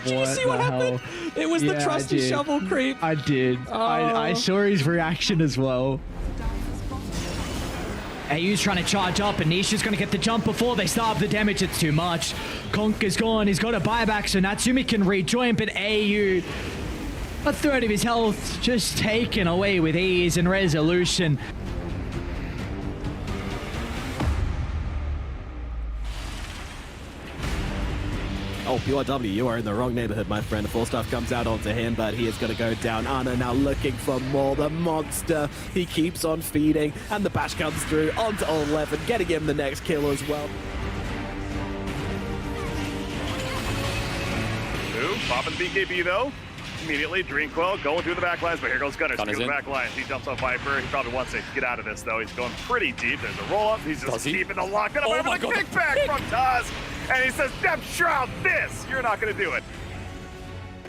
Did you see what happened? It was the trusty shovel creep. I did. I saw his reaction as well. AU's trying to charge up, and Nisha's going to get the jump before they start the damage. It's too much. Conk is gone. He's got a buyback, so Natsumi can rejoin, but AU, a third of his health just taken away with ease and resolution. Oh, PYW, you are in the wrong neighborhood, my friend. Full stuff comes out onto him, but he is going to go down. Ana now looking for more. The monster, he keeps on feeding, and the bash comes through onto 11, getting him the next kill as well. Popping the BKB though. Immediately, Dreamcoil going through the back lines, but here goes Gunner through the back lines. He jumps on Viper. He probably wants to get out of this though. He's going pretty deep. There's a roll up. He's just keeping the lock. And a kickback from Taz. And he says, Depth Shroud this. You're not going to do it.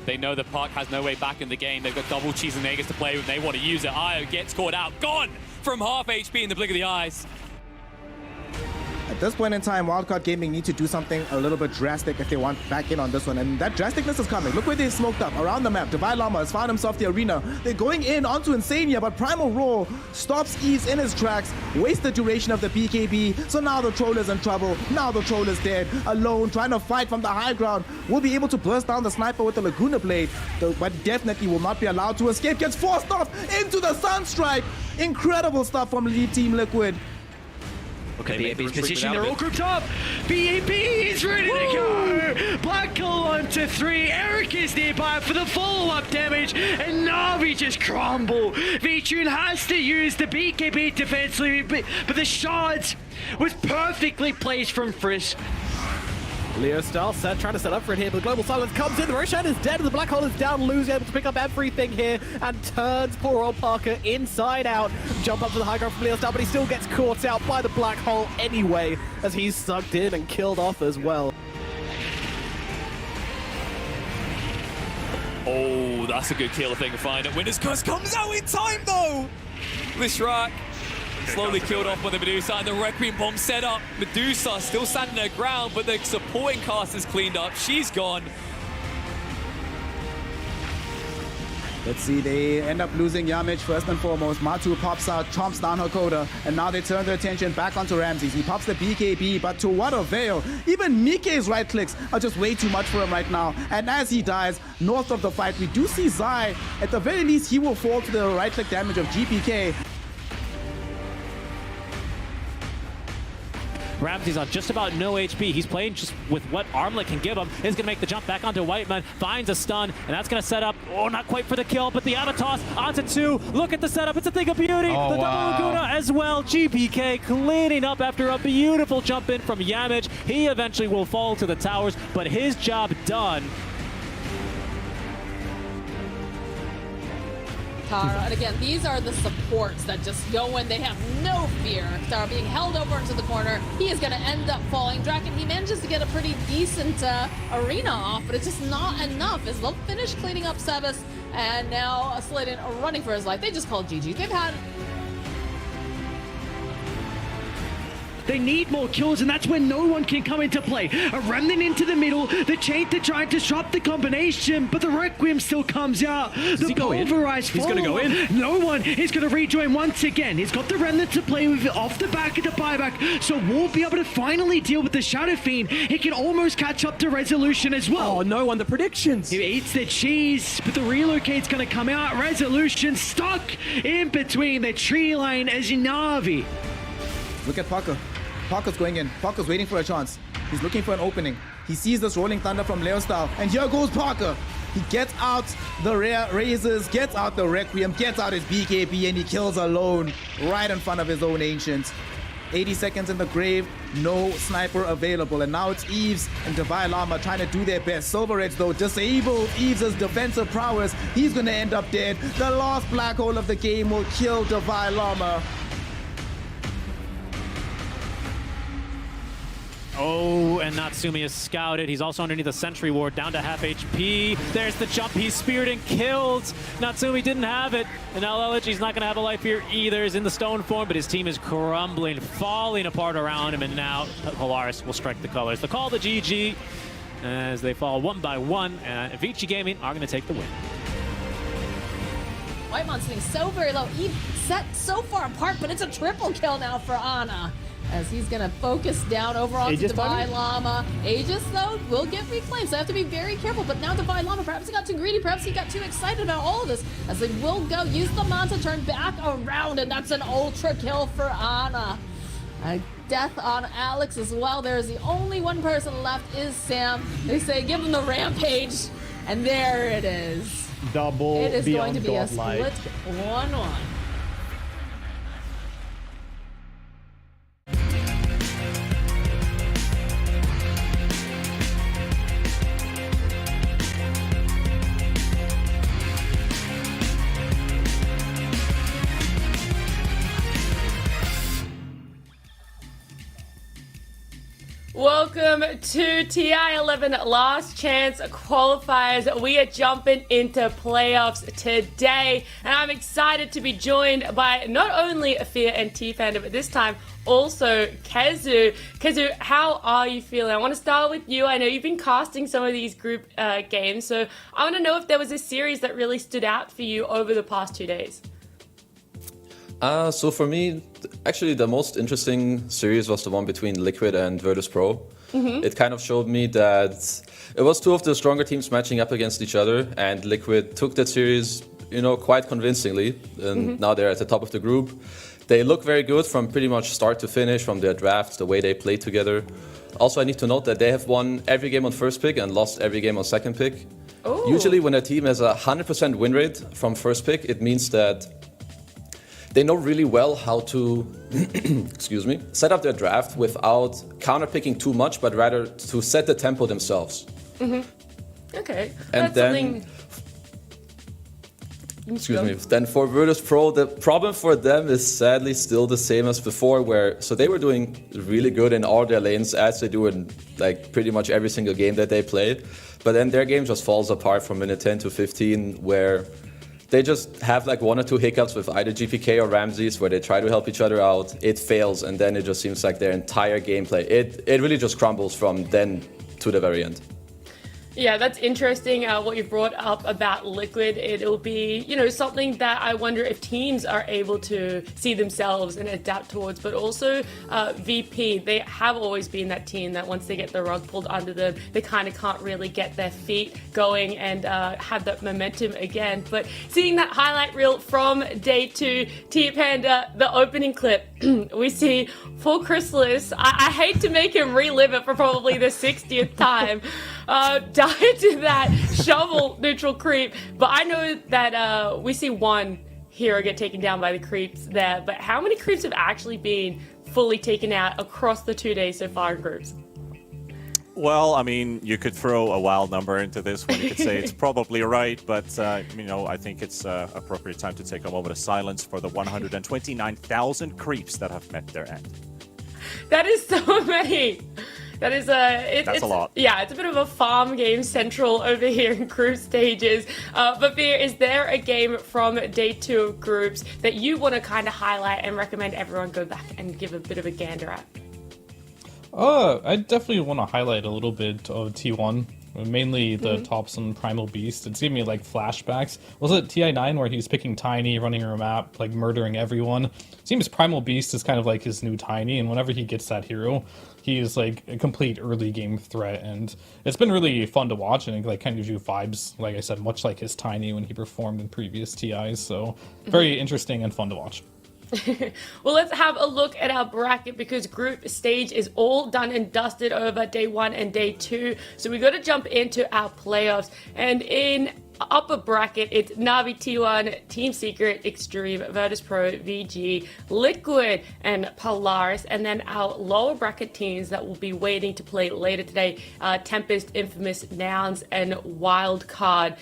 They know the Park has no way back in the game. They've got double cheese and Nagas to play with. They want to use it. Io gets caught out. Gone from half HP in the blink of the eyes. At this point in time, Wildcard Gaming need to do something a little bit drastic if they want back in on this one. And that drasticness is coming. Look where they smoked up around the map. Divide Llama has found himself the arena. They're going in onto Insania, but Primal Roar stops Ease in his tracks, wastes the duration of the BKB. So now the troll is in trouble. Now the troll is dead, alone, trying to fight from the high ground. Will be able to burst down the sniper with the Laguna Blade, but definitely will not be allowed to escape. Gets forced off into the Sunstrike. Incredible stuff from Lead Team Liquid. Okay, BAB's position, they're all grouped up. BAB is ready to go. Black Hole onto 3. Eric is nearby for the follow-up damage, and Na'Vi just crumble. V-Tune has to use the BKB defensively, but the shards was perfectly placed from Frisk. Leo style set, trying to set up for it here, but Global Silence comes in. The Roshan is dead, the Black Hole is down. Lou's able to pick up everything here and turns poor old Parker inside out. Jump up to the high ground from Leo style, but he still gets caught out by the Black Hole anyway, as he's sucked in and killed off as well. Oh, that's a good kill if they can find it. Winner's Curse comes out in time though! Lishrak slowly killed off by the Medusa, and the Requiem bomb set up. Medusa still standing her ground, but the supporting cast is cleaned up. She's gone. Let's see, they end up losing Yamich first and foremost. Matu pops out, chomps down her Coda, and now they turn their attention back onto Ramses. He pops the BKB, but to what avail? Even Mike's right clicks are just way too much for him right now. And as he dies, north of the fight, we do see Zai. At the very least, he will fall to the right click damage of GPK. Ramses on just about no HP. He's playing just with what Armlet can give him. He's going to make the jump back onto Whiteman. Finds a stun, and that's going to set up, oh, not quite for the kill, but the auto toss onto 2. Look at the setup. It's a thing of beauty. Oh, the double Laguna as well. GPK cleaning up after a beautiful jump in from Yamich. He eventually will fall to the towers, but his job done. Tara. And again, these are the supports that just go in. They have no fear. Tara being held over into the corner. He is going to end up falling. Draken, he manages to get a pretty decent arena off, but it's just not enough as they'll finish cleaning up Sebas. And now Slayden running for his life. They just called GG. They've had... They need more kills, and that's when no one can come into play. A remnant into the middle, the chain to try and disrupt the combination, but the Requiem still comes out. The pulverized He's gonna go in. No one is gonna rejoin once again. He's got the remnant to play with off the back of the buyback, so we'll be able to finally deal with the Shadow Fiend. He can almost catch up to Resolution as well. Oh, no one, the predictions. He eats the cheese, but the relocate's gonna come out. Resolution stuck in between the tree line as Navi. Look at Parker. Parker's going in. Parker's waiting for a chance. He's looking for an opening. He sees this rolling thunder from Leostyle, and here goes Parker. He gets out the rare razors, gets out the Requiem, gets out his BKB, and he kills alone right in front of his own Ancients. 80 seconds in the grave, no sniper available, and now it's Eves and Divine Llama trying to do their best. Silver Edge though disabled Eves' defensive prowess. He's gonna end up dead. The last black hole of the game will kill Divine Llama. Oh, and Natsumi is scouted. He's also underneath the sentry ward, down to half HP. There's the jump. He's speared and killed. Natsumi didn't have it. And now Elegi's not going to have a life here either. He's in the stone form, but his team is crumbling, falling apart around him. And now Polaris will strike the colors. The call to GG as they fall one by one. And Avicii Gaming are going to take the win. Whitemon sitting so very low. Eve set so far apart, but it's a triple kill now for Ana, as he's going to focus down over onto Divine Llama. Aegis, though, will get reclaimed, so they have to be very careful. But now Divine Llama, perhaps he got too greedy, perhaps he got too excited about all of this, as they will go use the Manta, turn back around, and that's an ultra kill for Ana. A death on Alex as well. There's the only one person left is Sam. They say give him the rampage, and there it is. Double It is going to be a godlike. split 1-1. Welcome to TI11 Last Chance Qualifiers. We are jumping into playoffs today, and I'm excited to be joined by not only Afia and T-Panda, but this time also Kezu. Kezu, how are you feeling? I want to start with you. I know you've been casting some of these group games, so I want to know if there was a series that really stood out for you over the past 2 days. So for me, actually the most interesting series was the one between Liquid and Virtus Pro. It kind of showed me that it was two of the stronger teams matching up against each other, and Liquid took that series, you know, quite convincingly. And now they're at the top of the group. They look very good from pretty much start to finish, from their drafts, the way they play together. Also, I need to note that they have won every game on first pick and lost every game on second pick. Ooh. Usually when a team has a 100% win rate from first pick, it means that they know really well how to excuse me, set up their draft without counterpicking too much, but rather to set the tempo themselves. Okay. And That's then, excuse me, then for Virtus Pro, the problem for them is sadly still the same as before, where so they were doing really good in all their lanes, as they do in like pretty much every single game that they play. But then their game just falls apart from minute 10 to 15, where they just have like one or two hiccups with either GPK or Ramses where they try to help each other out. It fails, and then it just seems like their entire gameplay, it really just crumbles from then to the very end. Yeah, that's interesting what you brought up about Liquid. It'll be, you know, something that I wonder if teams are able to see themselves and adapt towards, but also VP, they have always been that team that once they get the rug pulled under them, they kind of can't really get their feet going and have that momentum again. But seeing that highlight reel from day 2, T-Panda, the opening clip, we see for Chrysalis, I hate to make him relive it for probably the 60th time, died to that shovel neutral creep, but I know that we see one hero get taken down by the creeps there, but how many creeps have actually been fully taken out across the 2 days so far in groups? Well, I mean, you could throw a wild number into this one. You could say it's probably right, but, you know, I think it's appropriate time to take a moment of silence for the 129,000 creeps that have met their end. That is so many. That is That's a lot. Yeah, it's a bit of a farm game central over here in group stages. But Veer, is there a game from day 2 of groups that you want to kind of highlight and recommend everyone go back and give a bit of a gander at? I definitely want to highlight a little bit of T1, mainly the Thompson Primal Beast. It's giving me like flashbacks. Was it TI9 where he was picking Tiny, running her map, like murdering everyone? Seems Primal Beast is kind of like his new Tiny, and whenever he gets that hero, he is like a complete early game threat, and it's been really fun to watch, and it like kind of gives you vibes, like I said, much like his Tiny when he performed in previous TIs. So very interesting and fun to watch. Well, let's have a look at our bracket because group stage is all done and dusted over day 1 and day 2. So we got to jump into our playoffs. And in upper bracket, it's Na'Vi T1, Team Secret, Extreme, Virtus Pro, VG, Liquid, and Polaris. And then our lower bracket teams that will be waiting to play later today, Tempest, Infamous, Nouns, and Wildcard.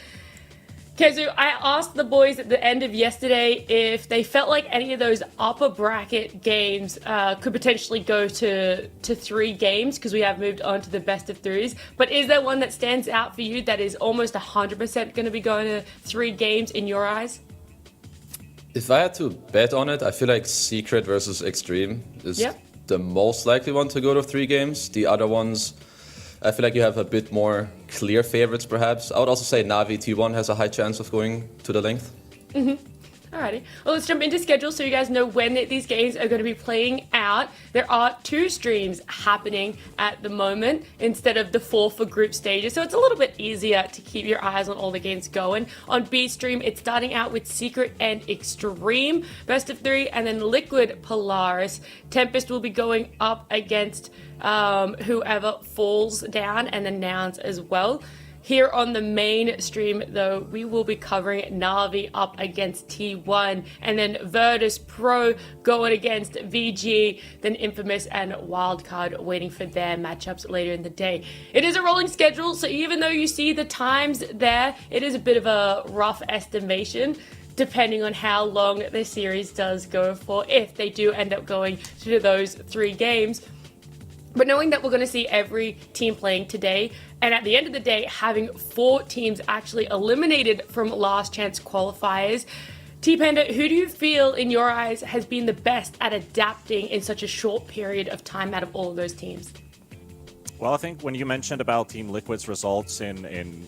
Kezu, I asked the boys at the end of yesterday if they felt like any of those upper bracket games could potentially go to 3 games because we have moved on to the best of 3s. But is there one that stands out for you that is almost 100% going to be going to 3 games in your eyes? If I had to bet on it, I feel like Secret versus Extreme is the most likely one to go to 3 games. The other ones, I feel like you have a bit more clear favorites, perhaps. I would also say Na'Vi T1 has a high chance of going to the length. Alrighty. Well, let's jump into schedule so you guys know when these games are going to be playing out. There are 2 streams happening at the moment instead of the 4 for group stages, so it's a little bit easier to keep your eyes on all the games going. On B stream, it's starting out with Secret and Extreme, best of 3, and then Liquid, Polaris. Tempest will be going up against whoever falls down, and then Nouns as well. Here on the main stream, though, we will be covering Na'Vi up against T1, and then Virtus Pro going against VG, then Infamous and Wildcard waiting for their matchups later in the day. It is a rolling schedule, so even though you see the times there, it is a bit of a rough estimation, depending on how long the series does go for, if they do end up going to those 3 games. But knowing that we're going to see every team playing today, and at the end of the day, having 4 teams actually eliminated from Last Chance Qualifiers, T-Panda, who do you feel, in your eyes, has been the best at adapting in such a short period of time out of all of those teams? Well, I think when you mentioned about Team Liquid's results in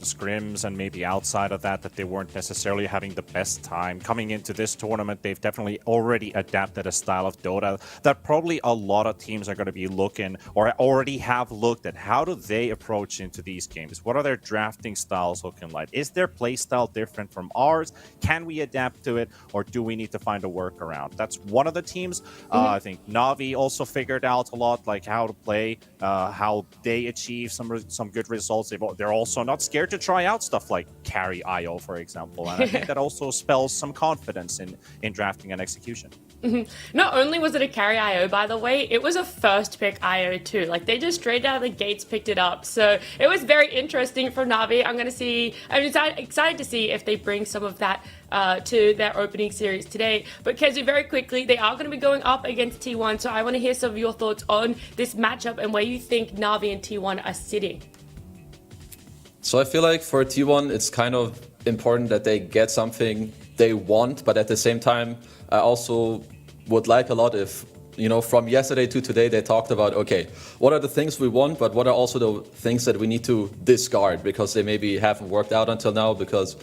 scrims and maybe outside of that they weren't necessarily having the best time coming into this tournament, they've definitely already adapted a style of Dota that probably a lot of teams are going to be looking, or already have looked at. How do they approach into these games? What are their drafting styles looking like? Is their play style different from ours? Can we adapt to it, or do we need to find a workaround? That's one of the teams. I think Na'Vi also figured out a lot, like how to play, how they achieve some good results. They're also not scared to try out stuff like carry IO, for example, and I think that also spells some confidence in drafting and execution. Not only was it a carry IO, by the way, it was a first pick IO too. Like, they just straight out of the gates picked it up. So it was very interesting for Na'Vi. I'm excited to see if they bring some of that to their opening series today. But Kezu, very quickly, they are going to be going up against T1. So I want to hear some of your thoughts on this matchup and where you think Na'Vi and T1 are sitting. So I feel like for T1, it's kind of important that they get something they want, but at the same time, I also would like a lot if, you know, from yesterday to today, they talked about, okay, what are the things we want, but what are also the things that we need to discard because they maybe haven't worked out until now, because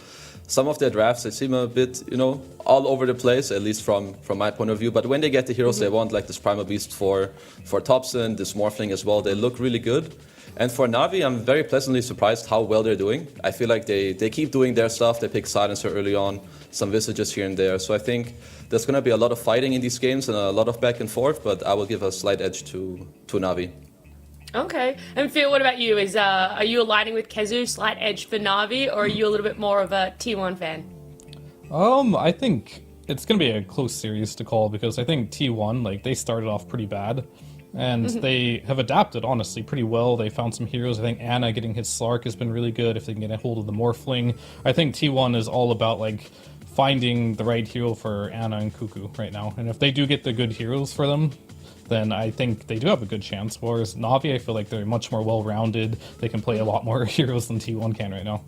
some of their drafts, they seem a bit, you know, all over the place, at least from my point of view. But when they get the heroes they want, like this Primal Beast for Thompson, this Morphling as well, they look really good. And for Na'Vi, I'm very pleasantly surprised how well they're doing. I feel like they keep doing their stuff. They pick Silencer early on, some Visages here and there. So I think there's going to be a lot of fighting in these games and a lot of back and forth, but I will give a slight edge to Na'Vi. Okay. And Phil, what about you? Are you aligning with Kezu, slight edge for Na'Vi, or are you a little bit more of a T1 fan? I think it's going to be a close series to call because I think T1, like, they started off pretty bad. And they have adapted, honestly, pretty well. They found some heroes. I think Ana getting his Slark has been really good if they can get a hold of the Morphling. I think T1 is all about, like, finding the right hero for Ana and Cuckoo right now. And if they do get the good heroes for them, then I think they do have a good chance. Whereas Na'Vi, I feel like they're much more well-rounded. They can play a lot more heroes than T1 can right now.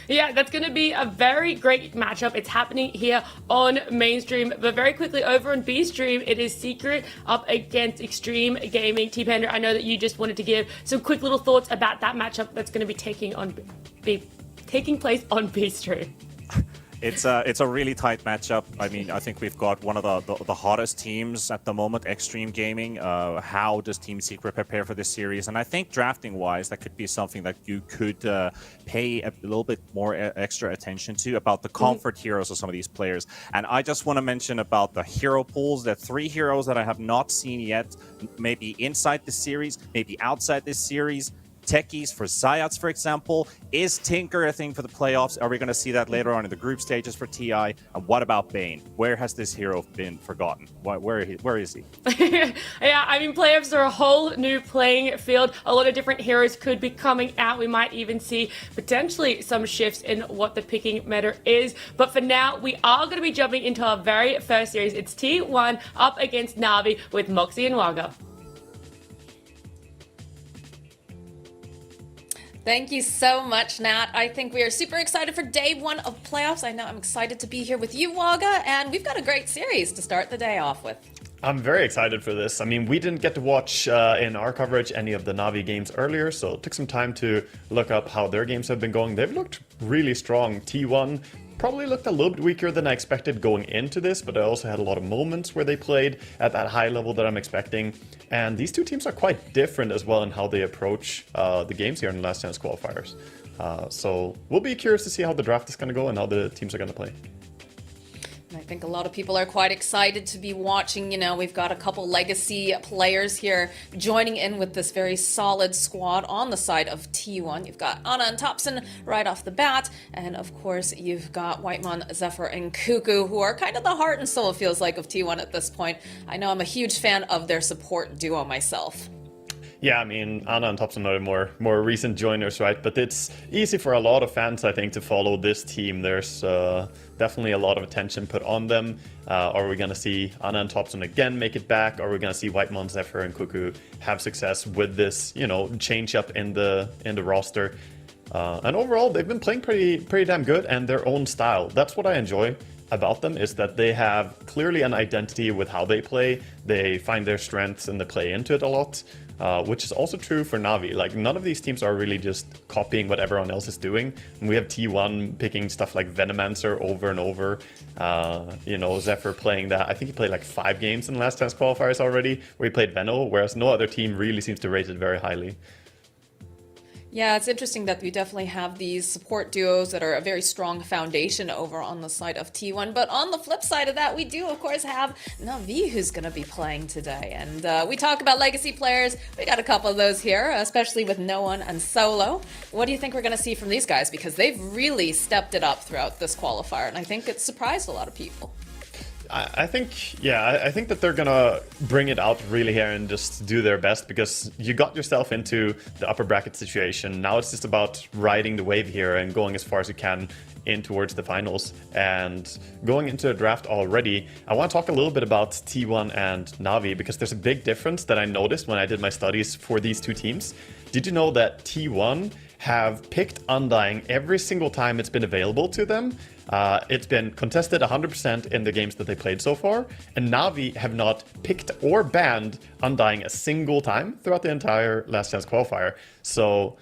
Yeah, that's going to be a very great matchup. It's happening here on mainstream, but very quickly over on B stream, it is Secret up against Extreme Gaming. T-Panda, I know that you just wanted to give some quick little thoughts about that matchup that's going to be taking place on B stream. It's a really tight matchup. I mean, I think we've got one of the hottest teams at the moment, Extreme Gaming. How does Team Secret prepare for this series? And I think drafting-wise, that could be something that you could pay a little bit more extra attention to about the comfort heroes of some of these players. And I just want to mention about the hero pools. There are 3 heroes that I have not seen yet, maybe inside this series, maybe outside this series. Techies for Zayats, for example. Is Tinker a thing for the playoffs? Are we going to see that later on in the group stages for TI? And what about Bane? Where has this hero been forgotten? Where is he? Yeah, I mean, playoffs are a whole new playing field. A lot of different heroes could be coming out. We might even see potentially some shifts in what the picking meta is. But for now, we are going to be jumping into our very first series. It's T1 up against Na'Vi with Moxie and Waga. Thank you so much, Nat. I think we are super excited for day 1 of playoffs. I know I'm excited to be here with you, Waga, and we've got a great series to start the day off with. I'm very excited for this. I mean, we didn't get to watch in our coverage any of the Na'Vi games earlier, so it took some time to look up how their games have been going. They've looked really strong. T1 probably looked a little bit weaker than I expected going into this, but I also had a lot of moments where they played at that high level that I'm expecting. And these two teams are quite different as well in how they approach the games here in the Last Chance Qualifiers. So we'll be curious to see how the draft is going to go and how the teams are going to play. And I think a lot of people are quite excited to be watching. You know, we've got a couple legacy players here joining in with this very solid squad on the side of T1. You've got Ana and Thompson right off the bat. And of course, you've got Whitemon, Zephyr, and Cuckoo, who are kind of the heart and soul, it feels like, of T1 at this point. I know I'm a huge fan of their support duo myself. Yeah, I mean, Ana and Thompson are more recent joiners, right? But it's easy for a lot of fans, I think, to follow this team. There's definitely a lot of attention put on them. Are we going to see Ana and Thompson again make it back? Are we going to see Whitemon, Zephyr, and Cuckoo have success with this, you know, change up in the roster? And overall, they've been playing pretty damn good and their own style. That's what I enjoy about them, is that they have clearly an identity with how they play. They find their strengths and they play into it a lot. Which is also true for Na'Vi. Like, none of these teams are really just copying what everyone else is doing. And we have T1 picking stuff like Venomancer over and over. You know, Zephyr playing that. I think he played like 5 games in the Last Chance Qualifiers already, where he played Veno, whereas no other team really seems to rate it very highly. Yeah, it's interesting that we definitely have these support duos that are a very strong foundation over on the side of T1. But on the flip side of that, we do, of course, have Na'Vi who's going to be playing today. And we talk about legacy players. We got a couple of those here, especially with No One and Solo. What do you think we're going to see from these guys? Because they've really stepped it up throughout this qualifier, and I think it's surprised a lot of people. I think that they're gonna bring it out really here and just do their best, because you got yourself into the upper bracket situation. Now it's just about riding the wave here and going as far as you can in towards the finals. And going into the draft already, I want to talk a little bit about T1 and Na'Vi, because there's a big difference that I noticed when I did my studies for these two teams. Did you know that T1 have picked Undying every single time it's been available to them? It's been contested 100% in the games that they played so far, and Na'Vi have not picked or banned Undying a single time throughout the entire Last Chance Qualifier. So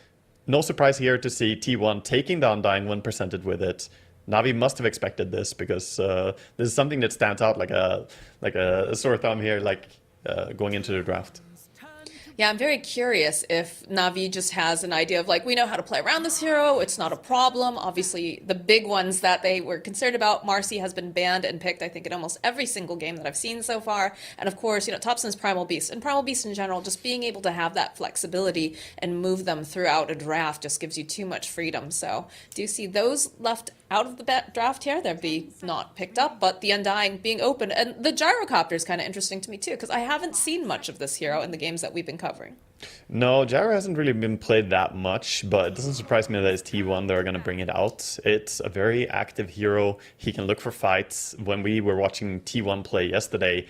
no surprise here to see T1 taking the Undying when presented with it. Na'Vi must have expected this, because this is something that stands out like a sore thumb here, like going into the draft. Yeah, I'm very curious if Na'Vi just has an idea of like, we know how to play around this hero, it's not a problem. Obviously, the big ones that they were concerned about, Marcy has been banned and picked, I think, in almost every single game that I've seen so far. And of course, Topson's Primal Beast. And Primal Beast in general, just being able to have that flexibility and move them throughout a draft just gives you too much freedom. So do you see those left out of the draft here? They'd be not picked up, but the Undying being open. And the Gyrocopter is kind of interesting to me too, because I haven't seen much of this hero in the games that we've been covering. No, Gyro hasn't really been played that much, but it doesn't surprise me that it's T1 they're going to bring it out. It's a very active hero. He can look for fights. When we were watching T1 play yesterday,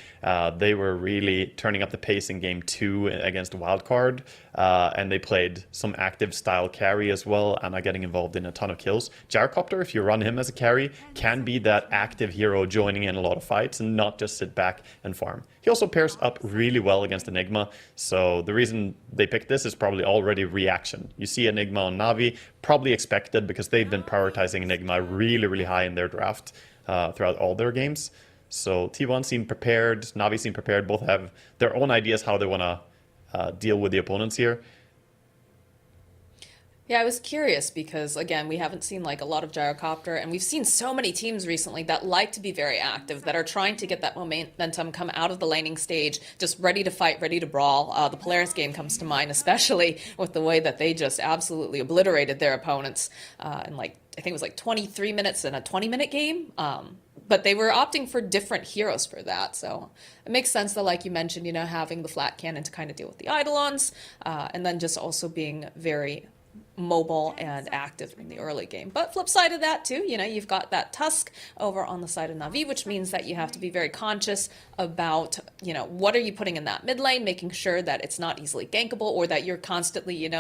they were really turning up the pace in game 2 against Wildcard, and they played some active style carry as well and are getting involved in a ton of kills. Gyrocopter, if you run him as a carry, can be that active hero joining in a lot of fights and not just sit back and farm. He also pairs up really well against Enigma, so the reason they picked this is probably already reaction. You see Enigma on Na'Vi, probably expected because they've been prioritizing Enigma really, really high in their draft throughout all their games. So T1 seem prepared, Na'Vi seem prepared, both have their own ideas how they want to deal with the opponents here. Yeah, I was curious because, again, we haven't seen like a lot of Gyrocopter, and we've seen so many teams recently that like to be very active, that are trying to get that momentum, come out of the laning stage, just ready to fight, ready to brawl. The Polaris game comes to mind, especially with the way that they just absolutely obliterated their opponents in like, I think it was like 23 minutes in a 20-minute game. But they were opting for different heroes for that. So it makes sense that, like you mentioned, having the flat cannon to kind of deal with the Eidolons, and then just also being very mobile and active in the early game. But flip side of that too, you've got that Tusk over on the side of Na'Vi, which means that you have to be very conscious about, what are you putting in that mid lane, making sure that it's not easily gankable, or that you're constantly,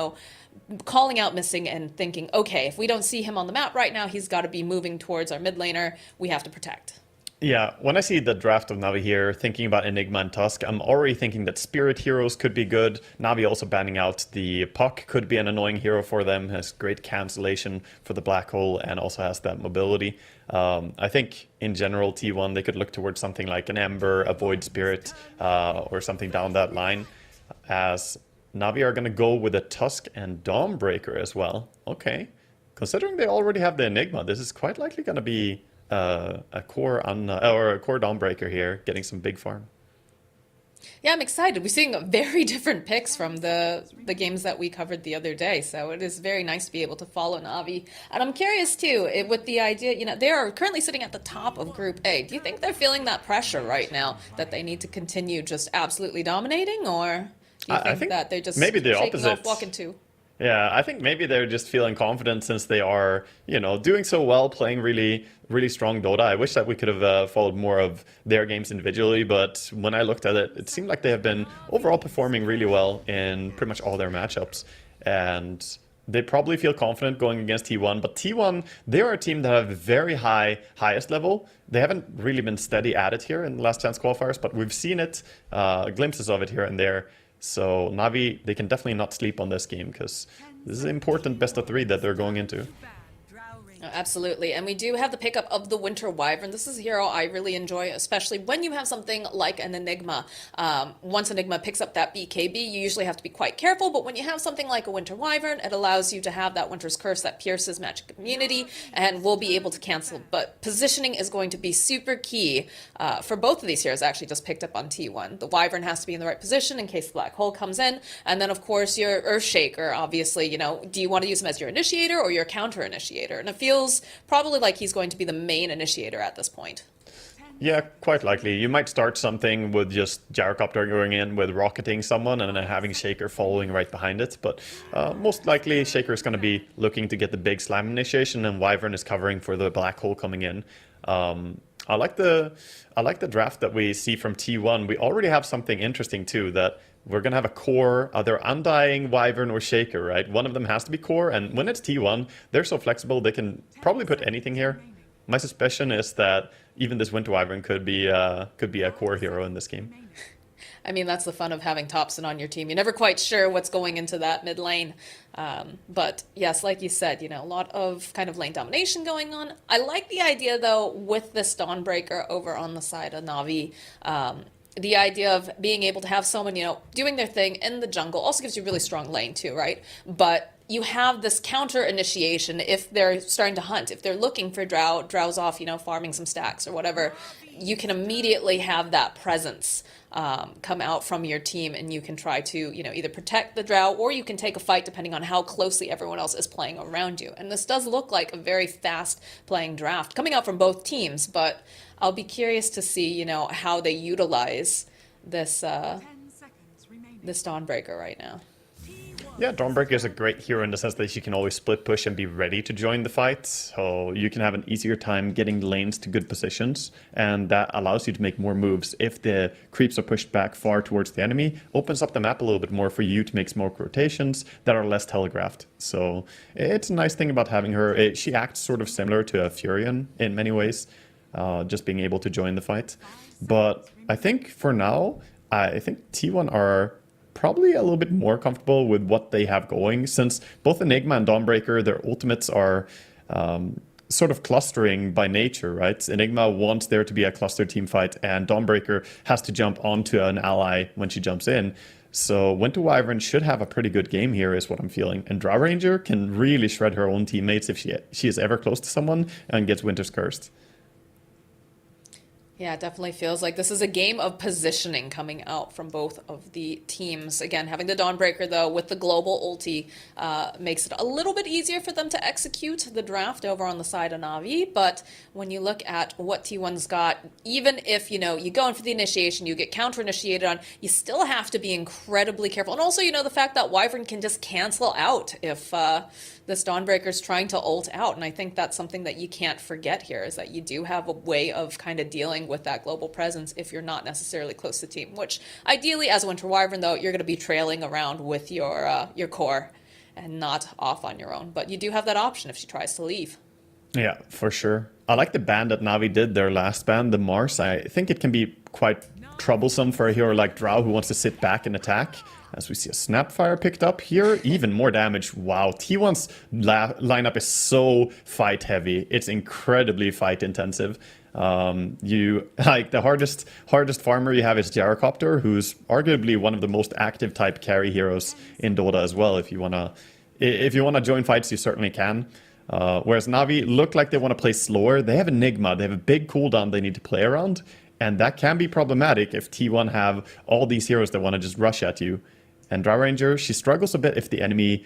calling out missing and thinking, okay, if we don't see him on the map right now, he's got to be moving towards our mid laner, we have to protect. Yeah, when I see the draft of Na'Vi here, thinking about Enigma and Tusk, I'm already thinking that Spirit heroes could be good. Na'Vi also banning out the Puck could be an annoying hero for them, has great cancellation for the Black Hole, and also has that mobility. I think, in general, T1, they could look towards something like an Ember, a Void Spirit, or something down that line, as Na'Vi are going to go with a Tusk and Dawnbreaker as well. Okay. Considering they already have the Enigma, this is quite likely going to be a core or a core Dawnbreaker here, getting some big farm. Yeah, I'm excited. We're seeing very different picks from the games that we covered the other day, so it is very nice to be able to follow Na'Vi. And I'm curious too, with the idea, they are currently sitting at the top of Group A. Do you think they're feeling that pressure right now that they need to continue just absolutely dominating, or do you think that they're just maybe the shaking opposite. off walking two? Yeah, I think maybe they're just feeling confident since they are, doing so well, playing really, really strong Dota. I wish that we could have followed more of their games individually, but when I looked at it, it seemed like they have been overall performing really well in pretty much all their matchups. And they probably feel confident going against T1, but T1, they are a team that have very highest level. They haven't really been steady at it here in the Last Chance Qualifiers, but we've seen it, glimpses of it here and there. So Na'Vi, they can definitely not sleep on this game because this is an important best of 3 that they're going into. Absolutely, and we do have the pickup of the Winter Wyvern. This is a hero I really enjoy, especially when you have something like an Enigma. Once Enigma picks up that BKB, you usually have to be quite careful, but when you have something like a Winter Wyvern, it allows you to have that Winter's Curse that pierces magic immunity and will be able to cancel. But positioning is going to be super key for both of these heroes. Actually just picked up on T1. The Wyvern has to be in the right position in case the Black Hole comes in, and then of course your Earthshaker, obviously, do you want to use him as your initiator or your counter initiator? And it feels probably like he's going to be the main initiator at this point. Yeah, quite likely. You might start something with just Gyrocopter going in with rocketing someone and then having Shaker following right behind it. But most likely Shaker is going to be looking to get the big slam initiation, and Wyvern is covering for the Black Hole coming in. I like the draft that we see from T1. We already have something interesting too, that we're going to have a core, either Undying, Wyvern, or Shaker, right? One of them has to be core, and when it's T1, they're so flexible, they can probably put anything here. My suspicion is that even this Winter Wyvern could be a core hero in this game. I mean, that's the fun of having Topson on your team. You're never quite sure what's going into that mid lane. But yes, like you said, a lot of kind of lane domination going on. I like the idea, though, with this Dawnbreaker over on the side of Na'Vi. the idea of being able to have someone, doing their thing in the jungle also gives you really strong lane too, right? But you have this counter initiation if they're starting to hunt, if they're looking for drows off, farming some stacks or whatever, you can immediately have that presence come out from your team, and you can try to, either protect the drow or you can take a fight depending on how closely everyone else is playing around you. And this does look like a very fast playing draft coming out from both teams, but I'll be curious to see, how they utilize this this Dawnbreaker right now. Yeah, Dawnbreaker is a great hero in the sense that she can always split push and be ready to join the fight. So you can have an easier time getting lanes to good positions, and that allows you to make more moves. If the creeps are pushed back far towards the enemy, opens up the map a little bit more for you to make smoke rotations that are less telegraphed. So it's a nice thing about having her. She acts sort of similar to a Furion in many ways, just being able to join the fight. But I think for now, I think T1 are probably a little bit more comfortable with what they have going, since both Enigma and Dawnbreaker, their ultimates are sort of clustering by nature, right? Enigma wants there to be a cluster team fight, and Dawnbreaker has to jump onto an ally when she jumps in. So Winter Wyvern should have a pretty good game here, is what I'm feeling. And Drow Ranger can really shred her own teammates if she is ever close to someone and gets Winter's Cursed. Yeah, it definitely feels like this is a game of positioning coming out from both of the teams. Again, having the Dawnbreaker, though, with the global ulti makes it a little bit easier for them to execute the draft over on the side of Na'Vi. But when you look at what T1's got, even if, you go in for the initiation, you get counter-initiated on, you still have to be incredibly careful. And also, the fact that Wyvern can just cancel out if this Dawnbreaker's trying to ult out. And I think that's something that you can't forget here, is that you do have a way of kind of dealing with that global presence if you're not necessarily close to the team, which ideally as a Winter Wyvern, though, you're going to be trailing around with your core and not off on your own. But you do have that option if she tries to leave. Yeah, for sure. I like the ban that Na'Vi did, their last ban, the Mars. I think it can be quite troublesome for a hero like Drow who wants to sit back and attack. As we see a Snapfire picked up here, even more damage. Wow, T1's lineup is so fight heavy. It's incredibly fight intensive. You like the hardest farmer you have is Gyrocopter, who's arguably one of the most active type carry heroes in Dota as well. If you wanna join fights, you certainly can. Whereas Na'Vi look like they want to play slower. They have Enigma. They have a big cooldown they need to play around, and that can be problematic if T1 have all these heroes that want to just rush at you. And Drow Ranger, she struggles a bit if the enemy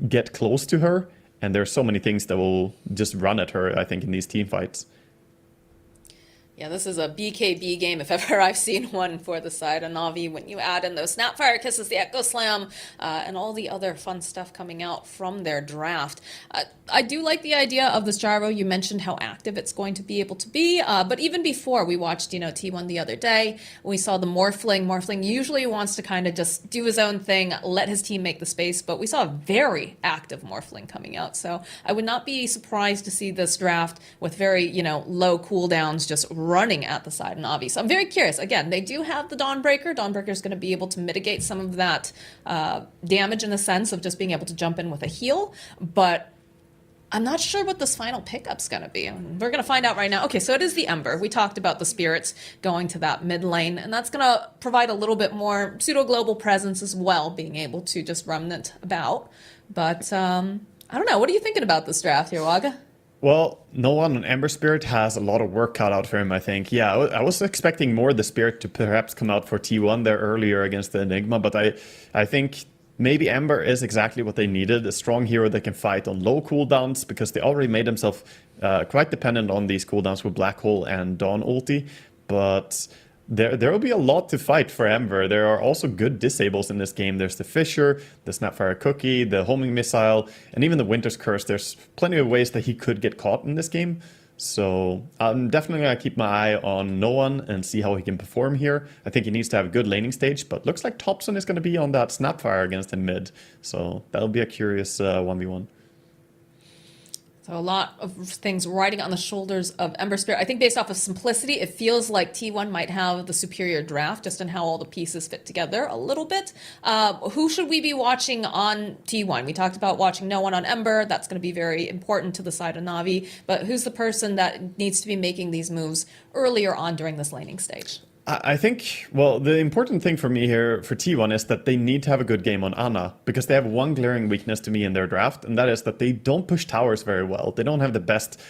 get close to her, and there are so many things that will just run at her, I think, in these team fights. Yeah, this is a BKB game if ever I've seen one for the side of Na'Vi. When you add in those Snapfire Kisses, the Echo Slam, and all the other fun stuff coming out from their draft. I do like the idea of this gyro. You mentioned how active it's going to be able to be. But even before, we watched, T1 the other day. We saw the Morphling. Morphling usually wants to kind of just do his own thing, let his team make the space. But we saw a very active Morphling coming out. So I would not be surprised to see this draft with very, low cooldowns just running at the side of Na'Vi. So I'm very curious. Again, they do have the Dawnbreaker. Dawnbreaker is going to be able to mitigate some of that damage in the sense of just being able to jump in with a heal. But I'm not sure what this final pickup's going to be. We're going to find out right now. Okay, so it is the Ember. We talked about the Spirits going to that mid lane, and that's going to provide a little bit more pseudo-global presence as well, being able to just remnant about. But I don't know. What are you thinking about this draft here, Waga? Well, no one on Ember Spirit has a lot of work cut out for him, I think. Yeah, I was expecting more of the Spirit to perhaps come out for T1 there earlier against the Enigma, but I think maybe Ember is exactly what they needed, a strong hero that can fight on low cooldowns, because they already made themselves quite dependent on these cooldowns with Black Hole and Dawn ulti, but there will be a lot to fight for Ember. There are also good disables in this game. There's the Fissure, the Snapfire Cookie, the Homing Missile, and even the Winter's Curse. There's plenty of ways that he could get caught in this game. So I'm definitely going to keep my eye on No One and see how he can perform here. I think he needs to have a good laning stage, but looks like Thompson is going to be on that Snapfire against him mid. So that'll be a curious 1v1. So a lot of things riding on the shoulders of Ember Spirit. I think based off of simplicity, it feels like T1 might have the superior draft just in how all the pieces fit together a little bit. Who should we be watching on T1? We talked about watching No One on Ember. That's going to be very important to the side of Na'Vi. But who's the person that needs to be making these moves earlier on during this laning stage? I think, well, the important thing for me here for T1 is that they need to have a good game on Ana, because they have one glaring weakness to me in their draft, and that is that they don't push towers very well. They don't have the best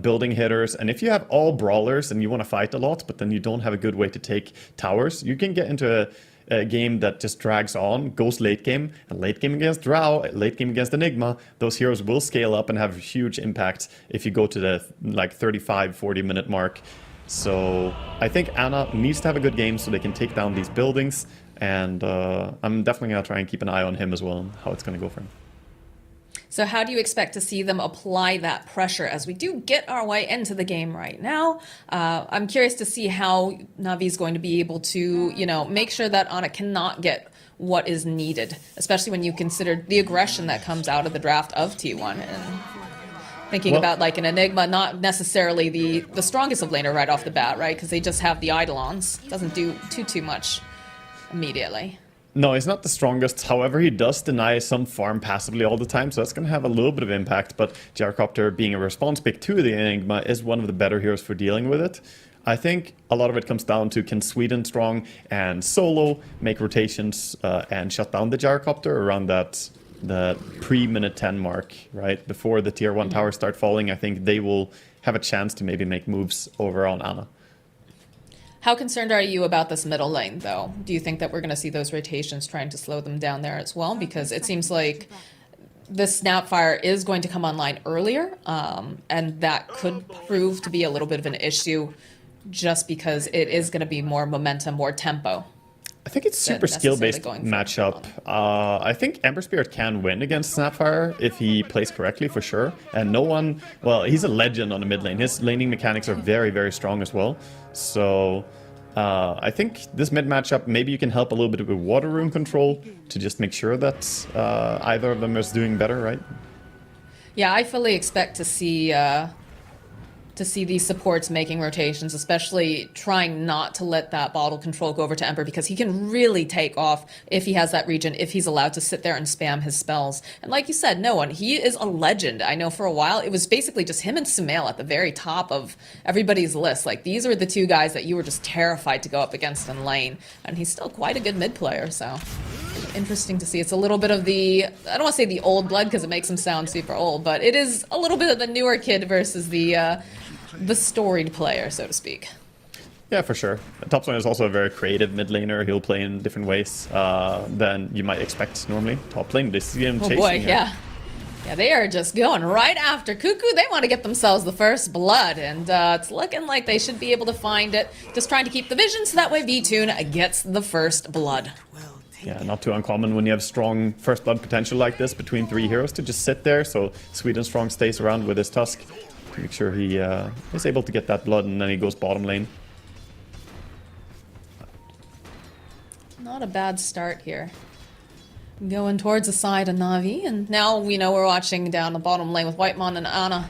building hitters, and if you have all brawlers and you want to fight a lot, but then you don't have a good way to take towers, you can get into a game that just drags on, goes late game, and late game against Drow, late game against Enigma, those heroes will scale up and have huge impact if you go to the like 35-40 minute mark. So I think Ana needs to have a good game so they can take down these buildings, and I'm definitely going to try and keep an eye on him as well and how it's going to go for him. So how do you expect to see them apply that pressure as we do get our way into the game right now? I'm curious to see how Navi is going to be able to, make sure that Ana cannot get what is needed, especially when you consider the aggression that comes out of the draft of T1. And thinking about like an Enigma, not necessarily the strongest of laner right off the bat, right? Because they just have the Eidolons. Doesn't do too much immediately. No, he's not the strongest. However, he does deny some farm passively all the time, so that's going to have a little bit of impact. But Gyrocopter, being a response pick to the Enigma, is one of the better heroes for dealing with it. I think a lot of it comes down to, can Sweden Strong and Solo make rotations and shut down the Gyrocopter around the pre-minute 10 mark, right? Before the tier 1 towers start falling, I think they will have a chance to maybe make moves over on Ana. How concerned are you about this middle lane, though? Do you think that we're going to see those rotations trying to slow them down there as well? Because it seems like this Snapfire is going to come online earlier, and that could prove to be a little bit of an issue just because it is going to be more momentum, more tempo. I think it's super skill-based matchup. I think Ember Spirit can win against Snapfire if he plays correctly, for sure. And no one... Well, he's a legend on the mid lane. His laning mechanics are very, very strong as well. So I think this mid matchup, maybe you can help a little bit with water room control to just make sure that either of them is doing better, right? Yeah, I fully expect to see these supports making rotations, especially trying not to let that bottle control go over to Ember, because he can really take off if he has that region, if he's allowed to sit there and spam his spells. And like you said, he is a legend. I know for a while it was basically just him and Sumail at the very top of everybody's list. Like, these are the two guys that you were just terrified to go up against in lane, and he's still quite a good mid player, so interesting to see. It's a little bit of the, I don't want to say the old blood because it makes him sound super old, but it is a little bit of the newer kid versus the storied player, so to speak. Yeah, for sure. Topside is also a very creative mid laner. He'll play in different ways than you might expect normally. Top lane, they see him chasing. Oh boy, yeah. Yeah, they are just going right after Cuckoo. They want to get themselves the first blood, and it's looking like they should be able to find it. Just trying to keep the vision so that way VTune gets the first blood. Yeah, not too uncommon when you have strong first blood potential like this between 3 heroes to just sit there. So Sweden Strong stays around with his Tusk to make sure he is able to get that blood, and then he goes bottom lane. Not a bad start here. Going towards the side of Na'Vi, and now we know we're watching down the bottom lane with Whitemon and Ana.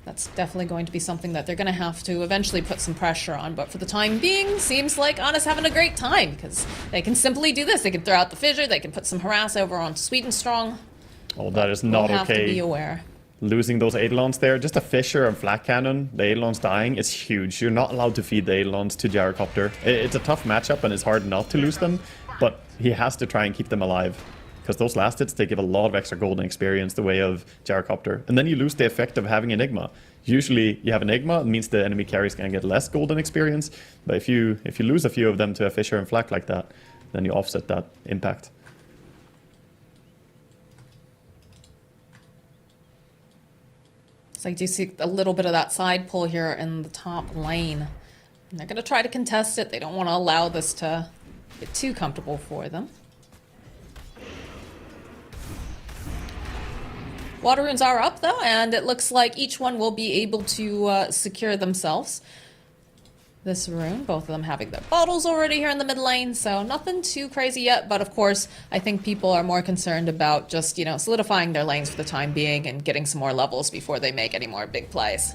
That's definitely going to be something that they're going to have to eventually put some pressure on, but for the time being, seems like Ana's having a great time, because they can simply do this. They can throw out the Fissure, they can put some harass over on Sweet and Strong. Oh, that is not we'll have okay. To be aware. Losing those Eidolons there, just a Fissure and Flat Cannon, the Eidolons dying, is huge. You're not allowed to feed the Eidolons to Gyrocopter. It's a tough matchup and it's hard not to lose them, but he has to try and keep them alive. Because those last hits, they give a lot of extra golden experience the way of Gyrocopter. And then you lose the effect of having Enigma. Usually you have Enigma, it means the enemy carry is going to get less golden experience. But if you lose a few of them to a Fissure and Flak like that, then you offset that impact. So I do see a little bit of that side pull here in the top lane. And they're going to try to contest it. They don't want to allow this to get too comfortable for them. Water runes are up though, and it looks like each one will be able to secure themselves this rune. Both of them having their bottles already here in the mid lane, so nothing too crazy yet. But of course, I think people are more concerned about just, solidifying their lanes for the time being and getting some more levels before they make any more big plays.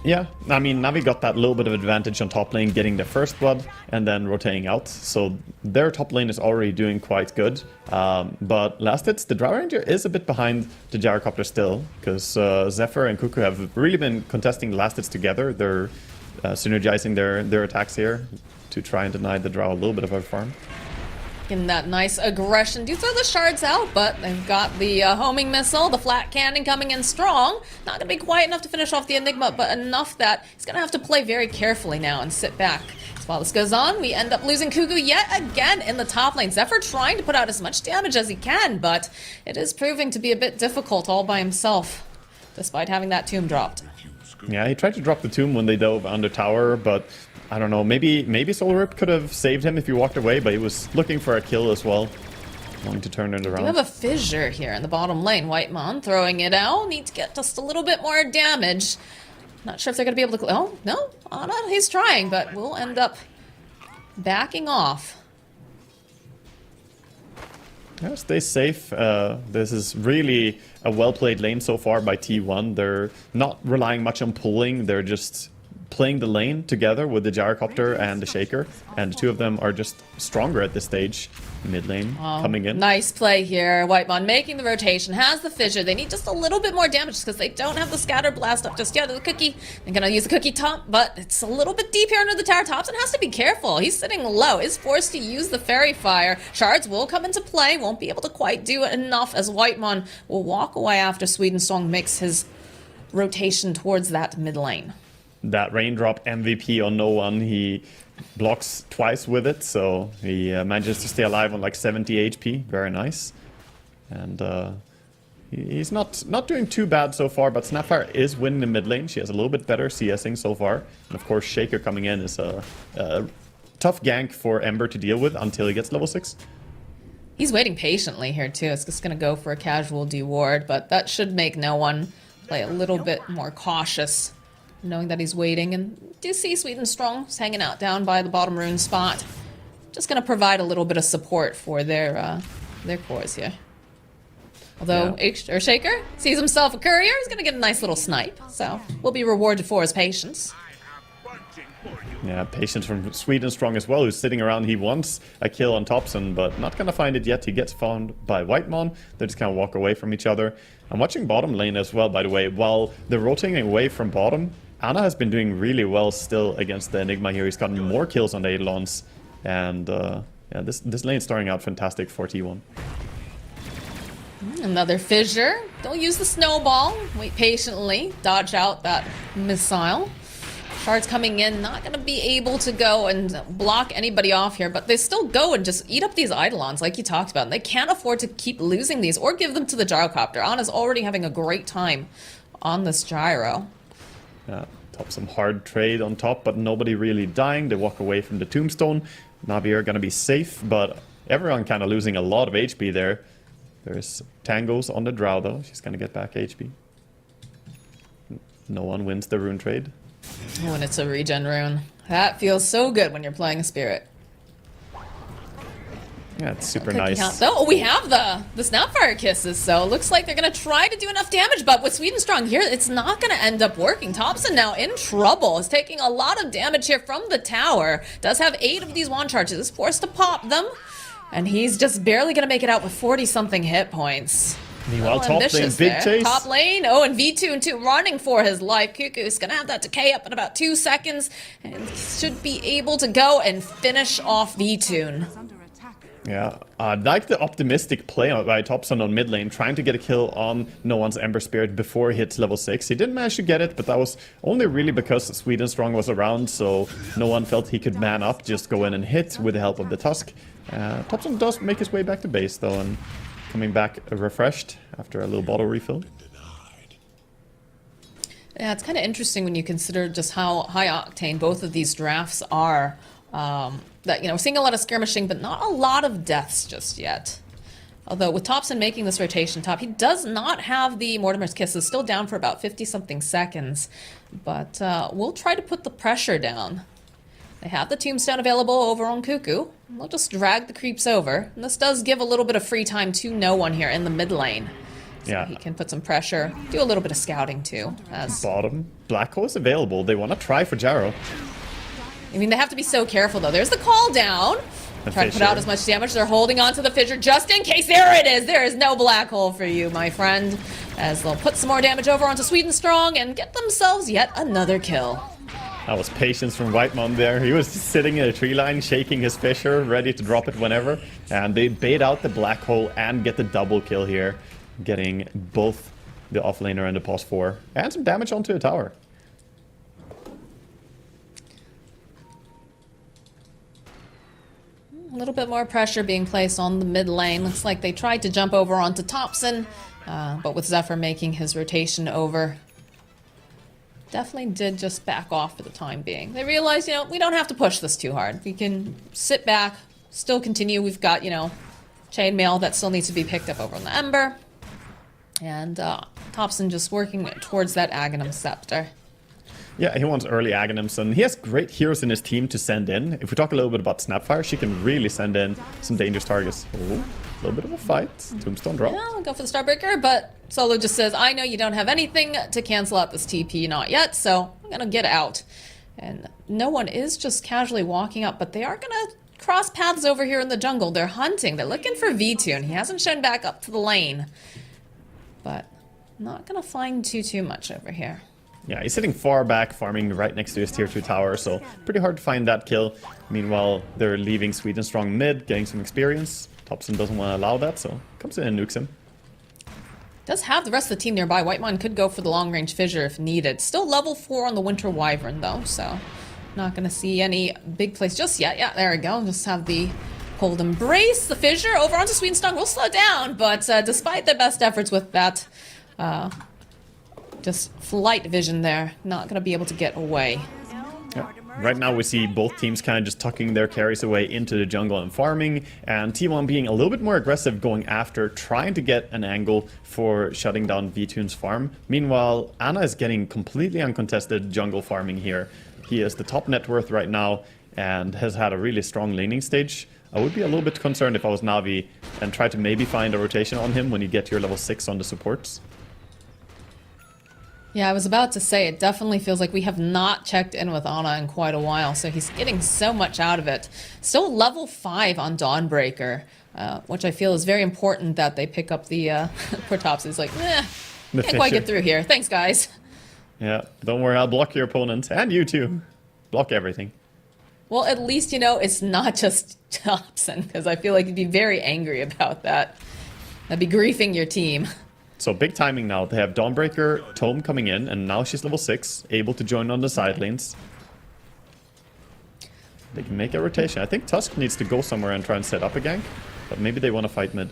Yeah, I mean, Navi got that little bit of advantage on top lane, getting their first blood and then rotating out. So their top lane is already doing quite good. But last hits, the Drow Ranger is a bit behind the Gyrocopter still, because Zephyr and Cuckoo have really been contesting the last hits together. They're synergizing their attacks here. to try and deny the Drow a little bit of a farm. Getting that nice aggression. Do throw the shards out, but they've got the homing missile, the flat cannon coming in strong. Not going to be quite enough to finish off the Enigma, but enough that he's going to have to play very carefully now and sit back. So while this goes on, we end up losing Cuckoo yet again in the top lane. Zephyr trying to put out as much damage as he can, but it is proving to be a bit difficult all by himself, despite having that tomb dropped. Yeah, he tried to drop the tomb when they dove under tower, but I don't know, maybe Soul Rip could have saved him if he walked away, but he was looking for a kill as well. Wanting to turn it around. We have a fissure here in the bottom lane. Whitemon throwing it out. Need to get just a little bit more damage. Not sure if they're going to be able to... Oh, no. Ana, he's trying, but we'll end up backing off. Yeah, stay safe. This is really a well-played lane so far by T1. They're not relying much on pulling. They're just playing the lane together with the Gyrocopter and the Shaker, and the two of them are just stronger at this stage. Mid lane coming in. Nice play here. Whitemon making the rotation, has the fissure. They need just a little bit more damage because they don't have the scatter blast up just yet. The cookie, they're gonna use the cookie top, but it's a little bit deep here under the tower. Thompson has to be careful. He's sitting low, is forced to use the fairy fire. Shards will come into play, won't be able to quite do it enough as Whitemon will walk away after Swedensong makes his rotation towards that mid lane. That raindrop MVP on no one, he blocks twice with it, so he manages to stay alive on like 70 HP. Very nice. And he's not doing too bad so far, but Snapfire is winning the mid lane. She has a little bit better CSing so far. And of course, Shaker coming in is a tough gank for Ember to deal with until he gets level 6. He's waiting patiently here too. It's just going to go for a casual deward, but that should make no one play a little bit more cautious, knowing that he's waiting. And do see Swedensong hanging out down by the bottom rune spot. Just going to provide a little bit of support for their cores here. Although Shaker sees himself a courier, he's going to get a nice little snipe. So will be rewarded for his patience. Yeah, patience from Swedensong as well, who's sitting around. He wants a kill on Thompson, but not going to find it yet. He gets found by Whitemon. They just kind of walk away from each other. I'm watching bottom lane as well, by the way. While they're rotating away from bottom, Ana has been doing really well still against the Enigma here. He's gotten more kills on the Eidolons. And yeah, this lane's starting out fantastic for T1. Another fissure. Don't use the snowball. Wait patiently. Dodge out that missile. Shards coming in, not going to be able to go and block anybody off here, but they still go and just eat up these Eidolons like you talked about. And they can't afford to keep losing these or give them to the Gyrocopter. Ana's already having a great time on this Gyro. Yeah, top some hard trade on top, but nobody really dying. They walk away from the Tombstone. Navi are going to be safe, but everyone kind of losing a lot of HP there. There's Tangos on the Drow though. She's going to get back HP. No one wins the rune trade. Oh, and it's a regen rune. That feels so good when you're playing a spirit. Yeah, it's super nice. Oh, we have the Snapfire kisses, so it looks like they're going to try to do enough damage, but with Swedensong here, it's not going to end up working. Thompson now in trouble. Is taking a lot of damage here from the tower. Does have 8 of these wand charges. Is forced to pop them, and he's just barely going to make it out with 40-something hit points. Meanwhile, top lane, big chase. Top lane, oh, and V2 running for his life. Cuckoo's gonna have that decay up in about 2 seconds, and should be able to go and finish off V2. Yeah, I like the optimistic play by Thompson on mid lane, trying to get a kill on No One's Ember Spirit before he hits level 6. He didn't manage to get it, but that was only really because Swedensong was around, so no one felt he could man up, just go in and hit with the help of the Tusk. Thompson does make his way back to base though, and coming back refreshed after a little bottle refill. Yeah, it's kind of interesting when you consider just how high octane both of these drafts are. That, you know, seeing a lot of skirmishing, but not a lot of deaths just yet. Although with Thompson making this rotation top, he does not have the Mortimer's Kisses, still down for about 50-something seconds. But we'll try to put the pressure down. They have the Tombstone available over on Cuckoo. They'll just drag the creeps over. And this does give a little bit of free time to No One here in the mid lane. So yeah, he can put some pressure, do a little bit of scouting too. As bottom, Black Hole is available. They want to try for Gyro. I mean, they have to be so careful though. There's the call down. Try to put out as much damage. They're holding on to the fissure just in case. There it is. There is no black hole for you, my friend. As they'll put some more damage over onto Swedensong and get themselves yet another kill. That was patience from Whitemon there. He was sitting in a tree line, shaking his Fissure, ready to drop it whenever. And they bait out the Black Hole and get the double kill here, getting both the offlaner and the pos 4 and some damage onto the tower. A little bit more pressure being placed on the mid lane. Looks like they tried to jump over onto Thompson, but with Zephyr making his rotation over, definitely did just back off for the time being. They realized, you know, we don't have to push this too hard. We can sit back, still continue. We've got, you know, chainmail that still needs to be picked up over on the Ember. And Thompson just working towards that Aghanim Scepter. Yeah, he wants early Aghanims, and he has great heroes in his team to send in. If we talk a little bit about Snapfire, she can really send in some dangerous targets. Oh, a little bit of a fight. Tombstone drop. Yeah, we'll go for the Starbreaker, but Solo just says, I know you don't have anything to cancel out this TP, not yet, so I'm gonna get out. And no one is just casually walking up, but they are gonna cross paths over here in the jungle. They're hunting, they're looking for V2, and he hasn't shown back up to the lane. But not gonna find too much over here. Yeah, he's sitting far back, farming right next to his tier 2 tower, so pretty hard to find that kill. Meanwhile, they're leaving Sweden strong mid, getting some experience. Thompson doesn't want to allow that, so comes in and nukes him. Does have the rest of the team nearby. Whitemon could go for the long-range fissure if needed. Still level 4 on the Winter Wyvern, though, so not going to see any big plays just yet. Yeah, there we go. Just have the Cold Embrace. The fissure over onto Sweden strong will slow down, but despite their best efforts with that, just flight vision there, not going to be able to get away. Yeah. Right now we see both teams kind of just tucking their carries away into the jungle and farming, and T1 being a little bit more aggressive, going after, trying to get an angle for shutting down V-Tune's farm. Meanwhile, Ana is getting completely uncontested jungle farming here. He is the top net worth right now and has had a really strong laning stage. I would be a little bit concerned if I was Na'Vi and try to maybe find a rotation on him when you get to your level 6 on the supports. Yeah, I was about to say, it definitely feels like we have not checked in with Ana in quite a while, so he's getting so much out of it. Still level 5 on Dawnbreaker, which I feel is very important that they pick up the Protops. He's like, can't quite get through here. Thanks, guys. Yeah, don't worry, I'll block your opponent, and you too. Block everything. Well, at least, you know, it's not just Thompson, because I feel like you'd be very angry about that. That'd be griefing your team. So big timing now. They have Dawnbreaker, Tome coming in, and now she's level 6, able to join on the side lanes. They can make a rotation. I think Tusk needs to go somewhere and try and set up a gank, but maybe they want to fight mid.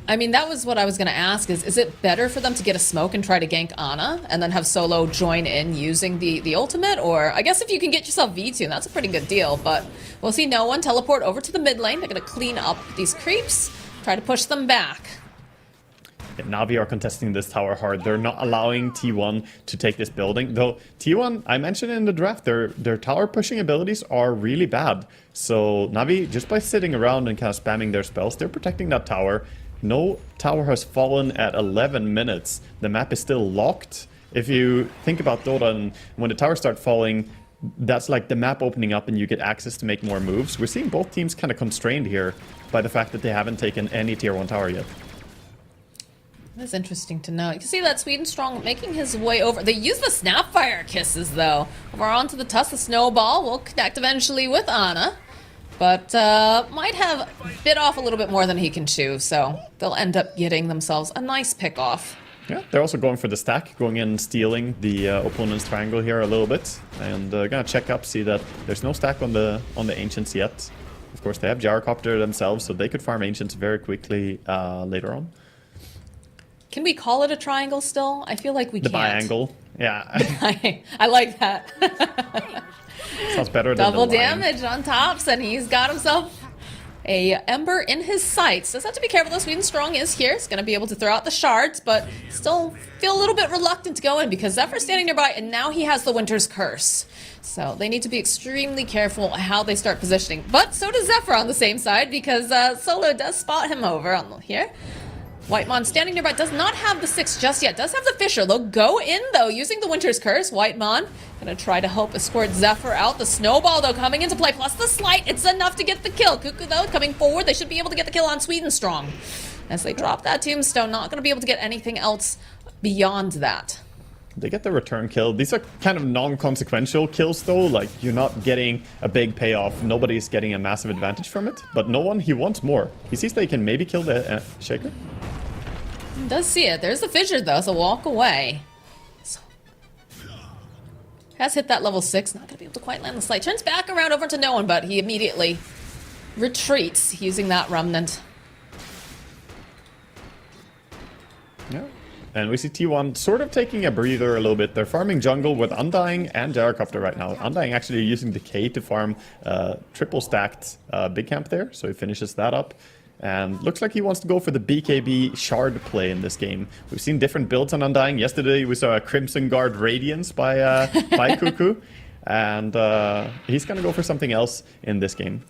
I mean, that was what I was going to ask, is it better for them to get a smoke and try to gank Ana, and then have Solo join in using the ultimate? Or, I guess if you can get yourself V2, that's a pretty good deal, but we'll see no one teleport over to the mid lane. They're going to clean up these creeps, try to push them back. Yeah, Na'Vi are contesting this tower hard. They're not allowing T1 to take this building. Though T1, I mentioned in the draft, their tower pushing abilities are really bad. So Na'Vi, just by sitting around and kind of spamming their spells, they're protecting that tower. No tower has fallen at 11 minutes. The map is still locked. If you think about Dota, and when the towers start falling, that's like the map opening up and you get access to make more moves. We're seeing both teams kind of constrained here by the fact that they haven't taken any tier 1 tower yet. That's interesting to know. You can see that Sweden Strong making his way over. They use the Snapfire kisses, though. Over onto the Tusk. The Snowball will connect eventually with Ana, but might have bit off a little bit more than he can chew, so they'll end up getting themselves a nice pick-off. Yeah, they're also going for the stack, going in and stealing the opponent's triangle here a little bit, and gonna check up, see that there's no stack on the Ancients yet. Of course, they have Gyrocopter themselves, so they could farm Ancients very quickly later on. Can we call it a triangle still? I feel like we can't. The biangle, yeah. I like that. Sounds better than Double the damage on Thompson. He's got himself a Ember in his sights. Does have to be careful though. Sweden Strong is here. He's going to be able to throw out the shards, but still feel a little bit reluctant to go in because Zephyr's standing nearby, and now he has the Winter's Curse. So they need to be extremely careful how they start positioning. But so does Zephyr on the same side because Solo does spot him over on here. Whitemon standing nearby, does not have the 6 just yet, does have the Fissure. They'll go in though, using the Winter's Curse. Whitemon gonna try to help escort Zephyr out. The Snowball though coming into play, plus the Slight, it's enough to get the kill. Cuckoo though coming forward, they should be able to get the kill on Sweden Strong. As they drop that Tombstone, not gonna be able to get anything else beyond that. They get the return kill. These are kind of non-consequential kills though, like you're not getting a big payoff. Nobody's getting a massive advantage from it, but no one, he wants more. He sees that he can maybe kill the Shaker. He does see it. There's the fissure though, so walk away. So, has hit that level 6, not gonna be able to quite land the slide. Turns back around over to no one, but he immediately retreats using that remnant. Yeah. And we see T1 sort of taking a breather a little bit. They're farming jungle with Undying and Gyrocopter right now. Undying actually using Decay to farm triple stacked big camp there, so he finishes that up. And looks like he wants to go for the BKB shard play in this game. We've seen different builds on Undying. Yesterday we saw a Crimson Guard Radiance by Cuckoo. And he's going to go for something else in this game.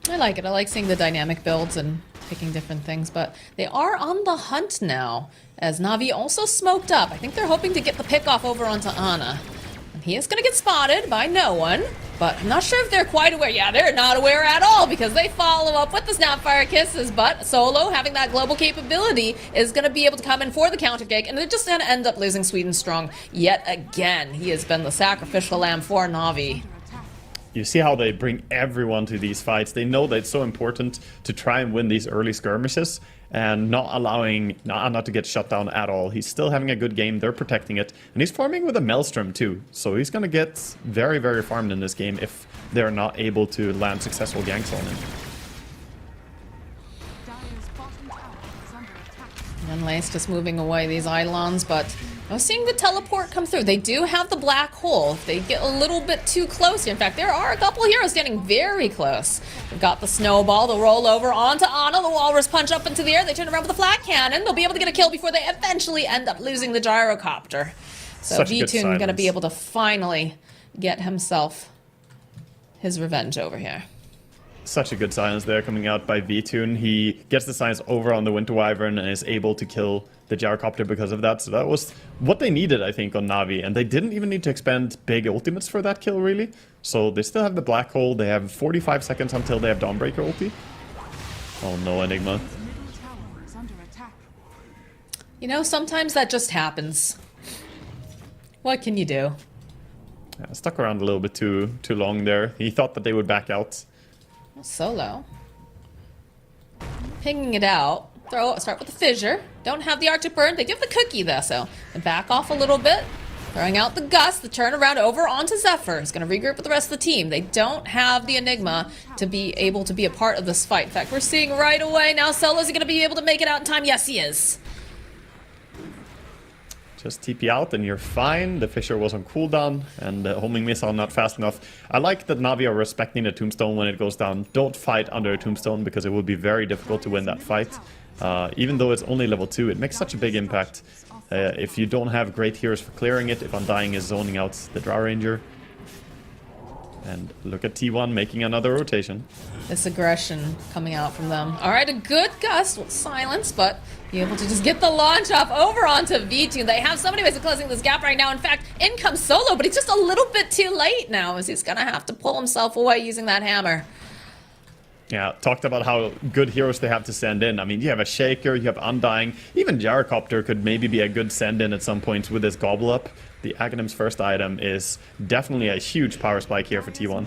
I like it. I like seeing the dynamic builds and picking different things, but they are on the hunt now, as Na'Vi also smoked up. I think they're hoping to get the pick off over onto Ana. And he is going to get spotted by no one, but I'm not sure if they're quite aware. Yeah, they're not aware at all, because they follow up with the Snapfire Kisses, but Solo, having that global capability, is going to be able to come in for the counter kick, and they're just going to end up losing Sweden Strong yet again. He has been the sacrificial lamb for Na'Vi. You see how they bring everyone to these fights. They know that it's so important to try and win these early skirmishes and not allowing not to get shut down at all. He's still having a good game. They're protecting it. And he's farming with a Maelstrom too. So he's going to get very, very farmed in this game if they're not able to land successful ganks on him. And Lace just moving away these Eidolons, but I was seeing the teleport come through. They do have the black hole. If they get a little bit too close here. In fact, there are a couple heroes standing very close. They've got the snowball, the roll over onto Ana, the walrus punch up into the air. They turn around with a flat cannon. They'll be able to get a kill before they eventually end up losing the gyrocopter. So V-Tune going to be able to finally get himself his revenge over here. Such a good silence there coming out by V-Tune. He gets the silence over on the Winter Wyvern and is able to kill the gyrocopter because of that. So that was what they needed, I think, on Na'Vi. And they didn't even need to expend big ultimates for that kill, really. So they still have the black hole. They have 45 seconds until they have Dawnbreaker ulti. Oh no, Enigma. You know, sometimes that just happens. What can you do? Yeah, stuck around a little bit too long there. He thought that they would back out. Solo. Pinging it out. Start with the fissure. Don't have the Arctic Burn. They do have the cookie though, so back off a little bit. Throwing out the Gust, the turnaround over onto Zephyr. He's going to regroup with the rest of the team. They don't have the Enigma to be able to be a part of this fight. In fact, we're seeing right away now Solo's going to be able to make it out in time. Yes, he is. Just TP out and you're fine. The Fissure was on cooldown and the homing missile not fast enough. I like that Na'Vi are respecting the Tombstone when it goes down. Don't fight under a Tombstone because it will be very difficult to win that fight. Even though it's only level 2, it makes such a big impact. If you don't have great heroes for clearing it, if Undying is zoning out the Drow Ranger. And look at T1 making another rotation. This aggression coming out from them. All right, a good Gust with silence, but be able to just get the launch off over onto V2. They have so many ways of closing this gap right now. In fact, in comes Solo, but he's just a little bit too late now as he's going to have to pull himself away using that hammer. Yeah, talked about how good heroes they have to send in. I mean, you have a Shaker, you have Undying. Even Gyrocopter could maybe be a good send-in at some point with his Gobble Up. The Aghanim's first item is definitely a huge power spike here for T1.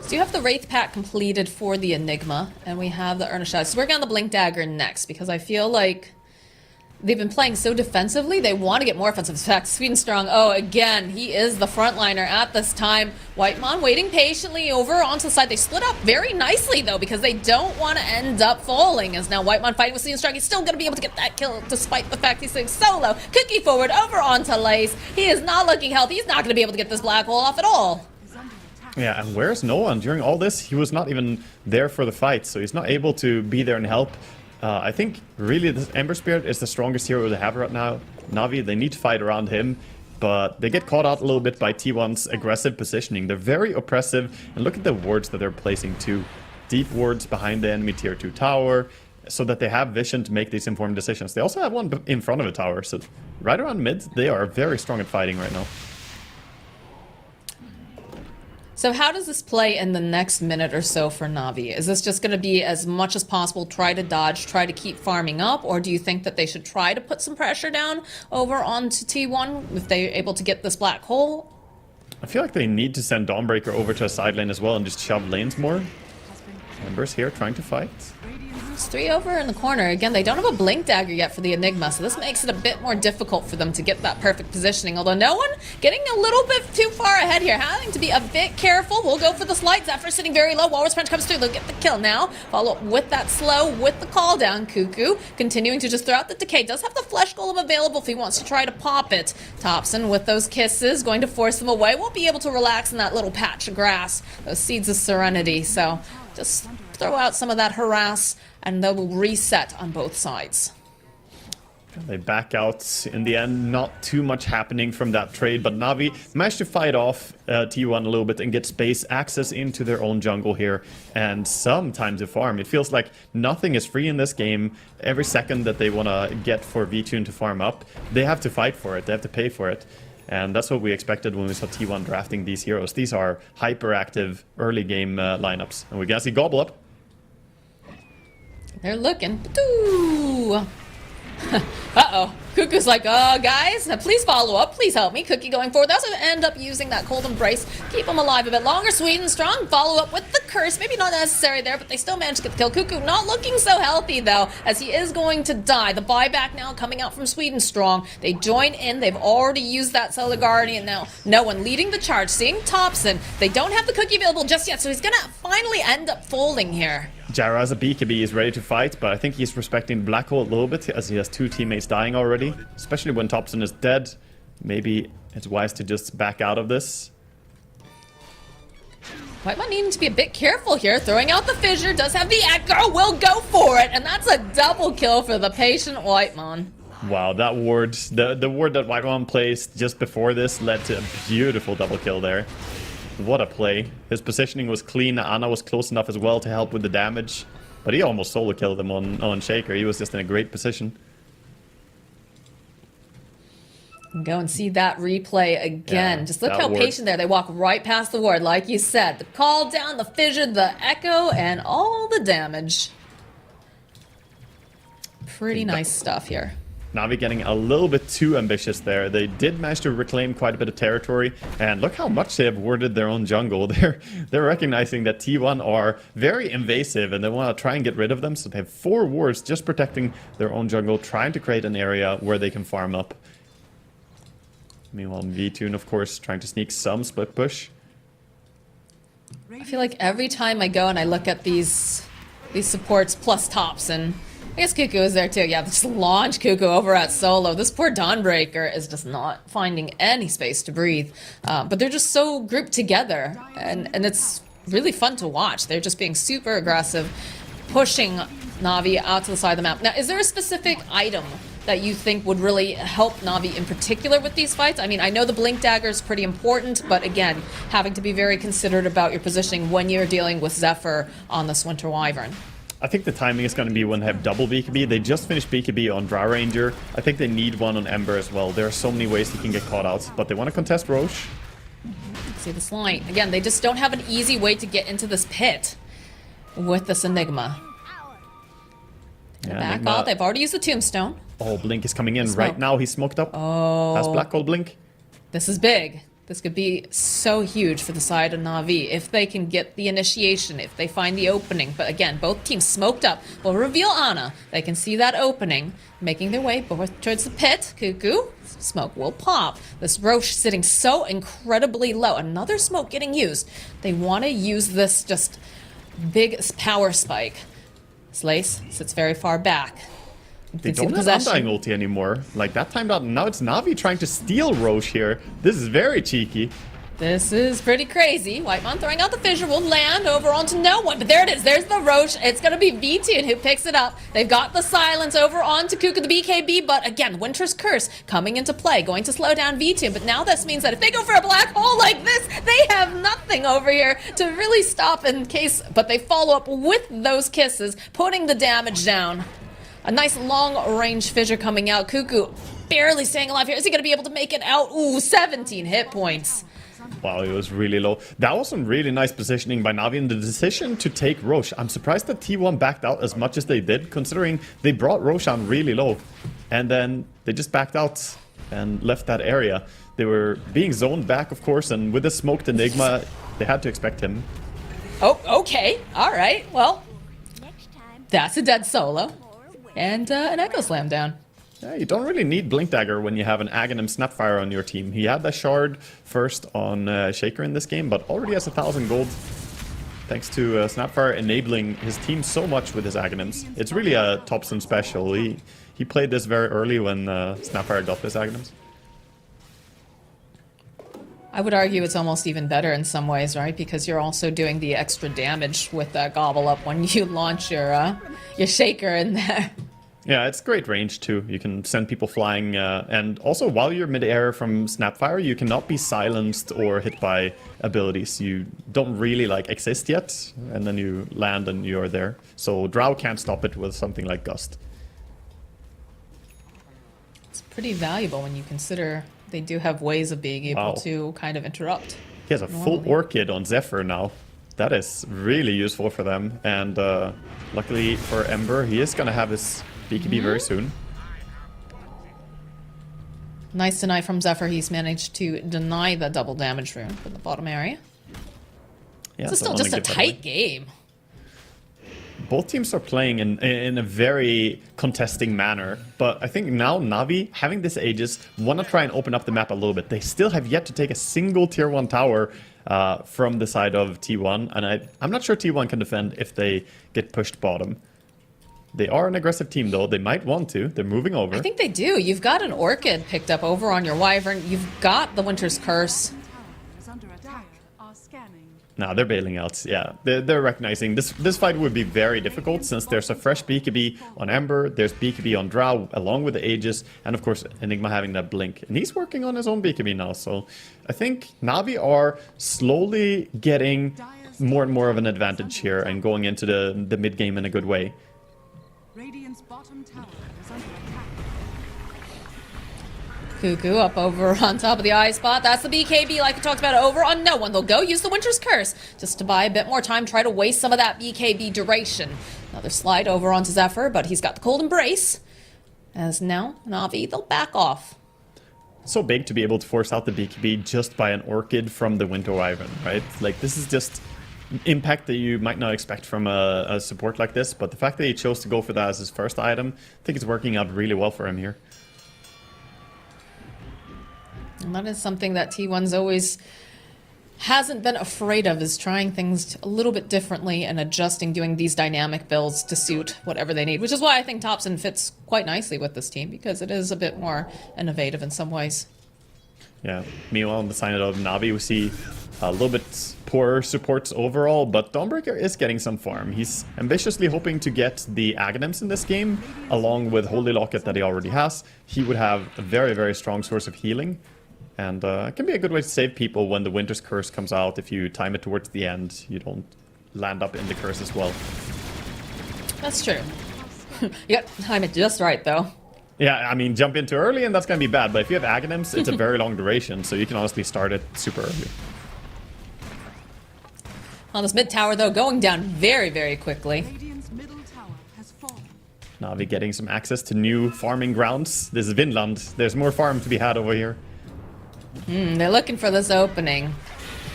So you have the Wraith Pack completed for the Enigma, and we have the Earnest So we're going on the Blink Dagger next, because I feel like they've been playing so defensively, they want to get more offensive. In fact, Sweden Strong, oh, again, he is the frontliner at this time. Whitemon waiting patiently over onto the side. They split up very nicely, though, because they don't want to end up falling. As now Whitemon fighting with Sweden Strong, he's still going to be able to get that kill, despite the fact he's saying Solo. Cookie forward over onto Lace. He is not looking healthy. He's not going to be able to get this black hole off at all. Yeah, and where's Noah? During all this, he was not even there for the fight, so he's not able to be there and help. I think really this Ember Spirit is the strongest hero they have right now. Na'Vi, they need to fight around him, but they get caught out a little bit by T1's aggressive positioning. They're very oppressive, and look at the wards that they're placing too. Deep wards behind the enemy tier 2 tower, so that they have vision to make these informed decisions. They also have one in front of a tower, so right around mid, they are very strong at fighting right now. So how does this play in the next minute or so for Na'Vi? Is this just going to be as much as possible, try to dodge, try to keep farming up, or do you think that they should try to put some pressure down over onto T1 if they're able to get this black hole? I feel like they need to send Dawnbreaker over to a side lane as well and just shove lanes more. Ember's here trying to fight. It's 3 over in the corner. Again, they don't have a Blink Dagger yet for the Enigma, so this makes it a bit more difficult for them to get that perfect positioning. Although no one getting a little bit too far ahead here, having to be a bit careful. We'll go for the slide. Zephyr sitting very low. Walrus Punch comes through. They'll get the kill now. Follow up with that slow, with the call down. Cuckoo continuing to just throw out the decay. Does have the Flesh Golem available if he wants to try to pop it. Thompson with those kisses, going to force them away. Won't be able to relax in that little patch of grass. Those Seeds of Serenity. So just throw out some of that harass, and they will reset on both sides. They back out in the end. Not too much happening from that trade, but Na'Vi managed to fight off T1 a little bit and get space access into their own jungle here and some time to farm. It feels like nothing is free in this game. Every second that they want to get for VTune to farm up, they have to fight for it. They have to pay for it. And that's what we expected when we saw T1 drafting these heroes. These are hyperactive early game lineups. And we're going to see Gobble Up. They're looking. Uh-oh. Cuckoo's like, guys, please follow up. Please help me. Cookie going forward. They also end up using that Cold Embrace. Keep them alive a bit longer. Sweet and strong. Follow up with the curse. Maybe not necessary there, but they still managed to get the kill. Cuckoo not looking so healthy, though, as he is going to die. The buyback now coming out from Sweet and Strong. They join in. They've already used that Solar Guardian now. No one leading the charge. Seeing Thompson. They don't have the Cookie available just yet, so he's going to finally end up folding here. Jara as a BKB is ready to fight, but I think he's respecting Black Hole a little bit as he has 2 teammates dying already. Especially when Thompson is dead. Maybe it's wise to just back out of this. Whiteman needing to be a bit careful here. Throwing out the fissure. Does have the Echo. Will go for it. And that's a double kill for the patient Whiteman. Wow, that ward, the ward that Whiteman placed just before this led to a beautiful double kill there. What a play. His positioning was clean. Ana was close enough as well to help with the damage. But he almost solo killed him on Shaker. He was just in a great position. Go and see that replay again. Yeah, just look how patient there. They walk right past the ward, like you said. The call down, the fissure, the echo, and all the damage. Pretty nice stuff here. Na'Vi getting a little bit too ambitious there. They did manage to reclaim quite a bit of territory, and look how much they have warded their own jungle. They're recognizing that T1 are very invasive, and they want to try and get rid of them, so they have 4 wards just protecting their own jungle, trying to create an area where they can farm up. Meanwhile, VTune, of course, trying to sneak some split push. I feel like every time I go and I look at these supports plus tops, and I guess Cuckoo is there too. Yeah, just launch Cuckoo over at solo. This poor Dawnbreaker is just not finding any space to breathe. But they're just so grouped together, and it's really fun to watch. They're just being super aggressive, pushing Na'Vi out to the side of the map. Now, is there a specific item that you think would really help Na'Vi in particular with these fights? I mean, I know the Blink Dagger is pretty important, but again, having to be very considerate about your positioning when you're dealing with Zephyr on this Winter Wyvern. I think the timing is going to be when they have double BKB. They just finished BKB on Drow Ranger. I think they need one on Ember as well. There are so many ways he can get caught out, but they want to contest Roche. See this line. Again, they just don't have an easy way to get into this pit with this Enigma. Yeah, Back Enigma. out. They've already used the Tombstone. Oh, Blink is coming in right now. He's smoked up. Oh. Has Black Hole Blink. This is big. This could be so huge for the side of Na'Vi if they can get the initiation, if they find the opening. But again, both teams smoked up. Will reveal Ana. They can see that opening, making their way towards the pit. Cuckoo. Smoke will pop. This Roche sitting so incredibly low. Another smoke getting used. They want to use this just big power spike. Slace sits very far back. They don't have Undying ulti anymore. Like, that timed out. Now it's Na'Vi trying to steal Roche here. This is very cheeky. This is pretty crazy. Whitemon throwing out the fissure will land over onto no one. But there it is. There's the Roche. It's going to be VTune who picks it up. They've got the silence over onto Cuckoo the BKB. But again, Winter's Curse coming into play. Going to slow down VTune. But now this means that if they go for a black hole like this, they have nothing over here to really stop in case. But they follow up with those kisses, putting the damage down. A nice long-range fissure coming out. Cuckoo barely staying alive here. Is he going to be able to make it out? Ooh, 17 hit points. Wow, it was really low. That was some really nice positioning by Na'Vi, and the decision to take Roche. I'm surprised that T1 backed out as much as they did, considering they brought Roche on really low. And then they just backed out and left that area. They were being zoned back, of course, and with the smoked Enigma, they had to expect him. Oh, okay. All right. Well, that's a dead solo. And an Echo Slam down. Yeah, you don't really need Blink Dagger when you have an Aghanim Snapfire on your team. He had that shard first on Shaker in this game, but already has 1,000 gold. Thanks to Snapfire enabling his team so much with his Aghanims. It's really a Topson special. He played this very early when Snapfire got this Aghanims. I would argue it's almost even better in some ways, right? Because you're also doing the extra damage with that Gobble Up when you launch your Shaker in there. Yeah, it's great range too. You can send people flying, and also while you're mid-air from Snapfire, you cannot be silenced or hit by abilities. You don't really like exist yet, and then you land and you're there. So Drow can't stop it with something like Gust. It's pretty valuable when you consider they do have ways of being able to kind of interrupt. He has a full Orchid on Zephyr now. That is really useful for them, and luckily for Ember, he is going to have his BKB very soon. Nice deny from Zephyr. He's managed to deny the double damage rune for the bottom area. Yeah, it's still just a tight game. Both teams are playing in a very contesting manner, but I think now Na'Vi, having this Aegis, want to try and open up the map a little bit. They still have yet to take a single tier 1 tower from the side of T1, and I'm not sure T1 can defend if they get pushed bottom. They are an aggressive team, though. They might want to. They're moving over. I think they do. You've got an Orchid picked up over on your Wyvern. You've got the Winter's Curse. Nah, they're bailing out. Yeah, they're recognizing this fight would be very difficult since there's a fresh BKB on Ember, there's BKB on Drow along with the Aegis, and of course Enigma having that blink. And he's working on his own BKB now, so I think Na'Vi are slowly getting more and more of an advantage here and going into the mid game in a good way. Radiant's bottom tower is under attack. Cuckoo up over on top of the eye spot. That's the BKB like we talked about over on no one. They'll go use the Winter's Curse just to buy a bit more time, try to waste some of that BKB duration. Another slide over onto Zephyr, but he's got the Cold Embrace. As now, Na'Vi, they'll back off. So big to be able to force out the BKB just by an Orchid from the Winter Wyvern, right? Like, this is just impact that you might not expect from a support like this, but the fact that he chose to go for that as his first item, I think it's working out really well for him here. And that is something that T1's always hasn't been afraid of, is trying things a little bit differently and adjusting, doing these dynamic builds to suit whatever they need, which is why I think Topson fits quite nicely with this team, because it is a bit more innovative in some ways. Yeah, meanwhile on the side of Na'Vi, we see a little bit poorer supports overall, but Dawnbreaker is getting some farm. He's ambitiously hoping to get the Aghanims in this game, along with Holy Locket that he already has. He would have a very, very strong source of healing, and it can be a good way to save people when the Winter's Curse comes out. If you time it towards the end, you don't land up in the curse as well. That's true. You got to time it just right, though. Yeah, I mean, jump in too early and that's going to be bad, but if you have Aghanims, it's a very long duration, so you can honestly start it super early. On this mid tower, though, going down very, very quickly. Na'Vi getting some access to new farming grounds. This is Vinland. There's more farm to be had over here. They're looking for this opening.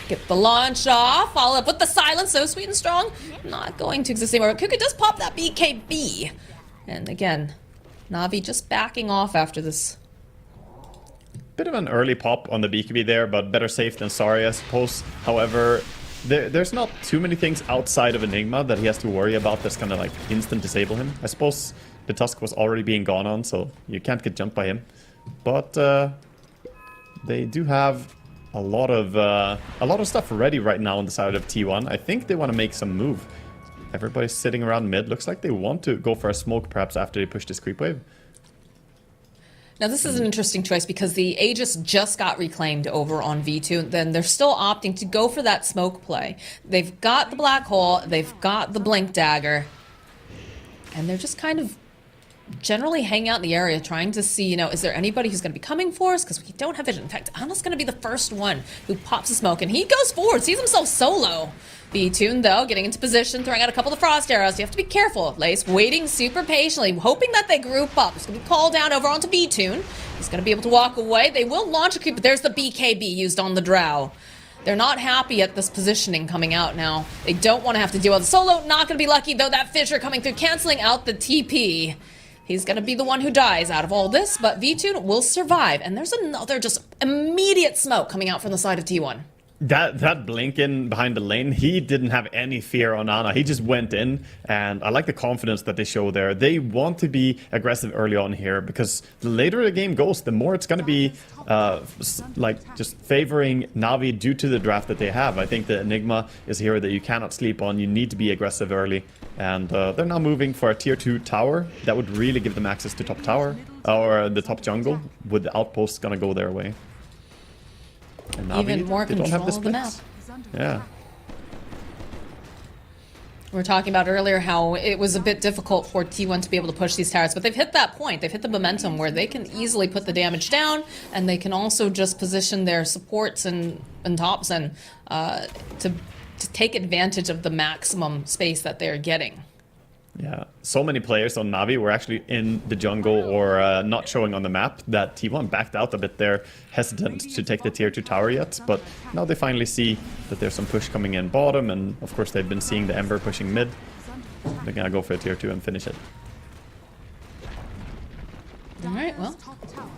Get the launch off, follow up with the silence, so sweet and strong. Not going to exist anymore. Cuckoo does pop that BKB. And again, Na'Vi just backing off after this. Bit of an early pop on the BKB there, but better safe than sorry, I suppose. However, there's not too many things outside of Enigma that he has to worry about that's gonna like instant disable him. I suppose the Tusk was already being gone on, so you can't get jumped by him. But they do have a lot of stuff ready right now on the side of T1. I think they want to make some move. Everybody's sitting around mid. Looks like they want to go for a smoke perhaps after they push this creep wave. Now this is an interesting choice because the Aegis just got reclaimed over on V2. Then they're still opting to go for that smoke play. They've got the black hole, they've got the blink dagger, and they're just kind of generally hang out in the area trying to see, you know, is there anybody who's going to be coming for us? Because we don't have vision. In fact, Ana's going to be the first one who pops a smoke, and he goes forward, sees himself solo. B-Tune, though, getting into position, throwing out a couple of frost arrows. You have to be careful. Lace waiting super patiently, hoping that they group up. It's going to be called down over onto B-Tune. He's going to be able to walk away. They will launch a creep, but there's the BKB used on the Drow. They're not happy at this positioning coming out now. They don't want to have to deal with the solo. Not going to be lucky, though. That Fissure coming through, canceling out the TP. He's going to be the one who dies out of all this, but V-Tune will survive. And there's another just immediate smoke coming out from the side of T1. That blink in behind the lane, he didn't have any fear on Ana. He just went in, and I like the confidence that they show there. They want to be aggressive early on here, because the later the game goes, the more it's going to be like just favoring Na'Vi due to the draft that they have. I think the Enigma is a hero that you cannot sleep on. You need to be aggressive early, and they're now moving for a tier 2 tower. That would really give them access to top tower, or the top jungle, with the outposts going to go their way. And Na'Vi, even more they don't have control the of the map. Yeah. We were talking about earlier how it was a bit difficult for T1 to be able to push these towers, but they've hit that point. They've hit the momentum where they can easily put the damage down, and they can also just position their supports and tops and to take advantage of the maximum space that they're getting. Yeah, so many players on Na'Vi were actually in the jungle or not showing on the map that T1 backed out a bit there, hesitant to take the tier 2 tower yet, but now they finally see that there's some push coming in bottom, and of course they've been seeing the Ember pushing mid. They're gonna go for a tier 2 and finish it. Alright, well,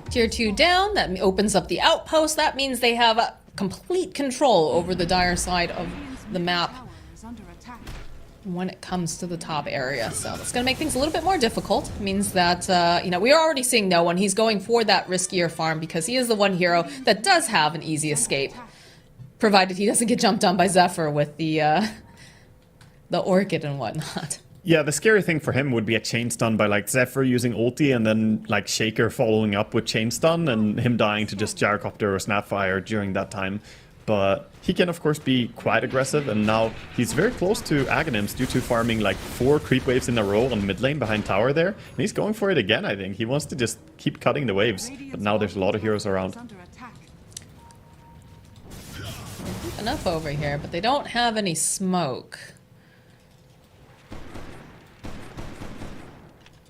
tier 2 down, that opens up the outpost. That means they have complete control over the dire side of the map when it comes to the top area. So that's going to make things a little bit more difficult. It means that, you know, we are already seeing no one. He's going for that riskier farm because he is the one hero that does have an easy escape, provided he doesn't get jumped on by Zephyr with the Orchid and whatnot. Yeah, the scary thing for him would be a chain stun by like Zephyr using ulti and then like Shaker following up with chain stun and him dying to just Gyrocopter or Snapfire during that time. But he can, of course, be quite aggressive, and now he's very close to Aghanims due to farming like 4 creep waves in a row on mid lane behind tower there. And he's going for it again, I think. He wants to just keep cutting the waves, but now there's a lot of heroes around. Enough over here, but they don't have any smoke.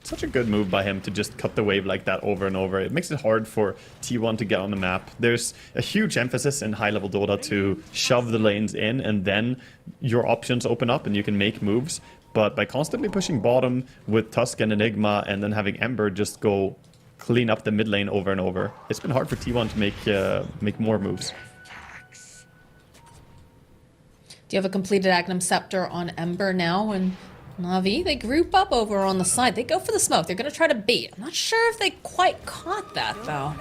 Such a good move by him to just cut the wave like that over and over. It makes it hard for T1 to get on the map. There's a huge emphasis in high-level Dota to shove the lanes in, and then your options open up and you can make moves. But by constantly pushing bottom with Tusk and Enigma and then having Ember just go clean up the mid lane over and over, it's been hard for T1 to make more moves. Do you have a completed Aghanim Scepter on Ember now? And Na'Vi, they group up over on the side. They go for the smoke. They're going to try to bait. I'm not sure if they quite caught that, though.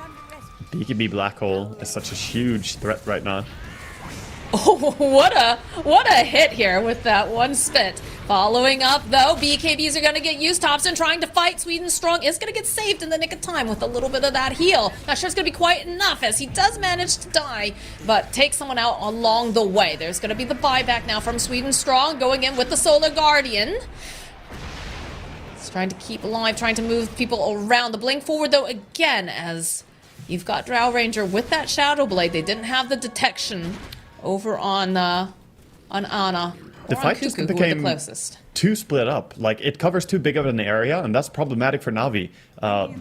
BKB Black Hole is such a huge threat right now. Oh, what a hit here with that one spit. Following up, though, BKBs are going to get used. Thompson trying to fight. Sweden Strong is going to get saved in the nick of time with a little bit of that heal. Not sure it's going to be quite enough as he does manage to die, but takes someone out along the way. There's going to be the buyback now from Sweden Strong, going in with the Solar Guardian. He's trying to keep alive, trying to move people around. The blink forward, though, again, as you've got Drow Ranger with that Shadow Blade. They didn't have the detection over on Ana. The fight just became too split up. Like, it covers too big of an area, and that's problematic for Na'Vi.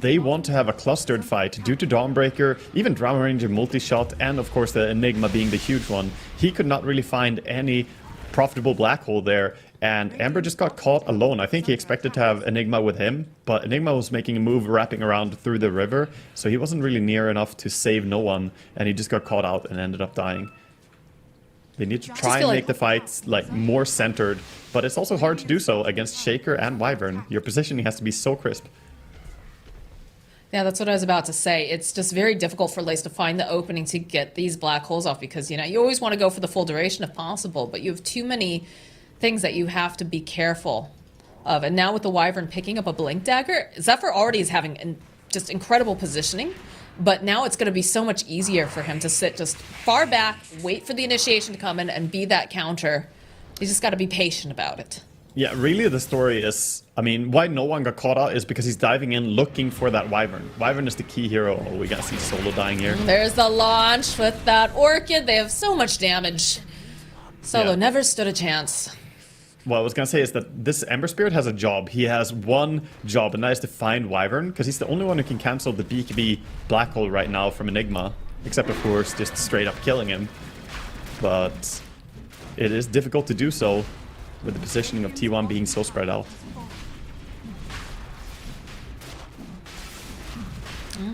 They want to have a clustered fight due to Dawnbreaker, even Drow Ranger multi-shot, and of course the Enigma being the huge one. He could not really find any profitable black hole there, and Ember just got caught alone. I think he expected to have Enigma with him, but Enigma was making a move wrapping around through the river, so he wasn't really near enough to save no one, and he just got caught out and ended up dying. They need to try and make the fights like more centered, but it's also hard to do so against Shaker and Wyvern. Your positioning has to be so crisp. Yeah, that's what I was about to say. It's just very difficult for Lace to find the opening to get these black holes off because, you know, you always want to go for the full duration if possible, but you have too many things that you have to be careful of. And now with the Wyvern picking up a Blink Dagger, Zephyr already is having just incredible positioning. But now it's going to be so much easier for him to sit just far back, wait for the initiation to come in, and be that counter. You just got to be patient about it. Yeah, really the story is, I mean, why no one got caught out is because he's diving in looking for that Wyvern. Wyvern is the key hero. Oh, we gotta see Solo dying here. There's the launch with that Orchid. They have so much damage. Solo never stood a chance. What I was gonna say is that this Ember Spirit has a job. He has one job, and that is to find Wyvern, because he's the only one who can cancel the BKB Black Hole right now from Enigma. Except, of course, just straight up killing him. But it is difficult to do so with the positioning of T1 being so spread out.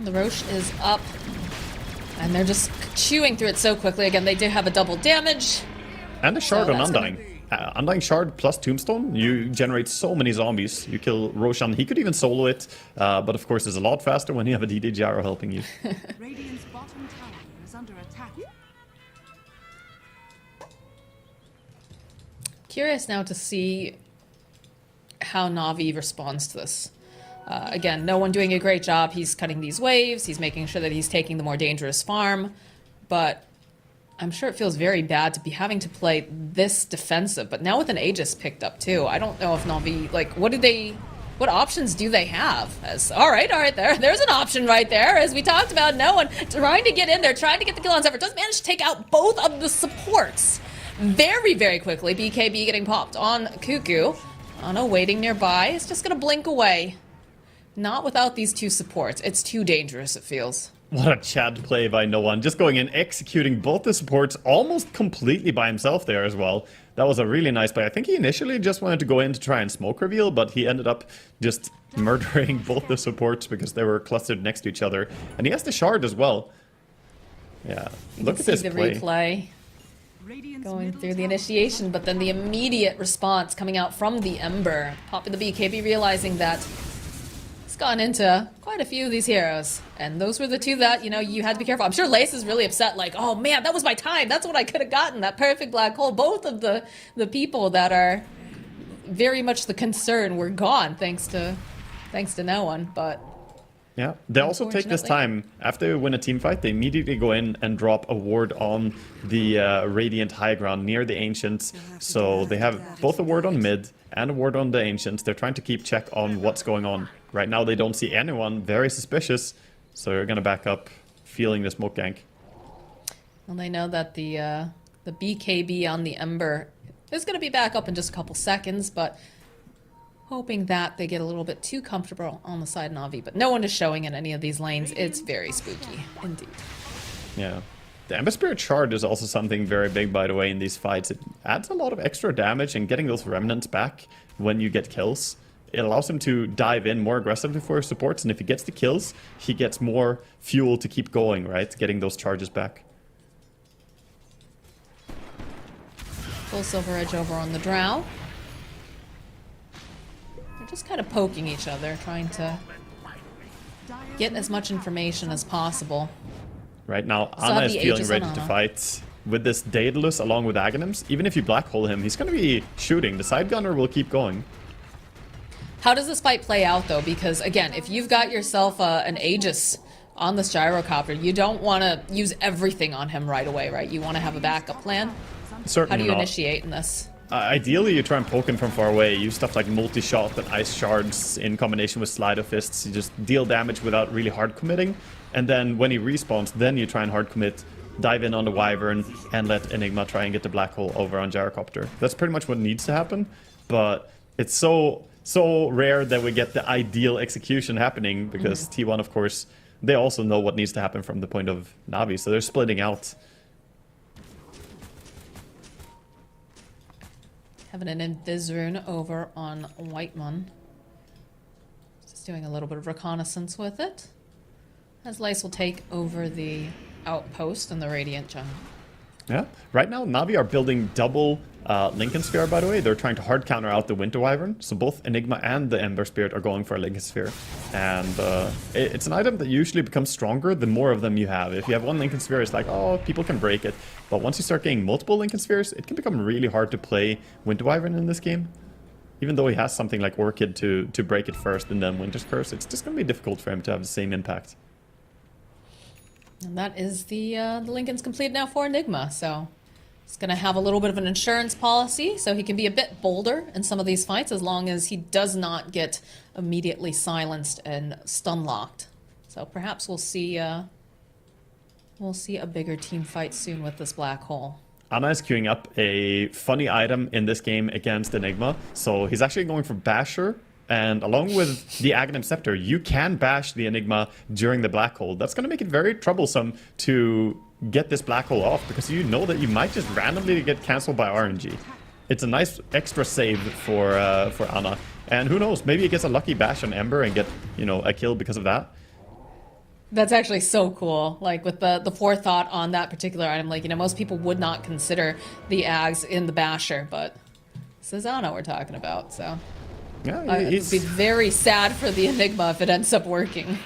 The Roche is up, and they're just chewing through it so quickly. Again, they do have a double damage. And a shard on Undying. Undying Shard plus Tombstone, you generate so many zombies. You kill Roshan, he could even solo it, but of course it's a lot faster when you have a DD Gyro helping you. Radiant's bottom tower is under attack. Curious now to see how Na'Vi responds to this. Again, no one doing a great job. He's cutting these waves. He's making sure that he's taking the more dangerous farm. But I'm sure it feels very bad to be having to play this defensive. But now with an Aegis picked up too, I don't know if Na'Vi, like, what options do they have? All right, there's an option right there. As we talked about, no one trying to get in there, trying to get the kill on Zephyr. Does manage to take out both of the supports very, very quickly. BKB getting popped on Cuckoo. Ana waiting nearby. It's just going to blink away. Not without these two supports. It's too dangerous, it feels. What a Chad play by no one. Just going in, executing both the supports almost completely by himself there as well. That was a really nice play. I think he initially just wanted to go in to try and smoke reveal, but he ended up just murdering both the supports because they were clustered next to each other. And he has the shard as well. Yeah, look at this replay. Going through the initiation, but then the immediate response coming out from the Ember. Popping the BKB, realizing that it's gone into quite a few of these heroes. And those were the two that, you know, you had to be careful. I'm sure Lace is really upset, like, oh man, that was my time. That's what I could have gotten, that perfect black hole. Both of the people that are very much the concern were gone, thanks to no one, but... Yeah, they also take this time, after they win a team fight, they immediately go in and drop a ward on the Radiant high ground near the Ancients. So they have both a ward on mid and a ward on the Ancients. They're trying to keep check on what's going on. Right now they don't see anyone, very suspicious. So they're going to back up, feeling the smoke gank. Well, they know that the BKB on the Ember is going to be back up in just a couple seconds, but... hoping that they get a little bit too comfortable on the side of Na'Vi, but no one is showing in any of these lanes. It's very spooky, indeed. Yeah. The Ember Spirit Shard is also something very big, by the way, in these fights. It adds a lot of extra damage, and getting those remnants back when you get kills, it allows him to dive in more aggressively for his supports, and if he gets the kills, he gets more fuel to keep going, right? Getting those charges back. Full Silver Edge over on the Drow. Just kind of poking each other, trying to get as much information as possible. Right now, Ana is feeling ready to fight with this Daedalus along with Aghanims. Even if you black hole him, he's going to be shooting. The side gunner will keep going. How does this fight play out, though? Because, again, if you've got yourself an Aegis on this gyrocopter, you don't want to use everything on him right away, right? You want to have a backup plan? Certainly How do you not. initiate in this? Ideally, you try and poke him from far away. Use stuff like multi-shot and ice shards in combination with Sleight of Fists. You just deal damage without really hard committing. And then when he respawns, then you try and hard commit, dive in on the Wyvern, and let Enigma try and get the black hole over on Gyrocopter. That's pretty much what needs to happen. But it's so rare that we get the ideal execution happening, because T1, of course, they also know what needs to happen from the point of Na'Vi, so they're splitting out. Having an Invis rune over on Whitemon. Just doing a little bit of reconnaissance with it. As Lace will take over the outpost in the Radiant jungle. Yeah, right now Na'Vi are building double Lincoln Sphere, by the way. They're trying to hard counter out the Winter Wyvern. So both Enigma and the Ember Spirit are going for a Lincoln Sphere. And it's an item that usually becomes stronger the more of them you have. If you have one Lincoln Sphere, it's like, oh, people can break it. But once you start getting multiple Lincoln Spheres, it can become really hard to play Winter Wyvern in this game. Even though he has something like Orchid to break it first and then Winter's Curse, it's just going to be difficult for him to have the same impact. And that is the Lincoln's complete now for Enigma, so He's going to have a little bit of an insurance policy, so he can be a bit bolder in some of these fights as long as he does not get immediately silenced and stun locked. So perhaps we'll see a bigger team fight soon with this black hole. Ana is queuing up a funny item in this game against Enigma. So he's actually going for Basher. And along with the Aghanim Scepter, you can bash the Enigma during the black hole. That's going to make it very troublesome to get this black hole off, because you know that you might just randomly get cancelled by RNG. It's a nice extra save for Ana. And who knows, maybe he gets a lucky bash on Ember and get, you know, a kill because of that. That's actually so cool. Like with the forethought on that particular item, like, you know, most people would not consider the Ags in the basher, but this is Ana we're talking about, so. Yeah, it would be very sad for the Enigma if it ends up working.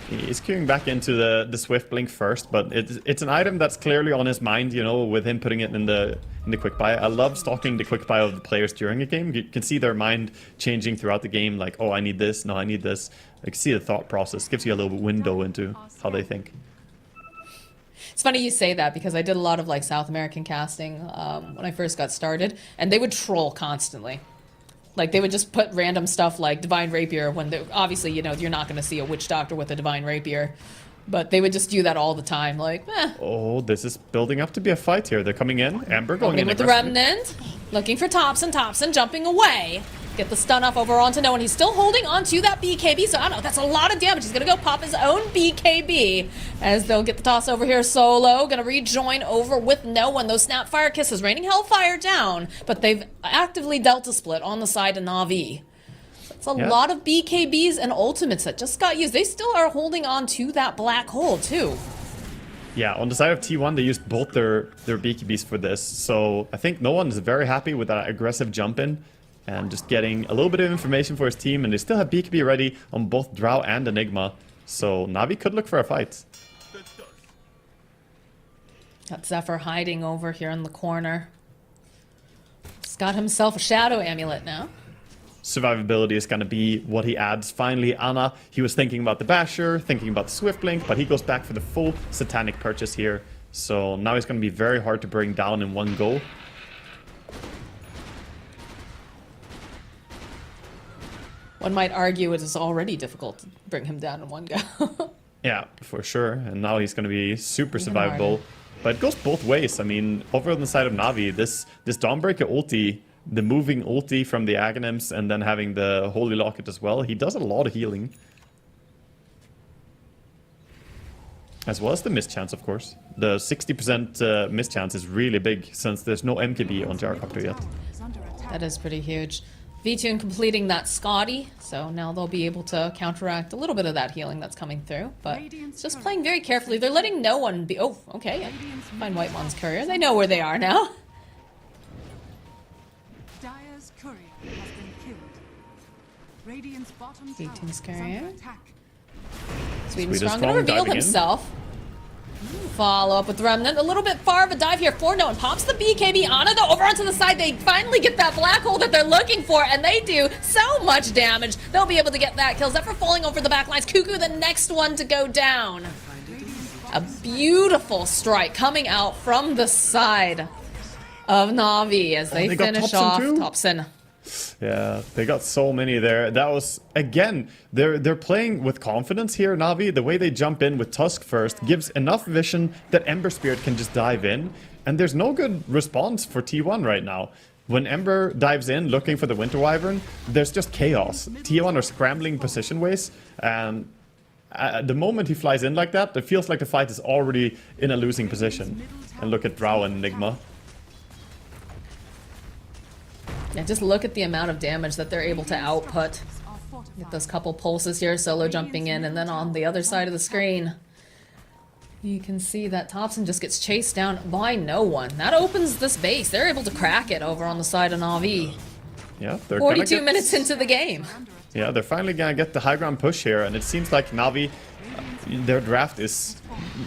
He's queuing back into the Swift Blink first, but it's an item that's clearly on his mind, you know, with him putting it in the quick buy. I love stalking the quick buy of the players during a game. You can see their mind changing throughout the game, like, oh, I need this, no, I need this. I can see the thought process. Gives you a little window into how they think. It's funny you say that, because I did a lot of like South American casting when I first got started, and they would troll constantly. Like, they would just put random stuff like Divine Rapier when obviously, you know, you're not going to see a Witch Doctor with a Divine Rapier. But they would just do that all the time, like, Oh, this is building up to be a fight here. They're coming in. Amber going in with the Remnant, looking for Thompson jumping away. Get the stun off over onto No One. He's still holding onto that BKB, so I don't know, that's a lot of damage. He's going to go pop his own BKB as they'll get the toss over here solo. Going to rejoin over with No One. Those Snapfire Kisses raining Hellfire down, but they've actively Delta Split on the side of Na'Vi. It's a lot of BKBs and ultimates that just got used. They still are holding on to that black hole, too. Yeah, on the side of T1, they used both their BKBs for this, so I think No One is very happy with that aggressive jump in. And just getting a little bit of information for his team, and they still have BKB ready on both Drow and Enigma. So Na'Vi could look for a fight. Got Zephyr hiding over here in the corner. He's got himself a Shadow Amulet now. Survivability is going to be what he adds. Finally, Ana, he was thinking about the Basher, thinking about the Swift Link, but he goes back for the full Satanic purchase here. So now he's going to be very hard to bring down in one go. One might argue it is already difficult to bring him down in one go. Yeah, for sure. And now he's going to be super survivable. But it goes both ways. I mean, over on the side of Na'Vi, this Dawnbreaker ulti, the moving ulti from the Aghanims, and then having the Holy Locket as well, he does a lot of healing. As well as the mischance, of course. The 60% mischance is really big, since there's no MKB on Gyrocopter yet. That is pretty huge. V-Tune completing that Scotty, so now they'll be able to counteract a little bit of that healing that's coming through, but just playing very carefully. They're letting No One be... Oh, okay, yeah. Find Whitemon's courier. They know where they are now. Dire's courier has been killed. Radiant's bottom V-Tune's tower is courier. under attack. Sweet Strong gonna reveal himself. Follow up with Remnant. A little bit far of a dive here for No One. Pops the BKB. Ana, though, over onto the side. They finally get that black hole that they're looking for, and they do so much damage. They'll be able to get that kill. Zephyr falling over the back lines. Cuckoo, the next one to go down. A beautiful strike coming out from the side of Na'Vi as they finish off Thompson. Yeah, they got so many there. That was, again, they're playing with confidence here, Na'Vi. The way they jump in with Tusk first gives enough vision that Ember Spirit can just dive in. And there's no good response for T1 right now. When Ember dives in looking for the Winter Wyvern, there's just chaos. T1 are scrambling position ways, and the moment he flies in like that, it feels like the fight is already in a losing position. And look at Drow and Enigma. Yeah, just look at the amount of damage that they're able to output. Get those couple pulses here, solo jumping in, and then on the other side of the screen, you can see that Thompson just gets chased down by No One. That opens this base. They're able to crack it over on the side of Na'Vi. Yeah, they're 42 minutes into the game. Yeah, they're finally gonna get the high ground push here, and it seems like Na'Vi, their draft is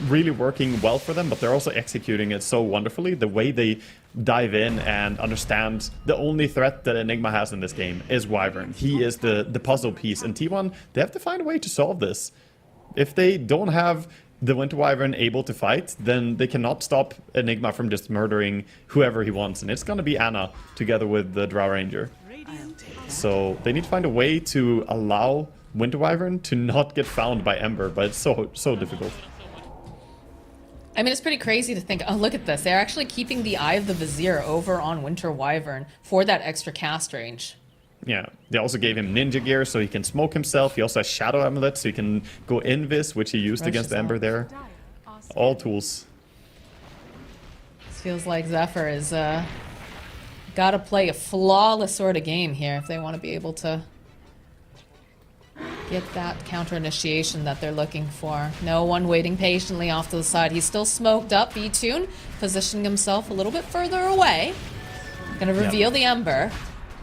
really working well for them, but they're also executing it so wonderfully. The way they dive in and understand the only threat that Enigma has in this game is Wyvern. He is the puzzle piece, and T1, they have to find a way to solve this. If they don't have the Winter Wyvern able to fight, then they cannot stop Enigma from just murdering whoever he wants. And it's going to be Ana together with the Drow Ranger. So they need to find a way to allow Winter Wyvern to not get found by Ember, but it's so difficult. I mean, it's pretty crazy to think, oh, look at this. They're actually keeping the Eye of the Vizier over on Winter Wyvern for that extra cast range. Yeah, they also gave him ninja gear so he can smoke himself. He also has shadow amulet so he can go invis, which he used against Ember there. All tools. This feels like Zephyr is got to play a flawless sort of game here if they want to be able to get that counter initiation that they're looking for. No one waiting patiently off to the side. He's still smoked up. V-Tune positioning himself a little bit further away. Gonna reveal the Ember.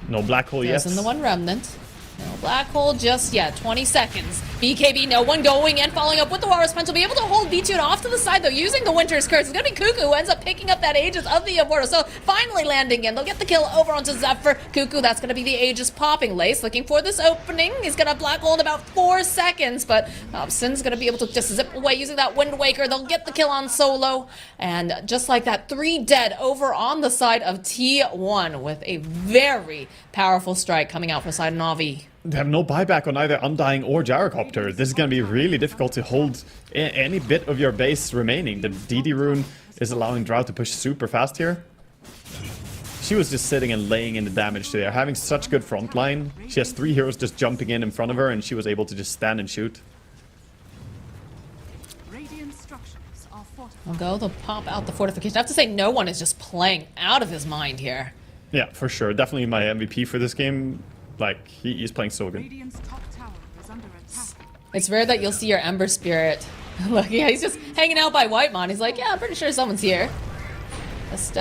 No black hole yet. In the one remnant. No black hole just yet. 20 seconds. BKB, no one going in, following up with the Walrus Punch. Will be able to hold V-Tune off to the side, though, using the Winter's Curse. It's going to be Cuckoo who ends up picking up that Aegis of the Immortal. So finally landing in. They'll get the kill over onto Zephyr. Cuckoo, that's going to be the Aegis popping. Lace looking for this opening. He's going to black hole in about 4 seconds, but Hobson's going to be able to just zip away using that Wind Waker. They'll get the kill on Solo. And just like that, 3 dead over on the side of T1 with a very powerful strike coming out from the side of Na'Vi. They have no buyback on either Undying or Gyrocopter. This is going to be really difficult to hold any bit of your base remaining. The DD rune is allowing Drow to push super fast here. She was just sitting and laying in the damage there, having such good front line. She has 3 heroes just jumping in front of her, and she was able to just stand and shoot. We'll go, they'll pop out the fortification. I have to say, no one is just playing out of his mind here. Yeah, for sure. Definitely my MVP for this game. Like, he's playing so good. It's rare that you'll see your Ember Spirit. Look, yeah, he's just hanging out by Whitemon. He's like, yeah, I'm pretty sure someone's here. Just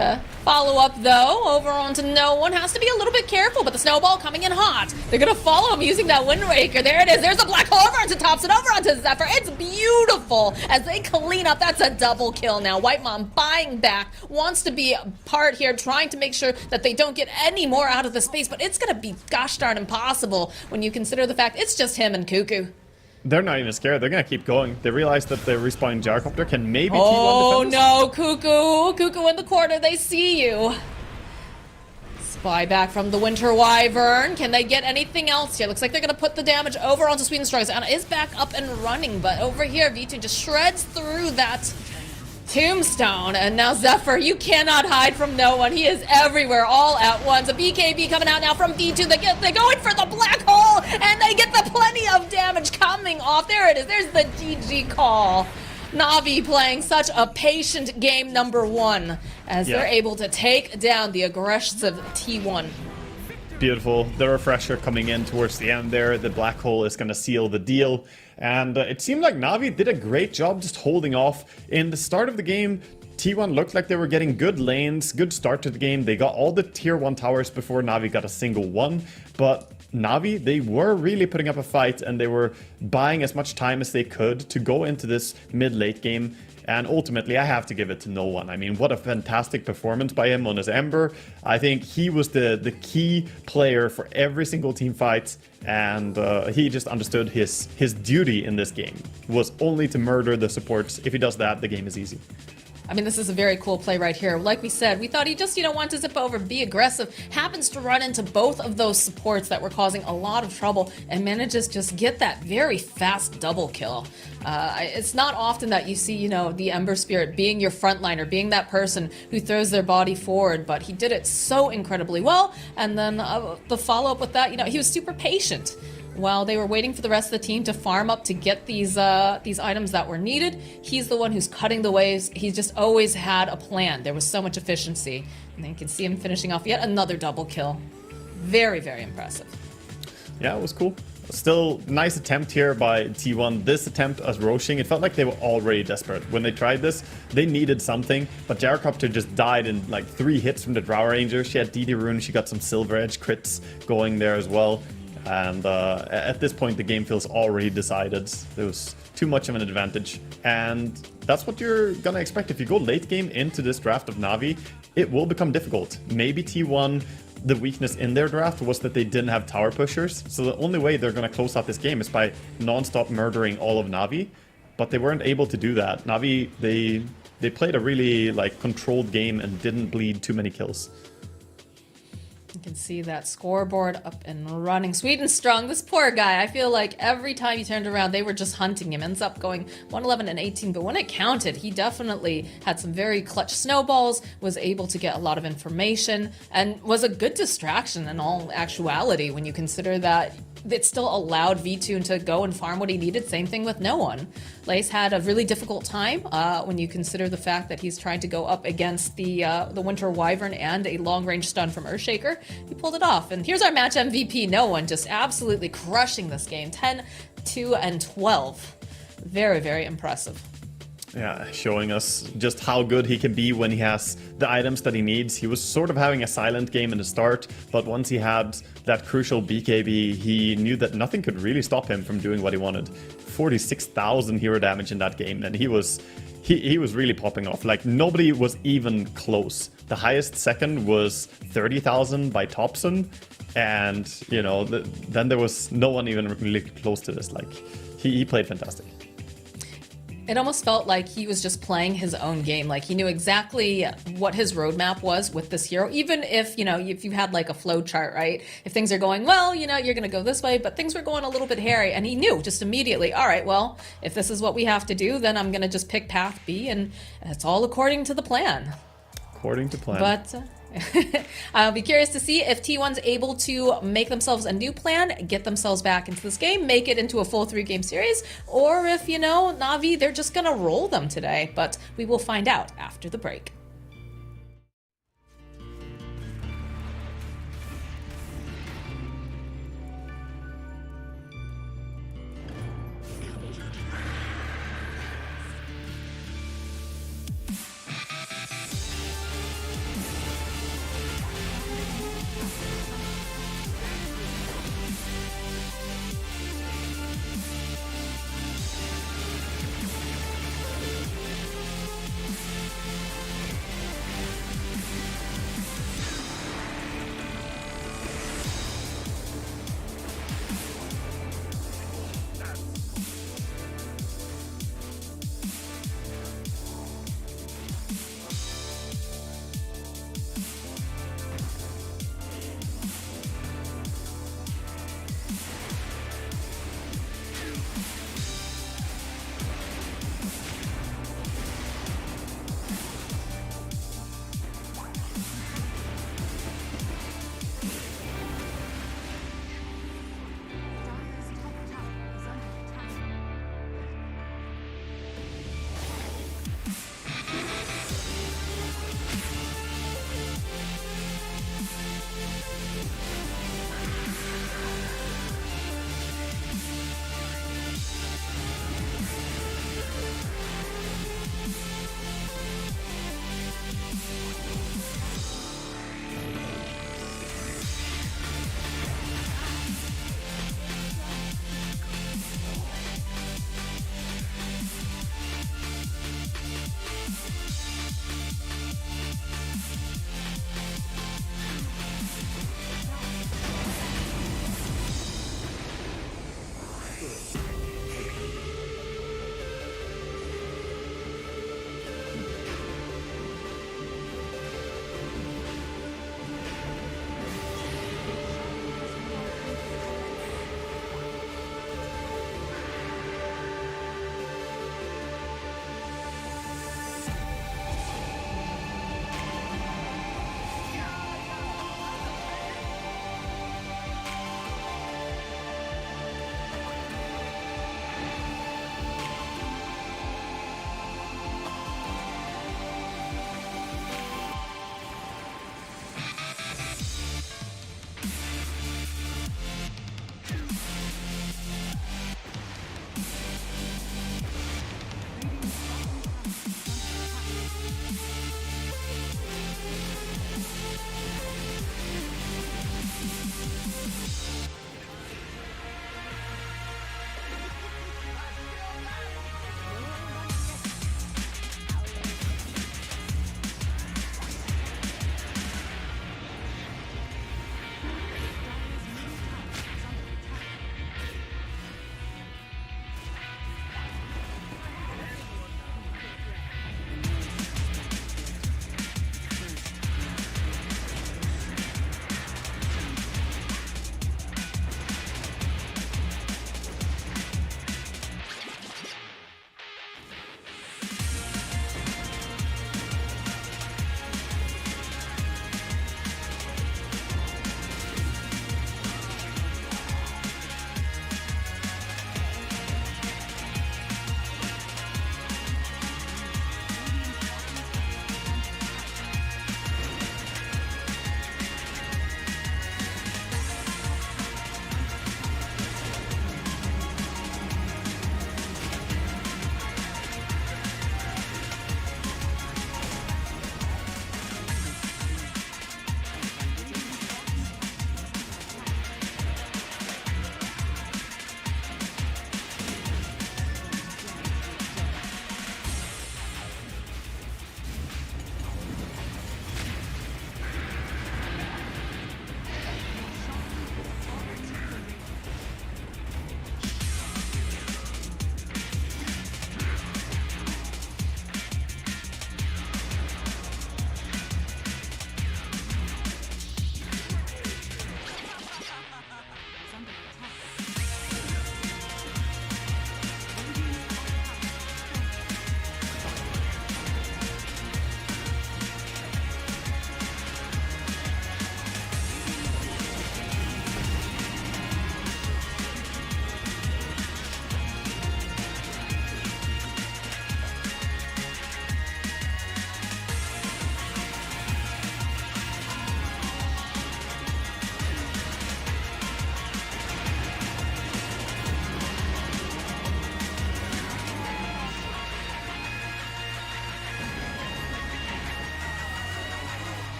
follow up, though, over onto no one. Has to be a little bit careful, but the snowball coming in hot. They're going to follow him using that Wind Waker. There it is. There's a black hole over onto Tops and over onto Zephyr. It's beautiful as they clean up. That's a double kill now. Whitemon buying back, wants to be a part here, trying to make sure that they don't get any more out of the space, but it's going to be gosh darn impossible when you consider the fact it's just him and Cuckoo. They're not even scared. They're going to keep going. They realize that the respawning Gyrocopter can maybe Oh, T1 defend no, Cuckoo. Cuckoo in the corner. They see you. Spy back from the Winter Wyvern. Can they get anything else here? Looks like they're going to put the damage over onto Sweden Strikes. Anna is back up and running, but over here, V2 just shreds through that tombstone. And now Zephyr, you cannot hide from no one. He is everywhere all at once. A BKB coming out now from V2. They're going for the black hole, and they get the plenty of damage coming off. There it is. There's the GG call. Na'Vi playing such a patient game number 1 as they're able to take down the aggressive T1. Beautiful. The refresher coming in towards the end there. The black hole is going to seal the deal. And it seemed like Na'Vi did a great job just holding off. In the start of the game, T1 looked like they were getting good lanes, good start to the game. They got all the tier 1 towers before Na'Vi got a single one. But Na'Vi, they were really putting up a fight, and they were buying as much time as they could to go into this mid-late game. And ultimately, I have to give it to no one. I mean, what a fantastic performance by him on his Ember. I think he was the key player for every single team fight, and he just understood his duty in this game was only to murder the supports. If he does that, the game is easy. I mean, this is a very cool play right here. Like we said, we thought he just, want to zip over, be aggressive. Happens to run into both of those supports that were causing a lot of trouble and manages just get that very fast double kill. It's not often that you see, the Ember Spirit being your frontliner, being that person who throws their body forward, but he did it so incredibly well. And then the follow-up with that, he was super patient. While they were waiting for the rest of the team to farm up to get these items that were needed, he's the one who's cutting the waves. He's just always had a plan. There was so much efficiency. And then you can see him finishing off yet another double kill. Very, very impressive. Yeah, it was cool. Still, nice attempt here by T1. This attempt as Roshing, it felt like they were already desperate. When they tried this, they needed something, but Gyrocopter just died in like 3 hits from the Drow Ranger. She had DD Rune, she got some Silver Edge crits going there as well. And at this point, the game feels already decided. There was too much of an advantage. And that's what you're gonna expect. If you go late game into this draft of Na'Vi, it will become difficult. Maybe T1, the weakness in their draft was that they didn't have tower pushers. So the only way they're gonna close out this game is by non-stop murdering all of Na'Vi. but they weren't able to do that. Na'Vi, they played a really like controlled game and didn't bleed too many kills. You can see that scoreboard up and running. Sweet and strong. This poor guy, I feel like every time he turned around, they were just hunting him. Ends up going 111 and 18, but when it counted, he definitely had some very clutch snowballs, was able to get a lot of information, and was a good distraction in all actuality when you consider that it still allowed Vtune to go and farm what he needed. Same thing with no one. Lace had a really difficult time when you consider the fact that he's trying to go up against the Winter Wyvern and a long-range stun from Earthshaker. He pulled it off. And here's our match MVP, No One, just absolutely crushing this game. 10, 2, and 12. Very, very impressive. Yeah, showing us just how good he can be when he has the items that he needs. He was sort of having a silent game in the start, but once he had that crucial BKB, he knew that nothing could really stop him from doing what he wanted. 46,000 hero damage in that game, and he was really popping off. Like, nobody was even close. The highest second was 30,000 by Thompson, and, you know, then there was no one even really close to this. Like, he played fantastic. It almost felt like he was just playing his own game. Like, he knew exactly what his roadmap was with this hero. Even if, you know, if you had like a flow chart, right? If things are going well, you know, you're going to go this way, but things were going a little bit hairy. And he knew just immediately, all right, well, if this is what we have to do, then I'm going to just pick path B, and it's all according to the plan. According to plan. But I'll be curious to see if T1's able to make themselves a new plan, get themselves back into this game, make it into a full 3-game series, or if, you know, Na'Vi, they're just going to roll them today. But we will find out after the break.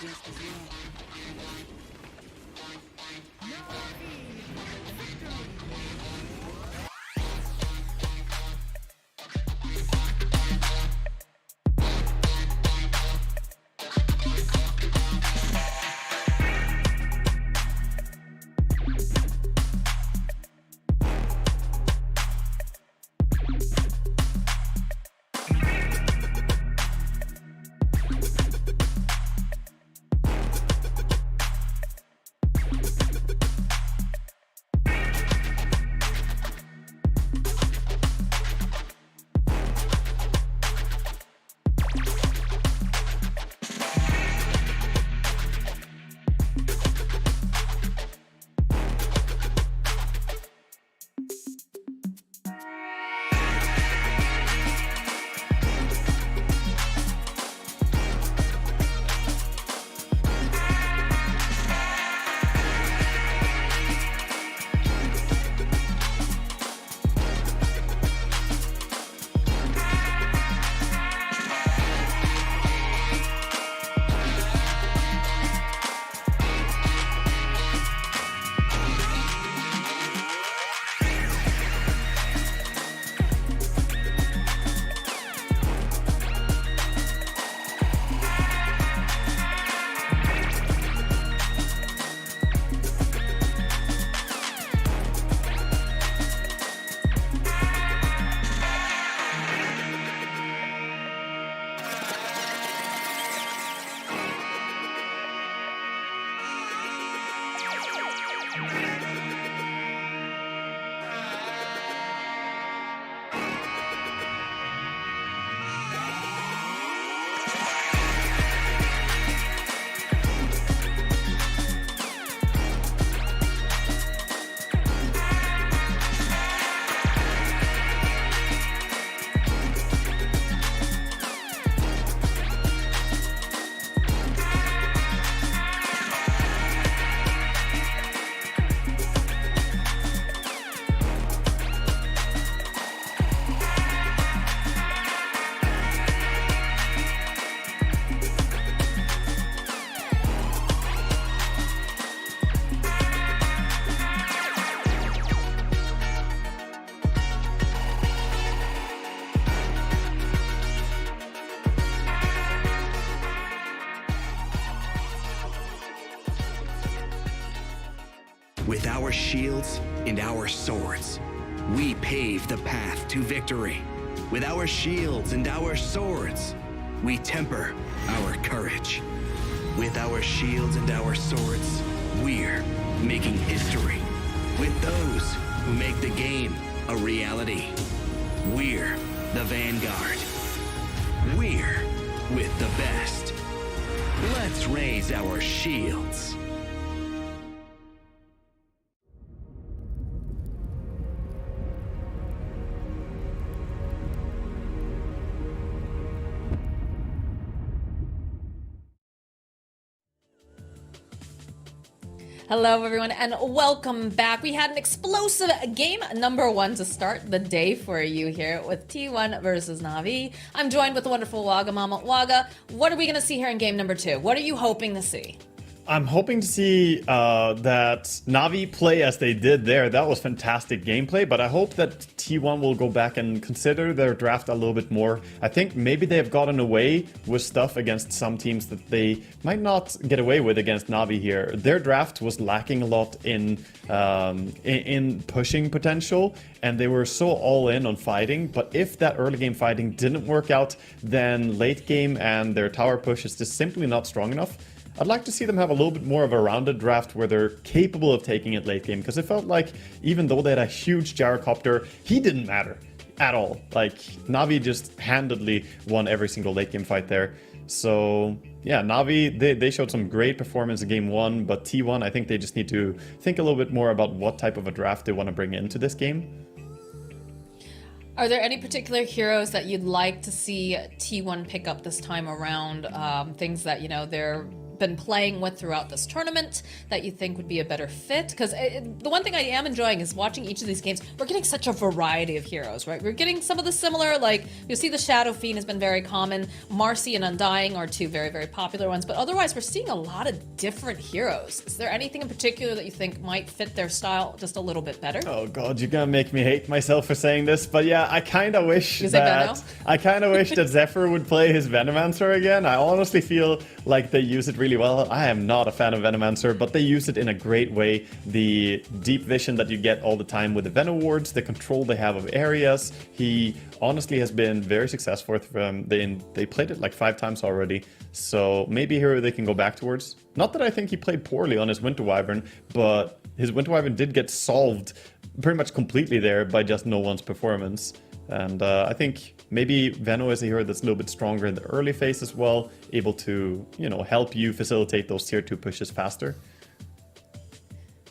Just as well. With our shields and our swords, we pave the path to victory. With our shields and our swords, we temper our courage. With our shields and our swords, we're making history. With those who make the game a reality, we're the vanguard. We're with the best. Let's raise our shields. Hello, everyone, and welcome back. We had an explosive game number 1 to start the day for you here with T1 versus Na'Vi. I'm joined with the wonderful Wagamama. Waga, what are we going to see here in game number 2? What are you hoping to see? I'm hoping to see that Na'Vi play as they did there. That was fantastic gameplay, but I hope that T1 will go back and consider their draft a little bit more. I think maybe they have gotten away with stuff against some teams that they might not get away with against Na'Vi here. Their draft was lacking a lot in pushing potential, and they were so all in on fighting. But if that early game fighting didn't work out, then late game and their tower push is just simply not strong enough. I'd like to see them have a little bit more of a rounded draft where they're capable of taking it late game, because it felt like even though they had a huge gyrocopter, he didn't matter at all. Like, Na'Vi just handedly won every single late game fight there. So yeah, Na'Vi, they showed some great performance in game 1, but T1, I think they just need to think a little bit more about what type of a draft they want to bring into this game. Are there any particular heroes that you'd like to see T1 pick up this time around? Things that, you know, they're been playing with throughout this tournament that you think would be a better fit? Because the one thing I am enjoying is watching each of these games. We're getting such a variety of heroes, right? We're getting some of the similar, like you see the Shadow Fiend has been very common. Marcy and Undying are two very, very popular ones, but otherwise we're seeing a lot of different heroes. Is there anything in particular that you think might fit their style just a little bit better? Oh god, you're gonna make me hate myself for saying this, but yeah, I kind of wish that Zephyr would play his Venomancer again. I honestly feel like they use it really well. I am not a fan of Venomancer, but they use it in a great way. The deep vision that you get all the time with the Venom wards, the control they have of areas. He honestly has been very successful with them. They played it like 5 times already, so maybe here they can go back towards. Not that I think he played poorly on his Winter Wyvern, but his Winter Wyvern did get solved pretty much completely there by just no one's performance. And I think maybe Veno is a hero that's a little bit stronger in the early phase as well, able to, help you facilitate those tier 2 pushes faster.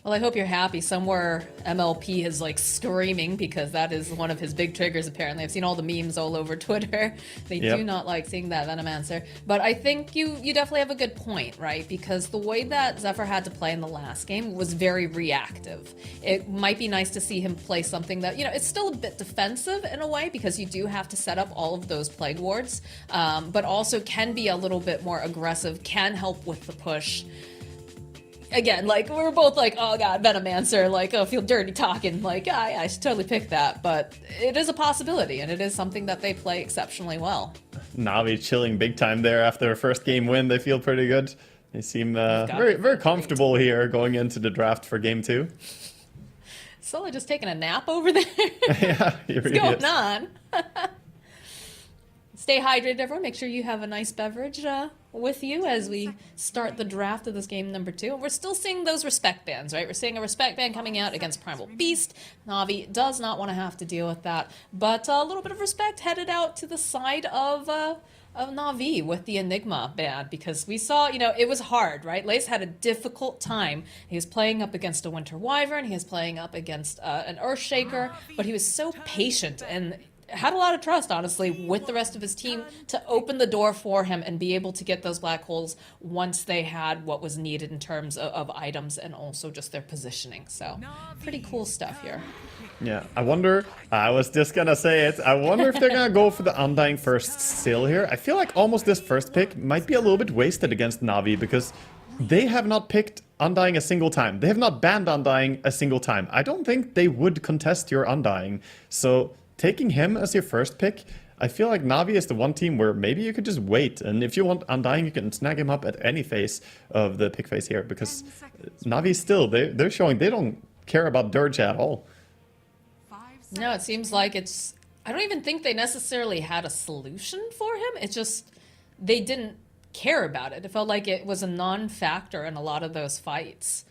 Well, I hope you're happy. Somewhere MLP is like screaming because that is one of his big triggers, apparently. I've seen all the memes all over Twitter. They do not like seeing that Venomancer. But I think you definitely have a good point, right? Because the way that Zephyr had to play in the last game was very reactive. It might be nice to see him play something that, it's still a bit defensive in a way because you do have to set up all of those Plague Wards, but also can be a little bit more aggressive, can help with the push. Again, like, we're both like, oh god, Venomancer, like, oh, feel dirty talking, like, I should totally pick that, but it is a possibility, and it is something that they play exceptionally well. Navi chilling big time there after their first game win. They feel pretty good. They seem very, very comfortable here going into the draft for game 2. Sola just taking a nap over there? Yeah, what's going on? Stay hydrated, everyone. Make sure you have a nice beverage with you as we start the draft of this game number 2. And we're still seeing those respect bans, right? We're seeing a respect ban coming out against Primal Beast. Navi does not want to have to deal with that. But a little bit of respect headed out to the side of Navi with the Enigma ban, because we saw, it was hard, right? Lace had a difficult time. He was playing up against a Winter Wyvern. He was playing up against an Earthshaker, but he was so patient and had a lot of trust, honestly, with the rest of his team to open the door for him and be able to get those black holes once they had what was needed in terms of items and also just their positioning. So pretty cool stuff here. Yeah, I wonder, I was just gonna say it, I wonder if they're gonna go for the Undying first still here. I feel like almost this first pick might be a little bit wasted against Navi because they have not picked Undying a single time. They have not banned Undying a single time. I don't think they would contest your Undying. So taking him as your first pick, I feel like Navi is the one team where maybe you could just wait. And if you want Undying, you can snag him up at any phase of the pick phase here. Because Navi still, they're showing they don't care about Dirge at all. No, it seems like I don't even think they necessarily had a solution for him. It's just they didn't care about it. It felt like it was a non-factor in a lot of those fights.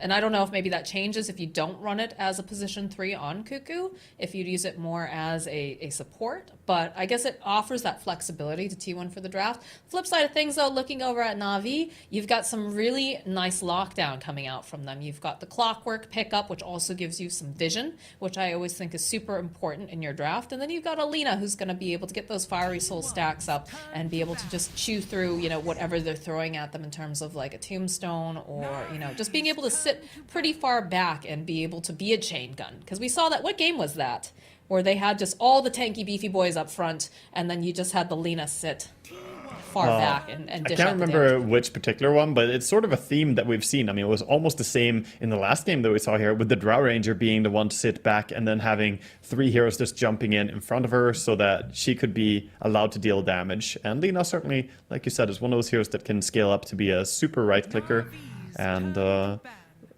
And I don't know if maybe that changes if you don't run it as a position 3 on Cuckoo, if you'd use it more as a support. But I guess it offers that flexibility to T1 for the draft. Flip side of things, though, looking over at Navi, you've got some really nice lockdown coming out from them. You've got the Clockwork pickup, which also gives you some vision, which I always think is super important in your draft. And then you've got Alina, who's going to be able to get those Fiery Soul stacks up and be able to just chew through, whatever they're throwing at them in terms of like a tombstone or, just being able to sit pretty far back and be able to be a chain gun. Because we saw that, what game was that? Where they had just all the tanky beefy boys up front and then you just had the Lina sit far back and dish I can't remember which particular one, but it's sort of a theme that we've seen. I mean, it was almost the same in the last game that we saw here with the Drow Ranger being the one to sit back and then having 3 heroes just jumping in front of her so that she could be allowed to deal damage. And Lina certainly, like you said, is one of those heroes that can scale up to be a super right clicker. And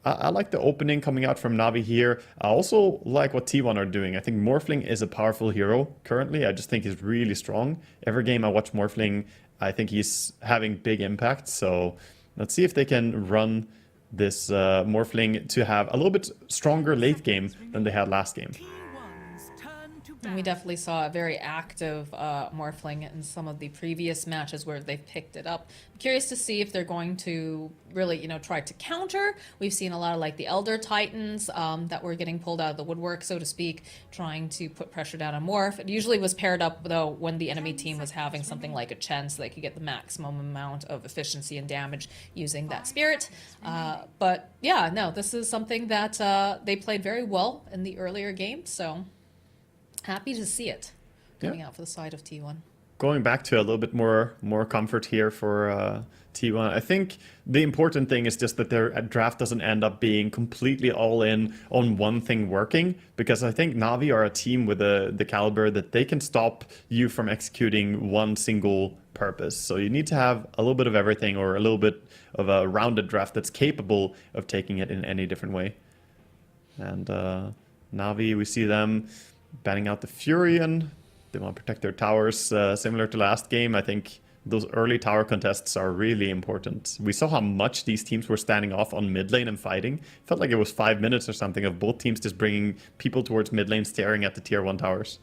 I like the opening coming out from Navi here. I also like what T1 are doing. I think Morphling is a powerful hero currently. I just think he's really strong. Every game I watch Morphling, I think he's having big impact. So let's see if they can run this Morphling to have a little bit stronger late game than they had last game. And we definitely saw a very active Morphling in some of the previous matches where they've picked it up. I'm curious to see if they're going to really, try to counter. We've seen a lot of like the Elder Titans that were getting pulled out of the woodwork, so to speak, trying to put pressure down on Morph. It usually was paired up, though, when the enemy team was having something like a Chen, so they could get the maximum amount of efficiency and damage using that Spirit. But yeah, no, this is something that they played very well in the earlier game, so happy to see it coming out for the side of T1. Going back to a little bit more comfort here for T1, I think the important thing is just that their draft doesn't end up being completely all in on one thing working, because I think Na'Vi are a team with the caliber that they can stop you from executing one single purpose. So you need to have a little bit of everything, or a little bit of a rounded draft that's capable of taking it in any different way. And Na'Vi, we see them banning out the Furion. They want to protect their towers, similar to last game. I think those early tower contests are really important. We saw how much these teams were standing off on mid lane and fighting. Felt like it was 5 minutes or something of both teams just bringing people towards mid lane, staring at the tier 1 towers.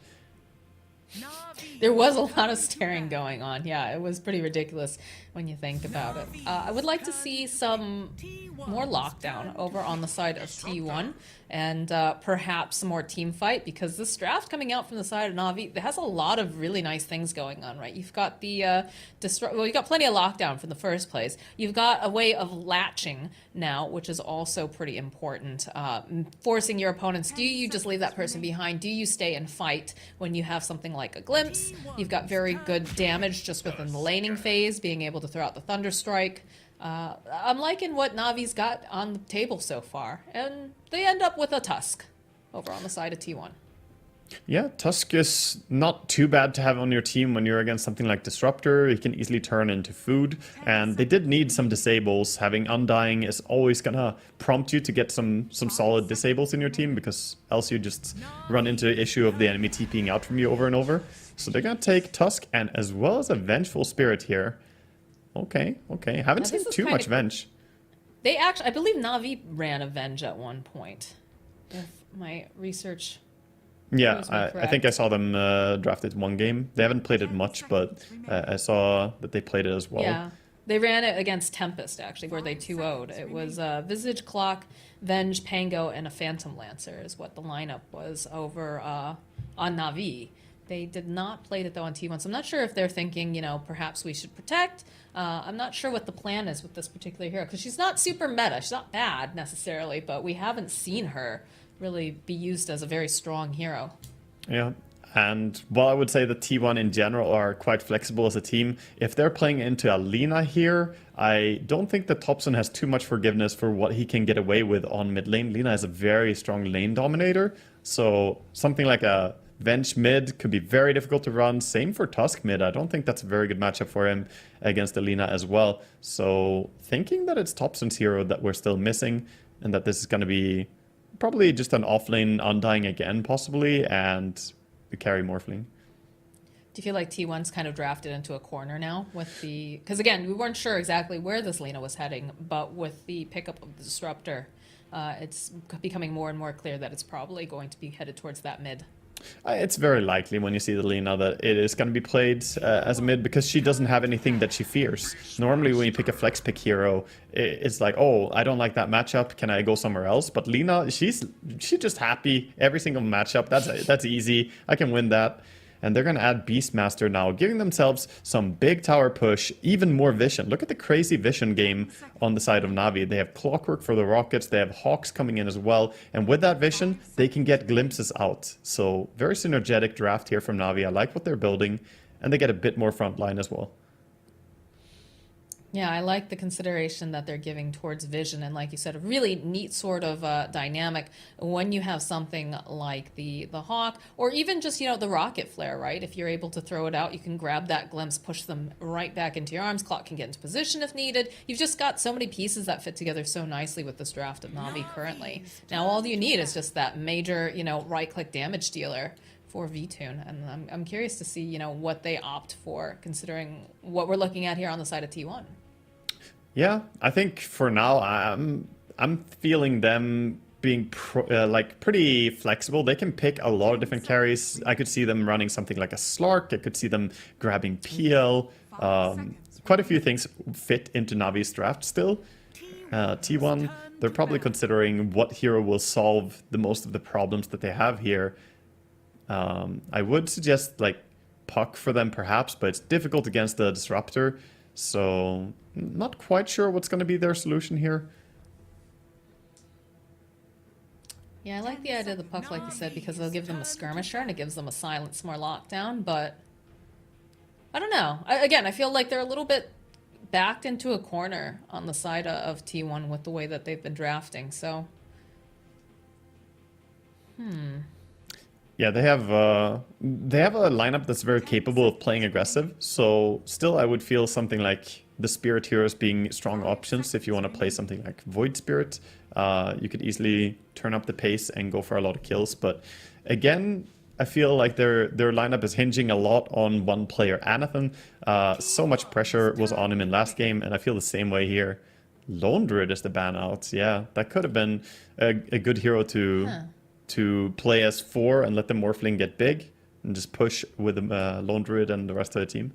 There was a lot of staring going on. Yeah, it was pretty ridiculous when you think about it. I would like to see some more lockdown over on the side of T1, and perhaps some more team fight, because this draft coming out from the side of Na'Vi, it has a lot of really nice things going on, right? You've got the you've got plenty of lockdown from the first place. You've got a way of latching now, which is also pretty important. Forcing your opponents, do you just leave that person behind? Do you stay and fight when you have something like a glimpse? You've got very good damage just within the laning phase, being able to throw out the Thunder Strike. I'm liking what Navi's got on the table so far, and they end up with a Tusk over on the side of T1. Yeah, Tusk is not too bad to have on your team when you're against something like Disruptor. He can easily turn into food, and they did need some disables. Having Undying is always gonna prompt you to get some solid disables in your team, because else you just run into the issue of the enemy TPing out from you over and over. So they're gonna take Tusk, and as well as a Vengeful Spirit here. Okay. Haven't seen too much Venge. They actually, I believe Na'Vi ran a Venge at one point, if my research... Yeah, I think I saw them draft it one game. They haven't played it much, but I saw that they played it as well. Yeah, they ran it against Tempest, actually, where they 2-0'd. It was Visage Clock, Venge, Pango, and a Phantom Lancer is what the lineup was over on Na'Vi. They did not play it, though, on T1, so I'm not sure if they're thinking, perhaps we should protect. I'm not sure what the plan is with this particular hero, because she's not super meta. She's not bad, necessarily, but we haven't seen her really be used as a very strong hero. Yeah, and while I would say that T1 in general are quite flexible as a team, if they're playing into Alina here, I don't think that Topson has too much forgiveness for what he can get away with on mid lane. Lina is a very strong lane dominator, so something like a Venge mid could be very difficult to run. Same for Tusk mid. I don't think that's a very good matchup for him against Alina as well. So thinking that it's Topson's hero that we're still missing, and that this is going to be probably just an offlane Undying again, possibly, and the carry Morphling. Do you feel like T1's kind of drafted into a corner now with the... Because again, we weren't sure exactly where this Lina was heading, but with the pickup of the Disruptor, it's becoming more and more clear that it's probably going to be headed towards that mid. It's very likely when you see the Lina that it is going to be played as a mid, because she doesn't have anything that she fears. Normally when you pick a flex pick hero, it's like, oh, I don't like that matchup, can I go somewhere else? But Lina, she's just happy every single matchup. That's easy, I can win that. And they're going to add Beastmaster now, giving themselves some big tower push, even more vision. Look at the crazy vision game on the side of Na'Vi. They have Clockwork for the rockets, they have Hawks coming in as well, and with that vision, they can get glimpses out. So very synergetic draft here from Na'Vi. I like what they're building, and they get a bit more frontline as well. Yeah, I like the consideration that they're giving towards vision, and like you said, a really neat sort of dynamic when you have something like the Hawk, or even just, the rocket flare, right? If you're able to throw it out, you can grab that glimpse, push them right back into your arms. Clock can get into position if needed. You've just got so many pieces that fit together so nicely with this draft of Na'Vi currently. Now all you need is just that major, right-click damage dealer for VTune, and I'm curious to see, what they opt for, considering what we're looking at here on the side of T1. Yeah, I think for now I'm feeling them being pretty flexible. They can pick a lot of different carries. I could see them running something like a Slark. I could see them grabbing PL. Quite a few things fit into Navi's draft still. T1, they're probably considering what hero will solve the most of the problems that they have here. I would suggest like Puck for them perhaps, but it's difficult against the Disruptor. So not quite sure what's going to be their solution here. Yeah, I like the idea of the Puck, like you said, because they'll give them a skirmisher and it gives them a silence, more lockdown, but I don't know. Again, I feel like they're a little bit backed into a corner on the side of T1 with the way that they've been drafting, so... Yeah, they have a lineup that's very capable of playing aggressive, so still I would feel something like the Spirit heroes being strong options if you want to play something like Void Spirit. You could easily turn up the pace and go for a lot of kills, but again, I feel like their lineup is hinging a lot on one player, Anathan. So much pressure was on him in last game, and I feel the same way here. Lone Druid is the ban out. Yeah, that could have been a good hero to play as 4 and let the Morphling get big and just push with the Lone Druid and the rest of the team.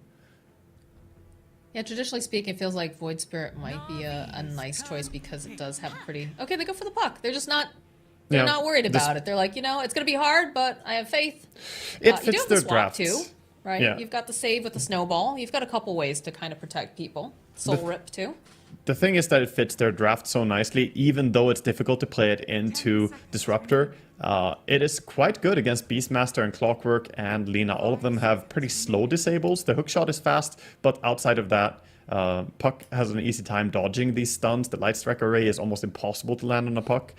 Yeah, traditionally speaking, it feels like Void Spirit might be a nice choice because it does have a pretty... Okay, they go for the Puck. They're just not... They're not worried about it. They're like, you know, it's going to be hard, but I have faith. It fits you do have their the swap drafts. too, right? Yeah. You've got the save with the snowball. You've got a couple ways to kind of protect people. Soul Rip too. The thing is that it fits their draft so nicely, even though it's difficult to play it into Disruptor. It is quite good against Beastmaster and Clockwork and Lina. All of them have pretty slow disables. The hookshot is fast, but outside of that, Puck has an easy time dodging these stuns. The Light Strike array is almost impossible to land on a Puck.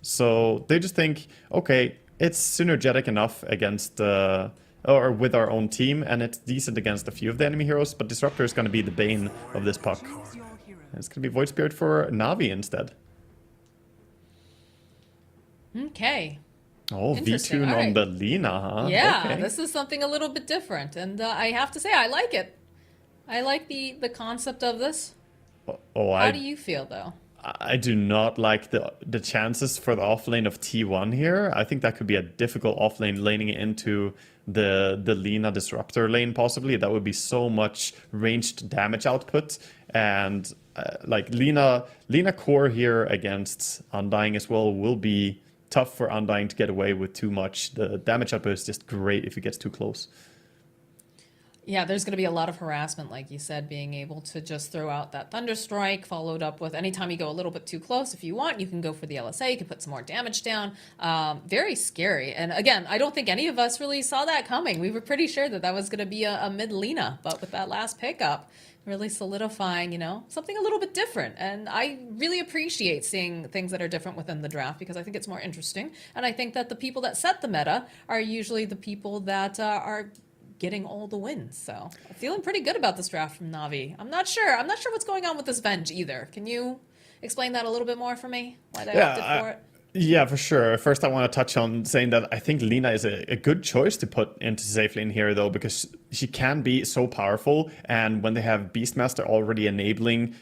So they just think, okay, it's synergetic enough against or with our own team, and it's decent against a few of the enemy heroes, but Disruptor is going to be the bane of this Puck. And it's going to be Void Spirit for Navi instead. Okay. Oh, V-Tune on the Lina, huh? Yeah, okay. This is something a little bit different, and I have to say, I like it. I like the concept of this. How do you feel, though? I do not like the chances for the offlane of T1 here. I think that could be a difficult offlane laning into the Lina Disruptor lane, possibly. That would be so much ranged damage output. And like Lina core here against Undying as well will be tough for Undying to get away with too much. The damage output is just great if it gets too close. Yeah, there's going to be a lot of harassment, like you said, being able to just throw out that Thunderstrike, followed up with anytime you go a little bit too close, if you want, you can go for the LSA, you can put some more damage down. Very scary. And again, I don't think any of us really saw that coming. We were pretty sure that that was going to be a mid-Lina, but with that last pickup, really solidifying, you know, something a little bit different. And I really appreciate seeing things that are different within the draft because I think it's more interesting. And I think that the people that set the meta are usually the people that are getting all the wins. So I'm feeling pretty good about this draft from Navi. I'm not sure what's going on with this Venge either. Can you explain that a little bit more for me? Why they opted for it? Yeah, for sure. First, I want to touch on saying that I think Lina is a good choice to put into safe lane here, though, because she can be so powerful. And when they have Beastmaster already enabling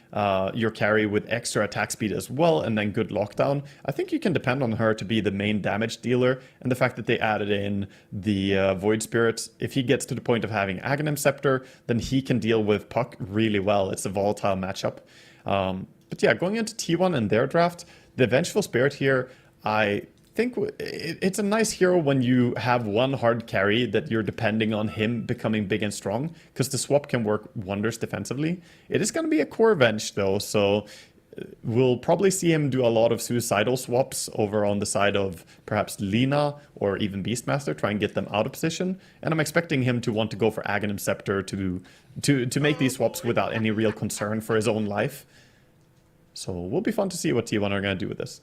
your carry with extra attack speed as well, and then good lockdown, I think you can depend on her to be the main damage dealer. And the fact that they added in the Void Spirit, if he gets to the point of having Aghanim Scepter, then he can deal with Puck really well. It's a volatile matchup. But yeah, going into T1 and their draft, the Vengeful Spirit here, I think it's a nice hero when you have one hard carry that you're depending on him becoming big and strong, because the swap can work wonders defensively. It is going to be a core Venge, though, so we'll probably see him do a lot of suicidal swaps over on the side of perhaps Lina or even Beastmaster, try and get them out of position. And I'm expecting him to want to go for Aghanim Scepter to make these swaps without any real concern for his own life. So it will be fun to see what T1 are going to do with this.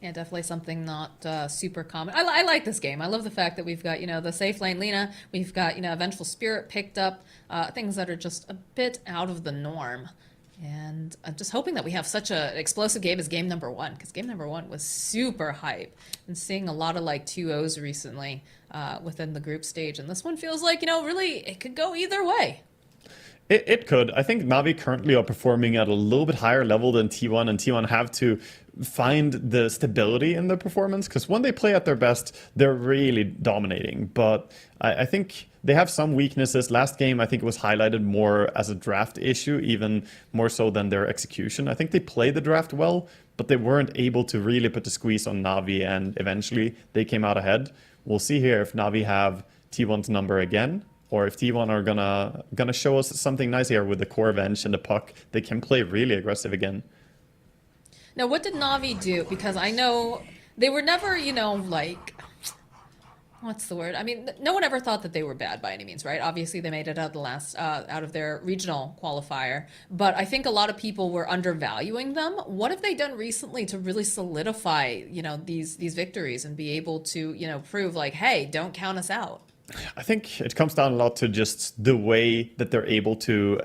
Yeah, definitely something not super common. I like this game. I love the fact that we've got, you know, the safe lane Lina. We've got, you know, Vengeful Spirit picked up. Things that are just a bit out of the norm. And I'm just hoping that we have such an explosive game as game number 1, because game number 1 was super hype. And seeing a lot of like 2-0s recently within the group stage. And this one feels like, you know, really it could go either way. It could. I think Na'Vi currently are performing at a little bit higher level than T1, and T1 have to find the stability in their performance, because when they play at their best, they're really dominating. But I think they have some weaknesses. Last game, I think it was highlighted more as a draft issue, even more so than their execution. I think they played the draft well, but they weren't able to really put the squeeze on Na'Vi, and eventually they came out ahead. We'll see here if Na'Vi have T1's number again, or if T1 are gonna show us something nice here with the core bench and the puck. They can play really aggressive again. Now, what did Na'Vi do? Because I know they were never, you know, like, what's the word? I mean, no one ever thought that they were bad by any means, right? Obviously, they made it out of their regional qualifier, but I think a lot of people were undervaluing them. What have they done recently to really solidify, you know, these victories and be able to, you know, prove like, hey, don't count us out? I think it comes down a lot to just the way that they're able to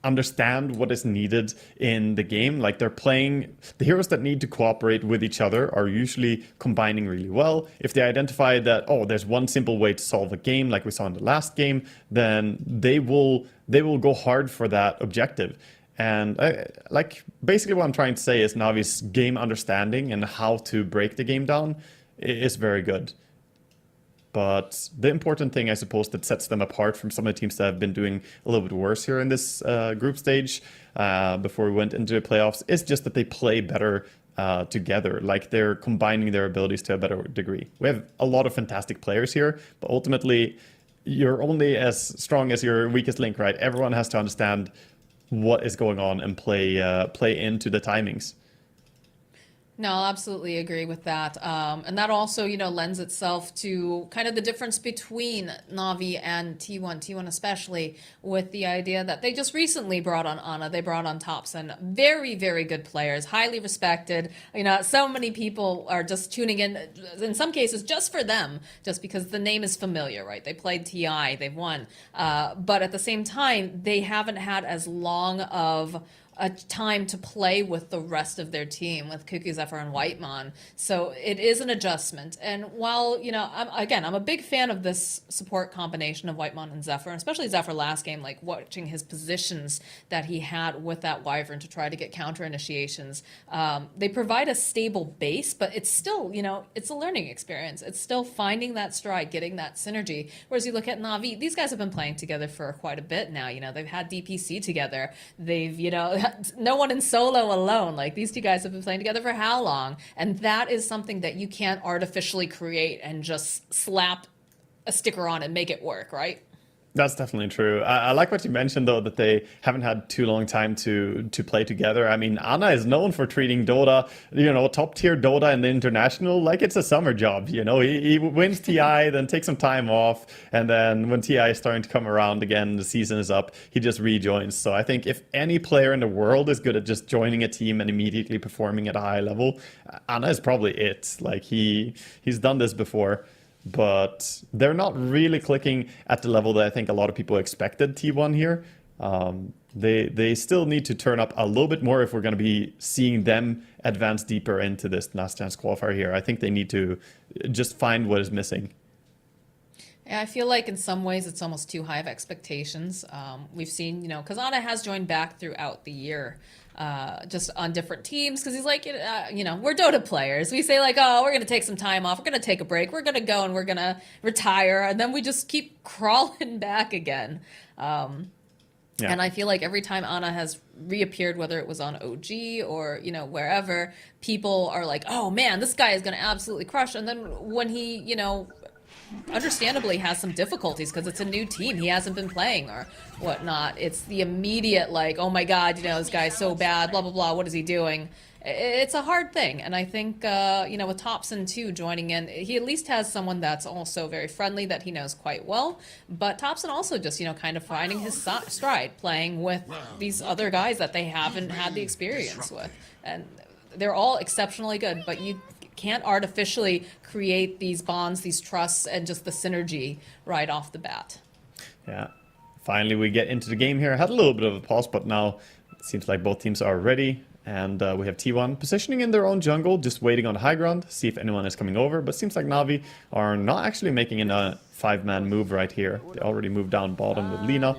understand what is needed in the game. Like, they're playing, the heroes that need to cooperate with each other are usually combining really well. If they identify that, oh, there's one simple way to solve a game, like we saw in the last game, then they will go hard for that objective. And like, basically what I'm trying to say is Navi's game understanding and how to break the game down is very good. But the important thing, I suppose, that sets them apart from some of the teams that have been doing a little bit worse here in this group stage before we went into the playoffs is just that they play better together. Like, they're combining their abilities to a better degree. We have a lot of fantastic players here, but ultimately, you're only as strong as your weakest link, right? Everyone has to understand what is going on and play into the timings. No, I'll absolutely agree with that. And that also, you know, lends itself to kind of the difference between Na'Vi and T1, T1 especially, with the idea that they just recently brought on Ana, they brought on Topson. Very, very good players, highly respected. You know, so many people are just tuning in some cases, just for them, just because the name is familiar, right? They played TI, they've won. But at the same time, they haven't had as long of a time to play with the rest of their team, with Cuckoo, Zephyr, and Whitemon. So it is an adjustment. And while, you know, I'm a big fan of this support combination of Whitemon and Zephyr, and especially Zephyr last game, like watching his positions that he had with that Wyvern to try to get counter initiations. They provide a stable base, but it's still, you know, it's a learning experience. It's still finding that stride, getting that synergy. Whereas you look at Na'Vi, these guys have been playing together for quite a bit now. You know, they've had DPC together. They've, you know, no one in solo alone. Like, these two guys have been playing together for how long? And that is something that you can't artificially create and just slap a sticker on and make it work, right? That's definitely true. I like what you mentioned, though, that they haven't had too long time to play together. I mean, Ana is known for treating Dota, you know, top tier Dota in the international, like it's a summer job. You know, he wins TI, then takes some time off, and then when TI is starting to come around again, the season is up, he just rejoins. So I think if any player in the world is good at just joining a team and immediately performing at a high level, Ana is probably it. Like, he's done this before. But they're not really clicking at the level that I think a lot of people expected T1 here. They still need to turn up a little bit more if we're going to be seeing them advance deeper into this Last Chance Qualifier here. I think they need to just find what is missing. Yeah, I feel like in some ways it's almost too high of expectations. We've seen, you know, because Ana has joined back throughout the year. Just on different teams, because he's like, you know, we're Dota players. We say like, oh, we're going to take some time off. We're going to take a break. We're going to go and we're going to retire. And then we just keep crawling back again. And I feel like every time Ana has reappeared, whether it was on OG or, you know, wherever, people are like, oh man, this guy is going to absolutely crush. And then when he, you know, understandably has some difficulties because it's a new team, he hasn't been playing or whatnot, it's the immediate like, oh my god, you know, this guy's so bad, blah blah blah, what is he doing? It's a hard thing. And I think you know, with Topson too joining in, he at least has someone that's also very friendly that he knows quite well. But Topson also just, you know, kind of finding his stride, playing with these other guys that they haven't had the experience with, and they're all exceptionally good, but you can't artificially create these bonds, these trusts, and just the synergy right off the bat. Yeah. Finally, we get into the game here. I had a little bit of a pause, but now it seems like both teams are ready. And we have T1 positioning in their own jungle, just waiting on the high ground, see if anyone is coming over. But it seems like Na'Vi are not actually making a 5-man move right here. They already moved down bottom with Lina.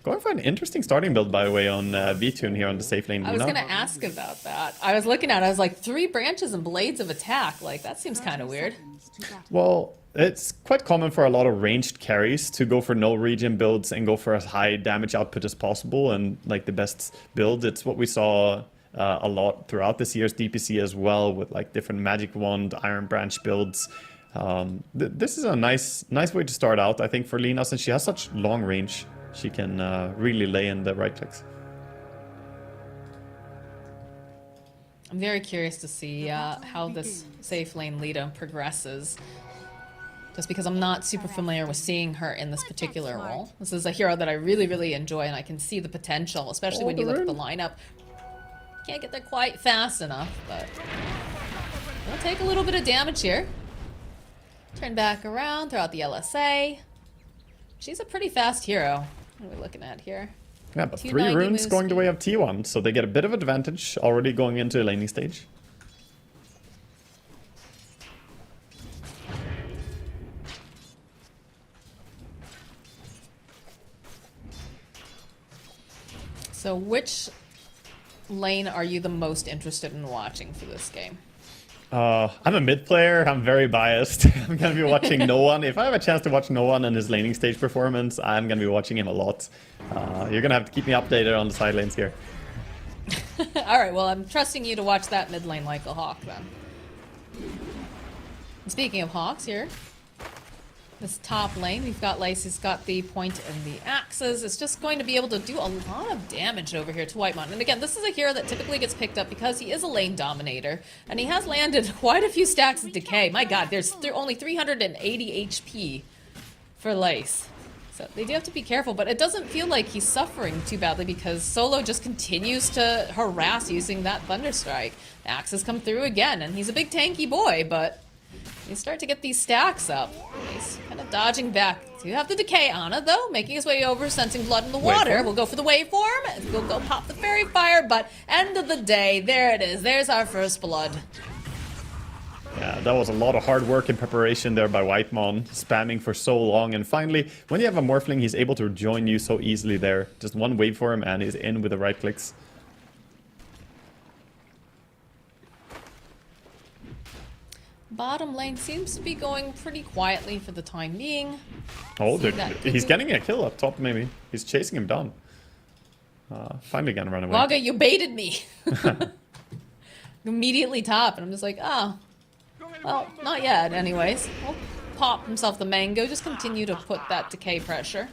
Going for an interesting starting build, by the way, on V-Tune here on the safe lane. I was going to ask about that. I was looking at it, I was like, 3 branches and blades of attack. Like, that seems kind of weird. Well, it's quite common for a lot of ranged carries to go for no regen builds and go for as high damage output as possible. And like the best build, it's what we saw a lot throughout this year's DPC as well, with like different Magic Wand, Iron Branch builds. This is a nice way to start out, I think, for Lina, since she has such long range. She can really lay in the right clicks. I'm very curious to see how this safe lane Lita progresses. Just because I'm not super familiar with seeing her in this particular role. This is a hero that I really, really enjoy, and I can see the potential, especially when you look at the lineup. Can't get there quite fast enough, but we'll take a little bit of damage here. Turn back around, throw out the LSA. She's a pretty fast hero. What are we looking at here? Yeah, but 3 runes going the way of T1, so they get a bit of advantage already going into the laning stage. So which lane are you the most interested in watching for this game? I'm a mid player. I'm very biased. I'm going to be watching No One. If I have a chance to watch No One and his laning stage performance, I'm going to be watching him a lot. You're going to have to keep me updated on the side lanes here. Alright, well, I'm trusting you to watch that mid lane like a hawk, then. Speaking of hawks here, this top lane, we've got Lacey's got the point and the axes. It's just going to be able to do a lot of damage over here to Whitemon. And again, this is a hero that typically gets picked up because he is a lane dominator. And he has landed quite a few stacks of decay. My god, there's only 380 HP for Lace. So they do have to be careful, but it doesn't feel like he's suffering too badly because Solo just continues to harass using that Thunderstrike. The axes come through again, and he's a big tanky boy, but you start to get these stacks up. He's kind of dodging back. So you have the decay Ana, though, making his way over, sensing blood in the water. We'll go for the waveform. We'll go pop the fairy fire, but end of the day, there it is. There's our first blood. Yeah, that was a lot of hard work and preparation there by Whitemon, spamming for so long. And finally, when you have a Morphling, he's able to join you so easily there. Just one waveform and he's in with the right clicks. Bottom lane seems to be going pretty quietly for the time being. Oh, he's getting a kill up top, maybe. He's chasing him down. Finally gonna run away. Waga, you baited me. Immediately top, and I'm just like, oh. Well, not yet, anyways. We'll pop himself the mango, just continue to put that decay pressure.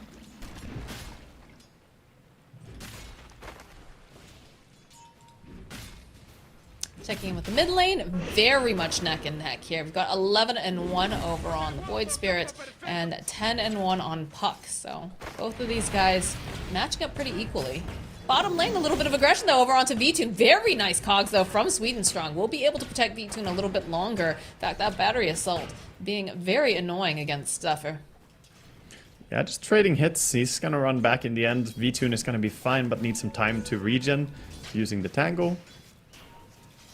Checking in with the mid lane, very much neck and neck here. We've got 11-1 over on the Void Spirit and 10-1 on Puck. So both of these guys matching up pretty equally. Bottom lane, a little bit of aggression though over onto V-Tune. Very nice cogs though from Swedenstrong. We'll be able to protect V-Tune a little bit longer. In fact, that battery assault being very annoying against Stuffer. Yeah, just trading hits. He's gonna run back in the end. V-Tune is gonna be fine, but needs some time to regen using the Tango.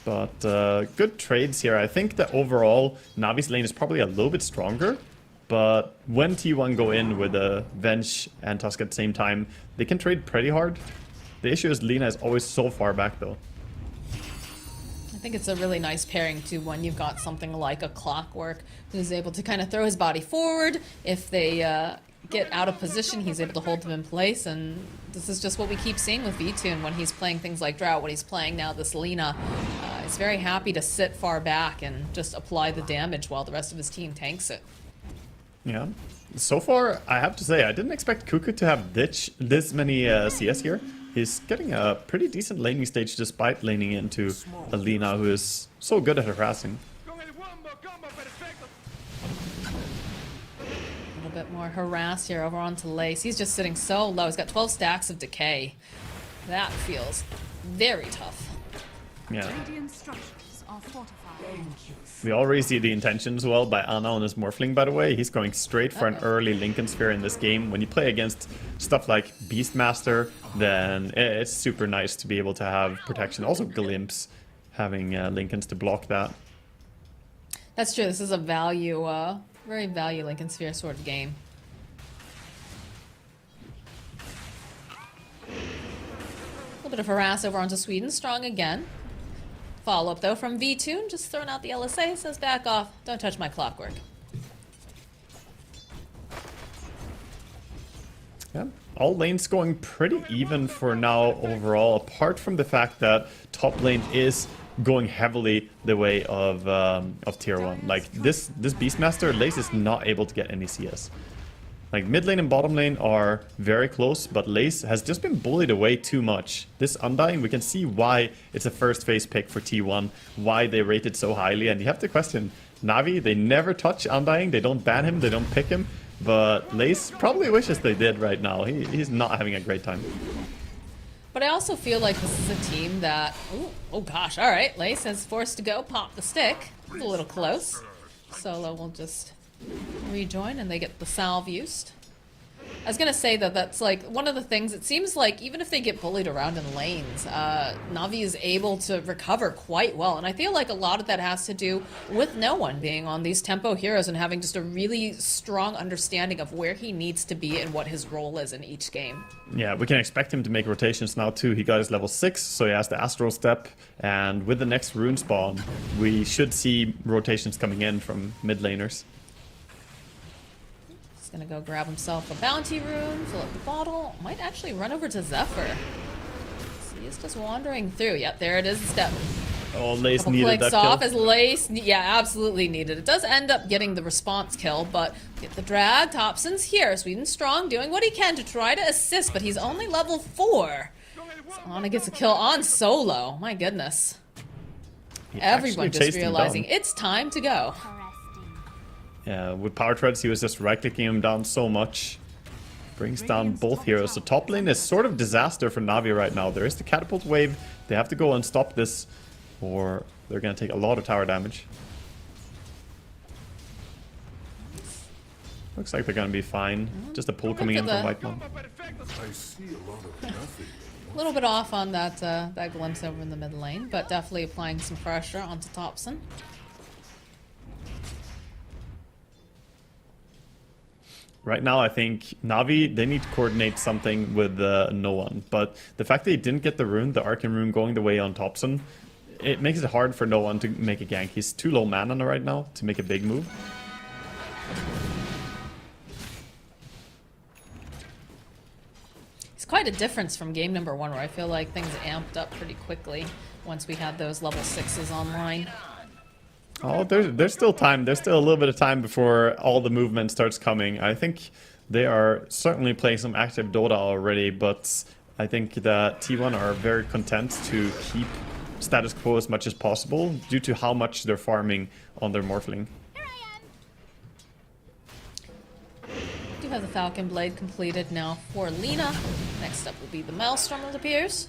But good trades here. I think that overall, Navi's lane is probably a little bit stronger. But when T1 go in with a Venge and Tusk at the same time, they can trade pretty hard. The issue is Lina is always so far back, though. I think it's a really nice pairing, too, when you've got something like a Clockwork who's able to kind of throw his body forward. If they get out of position, he's able to hold them in place, and this is just what we keep seeing with V-Tune when he's playing things like Drought, when he's playing now this Lina. He's very happy to sit far back and just apply the damage while the rest of his team tanks it. Yeah. So far, I have to say, I didn't expect Cuckoo to have this many CS here. He's getting a pretty decent laning stage despite laning into a Lina who is so good at harassing. A little bit more harass here over onto Lace. He's just sitting so low. He's got 12 stacks of decay. That feels very tough. Yeah. Radiant structures are fortified. We already see the intentions well by Ana on his Morphling, by the way. He's going straight for an early Lincoln Sphere in this game. When you play against stuff like Beastmaster, then it's super nice to be able to have protection. Also Glimpse, having Lincolns to block that. That's true. This is a value, very value Lincoln Sphere sort of game. little bit of harass over onto Sweden. Strong again. Follow-up, though, from V-Tune. Just throwing out the LSA. Says back off. Don't touch my clockwork. Yeah, all lanes going pretty even for now overall, apart from the fact that top lane is going heavily the way of tier 1. Like, this Beastmaster, Lace is not able to get any CS. Like, mid lane and bottom lane are very close, but Lace has just been bullied away too much. This Undying, we can see why it's a first phase pick for T1, why they rate it so highly, and you have to question Na'Vi. They never touch Undying, they don't ban him, they don't pick him, but Lace probably wishes they did right now. He's not having a great time. But I also feel like this is a team that... Ooh, oh gosh, alright. Lace is forced to go, pop the stick. It's a little close. Solo will just rejoin and they get the salve used. I was gonna say that that's like one of the things, it seems like even if they get bullied around in lanes, Na'Vi is able to recover quite well. And I feel like a lot of that has to do with no one being on these tempo heroes and having just a really strong understanding of where he needs to be and what his role is in each game. Yeah, we can expect him to make rotations now too. He got his level 6, so he has the Astral Step. And with the next rune spawn, we should see rotations coming in from mid laners. He's gonna go grab himself a bounty rune, fill up the bottle. Might actually run over to Zephyr. So he's just wandering through. Yep, there it is, the step. Oh, Lace Couple needed clicks that off kill. as Lace, yeah, absolutely needed. It does end up getting the response kill, but get the drag. Thompson's here. Sweden Strong doing what he can to try to assist, but he's only level 4. So Ana gets a kill on Solo. My goodness. Everyone just realizing it's time to go. Yeah, with power treads, he was just right-clicking him down so much. Brings down both heroes. So top lane is sort of disaster for Na'Vi right now. There is the catapult wave. They have to go and stop this, or they're going to take a lot of tower damage. Looks like they're going to be fine. Just a pull coming in from Whitemon. A little bit off on that that glimpse over in the mid lane, but definitely applying some pressure onto Thompson. Right now, I think Na'Vi, they need to coordinate something with no one. But the fact that he didn't get the rune, the Arcane rune going the way on Thompson, it makes it hard for no one to make a gank. He's too low mana right now to make a big move. It's quite a difference from game number 1, where I feel like things amped up pretty quickly once we had those level 6s online. Oh, there's still time. There's still a little bit of time before all the movement starts coming. I think they are certainly playing some active Dota already, but I think that T1 are very content to keep status quo as much as possible due to how much they're farming on their Morphling. Do have the Falcon Blade completed now for Lina. Next up will be the Maelstrom, it appears.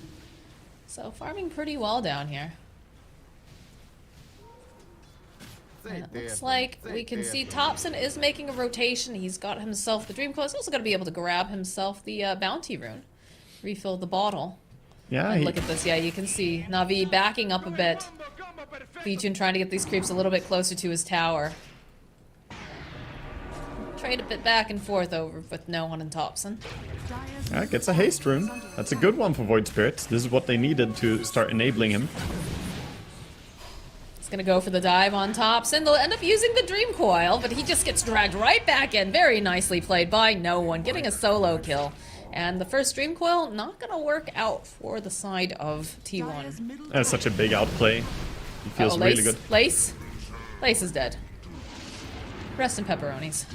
So farming pretty well down here. And it looks like we can see Thompson is making a rotation. He's got himself the Dream Coil. He's also going to be able to grab himself the bounty rune. Refill the bottle. Yeah. And look at this. Yeah, you can see Na'Vi backing up a bit. V-Tune trying to get these creeps a little bit closer to his tower. Trade a bit back and forth over with no one and Thompson. Yeah, gets a haste rune. That's a good one for Void Spirit. This is what they needed to start enabling him. Gonna go for the dive on Thompson. They'll end up using the Dream Coil, but he just gets dragged right back in. Very nicely played by no one, getting a solo kill. And the first Dream Coil not gonna work out for the side of T1. That's such a big outplay. He feels really good. Lace is dead. Rest in pepperonis.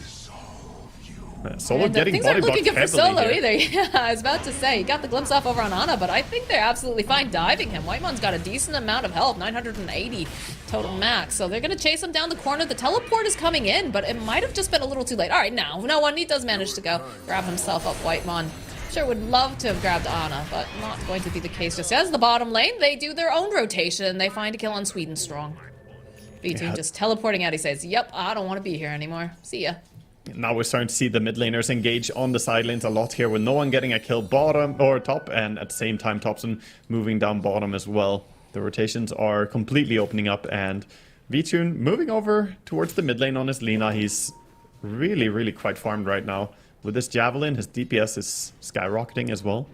Solo getting things body aren't looking blocked good for Solo heavily either. Yeah, I was about to say, he got the glimpse off over on Ana, but I think they're absolutely fine diving him. Whitemon's got a decent amount of health, 980 total max, so they're going to chase him down the corner. The teleport is coming in, but it might have just been a little too late. All right, now, no one, he does manage to go grab himself up Whitemon. Sure would love to have grabbed Ana, but not going to be the case just as the bottom lane. They do their own rotation. They find a kill on Sweden Strong. V2 just teleporting out. He says, yep, I don't want to be here anymore. See ya. Now we're starting to see the mid laners engage on the side lanes a lot here, with no one getting a kill bottom or top, and at the same time Thompson moving down bottom as well. The rotations are completely opening up, and V-Tune moving over towards the mid lane on his Lina. He's really quite farmed right now. With this Javelin, his DPS is skyrocketing as well.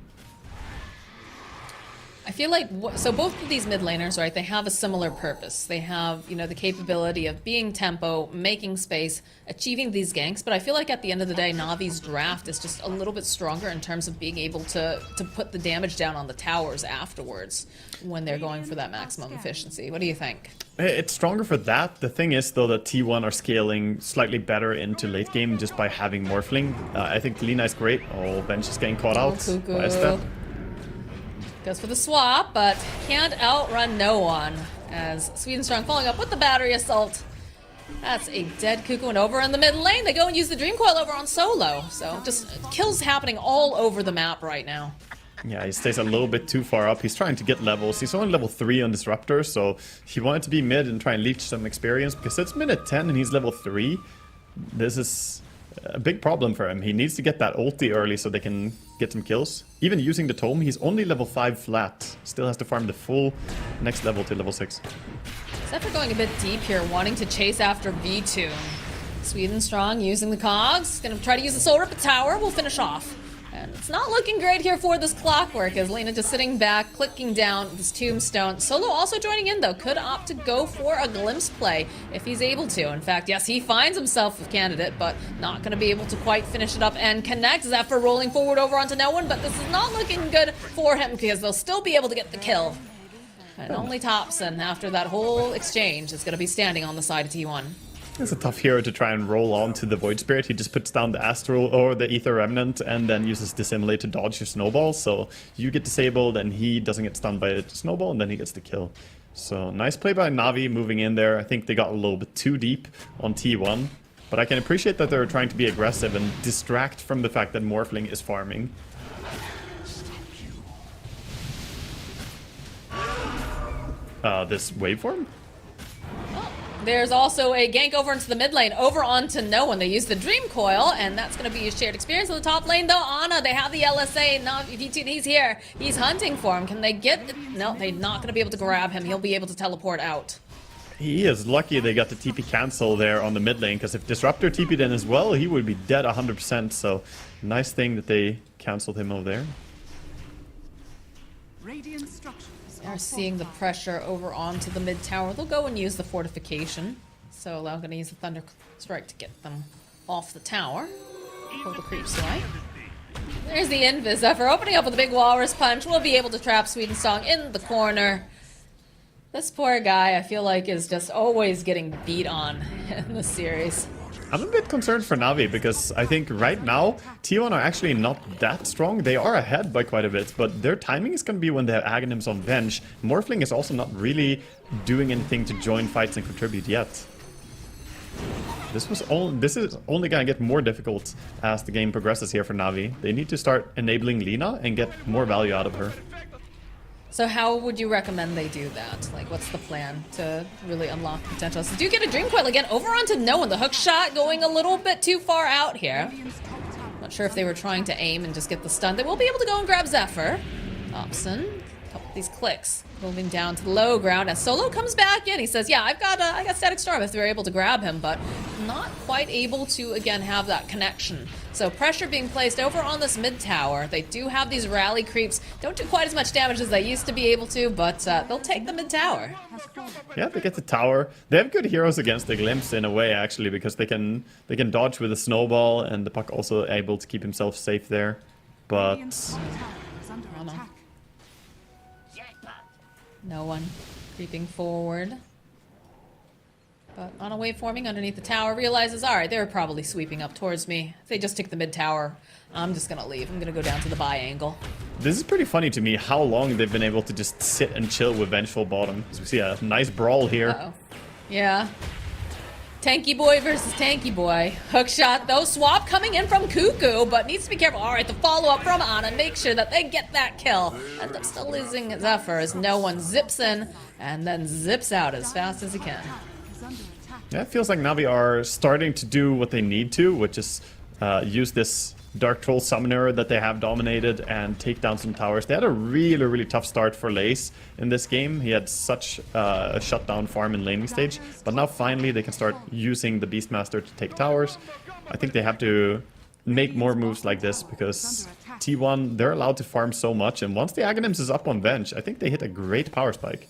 I feel like, so both of these mid laners, right, they have a similar purpose. They have, you know, the capability of being tempo, making space, achieving these ganks, but I feel like at the end of the day, Navi's draft is just a little bit stronger in terms of being able to put the damage down on the towers afterwards when they're going for that maximum efficiency. What do you think? It's stronger for that. The thing is, though, that T1 are scaling slightly better into late game just by having Morphling. I think Lina is great. Oh, Bench is getting caught out. Why is that? Goes for the swap, but can't outrun no one. As Sweden Strong following up with the battery assault. That's a dead Cuckoo, and over in the mid lane, they go and use the Dream Coil over on Solo. So just kills happening all over the map right now. Yeah, he stays a little bit too far up. He's trying to get levels. He's only level 3 on Disruptor, so he wanted to be mid and try and leech some experience because it's mid at 10 and he's level 3. This is a big problem for him. He needs to get that ulti early so they can get some kills. Even using the tome, he's only level 5 flat. Still has to farm the full next level to level 6. Zephyr going a bit deep here, wanting to chase after V2. Sweden Strong using the cogs. Gonna try to use the Soul Rip Tower. We'll finish off. And it's not looking great here for this Clockwork as Lena just sitting back, clicking down this Tombstone. Solo also joining in though, could opt to go for a Glimpse play if he's able to. In fact, yes, he finds himself a candidate, but not going to be able to quite finish it up and connect. Zephyr rolling forward over onto no one, but this is not looking good for him because they'll still be able to get the kill. And only Thompson, after that whole exchange, is going to be standing on the side of T1. It's a tough hero to try and roll on to the Void Spirit. He just puts down the Astral or the Ether Remnant and then uses Dissimulate to dodge your Snowball. So you get disabled and he doesn't get stunned by the Snowball and then he gets the kill. So nice play by Na'Vi moving in there. I think they got a little bit too deep on T1. But I can appreciate that they're trying to be aggressive and distract from the fact that Morphling is farming. This waveform? There's also a gank over into the mid lane, over onto no one. They use the Dream Coil, and that's going to be a shared experience. On the top lane, though, Ana, they have the LSA. He's here. He's hunting for him. Can they get... No, they're not going to be able to grab him. He'll be able to teleport out. He is lucky they got the TP cancel there on the mid lane, because if Disruptor TP'd in as well, he would be dead 100%. So, nice thing that they canceled him over there. Radiant structures are seeing the pressure over onto the mid tower. They'll go and use the fortification. So I'm going to use the Thunder Strike to get them off the tower. Pull the creeps away. There's the Invis. Zephyr opening up with a big Walrus Punch. We'll be able to trap Sweden Song in the corner. This poor guy, I feel like, is just always getting beat on in this series. I'm a bit concerned for Na'Vi because I think right now T1 are actually not that strong. They are ahead by quite a bit, but their timing is going to be when they have Aghanims on bench. Morphling is also not really doing anything to join fights and contribute yet. This is only going to get more difficult as the game progresses here for Na'Vi. They need to start enabling Lina and get more value out of her. So how would you recommend they do that? Like, what's the plan to really unlock the potential? So do get a Dream Coil again over onto no one. The hook shot going a little bit too far out here. Not sure if they were trying to aim and just get the stun. They will be able to go and grab Zephyr. Thompson, a couple of these clicks. Moving down to the low ground as Solo comes back in. He says, yeah, I got Static Storm if they're able to grab him, but not quite able to, again, have that connection. So pressure being placed over on this mid tower. They do have these rally creeps. Don't do quite as much damage as they used to be able to, but they'll take the mid tower. Yeah, they get the tower. They have good heroes against the Glimpse in a way, actually, because they can dodge with a snowball, and the Puck also able to keep himself safe there. But no one creeping forward. But on a wave forming underneath the tower, realizes, all right, they're probably sweeping up towards me. If they just take the mid tower, I'm just going to leave. I'm going to go down to the buy angle. This is pretty funny to me, how long they've been able to just sit and chill with Vengeful bottom. As we see a nice brawl here. Uh-oh. Yeah. Tanky boy versus tanky boy. Hook shot, though. Swap coming in from Cuckoo, but needs to be careful. All right, the follow-up from Ana. Make sure that they get that kill. End up still losing Zephyr as no one zips in and then zips out as fast as he can. Yeah, it feels like Na'Vi are starting to do what they need to, which is use this Dark Troll Summoner that they have dominated and take down some towers. They had a really, really tough start for Lace in this game. He had such a shutdown farm in laning stage, but now finally they can start using the Beastmaster to take towers. I think they have to make more moves like this, because T1, they're allowed to farm so much, and once the Aghanims is up on bench, I think they hit a great power spike.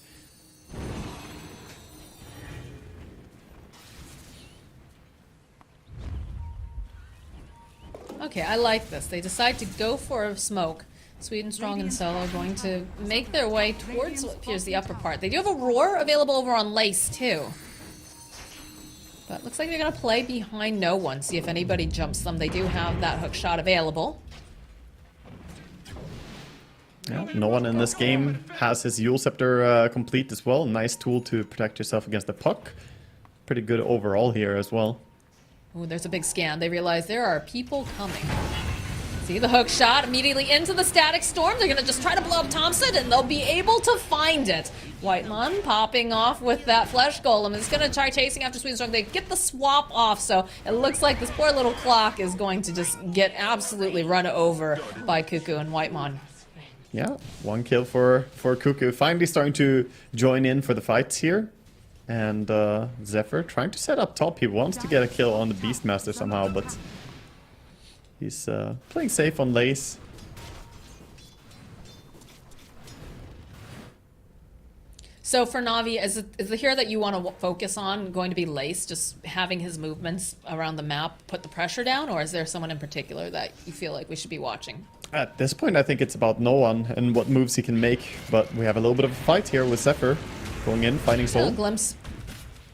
Okay, I like this. They decide to go for a smoke. Sweden Strong and Solo going to make their way towards what appears the upper part. They do have a roar available over on Lace too. But looks like they're going to play behind no one, see if anybody jumps them. They do have that hook shot available. Yeah, no one in this game has his Yule Scepter complete as well. Nice tool to protect yourself against the puck. Pretty good overall here as well. Ooh, there's a big scan. They realize there are people coming. See the hook shot immediately into the static storm. They're going to just try to blow up Thompson, and they'll be able to find it. Whitemon popping off with that flesh golem is going to try chasing after Sweden Strong. They get the swap off, so it looks like this poor little clock is going to just get absolutely run over by Cuckoo and Whitemon. Yeah, 1 kill for Cuckoo. Finally starting to join in for the fights here. And Zephyr trying to set up top. He wants to get a kill on the Beastmaster somehow, but he's playing safe on Lace. So for Na'Vi, is the hero that you want to focus on going to be Lace, just having his movements around the map put the pressure down, or is there someone in particular that you feel like we should be watching? At this point, I think it's about no one and what moves he can make, but we have a little bit of a fight here with Zephyr. Going in, finding Soul. A little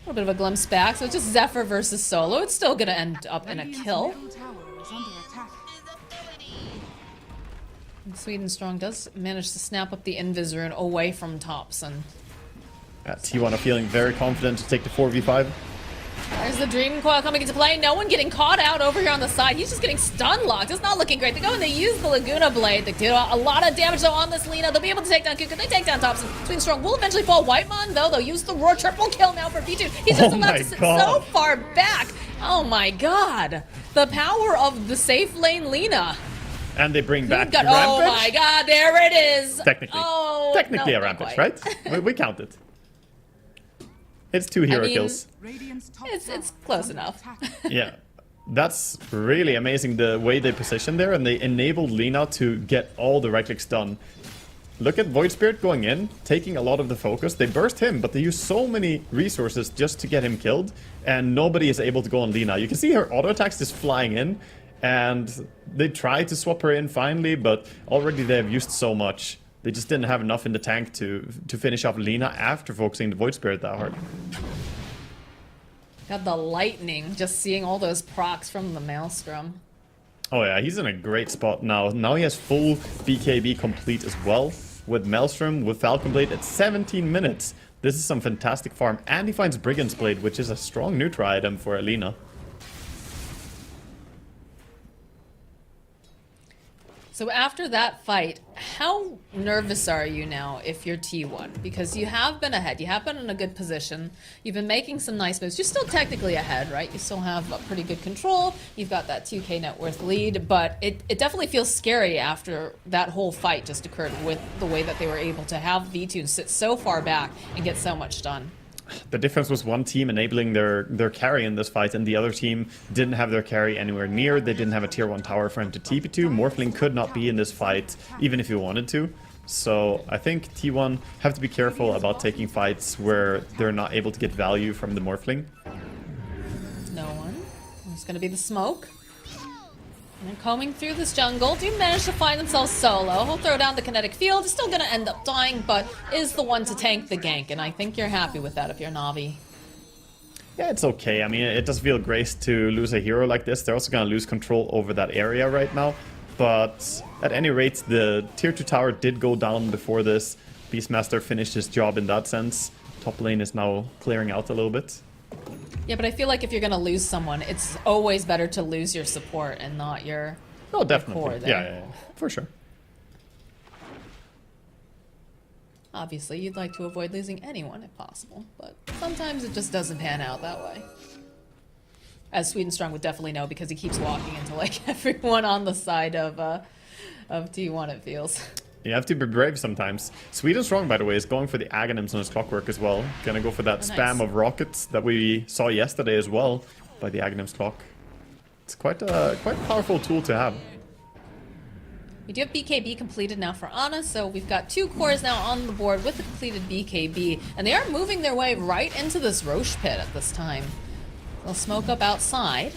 bit of a glimpse back. So it's just Zephyr versus Solo. It's still going to end up in a kill. And Sweden Strong does manage to snap up the Invis rune away from Thompson. T1 are feeling very confident to take the 4v5. There's the Dream Coil coming into play. No one getting caught out over here on the side. He's just getting stun locked. It's not looking great. They go and they use the Laguna Blade. They do a lot of damage though on this Lina. They'll be able to take down Cuckoo. They take down Thompson. Sweden Strong will eventually fall. Whitemon though, they'll use the Roar. Triple kill now for V2. He's just allowed to sit so far back. Oh my god. The power of the safe lane Lina. And they bring back the Rampage. Oh Rampage. my god, there it is. Technically. Oh, Technically no, a Rampage, right? we count it. It's 2 hero kills. It's close enough. Yeah, that's really amazing the way they position there, and they enabled Lina to get all the right clicks done. Look at Void Spirit going in, taking a lot of the focus. They burst him, but they use so many resources just to get him killed, and nobody is able to go on Lina. You can see her auto attacks just flying in, and they try to swap her in finally, but already they have used so much. They just didn't have enough in the tank to finish off Lina after focusing the Void Spirit that hard. Got the lightning, just seeing all those procs from the Maelstrom. Oh yeah, he's in a great spot now. Now he has full BKB complete as well. With Maelstrom, with Falcon Blade at 17 minutes. This is some fantastic farm. And he finds Brigand's Blade, which is a strong neutral item for Alina. So after that fight, how nervous are you now if you're T1? Because you have been ahead, you have been in a good position, you've been making some nice moves. You're still technically ahead, right? You still have a pretty good control, you've got that 2k net worth lead, but it definitely feels scary after that whole fight just occurred with the way that they were able to have V2 sit so far back and get so much done. The difference was one team enabling their carry in this fight, and the other team didn't have their carry anywhere near. They didn't have a tier 1 tower for him to TP to. Morphling could not be in this fight, even if he wanted to. So I think T1 have to be careful about taking fights where they're not able to get value from the Morphling. No one. It's going to be the smoke. And they're combing through this jungle. Do manage to find themselves Solo. He'll throw down the kinetic field. He's still going to end up dying, but is the one to tank the gank. And I think you're happy with that if you're Na'Vi. Yeah, it's okay. I mean, it does feel great to lose a hero like this. They're also going to lose control over that area right now. But at any rate, the tier 2 tower did go down before this. Beastmaster finished his job in that sense. Top lane is now clearing out a little bit. Yeah, but I feel like if you're going to lose someone, it's always better to lose your support and not your definitely. core there. Yeah, for sure. Obviously, you'd like to avoid losing anyone if possible, but sometimes it just doesn't pan out that way. As Sweden Strong would definitely know because he keeps walking into like everyone on the side of T1, it feels. You have to be brave sometimes. Sweden Strong, by the way, is going for the Aghanims on his clockwork as well. Gonna go for that spam of rockets that we saw yesterday as well by the Aghanims clock. It's quite a powerful tool to have. We do have BKB completed now for Ana, so we've got 2 cores now on the board with the completed BKB, and they are moving their way right into this Roche pit at this time. They'll smoke up outside.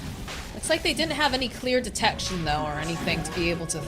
Looks like they didn't have any clear detection, though, or anything to be able to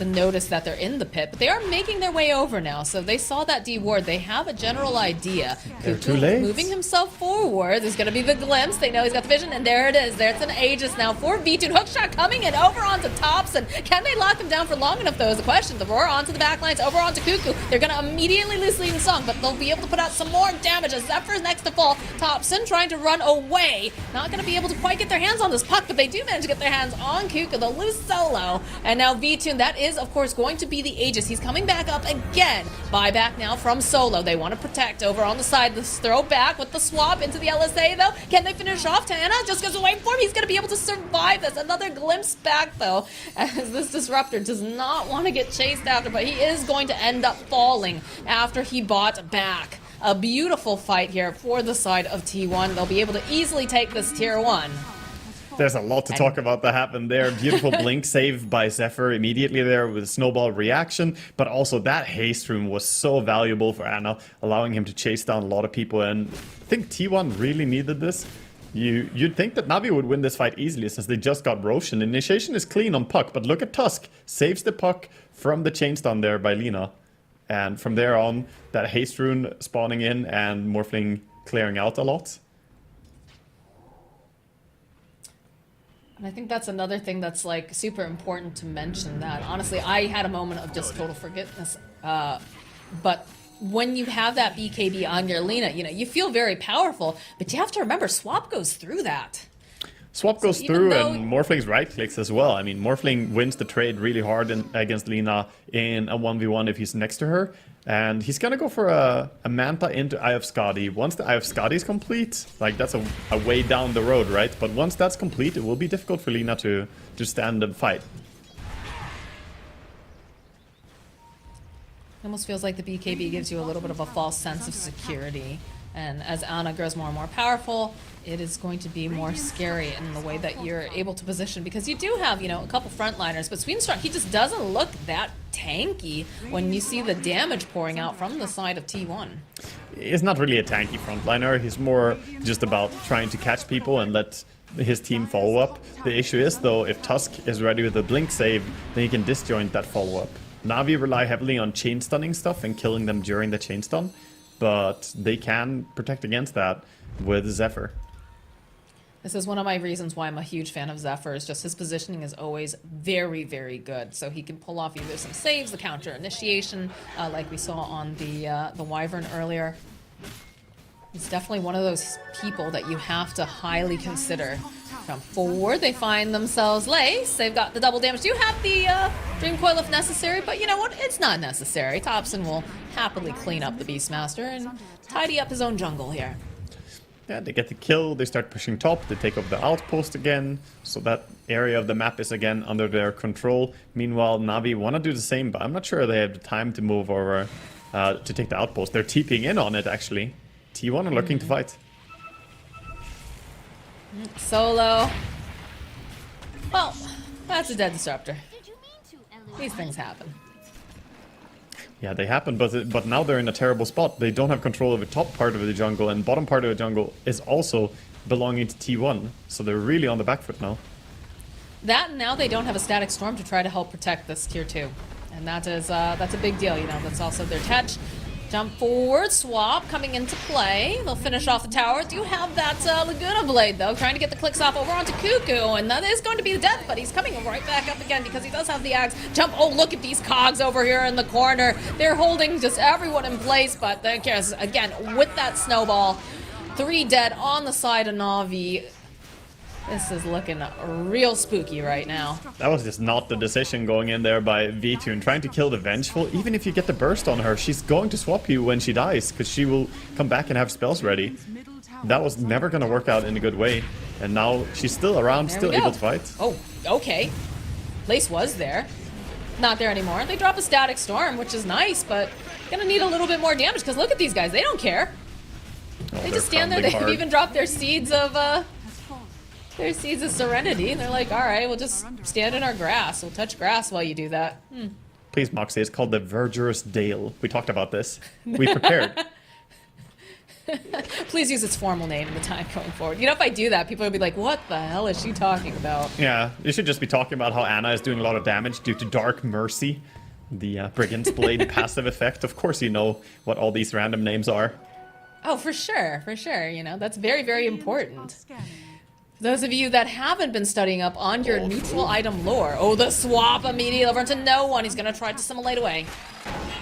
notice that they're in the pit. But they are making their way over now, so they saw that D ward. They have a general idea. They're too late. Moving himself forward. There's going to be the glimpse. They know he's got the vision, and there it is. There's an Aegis now for V2. Hookshot coming in over onto Thompson. Can they lock him down for long enough, though, is the question. The roar onto the backlines, over onto Cuckoo. They're going to immediately lose leading song, but they'll be able to put out some more damage as Zephyr's next to fall. Thompson trying to run away. Not going to be able to quite get their hands on this puck, but they do manage to get their hands on Cuckoo. They'll lose Solo. And now V2, that is, of course, going to be the Aegis. He's coming back up again. Buyback now from Solo. They want to protect over on the side. This throw back with the swap into the LSA, though. Can they finish off? Tana just goes away for him. He's going to be able to survive this. Another glimpse back, though, as this Disruptor does not want to get chased after, but he is going to end up falling after he bought back. A beautiful fight here for the side of T1. They'll be able to easily take this tier 1. There's a lot to talk about that happened there. Beautiful blink save by Zephyr immediately there with a snowball reaction, but also that haste room was so valuable for Ana, allowing him to chase down a lot of people, and I think T1 really needed this. You'd think that Navi would win this fight easily since they just got Roshan. Initiation is clean on Puck, but look at Tusk. Saves the Puck from the chain stun there by Lina. And from there on, that haste rune spawning in and Morphling clearing out a lot. And I think that's another thing that's like super important to mention, that honestly I had a moment of just total forgetfulness, but when you have that BKB on your Lina, you know, you feel very powerful, but you have to remember Swap goes through that. Swap goes through and Morphling's right clicks as well. I mean, Morphling wins the trade really hard against Lina in a 1v1 if he's next to her. And he's gonna go for a Manta into Eye of Skadi. Once the Eye of Skadi is complete, like that's a way down the road, right? But once that's complete, it will be difficult for Lina to stand and fight. It almost feels like the BKB gives you a little bit of a false sense of security. And as Ana grows more and more powerful, it is going to be more scary in the way that you're able to position, because you do have, you know, a couple frontliners, but Swedenstrong, he just doesn't look that tanky when you see the damage pouring out from the side of T1. He's not really a tanky frontliner. He's more just about trying to catch people and let his team follow up. The issue is, though, if Tusk is ready with a blink save, then he can disjoint that follow up. Navi rely heavily on chain stunning stuff and killing them during the chain stun, but they can protect against that with Zephyr. This is one of my reasons why I'm a huge fan of Zephyr, is just his positioning is always very, very good. So he can pull off either some saves, the counter initiation, like we saw on the Wyvern earlier. He's definitely one of those people that you have to highly consider. From forward, they find themselves Lace. They've got the double damage. Do have the Dream Coil if necessary, but you know what? It's not necessary. Thompson will happily clean up the Beastmaster and tidy up his own jungle here. Yeah, they get the kill, they start pushing top, they take over the outpost again, so that area of the map is again under their control. Meanwhile, Navi want to do the same, but I'm not sure they have the time to move over to take the outpost. They're TPing in on it, actually. T1 are looking to fight. Solo. Well, that's a dead Disruptor. These things happen. Yeah, they happen, but now they're in a terrible spot. They don't have control of the top part of the jungle, and bottom part of the jungle is also belonging to T1. So they're really on the back foot now. That, and now they don't have a Static Storm to try to help protect this tier 2. And that is, that's a big deal, you know. That's also their touch. Jump forward, swap coming into play. They'll finish off the tower. Do have that Laguna Blade, though, trying to get the clicks off over onto Cuckoo, and that is going to be the death, but he's coming right back up again because he does have the axe. Jump, oh, look at these cogs over here in the corner. They're holding just everyone in place, but then, again, with that snowball, 3 dead on the side of Na'Vi. This is looking real spooky right now. That was just not the decision going in there by V2 trying to kill the Vengeful. Even if you get the burst on her, she's going to swap you when she dies, because she will come back and have spells ready. That was never going to work out in a good way. And now she's still around, still able to fight. Oh, okay. Lace was there. Not there anymore. They drop a Static Storm, which is nice, but gonna need a little bit more damage, because look at these guys. They don't care. They just stand there. They've even dropped their seeds of There's Seeds of Serenity, and they're like, all right, we'll just stand in our grass. We'll touch grass while you do that. Please, Moxie, it's called the Verdurous Dale. We talked about this. We prepared. Please use its formal name in the time going forward. You know, if I do that, people will be like, what the hell is she talking about? Yeah, you should just be talking about how Ana is doing a lot of damage due to Dark Mercy, the Brigand's Blade passive effect. Of course you know what all these random names are. Oh, for sure, for sure. You know, that's very, very important. For those of you that haven't been studying up on your neutral item lore. Oh, the swap immediately over into no one. He's going to try to assimilate away.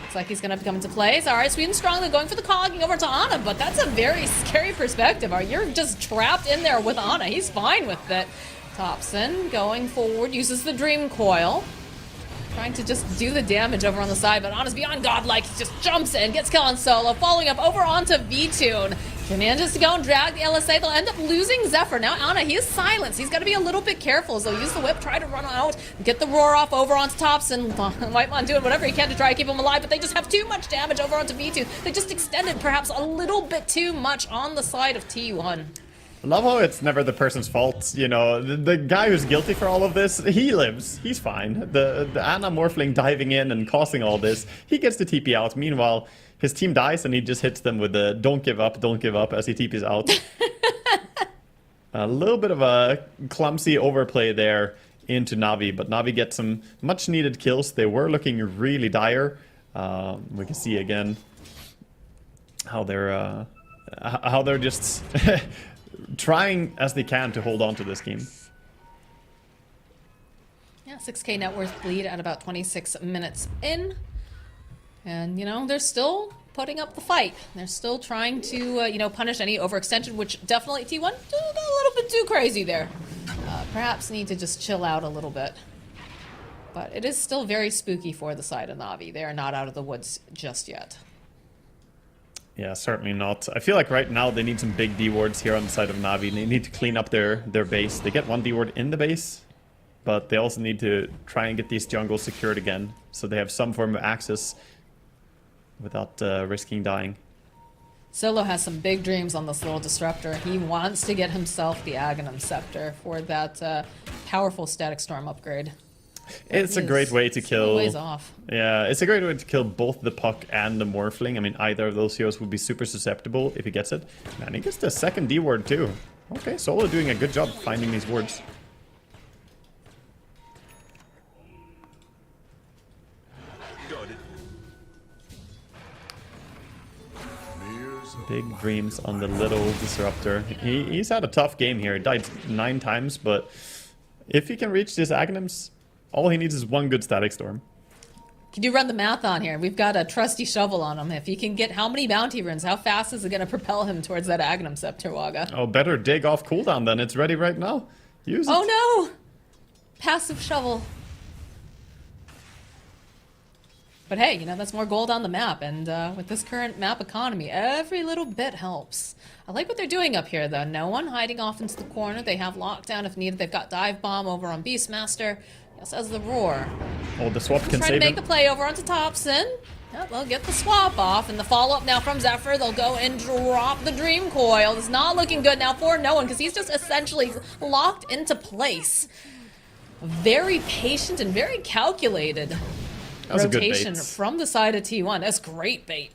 Looks like he's going to come into place. All right, Sweden strongly going for the cogging over to Ana, but that's a very scary perspective. You're just trapped in there with Ana. He's fine with it. Thompson going forward, uses the Dream Coil. Trying to just do the damage over on the side, but Ana's beyond godlike. He just jumps in, gets kill on Solo, following up over onto V-Tune. He manages to go and drag the LSA. They'll end up losing Zephyr. Now Ana, he is silenced. He's got to be a little bit careful as they'll use the whip, try to run out, get the roar off over onto Thompson. Whitemon doing whatever he can to try to keep him alive, but they just have too much damage over onto V-Tune. They just extended perhaps a little bit too much on the side of T1. I love how it's never the person's fault, you know. The guy who's guilty for all of this, he lives. He's fine. The Ana Morphling diving in and causing all this, he gets the TP out. Meanwhile, his team dies and he just hits them with the don't give up as he TPs out. A little bit of a clumsy overplay there into Na'Vi, but Na'Vi gets some much needed kills. They were looking really dire. We can see again how they're just trying as they can to hold on to this game. Yeah, 6k net worth bleed at about 26 minutes in. And, you know, they're still putting up the fight. They're still trying to, you know, punish any overextension, which definitely T1 got a little bit too crazy there. Perhaps need to just chill out a little bit. But it is still very spooky for the side of Na'Vi. They are not out of the woods just yet. Yeah, certainly not. I feel like right now they need some big D wards here on the side of Na'Vi. They need to clean up their base. They get one D ward in the base, but they also need to try and get these jungles secured again, so they have some form of access without risking dying. Solo has some big dreams on this little disruptor. He wants to get himself the Aghanim Scepter for that powerful Static Storm upgrade. It's a great way to kill. Ways off. Yeah, it's a great way to kill both the Puck and the Morphling. I mean, either of those heroes would be super susceptible if he gets it. And he gets the second D ward too. Okay, Solo doing a good job finding these wards. Big dreams on the little disruptor. He's had a tough game here. He died 9 times, but if he can reach this Aghanims, all he needs is one good Static Storm. Can you run the math on here? We've got a trusty shovel on him. If he can get how many bounty runes, how fast is it going to propel him towards that Aghanim Scepter, Waga? Oh, better dig off cooldown then. It's ready right now. Use it. Oh no! Passive shovel. But hey, you know, that's more gold on the map, and with this current map economy, every little bit helps. I like what they're doing up here, though. No one hiding off into the corner. They have lockdown if needed. They've got Dive Bomb over on Beastmaster. Yes, as the Roar. Oh, the swap can try save to make him. the play over onto Thompson. Yep, they'll get the swap off, and the follow-up now from Zephyr. They'll go and drop the Dream Coil. It's not looking good now for no one, because he's just essentially locked into place. Very patient and very calculated. That's Rotation a good bait. from the side of T1. That's great bait.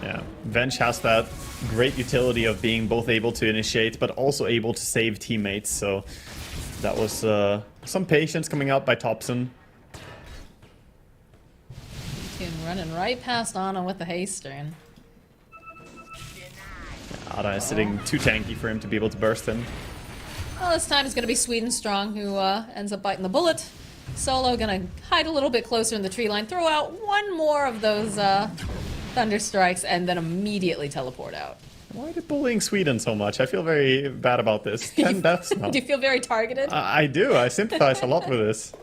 Yeah, Venge has that great utility of being both able to initiate but also able to save teammates, so that was some patience coming out by Thompson. Running right past Ana with the haste turn. Ada is sitting too tanky for him to be able to burst him. Well, this time it's going to be Sweden Strong who ends up biting the bullet. Solo gonna hide a little bit closer in the tree line, throw out one more of those thunder strikes, and then immediately teleport out. Why are they bullying Sweden so much? I feel very bad about this. 10 deaths now. Do you feel very targeted? I do. I sympathize a lot with this.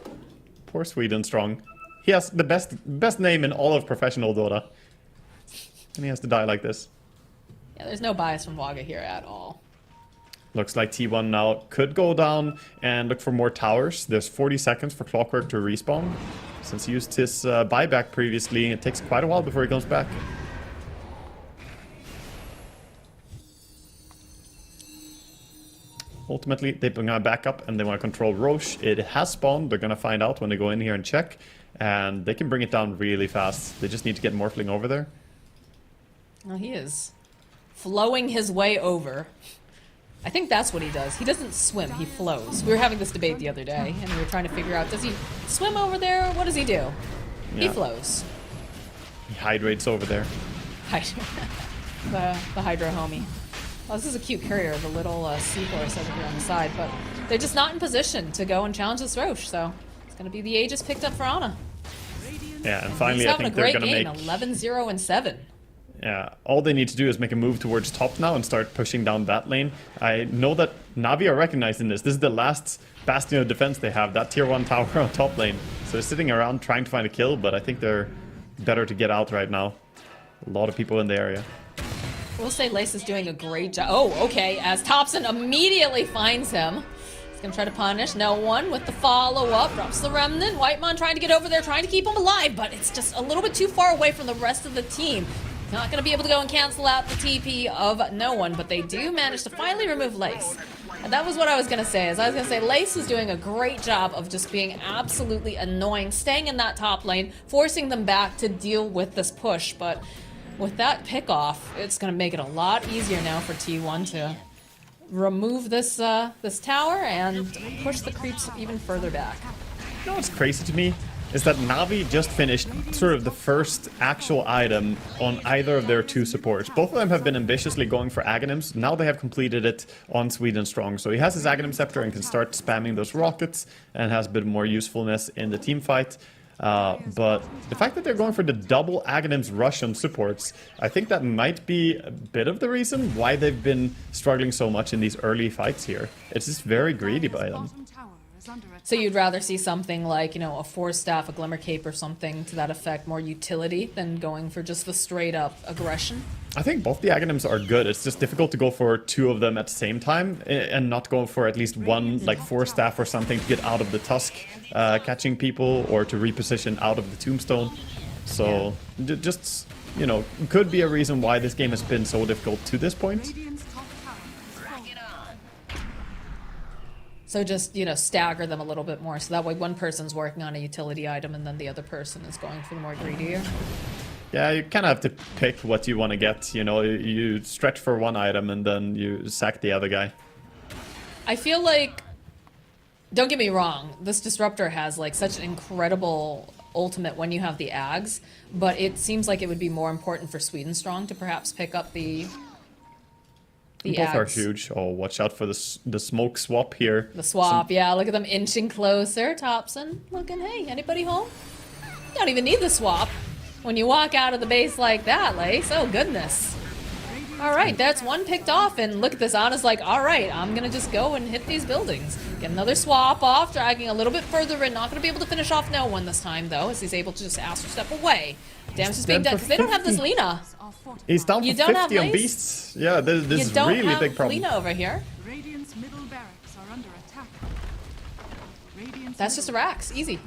Poor Sweden Strong. He has the best name in all of professional Dota. And he has to die like this. Yeah, there's no bias from Waga here at all. Looks like T1 now could go down and look for more towers. There's 40 seconds for Clockwork to respawn. Since he used his buyback previously, it takes quite a while before he comes back. ultimately. They're going to back up and they want to control Roche. It has spawned. They're going to find out when they go in here and check. And they can bring it down really fast. They just need to get Morphling over there. Well, he is flowing his way over. I think that's what he does. He doesn't swim, he flows. We were having this debate the other day, and we were trying to figure out, does he swim over there, or what does he do? Yeah. He flows. He hydrates over there. the Hydro homie. Well, this is a cute courier, the little seahorse over here on the side, but they're just not in position to go and challenge this Roche, so it's going to be the Aegis picked up for Ana. Yeah, and finally I think they're going to make... 11-0 and 7. Yeah, all they need to do is make a move towards top now and start pushing down that lane. I know that Na'Vi are recognizing this. This is the last bastion of defense they have, that tier 1 tower on top lane. So they're sitting around trying to find a kill, but I think they're better to get out right now. A lot of people in the area. We'll say Lace is doing a great job. Oh, okay, as Thompson immediately finds him. He's gonna try to punish. No one with the follow-up. Drops the Remnant. Whitemon trying to get over there, trying to keep him alive, but it's just a little bit too far away from the rest of the team. Not going to be able to go and cancel out the TP of no one, but they do manage to finally remove Lace. And that was what I was going to say. I was going to say Lace is doing a great job of just being absolutely annoying, staying in that top lane, forcing them back to deal with this push. But with that pick-off, it's going to make it a lot easier now for T1 to remove this this tower and push the creeps even further back. You know what's crazy to me? Is that Na'Vi just finished sort of the first actual item on either of their two supports. Both of them have been ambitiously going for Aghanims. Now they have completed it on Sweden Strong. So he has his Aghanim Scepter and can start spamming those rockets and has a bit more usefulness in the team fight. But the fact that they're going for the double Aghanims rush on supports, I think that might be a bit of the reason why they've been struggling so much in these early fights here. It's just very greedy by them. So you'd rather see something like, you know, a Force Staff, a Glimmer Cape or something to that effect, more utility than going for just the straight up aggression? I think both the Aghanims are good. It's just difficult to go for two of them at the same time and not go for at least one, like Force Staff or something to get out of the Tusk catching people or to reposition out of the Tombstone. So just, you know, could be a reason why this game has been so difficult to this point. So just, you know, stagger them a little bit more. So that way one person's working on a utility item and then the other person is going for the more greedier. Yeah, you kind of have to pick what you want to get. You know, you stretch for one item and then you sack the other guy. I feel like, don't get me wrong, this Disruptor has like such an incredible ultimate when you have the Ags, but it seems like it would be more important for Sweden Strong to perhaps pick up the both Ags. are huge. Oh, watch out for the smoke swap here. The swap, yeah, look at them inching closer. Thompson looking, hey, anybody home? You don't even need the swap when you walk out of the base like that, Lace. Oh, goodness. All right, that's one picked off, and look at this. Ana's like, all right, I'm going to just go and hit these buildings. Get another swap off, dragging a little bit further in. Not going to be able to finish off no one this time, though, as he's able to just Astral Step away. Damage is being done, because they don't have this Lina. He's down for 50 on beasts. Yeah, this is really a big problem. Lina over here. Radiant's middle barracks are under attack. That's just a Rax, easy.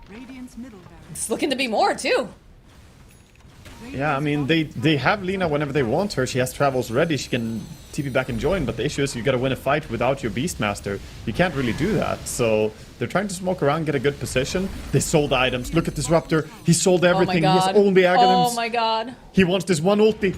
Radiant's middle barracks. It's looking to be more, too. Yeah, I mean, they have Lina whenever they want her. She has travels ready. She can TP back and join, but the issue is you gotta win a fight without your Beastmaster. You can't really do that. So they're trying to smoke around, get a good position. They sold items. Look at Disruptor. He sold everything. He has only Aghanims. Oh my god. He wants this one ulti.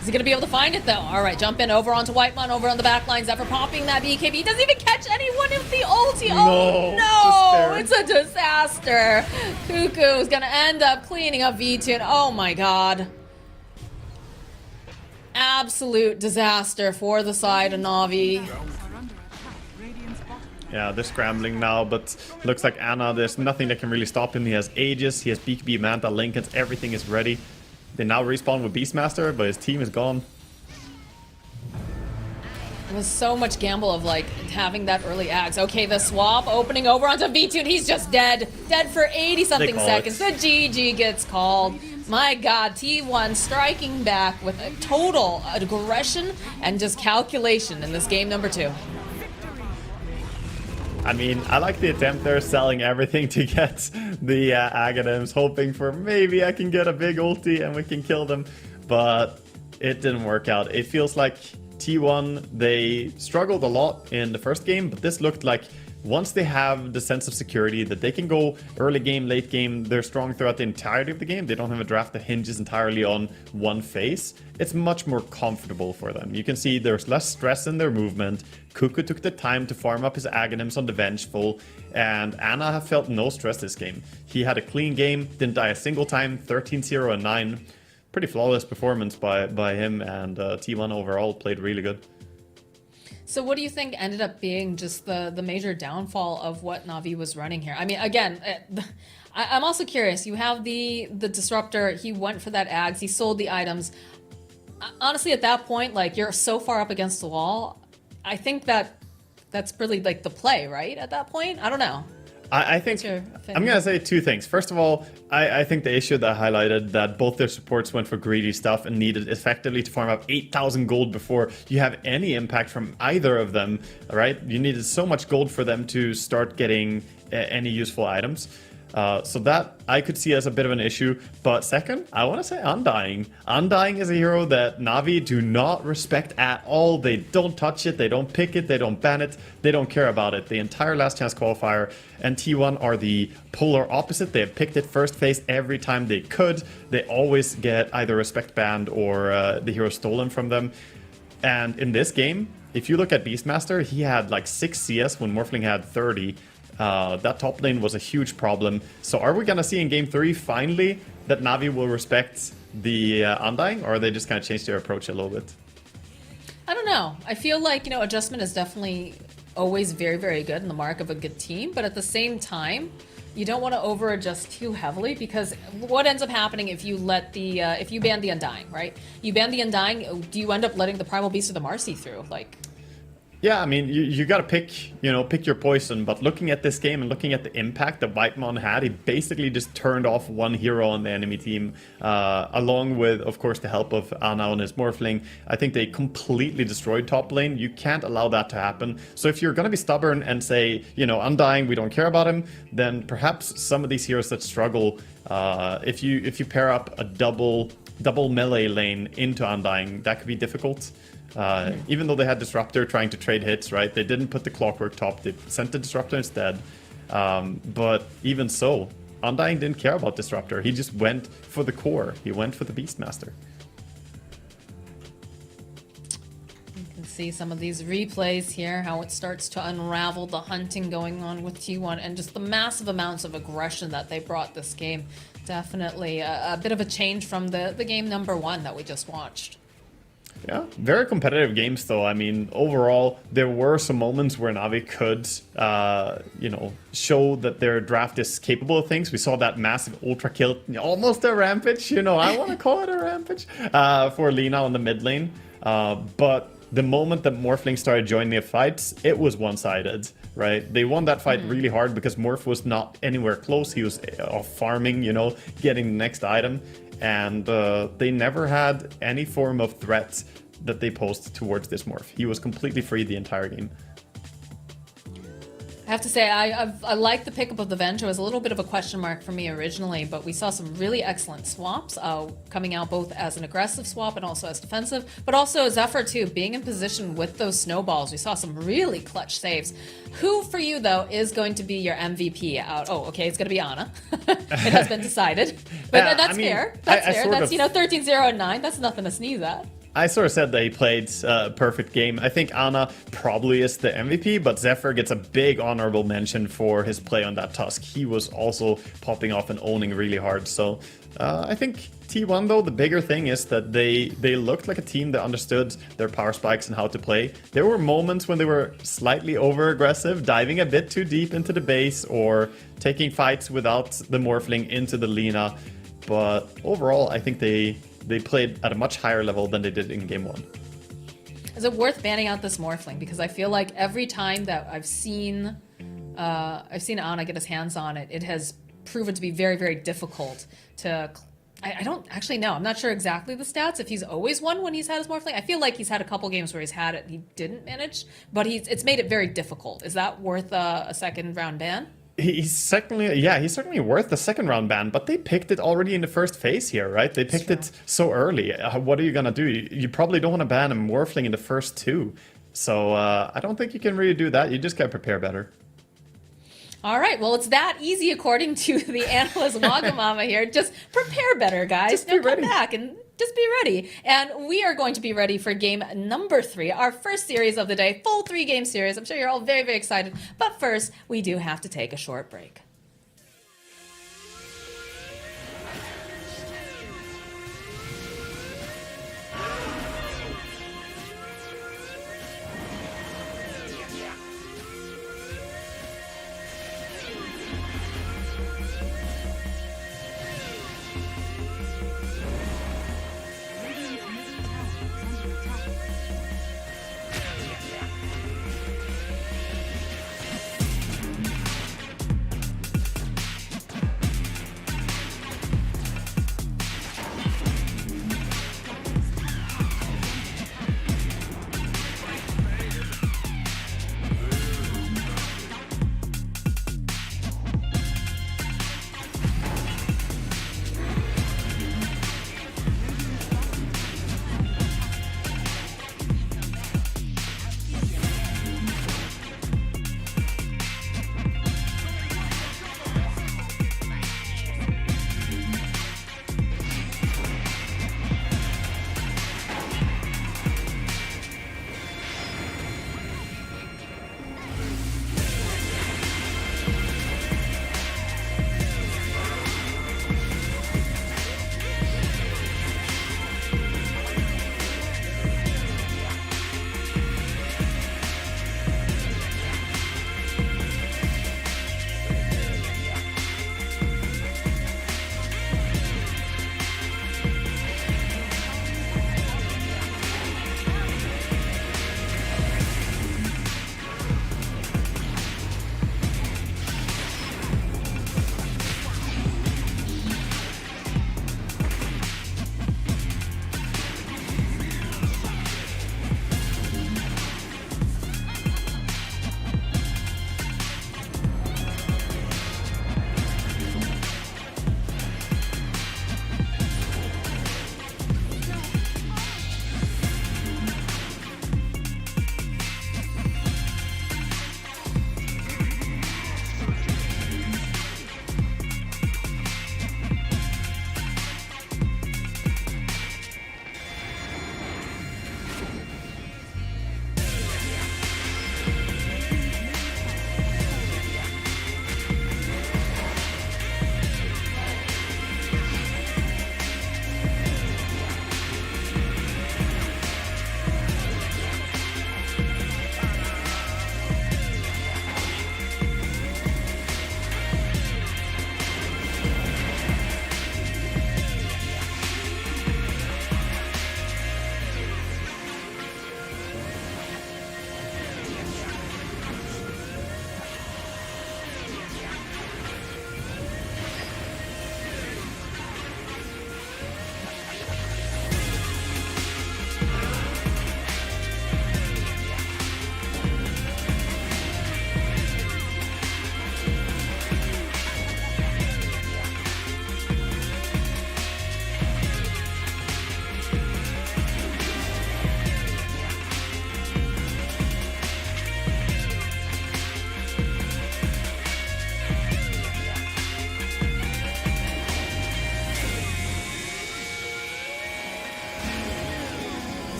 Is he gonna be able to find it though? All right, jump in over onto Whitemon, over on the back line. Zephyr popping that BKB. He doesn't even catch anyone with the ulti. Oh no, it's a disaster. Cuckoo is gonna end up cleaning up V2. Oh my god. Absolute disaster for the side of Na'Vi. Yeah, they're scrambling now, but looks like Ana, there's nothing that can really stop him. He has Aegis, he has BKB, Manta, Lincolns, everything is ready. They now respawn with Beastmaster, but his team is gone. It was so much gamble of like having that early Ags. Okay, the swap opening over onto V2 and he's just dead. Dead for 80 something seconds. The GG gets called. My god, T1 striking back with a total aggression and just calculation in this game number 2. I mean, I like the attempt there, selling everything to get the Aghanims, hoping for maybe I can get a big ulti and we can kill them, but it didn't work out. It feels like T1, they struggled a lot in the first game, but this looked like once they have the sense of security that they can go early game, late game, they're strong throughout the entirety of the game. They don't have a draft that hinges entirely on one phase. It's much more comfortable for them. You can see there's less stress in their movement. Cuckoo took the time to farm up his Aghanims on the Vengeful, and Ana felt no stress this game. He had a clean game, didn't die a single time, 13-0 and 9. Pretty flawless performance by him, and T1 overall played really good. So what do you think ended up being just the major downfall of what Na'Vi was running here? I mean, again, I'm also curious. You have the Disruptor. He went for that Ags. He sold the items. Honestly, at that point, like, you're so far up against the wall. I think that's really like the play, right? At that point, I don't know. I think I'm going to say two things. First of all, I think the issue that I highlighted, that both their supports went for greedy stuff and needed effectively to farm up 8,000 gold before you have any impact from either of them, right? You needed so much gold for them to start getting any useful items. So that I could see as a bit of an issue. But second, I want to say Undying. Undying is a hero that Na'Vi do not respect at all. They don't touch it, they don't pick it, they don't ban it, they don't care about it. The entire Last Chance Qualifier and T1 are the polar opposite. They have picked it first phase every time they could. They always get either respect banned or the hero stolen from them. And in this game, if you look at Beastmaster, he had like 6 CS when Morphling had 30. That top lane was a huge problem. So are we going to see in Game 3 finally that Na'Vi will respect the Undying, or are they just kind of change their approach a little bit? I don't know. I feel like, adjustment is definitely always very, very good and the mark of a good team. But at the same time, you don't want to over-adjust too heavily, because what ends up happening if you let the, if you ban the Undying, right? You ban the Undying, do you end up letting the Primal Beast or the Marcy through? Like... Yeah, I mean, you got to pick your poison. But looking at this game and looking at the impact that Whitemon had, he basically just turned off one hero on the enemy team, along with, of course, the help of Ana and his Morphling. I think they completely destroyed top lane. You can't allow that to happen. So if you're going to be stubborn and say, Undying, we don't care about him, then perhaps some of these heroes that struggle, if you pair up a double melee lane into Undying, that could be difficult. Even though they had Disruptor trying to trade hits, right? They didn't put the Clockwork top, they sent the Disruptor instead. But even so, Undying didn't care about Disruptor. He just went for the core. He went for the Beastmaster. You can see some of these replays here, how it starts to unravel the hunting going on with T1 and just the massive amounts of aggression that they brought this game. Definitely a bit of a change from the game number 1 that we just watched. Yeah, very competitive games though. I mean, overall, there were some moments where Na'Vi could, show that their draft is capable of things. We saw that massive ultra kill, almost a rampage, I want to call it a rampage, for Lina on the mid lane. But the moment that Morphling started joining the fights, it was one-sided, right? They won that fight really hard because Morph was not anywhere close. He was off farming, getting the next item. And they never had any form of threat that they posed towards this Morph. He was completely free the entire game. I have to say, I like the pickup of the Venge. It was a little bit of a question mark for me originally, but we saw some really excellent swaps coming out both as an aggressive swap and also as defensive, but also Zephyr too, being in position with those snowballs. We saw some really clutch saves. Who for you, though, is going to be your MVP out? Oh, okay, it's going to be Ana. It has been decided. But that's fair. That's fair. That's, 13-0 and 9. That's nothing to sneeze at. I sort of said that he played a perfect game. I think Ana probably is the MVP, but Zephyr gets a big honorable mention for his play on that Tusk. He was also popping off and owning really hard. So I think T1, though, the bigger thing is that they looked like a team that understood their power spikes and how to play. There were moments when they were slightly over-aggressive, diving a bit too deep into the base or taking fights without the Morphling into the Lina. But overall, I think they played at a much higher level than they did in Game 1. Is it worth banning out this Morphling? Because I feel like every time that I've seen Ana get his hands on it, it has proven to be very, very difficult to... I don't actually know. I'm not sure exactly the stats, if he's always won when he's had his Morphling. I feel like he's had a couple games where he's had it and he didn't manage, but it's made it very difficult. Is that worth a second round ban? He's certainly worth the second round ban, but they picked it already in the first phase here, right? They picked it so early. What are you gonna do? You probably don't want to ban a Morphling in the first two. So I don't think you can really do that. You just gotta prepare better. All right, well, it's that easy according to the analyst Wagamama here. Just prepare better, guys. Just be ready. Come back and just be ready. And we are going to be ready for game number 3, our first series of the day, full 3-game series. I'm sure you're all very, very excited. But first, we do have to take a short break.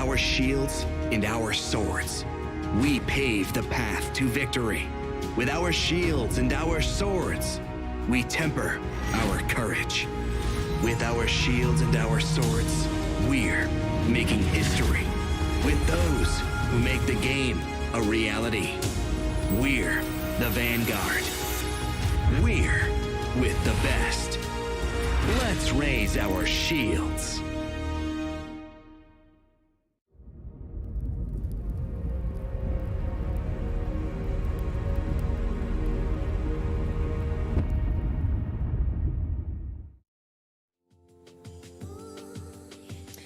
our shields and our swords, we pave the path to victory. With our shields and our swords, we temper our courage. With our shields and our swords, we're making history. With those who make the game a reality, we're the vanguard. We're with the best. Let's raise our shields.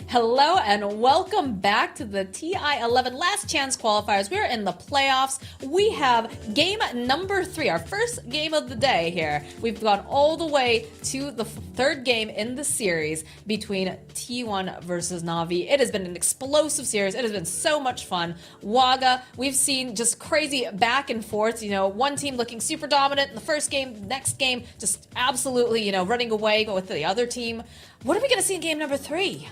Hello and welcome back to the TI-11 Last Chance Qualifiers. We're in the playoffs. We have game number 3, our first game of the day here. We've gone all the way to the third game in the series between T1 versus Na'Vi. It has been an explosive series. It has been so much fun. Waga, we've seen just crazy back and forth. You know, one team looking super dominant in the first game, next game just absolutely, you know, running away with the other team. What are we going to see in game number 3?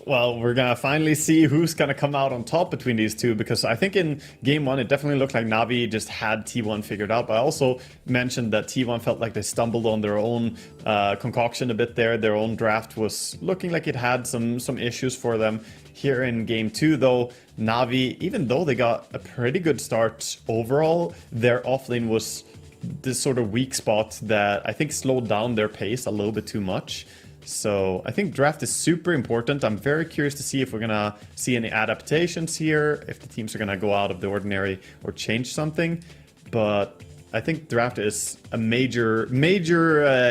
Well, we're gonna finally see who's gonna come out on top between these two, because I think in game 1 it definitely looked like Na'Vi just had T1 figured out, but I also mentioned that T1 felt like they stumbled on their own concoction a bit there. Their own draft was looking like it had some issues for them. Here in game 2 though, Na'Vi, even though they got a pretty good start overall, their offlane was this sort of weak spot that I think slowed down their pace a little bit too much. So I think draft is super important. I'm very curious to see if we're gonna see any adaptations here, if the teams are gonna go out of the ordinary or change something. But I think draft is a major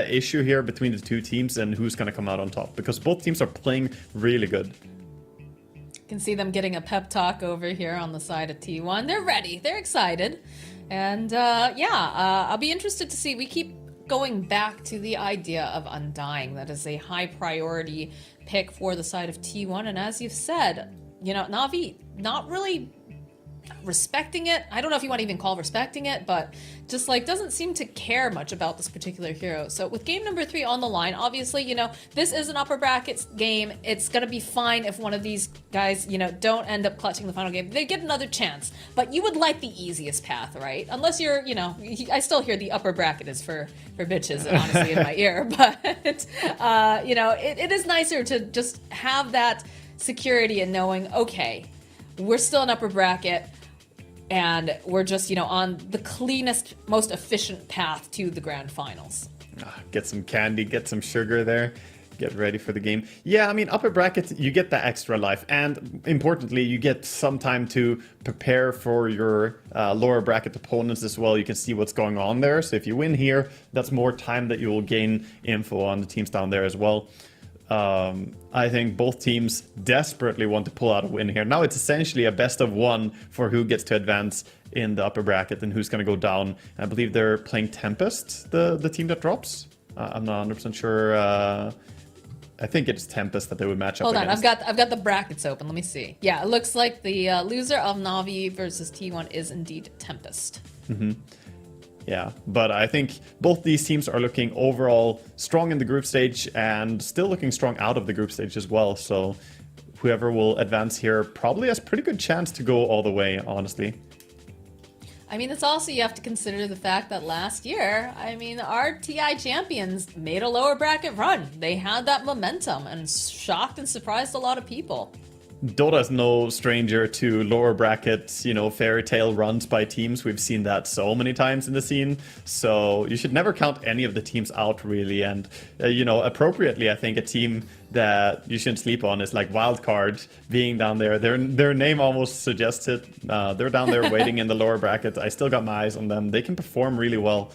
issue here between the two teams and who's gonna come out on top, because both teams are playing really good. You can see them getting a pep talk over here on the side of T1. They're ready. They're excited. And I'll be interested to see. We keep going back to the idea of Undying. That is a high priority pick for the side of T1. And as you've said, you know, Na'Vi not really respecting it. I don't know if you want to even call respecting it, but just like doesn't seem to care much about this particular hero. So with game number 3 on the line, obviously, you know, this is an upper brackets game. It's going to be fine if one of these guys, you know, don't end up clutching the final game. They get another chance, but you would like the easiest path, right? Unless you're, you know, I still hear the upper bracket is for bitches, honestly, in my ear, but, you know, it is nicer to just have that security and knowing, okay, we're still an upper bracket, and we're just, you know, on the cleanest, most efficient path to the grand finals. Get some candy, get some sugar there, get ready for the game. Yeah, I mean, upper bracket, you get that extra life, and importantly, you get some time to prepare for your lower bracket opponents as well. You can see what's going on there, so if you win here, that's more time that you will gain info on the teams down there as well. I think both teams desperately want to pull out a win here. Now it's essentially a best of 1 for who gets to advance in the upper bracket and who's going to go down. I believe they're playing Tempest, the team that drops. I'm not 100% sure. I think it's Tempest that they would match up against. Hold on, I've got the brackets open. Let me see. Yeah, it looks like the loser of Na'Vi versus T1 is indeed Tempest. Mm-hmm. Yeah, but I think both these teams are looking overall strong in the group stage and still looking strong out of the group stage as well. So whoever will advance here probably has a pretty good chance to go all the way, honestly. I mean, it's also, you have to consider the fact that last year, I mean, our TI champions made a lower bracket run. They had that momentum and shocked and surprised a lot of people. Dota is no stranger to lower brackets, you know, fairy tale runs by teams. We've seen that so many times in the scene. So you should never count any of the teams out, really. And, you know, appropriately, I think a team that you shouldn't sleep on is like Wildcard being down there. Their name almost suggests it. They're down there waiting in the lower bracket. I still got my eyes on them. They can perform really well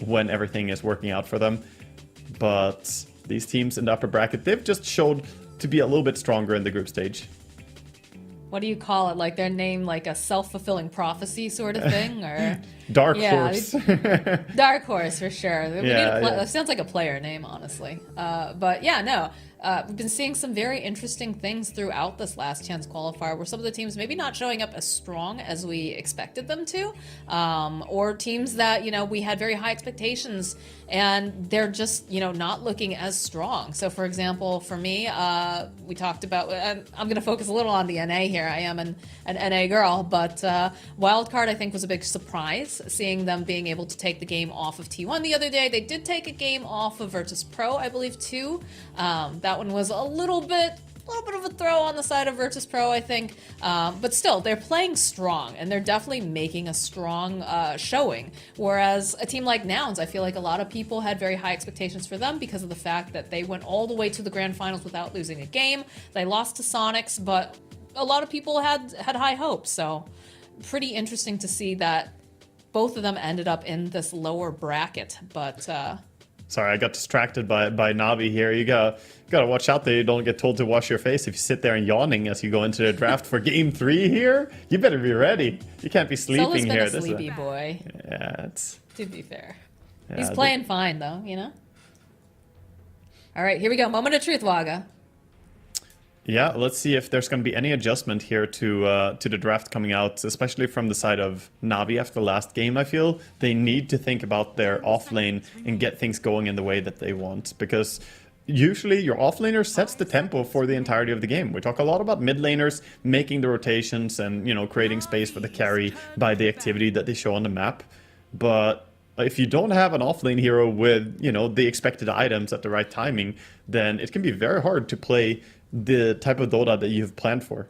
when everything is working out for them. But these teams in the upper bracket, they've just showed to be a little bit stronger in the group stage. What do you call it? Like their name, like a self-fulfilling prophecy sort of thing, or? Dark Yeah, Horse. Dark Horse for sure. We need Yeah, yeah. That sounds like a player name, honestly. But yeah, no. We've been seeing some very interesting things throughout this Last Chance Qualifier, where some of the teams maybe not showing up as strong as we expected them to, or teams that, you know, we had very high expectations and they're just, you know, not looking as strong. So for example, for me, we talked about, I'm going to focus a little on the NA here. I am an NA girl, but Wildcard I think was a big surprise, seeing them being able to take the game off of T1 the other day. They did take a game off of Virtus Pro, I believe, too. That one was a little bit of a throw on the side of Virtus Pro, I think. But still, they're playing strong, and they're definitely making a strong showing. Whereas a team like Nouns, I feel like a lot of people had very high expectations for them because of the fact that they went all the way to the grand finals without losing a game. They lost to Sonics, but a lot of people had high hopes. So pretty interesting to see that both of them ended up in this lower bracket. But Sorry, I got distracted by Navi here. You gotta watch out that you don't get told to wash your face if you sit there and yawning as you go into the draft for game 3 here. You better be ready. You can't be sleeping here. Solo's been a sleepy boy. Yeah, it's... To be fair. Yeah, He's playing fine, though, you know? All right, here we go. Moment of truth, Waga. Yeah, let's see if there's going to be any adjustment here to the draft coming out, especially from the side of Navi after the last game. I feel they need to think about their offlane and get things going in the way that they want, because usually your offlaner sets the tempo for the entirety of the game. We talk a lot about mid laners making the rotations and, you know, creating space for the carry by the activity that they show on the map. But if you don't have an offlane hero with, you know, the expected items at the right timing, then it can be very hard to play the type of Dota that you've planned for.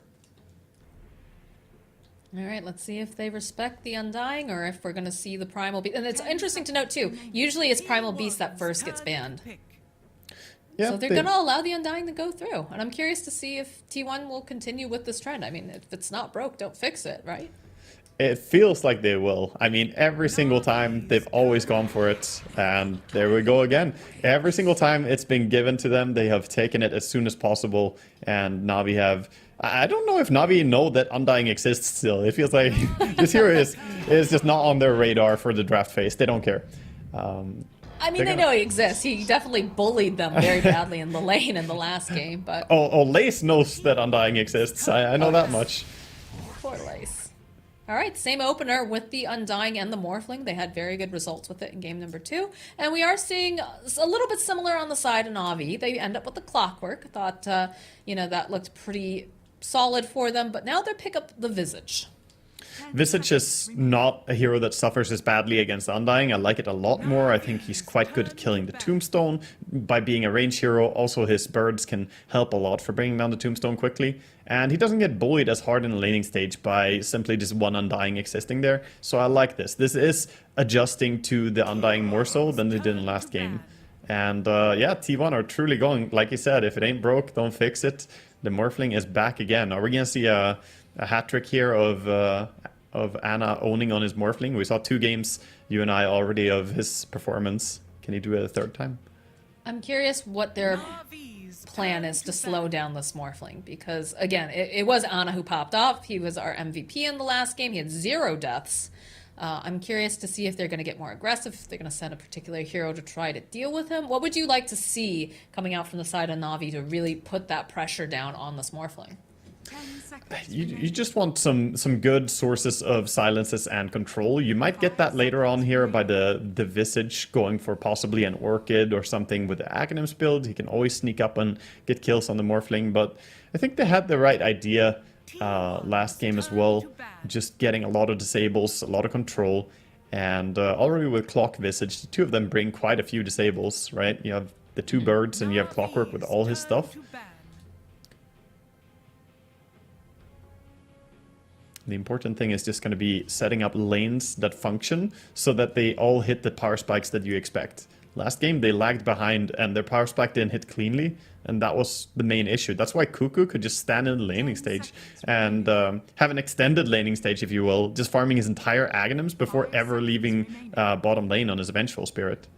All right, let's see if they respect the Undying or if we're going to see the Primal Beast. And it's interesting to note, too, usually it's Primal Beast that first gets banned. Yeah, so they're going to allow the Undying to go through. And I'm curious to see if T1 will continue with this trend. I mean, if it's not broke, don't fix it, right? It feels like they will. I mean, every single time they've always gone for it, and there we go again. Every single time it's been given to them, they have taken it as soon as possible, and Navi have... I don't know if Navi know that Undying exists still. It feels like this hero is just not on their radar for the draft phase. They don't care. I mean, they know he exists. He definitely bullied them very badly in the lane in the last game, but... Oh, Lace knows that Undying exists. I know that much. Poor Lace. All right, same opener with the Undying and the Morphling. They had very good results with it in game number 2. And we are seeing a little bit similar on the side of Navi. They end up with the Clockwork. Thought, you know, that looked pretty solid for them. But now they pick up the Visage. Visage is not a hero that suffers as badly against Undying. I like it a lot more. I think he's quite good at killing the Tombstone by being a range hero. Also, his birds can help a lot for bringing down the Tombstone quickly. And he doesn't get bullied as hard in the laning stage by simply just one Undying existing there. So I like this. This is adjusting to the Undying more so than they did in last game. And yeah, T1 are truly going, like you said, if it ain't broke, don't fix it. The Morphling is back again. Are we going to see a hat trick here of Ana owning on his Morphling? We saw 2 games, you and I, already of his performance. Can he do it a 3rd time? I'm curious what their plan is to slow down this Morphling, because again, it was Ana who popped off. He was our MVP in the last game. He had 0 deaths. I'm curious to see if they're going to get more aggressive, if they're going to send a particular hero to try to deal with him. What would you like to see coming out from the side of Navi to really put that pressure down on this Morphling? You just want some good sources of silences and control. You might get that later on here by the Visage going for possibly an Orchid or something with the Aghanims build. He can always sneak up and get kills on the Morphling, but I think they had the right idea last game as well. Just getting a lot of disables, a lot of control, and already with Clock Visage, the 2 of them bring quite a few disables, right? You have the 2 birds and you have Clockwork with all his stuff. The important thing is just going to be setting up lanes that function so that they all hit the power spikes that you expect. Last game, they lagged behind and their power spike didn't hit cleanly, and that was the main issue. That's why Cuckoo could just stand in the laning stage and have an extended laning stage, if you will, just farming his entire Aghanims before ever leaving bottom lane on his Vengeful Spirit.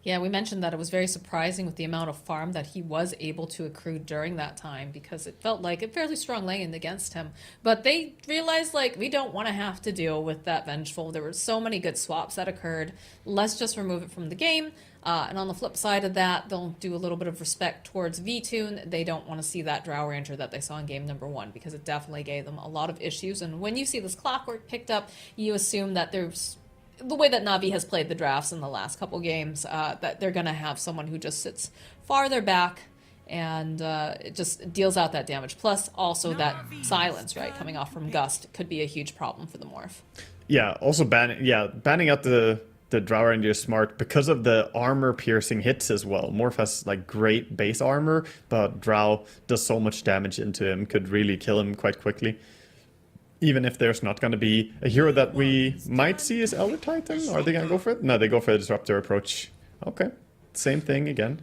Yeah, we mentioned that it was very surprising with the amount of farm that he was able to accrue during that time because it felt like a fairly strong lane against him. But they realized, like, we don't want to have to deal with that Vengeful. There were so many good swaps that occurred. Let's just remove it from the game. And on the flip side of that, they'll do a little bit of respect towards V-Tune. They don't want to see that Drow Ranger that they saw in game number 1 because it definitely gave them a lot of issues. And when you see this Clockwork picked up, you assume that there's the way that Navi has played the drafts in the last couple games, that they're going to have someone who just sits farther back and it just deals out that damage. Plus, also that silence, right, coming off from Gust could be a huge problem for the Morph. Yeah, also banning out the Drow Ranger is smart because of the armor-piercing hits as well. Morph has like great base armor, but Drow does so much damage into him, could really kill him quite quickly. Even if there's not going to be a hero that we might see as Elder Titan, are they going to go for it? No, they go for the Disruptor approach. Okay, same thing again.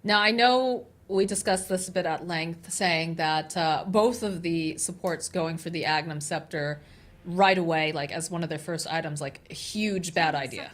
Now, I know we discussed this a bit at length, saying that both of the supports going for the Agnum Scepter right away, like as one of their first items, like a huge bad idea.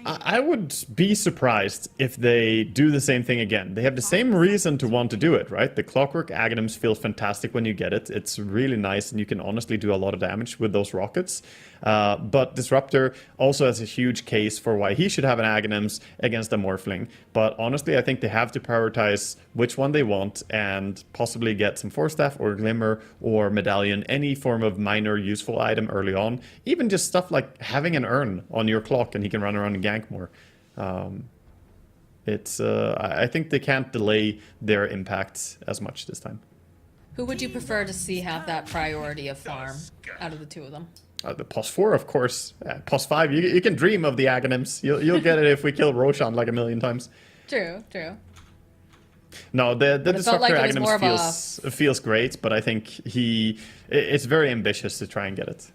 I would be surprised if they do the same thing again. They have the same reason to want to do it, right? The Clockwork Agnums feels fantastic when you get it. It's really nice, and you can honestly do a lot of damage with those rockets. But Disruptor also has a huge case for why he should have an Agnums against a Morphling. But honestly, I think they have to prioritize which one they want and possibly get some Force Staff or Glimmer or Medallion, any form of minor useful item early on. Even just stuff like having an urn on your clock and he can run around and gank more. I think they can't delay their impact as much this time. Who would you prefer to see have that priority of farm out of the two of them? The POS 4, of course. POS 5, you can dream of the Aghanims. You'll get it if we kill Roshan like a million times. True. No, the Disruptor like Aghanims feels great, but I think it's very ambitious to try and get it.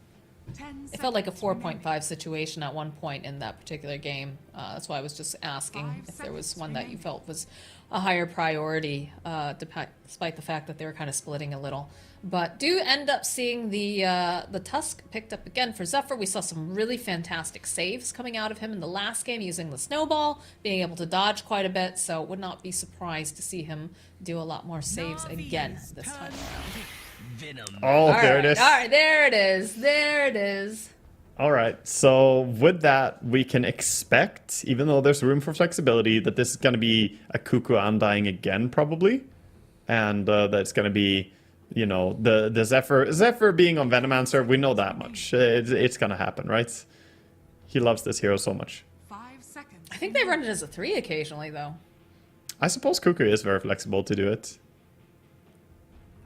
It felt like a 4.5 situation at one point in that particular game. That's why I was just asking if there was one that you felt was a higher priority, despite the fact that they were kind of splitting a little. But do end up seeing the Tusk picked up again for Zephyr. We saw some really fantastic saves coming out of him in the last game using the snowball, being able to dodge quite a bit, so would not be surprised to see him do a lot more saves again this time around. Oh, there it is. All right, there it is. All right, so with that, we can expect, even though there's room for flexibility, that this is going to be a Cuckoo Undying again, probably. And that it's going to be, the Zephyr being on Venomancer, we know that much. It's going to happen, right? He loves this hero so much. 5 seconds. I think they run it as a 3 occasionally, though. I suppose Cuckoo is very flexible to do it.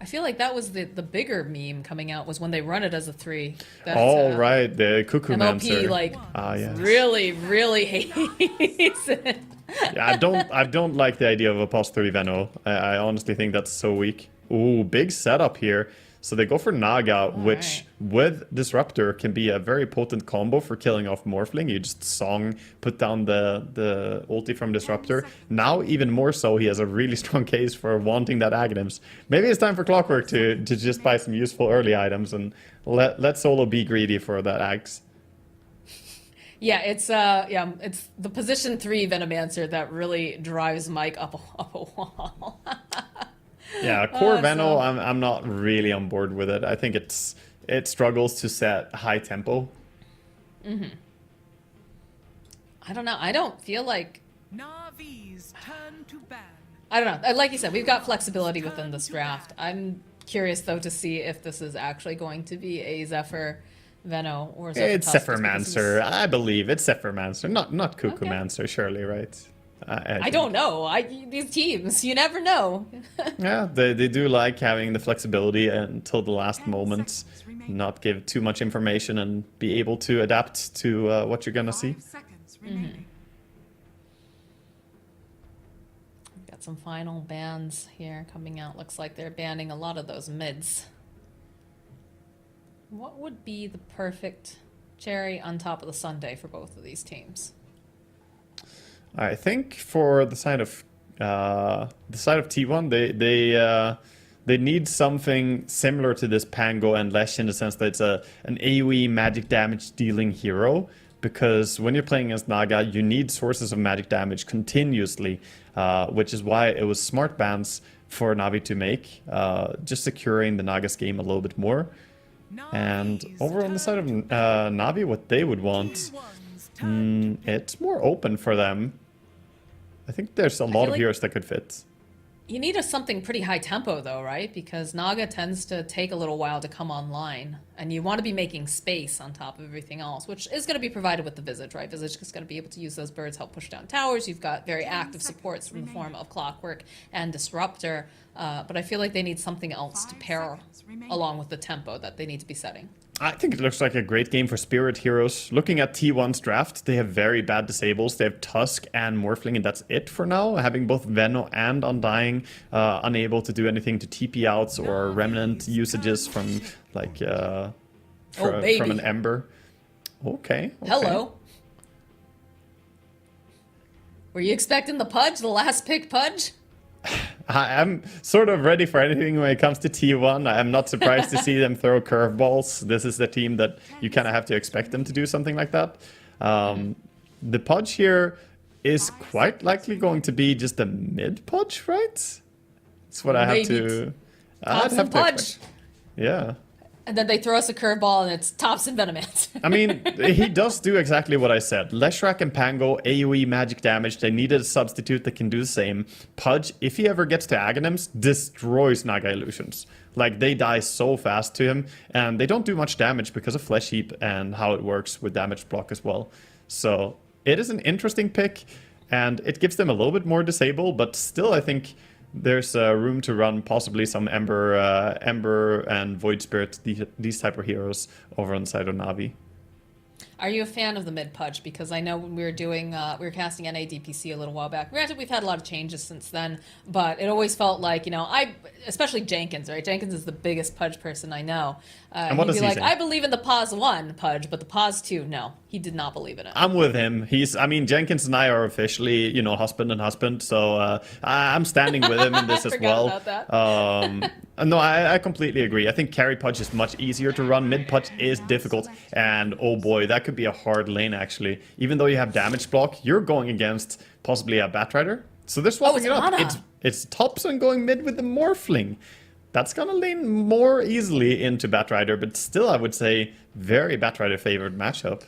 I feel like that was the bigger meme coming out was when they run it as a 3. Right, the Cuckoo MLP Mancer. really hates it. Yeah, I don't like the idea of a POS 3 Veno. I honestly think that's so weak. Ooh, big setup here. So they go for Naga, which with Disruptor can be a very potent combo for killing off Morphling. You just Song, put down the ulti from Disruptor. Now, even more so, he has a really strong case for wanting that Aghanims. Maybe it's time for Clockwork to just buy some useful early items and let Solo be greedy for that Axe. Yeah, it's the position 3 Venomancer that really drives Mike up a wall. Yeah, core Veno, I'm not really on board with it. I think it struggles to set high tempo. I don't know. I don't feel like Navi's turn to ban. I don't know. Like you said, we've got flexibility within this draft. I'm curious though to see if this is actually going to be a Zephyr Veno or Zephyr It's Tusk, Zephyr Mancer. I believe it's Zephyr Mancer, not Cuckoo Mancer, surely, right? I don't know. These teams, you never know. Yeah, they do like having the flexibility until the last moment, not give too much information and be able to adapt to what you're gonna see. Got some final bans here coming out. Looks like they're banning a lot of those mids. What would be the perfect cherry on top of the sundae for both of these teams? I think for the side of T1, they need something similar to this Pango and Lesh in the sense that it's an AoE magic damage dealing hero, because when you're playing against Naga, you need sources of magic damage continuously, which is why it was smart bans for Na'Vi to make, just securing the Naga's game a little bit more. And over on the side of Na'Vi, what they would want, it's more open for them. I think there's a lot of heroes that could fit. You need something pretty high tempo though, right? Because Naga tends to take a little while to come online, and you want to be making space on top of everything else, which is going to be provided with the Visage, right? Visage is going to be able to use those birds, help push down towers. You've got very active supports from the form of Clockwork and Disruptor, but I feel like they need something else to pair along with the tempo that they need to be setting. I think it looks like a great game for Spirit Heroes. Looking at T1's draft, they have very bad disables. They have Tusk and Morphling, and that's it for now. Having both Venno and Undying unable to do anything to TP outs or Remnant usages from, like, from an Ember. Okay. Hello. Were you expecting the Pudge, the last pick Pudge? I'm sort of ready for anything when it comes to T1. I'm not surprised to see them throw curveballs. This is the team that you kind of have to expect them to do something like that. The Pudge here is quite likely going to be just a mid Pudge, right? That's what I have to... I'd have to Pudge. Yeah. And then they throw us a curveball and it's Tops and Venomance. I mean, he does do exactly what I said. Leshrac and Pango, AoE magic damage. They needed a substitute that can do the same. Pudge, if he ever gets to Aghanims, destroys Naga Illusions. Like, they die so fast to him, and they don't do much damage because of Flesh Heap and how it works with damage block as well. So, it is an interesting pick, and it gives them a little bit more disable, but still, I think there's room to run possibly some Ember and Void Spirit, these type of heroes over on the side of Na'Vi. Are you a fan of the mid Pudge? Because I know when we were doing, we were casting NA DPC a little while back. Granted, we've had a lot of changes since then, but it always felt like, you know, especially Jenkins, right? Jenkins is the biggest Pudge person I know. And what does he say? I believe in the Pause 1 Pudge, but the Pause 2, no. He did not believe in it. I'm with him. Jenkins and I are officially, you know, husband and husband, so I'm standing with him in this as well. About that. No, I completely agree. I think carry Pudge is much easier to run. Mid Pudge is difficult, and oh boy, that could be a hard lane actually. Even though you have damage block, you're going against possibly a Batrider. So they're swapping it up. It's Thompson going mid with the Morphling. That's gonna lane more easily into Batrider, but still I would say very Batrider favored matchup.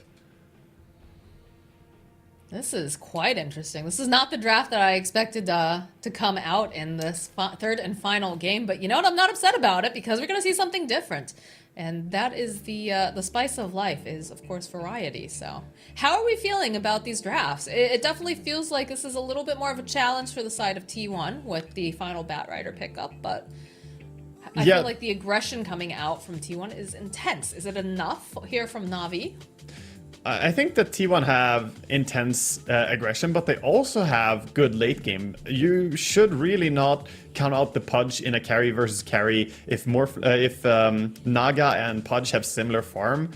This is quite interesting. This is not the draft that I expected to come out in this third and final game, but you know what? I'm not upset about it because we're going to see something different. And that is the spice of life is, of course, variety. So how are we feeling about these drafts? It definitely feels like this is a little bit more of a challenge for the side of T1 with the final Batrider pickup, but I feel like the aggression coming out from T1 is intense. Is it enough here from Na'Vi? I think that T1 have intense aggression, but they also have good late game. You should really not count out the Pudge in a carry versus carry if Naga and Pudge have similar farm.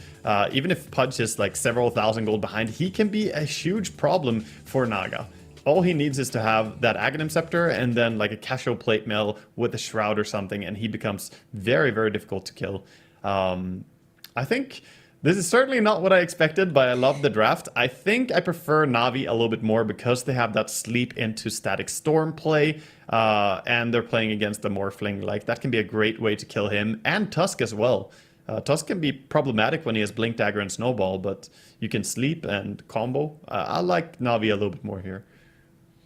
Even if Pudge is like several thousand gold behind, he can be a huge problem for Naga. All he needs is to have that Aghanim Scepter and then like a casual plate mail with a Shroud or something, and he becomes very, very difficult to kill. I think this is certainly not what I expected, but I love the draft. I think I prefer Na'Vi a little bit more because they have that sleep into Static Storm play, and they're playing against the Morphling. Like, that can be a great way to kill him, and Tusk as well. Tusk can be problematic when he has Blink Dagger and Snowball, but you can sleep and combo. I like Na'Vi a little bit more here.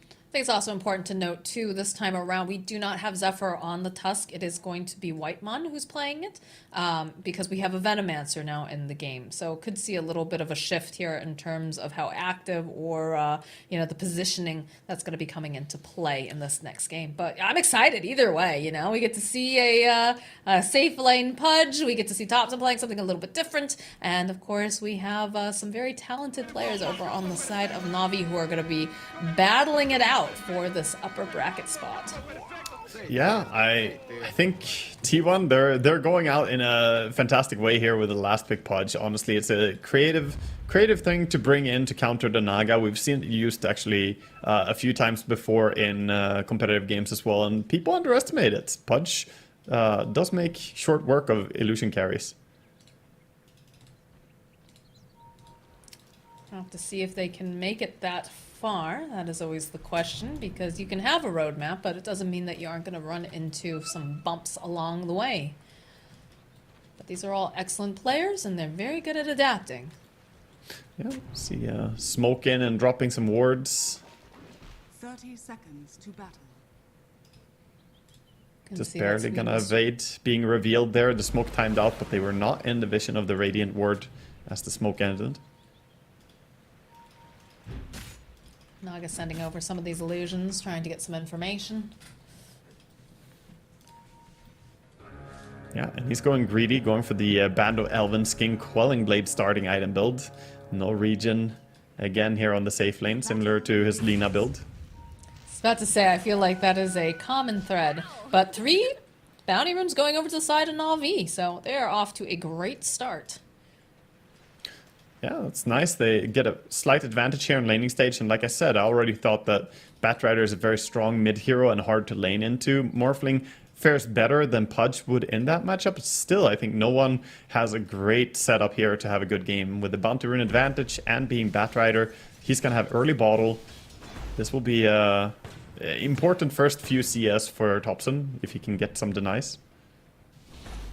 I think it's also important to note, too, this time around, we do not have Zephyr on the Tusk. It is going to be Whitemon who's playing it, because we have a Venomancer now in the game. So could see a little bit of a shift here in terms of how active or, the positioning that's going to be coming into play in this next game. But I'm excited either way, you know. We get to see a safe lane Pudge. We get to see Thompson playing something a little bit different. And, of course, we have some very talented players over on the side of Na'Vi who are going to be battling it out for this upper bracket spot. Yeah, I think T1, they're going out in a fantastic way here with the last pick Pudge. Honestly, it's a creative thing to bring in to counter the Naga. We've seen it used actually a few times before in competitive games as well, and people underestimate it. Pudge does make short work of illusion carries. I'll have to see if they can make it that far. That is always the question, because you can have a roadmap, but it doesn't mean that you aren't going to run into some bumps along the way. But these are all excellent players, and they're very good at adapting. Yeah, see smoke in and dropping some wards. 30 seconds to battle. Just barely gonna evade being revealed there. The smoke timed out, but they were not in the vision of the Radiant ward as the smoke ended. Naga sending over some of these illusions, trying to get some information. Yeah, and he's going greedy, going for the Bando Elven Skin Quelling Blade starting item build. No regen again here on the safe lane, similar to his Lina build. I was about to say, I feel like that is a common thread. But 3 bounty runes going over to the side of Na'Vi, so they are off to a great start. Yeah, that's nice. They get a slight advantage here on laning stage, and like I said, I already thought that Batrider is a very strong mid-hero and hard to lane into. Morphling fares better than Pudge would in that matchup, but still, I think no one has a great setup here to have a good game. With the Bounty Rune advantage and being Batrider, he's going to have early bottle. This will be an important first few CS for Thompson, if he can get some denies.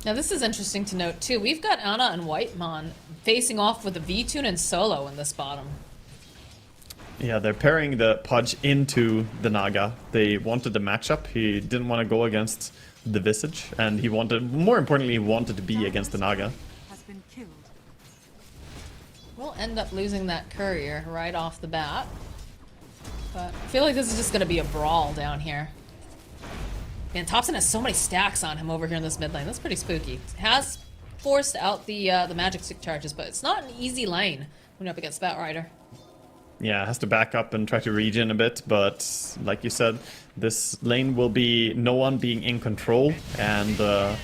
Now this is interesting to note too. We've got Ana and Whitemon facing off with a V-Tune and Solo in this bottom. Yeah, they're pairing the Pudge into the Naga. They wanted the matchup. He didn't want to go against the Visage, and he wanted, more importantly, he wanted to be against the Naga. Has been killed. We'll end up losing that courier right off the bat. But I feel like this is just going to be a brawl down here. Man, Thompson has so many stacks on him over here in this mid lane. That's pretty spooky. Has forced out the magic stick charges, but it's not an easy lane when you're up against Batrider. Yeah, has to back up and try to regen a bit, but like you said, this lane will be no one being in control, and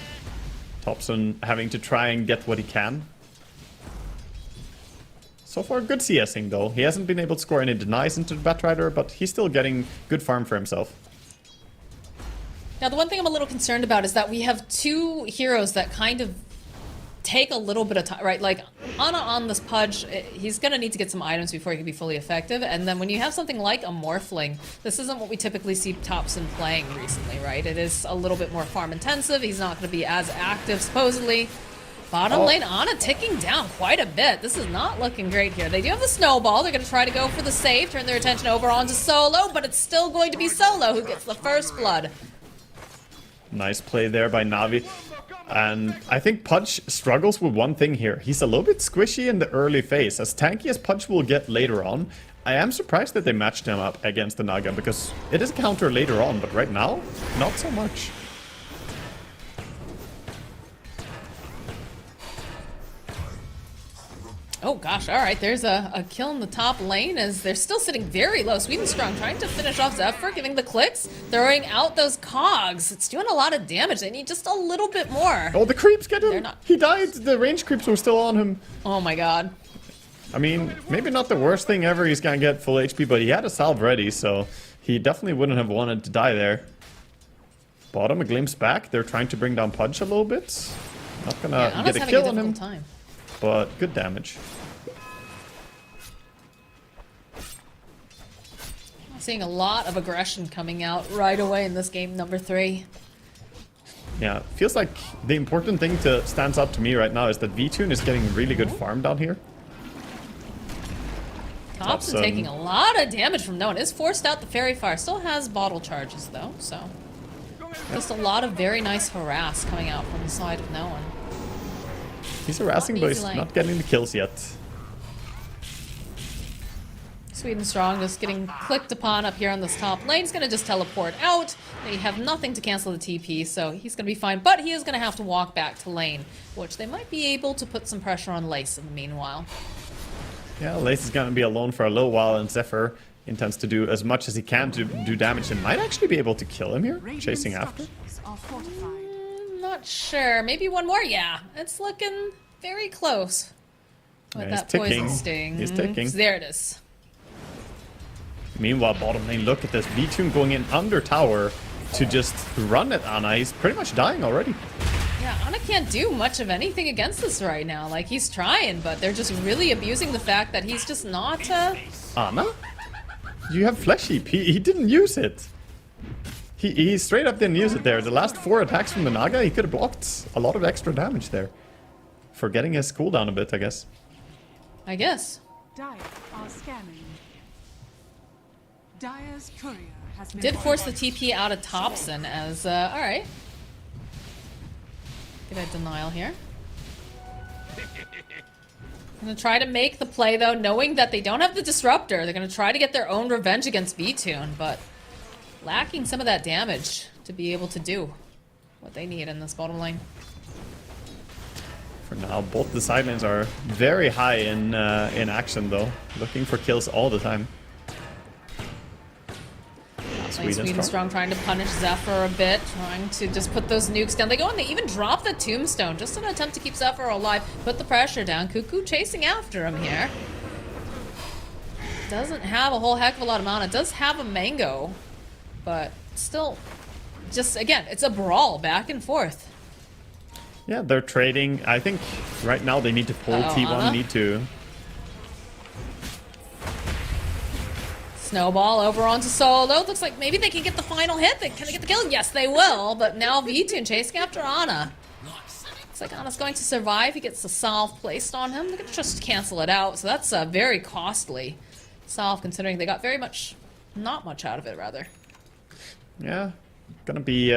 Thompson having to try and get what he can. So far, good CSing though. He hasn't been able to score any denies into the Batrider, but he's still getting good farm for himself. Now, the one thing I'm a little concerned about is that we have 2 heroes that kind of take a little bit of time, right? Like, Ana on this Pudge, he's going to need to get some items before he can be fully effective. And then when you have something like a Morphling, this isn't what we typically see Thompson playing recently, right? It is a little bit more farm intensive. He's not going to be as active, supposedly. Bottom lane, Ana ticking down quite a bit. This is not looking great here. They do have the snowball. They're going to try to go for the save, turn their attention over onto Solo, but it's still going to be Solo who gets the first blood. Nice play there by Na'Vi. And I think Pudge struggles with one thing here. He's a little bit squishy in the early phase. As tanky as Pudge will get later on, I am surprised that they matched him up against the Naga, because it is a counter later on, but right now, not so much. Oh gosh, alright, there's a kill in the top lane as they're still sitting very low. Sweden Strong trying to finish off Zephyr, giving the clicks, throwing out those cogs. It's doing a lot of damage. They need just a little bit more. Oh, the creeps get him! He died! The range creeps were still on him. Oh my god. I mean, maybe not the worst thing ever he's gonna get full HP, but he had a salve ready, so he definitely wouldn't have wanted to die there. Bottom, a glimpse back. They're trying to bring down Pudge a little bit. Not gonna get a kill on him, but good damage. Seeing a lot of aggression coming out right away in this game, number 3. Yeah, feels like the important thing to stands out to me right now is that V-Tune is getting really good farm down here. Thompson taking a lot of damage from no one. Is forced out the Fairy Fire. Still has bottle charges though, so just a lot of very nice harass coming out from the side of no one. He's harassing, but he's not getting the kills yet. Sweden Strong just getting clicked upon up here on this top lane. He's going to just teleport out. They have nothing to cancel the TP, so he's going to be fine. But he is going to have to walk back to lane, which they might be able to put some pressure on Lace in the meanwhile. Yeah, Lace is going to be alone for a little while, and Zephyr intends to do as much as he can to do damage and might actually be able to kill him here, chasing after. Not sure. Maybe one more? Yeah, it's looking very close with that poison sting. He's ticking. There it is. Meanwhile, bottom lane, look at this. V-Tune going in under tower to just run at Ana. He's pretty much dying already. Yeah, Ana can't do much of anything against this right now. Like, he's trying, but they're just really abusing the fact that he's just not, Ana? You have Flesh Heap. He didn't use it. He straight up didn't use it there. The last 4 attacks from the Naga, he could have blocked a lot of extra damage there. Forgetting his cooldown a bit, I guess. I guess. Dire are scanning. Dire's courier has been Did force the TP out of Thompson as, alright. Get a denial here. Gonna try to make the play though, knowing that they don't have the Disruptor. They're gonna try to get their own revenge against V-Tune, but lacking some of that damage to be able to do what they need in this bottom lane. For now, both the side lanes are very high in action though. Looking for kills all the time. Sweden Strong trying to punish Zephyr a bit, trying to just put those nukes down. They go and they even drop the Tombstone, just an attempt to keep Zephyr alive, put the pressure down. Cuckoo chasing after him here. Doesn't have a whole heck of a lot of mana. Does have a Mango, but still, just again, it's a brawl back and forth. Yeah, they're trading. I think right now they need to pull T1, Ana. need to... Snowball over onto Solo. Looks like maybe they can get the final hit. Can they get the kill? Yes, they will. But now V-Tune chasing after Ana. Looks like Ana's going to survive. He gets the salve placed on him. They're going to just cancel it out. So that's a very costly salve, considering they got not much out of it, rather. Yeah, gonna be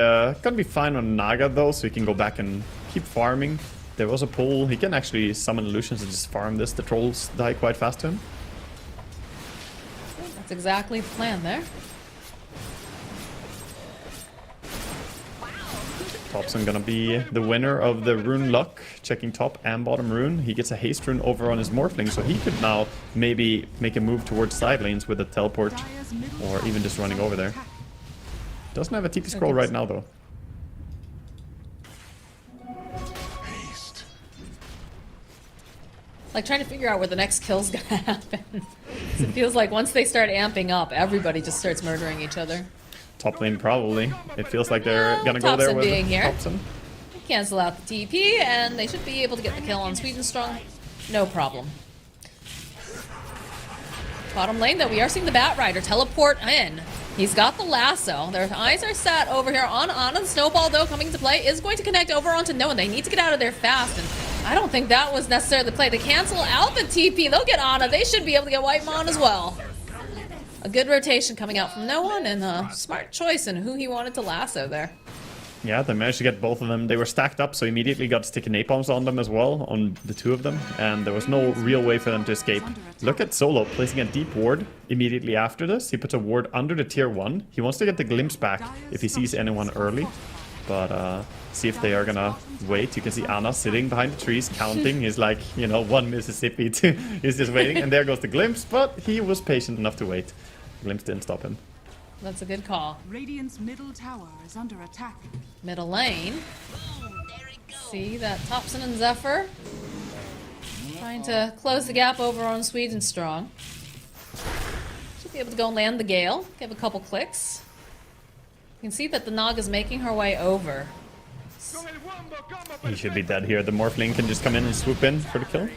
fine on Naga though, so he can go back and keep farming. There was a pull. He can actually summon illusions and just farm this. The trolls die quite fast to him. That's exactly the plan there. Topson gonna be the winner of the rune luck, checking top and bottom rune. He gets a haste rune over on his Morphling, so he could now maybe make a move towards side lanes with a teleport, or even just running over there. Doesn't have a TP scroll right now though. Like trying to figure out where the next kill's gonna happen. It feels like once they start amping up, everybody just starts murdering each other. Top lane probably. It feels like they're gonna go there with being here. Topson. Cancel out the TP, and they should be able to get the kill on Sweden Strong. No problem. Bottom lane, though, we are seeing the Bat Rider teleport in. He's got the lasso. Their eyes are set over here on Ana. The Snowball, though, coming into play, is going to connect over onto Noah. They need to get out of there fast, and I don't think that was necessarily the play. They cancel out the TP. They'll get Ana. They should be able to get White Mon as well. A good rotation coming out from no one, and a smart choice in who he wanted to lasso there. Yeah, they managed to get both of them. They were stacked up, so immediately got sticky napalms on them as well, on the two of them, and there was no real way for them to escape. Look at Solo placing a deep ward immediately after this. He puts a ward under the tier 1. He wants to get the glimpse back if he sees anyone early, but see if they are gonna wait. You can see Ana sitting behind the trees, counting. He's like, you know, 1 Mississippi, he's just waiting, and there goes the glimpse, but he was patient enough to wait. Glimpse didn't stop him. That's a good call. Radiant's middle tower is under attack. Middle lane. See that Topson and Zephyr trying to close the gap over on Sweden Strong. Should be able to go and land the Gale. Give a couple clicks. You can see that the Nog is making her way over. He should be dead here. The Morphling can just come in and swoop in for the kill.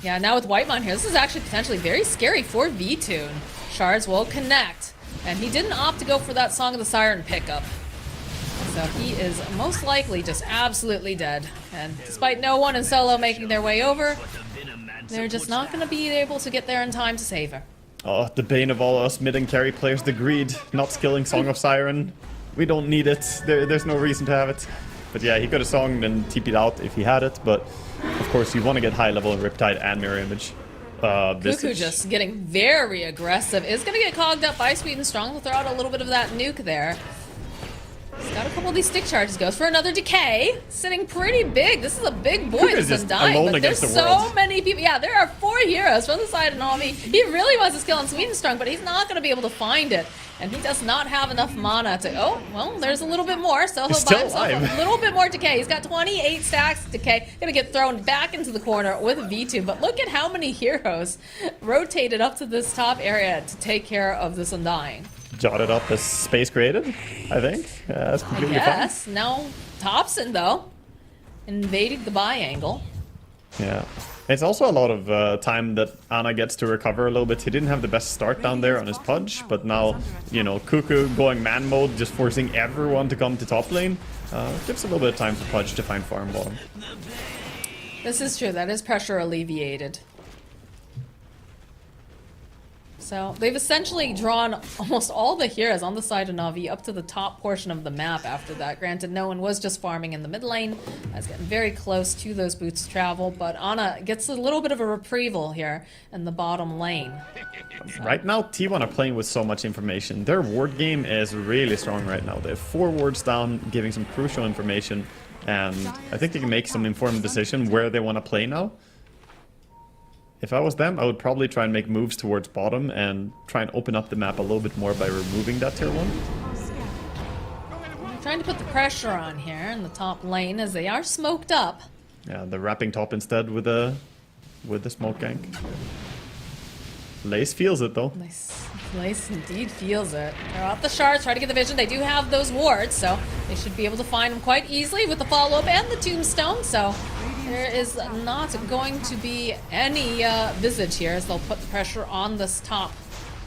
Yeah, now with Whitemon here, this is actually potentially very scary for V-Tune. Shards will connect. And he didn't opt to go for that Song of the Siren pickup. So he is most likely just absolutely dead. And despite no one and Solo making their way over, they're just not going to be able to get there in time to save her. Oh, the bane of all us mid and carry players, the greed. Not skilling Song of Siren. We don't need it. There's no reason to have it. But yeah, he could have songed and TP'd out if he had it. But of course, you want to get high level Riptide and Mirror Image. Cuckoo just getting very aggressive. Is going to get cogged up by Sweden Strong. We'll throw out a little bit of that nuke there. He's got a couple of these stick charges. Goes for another decay. Sitting pretty big. This is a big boy. This is dying. But there's so many people. Yeah, there are 4 heroes from the side of Nami. He really wants his kill on Sweden Strong, but he's not going to be able to find it. And he does not have enough mana to... Oh, well, there's a little bit more. So he'll buy himself a little bit more decay. He's got 28 stacks of decay. Gonna get thrown back into the corner with V2. But look at how many heroes rotated up to this top area to take care of this Undying. Jotted up as space created, I think. That's completely fine. Yes. Now, Topson, though. invading the buy angle. Yeah. It's also a lot of time that Ana gets to recover a little bit. He didn't have the best start down there on his Pudge, but now, you know, Cuckoo going man mode, just forcing everyone to come to top lane, gives a little bit of time for Pudge to find farm bottom. This is true. That is pressure alleviated. So they've essentially drawn almost all the heroes on the side of Na'Vi up to the top portion of the map after that. Granted, no one was just farming in the mid lane. That's getting very close to those boots travel, but Ana gets a little bit of a reprieve here in the bottom lane. Right now, T1 are playing with so much information. Their ward game is really strong right now. They have 4 wards down, giving some crucial information, and I think they can make some informed decision where they want to play now. If I was them, I would probably try and make moves towards bottom and try and open up the map a little bit more by removing that tier 1. They're trying to put the pressure on here in the top lane as they are smoked up. Yeah, they're wrapping top instead with the smoke gank. Lace feels it though. Nice. Lace indeed feels it. They're off the shards, try to get the vision. They do have those wards, so they should be able to find them quite easily with the follow-up and the tombstone, so there is not going to be any visage here as they'll put the pressure on this top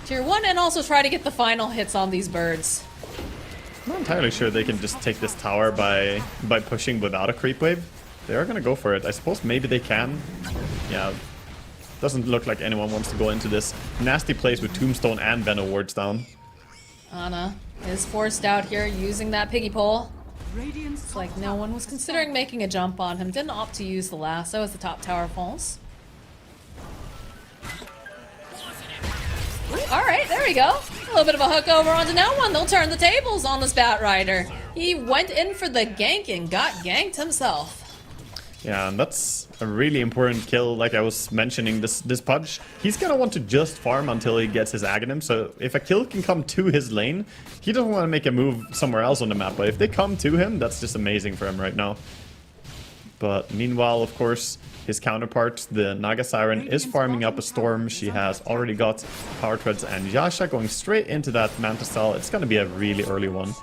tier 1 and also try to get the final hits on these birds. I'm not entirely sure they can just take this tower by pushing without a creep wave. They are gonna go for it. I suppose maybe they can. Yeah. Doesn't look like anyone wants to go into this nasty place with Tombstone and Venom wards down. Ana is forced out here using that piggy pole. It's like no one was considering making a jump on him. Didn't opt to use the lasso as the top tower falls. Alright, there we go. A little bit of a hook over onto no one. They'll turn the tables on this Bat Rider. He went in for the gank and got ganked himself. Yeah, and that's a really important kill. Like I was mentioning, this Pudge, he's gonna want to just farm until he gets his Aghanim. So if a kill can come to his lane, he doesn't want to make a move somewhere else on the map. But if they come to him, that's just amazing for him right now. But meanwhile, of course, his counterpart, the Naga Siren, is farming up a Storm. She has already got Power Treads and Yasha going straight into that Manta Cell. It's gonna be a really early one.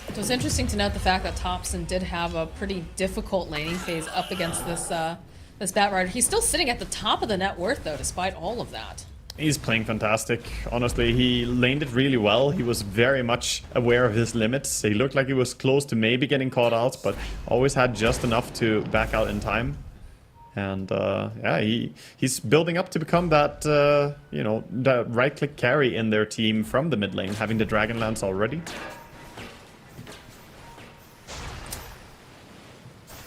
It was interesting to note the fact that Thompson did have a pretty difficult laning phase up against this this Bat Rider. He's still sitting at the top of the net worth though, despite all of that. He's playing fantastic. Honestly, he laned it really well. He was very much aware of his limits. He looked like he was close to maybe getting caught out, but always had just enough to back out in time. And yeah, he's building up to become that, you know, the right-click carry in their team from the mid lane, having the Dragonlance already.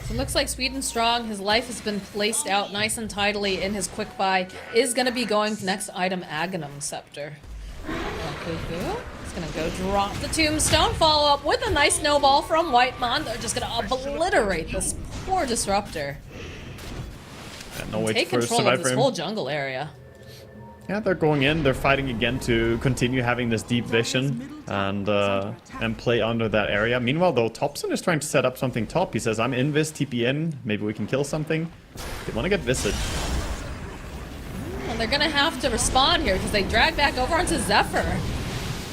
So it looks like Sweden Strong, his life has been placed out nice and tidily in his quick buy, is going to be going to next item, Aghanim Scepter. Cuckoo is going to go drop the Tombstone, follow up with a nice snowball from Whitemon. They're just going to obliterate this poor Disruptor. Yeah, no way take to control of this whole jungle area. Yeah, they're going in. They're fighting again to continue having this deep vision and play under that area. Meanwhile, though, Thompson is trying to set up something top. He says, I'm invis, TP in. Maybe we can kill something. They want to get Visage. And they're going to have to respond here because they drag back over onto Zephyr.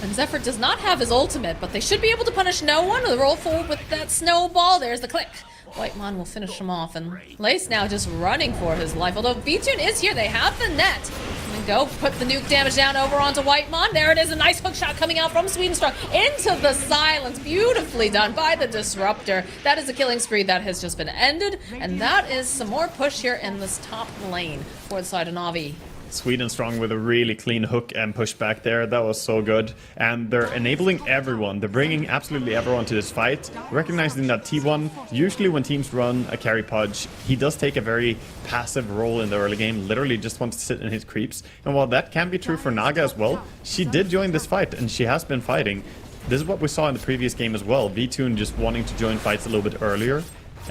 And Zephyr does not have his ultimate, but they should be able to punish no one. They roll forward with that snowball. There's the click. Whitemon will finish him off, and Lace now just running for his life. Although V-Tune is here, they have the net. And go put the nuke damage down over onto Whitemon. There it is, a nice hook shot coming out from Sweden Strong into the silence. Beautifully done by the Disruptor. That is a killing spree that has just been ended, and that is some more push here in this top lane for the side of Na'Vi. Sweden Strong with a really clean hook and pushback there. That was so good. And they're enabling everyone. They're bringing absolutely everyone to this fight. Recognizing that T1, usually when teams run a carry Pudge, he does take a very passive role in the early game. Literally just wants to sit in his creeps. And while that can be true for Naga as well, she did join this fight and she has been fighting. This is what we saw in the previous game as well. V-Tune just wanting to join fights a little bit earlier.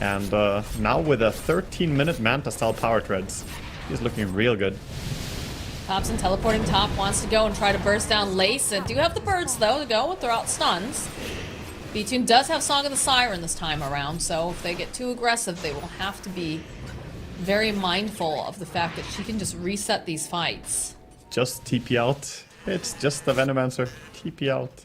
And now with a 13-minute Manta style Power Treads, he's looking real good. Thompson teleporting top, wants to go and try to burst down Lace. And do have the birds, though, to go and throw out stuns. V-Tune does have Song of the Siren this time around, so if they get too aggressive, they will have to be very mindful of the fact that she can just reset these fights. Just TP out It's just the Venomancer. TP out.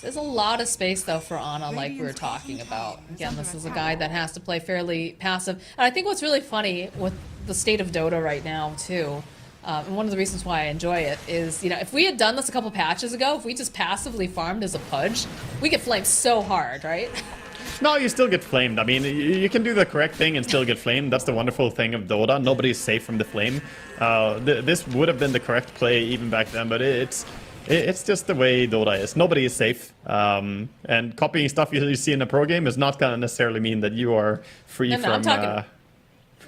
There's a lot of space, though, for Ana, like we were talking about. Again, this is a guy that has to play fairly passive. And I think what's really funny with the state of Dota right now, too, and one of the reasons why I enjoy it is, you know, if we had done this a couple patches ago, if we just passively farmed as a Pudge, we get flamed so hard, right? No, you still get flamed. I mean, you can do the correct thing and still get flamed. That's the wonderful thing of Dota. Nobody's safe from the flame. This would have been the correct play even back then, but it's just the way Dota is. Nobody is safe. And copying stuff you see in a pro game is not going to necessarily mean that you are free from the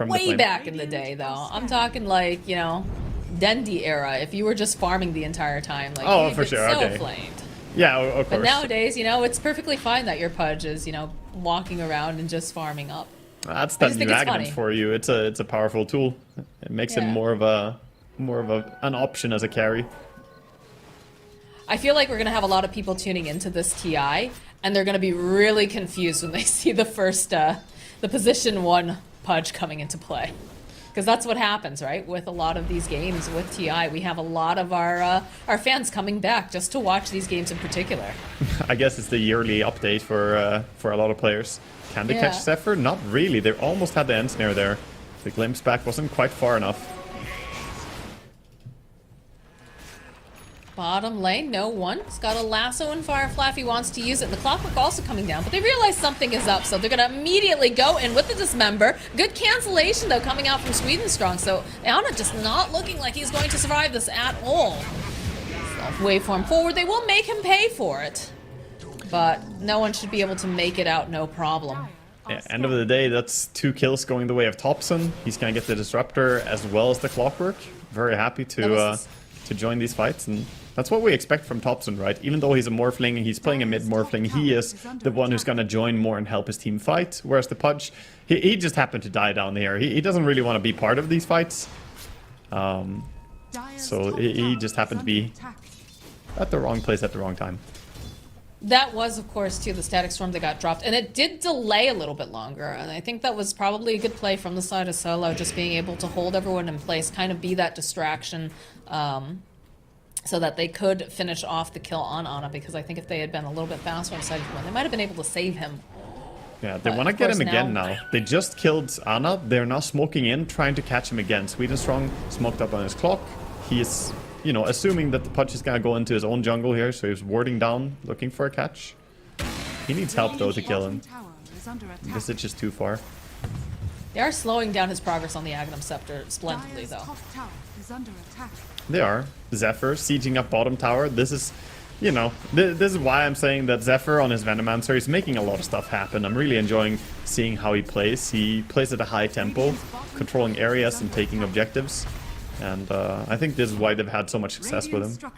way flame. back in the day, though. I'm talking like, you know, Dendi era. If you were just farming the entire time, like, oh, you for get sure. so Okay. flamed. Yeah, of course. But nowadays, you know, it's perfectly fine that your Pudge is, you know, walking around and just farming up. That's that new Aghanim funny. for you. It's a powerful tool. It makes it more of an option as a carry. I feel like we're gonna have a lot of people tuning into this TI, and they're gonna be really confused when they see the first, the position 1 Pudge coming into play. Because that's what happens, right? With a lot of these games with TI, we have a lot of our fans coming back just to watch these games in particular. I guess it's the yearly update for a lot of players. Can they catch Zephyr? Not really. They almost had the end snare there. The glimpse back wasn't quite far enough. Bottom lane, no one. He's got a lasso and Firefly if he wants to use it. The Clockwork also coming down, but they realize something is up, so they're going to immediately go in with the Dismember. Good cancellation, though, coming out from Sweden Strong, so Ana just not looking like he's going to survive this at all. Waveform forward, they will make him pay for it, but no one should be able to make it out no problem. Yeah, end of the day, that's 2 kills going the way of Thompson. He's going to get the Disruptor as well as the Clockwork. Very happy to join these fights, and that's what we expect from Thompson, right? Even though he's a Morphling, he's playing a mid-Morphling, he is the one who's going to join more and help his team fight, whereas the Pudge, he just happened to die down here. He doesn't really want to be part of these fights. So he just happened to be at the wrong place at the wrong time. That was, of course, too, the Static Storm that got dropped, and it did delay a little bit longer, and I think that was probably a good play from the side of Solo, just being able to hold everyone in place, kind of be that distraction, so that they could finish off the kill on Ana, because I think if they had been a little bit faster on the side of him, they might have been able to save him. Yeah, they want to get him again now. They just killed Ana, they're now smoking in, trying to catch him again. Sweden Strong smoked up on his clock. He is, you know, assuming that the Pudge is going to go into his own jungle here, so he's warding down, looking for a catch. He needs help, though, to kill him. This is just too far. They are slowing down his progress on the Aghanim Scepter splendidly, though. They are. Zephyr sieging up bottom tower. This is, you know, this is why I'm saying that Zephyr on his Venomancer is making a lot of stuff happen. I'm really enjoying seeing how he plays. He plays at a high tempo, controlling areas and taking objectives. And I think this is why they've had so much success with him.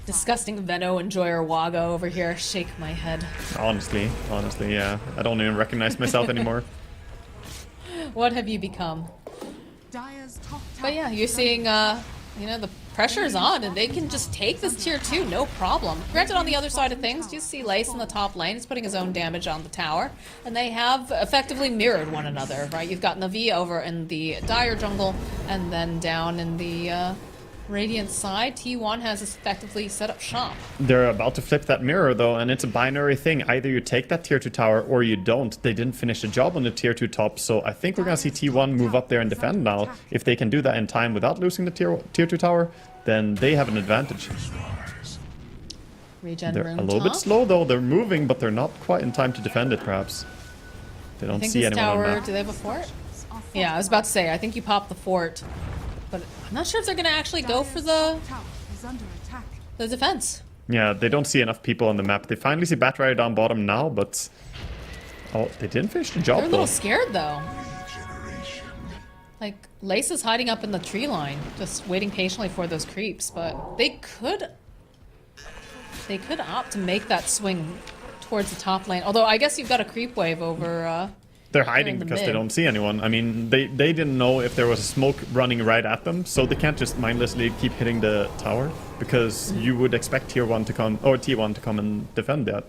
Disgusting Veno enjoyer Wago over here. Shake my head. Honestly, yeah. I don't even recognize myself anymore. What have you become? But yeah, you're seeing, you know, the pressure is on, and they can just take this tier 2, no problem. Granted, on the other side of things, you see Lace in the top lane. He's putting his own damage on the tower, and they have effectively mirrored one another, right? You've got Na'Vi over in the Dire jungle, and then down in the Radiant side, T1 has effectively set up shop. They're about to flip that mirror, though, and it's a binary thing. Either you take that tier 2 tower or you don't. They didn't finish the job on the tier 2 top, so I think we're going to see T1 move up there and defend now. If they can do that in time without losing the tier 2 tower, then they have an advantage. Regen they're a little bit slow, though. They're moving, but they're not quite in time to defend it, perhaps. They don't see anyone on map. Do they have a fort? Yeah, I was about to say, I think you pop the fort. But I'm not sure if they're going to actually go for the defense. Yeah, they don't see enough people on the map. They finally see Batrider down bottom now, but... Oh, they didn't finish the job, They're a little scared, though. Like, Lace is hiding up in the tree line, just waiting patiently for those creeps, but they could opt to make that swing towards the top lane. Although, I guess you've got a creep wave over... They're hiding because they don't see anyone. I mean, they didn't know if there was a smoke running right at them, so they can't just mindlessly keep hitting the tower, because you would expect tier 1 to come, or T1 to come and defend that.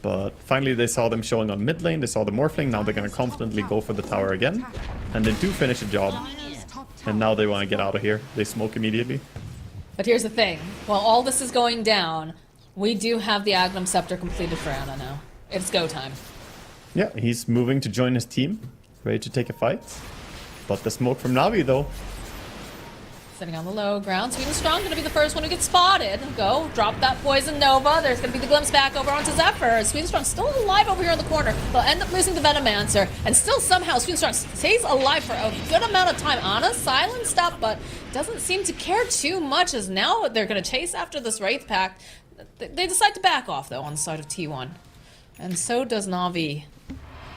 But finally they saw them showing on mid lane, they saw the Morphling, now they're going to confidently go for the tower again. And they do finish the job. And now they want to get out of here. They smoke immediately. But here's the thing. While all this is going down, we do have the Agnum Scepter completed for Ana now. It's go time. Yeah, he's moving to join his team, ready to take a fight. But the smoke from Na'Vi, though. Sitting on the low ground. Sweden Strong going to be the first one who gets spotted. Go, drop that Poison Nova. There's going to be the glimpse back over onto Zephyr. Sweden Strong still alive over here in the corner. They'll end up losing the Venomancer. And still somehow Sweden Strong stays alive for a good amount of time. Ana silenced up, but doesn't seem to care too much, as now they're going to chase after this Wraith Pack. They decide to back off, though, on the side of T1. And so does Na'Vi.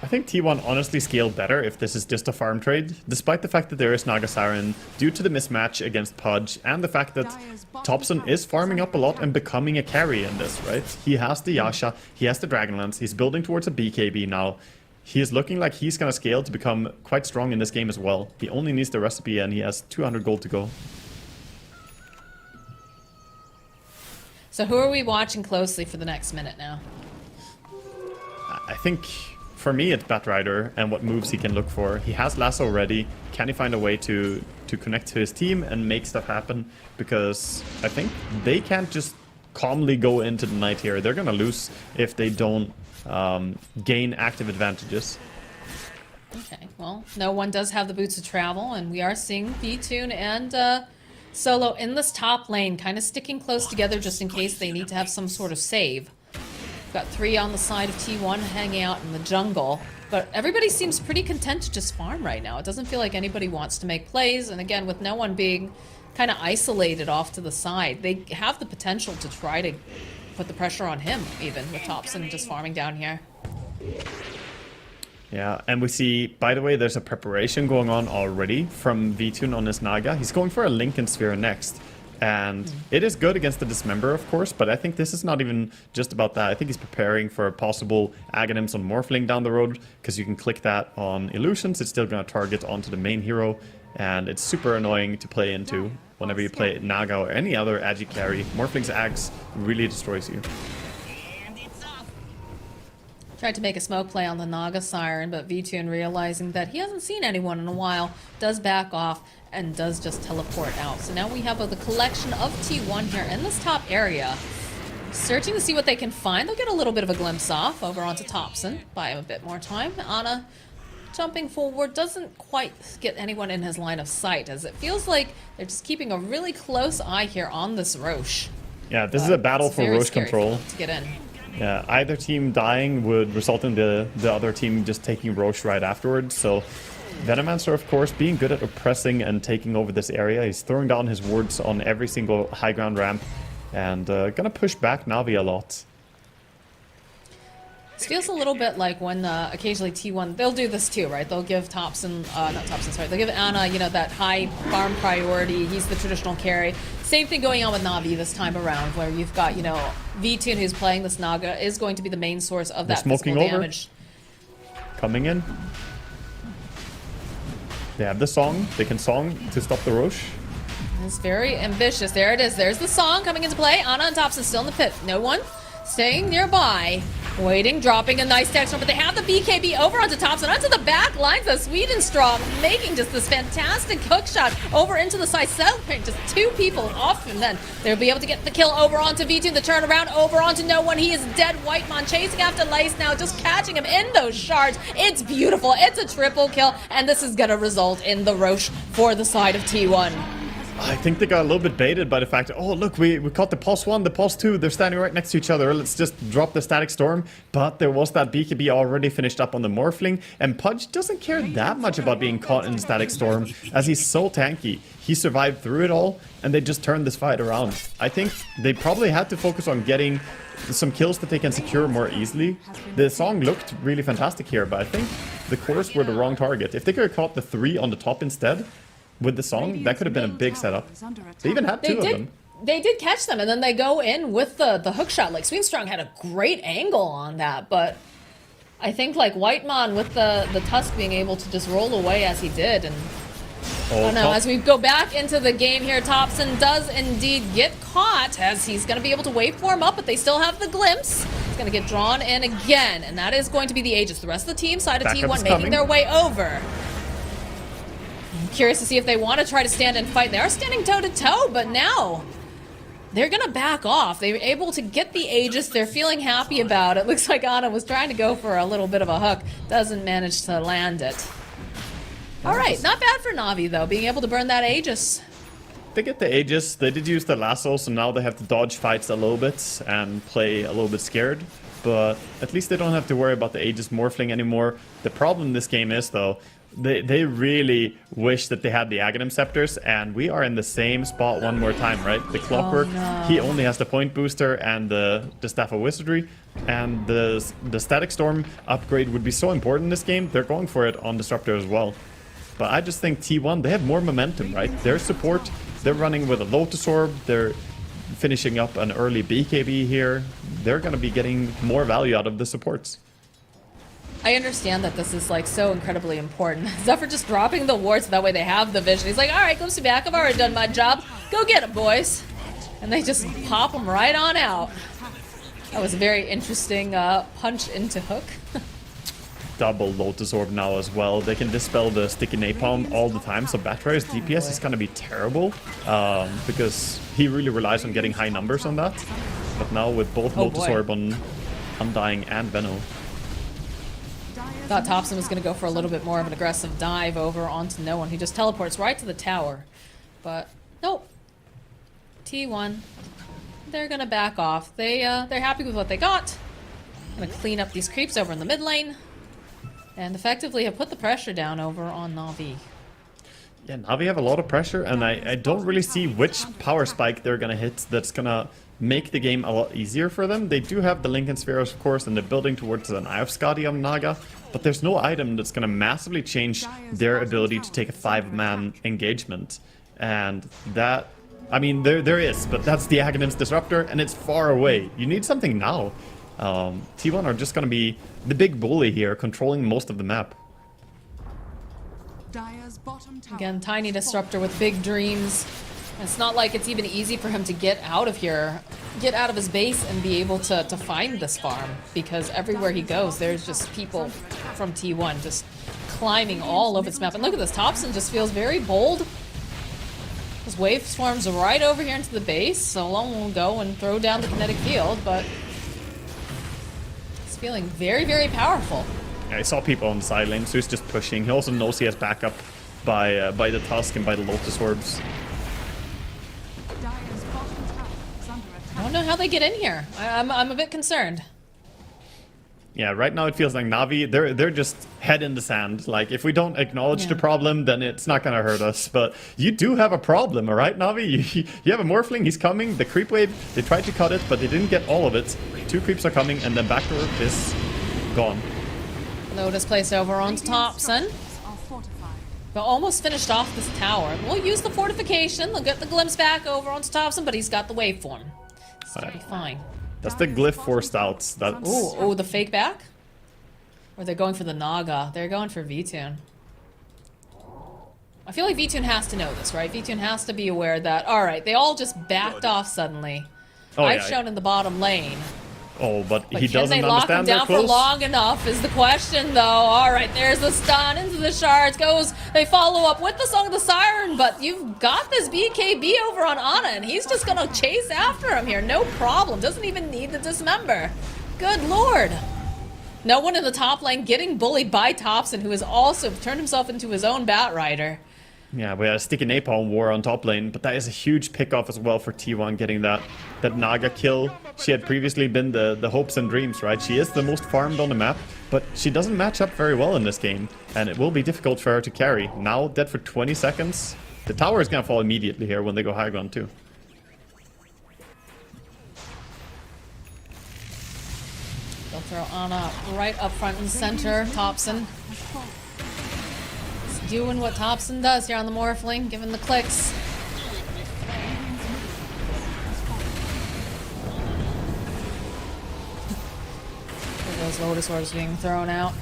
I think T1 honestly scaled better if this is just a farm trade, despite the fact that there is Naga Siren, due to the mismatch against Pudge, and the fact that Topson is farming up a lot and becoming a carry in this, right? He has the Yasha, he has the Dragonlance, he's building towards a BKB now. He is looking like he's gonna scale to become quite strong in this game as well. He only needs the recipe and he has 200 gold to go. So who are we watching closely for the next minute now? I think for me it's Batrider and what moves he can look for. He has Lasso ready. Can he find a way to connect to his team and make stuff happen? Because I think they can't just calmly go into the night here. They're gonna lose if they don't gain active advantages. Okay, well, no one does have the boots to travel, and we are seeing V-Tune and Solo in this top lane, kind of sticking close together just in case they need to have some sort of save. Got 3 on the side of T1 hanging out in the jungle, but everybody seems pretty content to just farm right now. It doesn't feel like anybody wants to make plays, and again, with no one being kind of isolated off to the side, they have the potential to try to put the pressure on him, even with Topson just farming down here. Yeah, and we see, by the way, there's a preparation going on already from V-Tune on his Naga. He's going for a Lincoln Sphere next. And it is good against the Dismember, of course, but I think this is not even just about that. I think he's preparing for a possible Aghanims on Morphling down the road, because you can click that on Illusions. It's still going to target onto the main hero, and it's super annoying to play into whenever you play Naga or any other Agi carry. Morphling's Axe really destroys you. Tried to make a smoke play on the Naga Siren, but V-Tune, realizing that he hasn't seen anyone in a while, does back off and does just teleport out. So now we have the collection of T1 here in this top area, searching to see what they can find. They'll get a little bit of a glimpse off over onto Topson, buy him a bit more time. Ana jumping forward doesn't quite get anyone in his line of sight, as it feels like they're just keeping a really close eye here on this Roche. Yeah, this is a battle for Roche control. To get in. Yeah, either team dying would result in the other team just taking Roche right afterwards. So Venomancer, of course, being good at oppressing and taking over this area. He's throwing down his wards on every single high ground ramp and gonna push back Na'Vi a lot. This feels a little bit like when occasionally T1, they'll do this too, right? They'll give Topson, not Topson, sorry, they'll give Ana, you know, that high farm priority. He's the traditional carry. Same thing going on with Na'Vi this time around, where you've got, you know, V-Tune, who's playing this Naga, is going to be the main source of that physical damage. Coming in. They have the song. They can song to stop the Roche. It's very ambitious. There it is. There's the song coming into play. Ana and Topson still in the pit. No one staying nearby. Waiting, dropping a nice text, but they have the BKB over onto Topson, onto the back lines of Sweden Strong, making just this fantastic hook shot over into the side, separating just 2 people off, and then they'll be able to get the kill over onto V2, the turnaround over onto no one. He is dead. Whitemon chasing after Lace now, just catching him in those shards. It's beautiful. It's a triple kill, and this is going to result in the Roche for the side of T1. I think they got a little bit baited by the fact, oh look, we caught the pulse 1, the pulse 2, they're standing right next to each other, let's just drop the Static Storm. But there was that BKB already finished up on the Morphling, and Pudge doesn't care that much about being caught in the Static Storm, as he's so tanky. He survived through it all, and they just turned this fight around. I think they probably had to focus on getting some kills that they can secure more easily. The song looked really fantastic here, but I think the cores were the wrong target. If they could have caught the 3 on the top instead, with the song, that could have been a big setup. They even had 2 of them. They did catch them, and then they go in with the hook shot. Like, Sweden Strong had a great angle on that, but I think, like, Whitemon with the Tusk being able to just roll away as he did, and oh no, as we go back into the game here, Topson does indeed get caught, as he's going to be able to waveform up, but they still have the glimpse. He's going to get drawn in again, and that is going to be the Aegis. The rest of the team, side of T1, making their way over. I'm curious to see if they want to try to stand and fight. They are standing toe-to-toe, but now they're gonna back off. They were able to get the Aegis. They're feeling happy about it. Looks like Ana was trying to go for a little bit of a hook. Doesn't manage to land it. All right, not bad for Na'Vi though, being able to burn that Aegis. They get the Aegis, they did use the lasso, so now they have to dodge fights a little bit and play a little bit scared. But at least they don't have to worry about the Aegis morphling anymore. The problem in this game is, though, they really wish that they had the Aghanim Scepters, and we are in the same spot one more time, right? The Clockwork, he only has the point booster and the Staff of Wizardry, and the Static Storm upgrade would be so important in this game. They're going for it on Disruptor as well. But I just think T1, they have more momentum, right? Their support, they're running with a Lotus Orb, they're finishing up an early BKB here. They're going to be getting more value out of the supports. I understand that this is like so incredibly important. Zephyr just dropping the wards, so that way they have the vision. He's like, all right, go see back. I've already done my job. Go get them, boys. And they just pop them right on out. That was a very interesting punch into hook. Double Lotus Orb now as well. They can dispel the sticky napalm all the time, so Batrayer's DPS is going to be terrible because he really relies on getting high numbers on that. But now with both Lotus Orb on Undying and Veno. Thought Topson was going to go for a little bit more of an aggressive dive over onto no one. He just teleports right to the tower. But nope. T1. They're going to back off. They're happy with what they got. Going to clean up these creeps over in the mid lane. And effectively have put the pressure down over on Na'Vi. Yeah, Na'Vi have a lot of pressure, and I don't really see which power spike they're going to hit that's going to make the game a lot easier for them. They do have the Lincoln Spheres, of course, and they're building towards an Eye of Skadi on Naga, but there's no item that's going to massively change their ability to take a 5-man engagement. And that, I mean, there is, but that's the Aghanim's Disruptor, and it's far away. You need something now. T1 are just going to be the big bully here, controlling most of the map. Again, tiny Disruptor with big dreams. It's not like it's even easy for him to get out of here, get out of his base and be able to find this farm, because everywhere he goes, there's just people from T1 just climbing all over this map. And look at this, Topson just feels very bold. His wave swarms right over here into the base, so long will go and throw down the kinetic field, but he's feeling very, very powerful. Yeah, I saw people on the side lane, so he's just pushing. He also knows he has backup by the Tusk and by the Lotus Orbs. I don't know how they get in here. I'm a bit concerned. Yeah, right now it feels like Na'Vi, they're just head in the sand. Like, if we don't acknowledge the problem, then it's not gonna hurt us. But you do have a problem, alright, Na'Vi? You have a Morphling, he's coming. The creep wave, they tried to cut it, but they didn't get all of it. 2 creeps are coming, and then backdoor is gone. Lotus placed over on Topson. But almost finished off this tower. We'll use the fortification. They'll get the glimpse back over onto Topson, but he's got the waveform. So it'll be fine. That's the glyph forced out. That's... Ooh, the fake back? Or they're going for the Naga. They're going for V-Tune. I feel like V-Tune has to know this, right? V-Tune has to be aware that, alright, they all just backed off suddenly. I've shown in the bottom lane. Oh, but he can doesn't they lock him understand down for long enough is the question, though. All right, there's the stun into the shards. They follow up with the Song of the Siren, but you've got this BKB over on Ana, and he's just going to chase after him here. No problem. Doesn't even need the dismember. Good lord. No one in the top lane getting bullied by Topson, who has also turned himself into his own Batrider. Yeah, we had a sticky napalm war on top lane, but that is a huge pickoff as well for T1 getting that Naga kill. She had previously been the hopes and dreams, right? She is the most farmed on the map, but she doesn't match up very well in this game, and it will be difficult for her to carry. Now dead for 20 seconds. The tower is gonna fall immediately here when they go high ground too. They'll throw Ana right up front and center. Topson doing what Topson does here on the Morphling, giving the clicks. Those Lotus Orbs being thrown out.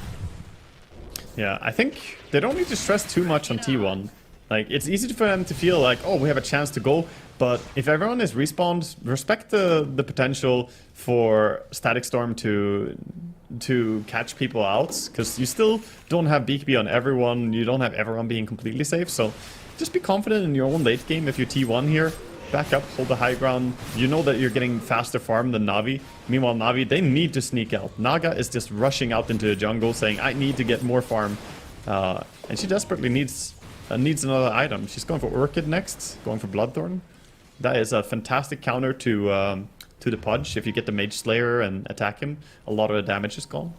Yeah, I think they don't need to stress too much on T1. Like, it's easy for them to feel like, oh, we have a chance to go, but if everyone is respawned, respect the potential for Static Storm to catch people out, because you still don't have BKB on everyone, you don't have everyone being completely safe, so just be confident in your own late game if you're T1 here. back up, hold the high ground. You know that you're getting faster farm than Na'Vi. Meanwhile, Na'Vi, they need to sneak out. Naga is just rushing out into the jungle saying, I need to get more farm. And she desperately needs another item. She's going for Orchid next, going for Bloodthorn. That is a fantastic counter to the Pudge. If you get the Mage Slayer and attack him, a lot of the damage is gone.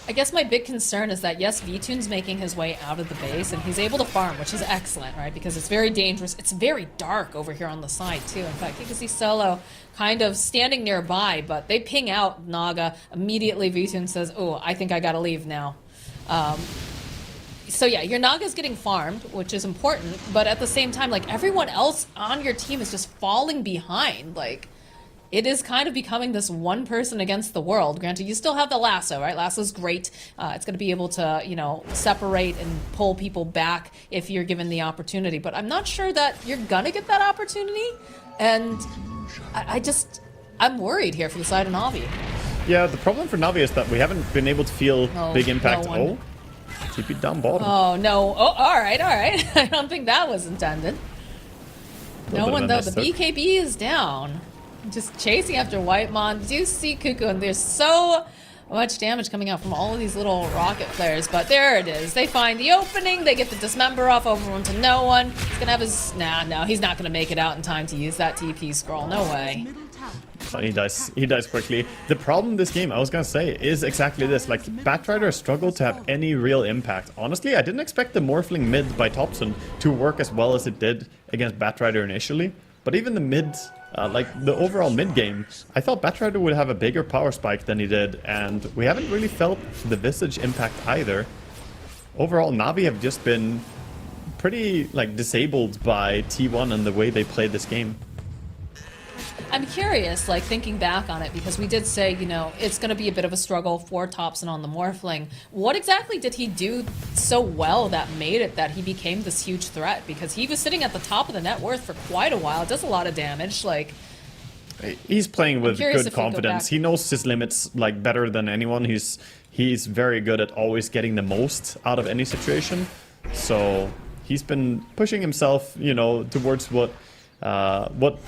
I guess my big concern is that, yes, V-Tune's making his way out of the base, and he's able to farm, which is excellent, right? Because it's very dangerous. It's very dark over here on the side, too. In fact, you can see Solo kind of standing nearby, but they ping out Naga. Immediately, V-Tune says, oh, I think I gotta leave now. So yeah, your Naga's getting farmed, which is important, but at the same time, like, everyone else on your team is just falling behind. Like, it is kind of becoming this one person against the world. Granted, you still have the lasso, right? Lasso's great. It's going to be able to, you know, separate and pull people back if you're given the opportunity. But I'm not sure that you're going to get that opportunity. And I'm worried here for the side of Na'Vi. Yeah, the problem for Na'Vi is that we haven't been able to feel big impact. Oh, TP down bottom. Oh, no. Oh, all right. I don't think that was intended. No one, though. The BKB is down. Just chasing after Whitemon. Do see Cuckoo, and there's so much damage coming out from all of these little rocket flares, but there it is. They find the opening, they get the dismember off over onto no one. He's gonna have his... no, he's not gonna make it out in time to use that TP scroll. No way. But he dies quickly. The problem this game, I was gonna say, is exactly this. Like, Batrider struggled to have any real impact. Honestly, I didn't expect the Morphling mid by Thompson to work as well as it did against Batrider initially. But even the mid, like the overall mid game, I thought Batrider would have a bigger power spike than he did, and we haven't really felt the Visage impact either. Overall, Na'Vi have just been pretty like disabled by T1 and the way they played this game. I'm curious, like, thinking back on it, because we did say, you know, it's going to be a bit of a struggle for Thompson on the Morphling. What exactly did he do so well that made it that he became this huge threat? Because he was sitting at the top of the net worth for quite a while. It does a lot of damage, like... He's playing with good confidence. He knows his limits, like, better than anyone. He's very good at always getting the most out of any situation. So he's been pushing himself, you know, towards what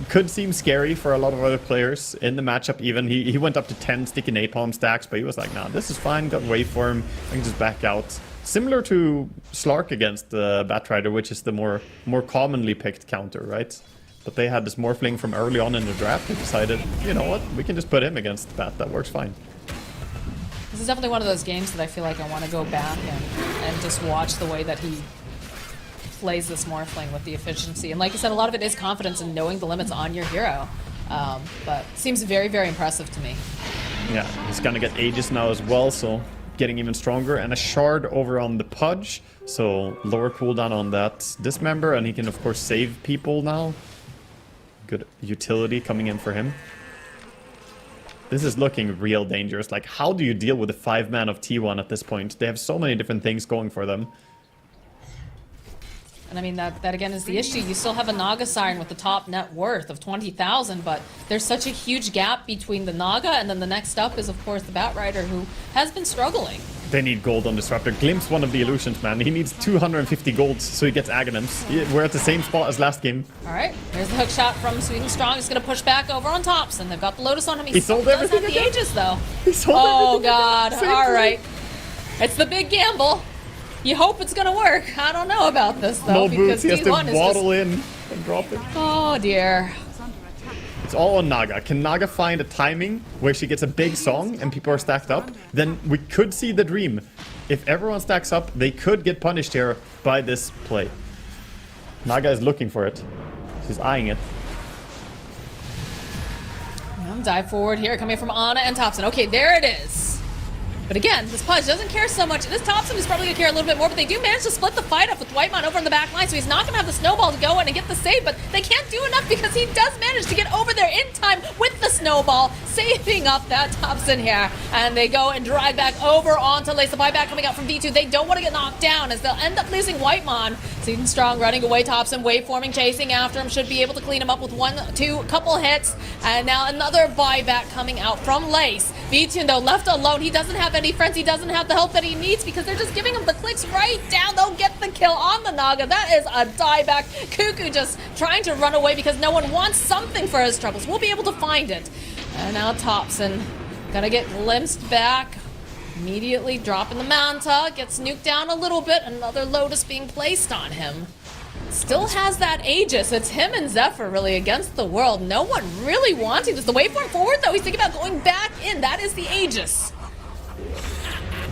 could seem scary for a lot of other players in the matchup. Even he went up to 10 sticky napalm stacks, but he was like, nah, this is fine, got wave for him, I can just back out. Similar to Slark against Batrider, which is the more commonly picked counter, right? But they had this Morphling from early on in the draft. They decided, you know what, we can just put him against Bat, that works fine. This is definitely one of those games that I feel like I want to go back and just watch the way that he plays this Morphling with the efficiency. And like I said, a lot of it is confidence and knowing the limits on your hero. But seems very, very impressive to me. Yeah, he's gonna get Aegis now as well, so getting even stronger. And a shard over on the Pudge, so lower cooldown on that Dismember, and he can of course save people now. Good utility coming in for him. This is looking real dangerous. Like, how do you deal with the 5-man of T1 at this point? They have so many different things going for them. And I mean, that again is the issue. You still have a Naga Siren with the top net worth of 20,000, but there's such a huge gap between the Naga, and then the next up is, of course, the Batrider, who has been struggling. They need gold on Disruptor. Glimpse one of the illusions, man. He needs 250 gold so he gets Aghanims. We're at the same spot as last game. All right, there's the hook shot from Sweden Strong. He's going to push back over on Thompson. They've got the Lotus on him. He sold everything does have the Aegis, though. He sold oh, everything. God. All right. It's the big gamble. You hope it's going to work. I don't know about this, though, no boots. He has to T1 waddle in and drop it. Oh, dear. It's all on Naga. Can Naga find a timing where she gets a big song and people are stacked up? Then we could see the dream. If everyone stacks up, they could get punished here by this play. Naga is looking for it. She's eyeing it. Dive forward here, coming from Ana and Thompson. Okay, there it is. But again, this Pudge doesn't care so much. This Thompson is probably going to care a little bit more, but they do manage to split the fight up with Whitemon over in the back line, so he's not going to have the snowball to go in and get the save, but they can't do enough because he does manage to get over there in time with the snowball, saving up that Thompson here. And they go and drag back over onto Lace. The buyback coming out from V2. They don't want to get knocked down as they'll end up losing Whitemon. Season Strong running away, Thompson waveforming, chasing after him. Should be able to clean him up with couple hits. And now another buyback coming out from Lace. V2 though left alone. He doesn't have any friends. He doesn't have the help that he needs because they're just giving him the clicks right down. They'll get the kill on the Naga. That is a dieback. Cuckoo just trying to run away because no one wants something for his troubles. We'll be able to find it. And now Thompson gonna get glimpsed back. Immediately dropping the Manta. Gets nuked down a little bit. Another Lotus being placed on him. Still has that Aegis. It's him and Zephyr really against the world. No one really wanting this. The waveform forward though, he's thinking about going back in. That is the Aegis.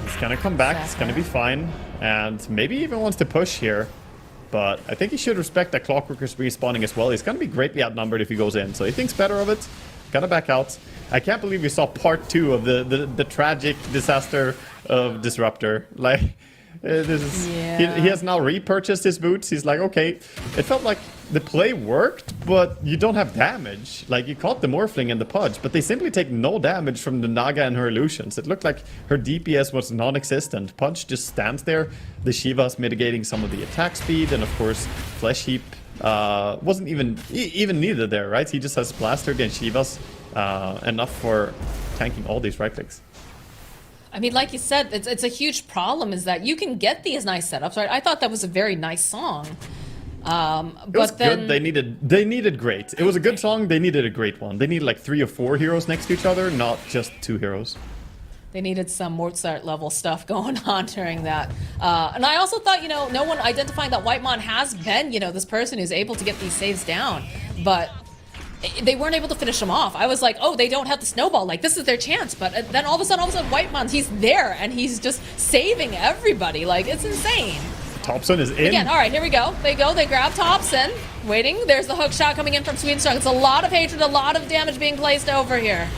He's gonna come back. It's gonna be fine. And maybe even wants to push here. But I think he should respect that Clockworker's respawning as well. He's gonna be greatly outnumbered if he goes in. So he thinks better of it. Gotta back out. I can't believe we saw part 2 of the tragic disaster of Disruptor. Like, this is, he has now repurchased his boots. He's like, okay, it felt like the play worked, but you don't have damage. Like, you caught the Morphling and the Pudge, but they simply take no damage from the Naga and her illusions. It looked like her DPS was non-existent. Pudge just stands there. The Shiva's mitigating some of the attack speed, and of course, Flesh Heap wasn't even needed there, right? He just has Blaster against Shivas, enough for tanking all these right clicks. I mean, like you said, it's a huge problem is that you can get these nice setups, right? I thought that was a very nice song. It was good. They needed great. It was a good song. They needed a great one. They needed like 3 or 4 heroes next to each other, not just 2 heroes. They needed some Mozart level stuff going on during that. And I also thought, no one identifying that Whitemon has been, this person who's able to get these saves down, but they weren't able to finish him off. I was like, oh, they don't have the snowball. Like, this is their chance. But then all of a sudden, Whitemon, he's there and he's just saving everybody. Like, it's insane. Thompson is in. Again, all right, here we go. They grab Thompson. Waiting. There's the hook shot coming in from Sweden Strong. It's a lot of hatred, a lot of damage being placed over here.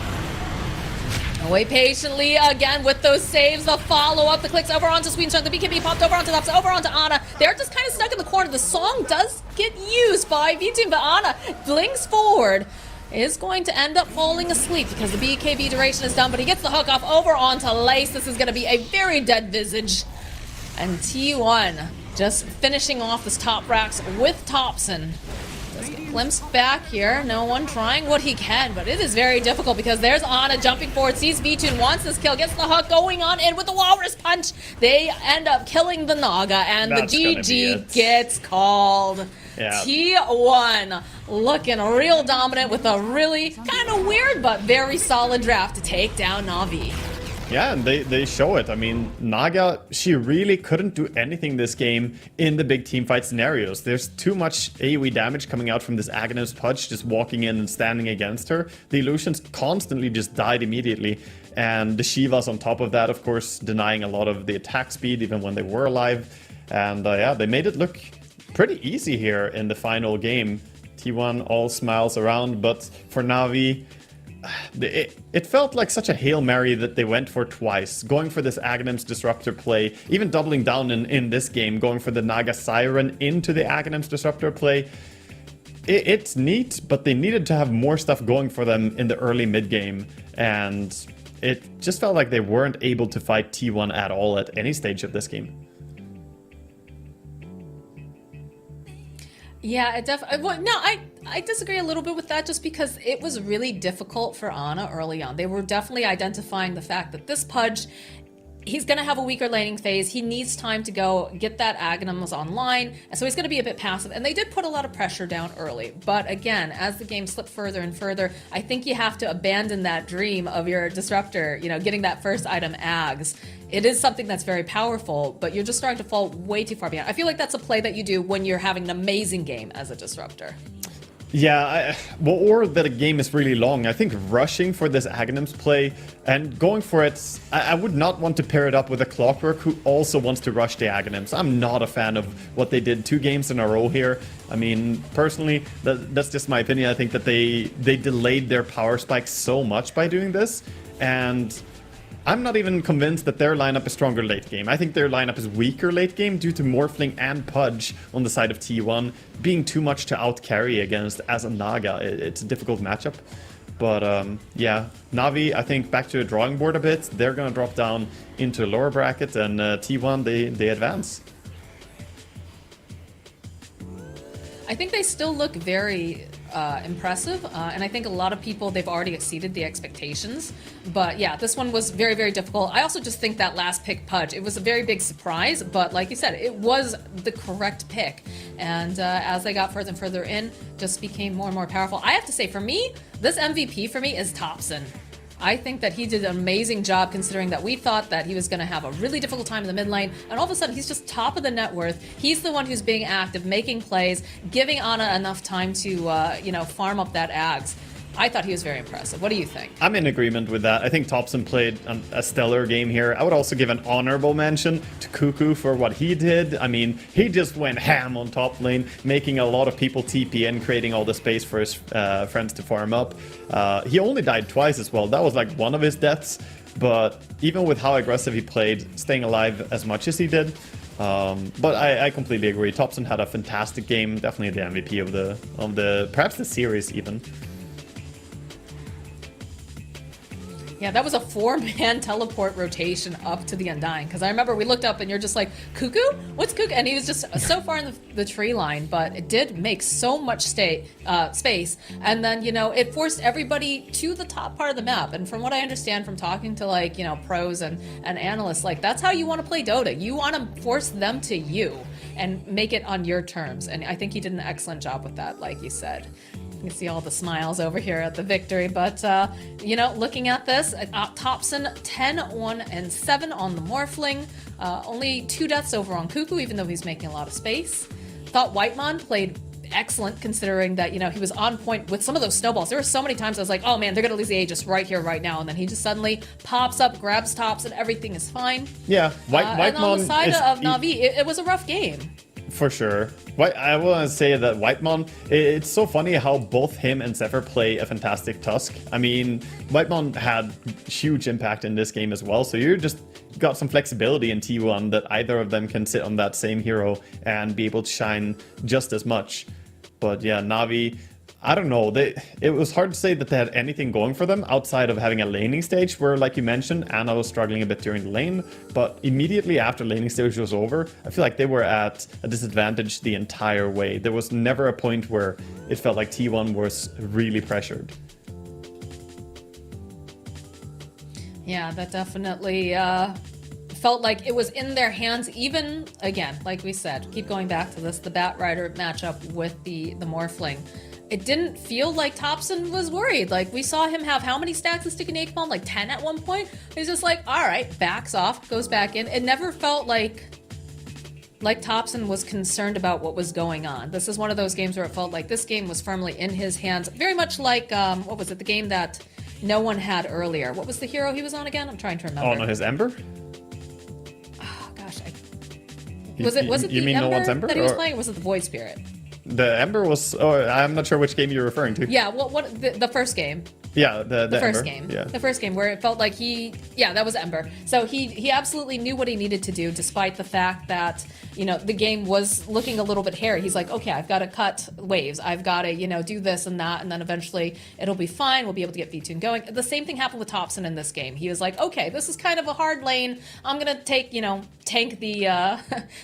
Wait patiently again with those saves, the follow-up, the clicks over onto Sweden Strong, the BKB popped over onto Thompson, over onto Ana. They're just kind of stuck in the corner. The song does get used by V-Team, but Ana blinks forward, is going to end up falling asleep because the BKB duration is done, but he gets the hook off over onto Lace. This is going to be a very dead Visage. And T1 just finishing off this top racks with Thompson. Just get glimpsed back here. No one trying what he can, but it is very difficult because there's Ana jumping forward, sees V2, wants this kill, gets the hook going on in with the Walrus Punch. They end up killing the Naga, and the GG gets called. Yeah. T1 looking real dominant with a really kind of weird but very solid draft to take down Na'Vi. Yeah, and they show it. I mean, Naga, she really couldn't do anything this game in the big team fight scenarios. There's too much AoE damage coming out from this Aghanim Pudge just walking in and standing against her. The illusions constantly just died immediately. And the Shivas on top of that, of course, denying a lot of the attack speed even when they were alive. And yeah, they made it look pretty easy here in the final game. T1 all smiles around, but for Na'Vi, it felt like such a Hail Mary that they went for twice, going for this Aghanim's Disruptor play, even doubling down in this game, going for the Naga Siren into the Aghanim's Disruptor play. It's neat, but they needed to have more stuff going for them in the early mid-game, and it just felt like they weren't able to fight T1 at all at any stage of this game. Yeah, it definitely. Well, no, I disagree a little bit with that just because it was really difficult for Ana early on. They were definitely identifying the fact that this Pudge, he's going to have a weaker laning phase. He needs time to go get that Aghanims online, and so he's going to be a bit passive. And they did put a lot of pressure down early. But again, as the game slipped further and further, I think you have to abandon that dream of your Disruptor, getting that first item Ags. It is something that's very powerful, but you're just starting to fall way too far behind. I feel like that's a play that you do when you're having an amazing game as a Disruptor. Yeah, or that a game is really long. I think rushing for this Aghanim's play and going for it, I would not want to pair it up with a Clockwork who also wants to rush the Aghanims. I'm not a fan of what they did 2 games in a row here. I mean, personally, that's just my opinion. I think that they delayed their power spike so much by doing this, and I'm not even convinced that their lineup is stronger late game. I think their lineup is weaker late game due to Morphling and Pudge on the side of T1 being too much to out-carry against as a Naga. It's a difficult matchup. But yeah, Na'Vi, I think back to the drawing board a bit. They're going to drop down into a lower bracket, and T1, they advance. I think they still look very impressive, and I think a lot of people, they've already exceeded the expectations. But yeah, this one was very, very difficult. I also just think that last pick, Pudge, it was a very big surprise, but like you said, it was the correct pick. And as they got further and further in, just became more and more powerful. I have to say, for me, this MVP for me is Thompson. I think that he did an amazing job, considering that we thought that he was going to have a really difficult time in the mid lane, and all of a sudden he's just top of the net worth. He's the one who's being active, making plays, giving Ana enough time to, you know, farm up that Ags. I thought he was very impressive. What do you think? I'm in agreement with that. I think Thompson played a stellar game here. I would also give an honorable mention to Cuckoo for what he did. I mean, he just went ham on top lane, making a lot of people TP in, creating all the space for his friends to farm up. He only died twice as well. That was like one of his deaths. But even with how aggressive he played, staying alive as much as he did, but I completely agree. Thompson had a fantastic game, definitely the MVP of the perhaps the series even. Yeah, that was a 4-man teleport rotation up to the Undying. Because I remember we looked up and you're just like, Cuckoo? What's Cuckoo? And he was just so far in the tree line, but it did make so much space. And then, you know, it forced everybody to the top part of the map. And from what I understand from talking to, like, you know, pros and analysts, like, that's how you want to play Dota. You want to force them to you and make it on your terms. And I think he did an excellent job with that, like you said. You can see all the smiles over here at the victory, but you know, looking at this, Thompson 10-1-7 on the Morphling, only 2 deaths over on Cuckoo, even though he's making a lot of space. Thought Whitemon played excellent, considering that, you know, he was on point with some of those snowballs. There were so many times I was like, oh man, they're gonna lose the Aegis right here, right now, and then he just suddenly pops up, grabs tops, and everything is fine. Yeah, Whitemon. And on the side of Na'Vi, it was a rough game. For sure. I want to say that Whitemon, it's so funny how both him and Zephyr play a fantastic Tusk. I mean, Whitemon had huge impact in this game as well, so you just got some flexibility in T1 that either of them can sit on that same hero and be able to shine just as much. But yeah, Na'Vi, I don't know. It was hard to say that they had anything going for them outside of having a laning stage where, like you mentioned, Ana was struggling a bit during the lane. But immediately after laning stage was over, I feel like they were at a disadvantage the entire way. There was never a point where it felt like T1 was really pressured. Yeah, that definitely felt like it was in their hands. Even, again, like we said, keep going back to this, the Batrider matchup with the Morphling. It didn't feel like Thompson was worried. Like, we saw him have how many stacks of Sticky Naked Bomb? Like 10 at one point? He's just like, all right, backs off, goes back in. It never felt like Thompson was concerned about what was going on. This is one of those games where it felt like this game was firmly in his hands. Very much like, what was it, the game that no one had earlier. What was the hero he was on again? I'm trying to remember. Oh, no, his Ember? Oh, gosh. Was it you the mean Ember, no one's Ember that he was playing, or was it the Void Spirit? The Ember was... Oh, I'm not sure which game you're referring to. Yeah, what the first game. Yeah, the first Ember. game. Yeah. The first game where it felt like that was Ember. So he absolutely knew what he needed to do, despite the fact that, you know, the game was looking a little bit hairy. He's like, okay, I've got to cut waves. I've got to, you know, do this and that, and then eventually it'll be fine. We'll be able to get V2 going. The same thing happened with Thompson in this game. He was like, okay, this is kind of a hard lane. I'm going to take, you know, tank the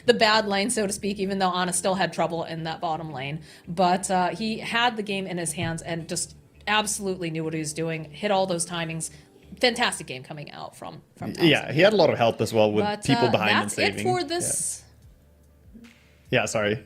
the bad lane, so to speak, even though Ana still had trouble in that bottom lane. But he had the game in his hands and just absolutely knew what he was doing, hit all those timings. Fantastic game coming out from Thompson. Yeah, he had a lot of help as well with people behind and saving. That's it for this. Yeah, sorry.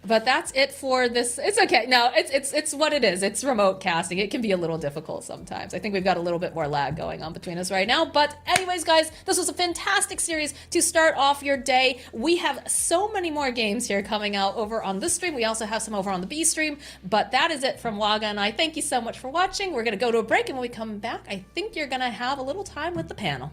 But that's it for this. It's okay. No, it's what it is. It's remote casting. It can be a little difficult sometimes. I think we've got a little bit more lag going on between us right now. But anyways, guys, this was a fantastic series to start off your day. We have so many more games here coming out over on this stream. We also have some over on the B stream. But that is it from Waga and I. Thank you so much for watching. We're going to go to a break, and when we come back, I think you're going to have a little time with the panel.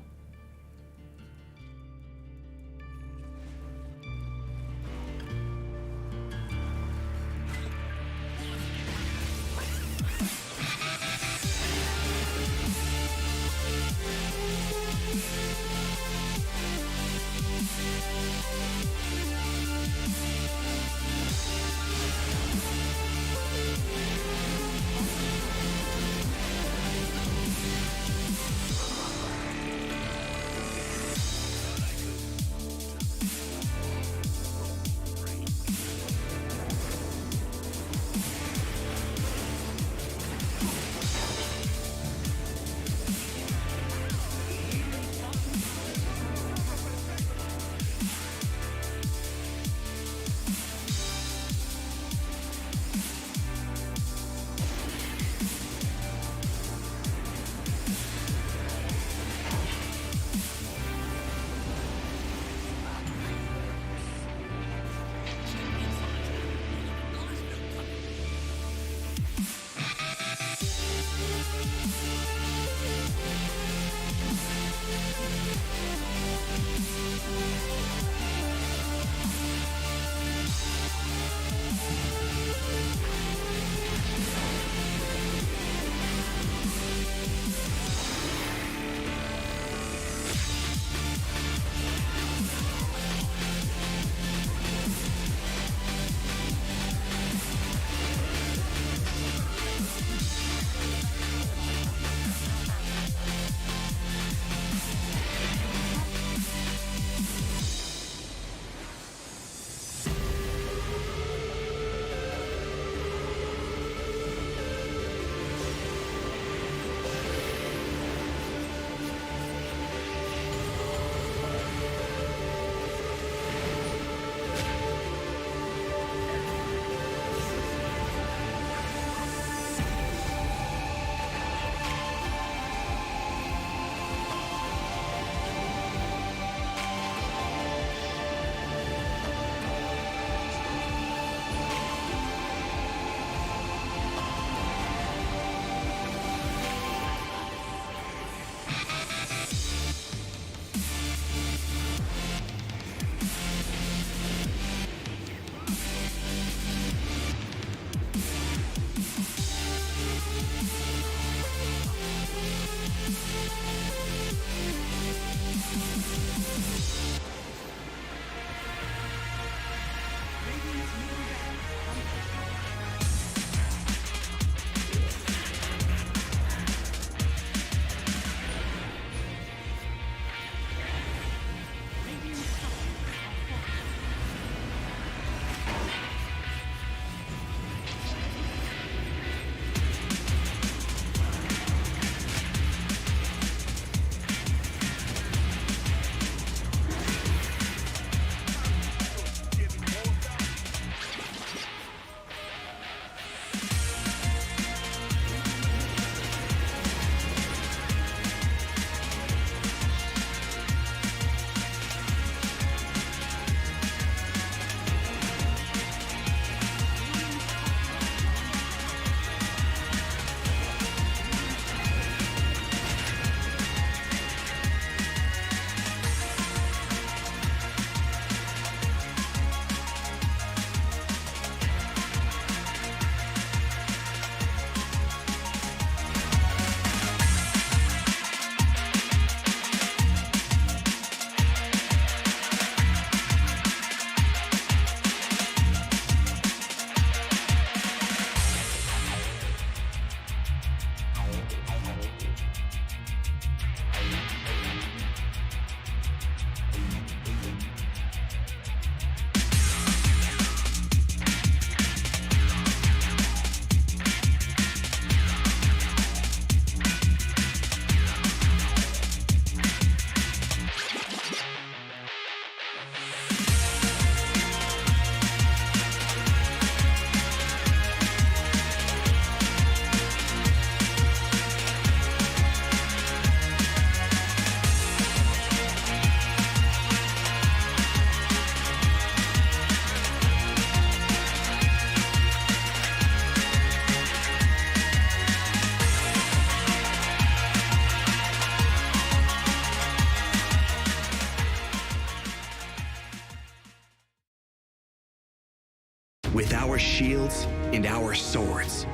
With our shields and our swords,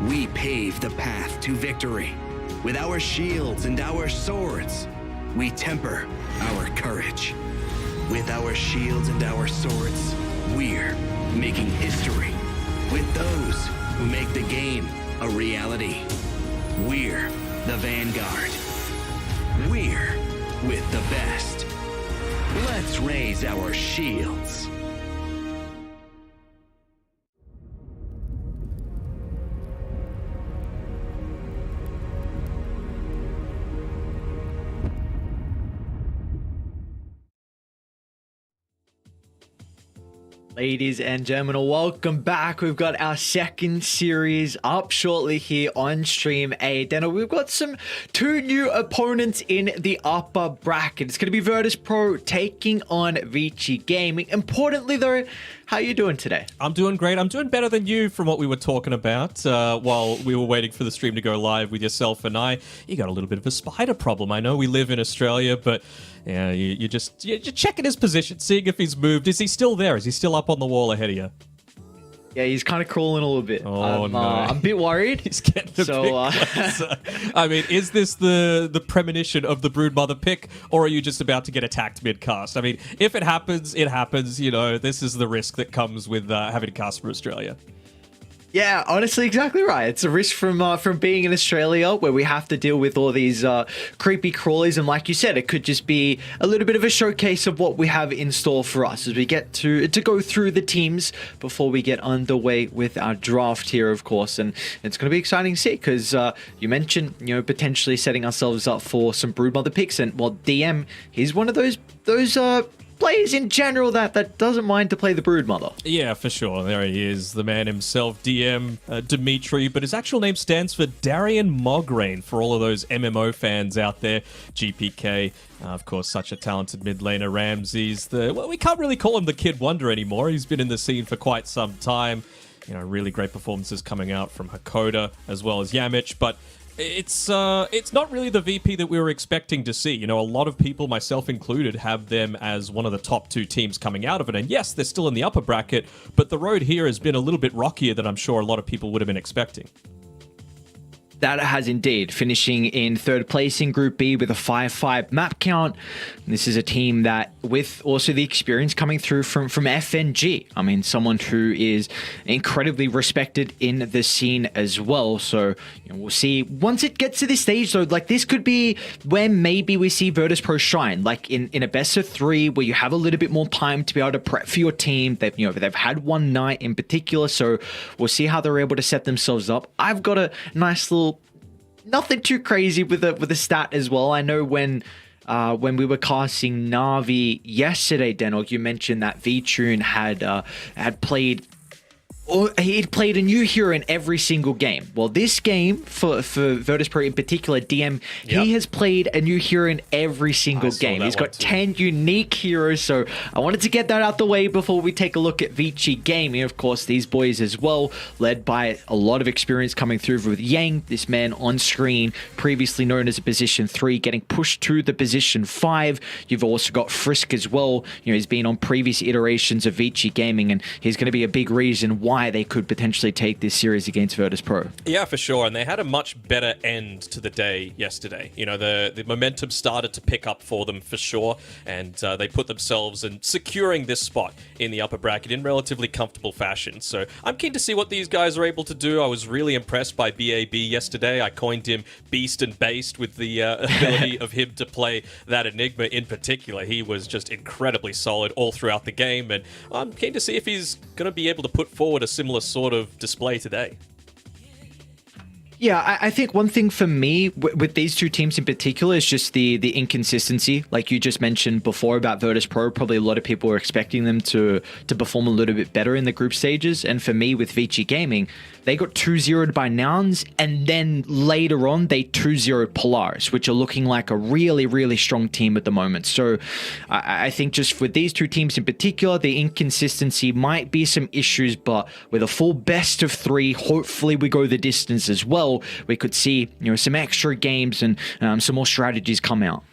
we pave the path to victory. With our shields and our swords, we temper our courage. With our shields and our swords, we're making history. With those who make the game a reality, we're the vanguard. We're with the best. Let's raise our shields. Ladies and gentlemen, welcome back. We've got our second series up shortly here on Stream A. Deno, we've got two new opponents in the upper bracket. It's going to be Virtus Pro taking on Vici Gaming. Importantly though, how are you doing today? I'm doing great. I'm doing better than you from what we were talking about while we were waiting for the stream to go live with yourself and I. You got a little bit of a spider problem. I know we live in Australia, but yeah, you're checking his position, seeing if he's moved. Is he still there? Is he still up on the wall ahead of you? Yeah, he's kind of crawling a little bit. Oh, no. I'm a bit worried. He's getting a bit closer. I mean, is this the premonition of the Broodmother pick, or are you just about to get attacked mid-cast? I mean, if it happens, it happens. You know, this is the risk that comes with having to cast for Australia. Yeah, honestly, exactly right. It's a risk from being in Australia where we have to deal with all these creepy crawlies. And like you said, it could just be a little bit of a showcase of what we have in store for us as we get to go through the teams before we get underway with our draft here, of course. And it's going to be exciting to see because you mentioned, potentially setting ourselves up for some Broodmother picks. And, well, DM, he's one of those players in general that doesn't mind to play the Broodmother. Yeah, for sure. There he is, the man himself, DM Dimitri, but his actual name stands for Darian Mograine for all of those MMO fans out there. GPK, of course, such a talented mid laner. Ramsey's we can't really call him the Kid Wonder anymore. He's been in the scene for quite some time. Really great performances coming out from Hakoda as well as Yamich, but it's not really the VP that we were expecting to see. A lot of people, myself included, have them as one of the top two teams coming out of it. And yes, they're still in the upper bracket, but the road here has been a little bit rockier than I'm sure a lot of people would have been expecting. That has indeed, finishing in third place in Group B with a 5-5 map count. This is a team that, with also the experience coming through from FNG. I mean, someone who is incredibly respected in the scene as well. So we'll see. Once it gets to this stage, though, like this could be when maybe we see Virtus Pro shine, like in a best of 3, where you have a little bit more time to be able to prep for your team. They've had one night in particular, so we'll see how they're able to set themselves up. I've got a nice little. Nothing too crazy with the stat as well. I know when we were casting Na'Vi yesterday, Denok, you mentioned that V-Tune had played. Or he'd played a new hero in every single game. Well, this game, for Virtus Pro in particular, DM, he has played a new hero in every single game. He's got 10 unique heroes, so I wanted to get that out the way before we take a look at Vici Gaming. Of course, these boys as well, led by a lot of experience coming through with Yang, this man on screen, previously known as a position 3, getting pushed to the position 5. You've also got Frisk as well. He's been on previous iterations of Vici Gaming, and he's going to be a big reason why they could potentially take this series against Virtus Pro. Yeah, for sure. And they had a much better end to the day yesterday. The momentum started to pick up for them for sure. And they put themselves in securing this spot in the upper bracket in relatively comfortable fashion. So I'm keen to see what these guys are able to do. I was really impressed by BAB yesterday. I coined him Beast and Based with the ability of him to play that Enigma in particular. He was just incredibly solid all throughout the game. And I'm keen to see if he's going to be able to put forward a similar sort of display today. Yeah, I think one thing for me with these two teams in particular is just the inconsistency. Like you just mentioned before about Virtus Pro, probably a lot of people were expecting them to perform a little bit better in the group stages. And for me with Vici Gaming, they got 2-0'd by Nouns, and then later on they 2-0'd Polaris, which are looking like a really, really strong team at the moment. So I think just with these two teams in particular, the inconsistency might be some issues, but with a full best of 3, hopefully we go the distance as well. We could see some extra games and some more strategies come out.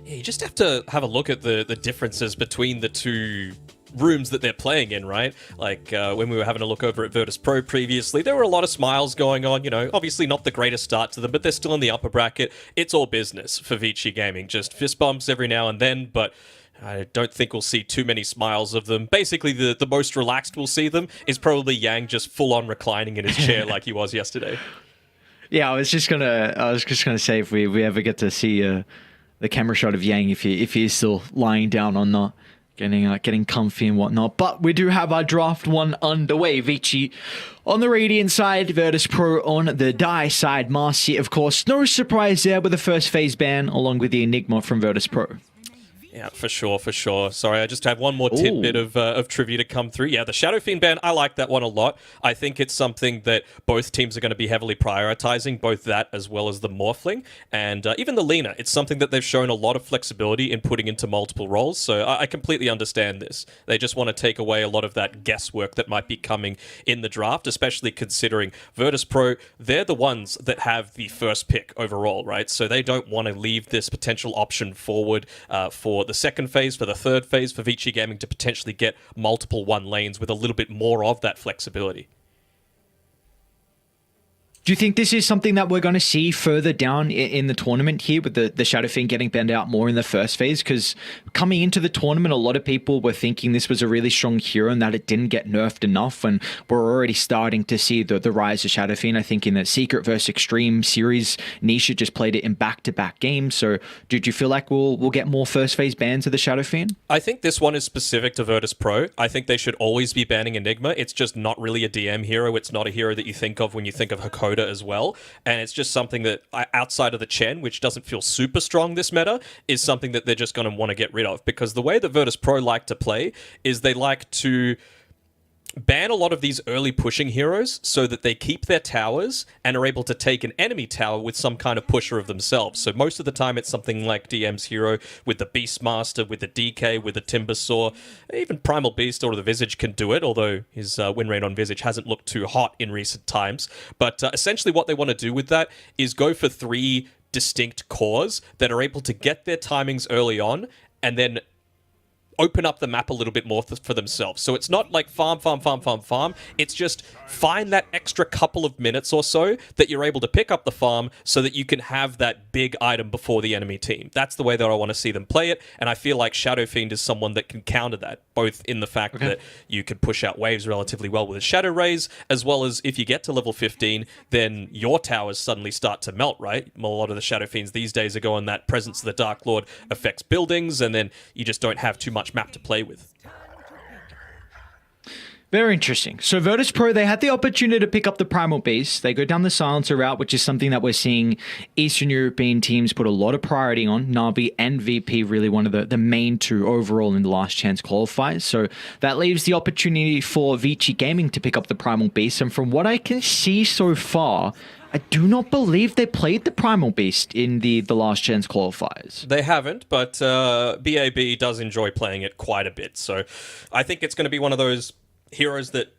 Yeah, you just have to have a look at the differences between the two rooms that they're playing in, right? Like when we were having a look over at Virtus Pro previously, there were a lot of smiles going on, you know, obviously not the greatest start to them, but they're still in the upper bracket. It's all business for Vici Gaming, just fist bumps every now and then, but I don't think we'll see too many smiles of them. Basically, the most relaxed we'll see them is probably Yang just full-on reclining in his chair like he was yesterday. Yeah, I was just gonna say if we ever get to see the camera shot of Yang, if he is still lying down or not, getting comfy and whatnot. But we do have our draft one underway. Vici on the Radiant side, Virtus Pro on the Die side. Marcy, of course, no surprise there with the first phase ban, along with the Enigma from Virtus Pro. Yeah, for sure, for sure. Sorry, I just have one more tidbit of trivia to come through. Yeah, the Shadow Fiend ban, I like that one a lot. I think it's something that both teams are going to be heavily prioritizing, both that as well as the Morphling. And even the Lina, it's something that they've shown a lot of flexibility in putting into multiple roles, so I completely understand this. They just want to take away a lot of that guesswork that might be coming in the draft, especially considering Virtus Pro, they're the ones that have the first pick overall, right? So they don't want to leave this potential option forward for the second phase, for the third phase, for Vici Gaming to potentially get multiple one lanes with a little bit more of that flexibility. Do you think this is something that we're going to see further down in the tournament here with the Shadow Fiend getting banned out more in the first phase? Because coming into the tournament, a lot of people were thinking this was a really strong hero and that it didn't get nerfed enough, and we're already starting to see the rise of Shadow Fiend. I think in the Secret vs. Extreme series, Nisha just played it in back-to-back games. So do you feel like we'll get more first phase bans of the Shadow Fiend? I think this one is specific to Virtus Pro. I think they should always be banning Enigma. It's just not really a DM hero. It's not a hero that you think of when you think of Hakoda as well, and it's just something that outside of the Chen, which doesn't feel super strong this meta, is something that they're just going to want to get rid of, because the way that Virtus Pro like to play is they like to ban a lot of these early pushing heroes so that they keep their towers and are able to take an enemy tower with some kind of pusher of themselves. So most of the time it's something like DM's hero with the Beastmaster, with the DK, with the Timbersaw. Even Primal Beast or the Visage can do it, although his win rate on Visage hasn't looked too hot in recent times. But essentially what they want to do with that is go for 3 distinct cores that are able to get their timings early on and then open up the map a little bit more for themselves. So it's not like farm. It's just find that extra couple of minutes or so that you're able to pick up the farm so that you can have that big item before the enemy team. That's the way that I want to see them play it, and I feel like Shadow Fiend is someone that can counter that, both in the fact that you can push out waves relatively well with a Shadow Raise, as well as if you get to level 15, then your towers suddenly start to melt, right? A lot of the Shadow Fiends these days are going that Presence of the Dark Lord affects buildings, and then you just don't have too much map to play with. Very interesting. So Virtus Pro, they had the opportunity to pick up the Primal Beast. They go down the Silencer route, which is something that we're seeing Eastern European teams put a lot of priority on. Na'Vi and VP really one of the main 2 overall in the Last Chance Qualifiers. So that leaves the opportunity for Vici Gaming to pick up the Primal Beast. And from what I can see so far, I do not believe they played the Primal Beast in the Last Chance Qualifiers. They haven't, but BAB does enjoy playing it quite a bit. So I think it's going to be one of those heroes that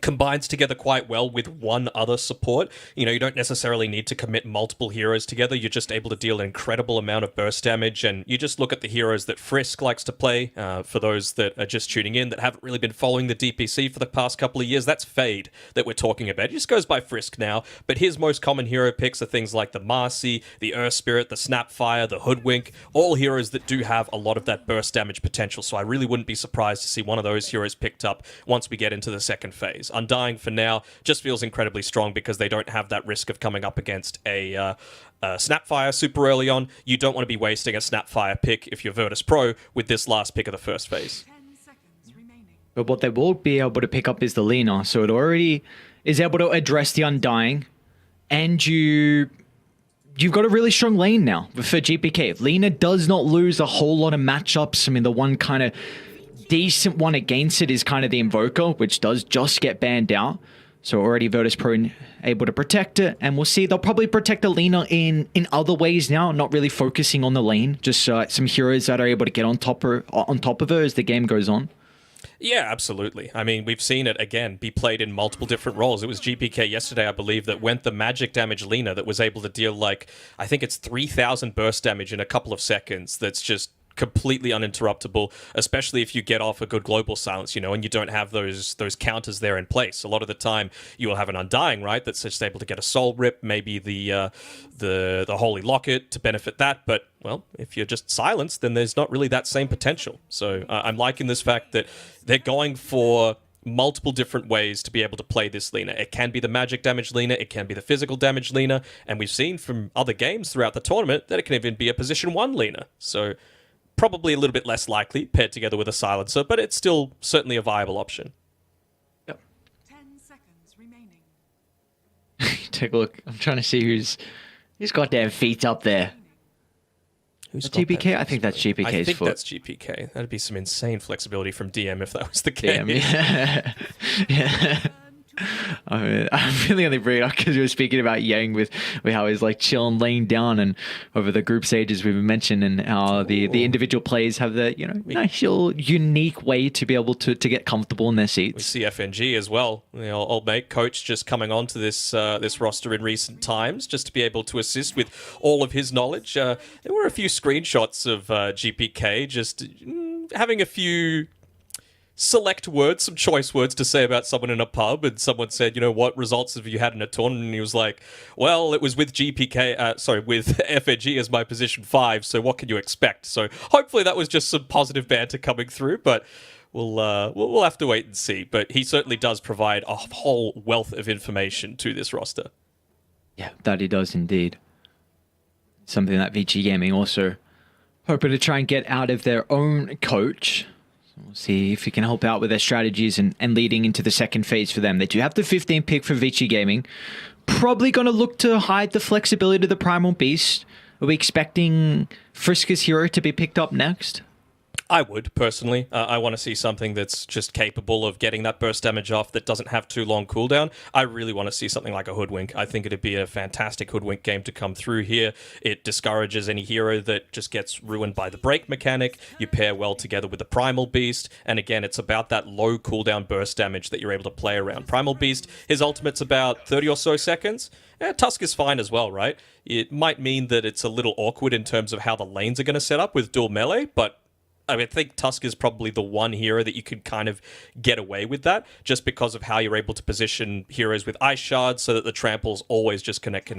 combines together quite well with one other support. You know, you don't necessarily need to commit multiple heroes together. You're just able to deal an incredible amount of burst damage, and you just look at the heroes that Frisk likes to play. For those that are just tuning in that haven't really been following the DPC for the past couple of years, that's Fade that we're talking about. He just goes by Frisk now, but his most common hero picks are things like the Marcy, the Earth Spirit, the Snapfire, the Hoodwink, all heroes that do have a lot of that burst damage potential. So I really wouldn't be surprised to see one of those heroes picked up once we get into the second phase. Undying for now just feels incredibly strong because they don't have that risk of coming up against a Snapfire super early on. You don't want to be wasting a Snapfire pick if you're Virtus Pro with this last pick of the first phase. But what they will be able to pick up is the Lina, so it already is able to address the Undying, and you've got a really strong lane now for GPK. Lina does not lose a whole lot of matchups. I mean, the one kind of decent one against it is kind of the Invoker, which does just get banned out. So already Virtus Pro able to protect it, and we'll see they'll probably protect the Lina in other ways now, not really focusing on the lane, just some heroes that are able to get on top of her as the game goes on. Yeah, absolutely. I mean, we've seen it, again, be played in multiple different roles. It was GPK yesterday, I believe, that went the magic damage Lina that was able to deal, like, I think it's 3,000 burst damage in a couple of seconds. That's just completely uninterruptible, especially if you get off a good global silence, and you don't have those counters there in place. A lot of the time, you will have an Undying, right, that's just able to get a Soul Rip, maybe the Holy Locket to benefit that, but, well, if you're just silenced, then there's not really that same potential. So I'm liking this fact that they're going for multiple different ways to be able to play this Lina. It can be the magic damage Lina, it can be the physical damage Lina, and we've seen from other games throughout the tournament that it can even be a position 1 Lina. So probably a little bit less likely paired together with a silencer, but it's still certainly a viable option. Yep. 10 seconds remaining. Take a look. I'm trying to see whose goddamn feet's up there. Who's GPK? I think that's GPK's I think foot. that's GPK. That'd be some insane flexibility from DM if that was the case. DM, yeah. I'm really only bringing it up because we were speaking about Yang with how he's like chilling, laying down, and over the group stages we've mentioned, and how the individual players have the nice little unique way to be able to get comfortable in their seats. We see FNG as well. Old mate coach just coming onto this roster in recent times, just to be able to assist with all of his knowledge. There were a few screenshots of GPK just having a few select words, some choice words to say about someone in a pub, and someone said, what results have you had in a tournament? And he was like, well, it was with with FNG as my position 5, so what can you expect? So hopefully that was just some positive banter coming through, but we'll have to wait and see. But he certainly does provide a whole wealth of information to this roster. Yeah, that he does indeed. Something that VG Gaming also hoping to try and get out of their own coach. We'll see if he can help out with their strategies and leading into the second phase for them. They do have the 15 pick for Vici Gaming. Probably going to look to hide the flexibility of the Primal Beast. Are we expecting Friska's hero to be picked up next? I would, personally. I want to see something that's just capable of getting that burst damage off that doesn't have too long cooldown. I really want to see something like a Hoodwink. I think it'd be a fantastic Hoodwink game to come through here. It discourages any hero that just gets ruined by the break mechanic. You pair well together with the Primal Beast. And again, it's about that low cooldown burst damage that you're able to play around. Primal Beast, his ultimate's about 30 or so seconds. Tusk is fine as well, right? It might mean that it's a little awkward in terms of how the lanes are going to set up with dual melee, but I think Tusk is probably the one hero that you could kind of get away with that, just because of how you're able to position heroes with Ice Shards so that the tramples always just connect.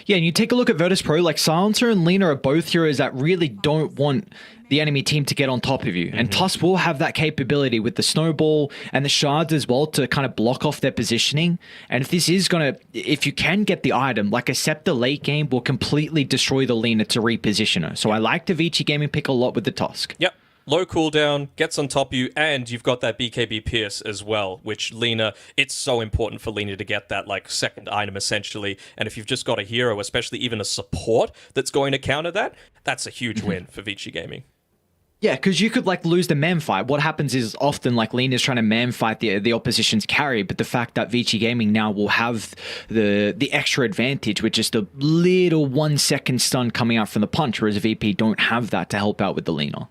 Yeah, and you take a look at Virtus Pro, like Silencer and Lina are both heroes that really don't want the enemy team to get on top of you. And Tusk will have that capability with the Snowball and the Shards as well to kind of block off their positioning. And if you can get the item, like a Scepter late game will completely destroy the Lina to reposition her. So I like the Vici Gaming pick a lot with the Tusk. Yep. Low cooldown, gets on top of you, and you've got that BKB Pierce as well, which Lina, it's so important for Lina to get that second item essentially. And if you've just got a hero, especially even a support that's going to counter that, that's a huge win for Vici Gaming. Yeah, because you could lose the man fight. What happens is often Lina's trying to man fight the opposition's carry, but the fact that Vici Gaming now will have the extra advantage with just a little 1 second stun coming out from the punch, whereas VP don't have that to help out with the Lina.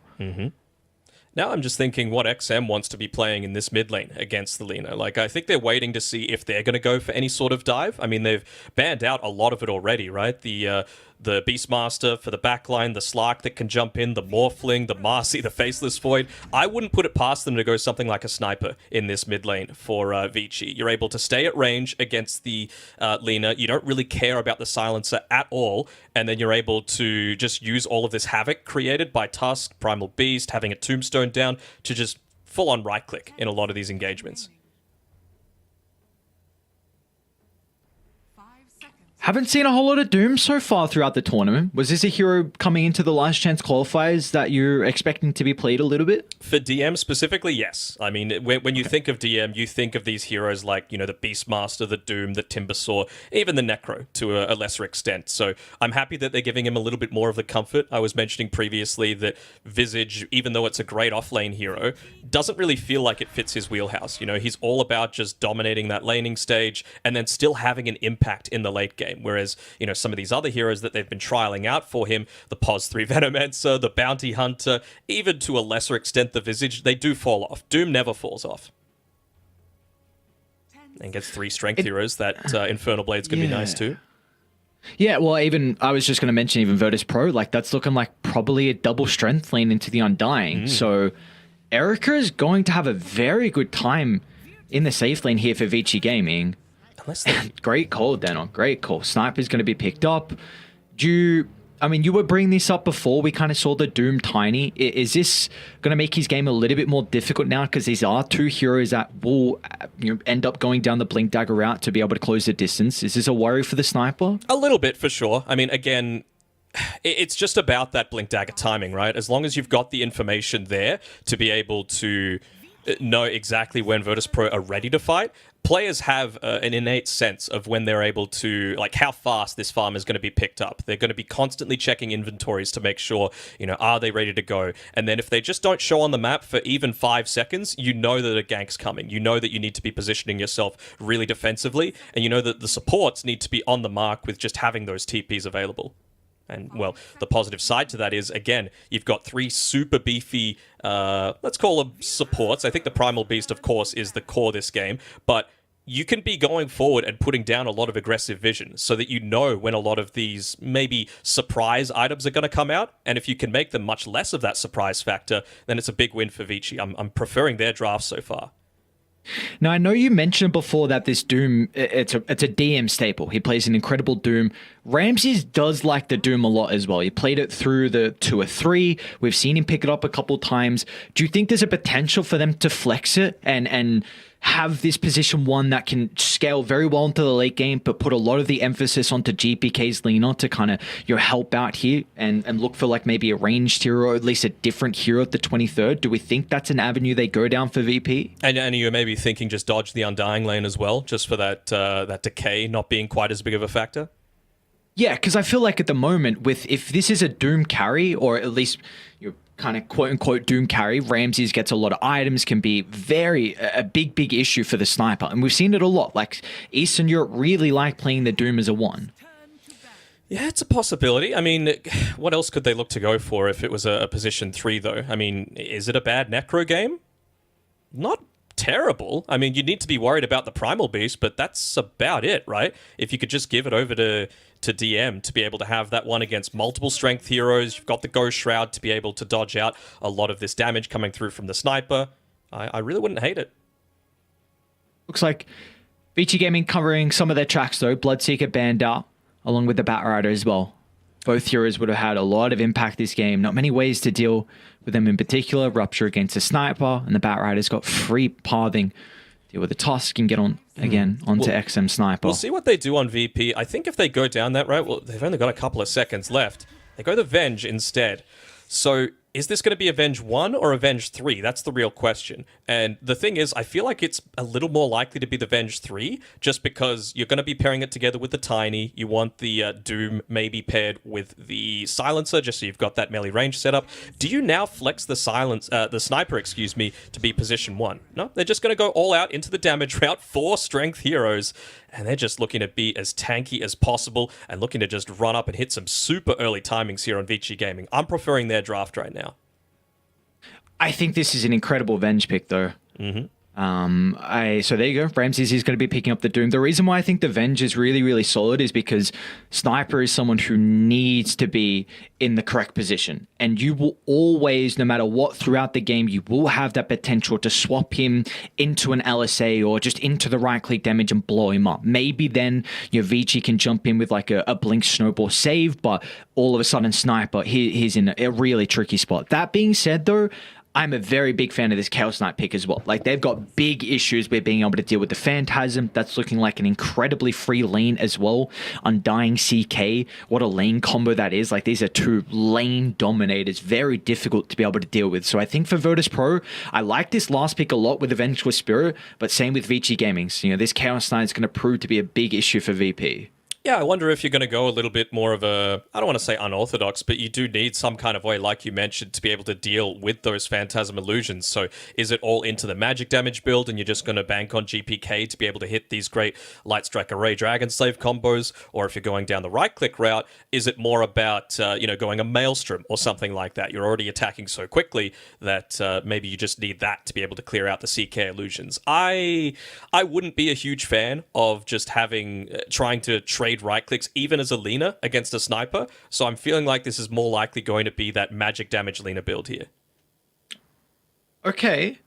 Now I'm just thinking what XM wants to be playing in this mid lane against the Lina. I think they're waiting to see if they're going to go for any sort of dive. I mean, they've banned out a lot of it already, right? The Beastmaster for the backline, the Slark that can jump in, the Morphling, the Marcy, the Faceless Void. I wouldn't put it past them to go something like a Sniper in this mid lane for Vici. You're able to stay at range against the Lina. You don't really care about the Silencer at all, and then you're able to just use all of this havoc created by Tusk, Primal Beast, having a Tombstone down to just full-on right-click in a lot of these engagements. Haven't seen a whole lot of Doom so far throughout the tournament. Was this a hero coming into the Last Chance Qualifiers that you're expecting to be played a little bit? For DM specifically, yes. I mean, when you think of DM, you think of these heroes like, the Beastmaster, the Doom, the Timbersaw, even the Necro to a lesser extent. So I'm happy that they're giving him a little bit more of the comfort. I was mentioning previously that Visage, even though it's a great off-lane hero, doesn't really feel like it fits his wheelhouse. He's all about just dominating that laning stage and then still having an impact in the late game. Whereas, some of these other heroes that they've been trialing out for him, the Pos 3 Venomancer, the Bounty Hunter, even to a lesser extent the Visage, they do fall off. Doom never falls off. And gets 3 strength heroes. That Infernal Blade's going to be nice too. Yeah, well, even I was just going to mention even Virtus Pro, like that's looking like probably a double strength lane into the Undying. So Erica is going to have a very good time in the safe lane here for Vici Gaming. Great call, Daniel. Great call. Sniper's going to be picked up. You were bringing this up before. We kind of saw the Doom Tiny. Is this going to make his game a little bit more difficult now? Because these are two heroes that will end up going down the Blink Dagger route to be able to close the distance. Is this a worry for the Sniper? A little bit, for sure. I mean, again, it's just about that Blink Dagger timing, right? As long as you've got the information there to be able to know exactly when Virtus Pro are ready to fight, players have an innate sense of when they're able to, like, how fast this farm is going to be picked up. They're going to be constantly checking inventories to make sure, are they ready to go? And then if they just don't show on the map for even 5 seconds, you know that a gank's coming. You know that you need to be positioning yourself really defensively, and you know that the supports need to be on the mark with just having those TPs available. And, well, the positive side to that is, again, you've got 3 super beefy, let's call them supports. I think the Primal Beast, of course, is the core of this game. But you can be going forward and putting down a lot of aggressive vision so that you know when a lot of these maybe surprise items are going to come out. And if you can make them much less of that surprise factor, then it's a big win for Vici. I'm preferring their draft so far. Now, I know you mentioned before that this Doom, it's a DM staple. He plays an incredible Doom. Ramses does like the Doom a lot as well. He played it through the 2 or 3. We've seen him pick it up a couple times. Do you think there's a potential for them to flex it and have this position 1 that can scale very well into the late game, but put a lot of the emphasis onto GPK's Lina to kind of help out here and look for like maybe a ranged hero, or at least a different hero at the 23rd? Do we think that's an avenue they go down for VP? And you're maybe thinking just dodge the Undying lane as well, just for that decay not being quite as big of a factor? Yeah, because I feel like at the moment, if this is a Doom carry, or at least kind of quote-unquote Doom carry, Ramses gets a lot of items, can be a big issue for the Sniper. And we've seen it a lot. Like, Eastern Europe really like playing the Doom as a 1. Yeah, it's a possibility. I mean, what else could they look to go for if it was a position 3, though? I mean, is it a bad Necro game? Not terrible. I mean, you need to be worried about the Primal Beast, but that's about it, right? If you could just give it over to DM to be able to have that one against multiple strength heroes, you've got the Ghost Shroud to be able to dodge out a lot of this damage coming through from the Sniper. I really wouldn't hate it. Looks like Vici Gaming covering some of their tracks though. Bloodseeker banned out, along with the Batrider as well. Both heroes would have had a lot of impact this game. Not many ways to deal with them in particular. Rupture against the Sniper, and the Batrider's got free pathing. Deal with the Tusk and get on again onto XM Sniper. We'll see what they do on VP. I think if they go down that route, well, they've only got a couple of seconds left. They go the Venge instead. So is this going to be Avenge 1 or Avenge 3? That's the real question. And the thing is, I feel like it's a little more likely to be the Avenge 3, just because you're going to be pairing it together with the Tiny. You want the Doom maybe paired with the Silencer, just so you've got that melee range set up. Do you now flex the Sniper, to be position 1? No, they're just going to go all out into the damage route, 4 strength heroes, and they're just looking to be as tanky as possible and looking to just run up and hit some super early timings here on Vici Gaming. I'm preferring their draft right now. I think this is an incredible Venge pick, though. Mm-hmm. So there you go. Ramses is going to be picking up the Doom. The reason why I think the Venge is really, really solid is because Sniper is someone who needs to be in the correct position. And you will always, no matter what, throughout the game, you will have that potential to swap him into an LSA or just into the right-click damage and blow him up. Maybe then your Vici can jump in with like a Blink Snowball save, but all of a sudden Sniper, he's in a really tricky spot. That being said, though, I'm a very big fan of this Chaos Knight pick as well. Like, they've got big issues with being able to deal with the Phantasm. That's looking like an incredibly free lane as well. Undying CK, what a lane combo that is. Like, these are 2 lane dominators. Very difficult to be able to deal with. So I think for Virtus Pro, I like this last pick a lot with Vengeful Spirit, but same with Vici Gaming. So, this Chaos Knight is going to prove to be a big issue for VP. Yeah, I wonder if you're going to go a little bit more of a, I don't want to say unorthodox, but you do need some kind of way, like you mentioned, to be able to deal with those Phantasm illusions. So is it all into the magic damage build and you're just going to bank on GPK to be able to hit these great Light Strike Array Dragon Slave combos? Or if you're going down the right-click route, is it more about, going a Maelstrom or something like that? You're already attacking so quickly that maybe you just need that to be able to clear out the CK illusions. I wouldn't be a huge fan of just trying to trade trade right clicks, even as a Lina against a sniper. So I'm feeling like this is more likely going to be that magic damage Lina build here. Okay.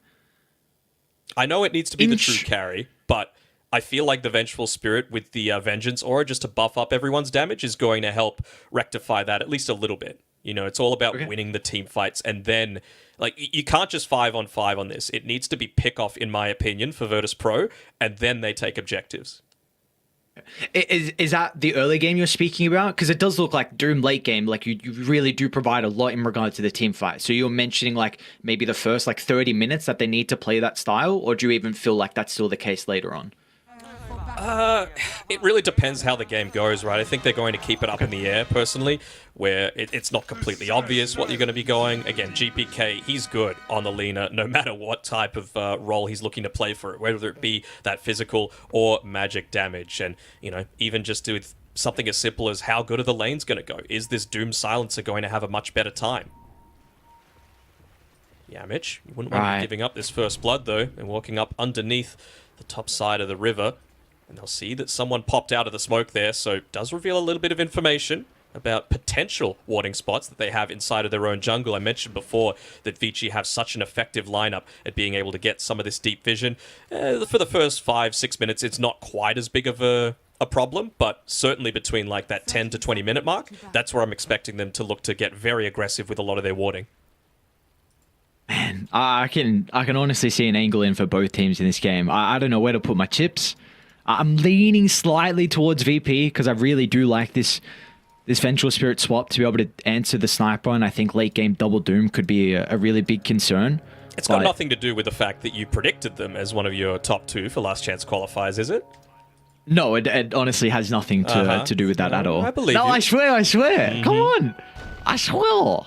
I know it needs to be the true carry, but I feel like the Vengeful Spirit with the Vengeance aura just to buff up everyone's damage is going to help rectify that at least a little bit. You know, it's all about winning the team fights, and then, like, you can't just 5-on-5 on this. It needs to be pick-off, in my opinion, for Virtus Pro, and then they take objectives. Is that the early game you're speaking about? Because it does look like Doom late game, like you really do provide a lot in regard to the team fight. So you're mentioning like maybe the first like 30 minutes that they need to play that style, or do you even feel like that's still the case later on? It really depends how the game goes, right? I think they're going to keep it up in the air, personally, where it's not completely obvious what you're going to be going. Again, GPK, he's good on the Lina, no matter what type of role he's looking to play for it, whether it be that physical or magic damage. And, you know, even just with something as simple as how good are the lanes going to go? Is this Doom Silencer going to have a much better time? Yeah, Mitch, you wouldn't want to be giving up this first blood, though, and walking up underneath the top side of the river. And they'll see that someone popped out of the smoke there, so it does reveal a little bit of information about potential warding spots that they have inside of their own jungle. I mentioned before that Vici have such an effective lineup at being able to get some of this deep vision. For the first 5-6 minutes, it's not quite as big of a problem, but certainly between like that 10 to 20 minute mark, that's where I'm expecting them to look to get very aggressive with a lot of their warding. Man, I can honestly see an angle in for both teams in this game. I don't know where to put my chips. I'm leaning slightly towards VP because I really do like this Vengeful Spirit swap to be able to answer the sniper, and I think late game double Doom could be a really big concern. It's got nothing to do with the fact that you predicted them as one of your top 2 for Last Chance Qualifiers, is it? No, it honestly has nothing to do with that at all. I believe you. I swear. Mm-hmm. Come on. I swear.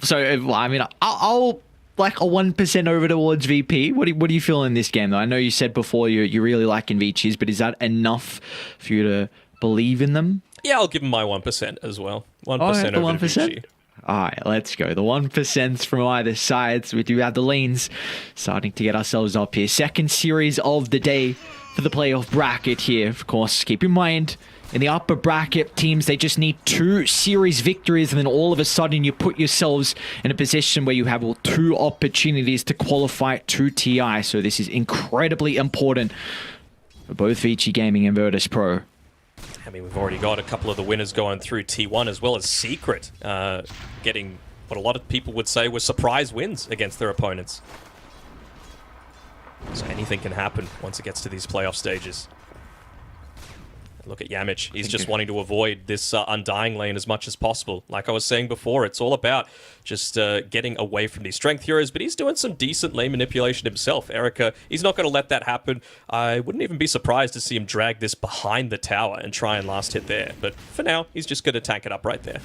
So, I mean, I'll like a 1% over towards VP. What do you feel in this game, though? I know you said before you're really liking Vici's, but is that enough for you to believe in them? Yeah, I'll give them my 1% as well. 1% right, over 1%? To Vici. All right, let's go. The 1% from either side. So we do have the lanes starting to get ourselves up here. Second series of the day for the playoff bracket here. Of course, keep in mind, in the upper bracket, teams, they just need 2 series victories, and then all of a sudden you put yourselves in a position where you have 2 opportunities to qualify to TI. So this is incredibly important for both Vici Gaming and Virtus Pro. I mean, we've already got a couple of the winners going through T1, as well as Secret getting what a lot of people would say were surprise wins against their opponents. So anything can happen once it gets to these playoff stages. Look at Yamich. He's just wanting to avoid this Undying lane as much as possible. Like I was saying before, it's all about just getting away from these strength heroes, but he's doing some decent lane manipulation himself. Erica, he's not going to let that happen. I wouldn't even be surprised to see him drag this behind the tower and try and last hit there. But for now, he's just going to tank it up right there.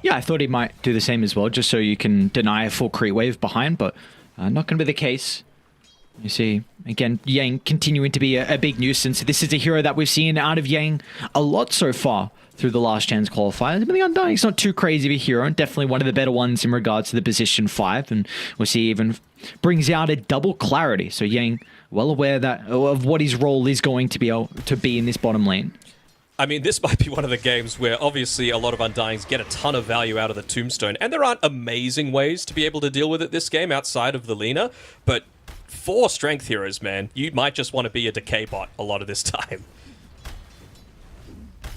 Yeah, I thought he might do the same as well, just so you can deny a full creep wave behind, but not going to be the case. You see, again, Yang continuing to be a big nuisance. This is a hero that we've seen out of Yang a lot so far through the Last Chance Qualifiers. But the Undying's not too crazy of a hero, and definitely one of the better ones in regards to the position 5. And we'll see even brings out a double clarity. So Yang, well aware of what his role is going to be able to be in this bottom lane. I mean, this might be one of the games where obviously a lot of Undyings get a ton of value out of the Tombstone, and there aren't amazing ways to be able to deal with it this game outside of the Lina, but 4 strength heroes, man, you might just want to be a decay bot a lot of this time.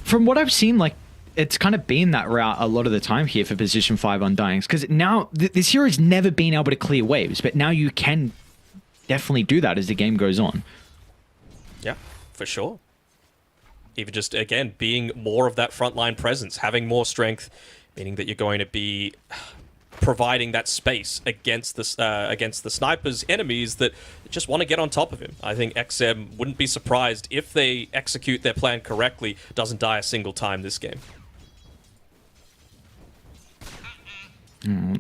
From what I've seen, like, it's kind of been that route a lot of the time here for position 5 Undyings, because now this hero's never been able to clear waves, but now you can definitely do that as the game goes on. Yeah, for sure. Even just, again, being more of that frontline presence, having more strength, meaning that you're going to be providing that space against the sniper's enemies that just want to get on top of him. I think XM wouldn't be surprised if they execute their plan correctly, doesn't die a single time this game.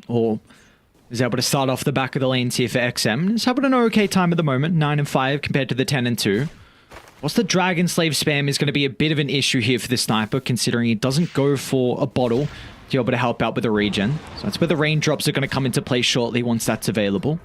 Or is able to start off the back of the lanes here for XM. He's having an okay time at the moment, 9-5 compared to the 10-2. What's the Dragon Slave spam is going to be a bit of an issue here for the sniper, considering he doesn't go for a bottle to be able to help out with the regen. So that's where the raindrops are going to come into play shortly once that's available.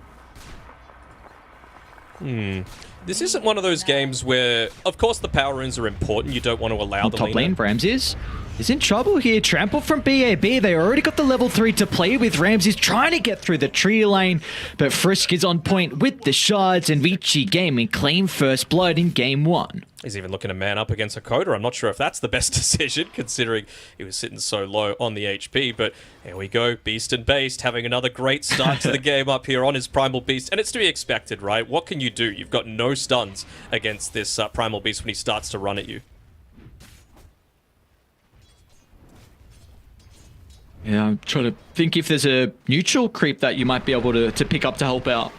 The This isn't one of those games where, of course, the power runes are important. You don't want to allow the top lane. Ramses is in trouble here. Trample from BAB. They already got the level 3 to play with. Ramses trying to get through the tree lane, but Frisk is on point with the shards, and Vici Gaming claim first blood in game 1. He's even looking to man up against a Coda. I'm not sure if that's the best decision, considering he was sitting so low on the HP, but here we go. Beast and Based having another great start to the game up here on his Primal Beast, and it's to be expected, right? What can you do? You've got no stuns against this Primal Beast when he starts to run at you. Yeah, I'm trying to think if there's a neutral creep that you might be able to pick up to help out.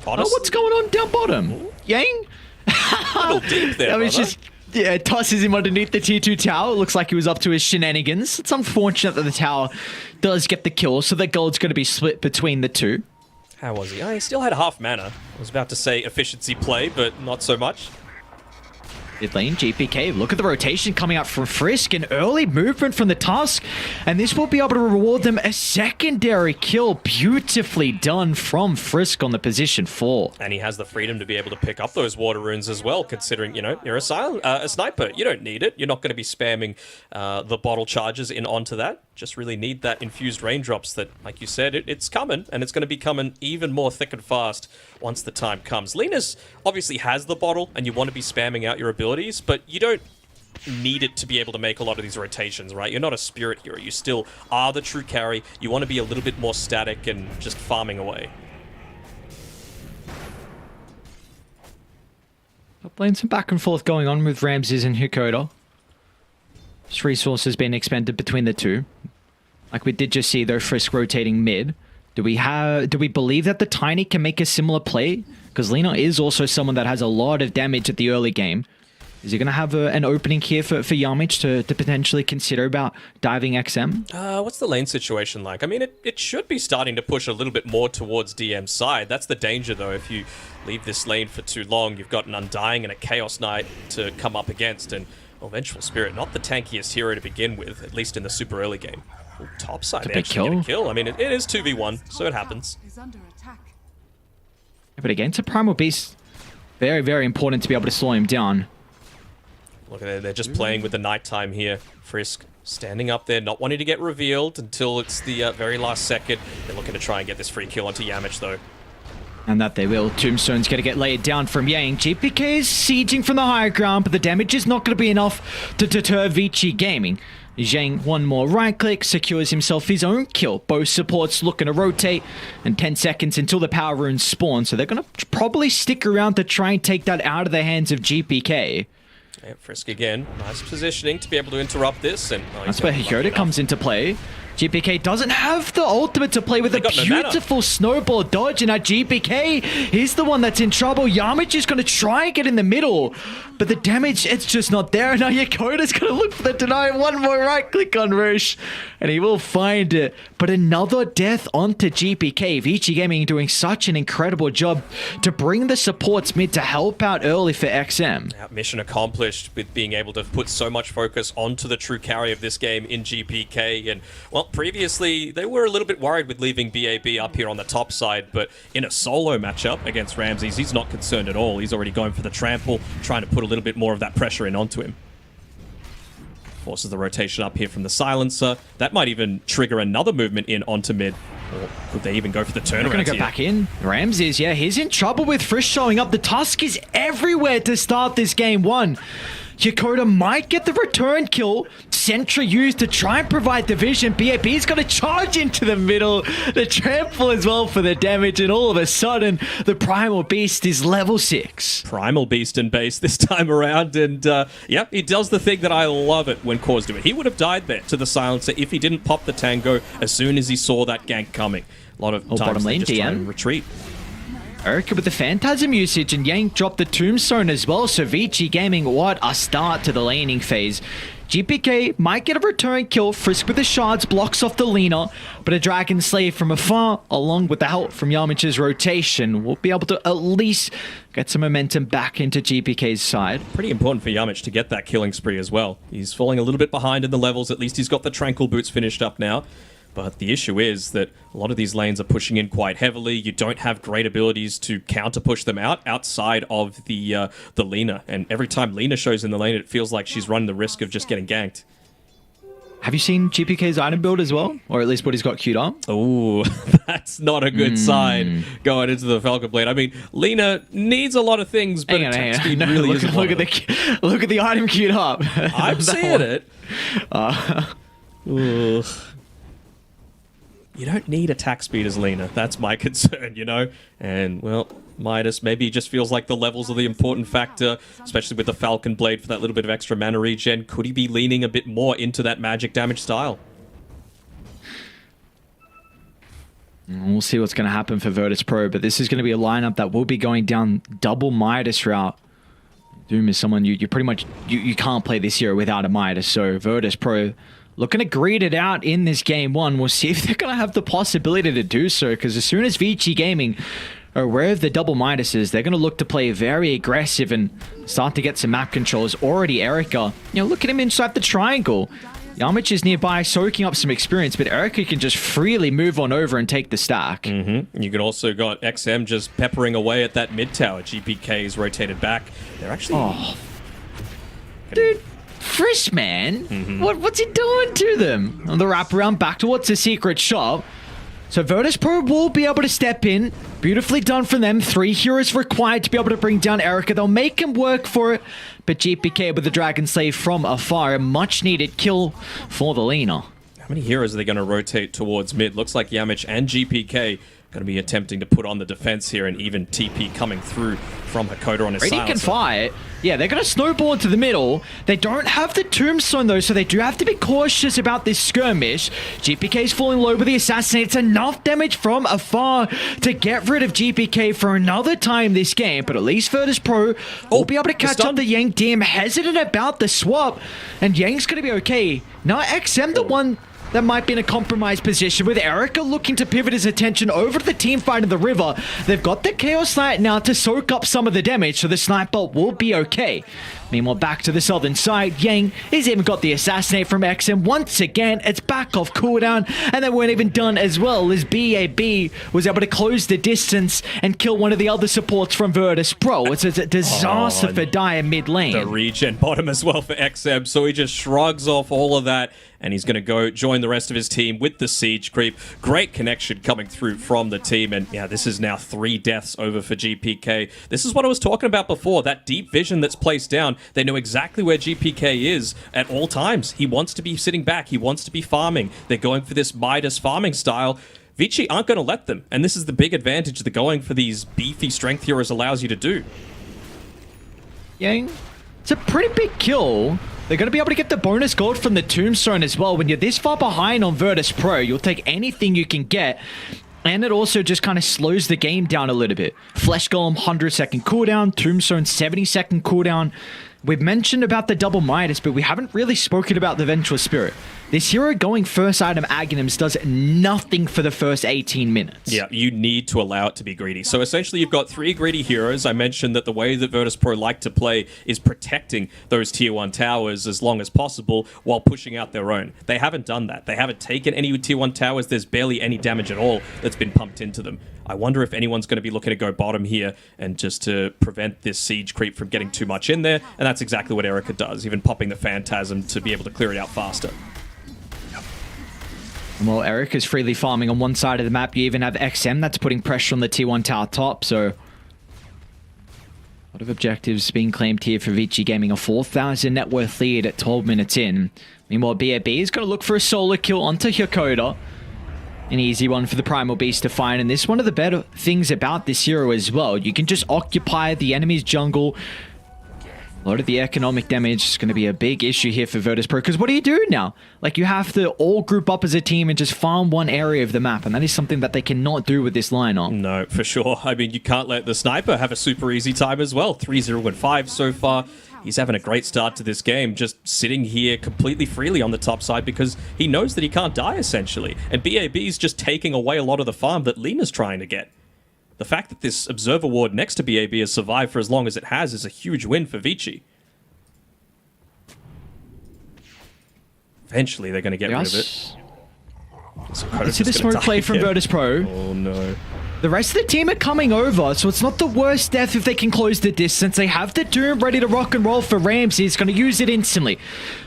Honestly? Oh, what's going on down bottom? Ooh. Yang? A little deep there, that was just, yeah, tosses him underneath the tier 2 tower. It looks like he was up to his shenanigans. It's unfortunate that the tower does get the kill, so the gold's going to be split between the two. How was he? Oh, he still had half mana. I was about to say efficiency play, but not so much. Mid lane, GPK, look at the rotation coming up from Frisk, an early movement from the Tusk, and this will be able to reward them a secondary kill. Beautifully done from Frisk on the position 4. And he has the freedom to be able to pick up those water runes as well, considering, you know, you're a sniper. You don't need it. You're not going to be spamming the bottle charges in onto that. Just really need that infused raindrops that, like you said, it's coming, and it's going to be coming even more thick and fast once the time comes. Lena's obviously has the bottle, and you want to be spamming out your abilities, but you don't need it to be able to make a lot of these rotations, right? You're not a spirit hero. You still are the true carry. You want to be a little bit more static and just farming away. Top lane, some back and forth going on with Ramses and Hakoda. Just resources being expended between the two. Like we did just see, though, Frisk rotating mid. Do we believe that the Tiny can make a similar play? Because Lena is also someone that has a lot of damage at the early game. Is he going to have an opening here for Yamich to potentially consider about diving XM? What's the lane situation like? I mean, it should be starting to push a little bit more towards DM's side. That's the danger, though. If you leave this lane for too long, you've got an Undying and a Chaos Knight to come up against. And, well, Vengeful Spirit, not the tankiest hero to begin with, at least in the super early game. Well, top side, they actually get a kill. I mean, it is 2v1, so it happens. But against a Primal Beast, very, very important to be able to slow him down. Look at that, they're just playing with the nighttime here. Frisk standing up there, not wanting to get revealed until it's the very last second. They're looking to try and get this free kill onto Yamich, though. And that they will. Tombstone's going to get laid down from Yang. GPK is sieging from the higher ground, but the damage is not going to be enough to deter Vici Gaming. Zhang, one more right click, secures himself his own kill. Both supports looking to rotate, and 10 seconds until the power runes spawn, so they're going to probably stick around to try and take that out of the hands of GPK. Yeah, Frisk again, nice positioning to be able to interrupt this. And that's where Hakoda comes into play. GPK doesn't have the ultimate to play with a beautiful snowball dodge, and now GPK, he's the one that's in trouble. Yamich is going to try and get in the middle, but the damage, it's just not there. Now Hakoda's going to look for the deny. One more right click on Roche, and he will find it. But another death onto GPK. Vici Gaming doing such an incredible job to bring the supports mid to help out early for XM. Yeah, mission accomplished with being able to put so much focus onto the true carry of this game in GPK. And, well, previously they were a little bit worried with leaving BAB up here on the top side, but in a solo matchup against Ramses, he's not concerned at all. He's already going for the trample, trying to put a little bit more of that pressure in onto him. Forces the rotation up here from the silencer. That might even trigger another movement in onto mid. Or could they even go for the turnaround? They're going to go back in. Ramses, yeah, he's in trouble with Frisk showing up. The Tusk is everywhere to start this game 1. Hakoda might get the return kill. Sentry used to try and provide the vision. BAB's going to charge into the middle. The trample as well for the damage. And all of a sudden, the Primal Beast is level 6. Primal Beast and base this time around. And, yeah, he does the thing that I love it when Cores do it. He would have died there to the silencer if he didn't pop the tango as soon as he saw that gank coming. A lot of times bottom lane, they just try and retreat. Erica with the Phantasm usage, and Yang dropped the Tombstone as well, so Vici Gaming, what a start to the laning phase. GPK might get a return kill. Frisk with the shards blocks off the Lina, but a Dragon Slayer from afar, along with the help from Yamich's rotation, will be able to at least get some momentum back into GPK's side. Pretty important for Yamich to get that killing spree as well. He's falling a little bit behind in the levels. At least he's got the Tranquil Boots finished up now. But the issue is that a lot of these lanes are pushing in quite heavily. You don't have great abilities to counter-push them outside of the Lina. And every time Lina shows in the lane, it feels like she's running the risk of just getting ganked. Have you seen GPK's item build as well? Or at least what he's got queued up? Oh, that's not a good sign going into the Falcon Blade. I mean, Lina needs a lot of things, but attack speed really isn't one of them. Look at the item queued up. I'm seeing it. You don't need attack speed as Lina. That's my concern, you know? And, well, Midas maybe just feels like the levels are the important factor, especially with the Falcon Blade for that little bit of extra mana regen. Could he be leaning a bit more into that magic damage style? We'll see what's going to happen for Virtus Pro, but this is going to be a lineup that will be going down double Midas route. Doom is someone you pretty much you can't play this hero without a Midas, so Virtus Pro looking to greed it out in this game one. We'll see if they're going to have the possibility to do so, because as soon as VG Gaming are aware of the double Midases, they're going to look to play very aggressive and start to get some map controls. Already Erica, look at him inside the triangle. Yamich is nearby soaking up some experience, but Erica can just freely move on over and take the stack. You can also got XM just peppering away at that mid tower. GPK is rotated back. They're actually... Dude, Frisk, man. What's he doing to them? On the wraparound back towards the secret shop. So Virtus Pro will be able to step in. Beautifully done from them. 3 heroes required to be able to bring down Erica. They'll make him work for it. But GPK with the Dragon Slave from afar. A much needed kill for the Lina. How many heroes are they going to rotate towards mid? Looks like Yamich and GPK going to be attempting to put on the defense here, and even TP coming through from Hakoda on his Radiant can fight. Yeah, they're going to snowball into the middle. They don't have the Tombstone, though, so they do have to be cautious about this skirmish. GPK's falling low with the assassinate. It's enough damage from afar to get rid of GPK for another time this game, but at least Virtus Pro will be able to catch up the Yang team. Hesitant about the swap, and Yang's going to be okay. Now XM, the one that might be in a compromised position, with Erica looking to pivot his attention over to the team fight in the river. They've got the Chaos Knight now to soak up some of the damage, so the sniper will be okay. Meanwhile, back to the southern side, Yang has even got the assassinate from XM. Once again, it's back off cooldown, and they weren't even done as well as BAB was able to close the distance and kill one of the other supports from Virtus Pro. It's a disaster for Dire mid lane. The regen bottom as well for XM, so he just shrugs off all of that, and he's going to go join the rest of his team with the siege creep. Great connection coming through from the team, and yeah, this is now 3 deaths over for GPK. This is what I was talking about before, that deep vision that's placed down. They know exactly where GPK is at all times. He wants to be sitting back. He wants to be farming. They're going for this Midas farming style. Vici aren't going to let them, and this is the big advantage that going for these beefy strength heroes allows you to do. Yang, it's a pretty big kill. They're going to be able to get the bonus gold from the Tombstone as well. When you're this far behind on Virtus Pro, you'll take anything you can get. And it also just kind of slows the game down a little bit. Flesh Golem, 100-second cooldown. Tombstone, 70-second cooldown. We've mentioned about the double Midas, but we haven't really spoken about the Vengeful Spirit. This hero going first item Aghanims does nothing for the first 18 minutes. Yeah, you need to allow it to be greedy. So essentially you've got 3 greedy heroes. I mentioned that the way that Virtus Pro like to play is protecting those tier 1 towers as long as possible while pushing out their own. They haven't done that. They haven't taken any tier 1 towers. There's barely any damage at all that's been pumped into them. I wonder if anyone's going to be looking to go bottom here and just to prevent this siege creep from getting too much in there, and that's exactly what Erica does, even popping the Phantasm to be able to clear it out faster. Well, Erica's freely farming on one side of the map. You even have XM that's putting pressure on the T1 tower top, so a lot of objectives being claimed here for Vici Gaming. A 4,000 net worth lead at 12 minutes in. Meanwhile, BAB is going to look for a solo kill onto Hakoda. An easy one for the Primal Beast to find, and this is one of the better things about this hero as well. You can just occupy the enemy's jungle. A lot of the economic damage is going to be a big issue here for Virtus Pro, because what do you do now? Like, you have to all group up as a team and just farm one area of the map, and that is something that they cannot do with this lineup. No, for sure. I mean, you can't let the sniper have a super easy time as well. 3-0-5 so far. He's having a great start to this game, just sitting here completely freely on the top side because he knows that he can't die, essentially. And BAB's just taking away a lot of the farm that Lina's trying to get. The fact that this Observer Ward next to BAB has survived for as long as it has is a huge win for Vici. Eventually, they're going to get rid of it. Just Let's see the smoke play from Virtus Pro. Oh no. The rest of the team are coming over, so it's not the worst death if they can close the distance. They have the Doom ready to rock and roll for Ramsey. He's going to use it instantly.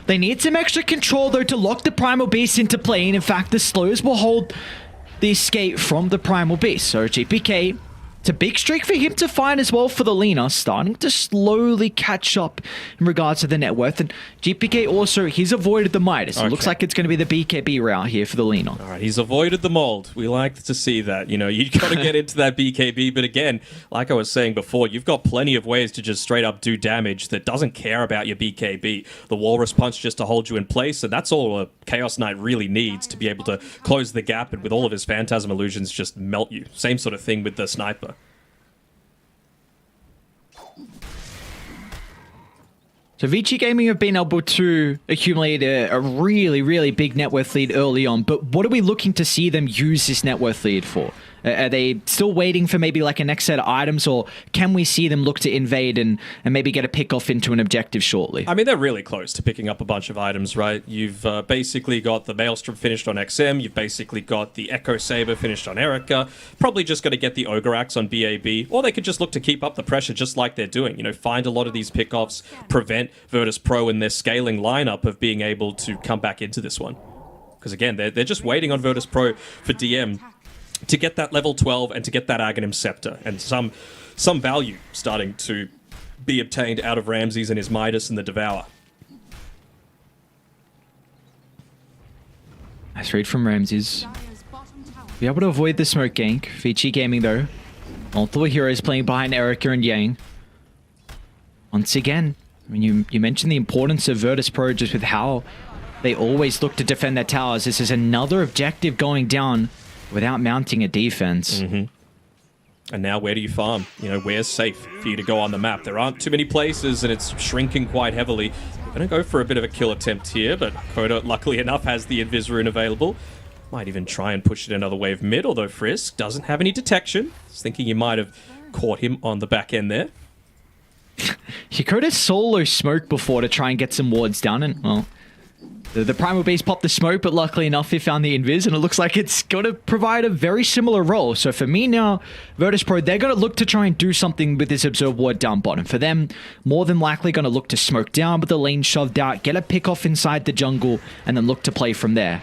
They need some extra control, though, to lock the Primal Beast into play. And in fact, the slows will hold the escape from the Primal Beast. So GPK, it's a big streak for him to find as well for the Lina, starting to slowly catch up in regards to the net worth. And GPK also, he's avoided the Midas. It looks like it's going to be the BKB route here for the Lina. All right, he's avoided the mold. We like to see that. You know, you got to get into that BKB. But again, like I was saying before, you've got plenty of ways to just straight up do damage that doesn't care about your BKB. The Walrus Punch just to hold you in place, and that's all a Chaos Knight really needs to be able to close the gap and with all of his Phantasm illusions just melt you. Same sort of thing with the Sniper. So Vici Gaming have been able to accumulate a really, really big net worth lead early on, but what are we looking to see them use this net worth lead for? Are they still waiting for maybe like a next set of items, or can we see them look to invade and maybe get a pick off into an objective shortly? I mean, they're really close to picking up a bunch of items, right? You've basically got the Maelstrom finished on XM, you've basically got the Echo Saber finished on Erica, probably just going to get the Ogre Axe on BAB, or they could just look to keep up the pressure just like they're doing. You know, find a lot of these pickoffs, prevent Virtus Pro and their scaling lineup of being able to come back into this one. Because again, they're just waiting on Virtus Pro for DM to get that level 12 and to get that Aghanim Scepter and some value starting to be obtained out of Ramses and his Midas and the Devour. Nice read from Ramses. Be able to avoid the smoke gank. Vici Gaming though. Multiple heroes playing behind Erica and Yang. Once again, I mean, you mentioned the importance of Virtus Pro just with how they always look to defend their towers. This is another objective going down without mounting a defense. And now where do you farm? You know, where's safe for you to go on the map? There aren't too many places and it's shrinking quite heavily. They're going to go for a bit of a kill attempt here, but Koda, luckily enough, has the Invis Rune available. Might even try and push it another wave mid, although Frisk doesn't have any detection. I was thinking you might have caught him on the back end there. He could have solo smoked before to try and get some wards down, and well, the Primal Beast popped the smoke, but luckily enough, he found the Invis, and it looks like it's going to provide a very similar role. So for me now, Virtus Pro, they're going to look to try and do something with this Absorb Ward down bottom. For them, more than likely going to look to smoke down with the lane shoved out, get a pick off inside the jungle, and then look to play from there.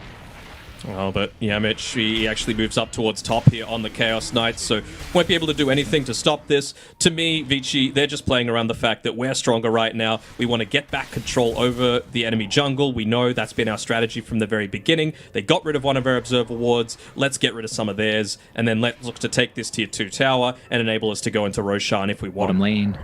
Well, but Yamich, he actually moves up towards top here on the Chaos Knights, so won't be able to do anything to stop this. To me, Vici, they're just playing around the fact that we're stronger right now. We want to get back control over the enemy jungle. We know that's been our strategy from the very beginning. They got rid of one of our Observer Wards. Let's get rid of some of theirs, and then let's look to take this tier 2 tower and enable us to go into Roshan if we want. Bottom lane.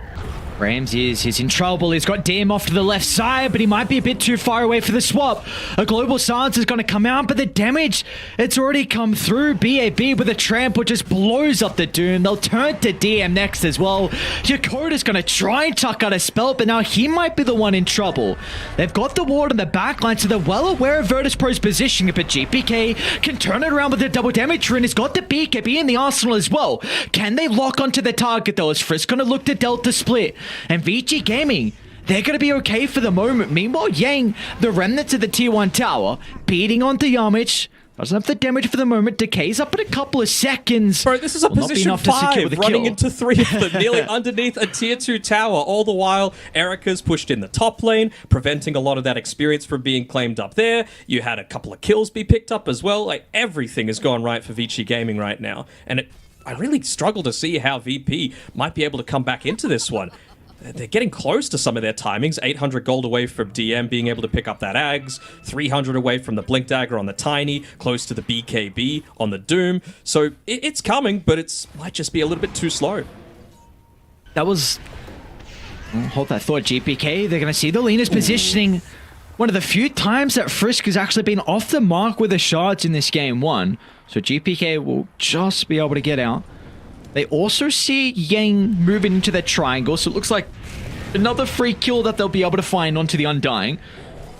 Ramses is in trouble. He's got DM off to the left side, but he might be a bit too far away for the swap. A global silence is going to come out, but the damage, it's already come through. BAB with a trample just blows up the Doom. They'll turn to DM next as well. Yakota's going to try and chuck out a spell, but now he might be the one in trouble. They've got the ward on the backline, so they're well aware of Virtus Pro's positioning, but GPK can turn it around with a double damage rune. He's got the BKB in the arsenal as well. Can they lock onto the target though? Is Frisk going to look to Delta split? And Vici Gaming, they're going to be okay for the moment. Meanwhile, Yang, the remnants of the tier 1 tower, beating onto Yamich. Doesn't have the damage for the moment. Decays up in a couple of seconds. Bro, this is a position 5 running into 3 of them, nearly underneath a tier 2 tower. All the while, Erica's pushed in the top lane, preventing a lot of that experience from being claimed up there. You had a couple of kills be picked up as well. Like, everything has gone right for Vici Gaming right now. And I really struggle to see how VP might be able to come back into this one. They're getting close to some of their timings. 800 gold away from DM being able to pick up that Ags. 300 away from the Blink Dagger on the Tiny. Close to the BKB on the Doom. So it's coming, but it might just be a little bit too slow. That was... hold that thought, GPK. They're going to see the Lena's positioning. One of the few times that Frisk has actually been off the mark with the shards in this game 1. So GPK will just be able to get out. They also see Yang moving into their triangle, so it looks like another free kill that they'll be able to find onto the Undying.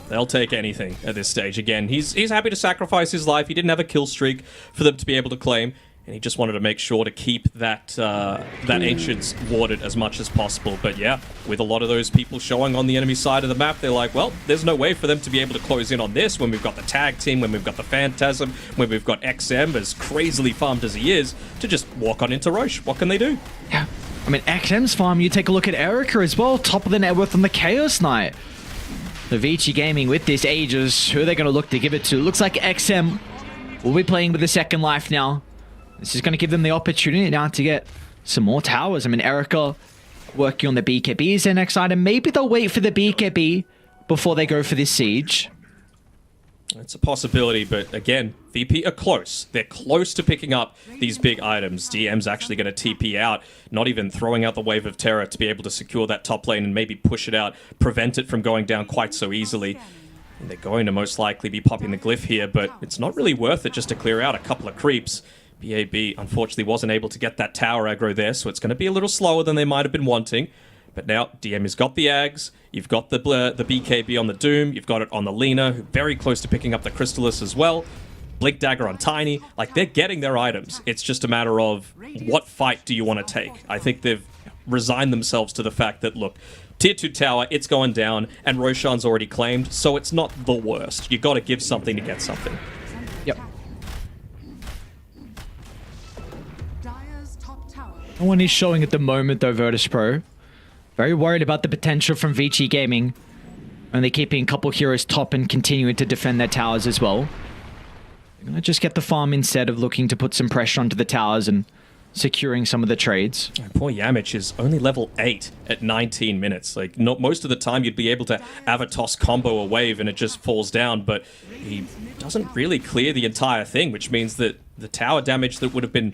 They'll take anything at this stage. Again, he's happy to sacrifice his life. He didn't have a kill streak for them to be able to claim. and he just wanted to make sure to keep that that Ancients warded as much as possible. But yeah, with a lot of those people showing on the enemy side of the map, they're like, well, there's no way for them to be able to close in on this when we've got the tag team, when we've got the Phantasm, when we've got XM, as crazily farmed as he is, to just walk on into Roche. What can they do? Yeah. I mean, XM's farm, you take a look at Erica as well, top of the net worth on the Chaos Knight. The Vici Gaming with this Aegis, who are they going to look to give it to? Looks like XM will be playing with the second life now. This is going to give them the opportunity now to get some more towers. I mean, Erica working on the BKB is their next item. Maybe they'll wait for the BKB before they go for this siege. It's a possibility, but again, VP are close. They're close to picking up these big items. DM's actually going to TP out, not even throwing out the Wave of Terror to be able to secure that top lane and maybe push it out, prevent it from going down quite so easily. And they're going to most likely be popping the Glyph here, but it's not really worth it just to clear out a couple of creeps. BAB unfortunately wasn't able to get that tower aggro there, so it's going to be a little slower than they might have been wanting. But now DM has got the Ags, you've got the BKB on the Doom, you've got it on the Lina, very close to picking up the Crystallis as well. Blink Dagger on Tiny, like they're getting their items. It's just a matter of what fight do you want to take. I think they've resigned themselves to the fact that, look, Tier 2 tower, it's going down, and Roshan's already claimed, so it's not the worst. You got to give something to get something. Yep. No one is showing at the moment though, Virtus Pro. Very worried about the potential from Vici Gaming. Only keeping a couple heroes top and continuing to defend their towers as well. They're going to just get the farm instead of looking to put some pressure onto the towers and securing some of the trades. Poor Yamich is only level 8 at 19 minutes. Like, not most of the time you'd be able to Avatos combo a wave and it just falls down, but he doesn't really clear the entire thing, which means that the tower damage that would have been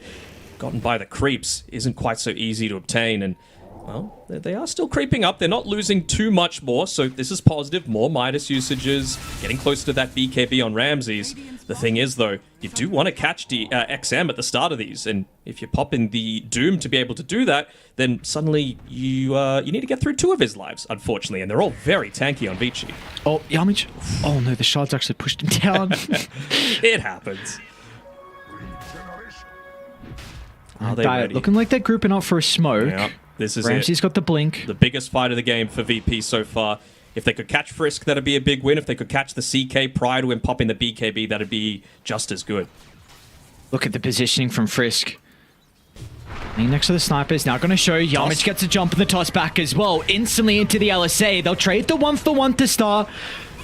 gotten by the creeps isn't quite so easy to obtain. And well, they are still creeping up. They're not losing too much more, so this is positive. More Midas usages, getting close to that BKB on Ramses. The thing is, though, you do want to catch the XM at the start of these, and if you pop in the Doom to be able to do that, then suddenly you need to get through 2 of his lives, unfortunately, and they're all very tanky on Vici. Oh, Yamich. Oh no, the shards actually pushed him down. It happens. Are they ready? Looking like they're grouping up for a smoke. Yeah. This is Ramsey's got the blink. The biggest fight of the game for VP so far. If they could catch Frisk, that'd be a big win. If they could catch the CK prior to him popping the BKB, that'd be just as good. Look at the positioning from Frisk. Being next to the snipers, now going to show Yamich gets a jump in the toss back as well. Instantly into the LSA. They'll trade the 1-for-1 to Star.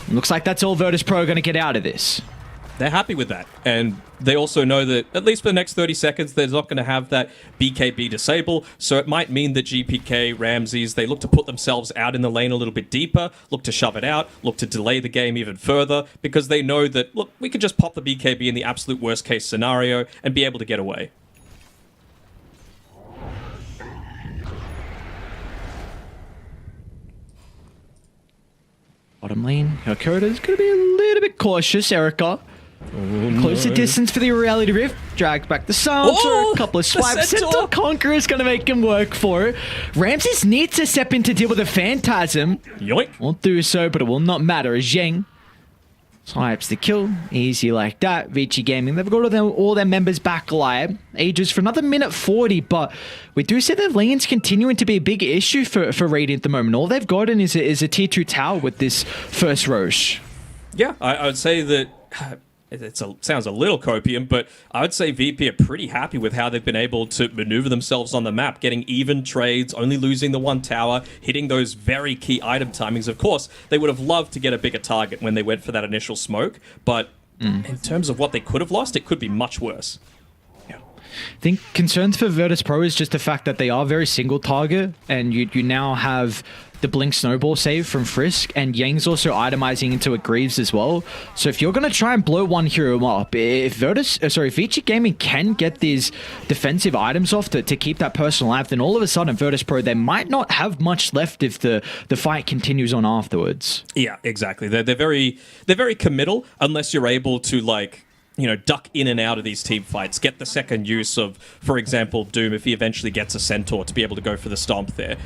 Looks like that's all Virtus Pro are going to get out of this. They're happy with that. And they also know that, at least for the next 30 seconds, they're not going to have that BKB disable. So it might mean that GPK, Ramses, they look to put themselves out in the lane a little bit deeper, look to shove it out, look to delay the game even further, because they know that, look, we could just pop the BKB in the absolute worst case scenario and be able to get away. Bottom lane, Hakoda's going to be a little bit cautious, Erica. Close the distance for the Reality Rift. Drags back the Saunter. A couple of swipes. Centaur Conqueror is going to make him work for it. Ramses needs to step in to deal with a Phantasm. Yoink. Won't do so, but it will not matter as Yang swipes the kill. Easy like that. Vici Gaming, they've got all their members back alive. Ages for another minute 40, but we do see the lanes continuing to be a big issue for Radiant at the moment. All they've gotten is a tier 2 tower with this first Roche. Yeah, I would say that... sounds a little copium, but I would say VP are pretty happy with how they've been able to maneuver themselves on the map, getting even trades, only losing the 1 tower, hitting those very key item timings. Of course, they would have loved to get a bigger target when they went for that initial smoke, but in terms of what they could have lost, it could be much worse. I think concerns for Virtus Pro is just the fact that they are very single target, and you now have the Blink Snowball save from Frisk, and Yang's also itemizing into a Greaves as well. So if you're going to try and blow one hero up, if Vici Gaming can get these defensive items off to keep that person alive, then all of a sudden Virtus Pro, they might not have much left if the fight continues on afterwards. Yeah, exactly. They're very committal unless you're able to, like, you know, duck in and out of these team fights, get the second use of, for example, Doom, if he eventually gets a Centaur, to be able to go for the Stomp there,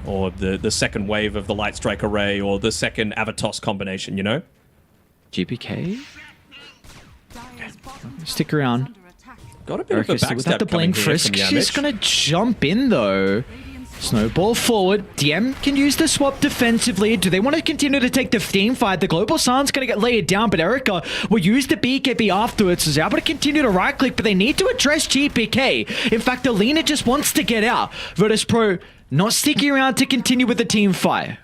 or the second wave of the Light Strike Array, or the second Avatos combination, you know? GPK? Okay. Stick around. Got a bit of a backstab without the blink. Frisk is going to jump in, though. Snowball forward. DM can use the swap defensively. Do they want to continue to take the team fight? The Global Sun's going to get laid down, but Erica will use the BKB afterwards. So they're able to continue to right-click, but they need to address GPK. In fact, Alina just wants to get out. Virtus Pro not sticking around to continue with the team fight.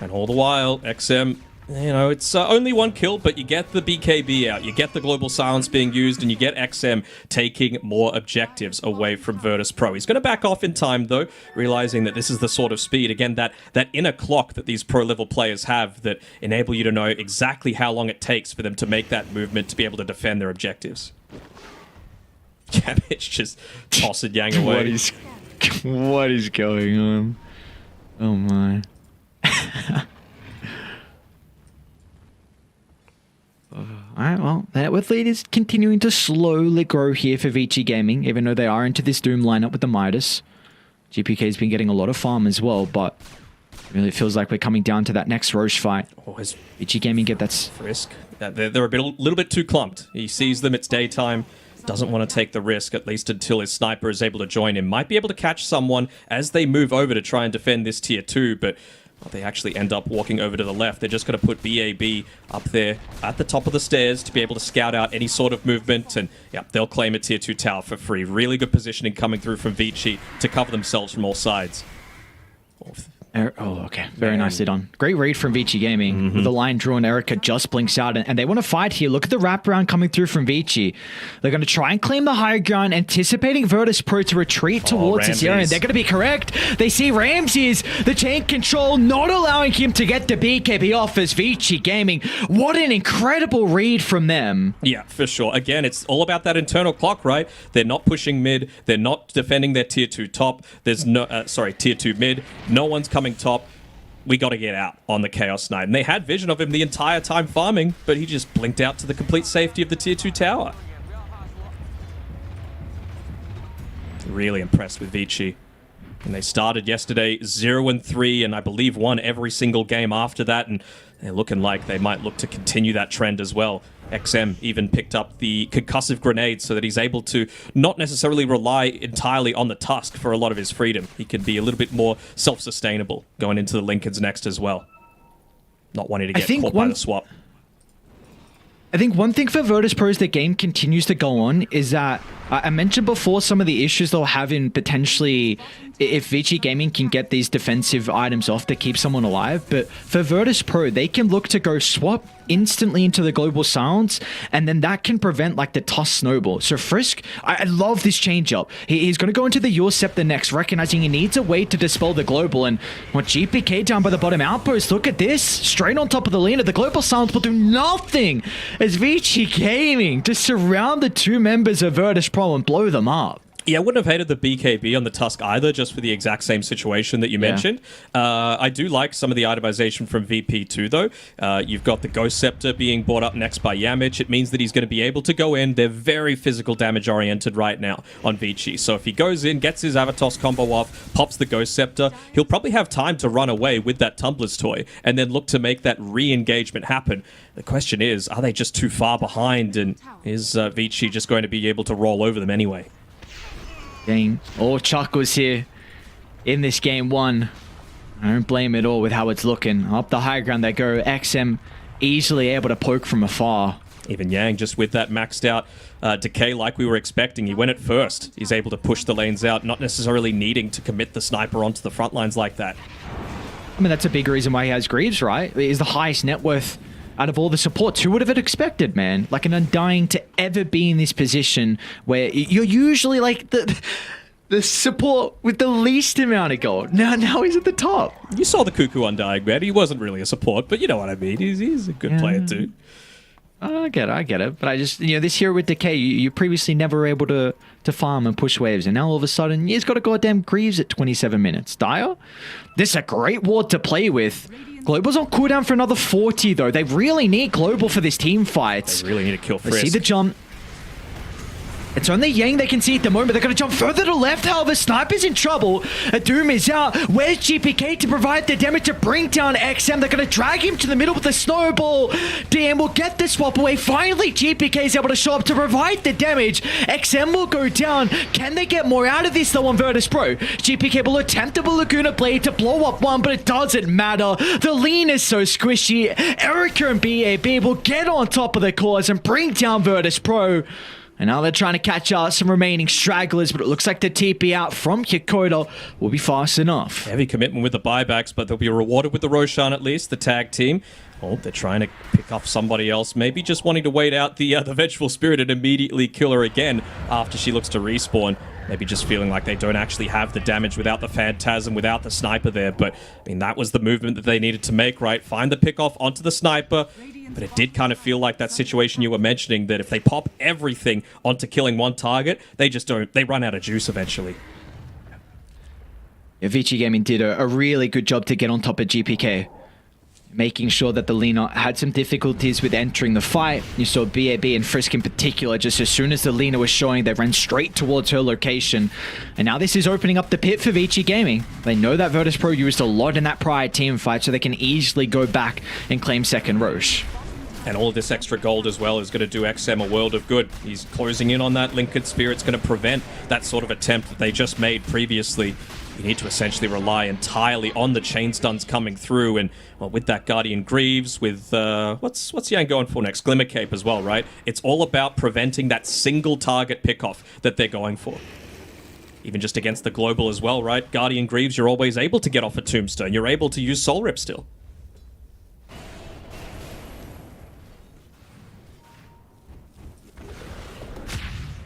And all the while, XM, you know, it's only one kill, but you get the BKB out, you get the Global Silence being used, and you get XM taking more objectives away from Virtus Pro. He's going to back off in time, though, realizing that this is the sort of speed, again, that inner clock that these pro-level players have that enable you to know exactly how long it takes for them to make that movement to be able to defend their objectives. Cabbage just tossing Yang away. What is going on? Oh my. Alright, well, that with lead is continuing to slowly grow here for Vici Gaming, even though they are into this Doom lineup with the Midas. GPK's been getting a lot of farm as well, but really feels like we're coming down to that next Roche fight. Always Vici Gaming get that Frisk. They're a little bit too clumped. He sees them, it's daytime. Doesn't want to take the risk, at least until his sniper is able to join him. Might be able to catch someone as they move over to try and defend this tier 2, but they actually end up walking over to the left. They're just going to put BAB up there at the top of the stairs to be able to scout out any sort of movement, and yeah, they'll claim a tier 2 tower for free. Really good positioning coming through from Vici to cover themselves from all sides. Oh, okay. Very nicely done. Great read from Vici Gaming. With the line drawn, Erica just blinks out, and they want to fight here. Look at the wraparound coming through from Vici. They're going to try and claim the higher ground, anticipating Virtus Pro to retreat towards this area, and they're going to be correct. They see Ramses, the chain control, not allowing him to get the BKB off as Vici Gaming. What an incredible read from them. Yeah, for sure. Again, it's all about that internal clock, right? They're not pushing mid. They're not defending their tier 2 top. There's no, tier 2 mid. No one's coming top. We got to get out on the Chaos Knight. And they had vision of him the entire time farming, but he just blinked out to the complete safety of the tier 2 tower. Really impressed with Vici. And they started yesterday 0-3, and I believe won every single game after that, and they're looking like they might look to continue that trend as well. XM even picked up the concussive grenade so that he's able to not necessarily rely entirely on the Tusk for a lot of his freedom. He can be a little bit more self-sustainable going into the Lincolns next as well. Not wanting to get caught by the swap. I think one thing for Virtus Pro as the game continues to go on is that I mentioned before some of the issues they'll have in potentially if Vici Gaming can get these defensive items off to keep someone alive, but for Virtus Pro, they can look to go swap instantly into the Global Silence, and then that can prevent like the Tusk snowball. So Frisk, I love this change up. He's going to go into the Your Scepter next, recognizing he needs a way to dispel the Global, and what GPK down by the bottom outpost, look at this, straight on top of the Lina, the Global Silence will do nothing as Vici Gaming just surround the two members of Virtus Pro and blow them up. Yeah, I wouldn't have hated the BKB on the Tusk either, just for the exact same situation that you mentioned. I do like some of the itemization from VP too, though. You've got the Ghost Scepter being brought up next by Yamich. It means that he's going to be able to go in. They're very physical damage oriented right now on Vici. So if he goes in, gets his Avatos combo off, pops the Ghost Scepter, he'll probably have time to run away with that Tumblr's toy and then look to make that re-engagement happen. The question is, are they just too far behind, and is Vici just going to be able to roll over them anyway? Dang, all chuckles here in this game one. I don't blame it all with how it's looking. Up the high ground they go. XM easily able to poke from afar. Even Yang just with that maxed out decay like we were expecting. He went at first. He's able to push the lanes out, not necessarily needing to commit the sniper onto the front lines like that. I mean, that's a big reason why he has Greaves, right? He's the highest net worth out of all the supports. Who would have expected, man? Like an Undying to ever be in this position where you're usually like the support with the least amount of gold. Now he's at the top. You saw the Cuckoo Undying, man. He wasn't really a support, but you know what I mean. He's a good player too. I get it. But I just, this hero with Decay, you previously never were able to farm and push waves, and now all of a sudden, he's got a goddamn Greaves at 27 minutes. Dire? This is a great ward to play with. Global's on cooldown for another 40, though. They really need Global for this team fight. They really need to kill Frisk. See the jump. It's only Yang they can see at the moment. They're going to jump further to left. However, Sniper's in trouble. Doom is out. Where's GPK to provide the damage to bring down XM? They're going to drag him to the middle with the snowball. DM will get the swap away. Finally, GPK is able to show up to provide the damage. XM will go down. Can they get more out of this though on Virtus Pro? GPK will attempt the Laguna Blade to blow up one, but it doesn't matter. The lean is so squishy. Erica and BAB will get on top of the cause and bring down Virtus Pro. And now they're trying to catch out some remaining stragglers, but it looks like the TP out from Kikoda will be fast enough. Heavy commitment with the buybacks, but they'll be rewarded with the Roshan at least, the tag team. Oh, they're trying to pick off somebody else, maybe just wanting to wait out the Vengeful Spirit and immediately kill her again after she looks to respawn. Maybe just feeling like they don't actually have the damage without the Phantasm, without the Sniper there. But, I mean, that was the movement that they needed to make, right? Find the pick-off onto the Sniper. But it did kind of feel like that situation you were mentioning, that if they pop everything onto killing one target, they just don't... They run out of juice eventually. Yeah, Vici Gaming did a really good job to get on top of GPK. Making sure that the Lina had some difficulties with entering the fight. You saw BAB and Frisk in particular, just as soon as the Lina was showing, they ran straight towards her location. And now this is opening up the pit for Vici Gaming. They know that Virtus Pro used a lot in that prior team fight, so they can easily go back and claim second Roche. And all of this extra gold as well is going to do XM a world of good. He's closing in on that. Linked Spirit's going to prevent that sort of attempt that they just made previously. You need to essentially rely entirely on the chain stuns coming through, and well, with that Guardian Greaves, with what's Yang going for next? Glimmer Cape as well, right? It's all about preventing that single target pickoff that they're going for. Even just against the global as well, right? Guardian Greaves, you're always able to get off a Tombstone. You're able to use Soul Rip still.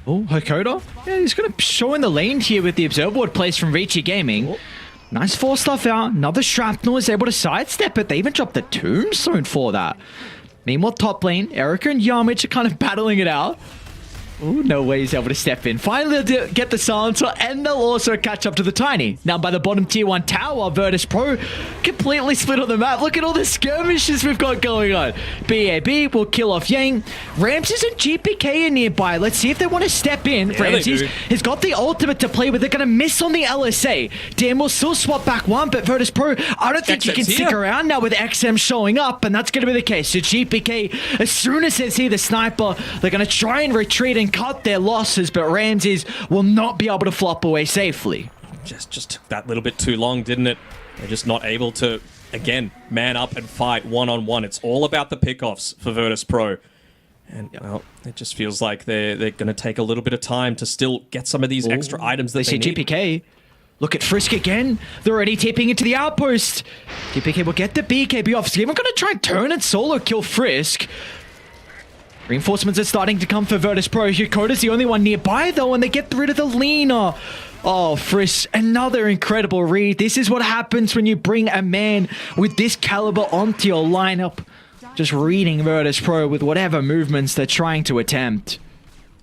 Oh, Hakoda? Yeah, he's going to show in the lane here with the observer ward placed from Vici Gaming. Oh. Nice force stuff out. Another Shrapnel is able to sidestep it. They even dropped the Tombstone for that. Meanwhile, top lane, Erica and Yamich are kind of battling it out. Ooh, no way he's able to step in. Finally, they'll get the silencer, and they'll also catch up to the Tiny. Now, by the bottom tier 1 tower, Virtus Pro completely split on the map. Look at all the skirmishes we've got going on. BAB will kill off Yang. Ramses and GPK are nearby. Let's see if they want to step in. Yeah, Ramses has got the ultimate to play with. They're going to miss on the LSA. Dan will still swap back one, but Virtus Pro, I don't think you can stick around now with XM showing up, and that's going to be the case. So GPK, as soon as they see the sniper, they're going to try and retreat and cut their losses, but Ramses will not be able to flop away safely. Just took that little bit too long, didn't it? They're just not able to, again, man up and fight one-on-one. It's all about the pickoffs for Virtus Pro. And, well, it just feels like they're going to take a little bit of time to still get some of these extra items that they need. GPK. Look at Frisk again. They're already tipping into the outpost. GPK will get the BKB off. So even going to try and turn and solo kill Frisk. Reinforcements are starting to come for Virtus Pro. Yukota's the only one nearby, though, and they get rid of the Lina. Oh, Frisk, another incredible read. This is what happens when you bring a man with this caliber onto your lineup. Just reading Virtus Pro with whatever movements they're trying to attempt.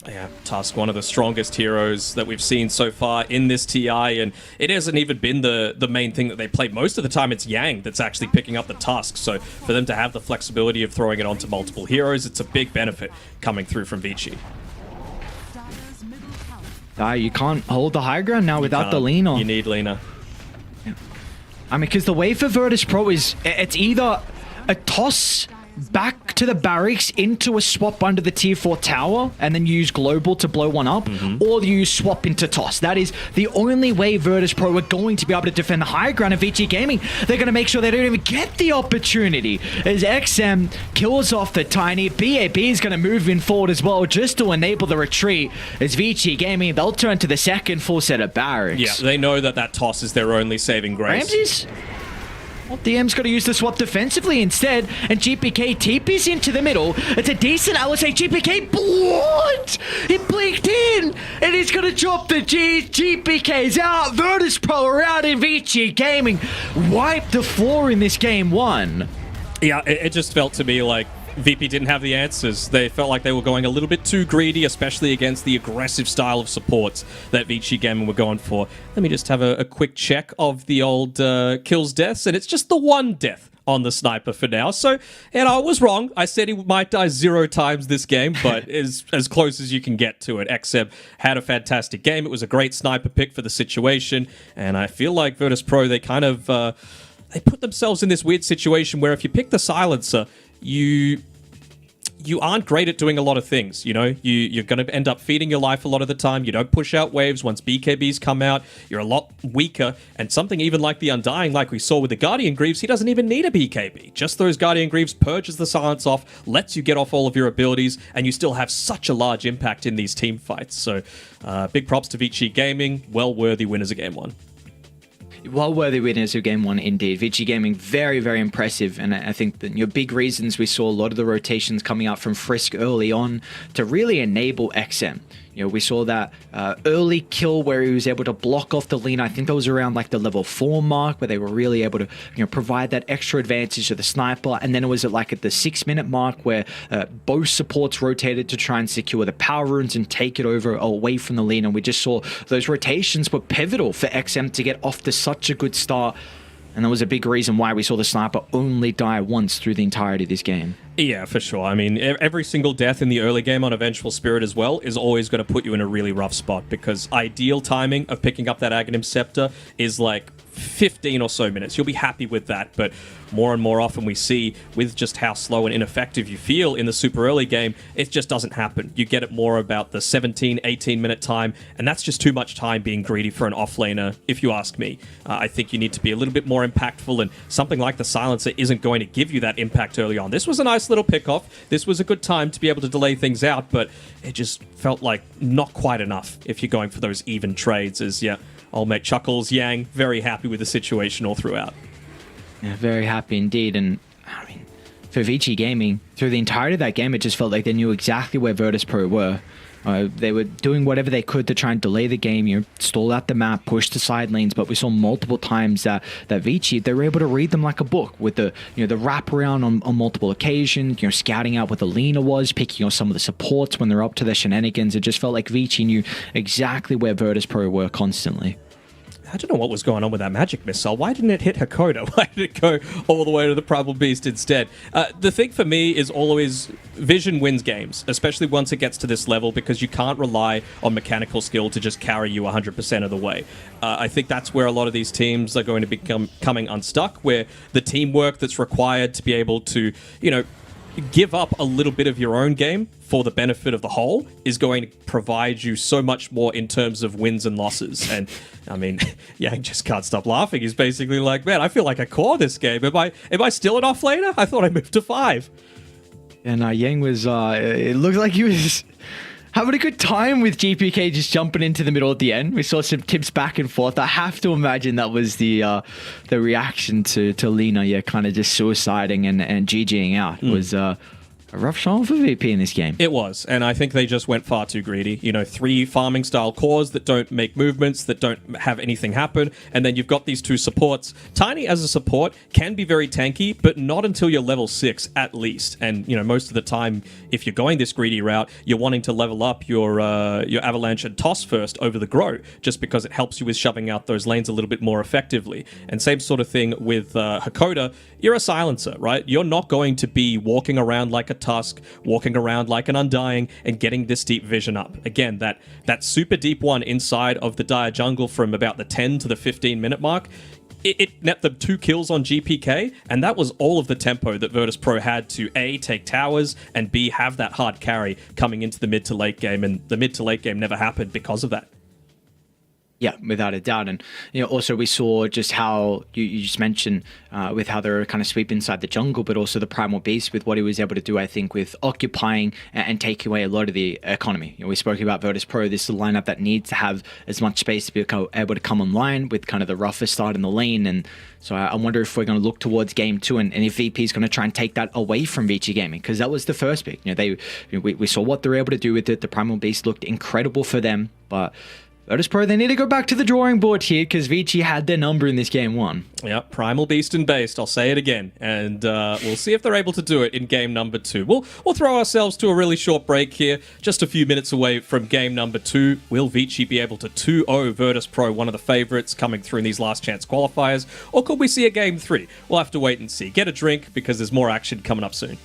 Yeah, Tusk, one of the strongest heroes that we've seen so far in this TI, and it hasn't even been the main thing that they play. Most of the time, it's Yang that's actually picking up the Tusk, so for them to have the flexibility of throwing it onto multiple heroes, it's a big benefit coming through from Vici. You can't hold the high ground now without the Lina. You need Lina. I mean, because the way for Virtus Pro is, it's either a toss back to the barracks into a swap under the tier 4 tower and then use global to blow one up, or you swap into toss. That is the only way Virtus Pro are going to be able to defend the high ground of Vici Gaming. They're going to make sure they don't even get the opportunity. As XM kills off the Tiny, BAB is going to move in forward as well just to enable the retreat. As Vici Gaming, they'll turn to the second full set of barracks. Yeah, they know that toss is their only saving grace. Ramses? Well, DM's got to use the swap defensively instead, and GPK TP's into the middle. It's a decent LSA. GPK, what? It blinked in, and he's going to drop the G's. GPK's out. Virtus Pro are out in Vici Gaming. Wipe the floor in this game 1. Yeah, it just felt to me like VP didn't have the answers. They felt like they were going a little bit too greedy, especially against the aggressive style of supports that Vici Gaming were going for. Let me just have a quick check of the old kills deaths, and it's just the one death on the sniper for now. So, I was wrong. I said he might die 0 times this game, but is as close as you can get to it. XM had a fantastic game. It was a great sniper pick for the situation, and I feel like Virtus Pro, they kind of they put themselves in this weird situation where if you pick the silencer, you aren't great at doing a lot of things, you're going to end up feeding your life a lot of the time. You don't push out waves once BKBs come out. You're a lot weaker, and something even like the Undying, like we saw with the Guardian Greaves, he doesn't even need a BKB. Just those Guardian Greaves purges the silence off, lets you get off all of your abilities, and you still have such a large impact in these team fights. So big props to Vici Gaming, well worthy winners of Game 1. Well-worthy winners of Game 1 indeed. Vici Gaming, very, very impressive. And I think that big reasons we saw a lot of the rotations coming out from Frisk early on to really enable XM. We saw that early kill where he was able to block off the Lina. I think that was around like the level 4 mark where they were really able to provide that extra advantage to the sniper. And then it was at the 6-minute mark where both supports rotated to try and secure the power runes and take it over away from the Lina. We just saw those rotations were pivotal for XM to get off to such a good start. And that was a big reason why we saw the sniper only die once through the entirety of this game. Yeah, for sure. I mean, every single death in the early game on a Vengeful Spirit as well is always going to put you in a really rough spot, because ideal timing of picking up that Aghanim Scepter is like 15 or so minutes. You'll be happy with that, but more and more often we see with just how slow and ineffective you feel in the super early game, it just doesn't happen. You get it more about the 17, 18-minute time, and that's just too much time being greedy for an offlaner, if you ask me. I think you need to be a little bit more impactful, and something like the Silencer isn't going to give you that impact early on. This was a nice little pickoff. This was a good time to be able to delay things out, but it just felt like not quite enough if you're going for those even trades. As old mate Chuckles Yang, very happy with the situation all throughout. Yeah, very happy indeed. And I mean, for Vici Gaming, through the entirety of that game, it just felt like they knew exactly where Virtus Pro were. They were doing whatever they could to try and delay the game, stall out the map, push the side lanes, but we saw multiple times that Vici, they were able to read them like a book with the the wraparound on multiple occasions, scouting out what the Lina was, picking on some of the supports when they're up to their shenanigans. It just felt like Vici knew exactly where Virtus Pro were constantly. I don't know what was going on with that magic missile. Why didn't it hit Hakoda? Why did it go all the way to the Primal Beast instead? The thing for me is always vision wins games, especially once it gets to this level, because you can't rely on mechanical skill to just carry you 100% of the way. I think that's where a lot of these teams are going to become coming unstuck, where the teamwork that's required to be able to, give up a little bit of your own game for the benefit of the whole is going to provide you so much more in terms of wins and losses. And I mean, Yang just can't stop laughing. He's basically like, man, I feel like I core this game. Am I still an offlaner? I thought I moved to 5. And Yang was, it looked like he was having a good time with GPK just jumping into the middle at the end. We saw some tips back and forth. I have to imagine that was the reaction to Lina, kind of just suiciding and GGing out. It was a rough shot for VP in this game. It was, and I think they just went far too greedy. 3 farming style cores that don't make movements, that don't have anything happen, and then you've got these 2 supports. Tiny as a support can be very tanky, but not until you're level 6 at least. And most of the time, if you're going this greedy route, you're wanting to level up your Avalanche and Toss first over the Grow, just because it helps you with shoving out those lanes a little bit more effectively. And same sort of thing with Hakoda. You're a silencer, right? You're not going to be walking around like a Tusk, walking around like an Undying, and getting this deep vision up. Again, that super deep one inside of the Dire Jungle from about the 10 to the 15-minute mark, it net them 2 kills on GPK, and that was all of the tempo that Virtus Pro had to A, take towers, and B, have that hard carry coming into the mid to late game, and the mid to late game never happened because of that. Yeah, without a doubt. And also we saw just how you just mentioned with how they're kind of sweep inside the jungle, but also the Primal Beast with what he was able to do, I think, with occupying and taking away a lot of the economy. We spoke about Virtus Pro. This is a lineup that needs to have as much space to be able to come online with kind of the roughest start in the lane. And so I wonder if we're going to look towards game 2 and if VP is going to try and take that away from Vici Gaming, because that was the first pick. We saw what they're able to do with it. The Primal Beast looked incredible for them, but Virtus Pro, they need to go back to the drawing board here because Vici had their number in this game 1. Yeah, Primal Beast and Based. I'll say it again. And we'll see if they're able to do it in game number 2. We'll throw ourselves to a really short break here. Just a few minutes away from game number 2. Will Vici be able to 2-0 Virtus Pro, one of the favorites coming through in these last chance qualifiers? Or could we see a game 3? We'll have to wait and see. Get a drink because there's more action coming up soon.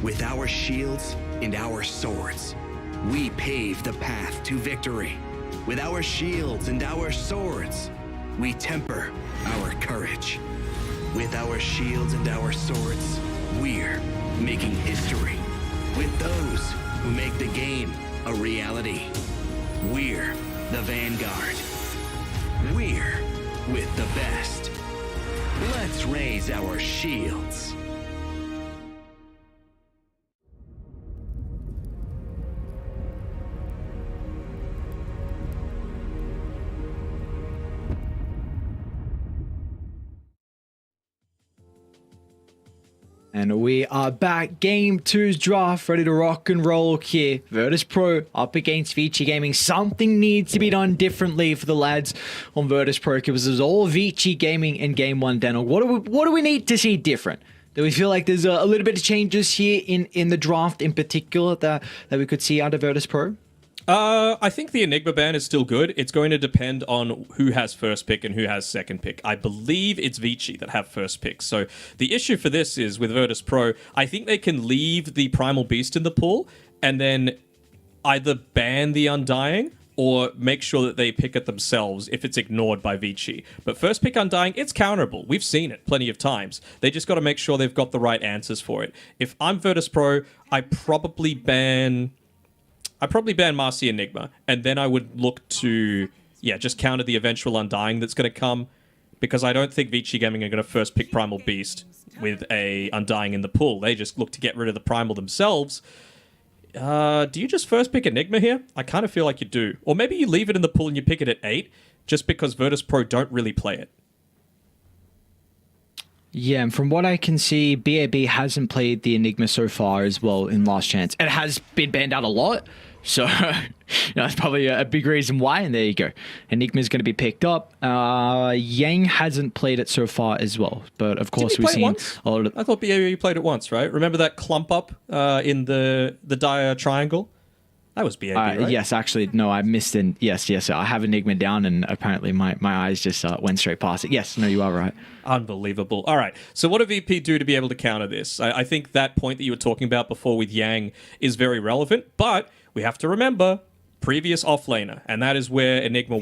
With our shields and our swords, we pave the path to victory. With our shields and our swords, we temper our courage. With our shields and our swords, we're making history. With those who make the game a reality, we're the Vanguard. We're with the best. Let's raise our shields. And we are back. Game 2's draft, ready to rock and roll here. Virtus Pro up against Vici Gaming. Something needs to be done differently for the lads on Virtus Pro because it was all Vici Gaming in Game 1, Daniel. What do we need to see different? Do we feel like there's a little bit of changes here in the draft in particular that we could see out of Virtus Pro? I think the Enigma ban is still good. It's going to depend on who has first pick and who has second pick. I believe it's Vici that have first pick. So the issue for this is with Virtus Pro, I think they can leave the Primal Beast in the pool and then either ban the Undying or make sure that they pick it themselves if it's ignored by Vici. But first pick Undying, it's counterable. We've seen it plenty of times. They just got to make sure they've got the right answers for it. If I'm Virtus Pro, I probably ban Marcy Enigma, and then I would look to, just counter the eventual Undying that's going to come, because I don't think Vici Gaming are going to first pick Primal Beast with a Undying in the pool. They just look to get rid of the Primal themselves. Do you just first pick Enigma here? I kind of feel like you do. Or maybe you leave it in the pool and you pick it at 8, just because Virtus Pro don't really play it. Yeah, and from what I can see, BAB hasn't played the Enigma so far as well in Last Chance. It has been banned out a lot, so that's probably a big reason why, and there you go. Enigma's going to be picked up. Yang hasn't played it so far as well, but of course we've seen a lot of... I thought BAB played it once, right? Remember that clump up in the dire triangle? That was BAB, right? Yes, actually, no, I missed it. Yes, I have Enigma down, and apparently my eyes just went straight past it. Yes, no, you are right. Unbelievable. All right, so what do VP do to be able to counter this? I think that point that you were talking about before with Yang is very relevant, but we have to remember previous offlaner, and that is where Enigma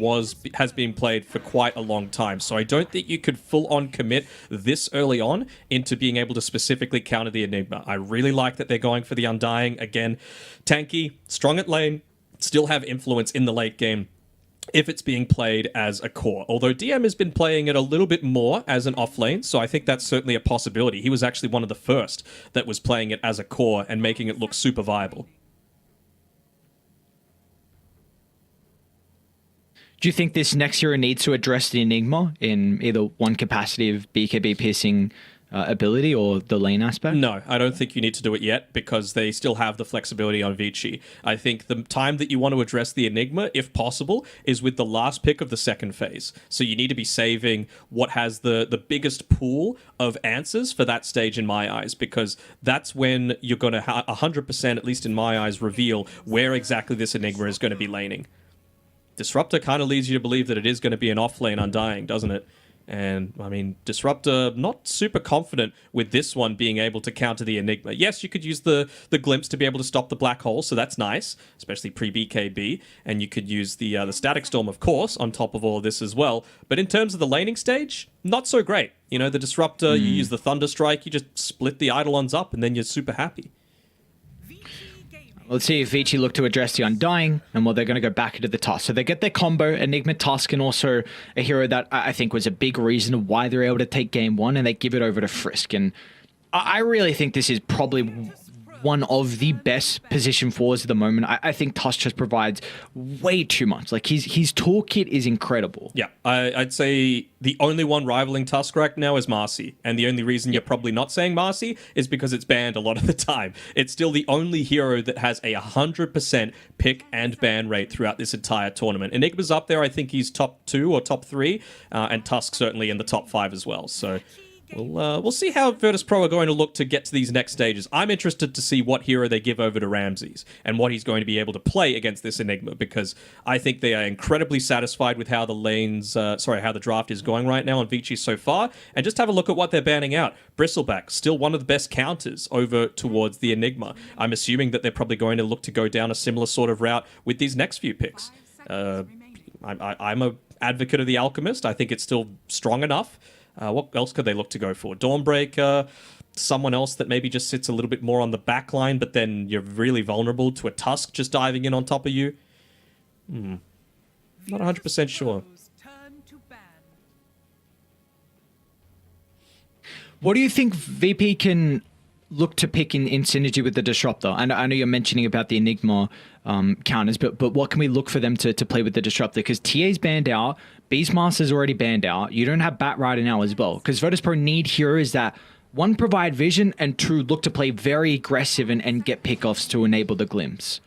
has been played for quite a long time. So I don't think you could full-on commit this early on into being able to specifically counter the Enigma. I really like that they're going for the Undying. Again, tanky, strong at lane, still have influence in the late game if it's being played as a core. Although DM has been playing it a little bit more as an offlane, so I think that's certainly a possibility. He was actually one of the first that was playing it as a core and making it look super viable. Do you think this next hero needs to address the Enigma in either one capacity of BKB piercing ability or the lane aspect? No, I don't think you need to do it yet because they still have the flexibility on Vici. I think the time that you want to address the Enigma, if possible, is with the last pick of the second phase. So you need to be saving what has the biggest pool of answers for that stage in my eyes, because that's when you're going to 100%, at least in my eyes, reveal where exactly this Enigma is going to be laning. Disruptor kind of leads you to believe that it is going to be an offlane Undying, doesn't it? And, I mean, Disruptor, not super confident with this one being able to counter the Enigma. Yes, you could use the Glimpse to be able to stop the Black Hole, so that's nice, especially pre-BKB. And you could use the Static Storm, of course, on top of all of this as well. But in terms of the laning stage, not so great. You know, the Disruptor, you use the Thunder Strike, you just split the Eidolons up, and then you're super happy. Let's see if Vici look to address the Undying, and they're going to go back into the Tusk. So they get their combo, Enigma, Tusk, and also a hero that I think was a big reason why they're able to take game one, and they give it over to Frisk. And I really think this is probably one of the best position fours at the moment. I think Tusk just provides way too much. Like, his toolkit is incredible. Yeah, I'd say the only one rivaling Tusk right now is Marcy. And the only reason you're probably not saying Marcy is because it's banned a lot of the time. It's still the only hero that has a 100% pick and ban rate throughout this entire tournament. Enigma's up there. I think he's top 2 or top 3. And Tusk certainly in the top 5 as well. So We'll see how Virtus Pro are going to look to get to these next stages. I'm interested to see what hero they give over to Ramses and what he's going to be able to play against this Enigma, because I think they are incredibly satisfied with how the how the draft is going right now on Vici so far. And just have a look at what they're banning out. Bristleback, still one of the best counters over towards the Enigma. I'm assuming that they're probably going to look to go down a similar sort of route with these next few picks. I'm a advocate of the Alchemist. I think it's still strong enough. What else could they look to go for? Dawnbreaker, someone else that maybe just sits a little bit more on the back line, but then you're really vulnerable to a Tusk just diving in on top of you. Not 100% sure. What do you think VP can look to pick in synergy with the Disruptor? I know you're mentioning about the Enigma counters, but what can we look for them to play with the Disruptor? Because TA's banned out, Beastmaster's already banned out. You don't have Bat Rider now as well. Because Virtus Pro need heroes that, one, provide vision, and two, look to play very aggressive and get pickoffs to enable the glimpse.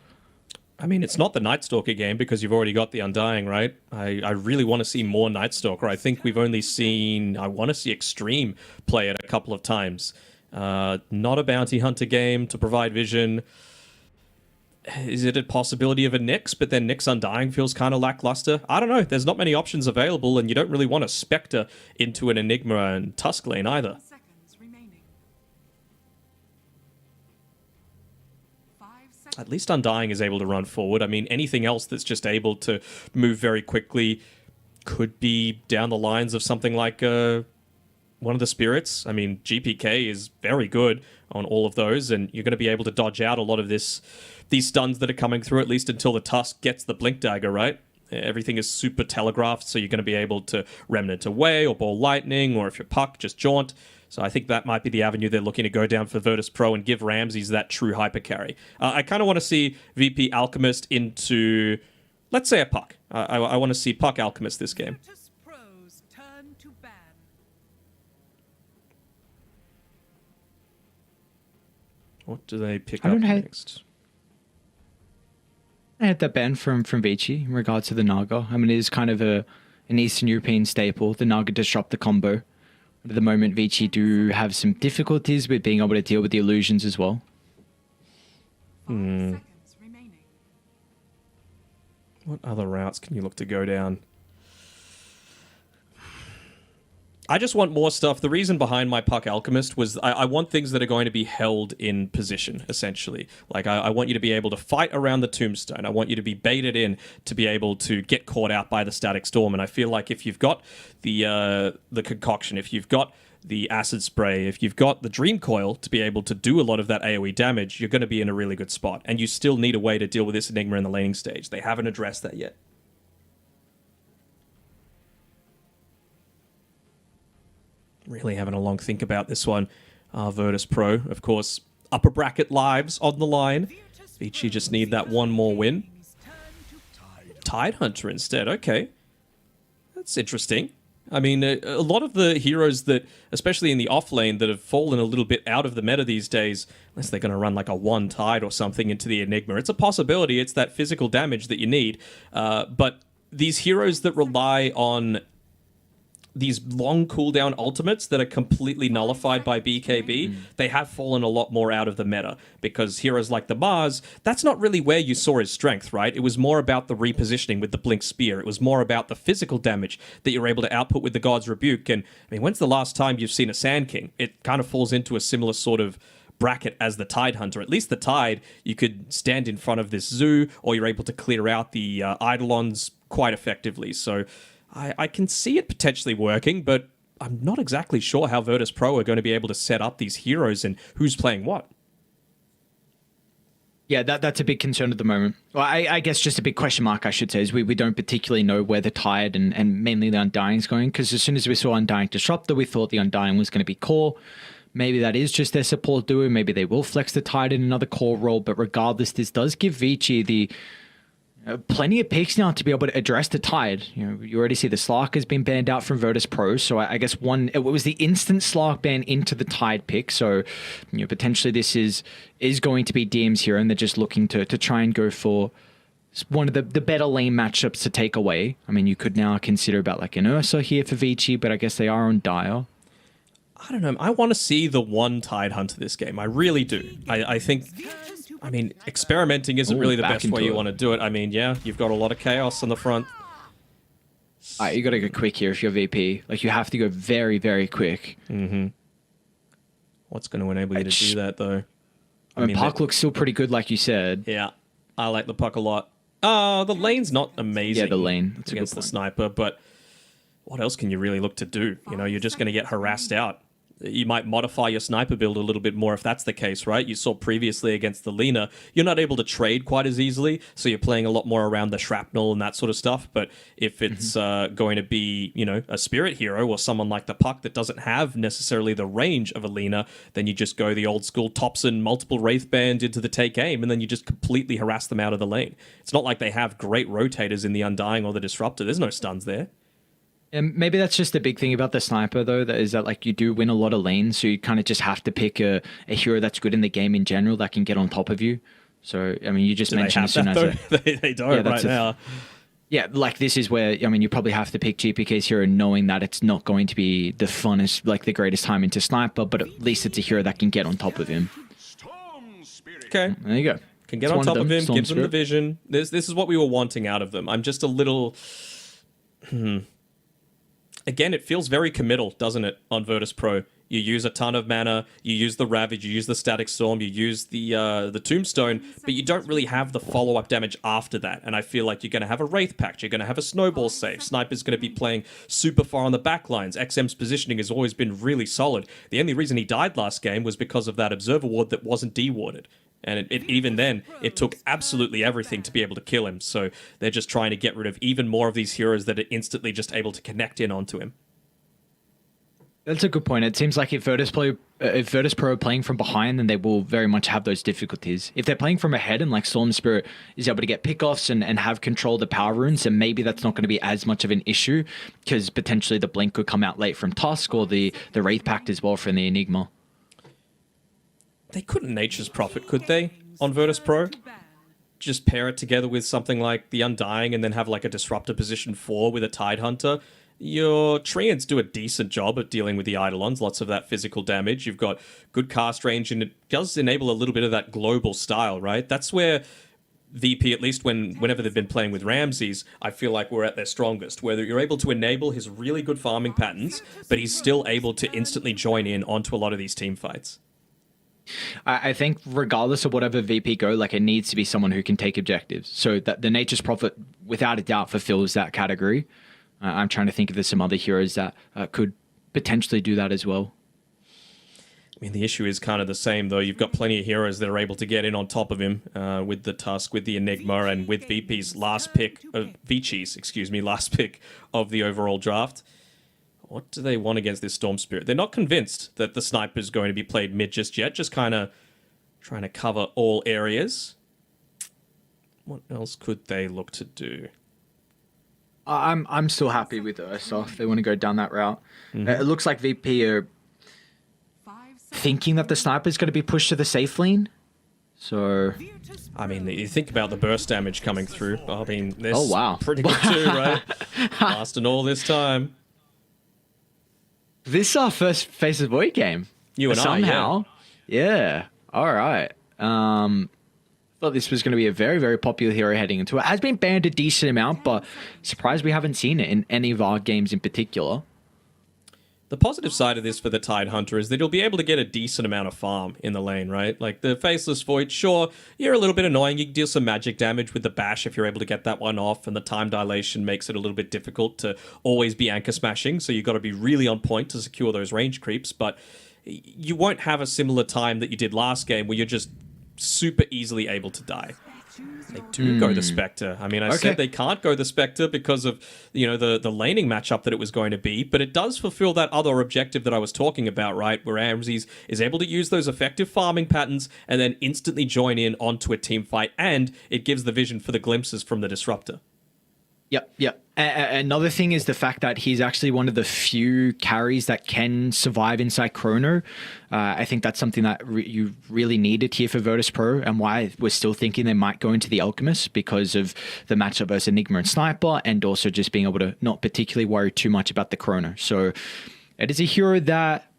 I mean, it's not the Night Stalker game because you've already got the Undying, right? I really want to see more Night Stalker. I think we've only seen, I want to see Extreme play it a couple of times. Not a bounty hunter game to provide vision. Is it a possibility of a Nyx, but then Nyx Undying feels kind of lackluster? I don't know. There's not many options available, and you don't really want a Spectre into an Enigma and Tusk lane either. At least Undying is able to run forward. I mean, anything else that's just able to move very quickly could be down the lines of something like one of the Spirits. I mean, GPK is very good on all of those, and you're going to be able to dodge out a lot of these stuns that are coming through, at least until the Tusk gets the Blink Dagger, right? Everything is super telegraphed, so you're going to be able to Remnant away, or Ball Lightning, or if you're Puck, just Jaunt. So I think that might be the avenue they're looking to go down for Virtus Pro and give Ramses that true hyper carry. I kind of want to see VP Alchemist into, let's say, a Puck. I want to see Puck Alchemist this game. What do they pick up next? I had that ban from Vici in regards to the Naga. I mean, it is kind of an Eastern European staple, the Naga Disruptor combo. But at the moment, Vici do have some difficulties with being able to deal with the illusions as well. What other routes can you look to go down? I just want more stuff. The reason behind my Puck Alchemist was I want things that are going to be held in position, essentially. Like, I want you to be able to fight around the Tombstone. I want you to be baited in to be able to get caught out by the Static Storm. And I feel like if you've got the Concoction, if you've got the Acid Spray, if you've got the Dream Coil to be able to do a lot of that AoE damage, you're going to be in a really good spot. And you still need a way to deal with this Enigma in the laning stage. They haven't addressed that yet. Really having a long think about this one. Virtus Pro, of course, upper bracket lives on the line. Vici just need that one more win. Tidehunter instead, okay. That's interesting. I mean, a lot of the heroes that, especially in the off lane, that have fallen a little bit out of the meta these days, unless they're going to run like a one Tide or something into the Enigma, it's a possibility. It's that physical damage that you need. But these heroes that rely on these long cooldown ultimates that are completely nullified by BKB, they have fallen a lot more out of the meta, because heroes like the Mars, that's not really where you saw his strength, right? It was more about the repositioning with the Blink Spear. It was more about the physical damage that you're able to output with the God's Rebuke. And I mean, when's the last time you've seen a Sand King? It kind of falls into a similar sort of bracket as the Tidehunter. At least the Tide, you could stand in front of this Zoo, or you're able to clear out the Eidolons quite effectively. So I can see it potentially working, but I'm not exactly sure how Virtus Pro are going to be able to set up these heroes and who's playing what. Yeah, that's a big concern at the moment. Well, I guess just a big question mark, I should say, is we don't particularly know where the Tide and mainly the Undying is going, because as soon as we saw Undying Disruptor, we thought the Undying was going to be core. Maybe that is just their support duo. Maybe they will flex the Tide in another core role, but regardless, this does give Vici the plenty of picks now to be able to address the Tide. You know, you already see the Slark has been banned out from Virtus Pro, so I guess it was the instant Slark ban into the Tide pick. So, you know, potentially this is going to be DM's hero, and they're just looking to try and go for one of the better lane matchups to take away. I mean, you could now consider about like an Ursa here for Vici, but I guess they are on Dire. I don't know. I want to see the one Tidehunter this game. I really do. I think... I mean, experimenting isn't really the best way you want to do it. I mean, yeah, you've got a lot of chaos on the front. Alright, you gotta go quick here if you're VP. Like, you have to go very, very quick. Mm-hmm. What's going to enable you to do that, though? I mean, Puck looks still pretty good, like you said. Yeah, I like the Puck a lot. The lane's not amazing. Yeah, the lane. That's against the sniper, but what else can you really look to do? You know, you're just going to get harassed out. You might modify your sniper build a little bit more if that's the case, right? You saw previously against the Lina, you're not able to trade quite as easily, so you're playing a lot more around the shrapnel and that sort of stuff. But if it's going to be, you know, a spirit hero or someone like the Puck that doesn't have necessarily the range of a Lina, then you just go the old school Thompson, multiple Wraith Band into the take aim, and then you just completely harass them out of the lane. It's not like they have great rotators in the Undying or the Disruptor. There's no stuns there. And maybe that's just the big thing about the sniper, though, that is that like you do win a lot of lanes, so you kind of just have to pick a hero that's good in the game in general that can get on top of you. So, I mean, you just mentioned as soon as they don't right now. Yeah, like this is where, I mean, you probably have to pick GPK's hero knowing that it's not going to be the funnest, like the greatest time into sniper, but at least it's a hero that can get on top of him. Okay. There you go. Can get on top of him, gives them the vision. This is what we were wanting out of them. I'm just a little... Again, it feels very committal, doesn't it, on Virtus Pro? You use a ton of mana, you use the Ravage, you use the Static Storm, you use the Tombstone, but you don't really have the follow-up damage after that. And I feel like you're going to have a Wraith Pact, you're going to have a Snowball save, Sniper's going to be playing super far on the back lines. XM's positioning has always been really solid. The only reason he died last game was because of that Observer Ward that wasn't dewarded. And even then, it took absolutely everything to be able to kill him. So they're just trying to get rid of even more of these heroes that are instantly just able to connect in onto him. That's a good point. It seems like if Virtus Pro are playing from behind, then they will very much have those difficulties. If they're playing from ahead and like Storm Spirit is able to get pickoffs and have control of the power runes, then maybe that's not going to be as much of an issue because potentially the Blink could come out late from Tusk or the Wraith Pact as well from the Enigma. They couldn't Nature's Prophet, could they, on Virtus Pro? Just pair it together with something like the Undying and then have like a Disruptor position 4 with a Tidehunter. Your Treants do a decent job of dealing with the Eidolons, lots of that physical damage. You've got good cast range, and it does enable a little bit of that global style, right? That's where VP, at least whenever they've been playing with Ramses, I feel like we're at their strongest, where you're able to enable his really good farming patterns, but he's still able to instantly join in onto a lot of these team fights. I think regardless of whatever VP go, like it needs to be someone who can take objectives. So that the Nature's Prophet, without a doubt, fulfills that category. I'm trying to think if there's some other heroes that could potentially do that as well. I mean, the issue is kind of the same, though. You've got plenty of heroes that are able to get in on top of him with the Tusk, with the Enigma, and with VP's last pick, last pick of the overall draft. What do they want against this Storm Spirit? They're not convinced that the Sniper is going to be played mid just yet, just kind of trying to cover all areas. What else could they look to do? I'm still happy with Ursa if they want to go down that route. It looks like VP are thinking that the Sniper is going to be pushed to the safe lane. So, I mean, you think about the burst damage coming through. I mean, this pretty good too, right? Lasting all this time. This is our first Faces Void game. You and somehow. Yeah. All right. Thought this was going to be a very, very popular hero heading into it. It has been banned a decent amount, but surprised we haven't seen it in any of our games in particular. The positive side of this for the Tidehunter is that he'll be able to get a decent amount of farm in the lane, right? Like the Faceless Void, sure, you're a little bit annoying. You can deal some magic damage with the bash if you're able to get that one off, and the time dilation makes it a little bit difficult to always be anchor smashing, so you've got to be really on point to secure those range creeps, but you won't have a similar time that you did last game where you're just super easily able to die. They do go the Spectre. I mean, I said they can't go the Spectre because of, you know, the laning matchup that it was going to be, but it does fulfill that other objective that I was talking about, right? Where Ramses is able to use those effective farming patterns and then instantly join in onto a team fight, and it gives the vision for the glimpses from the Disruptor. Yep. Another thing is the fact that he's actually one of the few carries that can survive inside Chrono. I think that's something that you really needed here for Virtus Pro, and why we're still thinking they might go into the Alchemist because of the matchup versus Enigma and Sniper, and also just being able to not particularly worry too much about the Chrono. So it is a hero that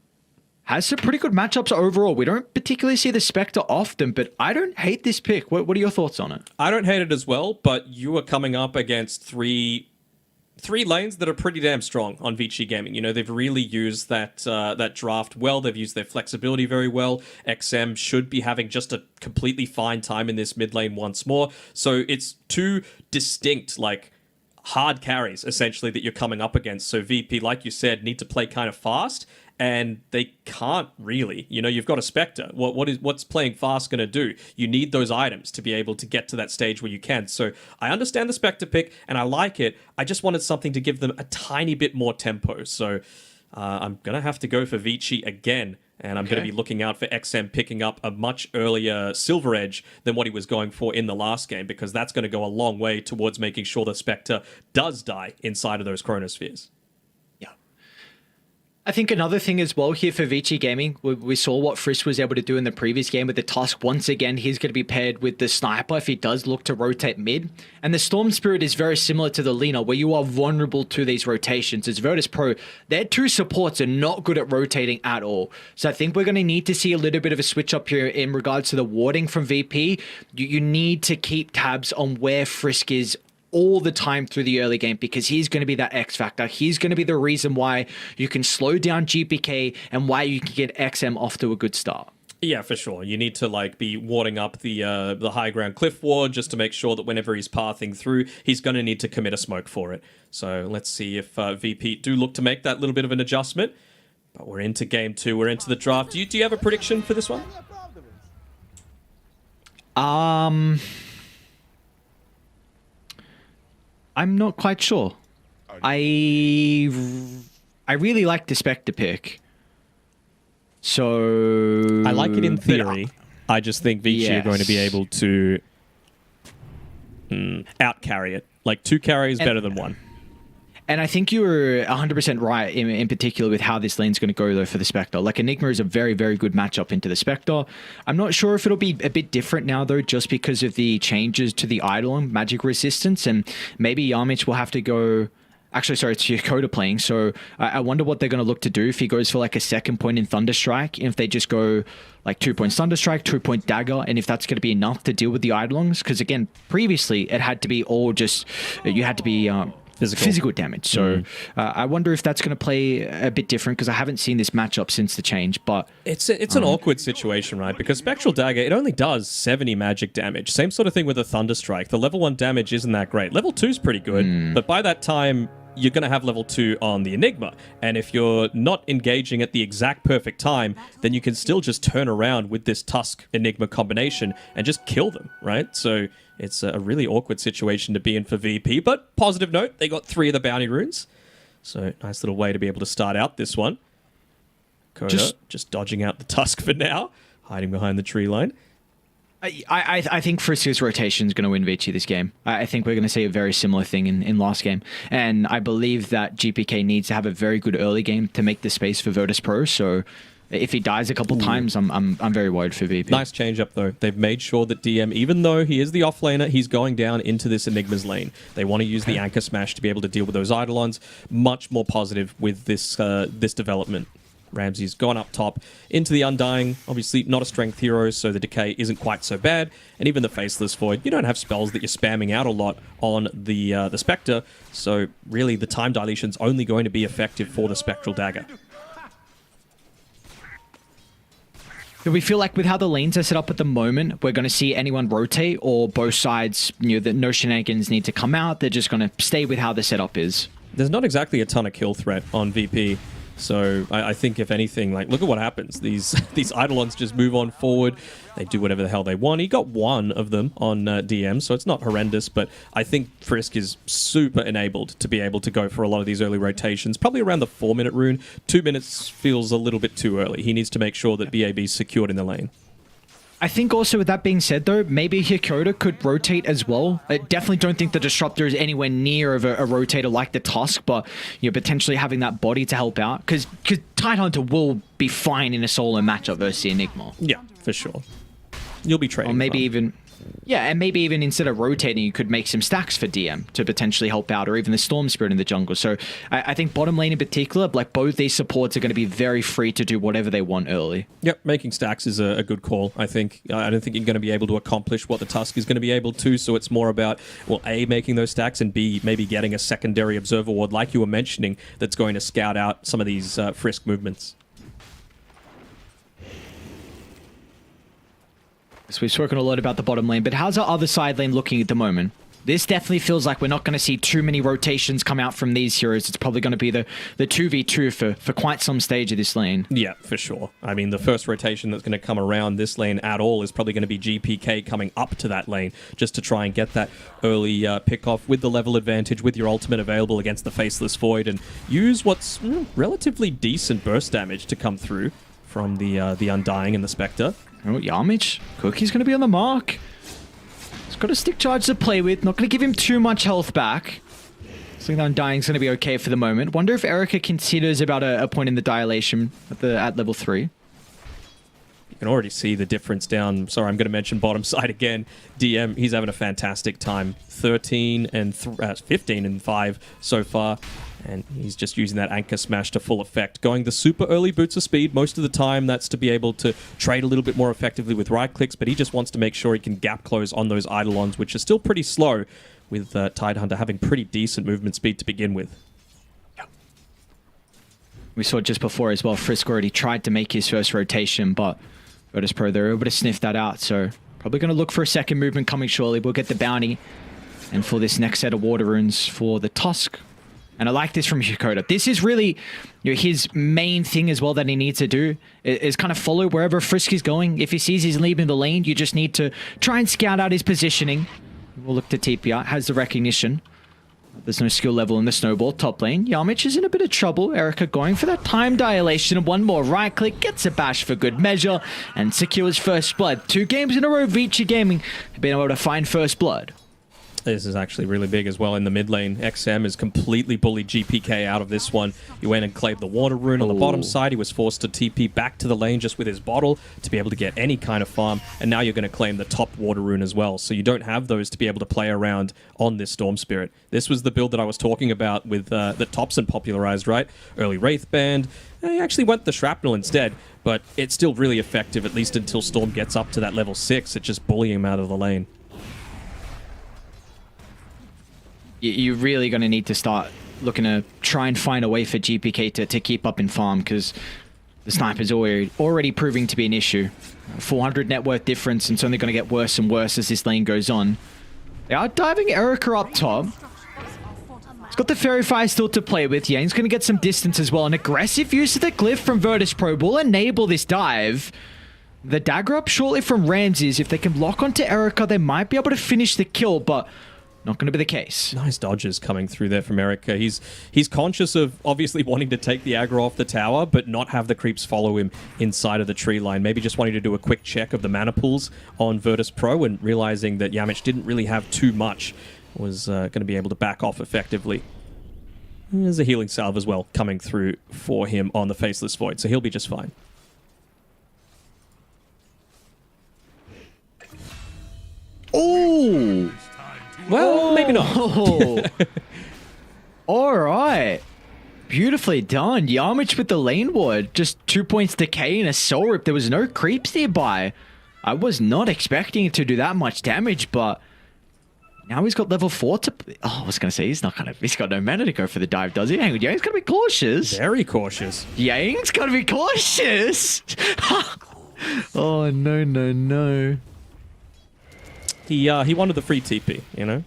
has some pretty good matchups overall. We don't particularly see the Spectre often, but I don't hate this pick. What are your thoughts on it? I don't hate it as well, but you are coming up against three lanes that are pretty damn strong on VG Gaming. You know, they've really used that draft well. They've used their flexibility very well. XM should be having just a completely fine time in this mid lane once more. So it's two distinct, like, hard carries, essentially, that you're coming up against. So VP, like you said, need to play kind of fast, and they can't really. You know, you've got a Spectre. What's playing fast going to do? You need those items to be able to get to that stage where you can. So I understand the Spectre pick, and I like it. I just wanted something to give them a tiny bit more tempo. So I'm going to have to go for Vici again, and I'm going to be looking out for XM picking up a much earlier Silver Edge than what he was going for in the last game, because that's going to go a long way towards making sure the Spectre does die inside of those Chronospheres. I think another thing as well here for Vici Gaming, we saw what Frisk was able to do in the previous game with the Tusk. Once again, he's going to be paired with the Sniper if he does look to rotate mid. And the Storm Spirit is very similar to the Lina, where you are vulnerable to these rotations. As Virtus Pro, their two supports are not good at rotating at all. So I think we're going to need to see a little bit of a switch up here in regards to the warding from VP. You need to keep tabs on where Frisk is all the time through the early game, because he's going to be that X factor. He's going to be the reason why you can slow down GPK and why you can get XM off to a good start. Yeah, for sure. You need to be warding up the high ground cliff ward just to make sure that whenever he's pathing through, he's going to need to commit a smoke for it. So let's see if VP do look to make that little bit of an adjustment. But we're into game 2. We're into the draft. Do you have a prediction for this one? I'm not quite sure. I really like the Spectre pick. So I like it in theory. I just think Vici are going to be able to out-carry it. Like 2 carries better than 1. And I think you were 100% right in particular with how this lane's going to go, though, for the Spectre. Like, Enigma is a very, very good matchup into the Spectre. I'm not sure if it'll be a bit different now, though, just because of the changes to the Eidolon magic resistance. And maybe Yamich will have to go... Actually, sorry, it's Yokoda playing. So I wonder what they're going to look to do if he goes for like a second point in Thunderstrike. If they just go like 2 points Thunderstrike, 2 point Dagger, and if that's going to be enough to deal with the Eidolons. Because again, previously it had to be all just... You had to be... Physical damage. So I wonder if that's going to play a bit different, because I haven't seen this matchup since the change. But it's an awkward situation, right? Because Spectral Dagger, it only does 70 magic damage. Same sort of thing with a Thunderstrike. The level 1 damage isn't that great. Level 2 is pretty good, but by that time, you're going to have level 2 on the Enigma. And if you're not engaging at the exact perfect time, then you can still just turn around with this Tusk Enigma combination and just kill them, right? So it's a really awkward situation to be in for VP. But positive note, they got 3 of the bounty runes. So nice little way to be able to start out this one. Koda just dodging out the Tusk for now, hiding behind the tree line. I think Frisk's rotation is going to win Vici this game. I think we're going to see a very similar thing in last game. And I believe that GPK needs to have a very good early game to make the space for Virtus Pro. So if he dies a couple times, I'm very worried for VP. Nice change up, though. They've made sure that DM, even though he is the offlaner, he's going down into this Enigma's lane. They want to use the Anchor Smash to be able to deal with those Eidolons. Much more positive with this this development. Ramsey's gone up top into the Undying. Obviously, not a strength hero, so the decay isn't quite so bad. And even the Faceless Void, you don't have spells that you're spamming out a lot on the Spectre. So really, the time dilation's only going to be effective for the Spectral Dagger. Do we feel like with how the lanes are set up at the moment, we're going to see anyone rotate, or both sides, that no shenanigans need to come out? They're just going to stay with how the setup is. There's not exactly a ton of kill threat on VP. So I think if anything, look at what happens. These Eidolons just move on forward. They do whatever the hell they want. He got 1 of them on DM, so it's not horrendous, but I think Frisk is super enabled to be able to go for a lot of these early rotations, probably around the 4-minute rune. 2 minutes feels a little bit too early. He needs to make sure that BAB's secured in the lane. I think also with that being said, though, maybe Yokoda could rotate as well. I definitely don't think the Disruptor is anywhere near of a rotator like the Tusk, but potentially having that body to help out, because Tidehunter will be fine in a solo matchup versus the Enigma. Yeah, for sure. You'll be trading. Or maybe even Yeah, and maybe even instead of rotating, you could make some stacks for DM to potentially help out, or even the Storm Spirit in the jungle. So I think bottom lane in particular, like both these supports are going to be very free to do whatever they want early. Yep, making stacks is a good call, I think. I don't think you're going to be able to accomplish what the Tusk is going to be able to, so it's more about, well, A, making those stacks, and B, maybe getting a secondary observer ward, like you were mentioning, that's going to scout out some of these Frisk movements. So we've spoken a lot about the bottom lane, but how's our other side lane looking at the moment? This definitely feels like we're not going to see too many rotations come out from these heroes. It's probably going to be the 2v2 for quite some stage of this lane. Yeah, for sure. I mean, the first rotation that's going to come around this lane at all is probably going to be GPK coming up to that lane just to try and get that early pick-off with the level advantage, with your ultimate available against the Faceless Void, and use what's relatively decent burst damage to come through from the Undying and the Spectre. Oh, Yamich. Cookie's going to be on the mark. He's got a stick charge to play with. Not going to give him too much health back. I think that Undying's going to be okay for the moment. Wonder if Erica considers about a point in the dilation at level 3. You can already see the difference down. Sorry, I'm going to mention bottom side again. DM, he's having a fantastic time. 15 and 5 so far. And he's just using that Anchor Smash to full effect. Going the super early boots of speed. Most of the time, that's to be able to trade a little bit more effectively with right clicks, but he just wants to make sure he can gap close on those Eidolons, which are still pretty slow, with Tidehunter having pretty decent movement speed to begin with. We saw just before as well, Frisk already tried to make his first rotation, but Virtus Pro, they're able to sniff that out, so probably going to look for a second movement coming shortly. We'll get the bounty, and for this next set of water runes for the Tusk. And I like this from Shikoda. This is really his main thing as well that he needs to do, is kind of follow wherever Frisk is going. If he sees he's leaving the lane, you just need to try and scout out his positioning. We'll look to TP out, has the recognition. There's no skill level in the snowball. Top lane, Yamich is in a bit of trouble. Erica going for that time dilation, and one more right click, gets a bash for good measure, and secures first blood. 2 games in a row, Vici Gaming have been able to find first blood. This is actually really big as well in the mid lane. XM has completely bullied GPK out of this one. He went and claimed the water rune on the bottom side. He was forced to TP back to the lane just with his bottle to be able to get any kind of farm. And now you're going to claim the top water rune as well. So you don't have those to be able to play around on this Storm Spirit. This was the build that I was talking about with that Thompson popularized, right? Early Wraith Band. He actually went the Shrapnel instead, but it's still really effective, at least until Storm gets up to that level 6. It's just bullying him out of the lane. You're really going to need to start looking to try and find a way for GPK to keep up in farm, because the sniper's already proving to be an issue. 400 net worth difference, and it's only going to get worse and worse as this lane goes on. They are diving Erica up top. He's got the Fairy Fire still to play with. Yang's going to get some distance as well. An aggressive use of the Glyph from Virtus Pro will enable this dive. The dagger up shortly from Ramses. If they can lock onto Erica, they might be able to finish the kill, but not going to be the case. Nice dodges coming through there from Erica. He's conscious of obviously wanting to take the aggro off the tower, but not have the creeps follow him inside of the tree line. Maybe just wanting to do a quick check of the mana pools on Virtus Pro, and realizing that Yamich didn't really have too much, was going to be able to back off effectively. There's a healing salve as well coming through for him on the Faceless Void, so he'll be just fine. Oh! Well, maybe not. All right. Beautifully done. Yamich with the lane ward. Just 2 points decay and a soul rip. There was no creeps nearby. I was not expecting it to do that much damage, but now he's got level 4 to... Oh, I was going to say, he's got no mana to go for the dive, does he? Hang on, Yang's got to be cautious. Very cautious. Yang's got to be cautious. Oh, no. He wanted the free TP, you know?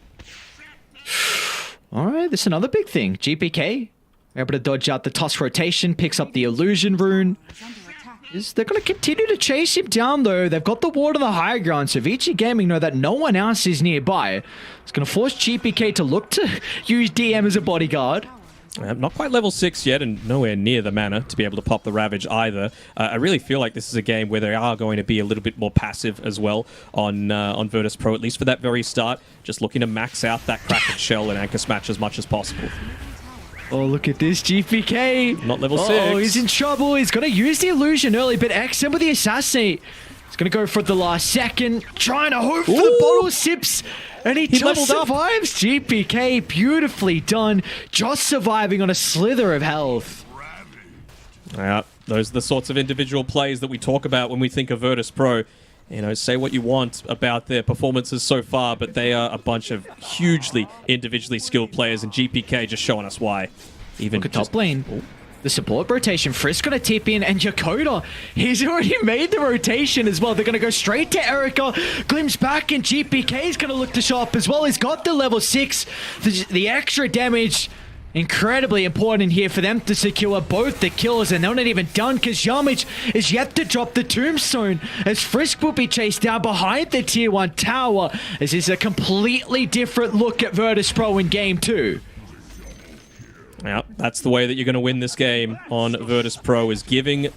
All right, this is another big thing. GPK, able to dodge out the Tusk rotation, picks up the illusion rune. They're going to continue to chase him down, though. They've got the ward on the high ground, so Vici Gaming know that no one else is nearby. It's going to force GPK to look to use DM as a bodyguard. Not quite level 6 yet, and nowhere near the mana to be able to pop the Ravage either. I really feel like this is a game where they are going to be a little bit more passive as well on Virtus Pro, at least for that very start. Just looking to max out that Kraken Shell and Anchor Smash as much as possible. Oh, look at this, GPK. Not level 6. Oh, he's in trouble. He's going to use the illusion early, but XM with the Assassinate. He's He's going to go for the last second, trying to hope for the bottle sips, and he just survives. GPK, beautifully done, just surviving on a slither of health. Yeah, those are the sorts of individual plays that we talk about when we think of Virtus Pro. You know, say what you want about their performances so far, but they are a bunch of hugely individually skilled players, and GPK just showing us why. Even look at top lane. The support rotation. Frisk gonna tip in, and Yakoda, he's already made the rotation as well. They're gonna go straight to Erica. Glimpse back, and GPK is gonna look to show up as well. He's got the level 6. The extra damage, incredibly important here for them to secure both the kills, and they're not even done because Yamich is yet to drop the tombstone as Frisk will be chased down behind the tier 1 tower. This is a completely different look at Virtus Pro in game 2. Yeah, that's the way that you're going to win this game on Virtus Pro, is giving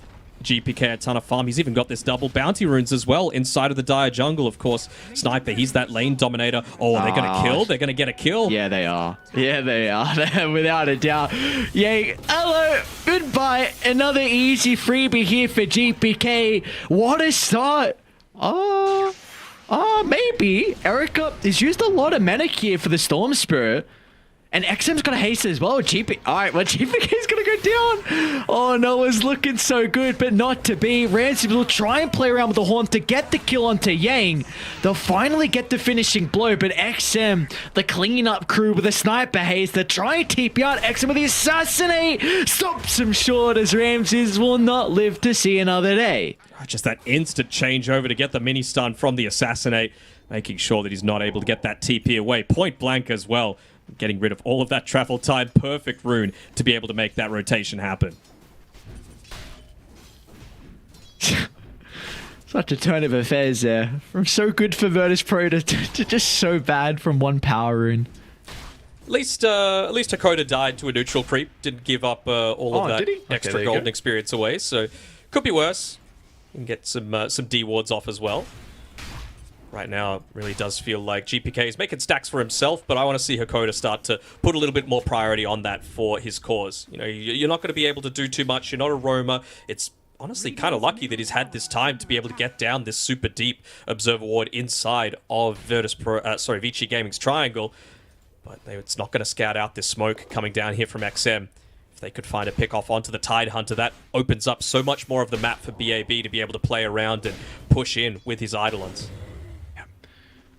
GPK a ton of farm. He's even got this double bounty runes as well inside of the Dire jungle, of course. Sniper, he's that lane dominator. Oh, they're going to kill? They're going to get a kill? Yeah, they are. Yeah, they are. Without a doubt. Yay. Hello. Goodbye. Another easy freebie here for GPK. What a start. Maybe. Erica has used a lot of mana here for the Storm Spirit. And XM's gonna haste as well. Alright, well, GPK's gonna go down. Oh, Noah's looking so good, but not to be. Ransom will try and play around with the Horn to get the kill onto Yang. They'll finally get the finishing blow, but XM, the cleanup crew with a sniper haze, they try and TP out. XM with the assassinate stops him short as Ramses will not live to see another day. Just that instant changeover to get the mini stun from the assassinate, making sure that he's not able to get that TP away. Point blank as well. Getting rid of all of that travel time. Perfect rune to be able to make that rotation happen. Such a turn of affairs there. From so good for Virtus Pro to just so bad from one power rune. At least Hakoda died to a neutral creep. Didn't give up all of that extra golden experience away. So could be worse. You can get some D wards off as well. Right now, it really does feel like GPK is making stacks for himself, but I want to see Hakoda start to put a little bit more priority on that for his cause. You know, you're not going to be able to do too much. You're not a roamer. It's honestly kind of lucky that he's had this time to be able to get down this super deep Observer Ward inside of Vici Gaming's triangle. But it's not going to scout out this smoke coming down here from XM. If they could find a pick off onto the Tide Hunter, that opens up so much more of the map for BAB to be able to play around and push in with his Eidolons.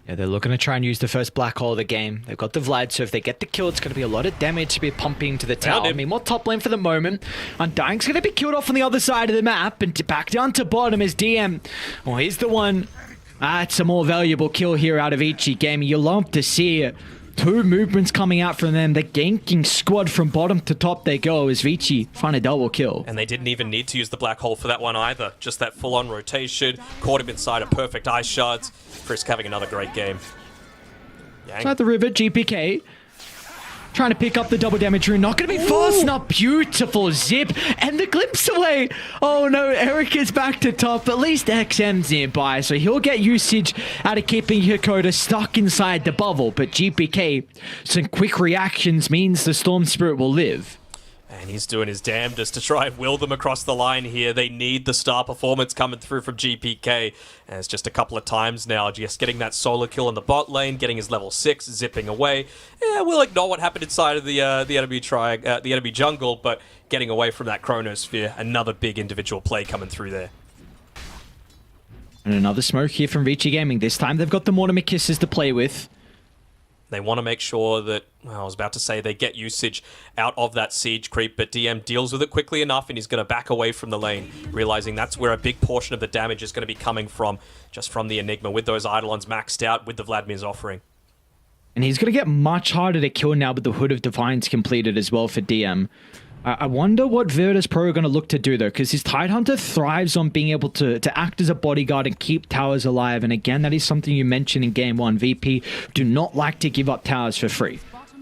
Yeah, they're looking to try and use the first black hole of the game. They've got the Vlad, so if they get the kill, it's going to be a lot of damage to be pumping to the tower. I mean, more top lane for the moment. Undying's going to be killed off on the other side of the map, and back down to bottom is DM. Oh, he's the one. It's a more valuable kill here out of Ichi Gaming. You love to see it. 2 movements coming out from them. The ganking squad from bottom to top they go as Vici find a double kill. And they didn't even need to use the black hole for that one either. Just that full-on rotation. Caught him inside a perfect ice shards. Frisk having another great game. Inside the river, GPK trying to pick up the double damage rune. Not going to be fast enough. Beautiful zip. And the glimpse away. Oh no, Eric is back to top. At least XM's nearby, so he'll get usage out of keeping Hakoda stuck inside the bubble. But GPK, some quick reactions means the Storm Spirit will live. And he's doing his damnedest to try and will them across the line here. They need the star performance coming through from GPK. And it's just a couple of times now, just getting that solo kill in the bot lane, getting his level 6, zipping away. Yeah, we'll ignore what happened inside of the enemy jungle, but getting away from that Chronosphere, another big individual play coming through there. And another smoke here from Vici Gaming. This time they've got the Mortimer Kisses to play with. They want to make sure that, well, I was about to say they get usage out of that siege creep, but DM deals with it quickly enough and he's going to back away from the lane, realizing that's where a big portion of the damage is going to be coming from, just from the Enigma, with those Eidolons maxed out, with the Vladimir's offering. And he's going to get much harder to kill now with the Hood of Defiance completed as well for DM. I wonder what Virtus Pro are going to look to do, though, because his Tide Hunter thrives on being able to act as a bodyguard and keep towers alive. And again, that is something you mentioned in Game 1. VP do not like to give up towers for free.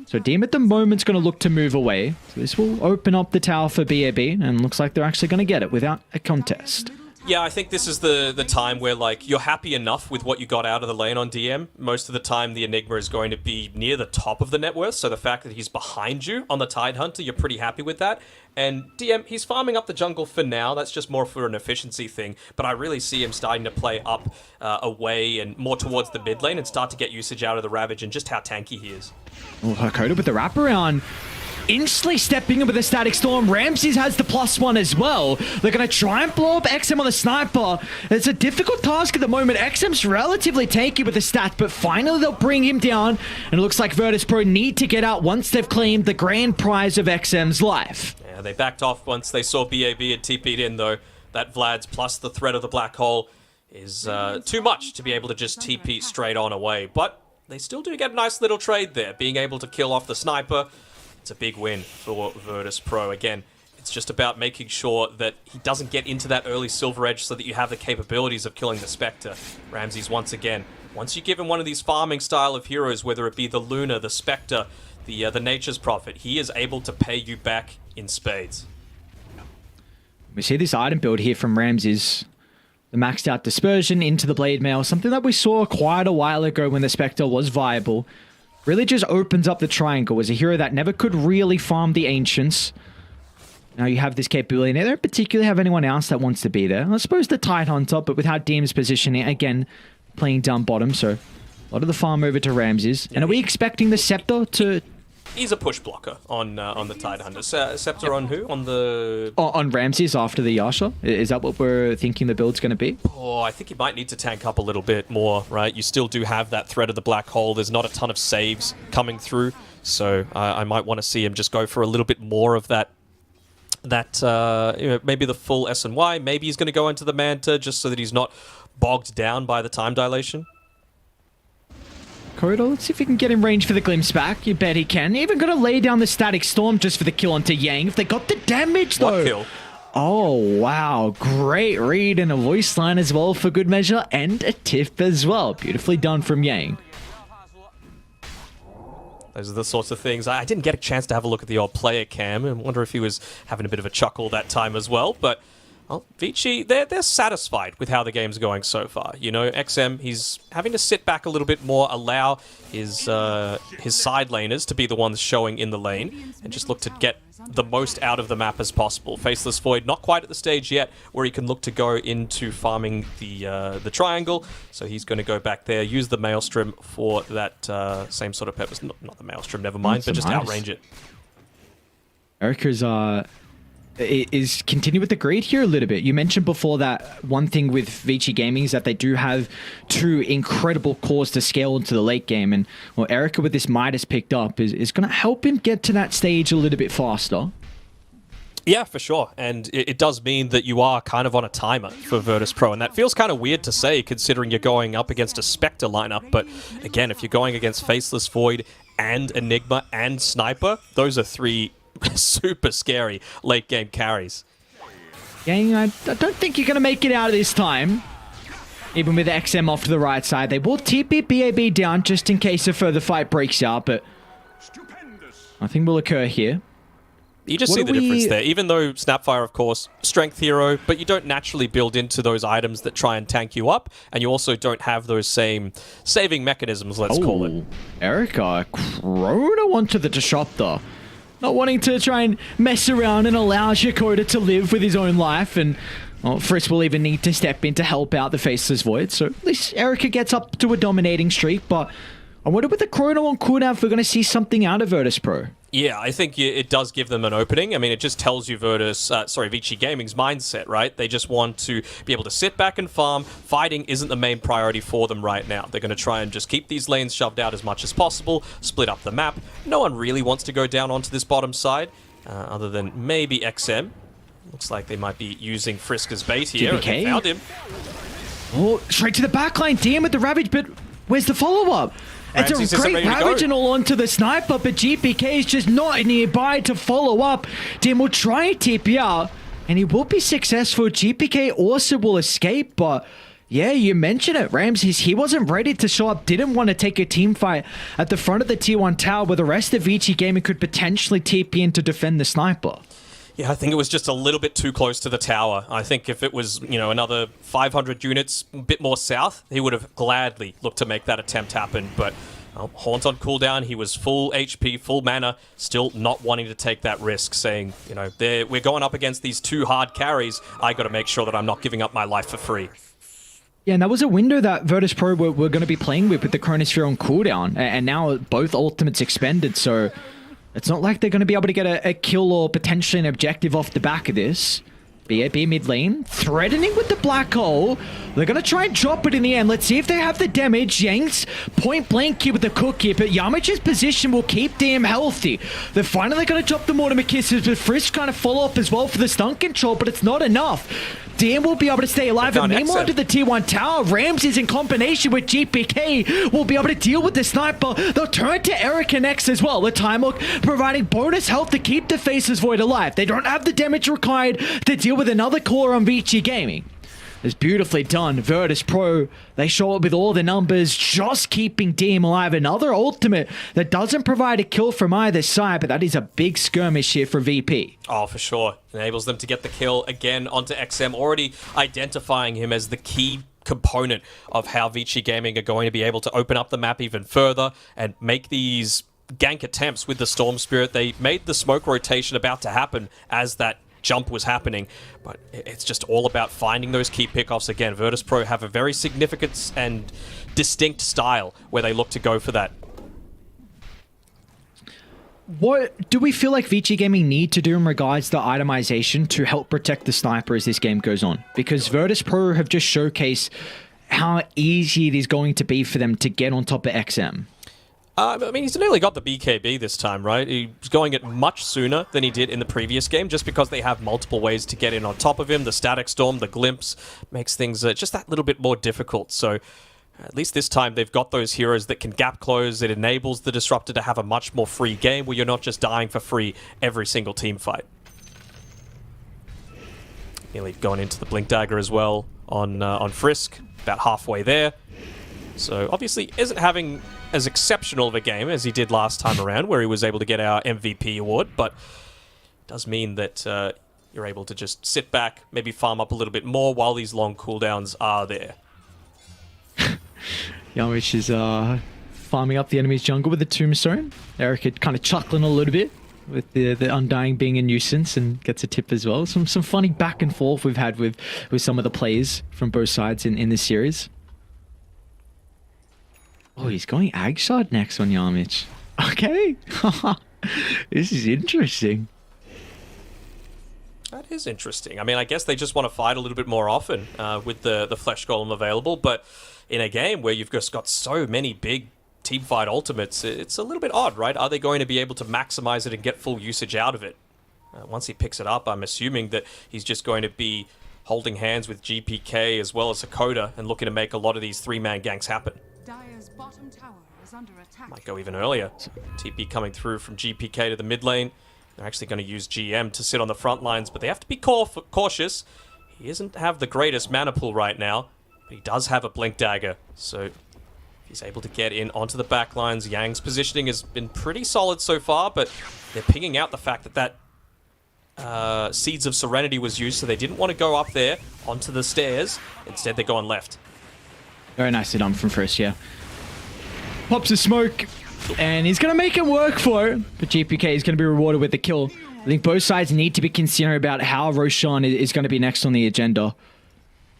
So DM at the moment's going to look to move away. So this will open up the tower for BAB, and looks like they're actually going to get it without a contest. Yeah, I think this is the time where, like, you're happy enough with what you got out of the lane on DM. Most of the time, the Enigma is going to be near the top of the net worth, so the fact that he's behind you on the Tide Hunter, you're pretty happy with that. And DM, he's farming up the jungle for now. That's just more for an efficiency thing. But I really see him starting to play up away and more towards the mid lane and start to get usage out of the Ravage and just how tanky he is. Oh, Hakoda with the wraparound. Instantly stepping in with a Static Storm. Ramses has the +1 as well. They're going to try and blow up XM on the sniper. It's a difficult task at the moment. XM's relatively tanky with the stats, but finally they'll bring him down. And it looks like Virtus Pro need to get out once they've claimed the grand prize of XM's life. Yeah, they backed off once they saw BAB had TP'd in, though. That Vlad's plus the threat of the black hole is too much to be able to just TP straight on away. But they still do get a nice little trade there, being able to kill off the sniper. It's a big win for Virtus Pro. Again, it's just about making sure that he doesn't get into that early Silver Edge so that you have the capabilities of killing the Spectre. Ramses, once again, once you give him one of these farming style of heroes, whether it be the Luna, the Spectre, the Nature's Prophet, he is able to pay you back in spades. We see this item build here from Ramses. The maxed out Dispersion into the Blade Mail, something that we saw quite a while ago when the Spectre was viable. Really just opens up the triangle as a hero that never could really farm the Ancients. Now you have this capability. They don't particularly have anyone else that wants to be there. I suppose the Tide Hunter, but with how DM's positioning, again, playing down bottom, so a lot of the farm over to Ramses. And are we expecting the Scepter to... He's a push blocker on the Tide Hunter. Scepter on who? On Ramses after the Yasha? Is that what we're thinking the build's going to be? Oh, I think he might need to tank up a little bit more, right? You still do have that threat of the black hole. There's not a ton of saves coming through, so I might want to see him just go for a little bit more of that, maybe the full S&Y. Maybe he's going to go into the Manta just so that he's not bogged down by the time dilation. Corridor, let's see if he can get in range for the Glimpse back. You bet he can. Even going to lay down the Static Storm just for the kill onto Yang. If they got the damage, though. What kill? Oh, wow. Great read and a voice line as well for good measure. And a tip as well. Beautifully done from Yang. Those are the sorts of things. I didn't get a chance to have a look at the old player cam. I wonder if he was having a bit of a chuckle that time as well. But well, Vici, they're satisfied with how the game's going so far. You know, XM, he's having to sit back a little bit more, allow his side laners to be the ones showing in the lane, and just look to get the most out of the map as possible. Faceless Void, not quite at the stage yet where he can look to go into farming the triangle, so he's going to go back there, use the Maelstrom for that same sort of purpose. Not the Maelstrom, never mind, but just outrange it. Erica's is continue with the greed here a little bit. You mentioned before that one thing with Vici Gaming is that they do have two incredible cores to scale into the late game, and well, Erica with this Midas picked up is going to help him get to that stage a little bit faster. Yeah, for sure. And it does mean that you are kind of on a timer for Virtus Pro, and that feels kind of weird to say considering you're going up against a Spectre lineup. But again, if you're going against Faceless Void and Enigma and Sniper, those are three super scary late game carries. Gang, I don't think you're going to make it out of this time. Even with XM off to the right side, they will TP BAB down just in case a further fight breaks out, but nothing will occur here. You just see the difference there. Even though Snapfire, of course, strength hero, but you don't naturally build into those items that try and tank you up, and you also don't have those same saving mechanisms, let's call it. Erica, Chrono onto the Disruptor. Not wanting to try and mess around and allow Shakoda to live with his own life, and well, Frisk will even need to step in to help out the Faceless Void, so at least Erica gets up to a dominating streak, but I wonder with the Chrono on cooldown if we're going to see something out of Virtus Pro. Yeah, I think it does give them an opening. I mean, it just tells you Vici Gaming's mindset, right? They just want to be able to sit back and farm. Fighting isn't the main priority for them right now. They're going to try and just keep these lanes shoved out as much as possible, split up the map. No one really wants to go down onto this bottom side, other than maybe XM. Looks like they might be using Frisk as bait here. DPK? They found him. Oh, straight to the backline. DM with the Ravage, but where's the follow-up? It's a great Ravage and all onto the Sniper, but GPK is just not nearby to follow up. DM will try and TP out, and he will be successful. GPK also will escape, but yeah, you mentioned it, Ramses. He wasn't ready to show up, didn't want to take a team fight at the front of the T1 tower where the rest of Vici Gaming could potentially TP in to defend the Sniper. Yeah, I think it was just a little bit too close to the tower. I think if it was, another 500 units, a bit more south, he would have gladly looked to make that attempt happen. But Haunt on cooldown, he was full HP, full mana, still not wanting to take that risk, saying, we're going up against these two hard carries. I got to make sure that I'm not giving up my life for free. Yeah, and that was a window that Virtus Pro were going to be playing with the Chronosphere on cooldown, and now both ultimates expended, so it's not like they're going to be able to get a kill or potentially an objective off the back of this. BAB mid lane, threatening with the black hole. They're going to try and drop it in the end. Let's see if they have the damage. Yanks point blank here with the cook here, but Yamich's position will keep DM healthy. They're finally going to drop the Mortimer Kisses, but Frisk kind of follow up as well for the stun control, but it's not enough. DM will be able to stay alive, and meanwhile to the T1 tower, Ramses in combination with GPK will be able to deal with the sniper. They'll turn to Eric and X as well. The Time Look providing bonus health to keep the Faceless Void alive. They don't have the damage required to deal with another caller on VG Gaming. It's beautifully done. Virtus Pro, they show up with all the numbers, just keeping DM alive. Another ultimate that doesn't provide a kill from either side, but that is a big skirmish here for VP. Oh, for sure. Enables them to get the kill again onto XM, already identifying him as the key component of how Vici Gaming are going to be able to open up the map even further and make these gank attempts with the Storm Spirit. They made the smoke rotation about to happen as that jump was happening, but it's just all about finding those key pickoffs. Again, Virtus Pro have a very significant and distinct style where they look to go for that. What do we feel like VG Gaming need to do in regards to itemization to help protect the sniper as this game goes on? Because Virtus Pro have just showcased how easy it is going to be for them to get on top of XM. I mean, he's nearly got the BKB this time, right? He's going it much sooner than he did in the previous game, just because they have multiple ways to get in on top of him. The Static Storm, the Glimpse, makes things just that little bit more difficult. So at least this time, they've got those heroes that can gap close. It enables the Disruptor to have a much more free game, where you're not just dying for free every single team fight. Nearly going into the Blink Dagger as well on Frisk, about halfway there. So obviously isn't having as exceptional of a game as he did last time around, where he was able to get our MVP award, but it does mean that you're able to just sit back, maybe farm up a little bit more while these long cooldowns are there. Yamich is farming up the enemy's jungle with the Tombstone. Eric kind of chuckling a little bit with the Undying being a nuisance, and gets a tip as well. Some funny back and forth we've had with some of the players from both sides in this series. Oh, he's going Agshot next on Yamich. Okay. This is interesting. That is interesting. I mean, I guess they just want to fight a little bit more often with the Flesh Golem available, but in a game where you've just got so many big teamfight ultimates, it's a little bit odd, right? Are they going to be able to maximize it and get full usage out of it? Once he picks it up, I'm assuming that he's just going to be holding hands with GPK as well as Hakoda and looking to make a lot of these three-man ganks happen. Dire's bottom tower is under attack. Might go even earlier. TP coming through from GPK to the mid lane. They're actually going to use GM to sit on the front lines, but they have to be cautious. He doesn't have the greatest mana pool right now, but he does have a Blink Dagger, so he's able to get in onto the back lines. Yang's positioning has been pretty solid so far, but they're picking out the fact that Seeds of Serenity was used, so they didn't want to go up there onto the stairs. Instead, they're going left. Very nicely done from Frisk, yeah. Pops a smoke, and he's going to make him work for it, but GPK is going to be rewarded with the kill. I think both sides need to be considering about how Roshan is going to be next on the agenda.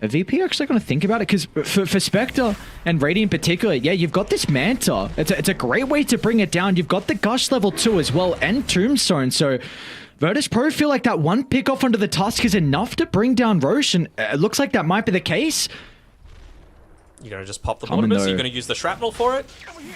Are VP actually going to think about it? Because for Spectre and Radiant in particular, yeah, you've got this Manta. It's a great way to bring it down. You've got the Gush level 2 as well, and Tombstone, so Virtus Pro feel like that one pick off onto the Tusk is enough to bring down Rosh, and it looks like that might be the case. You're going to just pop the Mortimer, so you're going to use the Shrapnel for it?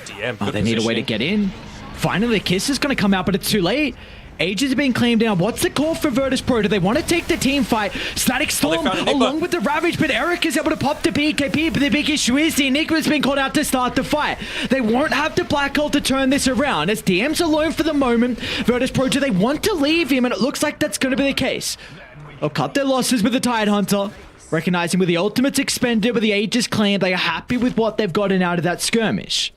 DM, oh, they need a way to get in. Finally, the Kiss is going to come out, but it's too late. Ages are being claimed down. What's the call for Virtus Pro? Do they want to take the team fight? Static Storm along with the Ravage, but Eric is able to pop the BKB, but the big issue is the Enigma's been called out to start the fight. They won't have the Black Hole to turn this around. As DM's alone for the moment, Virtus Pro, do they want to leave him? And it looks like that's going to be the case. They'll cut their losses with the Tidehunter. Recognizing with the ultimates expended, with the Aegis claimed, they are happy with what they've gotten out of that skirmish.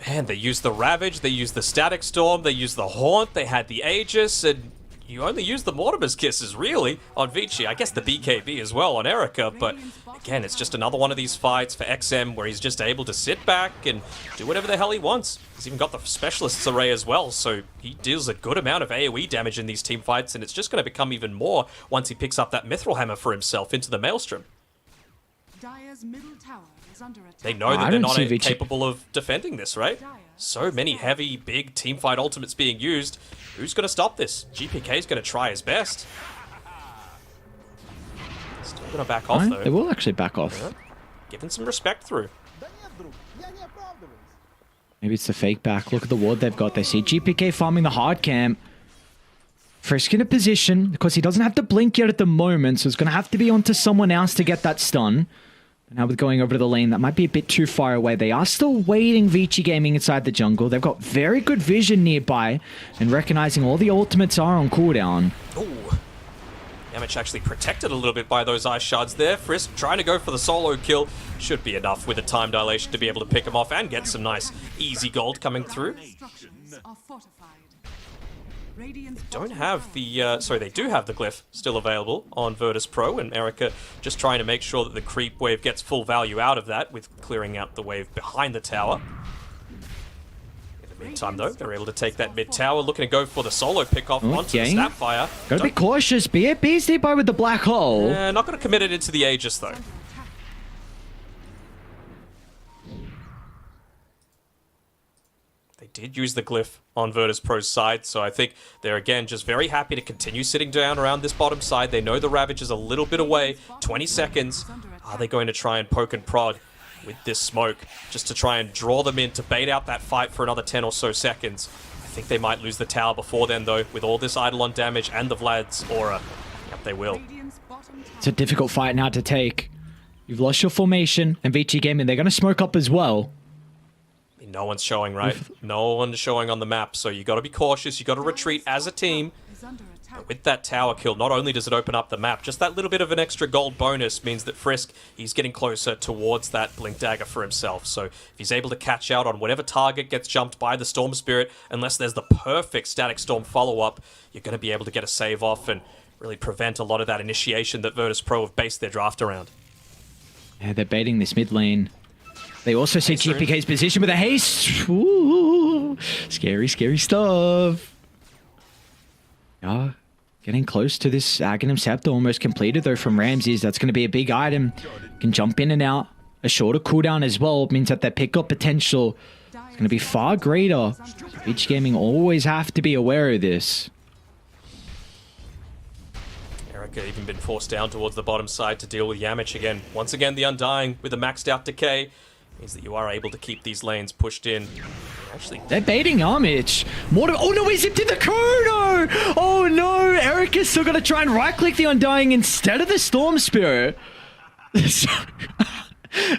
Man, they used the Ravage, they used the Static Storm, they used the Haunt, they had the Aegis, and you only use the Mortimer's Kisses, really, on Vici. I guess the BKB as well on Erica, but again, it's just another one of these fights for XM where he's just able to sit back and do whatever the hell he wants. He's even got the Specialist's Array as well, so he deals a good amount of AoE damage in these team fights, and it's just going to become even more once he picks up that Mithril Hammer for himself into the Maelstrom. Dire's middle tower is under attack. They know that they're not capable of defending this, right? So many heavy, big teamfight ultimates being used. Who's going to stop this? GPK's going to try his best. Still going to back off, though. They will actually back off. Yeah. Giving some respect through. Maybe it's the fake back. Look at the ward they've got. They see GPK farming the hard camp. Frisk in a position, because he doesn't have to blink yet at the moment, so it's going to have to be onto someone else to get that stun. But now with going over to the lane, that might be a bit too far away. They are still waiting Vici Gaming inside the jungle. They've got very good vision nearby, and recognizing all the ultimates are on cooldown. Ooh. Yamich actually protected a little bit by those ice shards there. Frisk trying to go for the solo kill. Should be enough with a time dilation to be able to pick him off and get some nice easy gold coming through. Don't have the, sorry, they do have the glyph still available on Virtus Pro, and Erica just trying to make sure that the creep wave gets full value out of that with clearing out the wave behind the tower. In the meantime, though, they're able to take that mid tower, looking to go for the solo pick-off onto the Snapfire. Gotta be cautious. BFB's nearby with the black hole. Not gonna commit it into the Aegis, though. Did use the glyph on Virtus Pro's side, so I think they're again just very happy to continue sitting down around this bottom side. They know the Ravage is a little bit away, 20 seconds. Are they going to try and poke and prod with this smoke just to try and draw them in to bait out that fight for another 10 or so seconds? I think they might lose the tower before then, though, with all this Eidolon damage and the Vlad's aura. Yep, they will. It's a difficult fight now to take. You've lost your formation, and Vici Gaming, they're going to smoke up as well. No one's showing, right? No one's showing on the map, so you got to be cautious. You got to retreat as a team. But with that tower kill, not only does it open up the map, just that little bit of an extra gold bonus means that Frisk, he's getting closer towards that Blink Dagger for himself. So if he's able to catch out on whatever target gets jumped by the Storm Spirit, unless there's the perfect Static Storm follow-up, you're going to be able to get a save off and really prevent a lot of that initiation that Virtus Pro have based their draft around. Yeah, they're baiting this mid lane. They also see GPK's position with a haste. Ooh, scary, scary stuff. Yeah, getting close to this Aghanim Scepter, almost completed though from Ramses. That's going to be a big item. Can jump in and out. A shorter cooldown as well means that their pickup potential is going to be far greater. Vici Gaming always have to be aware of this. Erica even been forced down towards the bottom side to deal with Yamich again. Once again, the Undying with a maxed out decay means that you are able to keep these lanes pushed in. Actually, they're baiting Armich. Oh no, he zipped in the Chrono! Oh no, Erica's still gonna try and right-click the Undying instead of the Storm Spirit.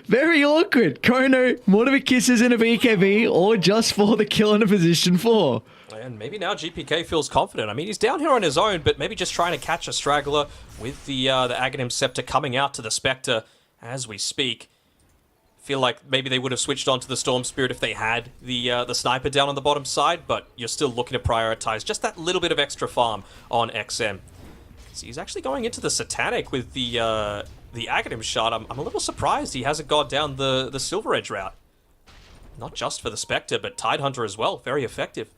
Very awkward. Chrono, Mortimer Kisses in a BKB, or just for the kill in a position 4. And maybe now GPK feels confident. I mean, he's down here on his own, but maybe just trying to catch a straggler with the Aghanim Scepter coming out to the Spectre as we speak. Feel like maybe they would have switched on to the Storm Spirit if they had the sniper down on the bottom side, but you're still looking to prioritize just that little bit of extra farm on XM. So he's actually going into the Satanic with the Aghanim shot. I'm a little surprised he hasn't gone down the Silver Edge route. Not just for the Spectre, but Tidehunter as well. Very effective.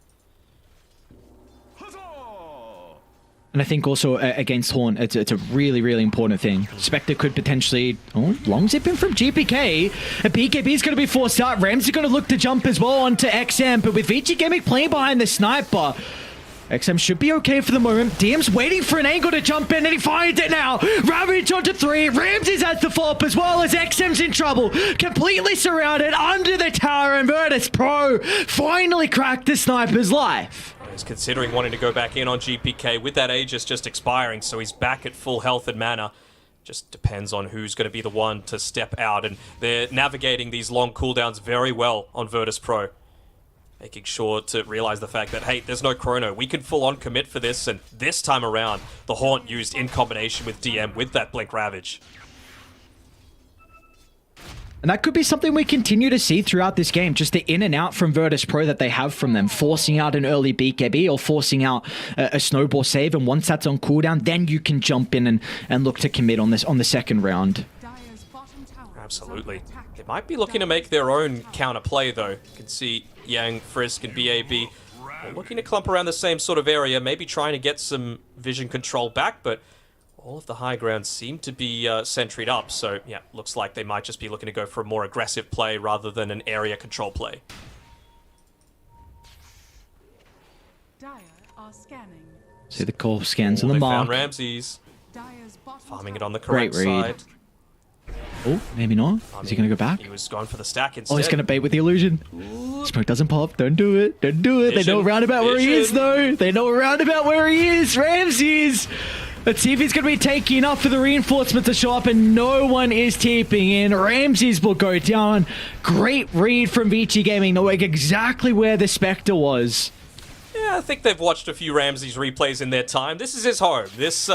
And I think also against Horn, it's a really, really important thing. Spectre could potentially... Oh, long zipping from GPK. A BKB is going to be forced out. Rams are going to look to jump as well onto XM. But with Vici Gaming playing behind the sniper, XM should be okay for the moment. DM's waiting for an angle to jump in, and he finds it now. Ravage onto 3. Ramses has the follow-up as well as XM's in trouble. Completely surrounded under the tower, and Virtus Pro finally cracked the sniper's life. He's considering wanting to go back in on GPK with that Aegis just expiring, so he's back at full health and mana. Just depends on who's going to be the one to step out, and they're navigating these long cooldowns very well on Virtus Pro. Making sure to realize the fact that, hey, there's no Chrono. We can full-on commit for this, and this time around, the Haunt used in combination with DM with that Blink Ravage. And that could be something we continue to see throughout this game, just the in and out from Virtus Pro that they have from them, forcing out an early BKB or forcing out a snowball save, and once that's on cooldown, then you can jump in and look to commit on the second round. Absolutely. They might be looking to make their own counter play, though. You can see Yang, Frisk, and BAB looking to clump around the same sort of area, maybe trying to get some vision control back, but all of the high ground seem to be sentryed up, so yeah, looks like they might just be looking to go for a more aggressive play rather than an area control play. Dire are scanning. See the call scans on the They mark. found Ramses. Farming it on the correct Great read. side. Oh, maybe not. Is he going to go back? He was going for the stack instead. Oh, he's going to bait with the illusion. Smoke doesn't pop. Don't do it. Don't do it. They know roundabout where he is, though. They know roundabout where he is. Ramses. Let's see if he's going to be taking enough for the reinforcement to show up, and no one is TPing in. Ramses will go down. Great read from VG Gaming, knowing exactly where the Spectre was. Yeah, I think they've watched a few Ramses replays in their time. This is his home, this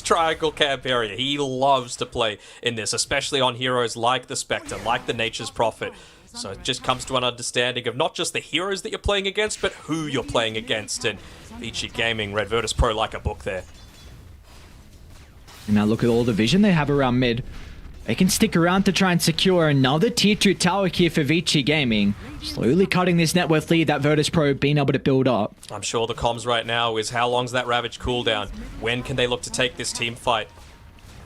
triangle camp area. He loves to play in this, especially on heroes like the Spectre, like the Nature's Prophet. So it just comes to an understanding of not just the heroes that you're playing against, but who you're playing against. And VG Gaming read Virtus Pro like a book there. And now look at all the vision they have around mid. They can stick around to try and secure another tier 2 tower here for Vici Gaming. Slowly cutting this net worth lead that Virtus Pro been able to build up. I'm sure the comms right now is how long's that Ravage cooldown? When can they look to take this team fight?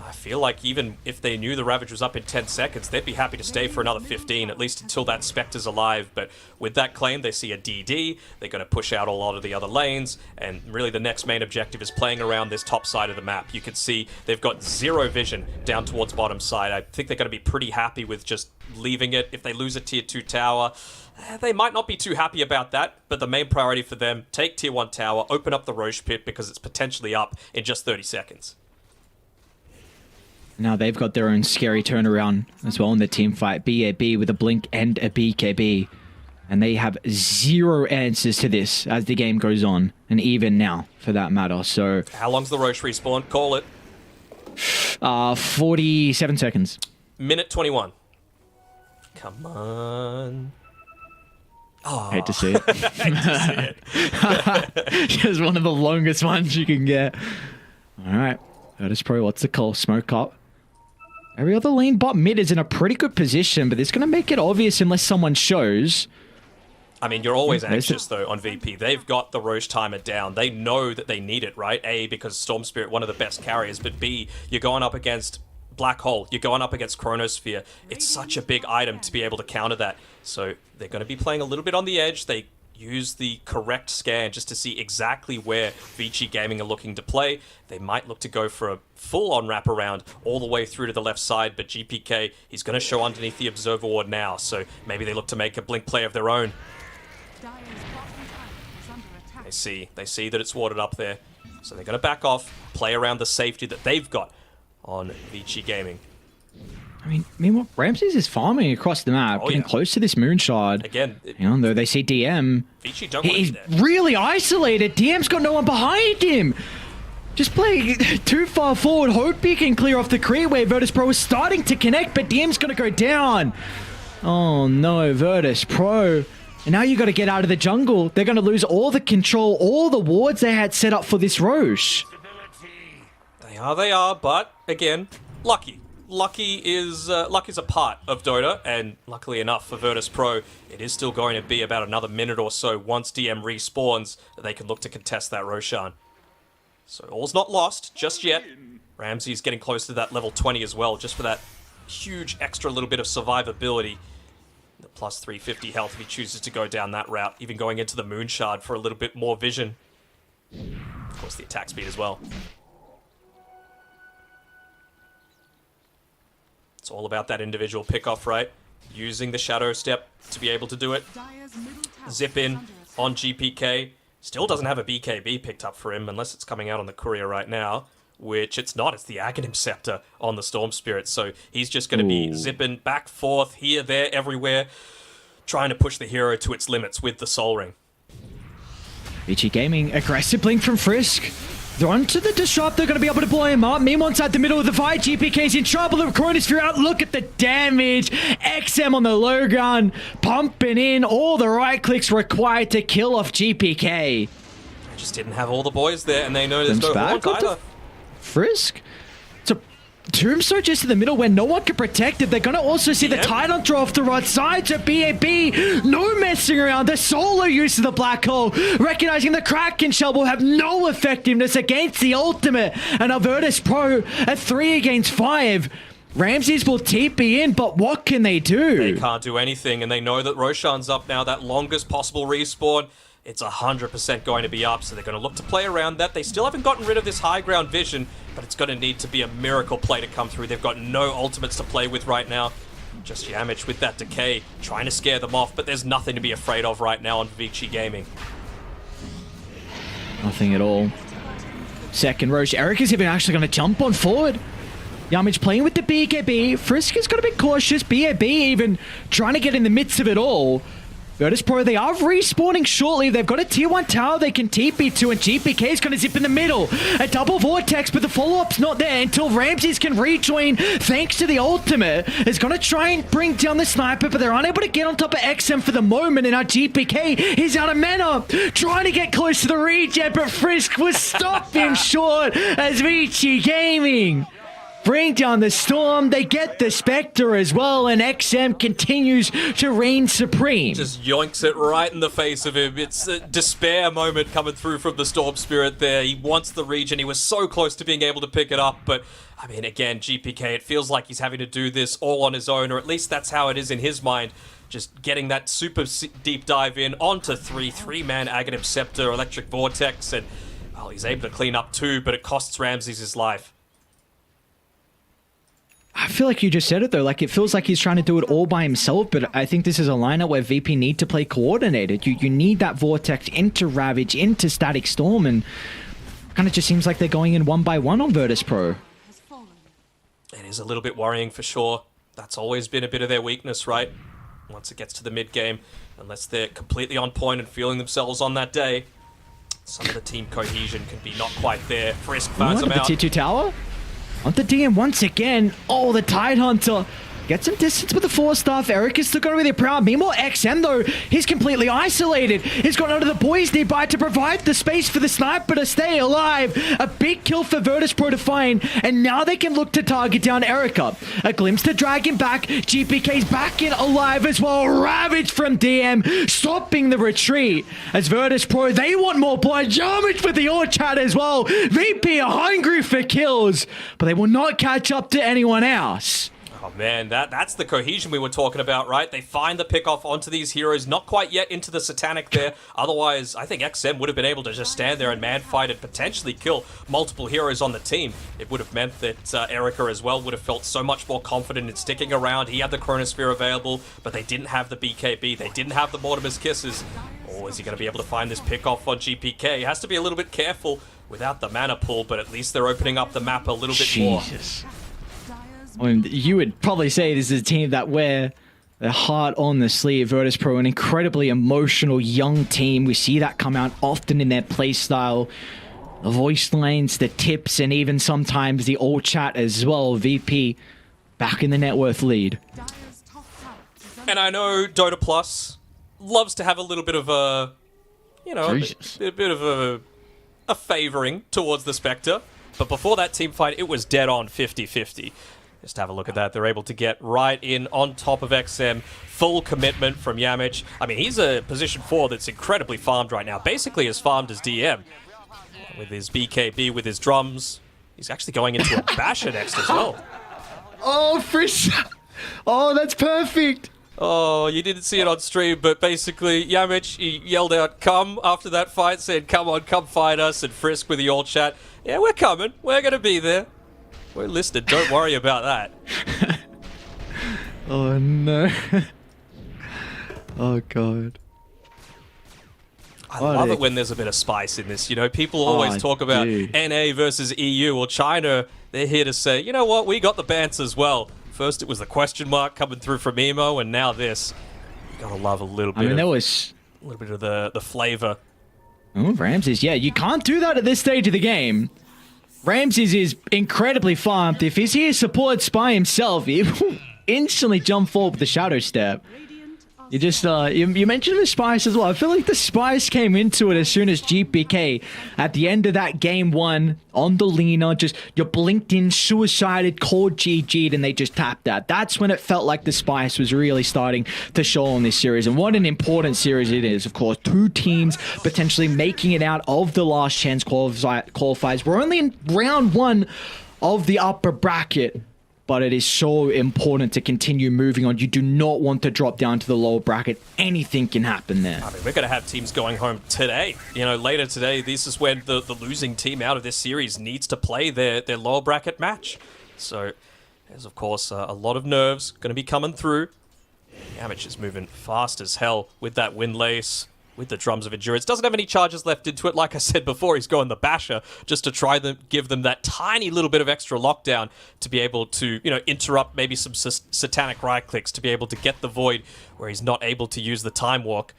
I feel like even if they knew the Ravage was up in 10 seconds, they'd be happy to stay for another 15, at least until that Spectre's alive. But with that claim, they see a DD, they're going to push out a lot of the other lanes, and really the next main objective is playing around this top side of the map. You can see they've got zero vision down towards bottom side. I think they're going to be pretty happy with just leaving it. If they lose a tier 2 tower, they might not be too happy about that, but the main priority for them, take tier 1 tower, open up the Roche pit because it's potentially up in just 30 seconds. Now they've got their own scary turnaround as well in the team fight. BAB with a blink and a BKB. And they have zero answers to this as the game goes on. And even now, for that matter. So how long's the Roche respawn? Call it. 47 seconds. Minute 21. Come on. Oh. Hate to see it. Hate to see it. Just one of the longest ones you can get. All right. Virtus Pro, what's the call? Smoke up. Every other lane bot mid is in a pretty good position, but it's going to make it obvious unless someone shows. I mean, you're always anxious, though, on VP. They've got the Roche timer down. They know that they need it, right? A, because Storm Spirit, one of the best carriers, but B, you're going up against Black Hole. You're going up against Chronosphere. It's such a big item to be able to counter that. So they're going to be playing a little bit on the edge. They use the correct scan just to see exactly where Vici Gaming are looking to play. They might look to go for a full-on wraparound all the way through to the left side, but GPK, he's going to show underneath the Observer Ward now, so maybe they look to make a blink play of their own. They see that it's warded up there, so they're going to back off, play around the safety that they've got on Vici Gaming. I mean, meanwhile, Ramses is farming across the map, getting close to this Moonshard. Again, though they see DM. Vici don't He's really isolated. DM's got no one behind him. Just playing too far forward. Hope he can clear off the creep where Virtus Pro is starting to connect, but DM's going to go down. Oh no, Virtus Pro. And now you got to get out of the jungle. They're going to lose all the control, all the wards they had set up for this Roche. They are, but again, lucky. Luck is a part of Dota, and luckily enough for Virtus Pro, it is still going to be about another minute or so once DM respawns that they can look to contest that Roshan. So all's not lost just yet. Ramsey's getting close to that level 20 as well, just for that huge extra little bit of survivability. The plus 350 health if he chooses to go down that route, even going into the Moonshard for a little bit more vision. Of course, the attack speed as well. It's all about that individual pickoff, right? Using the Shadow Step to be able to do it. Zip in on GPK. Still doesn't have a BKB picked up for him, unless it's coming out on the Courier right now, which it's not. It's the Aghanim Scepter on the Storm Spirit, so he's just going to be zipping back, forth, here, there, everywhere, trying to push the hero to its limits with the Soul Ring. Vici Gaming, aggressive blink from Frisk. They're onto the disrupt. They're going to be able to blow him up. Meme inside the middle of the fight. GPK's in trouble. The Chronosphere out. Look at the damage. XM on the low ground. Pumping in all the right clicks required to kill off GPK. They just didn't have all the boys there, and they know there's no haunt either. Frisk? Tombstone just in the middle where no one can protect it. They're going to also see the Titan throw off the right side to BAB. No messing around. The solo use of the black hole. Recognizing the Kraken shell will have no effectiveness against the ultimate. And Virtus Pro at 3 against 5. Ramses will TP in, but what can they do? They can't do anything, and they know that Roshan's up now. That longest possible respawn. It's 100% going to be up, so they're going to look to play around that. They still haven't gotten rid of this high ground vision, but it's going to need to be a miracle play to come through. They've got no ultimates to play with right now. Just Yamich with that decay, trying to scare them off, but there's nothing to be afraid of right now on Vici Gaming. Nothing at all. Second Roche. Eric is even actually going to jump on forward. Yamich playing with the BKB. Frisk is going to be cautious. BAB even trying to get in the midst of it all. Virtus Pro, they are respawning shortly. They've got a tier 1 tower they can TP to, and GPK is going to zip in the middle. A double vortex, but the follow-up's not there until Ramses can rejoin thanks to the ultimate. Is going to try and bring down the sniper, but they're unable to get on top of XM for the moment, and now GPK is out of mana. Trying to get close to the regen, but Frisk will stop him short as Vici Gaming bring down the storm. They get the Spectre as well, and XM continues to reign supreme. Just yoinks it right in the face of him. It's a despair moment coming through from the Storm Spirit there. He wants the regen. He was so close to being able to pick it up, but I mean, again, GPK, it feels like he's having to do this all on his own, or at least that's how it is in his mind. Just getting that super deep dive in onto three-man Aghanim Scepter, Electric Vortex, and well, he's able to clean up 2, but it costs Ramses his life. I feel like you just said it though, like it feels like he's trying to do it all by himself, but I think this is a lineup where VP need to play coordinated. You need that Vortex into Ravage, into Static Storm, and kind of just seems like they're going in one by one on Virtus Pro. It is a little bit worrying for sure. That's always been a bit of their weakness, right? Once it gets to the mid-game, unless they're completely on point and feeling themselves on that day, some of the team cohesion can be not quite there. Frisk finds them out. The T2 tower? On the DM once again. Oh, the Tide Hunter gets some distance with the 4-star. Eric is still going to be proud. Meanwhile, XM, though, he's completely isolated. He's got under the boys nearby to provide the space for the sniper to stay alive. A big kill for Virtus Pro to find, and now they can look to target down Erica. A glimpse to drag him back. GPK's back in alive as well. Ravage from DM, stopping the retreat. As Virtus Pro, they want more blood. Yamich with the ore chat as well. VP are hungry for kills, but they will not catch up to anyone else. Oh man, that's the cohesion we were talking about, right? They find the pick-off onto these heroes, not quite yet into the Satanic there. Otherwise, I think XM would have been able to just stand there and man-fight and potentially kill multiple heroes on the team. It would have meant that Erica as well would have felt so much more confident in sticking around. He had the Chronosphere available, but they didn't have the BKB. They didn't have the Mortimer's Kisses. Oh, is he going to be able to find this pick-off on GPK? He has to be a little bit careful without the mana pool, but at least they're opening up the map a little bit more. I mean, you would probably say this is a team that wear their heart on the sleeve. Virtus Pro, an incredibly emotional young team. We see that come out often in their playstyle. The voice lines, the tips, and even sometimes the old chat as well. VP back in the net worth lead. And I know Dota Plus loves to have a little bit of a, you know, a bit of a favoring towards the Spectre. But before that team fight, it was dead on 50-50. Just have a look at that. They're able to get right in on top of XM. Full commitment from Yamich. I mean, he's a position 4 that's incredibly farmed right now. Basically as farmed as DM. With his BKB, with his drums. He's actually going into a basher next as well. Oh, Frisk! Oh, that's perfect! Oh, you didn't see it on stream, but basically Yamich, he yelled out, "Come," after that fight, said, "Come on, come fight us," and Frisk with the all chat, "Yeah, we're coming. We're going to be there. We're listed. Don't worry about that." Oh, no. Oh, God. I love it when there's a bit of spice in this. You know, people always talk about NA versus EU or China. They're here to say, you know what, we got the bants as well. First it was the question mark coming through from Emo, and now this. You gotta love a little bit. There was a little bit of the flavor. Oh, Ramses, yeah, you can't do that at this stage of the game. Ramses is incredibly farmed. If he's here supported by himself, he will instantly jump forward with the Shadow Step. You just, you mentioned the Spice as well. I feel like the Spice came into it as soon as GPK, at the end of that game 1, on the Lina, just, you blinked in, suicided, called GG'd, and they just tapped that. That's when it felt like the Spice was really starting to show on this series. And what an important series it is, of course. 2 teams potentially making it out of the Last Chance qualifiers. We're only in round 1 of the upper bracket, but it is so important to continue moving on. You do not want to drop down to the lower bracket. Anything can happen there. I mean, we're going to have teams going home today. You know, later today, this is when the losing team out of this series needs to play their lower bracket match. So there's, of course, a lot of nerves going to be coming through. Yamich is moving fast as hell with that windlace, with the drums of endurance. Doesn't have any charges left into it. Like I said before, he's going the basher just to try to give them that tiny little bit of extra lockdown to be able to, you know, interrupt maybe some satanic right clicks to be able to get the void where he's not able to use the time walk.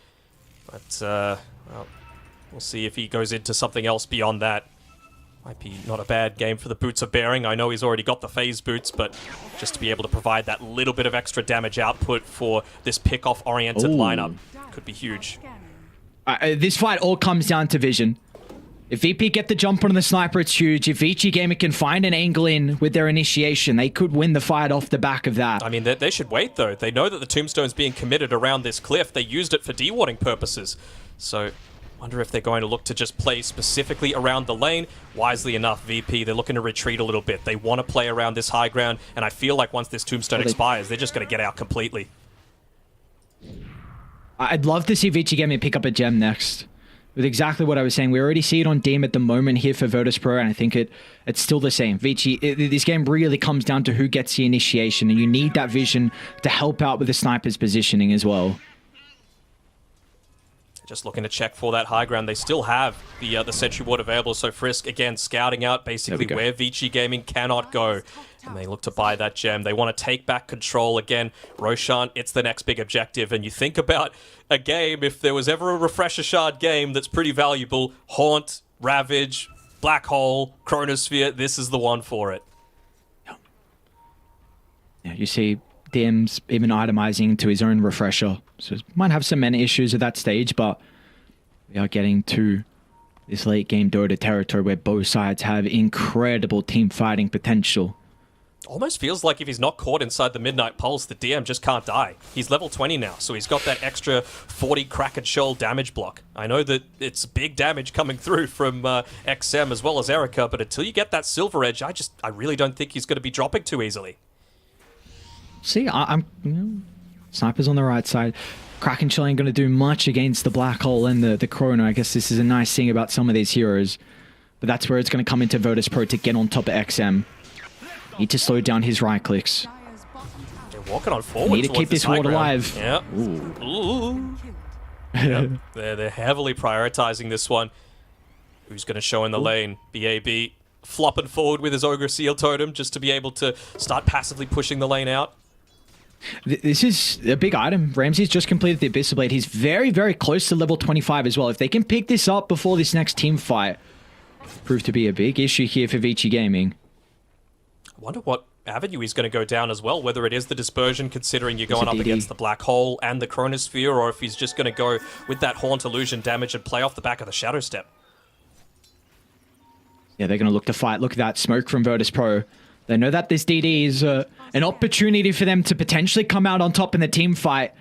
But, well, we'll see if he goes into something else beyond that. Might be not a bad game for the Boots of Bearing. I know he's already got the phase boots, but just to be able to provide that little bit of extra damage output for this pick-off-oriented lineup could be huge. This fight all comes down to vision. If VP get the jump on the sniper, it's huge. If VG Gamer can find an angle in with their initiation, they could win the fight off the back of that. I mean, they should wait, though. They know that the tombstone's being committed around this cliff. They used it for dewatting purposes. So, wonder if they're going to look to just play specifically around the lane. Wisely enough, VP, they're looking to retreat a little bit. They want to play around this high ground, and I feel like once this tombstone expires, they're just going to get out completely. I'd love to see VG Gaming pick up a gem next. With exactly what I was saying. We already see it on Deem at the moment here for Virtus Pro, and I think it's still the same. VG, this game really comes down to who gets the initiation, and you need that vision to help out with the sniper's positioning as well. Just looking to check for that high ground. They still have the sentry ward available, so Frisk, again, scouting out basically where Vici Gaming cannot go. And they look to buy that gem. They want to take back control. Again, Roshan, it's the next big objective. And you think about a game, if there was ever a Refresher Shard game that's pretty valuable, Haunt, Ravage, Black Hole, Chronosphere, this is the one for it. Yeah, you see Dim's even itemizing into his own Refresher. So might have some many issues at that stage, but we are getting to this late game Dota territory where both sides have incredible team fighting potential. Almost feels like if he's not caught inside the Midnight Pulse, the DM just can't die. He's level 20 now, so he's got that extra 40 Kraken Shoal damage block. I know that it's big damage coming through from XM as well as Erica, but until you get that Silver Edge, I really don't think he's going to be dropping too easily. See, Sniper's on the right side. Kraken Shoal ain't going to do much against the Black Hole and the Chrono. I guess this is a nice thing about some of these heroes. But that's where it's going to come into Virtus Pro to get on top of XM. Need to slow down his right clicks. They're walking on forward. Need to keep this ward alive. Yeah. Ooh. Yep. They're heavily prioritizing this one. Who's going to show in the lane? BAB flopping forward with his Ogre Seal Totem just to be able to start passively pushing the lane out. This is a big item. Ramsey's just completed the Abyssal Blade. He's very, very close to level 25 as well. If they can pick this up before this next team fight, prove to be a big issue here for Vici Gaming. I wonder what avenue he's going to go down as well, whether it is the Dispersion, considering you're going up against the Black Hole and the Chronosphere, or if he's just going to go with that Haunt Illusion damage and play off the back of the Shadow Step. Yeah, they're going to look to fight. Look at that smoke from Virtus Pro. They know that this DD is an opportunity for them to potentially come out on top in the team fight.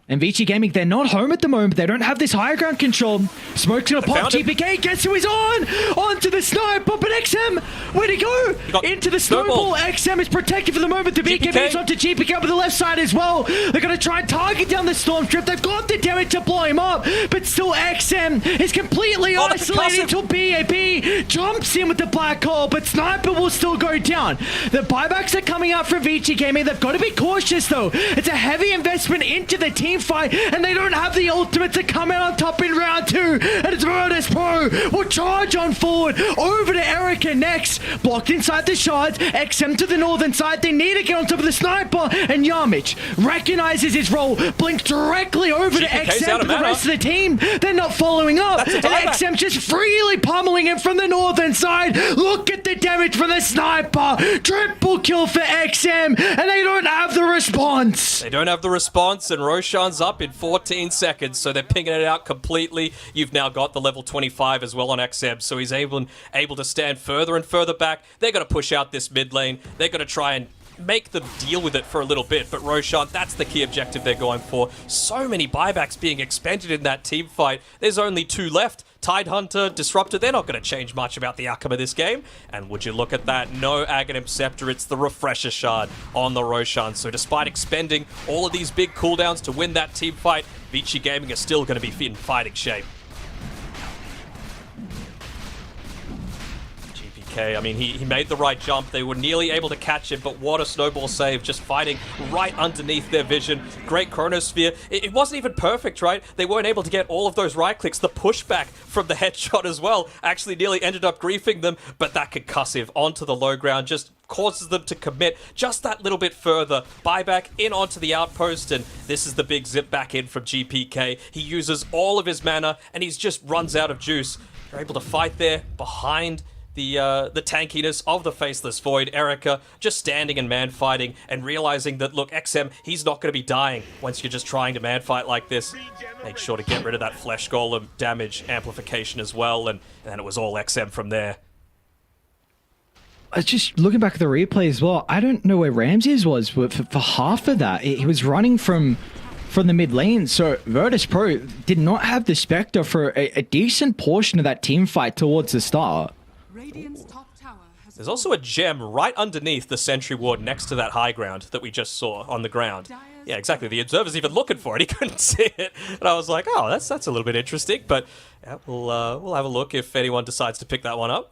And Vici Gaming, they're not home at the moment. They don't have this higher ground control. Smoke's gonna pop. GPK, guess who is on? Onto the snipe. But XM, where'd he go? Into the snowball. XM is protected for the moment. The BKB is onto GPK on the left side as well. They're gonna try and target down the Storm Strip. They've got the damage to blow him up. But still XM is completely isolated until BAB jumps in with the Black Hole. But Sniper will still go down. The buybacks are coming out from Vici Gaming. They've got to be cautious though. It's a heavy investment into the team team fight, and they don't have the ultimate to come out on top in round 2. And it's Virtus Pro will charge on forward over to Erica next. Blocked inside the shards. XM to the northern side. They need to get on top of the sniper, and Yamich recognizes his role. Blink directly over to XM to the rest of the team. They're not following up. And XM just freely pummeling him from the northern side. Look at the damage from the sniper. Triple kill for XM, and they don't have the response. They don't have the response, and Roshan's up in 14 seconds, so they're pinging it out completely. You've now got the level 25 as well on XM, so he's able to stand further and further back. They're going to push out this mid lane. They're going to try and make them deal with it for a little bit, but Roshan, that's the key objective they're going for. So many buybacks being expended in that team fight. There's only 2 left. Tidehunter, Disruptor, they're not going to change much about the outcome of this game. And would you look at that? No Aghanim Scepter, it's the Refresher Shard on the Roshan. So despite expending all of these big cooldowns to win that team fight, Vici Gaming are still going to be in fighting shape. I mean, he made the right jump. They were nearly able to catch him, but what a snowball save, just fighting right underneath their vision. Great Chronosphere. It wasn't even perfect, right? They weren't able to get all of those right clicks. The pushback from the headshot as well actually nearly ended up griefing them, but that concussive onto the low ground just causes them to commit just that little bit further. Buyback in onto the outpost, and this is the big zip back in from GPK. He uses all of his mana, and he just runs out of juice. They're able to fight there behind the tankiness of the Faceless Void. Erica just standing and man fighting and realizing that, look, XM, he's not going to be dying once you're just trying to man fight like this. Make sure to get rid of that Flesh Golem damage amplification as well, and then it was all XM from there. I was just looking back at the replay as well. I don't know where Ramses was for half of that. He was running from the mid lane, so Virtus Pro did not have the Spectre for a decent portion of that team fight towards the start. There's also a gem right underneath the sentry ward next to that high ground that we just saw on the ground. Yeah, exactly. The observer's even looking for it. He couldn't see it. And I was like, oh, that's a little bit interesting. But yeah, we'll have a look if anyone decides to pick that one up.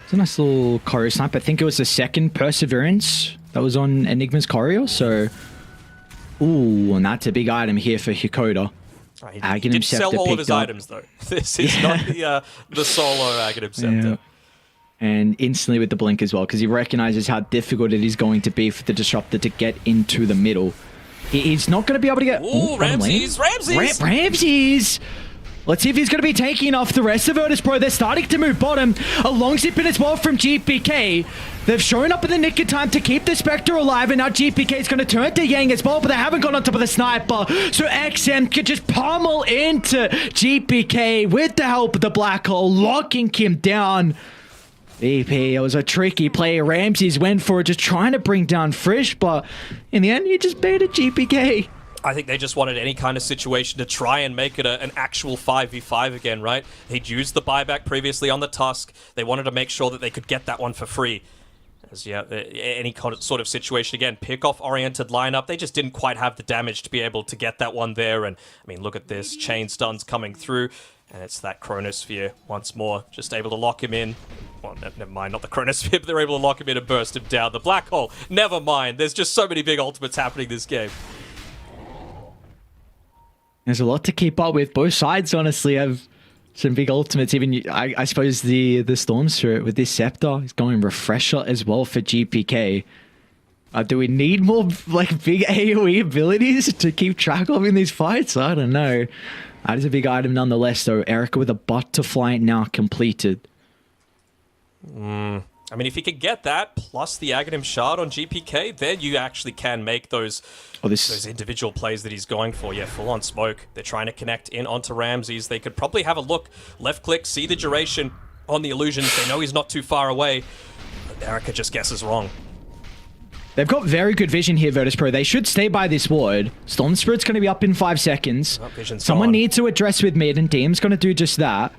It's a nice little choreo snipe. I think it was the second Perseverance that was on Enigma's choreo. So, ooh, and that's a big item here for Hikoda. He did sell all of his items, though. This is not the solo Aghanim Scepter. Yeah. And instantly with the blink as well, because he recognizes how difficult it is going to be for the Disruptor to get into the middle. He's not going to be able to get... Ooh, Ramses! Ramses! Let's see if he's going to be taking off the rest of Virtus Pro. They're starting to move bottom. A long zip in as well from GPK. They've shown up in the nick of time to keep the Spectre alive, and now GPK is going to turn to Yang as well, but they haven't gone on top of the sniper. So XM could just pummel into GPK with the help of the Black Hole, locking him down. VP, it was a tricky play. Ramses went for it, just trying to bring down Frisch, but in the end, he just baited GPK. I think they just wanted any kind of situation to try and make it an actual 5v5 again, right? They'd used the buyback previously on the Tusk. They wanted to make sure that they could get that one for free. As yeah, any sort of situation, again, pick-off-oriented lineup, they just didn't quite have the damage to be able to get that one there. And, I mean, look at this. Chain stuns coming through. And it's that Chronosphere once more, just able to lock him in. Well, never mind, not the Chronosphere, but they're able to lock him in and burst him down. The Black Hole, never mind. There's just so many big ultimates happening this game. There's a lot to keep up with. Both sides, honestly, have some big ultimates. Even, I suppose, the Storm Spirit with this Scepter is going Refresher as well for GPK. Do we need more like big AoE abilities to keep track of in these fights? I don't know. That is a big item nonetheless, though. Erica with a Butterfly now completed. I mean, if you could get that, plus the Aghanim Shard on GPK, then you actually can make those individual plays that he's going for. Yeah, full on smoke. They're trying to connect in onto Ramses. They could probably have a look, left click, see the duration on the illusions. They know he's not too far away. But Erica just guesses wrong. They've got very good vision here, Virtus Pro. They should stay by this ward. Storm Spirit's going to be up in 5 seconds. Someone needs to address with mid, and Deem's going to do just that.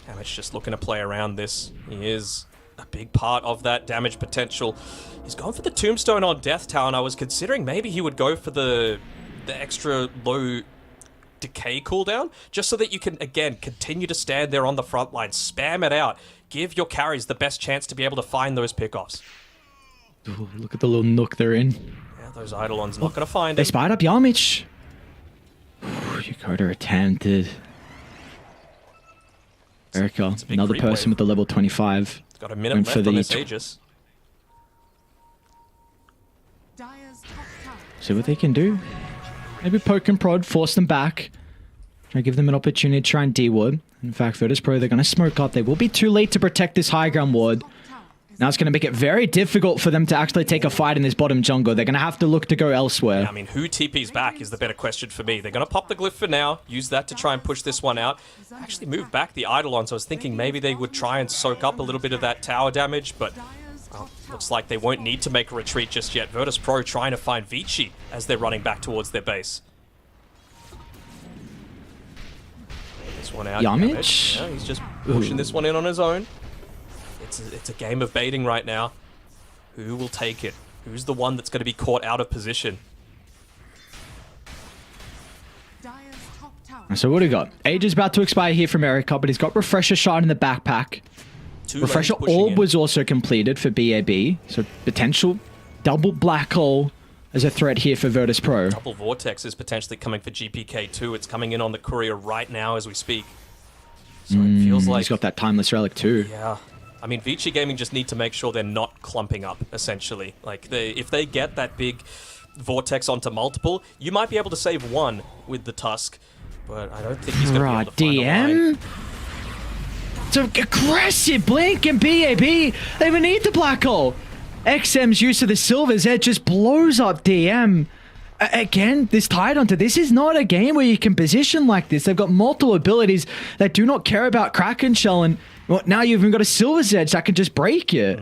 Damage just looking to play around this. He is a big part of that damage potential. He's gone for the Tombstone on Death Town. I was considering maybe he would go for the extra low decay cooldown, just so that you can, again, continue to stand there on the front line. Spam it out. Give your carries the best chance to be able to find those pickoffs. Ooh, look at the little nook they're in. Yeah, Those Eidolons not going to find They him. spied up Yamich. Yakota attempted. Erica, another person with the level 25. Got a minute Went left for on the this Aegis. See what they can do. Maybe poke and prod, force them back. Try to give them an opportunity to try and D-ward. In fact, Virtus Pro, they're going to smoke up. They will be too late to protect this high ground ward. Now it's going to make it very difficult for them to actually take a fight in this bottom jungle. They're going to have to look to go elsewhere. Yeah, I mean, who TP's back is the better question for me. They're going to pop the glyph for now, use that to try and push this one out. Actually move back the Eidolons. I was thinking maybe they would try and soak up a little bit of that tower damage, but well, looks like they won't need to make a retreat just yet. Virtus Pro trying to find Vici as they're running back towards their base. This one out. Yamich? Yeah, he's just pushing this one in on his own. It's a game of baiting right now. Who will take it? Who's the one that's going to be caught out of position? So what do we got? Age is about to expire here from Erica, but he's got Refresher Shard in the backpack. Refresher Orb was also completed for BAB. So potential double black hole as a threat here for Virtus Pro. Double Vortex is potentially coming for GPK too. It's coming in on the courier right now as we speak. So it feels like... He's got that Timeless Relic too. Yeah. I mean, Vici Gaming just need to make sure they're not clumping up, essentially. Like, if they get that big Vortex onto multiple, you might be able to save one with the Tusk, but I don't think he's going to be able to find a line. So aggressive Blink and BAB. They even need the black hole. XM's use of the Silver's Edge just blows up DM. Again, this tied onto this is not a game where you can position like this. They've got multiple abilities that do not care about Kraken Shell, and well, now you've even got a Silver's Edge that can just break it.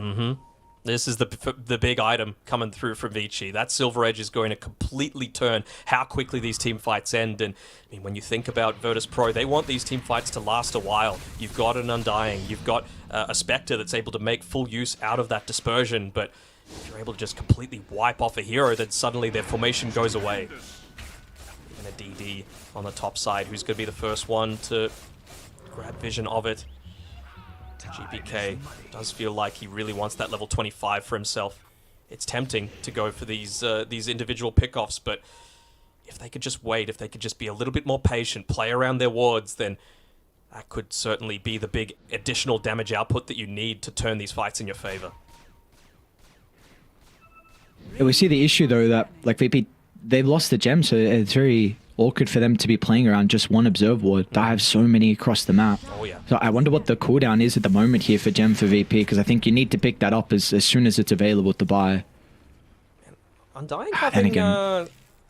This is the big item coming through from Vici. That Silver Edge is going to completely turn how quickly these team fights end. And I mean, when you think about Virtus Pro, they want these team fights to last a while. You've got an Undying, you've got a Spectre that's able to make full use out of that dispersion, but if you're able to just completely wipe off a hero, then suddenly their formation goes away. Even a DD on the top side, who's going to be the first one to grab vision of it. GPK does feel like he really wants that level 25 for himself. It's tempting to go for these individual pickoffs, but if they could just wait, if they could just be a little bit more patient, play around their wards, then that could certainly be the big additional damage output that you need to turn these fights in your favor. Yeah, we see the issue though that like VP, they've lost the gem, so it's very awkward for them to be playing around just one observe ward. They have so many across the map. Oh yeah. So I wonder what the cooldown is at the moment here for gem for VP, because I think you need to pick that up as soon as it's available to buy. Undying having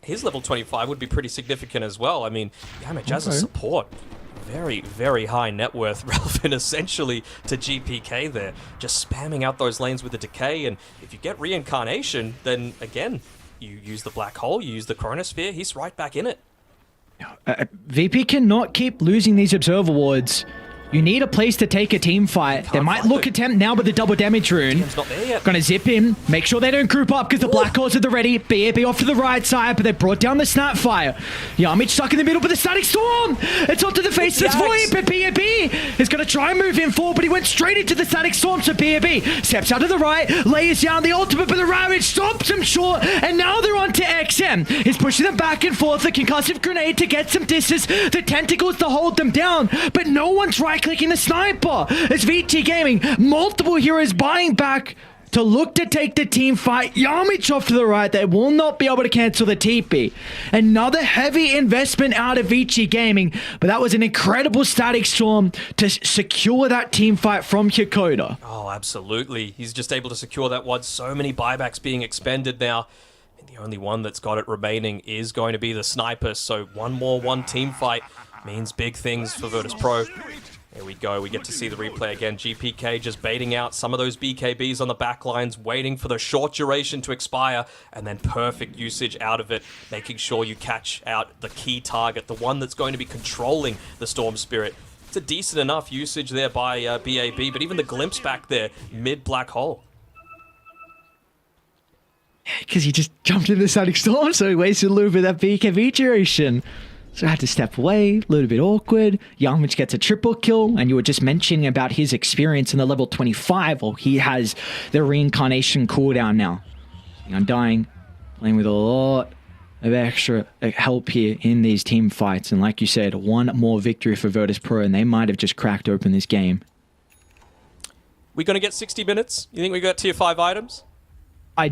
his level 25 would be pretty significant as well. I mean, Yamich as a support, very, very high net worth relevant essentially to GPK there. Just spamming out those lanes with the decay, and if you get reincarnation, then again, you use the black hole, you use the chronosphere, he's right back in it. VP cannot keep losing these observer wards. You need a place to take a team fight. They might look attempt now with the double damage rune. Not there yet. Gonna zip in, make sure they don't group up because the black holes are the ready. BAB off to the right side, but they brought down the Snapfire. Yamich stuck in the middle with the Static Storm. It's onto the face of this void, but BAB is gonna try and move in forward, but he went straight into the Static Storm, so BAB steps out to the right, layers down the ultimate, but the Ravage stops him short, and now they're on to XM. He's pushing them back and forth, the concussive grenade to get some distance, the tentacles to hold them down, but no one's right-clicking the sniper. It's VT Gaming, multiple heroes buying back to look to take the team fight. Yamich off to the right. They will not be able to cancel the TP. Another heavy investment out of VT Gaming, but that was an incredible Static Storm to secure that team fight from Yakota. Oh, absolutely. He's just able to secure that one. So many buybacks being expended now. And the only one that's got it remaining is going to be the sniper. So one team fight means big things for Virtus Pro. There we go, we get to see the replay again. GPK just baiting out some of those BKBs on the back lines, waiting for the short duration to expire, and then perfect usage out of it, making sure you catch out the key target, the one that's going to be controlling the Storm Spirit. It's a decent enough usage there by BAB, but even the glimpse back there, mid-black hole. Because he just jumped into the Static Storm, so he wasted a little bit of that BKB duration. So I had to step away, a little bit awkward. Yamich gets a triple kill, and you were just mentioning about his experience in the level 25. Well, he has the reincarnation cooldown now. The Undying playing with a lot of extra help here in these team fights. And like you said, one more victory for Virtus Pro, and they might have just cracked open this game. We going to get 60 minutes? You think we got tier 5 items? I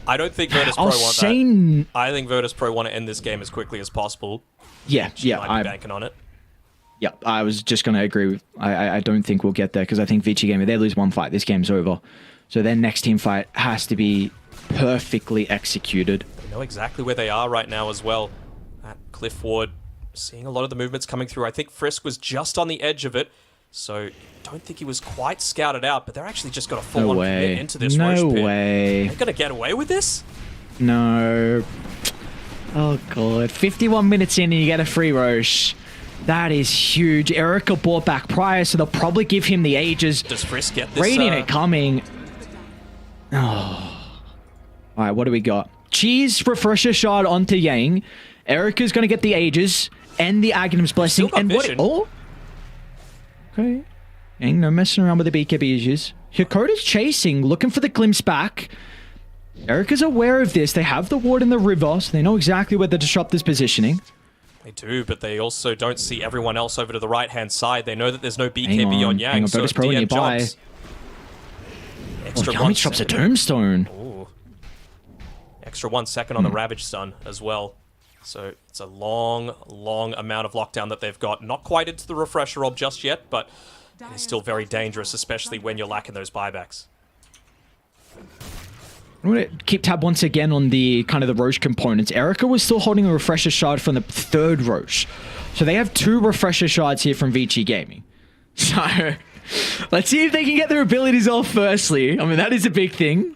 don't think Virtus Pro want that. I think Virtus Pro want to end this game as quickly as possible. Yeah, I'm banking on it. Yeah, I was just going to agree with... I don't think we'll get there, because I think Vici Gamer, they lose one fight, this game's over. So their next team fight has to be perfectly executed. They know exactly where they are right now as well. At Cliff Ward, seeing a lot of the movements coming through. I think Frisk was just on the edge of it, so don't think he was quite scouted out, but they're actually just got a full-on commit into this Roche pit. No way. They're going to get away with this? No. Oh, God. 51 minutes in and you get a free Roche. That is huge. Erica bought back prior, so they'll probably give him the Aegis. Does Frisk get this? Radiant coming. Oh. All right, what do we got? Cheese, Refresher Shard onto Yang. Erica's going to get the Aegis and the Aghanim's Blessing. And vision. Oh. Okay. Yang, no messing around with the BKB Aegis. Hakoda's chasing, looking for the glimpse back. Erica's aware of this. They have the ward in the river, so they know exactly where the Disruptor's positioning. They do, but they also don't see everyone else over to the right-hand side. They know that there's no BKB on Yang, so if DM jumps... Extra Yami drops a Tombstone. Ooh. Extra 1 second on the Ravage Stun as well. So it's a long, long amount of lockdown that they've got. Not quite into the Refresher Orb just yet, but it is still very dangerous, especially when you're lacking those buybacks. I'm going to keep tab once again on the kind of the Roche components. Erica was still holding a Refresher Shard from the third Roche. So they have 2 Refresher Shards here from Vici Gaming. So let's see if they can get their abilities off firstly. I mean, that is a big thing.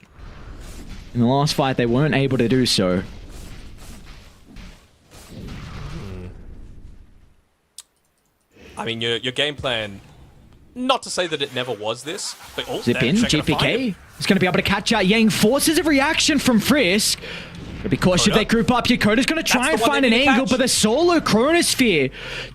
In the last fight, they weren't able to do so. I mean, your game plan, not to say that it never was this, but... Oh, Zip in, GPK. He's going to be able to catch out Yang. Forces a reaction from Frisk. But because if they group up, Yakota's going to try and find an angle, but the solo Chronosphere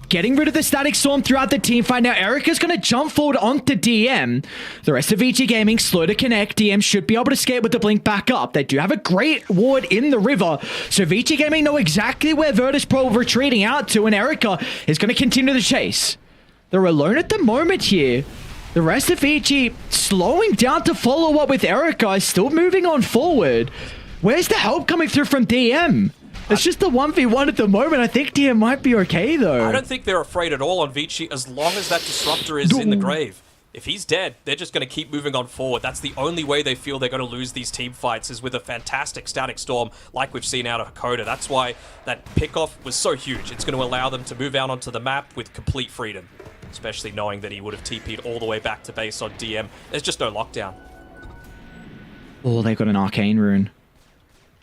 getting rid of the Static Storm throughout the team fight. Now Erica's going to jump forward onto DM. The rest of Vici Gaming slow to connect. DM should be able to escape with the blink back up. They do have a great ward in the river, so Vici Gaming know exactly where Virtus Pro retreating out to, and Erica is going to continue the chase. They're alone at the moment here. The rest of Vici slowing down to follow up with Erica, is still moving on forward. Where's the help coming through from DM? It's just the 1v1 at the moment. I think DM might be okay, though. I don't think they're afraid at all on Vici as long as that Disruptor is in the grave. If he's dead, they're just going to keep moving on forward. That's the only way they feel they're going to lose these team fights, is with a fantastic Static Storm like we've seen out of Hakoda. That's why that pickoff was so huge. It's going to allow them to move out onto the map with complete freedom, especially knowing that he would have TP'd all the way back to base on DM. There's just no lockdown. Oh, they got an Arcane Rune.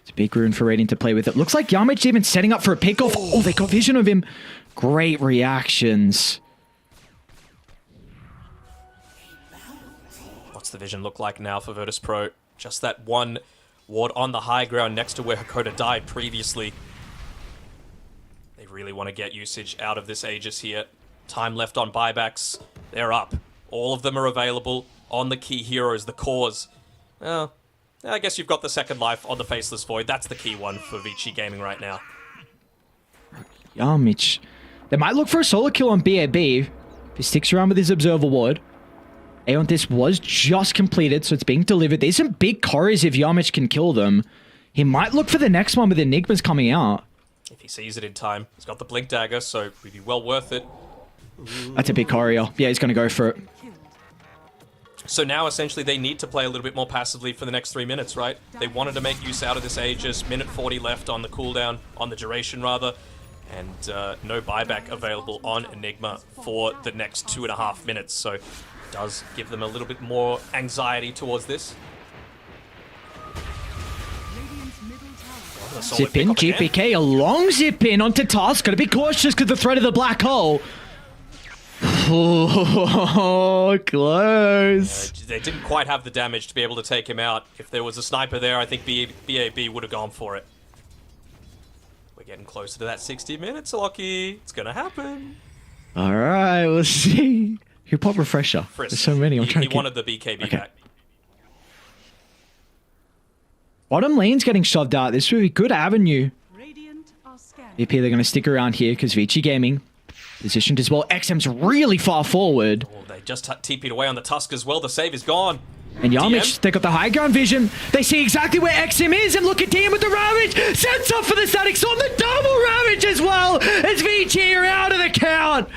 It's a big rune for Radiant to play with. It looks like Yamich even setting up for a pickoff. Oh, they got vision of him. Great reactions. What's the vision look like now for Virtus Pro? Just that one ward on the high ground next to where Hakoda died previously. They really want to get usage out of this Aegis here. Time left on buybacks. They're up. All of them are available on the key heroes, the cores. Well, I guess you've got the second life on the Faceless Void. That's the key one for Vici Gaming right now. Yamich. They might look for a solo kill on BAB. If he sticks around with his Observer Ward. Aeon, this was just completed, so it's being delivered. There's some big corries if Yamich can kill them. He might look for the next one with Enigmas coming out. If he sees it in time. He's got the Blink Dagger, so it would be well worth it. That's a big courier. Yeah, he's going to go for it. So now, essentially, they need to play a little bit more passively for the next 3 minutes, right? They wanted to make use out of this Aegis. Minute 40 left on the cooldown, on the duration, rather. And no buyback available on Enigma for the next 2.5 minutes. So it does give them a little bit more anxiety towards this. Zip in, GPK, a long zip in onto Task. Gotta be cautious because the threat of the black hole. Oh, close. They didn't quite have the damage to be able to take him out. If there was a sniper there, I think BAB would have gone for it. We're getting closer to that 60 minutes, Locky. It's gonna happen. All right, we'll see. Who pop Refresher? Frisk. There's so many. I'm trying to wanted the BKB back. Bottom lane's getting shoved out. This would be a good avenue. Radiant are scared. VP, they're going to stick around here because Vici Gaming positioned as well. XM's really far forward. Oh, they just TP'd away on the Tusk as well. The save is gone. And Yamich, they got the high ground vision. They see exactly where XM is, and look at DM with the Ravage. Sets up for the Static Storm, the double Ravage as well. As Vici are out of the count.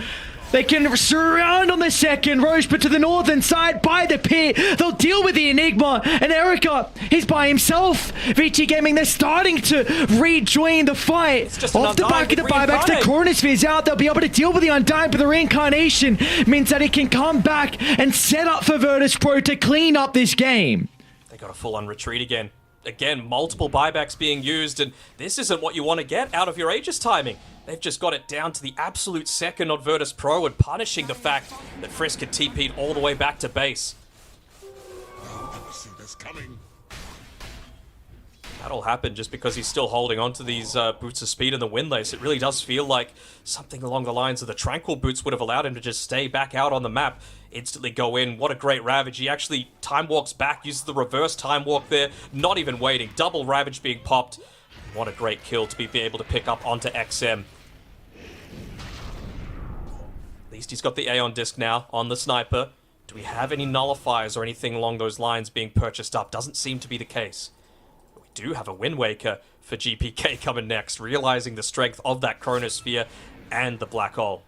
They can surround on the second. Roche, but to the northern side by the pit. They'll deal with the Enigma. And Erica, he's by himself. VT Gaming, they're starting to rejoin the fight. Off the back of the buybacks, the Chronosphere's out. They'll be able to deal with the Undying, but the Reincarnation means that it can come back and set up for Virtus Pro to clean up this game. They got a full-on retreat again. Again, multiple buybacks being used, and this isn't what you want to get out of your Aegis timing. They've just got it down to the absolute second on Virtus Pro and punishing the fact that Frisk had TP'd all the way back to base. That all happened just because he's still holding on to these boots of speed in the windlace. It really does feel like something along the lines of the Tranquil boots would have allowed him to just stay back out on the map, instantly go in. What a great Ravage. He actually time walks back, uses the reverse time walk there, not even waiting. Double Ravage being popped. What a great kill to be able to pick up onto XM. At least he's got the Aeon disc now on the sniper. Do we have any nullifiers or anything along those lines being purchased up? Doesn't seem to be the case. We do have a Wind Waker for GPK coming next, realizing the strength of that Chronosphere and the Black Hole.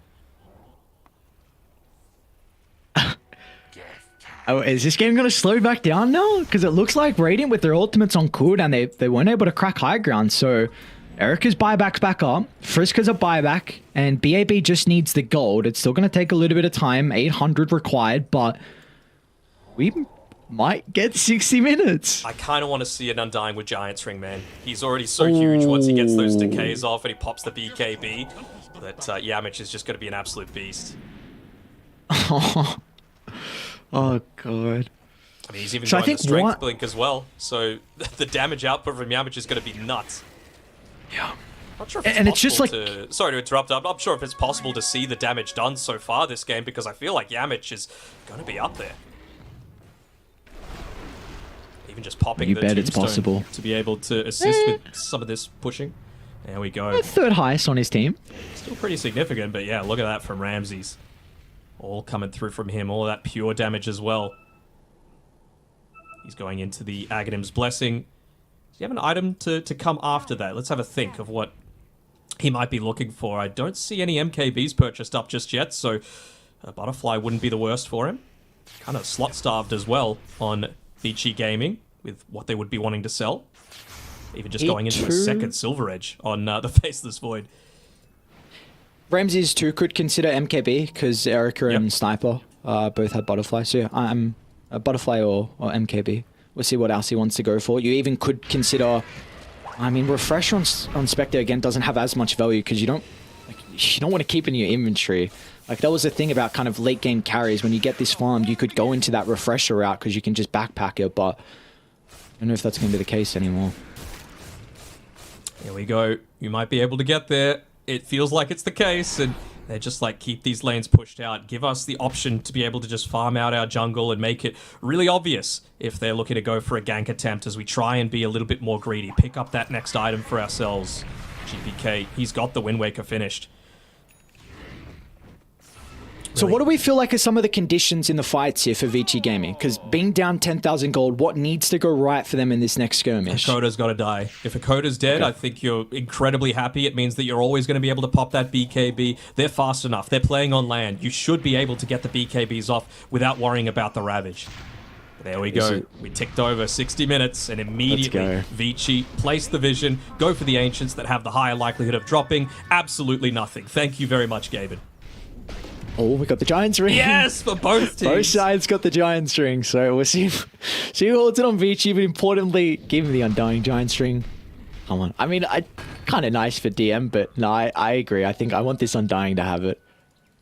Oh, is this game going to slow back down now? Because it looks like Radiant with their ultimates on cooldown, they weren't able to crack high ground. So Erica's buyback's back up. Friska's a buyback. And BAB just needs the gold. It's still going to take a little bit of time. 800 required, but we might get 60 minutes. I kind of want to see an Undying with Giant's Ring, man. He's already so huge once he gets those decays off and he pops the BKB. That Yamich is just going to be an absolute beast. Oh, God. I mean, he's even going the Strength Blink as well, so the damage output from Yamich is going to be nuts. Yeah. Not sure if it's possible to... Sorry to interrupt, I'm not sure if it's possible to see the damage done so far this game, because I feel like Yamich is going to be up there. Even just popping you the bet it's tombstone possible. to be able to assist with some of this pushing. There we go. Third highest on his team. Still pretty significant, but yeah, look at that from Ramses. All coming through from him, all of that pure damage as well. He's going into the Aghanim's Blessing. Does he have an item to come after that? Let's have a think of what he might be looking for. I don't see any MKBs purchased up just yet, so a Butterfly wouldn't be the worst for him. Kind of slot-starved as well on Vici Gaming with what they would be wanting to sell. Even just going into a second Silver Edge on the Faceless Void. Ramses too could consider MKB because Erica and Sniper both had Butterfly. So I'm a Butterfly or MKB. We'll see what else he wants to go for. You even could consider, I mean, Refresher on Spectre again doesn't have as much value because you don't want to keep in your inventory. Like that was the thing about kind of late game carries. When you get this farmed, you could go into that Refresher route because you can just backpack it. But I don't know if that's going to be the case anymore. Here we go. You might be able to get there. It feels like it's the case, and they're just like, keep these lanes pushed out. Give us the option to be able to just farm out our jungle and make it really obvious if they're looking to go for a gank attempt as we try and be a little bit more greedy. Pick up that next item for ourselves. GPK, he's got the Wind Waker finished. So what do we feel like are some of the conditions in the fights here for Vici Gaming? Because being down 10,000 gold, what needs to go right for them in this next skirmish? Hakoda's got to die. If Hakoda's dead, I think you're incredibly happy. It means that you're always going to be able to pop that BKB. They're fast enough. They're playing on land. You should be able to get the BKBs off without worrying about the Ravage. There we go. We ticked over 60 minutes, and immediately Vici placed the vision, go for the Ancients that have the higher likelihood of dropping. Absolutely nothing. Thank you very much, Gaben. Oh, we got the Giants ring. Yes, for both teams. Both sides got the Giants ring, so we'll see who holds it on Vici, but importantly, give him the Undying Giants ring. Come on. I mean, kind of nice for DM, but no, I agree. I think I want this Undying to have it.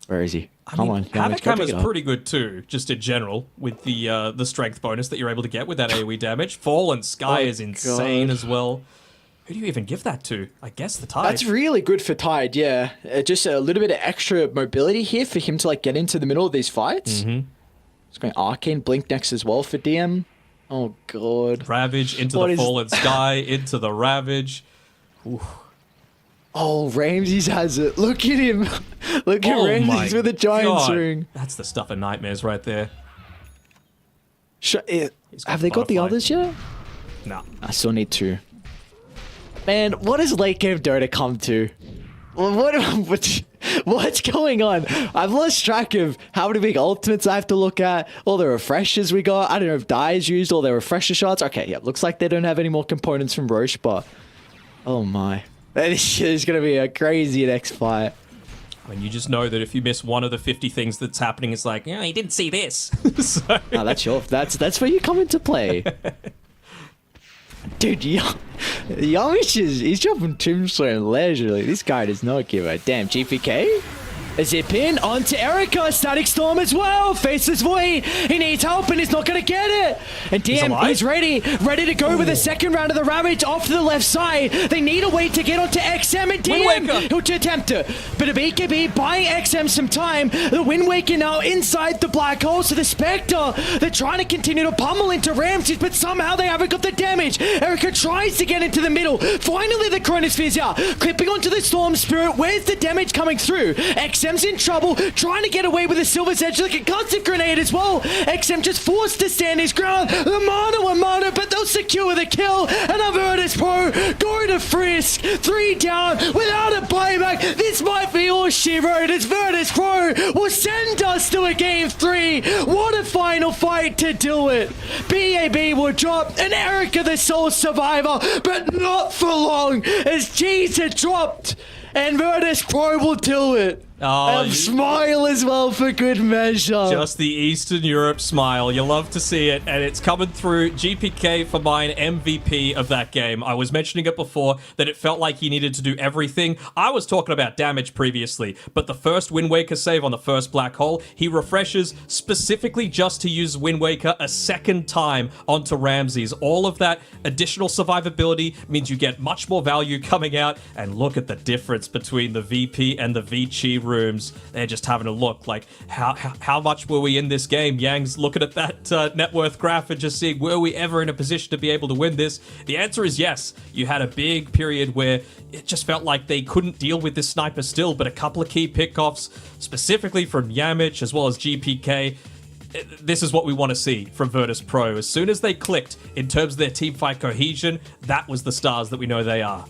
Where is he? Come on. Havoc Hammer's pretty good too, just in general, with the strength bonus that you're able to get with that AoE damage. Fallen Sky is insane as well. Who do you even give that to? I guess the Tide. That's really good for Tide, yeah. Just a little bit of extra mobility here for him to like get into the middle of these fights. It's going Arcane Blink next as well for DM. Oh, God. Ravage into the fallen sky, into the Ravage. Ooh. Oh, Ramses has it. Look at him. Look at Ramses with a Giant's ring. That's the stuff of nightmares right there. Have they got the others yet? No. I still need 2. Man, what does late game Dota come to? What's going on? I've lost track of how many big ultimates I have to look at, all the refreshers we got. I don't know if Dies used all their refresher shots. Okay, yeah, looks like they don't have any more components from Roche, but oh my. This is going to be a crazy next fight. I mean, you just know that if you miss one of the 50 things that's happening, it's like, you didn't see this. So... Oh, that's where you come into play. Dude, Yamish he's dropping tombstone leisurely. This guy does not give a damn. GPK? A zip in onto Erica. Static Storm as well. Faceless Void. He needs help and he's not going to get it. And DM is ready to go with the second round of the Ravage off to the left side. They need a way to get onto XM and DM. He'll attempt it. But a BKB buying XM some time. The Wind Waker now inside the black hole. So the Spectre, they're trying to continue to pummel into Ramses, but somehow they haven't got the damage. Erica tries to get into the middle. Finally, the Chronosphere's out. Clipping onto the Storm Spirit. Where's the damage coming through? XM's in trouble, trying to get away with a Silver's Edge, like a concussive grenade as well. XM just forced to stand his ground. The Mana, but they'll secure the kill. And a Virtus Pro going to Frisk. 3 down without a buyback. This might be all she wrote. As Virtus Pro will send us to a game 3. What a final fight to do it. BAB will drop, and Erica the sole survivor, but not for long, as G's had dropped, and Virtus Pro will do it. Smile as well for good measure. Just the Eastern Europe smile. You love to see it, and it's coming through. GPK for mine, MVP of that game. I was mentioning it before that it felt like he needed to do everything. I was talking about damage previously, but the first Wind Waker save on the first black hole, he refreshes specifically just to use Wind Waker a second time onto Ramses. All of that additional survivability means you get much more value coming out, and look at the difference between the VP and the VG rooms. They're just having a look like how much were we in this game. Yang's looking at that net worth graph and just seeing, were we ever in a position to be able to win this? The answer is yes. You had a big period where it just felt like they couldn't deal with this sniper still, but a couple of key pickoffs specifically from Yamich as well as GPK. This is what we want to see from Virtus Pro. As soon as they clicked in terms of their teamfight cohesion, that was the stars that we know they are.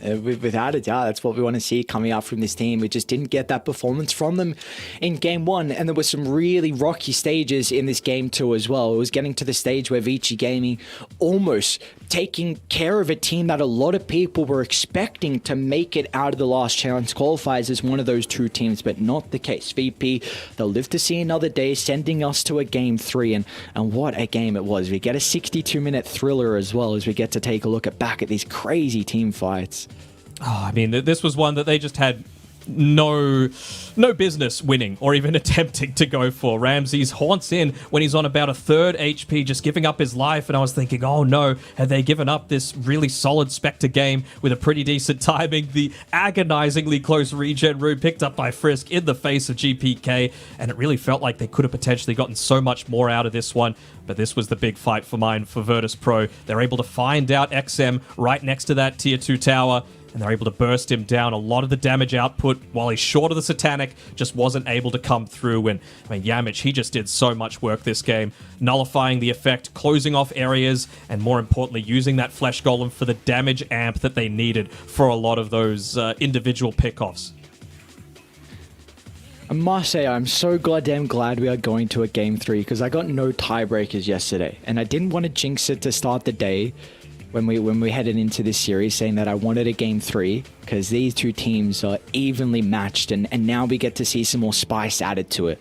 Without a doubt, that's what we want to see coming out from this team. We just didn't get that performance from them in game 1, and there were some really rocky stages in this game 2 as well. It was getting to the stage where Vici Gaming almost taking care of a team that a lot of people were expecting to make it out of the Last Chance Qualifiers as one of those 2 teams, but not the case. VP, they'll live to see another day, sending us to a game 3, and what a game it was. We get a 62-minute thriller as well, as we get to take a look back at these crazy team fights. Oh, I mean, this was one that they just had no business winning or even attempting to go for. Ramses haunts in when he's on about a 3rd HP, just giving up his life, and I was thinking, oh no, have they given up this really solid Spectre game with a pretty decent timing? The agonizingly close regen room picked up by Frisk in the face of GPK, and it really felt like they could have potentially gotten so much more out of this one. But this was the big fight for mine for Virtus Pro. They're able to find out XM right next to that tier 2 tower, and they're able to burst him down. A lot of the damage output, while he's short of the Satanic, just wasn't able to come through. And I mean, Yamich, he just did so much work this game, nullifying the effect, closing off areas, and more importantly, using that Flesh Golem for the damage amp that they needed for a lot of those individual pickoffs. I must say, I'm so goddamn glad we are going to a game 3, because I got no tiebreakers yesterday, and I didn't want to jinx it to start the day when we headed into this series, saying that I wanted a game 3, because these 2 teams are evenly matched, and now we get to see some more spice added to it.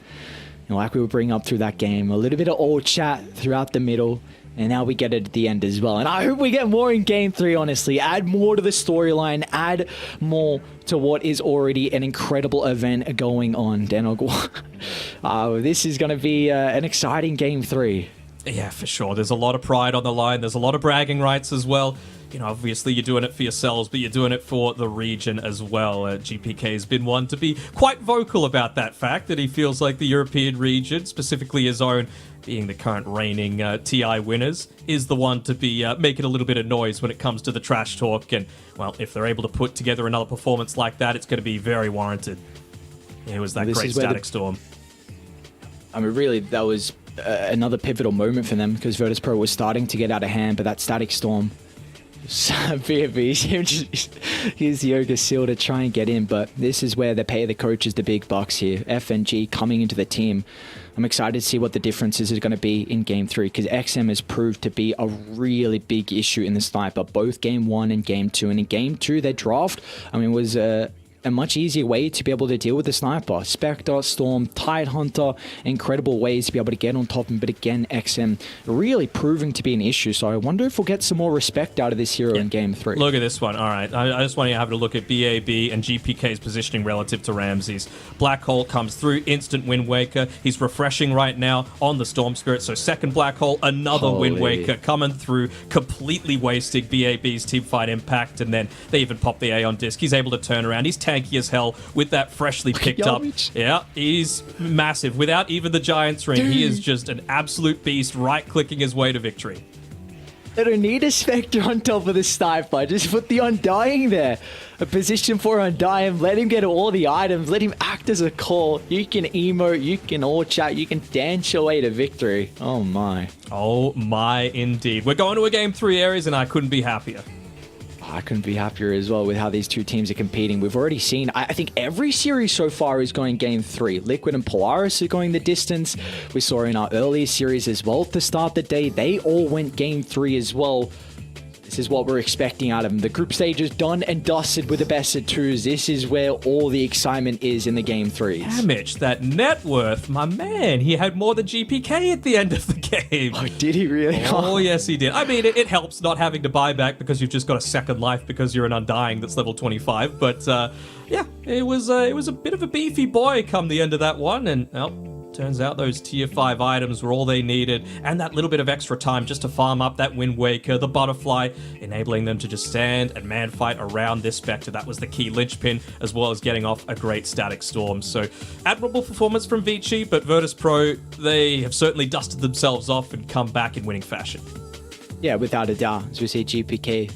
You know, like we were bringing up through that game, a little bit of old chat throughout the middle, and now we get it at the end as well. And I hope we get more in game 3, honestly. Add more to the storyline, add more to what is already an incredible event going on. This is going to be an exciting game 3. Yeah, for sure. There's a lot of pride on the line. There's a lot of bragging rights as well. You know, obviously you're doing it for yourselves, but you're doing it for the region as well. GPK has been one to be quite vocal about that fact, that he feels like the European region, specifically his own, being the current reigning TI winners, is the one to be making a little bit of noise when it comes to the trash talk. And, well, if they're able to put together another performance like that, it's going to be very warranted. It was that great Static Storm. I mean, really, that was another pivotal moment for them, because Virtus Pro was starting to get out of hand, but that Static Storm, here's Yoga Seal to try and get in, but this is where they pay the coaches the big bucks here. FNG coming into the team. I'm excited to see what the differences are going to be in Game 3, because XM has proved to be a really big issue in the sniper, both Game 1 and Game 2. And in Game 2, their draft, I mean, was a much easier way to be able to deal with the sniper. Spectre, Storm, Tidehunter, incredible ways to be able to get on top of him. But again, XM really proving to be an issue. So I wonder if we'll get some more respect out of this hero in Game 3. Look at this one. All right. I just want you to have a look at BAB and GPK's positioning relative to Ramses. Black Hole comes through, instant Wind Waker. He's refreshing right now on the Storm Spirit. So second Black Hole, another Wind Waker coming through, completely wasting BAB's teamfight impact. And then they even pop the A on disc. He's able to turn around. He's tanky as hell with that freshly picked up. Yeah, he's massive. Without even the Giant's Ring, he is just an absolute beast, right-clicking his way to victory. They don't need a Spectre on top of the sniper. Just put the Undying there. A position for Undying. Let him get all the items. Let him act as a call. You can emote. You can all chat. You can dance your way to victory. Oh my. Oh my, indeed. We're going to a Game 3, Aries, and I couldn't be happier. I couldn't be happier as well with how these two teams are competing. We've already seen, I think every series so far is going Game 3. Liquid and Polaris are going the distance. We saw in our earlier series as well to start the day. They all went Game 3 as well. This is what we're expecting out of them. The group stage is done and dusted with the best of twos. This is where all the excitement is in the Game 3s. Damn it, that net worth, my man. He had more than GPK at the end of the game. Oh, did he really? Oh, yes, he did. I mean, it helps not having to buy back because you've just got a second life because you're an Undying that's level 25. But, yeah, it was a bit of a beefy boy come the end of that one. And, well, turns out those tier 5 items were all they needed, and that little bit of extra time just to farm up that Wind Waker, the Butterfly, enabling them to just stand and man fight around this Spectre. That was the key linchpin, as well as getting off a great Static Storm. So, admirable performance from Vici, but Virtus Pro, they have certainly dusted themselves off and come back in winning fashion. Yeah, without a doubt. As we see, GPK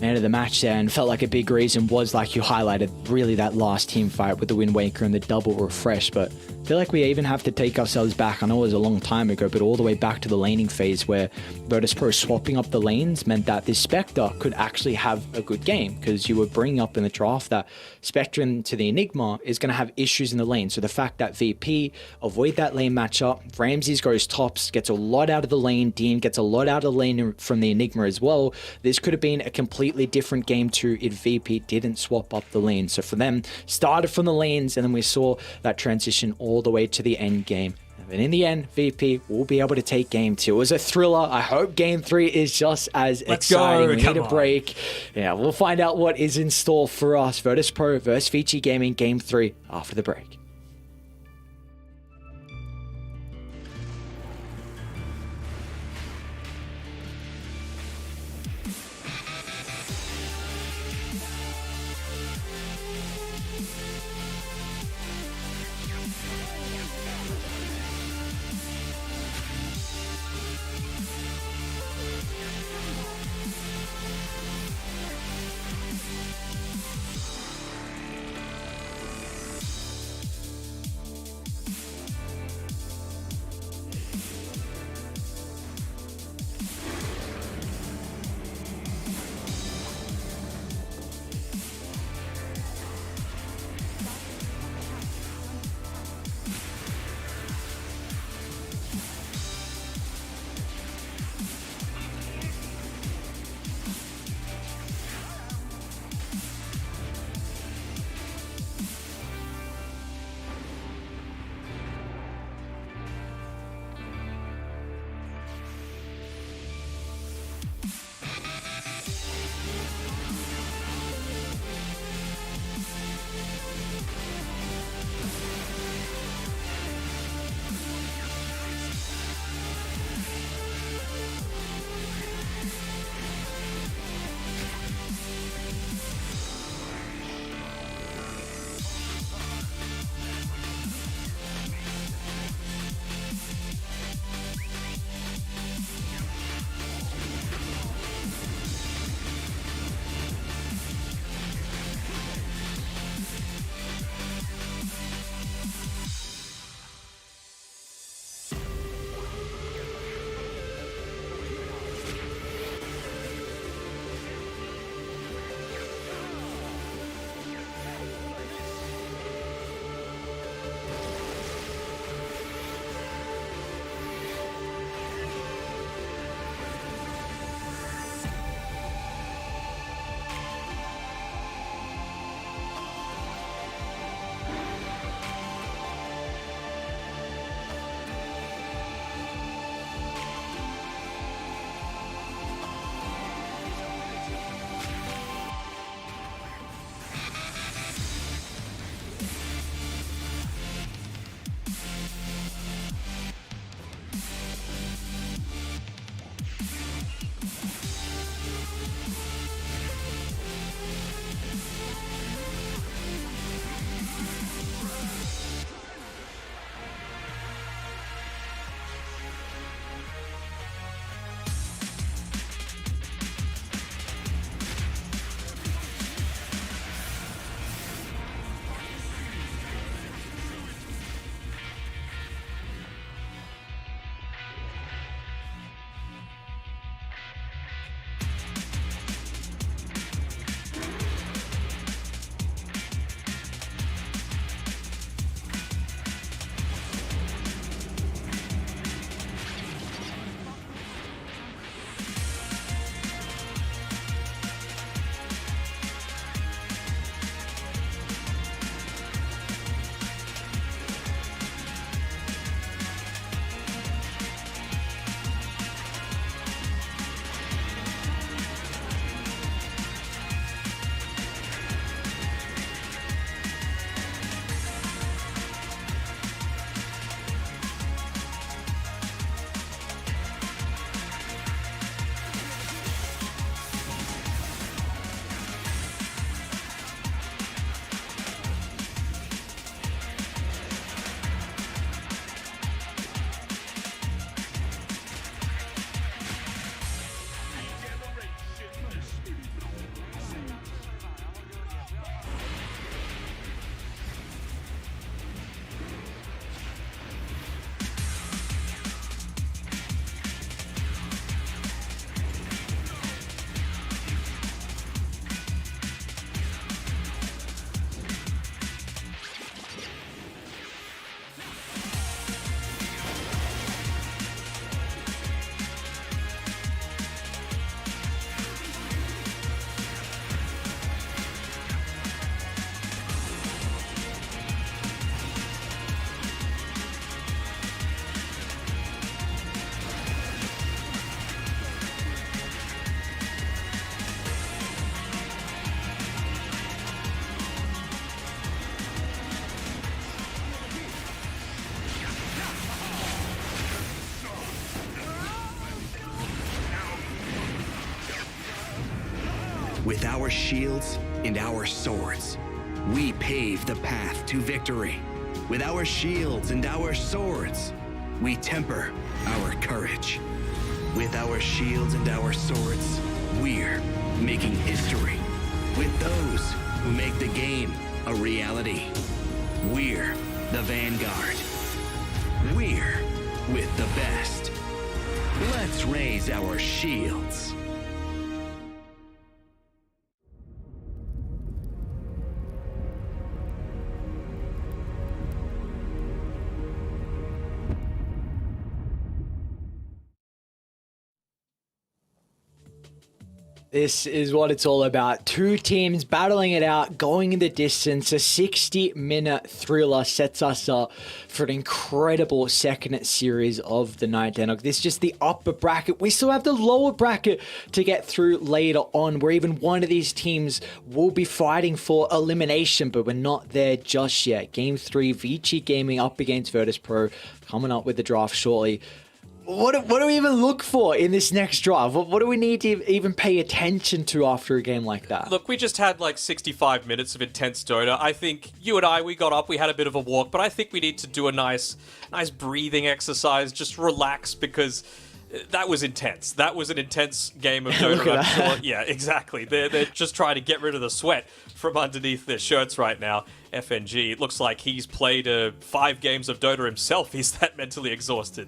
man of the match there, and felt like a big reason was, like you highlighted, really that last team fight with the Wind Waker and the double refresh. But I feel like we even have to take ourselves back. I know it was a long time ago, but all the way back to the laning phase where Virtus Pro swapping up the lanes meant that this Spectre could actually have a good game, because you were bringing up in the draft that Spectre into the Enigma is going to have issues in the lane. So the fact that VP avoid that lane matchup, Ramses goes tops, gets a lot out of the lane, Dean gets a lot out of the lane from the Enigma as well. This could have been a completely different game too if VP didn't swap up the lane. So for them, started from the lanes, and then we saw that transition all the way to the end game. And in the end, VP will be able to take Game 2. It was a thriller. I hope Game 3 is just as exciting. We need a break. Yeah, we'll find out what is in store for us. Virtus Pro versus Vici Gaming Game 3 after the break. With our shields and our swords, we pave the path to victory. With our shields and our swords, we temper our courage. With our shields and our swords, we're making history. With those who make the game a reality, we're the Vanguard. We're with the best. Let's raise our shields. This is what it's all about. Two teams battling it out, going in the distance. A 60-minute thriller sets us up for an incredible second series of the night, Denok. This is just the upper bracket. We still have the lower bracket to get through later on, where even one of these teams will be fighting for elimination, but we're not there just yet. Game 3, Vici Gaming up against Virtus Pro, coming up with the draft shortly. What do we even look for in this next draft? What do we need to even pay attention to after a game like that? Look, we just had like 65 minutes of intense Dota. I think you and I, we got up, we had a bit of a walk, but I think we need to do a nice breathing exercise, just relax, because that was intense. That was an intense game of Dota. I'm sure. Yeah, exactly. They're just trying to get rid of the sweat from underneath their shirts right now. FNG, it looks like he's played 5 games of Dota himself. He's that mentally exhausted.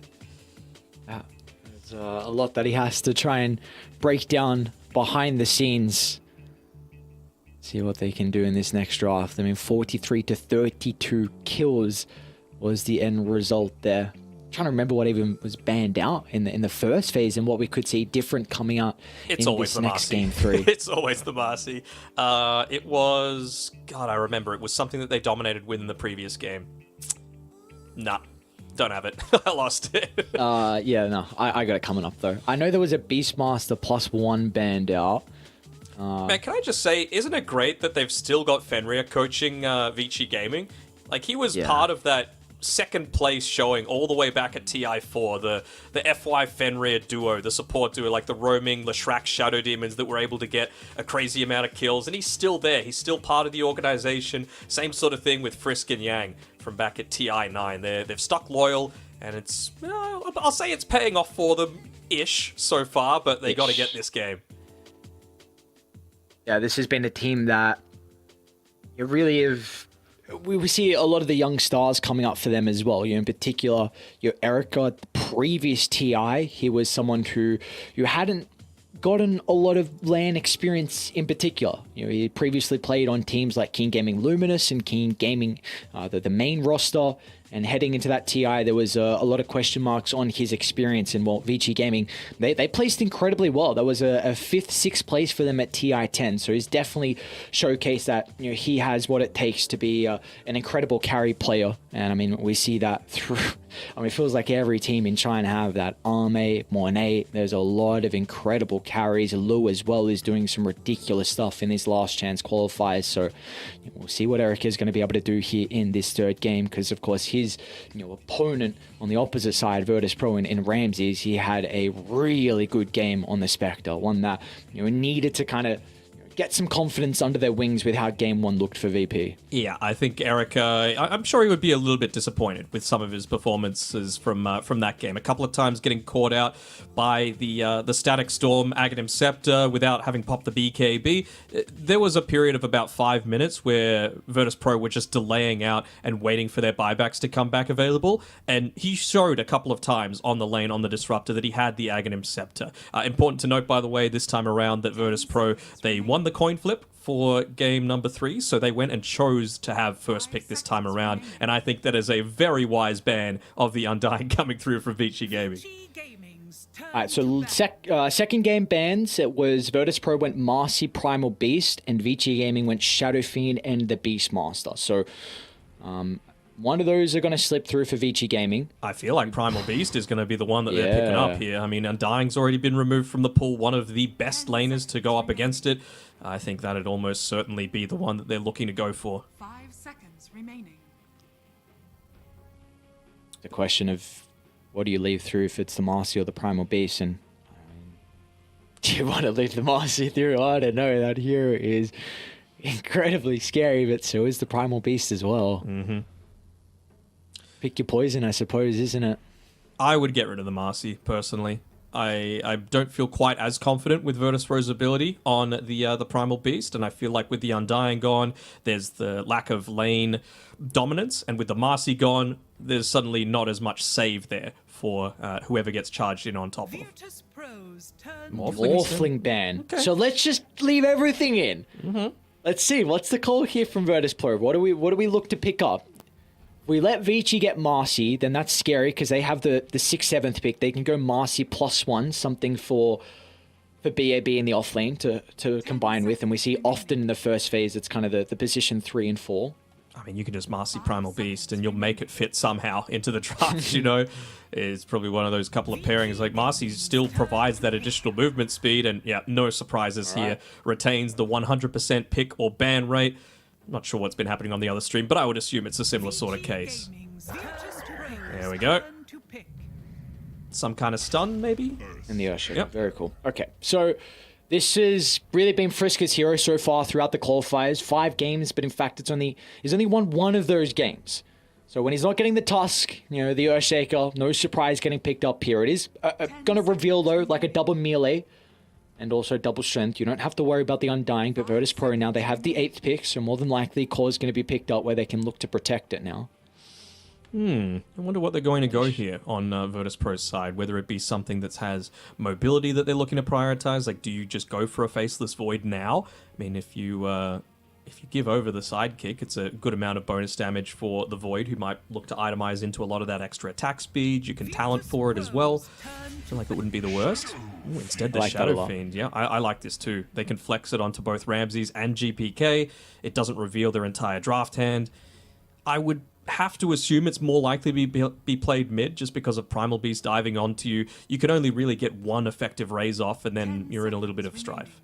There's a lot that he has to try and break down behind the scenes. See what they can do in this next draft. I mean, 43 to 32 kills was the end result there. I'm trying to remember what even was banned out in the first phase and what we could see different coming out in this next game 3. It's always the Marcy. It was... God, I remember. It was something that they dominated with in the previous game. Nah. Don't have it. I lost it. Yeah, no. I got it coming up, though. I know there was a Beastmaster +1 banned out. Man, can I just say, isn't it great that they've still got Fenrir coaching Vici Gaming? Like, he was part of that second place showing all the way back at TI4, the FY Fenrir duo, the support duo, like the roaming Leshrac Shadow Demons that were able to get a crazy amount of kills, and he's still there. He's still part of the organization. Same sort of thing with Frisk and Yang from back at TI9. They've stuck loyal, and it's, I'll say it's paying off for them-ish so far, but they got to get this game. Yeah, this has been a team that you really have... We see a lot of the young stars coming up for them as well. In particular, Erica, the previous TI, he was someone who you hadn't gotten a lot of LAN experience in particular. He previously played on teams like King Gaming Luminous and King Gaming, the main roster. And heading into that TI, there was a lot of question marks on his experience. And Vici Gaming, they placed incredibly well. There was a 5th, 6th place for them at TI 10. So he's definitely showcased that he has what it takes to be an incredible carry player. And I mean, we see that through. I mean, it feels like every team in China have that. Arme, Mornay, there's a lot of incredible carries. Lu as well is doing some ridiculous stuff in these last chance qualifiers. So we'll see what Eric is going to be able to do here in this third game, because of course his opponent on the opposite side, Virtus Pro in Ramses, he had a really good game on the Spectre, one that needed to kind of get some confidence under their wings with how game 1 looked for VP. Yeah, I think Eric, I'm sure he would be a little bit disappointed with some of his performances from that game. A couple of times getting caught out by the Static Storm Aghanim Scepter without having popped the BKB. There was a period of about 5 minutes where Virtus Pro were just delaying out and waiting for their buybacks to come back available, and he showed a couple of times on the lane on the Disruptor that he had the Aghanim Scepter. Important to note, by the way, this time around that Virtus Pro, they won the coin flip for game number 3, so they went and chose to have first pick this time around, and I think that is a very wise ban of the Undying coming through from Vici Gaming. Alright, so second game bans, it was Virtus Pro went Marcy Primal Beast, and Vici Gaming went Shadow Fiend and the Beastmaster. So, one of those are going to slip through for Vici Gaming. I feel like Primal Beast is going to be the one that they're picking up here. I mean, Undying's already been removed from the pool, one of the best laners to go up against it. I think that'd almost certainly be the one that they're looking to go for. 5 seconds remaining. The question of what do you leave through if it's the Marcy or the Primal Beast, and Do you want to leave the Marcy through? I don't know. That hero is incredibly scary, but so is the Primal Beast as well. Mm-hmm. Pick your poison, I suppose, isn't it? I would get rid of the Marcy, personally. I don't feel quite as confident with Virtus.pro's ability on the Primal Beast, and I feel like with the Undying gone, there's the lack of lane dominance, and with the Marcy gone, there's suddenly not as much save there for whoever gets charged in on top of. Morphling ban. Okay. So let's just leave everything in. Mm-hmm. Let's see, what's the call here from Virtus.pro? What do we look to pick up? We let Vici get Marcy, then that's scary because they have the 6th, 7th pick. They can go Marcy +1, something for BAB in the offlane to combine with. And we see often in the first phase, it's kind of the position 3 and 4. I mean, you can just Marcy Primal Beast and you'll make it fit somehow into the draft, you know? It's probably one of those couple of pairings. Like, Marcy still provides that additional movement speed and, yeah, no surprises here. Retains the 100% pick or ban rate. Not sure what's been happening on the other stream, but I would assume it's a similar sort of case. There we go. Some kind of stun, maybe? In the Urshaker. Yep. Very cool. Okay, so this has really been Friska's hero so far throughout the qualifiers. 5 games, but in fact, he's only won 1 of those games. So when he's not getting the Tusk, you know, the Urshaker, no surprise getting picked up here. It is going to reveal, though, like a double melee. And also double strength. You don't have to worry about the Undying, but Virtus.pro now, they have the 8th pick, so more than likely Core is going to be picked up where they can look to protect it now. I wonder what they're going to go here on Virtus.pro's side, whether it be something that has mobility that they're looking to prioritize. Like, do you just go for a Faceless Void now? I mean, if you give over the sidekick, it's a good amount of bonus damage for the Void, who might look to itemize into a lot of that extra attack speed. You can talent for it as well. I feel like it wouldn't be the worst. Ooh, instead, the Shadow Fiend. Yeah, I like this too. They can flex it onto both Ramses and GPK. It doesn't reveal their entire draft hand. I would have to assume it's more likely to be played mid, just because of Primal Beast diving onto you. You can only really get one effective raise off, and then you're in a little bit of strife.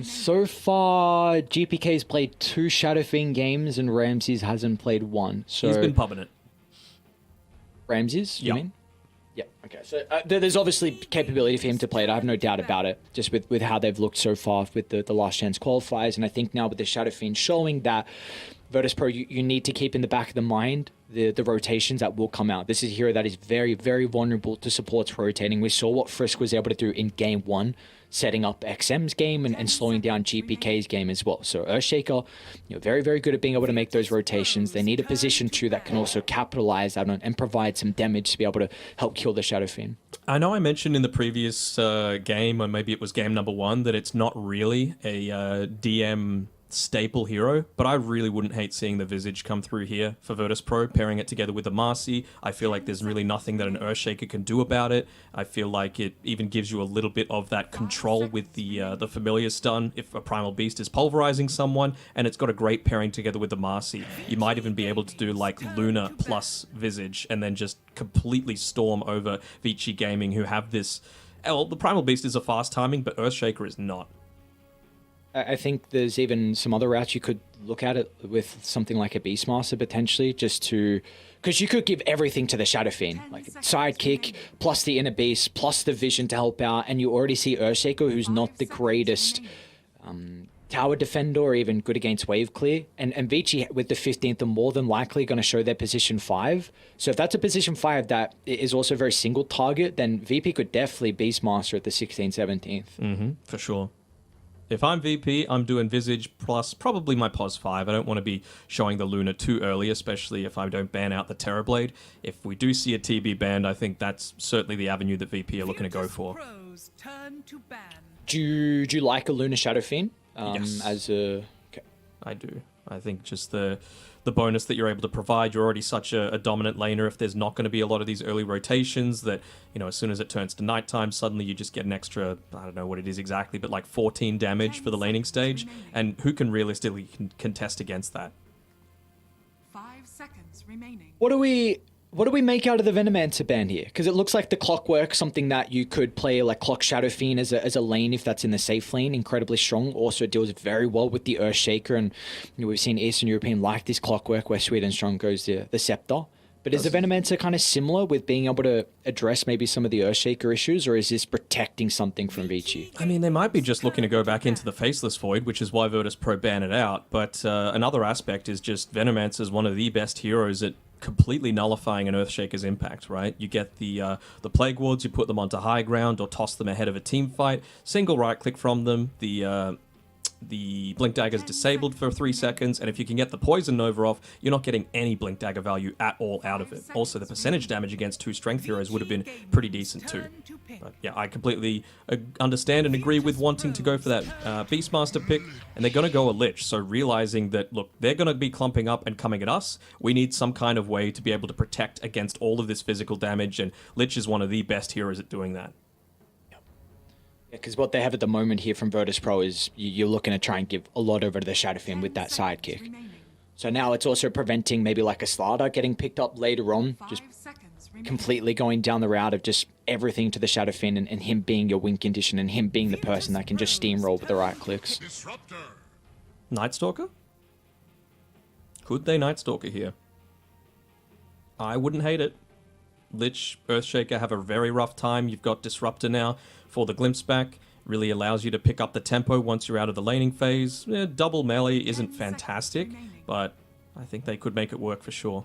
So far, GPK's played 2 Shadow Fiend games, and Ramses hasn't played 1. So he's been pubbing it. Ramses, you mean? Yeah, okay. So there's obviously capability for him to play it. I have no doubt about it, just with how they've looked so far with the Last Chance Qualifiers. And I think now with the Shadow Fiend showing that Virtus.pro, you need to keep in the back of the mind the rotations that will come out. This is a hero that is very, very vulnerable to supports rotating. We saw what Frisk was able to do in game 1, setting up XM's game and slowing down GPK's game as well. So Urshaker, very, very good at being able to make those rotations. They need a position 2 that can also capitalize on and provide some damage to be able to help kill the Shadow Fiend. I know I mentioned in the previous game, or maybe it was game number 1, that it's not really a DM staple hero, but I really wouldn't hate seeing the Visage come through here for Virtus.pro, pairing it together with the Marcy. I feel like there's really nothing that an Earthshaker can do about it. I feel like it even gives you a little bit of that control with the familiar stun if a Primal Beast is pulverizing someone, and it's got a great pairing together with the Marcy. You might even be able to do like Luna plus Visage and then just completely storm over Vici Gaming, who have this... Well, the Primal Beast is a fast timing, but Earthshaker is not. I think there's even some other routes you could look at it with something like a Beastmaster potentially, just to... Because you could give everything to the Shadow Fiend, like sidekick, plus the Inner Beast, plus the Vision to help out, and you already see Earthshaker, who's not the greatest tower defender or even good against wave clear, and Vici with the 15th are more than likely going to show their position 5. So if that's a position 5 that is also very single target, then VP could definitely Beastmaster at the 16th, 17th. For sure. If I'm VP, I'm doing Visage plus probably my POS 5. I don't want to be showing the Luna too early, especially if I don't ban out the Terrorblade. If we do see a TB banned, I think that's certainly the avenue that VP are looking to go for. Do you like a Luna Shadow Fiend? Yes. Okay. I do. I think just the bonus that you're able to provide, you're already such a dominant laner. If there's not going to be a lot of these early rotations, that, as soon as it turns to nighttime, suddenly you just get an extra, I don't know what it is exactly, but like 14 damage for the laning stage. And who can realistically contest against that? 5 seconds remaining. What do we make out of the Venomancer ban here? Because it looks like the Clockwork, something that you could play like Clock Shadow Fiend as a lane if that's in the safe lane, incredibly strong. Also deals very well with the Earthshaker, and we've seen Eastern European like this Clockwork where Sweden Strong goes the Scepter. But is the Venomancer kind of similar with being able to address maybe some of the Earthshaker issues, or is this protecting something from Vici? I mean, they might be just looking to go back into the Faceless Void, which is why Virtus Pro banned it out. But another aspect is just Venomancer is one of the best heroes at completely nullifying an Earthshaker's impact, right? You get the Plague Wards, you put them onto high ground or toss them ahead of a team fight, single right-click from them, the Blink Dagger is disabled for 3 seconds, and if you can get the Poison Nova off, you're not getting any Blink Dagger value at all out of it. Also, the percentage damage against 2 Strength heroes would have been pretty decent too. But yeah, I completely understand and agree with wanting to go for that Beastmaster pick, and they're going to go a Lich, so realizing that, look, they're going to be clumping up and coming at us, we need some kind of way to be able to protect against all of this physical damage, and Lich is one of the best heroes at doing that. Because what they have at the moment here from Virtus Pro is you're looking to try and give a lot over to the Shadowfiend with that sidekick. So now it's also preventing maybe like a Slardar getting picked up later on, just completely going down the route of just everything to the Shadowfiend and him being your win condition and him being the person that can just steamroll with the right clicks. Nightstalker? Could they Nightstalker here? I wouldn't hate it. Lich, Earthshaker have a very rough time. You've got Disruptor now for the Glimpse back. Really allows you to pick up the tempo once you're out of the laning phase. Double melee isn't fantastic, but I think they could make it work for sure.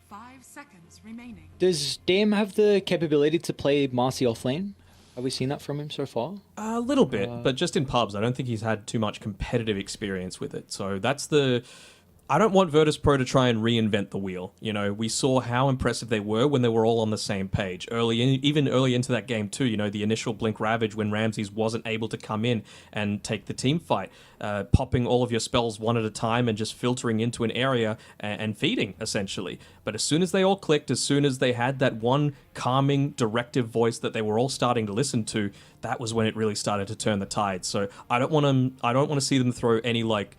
5 seconds remaining. Does DM have the capability to play Marcy offlane? Have we seen that from him so far? A little bit, but just in pubs. I don't think he's had too much competitive experience with it. So that's the... I don't want Virtus Pro to try and reinvent the wheel. You know, we saw how impressive they were when they were all on the same page. Even early into that game too, you know, the initial Blink Ravage when Ramses wasn't able to come in and take the team fight. Popping all of your spells one at a time and just filtering into an area and feeding, essentially. But as soon as they all clicked, as soon as they had that one calming, directive voice that they were all starting to listen to, that was when it really started to turn the tide. So I don't want to see them throw any, like,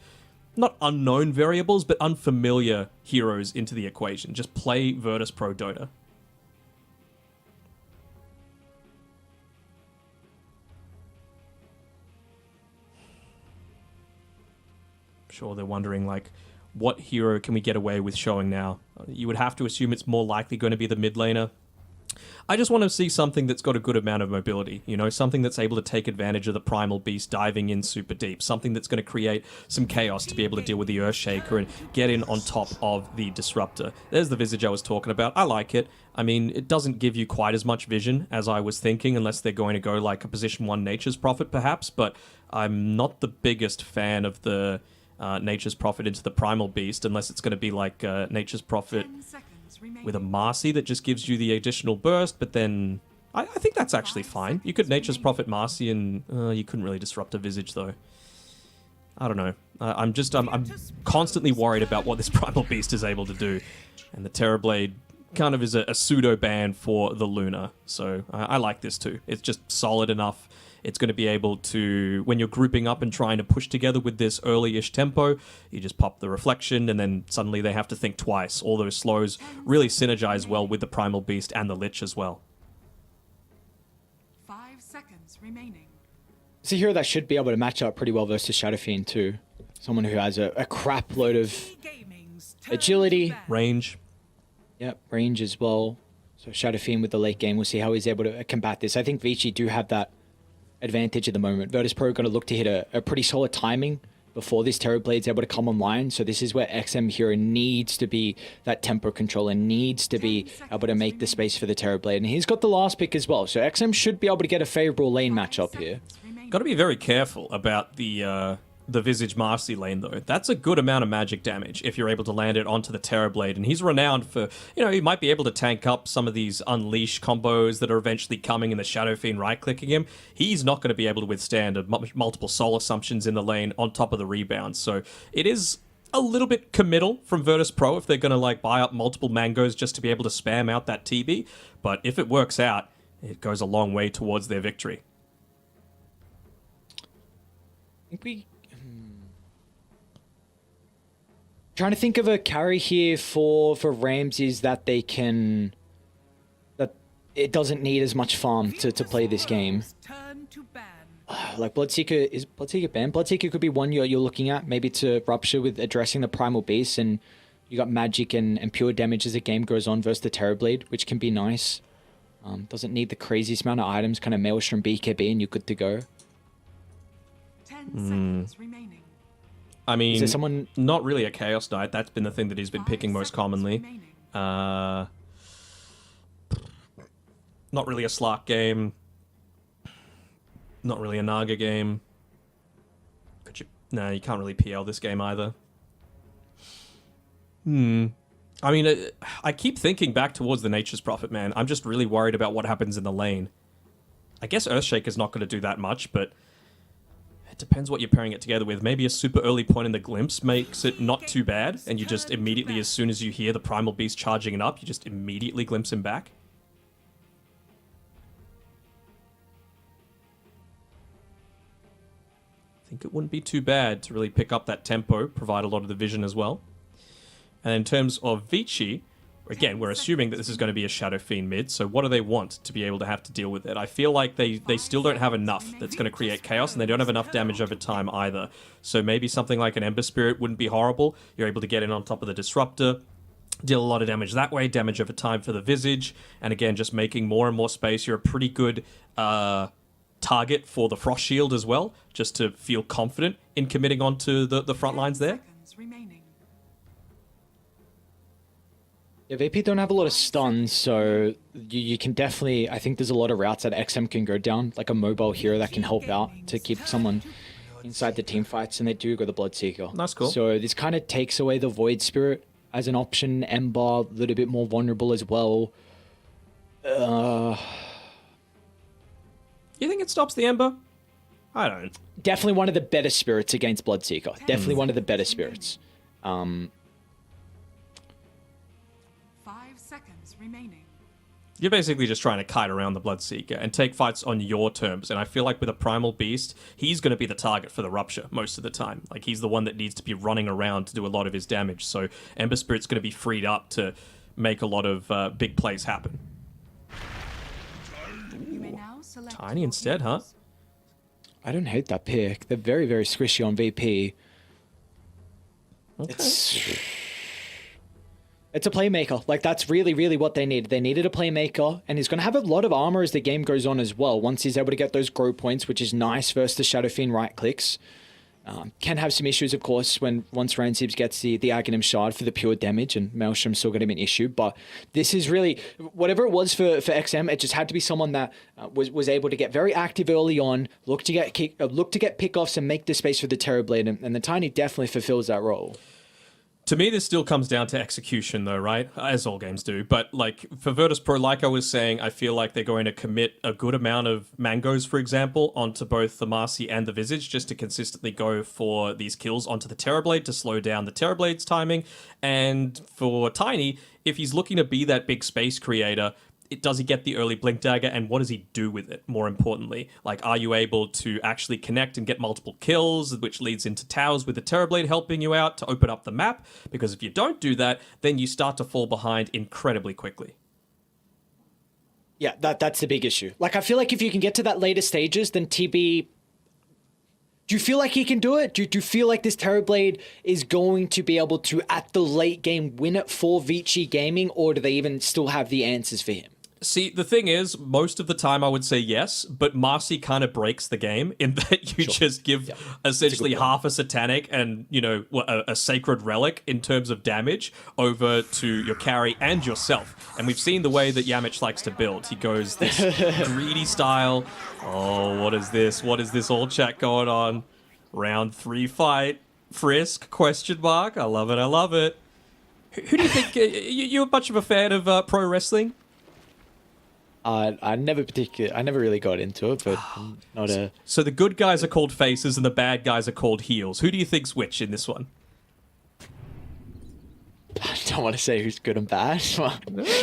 not unknown variables, but unfamiliar heroes into the equation. Just play Virtus Pro Dota. I'm sure they're wondering, like, what hero can we get away with showing now? You would have to assume it's more likely going to be the mid laner. I just want to see something that's got a good amount of mobility, you know, something that's able to take advantage of the Primal Beast diving in super deep, something that's going to create some chaos to be able to deal with the Earthshaker and get in on top of the Disruptor. There's the Visage I was talking about. I like it. I mean, it doesn't give you quite as much vision as I was thinking, unless they're going to go like a position 1 Nature's Prophet, perhaps, but I'm not the biggest fan of the Nature's Prophet into the Primal Beast, unless it's going to be like Nature's Prophet with a Marcy that just gives you the additional burst, but then I think that's actually fine. You could Nature's Prophet Marcy and you couldn't really disrupt a Visage though. I don't know. I'm constantly worried about what this Primal Beast is able to do, and the Terrorblade kind of is a pseudo ban for the Luna, so I like this too. It's just solid enough. It's going to be able to, when you're grouping up and trying to push together with this early-ish tempo, you just pop the Reflection, and then suddenly they have to think twice. All those slows really synergize well with the Primal Beast and the Lich as well. 5 seconds remaining. It's a hero that should be able to match up pretty well versus Shadowfiend too. Someone who has a crap load of agility. Range. Yep, range as well. So Shadowfiend with the late game, we'll see how he's able to combat this. I think Vici do have that advantage at the moment. Virtus Pro are going to look to hit a pretty solid timing before this Terrorblade's able to come online. So this is where XM Hero needs to be that tempo controller, needs to be able to make the space for the Terrorblade. And he's got the last pick as well. So XM should be able to get a favorable lane matchup here. Got to be very careful about the Visage Marcy lane, though. That's a good amount of magic damage if you're able to land it onto the Terrorblade, and he's renowned for, you know, he might be able to tank up some of these Unleash combos that are eventually coming in the Shadowfiend right-clicking him. He's not going to be able to withstand multiple soul assumptions in the lane on top of the rebounds, so it is a little bit committal from Virtus Pro if they're going to, like, buy up multiple mangoes just to be able to spam out that TB, but if it works out, it goes a long way towards their victory. I think we... Trying to think of a carry here for Ramses that they can... that it doesn't need as much farm to play this game. Like Bloodseeker, is Bloodseeker banned? Bloodseeker could be one you're looking at, maybe to Rupture with addressing the Primal Beast and You got magic and pure damage as the game goes on versus the Terrorblade, which can be nice. Doesn't need the craziest amount of items, kind of Maelstrom BKB, and you're good to go. 10 seconds remaining. I mean, Is there someone... not really a Chaos Knight. That's been the thing that he's been picking most commonly. Not really a Slark game. Not really a Naga game. Could you? No, you can't really PL this game either. I mean, I keep thinking back towards the Nature's Prophet, man. I'm just really worried about what happens in the lane. I guess Earthshaker's not going to do that much, but it depends what you're pairing it together with. Maybe a super early point in the Glimpse makes it not too bad, and you just immediately, as soon as you hear the Primal Beast charging it up, you just immediately glimpse him back. I think it wouldn't be too bad to really pick up that tempo, provide a lot of the vision as well. And in terms of Vici, again, we're assuming that this is going to be a Shadow Fiend mid, so what do they want to be able to have to deal with it? I feel like they still don't have enough that's going to create chaos, and they don't have enough damage over time either. So maybe something like an Ember Spirit wouldn't be horrible. You're able to get in on top of the Disruptor, deal a lot of damage that way, damage over time for the Visage, and again, just making more and more space. You're a pretty good target for the Frost Shield as well, just to feel confident in committing onto the front lines there. Yeah, VP don't have a lot of stuns, so you can definitely... I think there's a lot of routes that XM can go down, like a mobile hero that can help out to keep someone inside the team fights, and they do go the Bloodseeker. That's cool. So this kind of takes away the Void Spirit as an option. Ember, a little bit more vulnerable as well. You think it stops the Ember? I don't. Definitely one of the better spirits against Bloodseeker. Definitely one of the better spirits. 5 seconds remaining. You're basically just trying to kite around the Bloodseeker and take fights on your terms. And I feel like with a Primal Beast, he's going to be the target for the Rupture most of the time. Like, he's the one that needs to be running around to do a lot of his damage. So Ember Spirit's going to be freed up to make a lot of big plays happen. Tiny instead, huh? I don't hate that pick. They're very, very squishy on VP. Okay. It's a playmaker. Like, that's really, really what they need. They needed a playmaker, and he's going to have a lot of armor as the game goes on as well. Once he's able to get those grow points, which is nice versus the Shadow Fiend right clicks. Can have some issues, of course, once Rainsibs gets the Aghanim Shard for the pure damage, and Maelstrom's still going to be an issue. But this is really, whatever it was for XM, it just had to be someone that was able to get very active early on, look to get pickoffs and make the space for the Terrorblade, and the Tiny definitely fulfills that role. To me, this still comes down to execution, though, right? As all games do. But, like, for Virtus Pro, like I was saying, I feel like they're going to commit a good amount of mangoes, for example, onto both the Marcy and the Visage, just to consistently go for these kills onto the Terrorblade to slow down the Terrorblade's timing. And for Tiny, if he's looking to be that big space creator, does he get the early Blink Dagger, and what does he do with it, more importantly? Like, are you able to actually connect and get multiple kills, which leads into towers with the Terrorblade helping you out to open up the map? Because if you don't do that, then you start to fall behind incredibly quickly. Yeah, that's the big issue. Like, I feel like if you can get to that later stages, then TB... Do you feel like he can do it? Do you feel like this Terrorblade is going to be able to, at the late game, win it for Vici Gaming, or do they even still have the answers for him? See, the thing is, most of the time I would say yes, but Marcy kind of breaks the game in that you just give essentially half a Satanic and, you know, a Sacred Relic in terms of damage over to your carry and yourself. And we've seen the way that Yamich likes to build. He goes this greedy style. Oh, what is this? What is this all chat going on? Round 3 fight. Frisk, question mark. I love it, I love it. Who do you think, you're much of a fan of pro wrestling? I never really got into it, but I'm not a... So the good guys are called faces and the bad guys are called heels. Who do you think's which in this one? I don't want to say who's good and bad.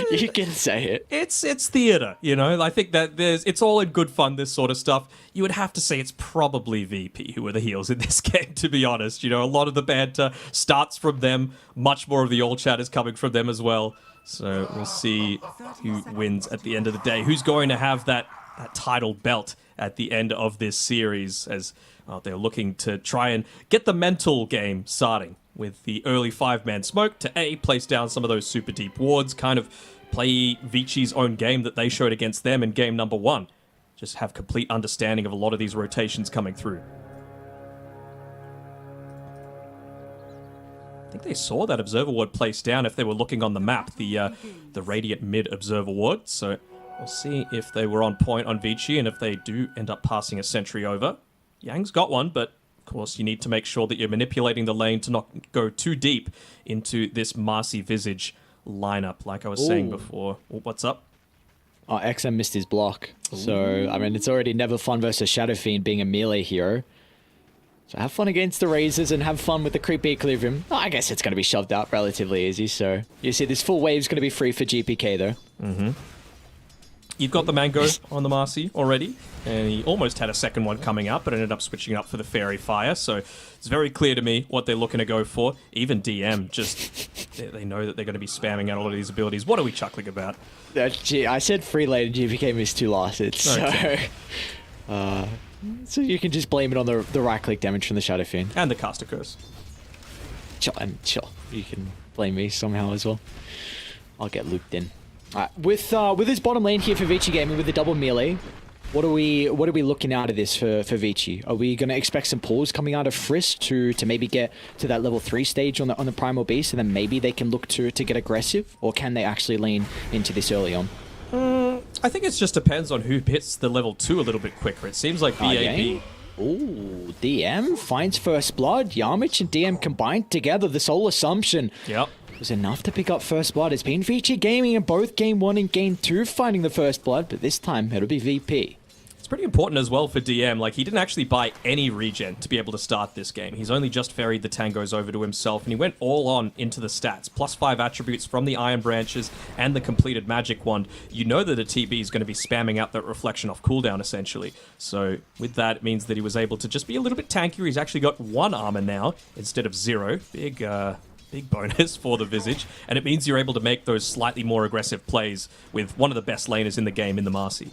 You can say it. It's theater, you know? I think that it's all in good fun, this sort of stuff. You would have to say it's probably VP who are the heels in this game, to be honest. You know, a lot of the banter starts from them. Much more of the all chat is coming from them as well. So we'll see who wins at the end of the day. Who's going to have that title belt at the end of this series, as they're looking to try and get the mental game starting with the early 5-man smoke to A, place down some of those super deep wards, kind of play Vici's own game that they showed against them in game number 1. Just have complete understanding of a lot of these rotations coming through. I think they saw that observer ward placed down if they were looking on the map, the Radiant mid observer ward. So we'll see if they were on point on Vici and if they do end up passing a sentry over. Yang's got one, but of course you need to make sure that you're manipulating the lane to not go too deep into this Marcy Visage lineup, like I was saying before. What's up? Oh, XM missed his block. So, I mean, it's already never fun versus Shadow Fiend being a melee hero. So have fun against the Razors and have fun with the creep equilibrium. Oh, I guess it's going to be shoved out relatively easy. So you see this full wave's going to be free for GPK though. You've got the Mango on the Marcy already, and he almost had a second one coming up, but ended up switching up for the Fairy Fire. So it's very clear to me what they're looking to go for. Even DM, just they know that they're going to be spamming out all of these abilities. What are we chuckling about? Gee, I said free lane, GPK missed 2 last hits. Okay. So you can just blame it on the right-click damage from the Shadow Fiend. And the Caster Curse. Sure. You can blame me somehow as well. I'll get looped in. With this bottom lane here for Vici Gaming with the double melee, what are we looking out of this for Vici? Are we going to expect some pulls coming out of Frisk to maybe get to that level 3 stage on the Primal Beast, and then maybe they can look to get aggressive, or can they actually lean into this early on? I think it just depends on who hits the level 2 a little bit quicker. It seems like VAB... Ooh, DM finds first blood. Yamich and DM combined together. The Soul Assumption was enough to pick up first blood. It's been Vici Gaming in both game 1 and game 2 finding the first blood, but this time it'll be VP. It's pretty important as well for DM. Like, he didn't actually buy any regen to be able to start this game. He's only just ferried the tangos over to himself, and he went all on into the stats. +5 attributes from the Iron Branches and the completed Magic Wand. You know that a TB is going to be spamming out that reflection off cooldown, essentially. So with that, it means that he was able to just be a little bit tankier. He's actually got 1 armor now instead of 0. Big bonus for the Visage. And it means you're able to make those slightly more aggressive plays with one of the best laners in the game in the Marcy.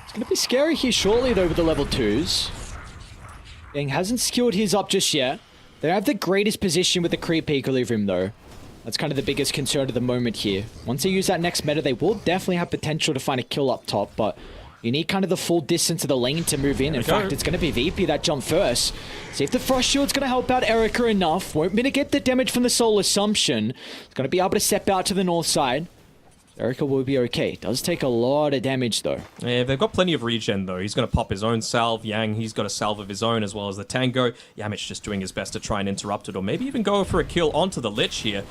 It's going to be scary here shortly, though, with the level 2s. Yang hasn't skilled his up just yet. They have the greatest position with the creep equilibrium, though. That's kind of the biggest concern at the moment here. Once they use that next meta, they will definitely have potential to find a kill up top, but you need kind of the full distance of the lane to move in. In fact, it's going to be VP that jump first. See if the Frost Shield's going to help out Erica enough. Won't be to get the damage from the Soul Assumption. It's going to be able to step out to the north side. Erica will be okay. Does take a lot of damage, though. Yeah, they've got plenty of regen, though. He's going to pop his own salve. Yang, he's got a salve of his own, as well as the Tango. Yamich just doing his best to try and interrupt it, or maybe even go for a kill onto the Lich here.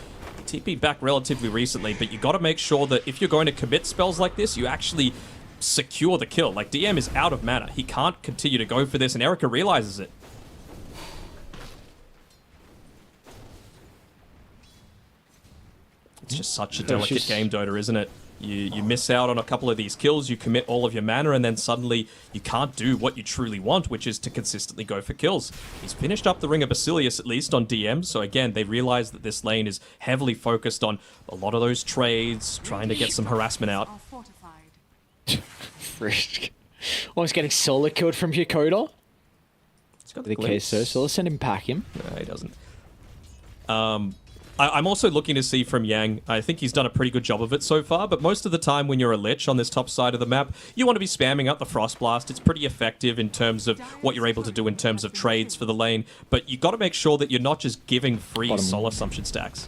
TP back relatively recently, but you got to make sure that if you're going to commit spells like this, you actually secure the kill. Like, DM is out of mana. He can't continue to go for this, and Erica realizes it. It's just such a delicate game, Dota, isn't it? You miss out on a couple of these kills, you commit all of your mana, and then suddenly you can't do what you truly want, which is to consistently go for kills. He's finished up the Ring of Basilius, at least, on DM, so again, they realize that this lane is heavily focused on a lot of those trades, trying to get some harassment out. Frisk. Almost getting solo killed from Hikoda. He's got the case, so let's send him packing. No, he doesn't. I'm also looking to see from Yang. I think he's done a pretty good job of it so far, but most of the time when you're a Lich on this top side of the map, you want to be spamming out the Frost Blast. It's pretty effective in terms of what you're able to do in terms of trades for the lane, but you got to make sure that you're not just giving free Soul Assumption stacks.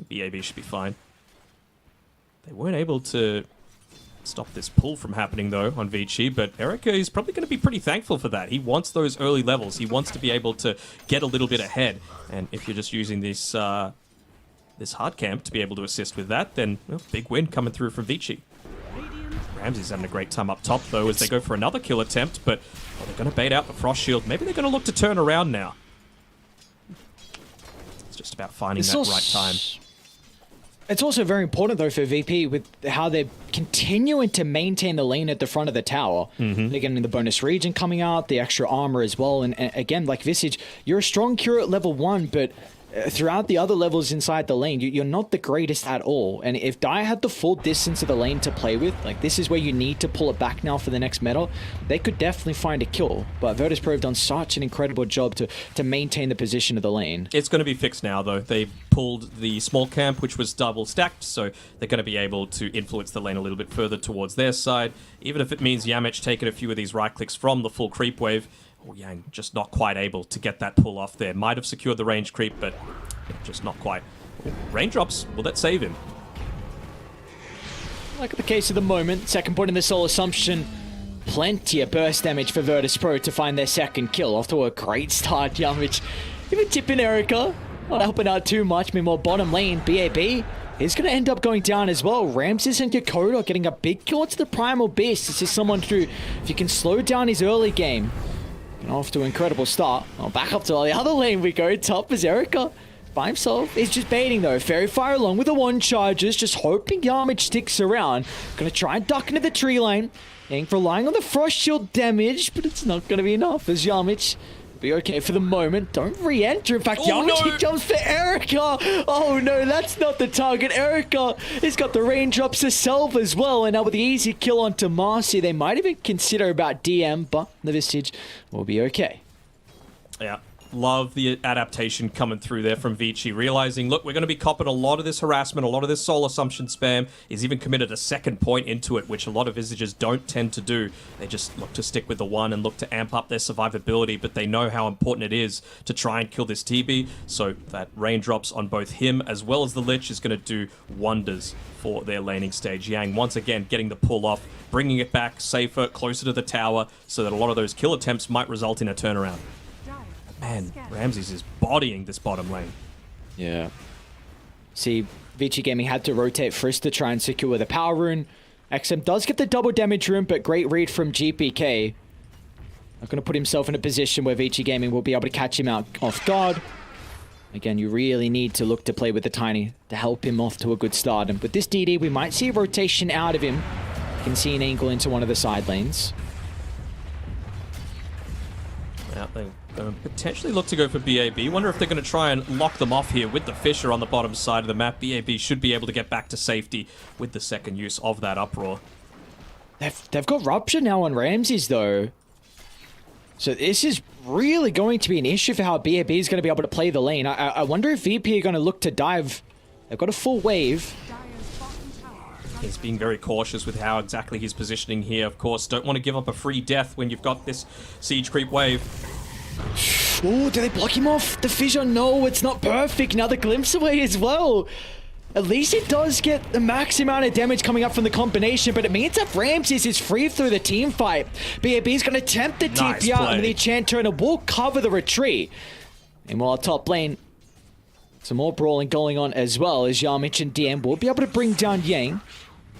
BAB should be fine. They weren't able to stop this pull from happening, though, on Vici, but Erica is probably going to be pretty thankful for that. He wants those early levels. He wants to be able to get a little bit ahead, and if you're just using this this hard camp to be able to assist with that, then, well, big win coming through from Vici. Ramsey's having a great time up top, though, as they go for another kill attempt, but they're going to bait out the Frost Shield. Maybe they're going to look to turn around now. It's just about finding that right time. It's also very important, though, for VP with how they're continuing to maintain the lane at the front of the tower. They're getting the bonus region coming out, the extra armor as well. And again, like Visage, you're a strong Cure at level 1, but throughout the other levels inside the lane, you're not the greatest at all. And if Dire had the full distance of the lane to play with, like this is where you need to pull it back now for the next meta, they could definitely find a kill. But Virtus.pro have done such an incredible job to maintain the position of the lane. It's going to be fixed now, though. They pulled the small camp, which was double stacked, so they're going to be able to influence the lane a little bit further towards their side, even if it means Yamich taking a few of these right clicks from the full creep wave. Oh, Yang just not quite able to get that pull off there. Might have secured the range creep, but just not quite. Raindrops, will that save him? Like the case of the moment, second point in the Soul Assumption. Plenty of burst damage for Virtus.pro to find their second kill. Off to a great start, Yamich. Even tipping Erica, not helping out too much. Meanwhile, bottom lane, BAB is going to end up going down as well. Ramses and Yakoda getting a big kill into the Primal Beast. This is someone who, if you can slow down his early game, off to an incredible start. Well, back up to the other lane we go. Top is Erica by himself. He's just baiting though. Fairy Fire along with the one charges, just hoping Yamich sticks around. Gonna try and duck into the tree lane. Yang relying on the Frost Shield damage, but it's not gonna be enough as Yamich be okay for the moment. Don't re-enter. In fact, Yamich jumps for Erica. Oh no, that's not the target. Erica has got the raindrops herself as well, and now with the easy kill onto Marcy, they might even consider about DM, but the Visage will be okay. Yeah. Love the adaptation coming through there from Vici, realizing, look, we're going to be copping a lot of this harassment, a lot of this Soul Assumption spam. He's even committed a second point into it, which a lot of Visages don't tend to do. They just look to stick with the one and look to amp up their survivability, but they know how important it is to try and kill this TB, so that raindrops on both him as well as the Lich is going to do wonders for their laning stage. Yang, once again, getting the pull off, bringing it back safer, closer to the tower, so that a lot of those kill attempts might result in a turnaround. Man, Ramses is bodying this bottom lane. Yeah. See, Vici Gaming had to rotate first to try and secure the power rune. XM does get the double damage rune, but great read from GPK. Not going to put himself in a position where Vici Gaming will be able to catch him out off guard. Again, you really need to look to play with the Tiny to help him off to a good start. And with this DD, we might see a rotation out of him. You can see an angle into one of the side lanes. Yeah, they potentially look to go for BAB. Wonder if they're going to try and lock them off here with the Fissure on the bottom side of the map. BAB should be able to get back to safety with the second use of that Uproar. They've got Rupture now on Ramses, though. So this is really going to be an issue for how BAB is going to be able to play the lane. I wonder if VP are going to look to dive. They've got a full wave. He's being very cautious with how exactly he's positioning here. Of course, don't want to give up a free death when you've got this siege creep wave. Oh, do they block him off? The Fissure, no, it's not perfect. Another glimpse away as well. At least it does get the max amount of damage coming up from the combination, but it means that Ramses is free through the team fight. BAB's going to attempt the TP out, and the Enchant Turner will cover the retreat. And while top lane, some more brawling going on as well, as Yamich and DM will be able to bring down Yang.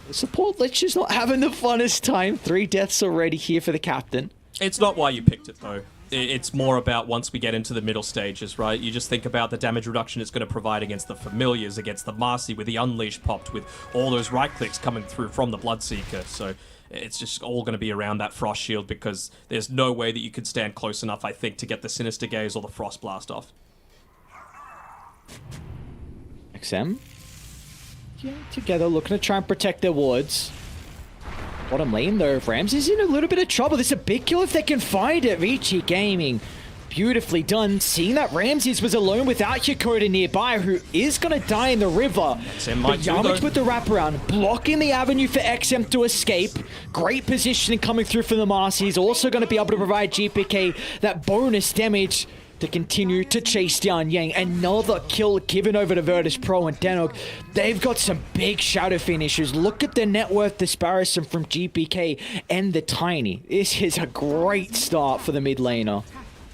The support Lich is not having the funnest time. 3 deaths already here for the captain. It's not why you picked it, though. It's more about once we get into the middle stages, right? You just think about the damage reduction it's going to provide against the Familiars, against the Marcy with the Unleash popped, with all those right clicks coming through from the Bloodseeker. So it's just all going to be around that Frost Shield, because there's no way that you could stand close enough, I think, to get the Sinister Gaze or the Frost Blast off. XM? Yeah, together, looking to try and protect their wards. Bottom lane though, Ramses in a little bit of trouble. This is a big kill if they can find it. Vici Gaming, beautifully done. Seeing that Ramses was alone without Yakoda nearby, who is going to die in the river. But Yamich with the wraparound, blocking the avenue for XM to escape. Great positioning coming through from the Marcy. He's also going to be able to provide GPK that bonus damage to continue to chase down Yang. Another kill given over to Virtus.pro and Denog. They've got some big Shadow Fiend issues. Look at the net worth disparison from GPK and the Tiny. This is a great start for the mid laner.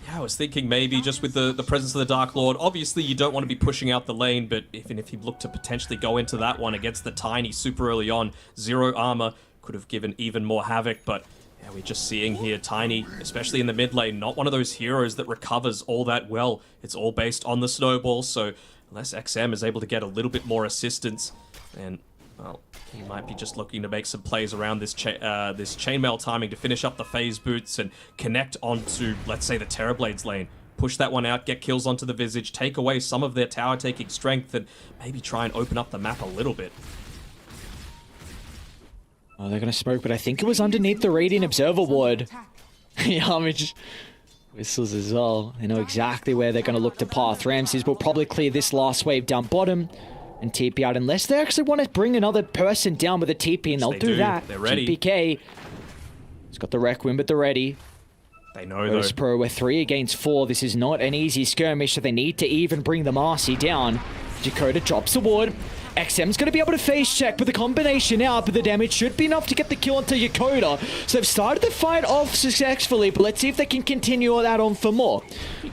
Yeah, I was thinking maybe just with the presence of the Dark Lord, obviously you don't want to be pushing out the lane, but even if you look to potentially go into that one against the Tiny super early on, 0 armor could have given even more havoc, but yeah, we're just seeing here Tiny, especially in the mid lane, not one of those heroes that recovers all that well. It's all based on the snowball, so unless XM is able to get a little bit more assistance, and Well, he might be just looking to make some plays around this this chainmail timing to finish up the phase boots and connect onto, let's say, the Terrorblades lane. Push that one out, get kills onto the Visage, take away some of their tower taking strength, and maybe try and open up the map a little bit. Oh, they're going to smoke, but I think it was underneath the Radiant Observer ward. Yamage whistles as well. They know exactly where they're going to look to path. Ramses will probably clear this last wave down bottom and TP out, unless they actually want to bring another person down with a TP, and they'll do that. They're ready. GPK. He's got the Requiem, but they're ready. They know, Virtus Pro, we're 3 against 4. This is not an easy skirmish, so they need to even bring the Marcy down. Dakota drops a ward. XM's going to be able to face check with the combination out, but the damage should be enough to get the kill onto Dakota. So they've started the fight off successfully, but let's see if they can continue that on for more.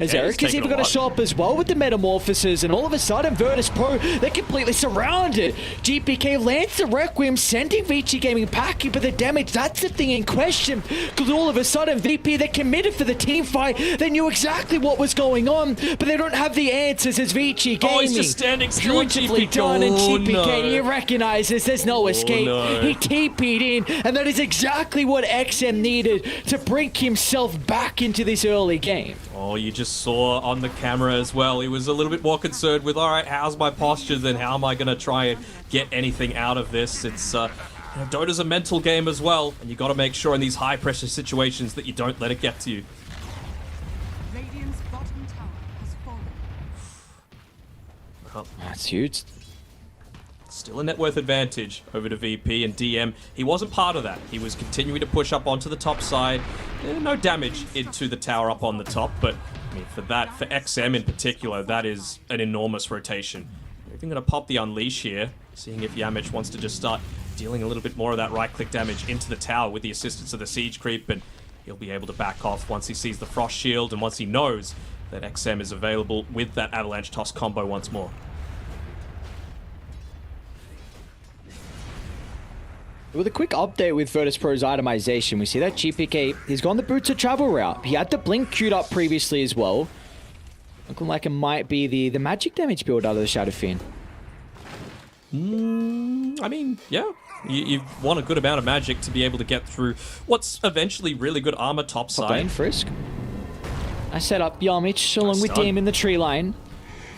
As Eric has even got a shot as well with the Metamorphosis, and all of a sudden, Virtus Pro, they're completely surrounded. GPK lands the Requiem, sending VG Gaming packing, but the damage, that's the thing in question. Because all of a sudden, VP, they're committed for the team fight. They knew exactly what was going on, but they don't have the answers as VG Gaming. Oh, he's just standing still on Beautifully GPK. done, and GPK, no. he recognizes there's no escape. No. He TP'd in, and that is exactly what XM needed to bring himself back into this early game. Oh, you just saw on the camera as well. He was a little bit more concerned with, all right, how's my posture, then how am I going to try and get anything out of this? It's, you know, Dota's a mental game as well, and you got to make sure in these high-pressure situations that you don't let it get to you. Radiant's bottom tower has fallen. Well, that's huge. Still a net worth advantage over to VP and DM. He wasn't part of that. He was continuing to push up onto the top side. No damage into the tower up on the top, but I mean, for XM in particular, that is an enormous rotation. We're even going to pop the Unleash here, seeing if Yamich wants to just start dealing a little bit more of that right-click damage into the tower with the assistance of the Siege Creep, and he'll be able to back off once he sees the Frost Shield and once he knows that XM is available with that Avalanche Toss combo once more. With a quick update with Virtus Pro's itemization, we see that GPK, he's gone the Boots of Travel route. He had the Blink queued up previously as well. Looking like it might be the magic damage build out of the Shadow Fiend. I mean, yeah. You want a good amount of magic to be able to get through what's eventually really good armor topside. Top lane, Frisk. I set up Yamich along with DM in the tree line.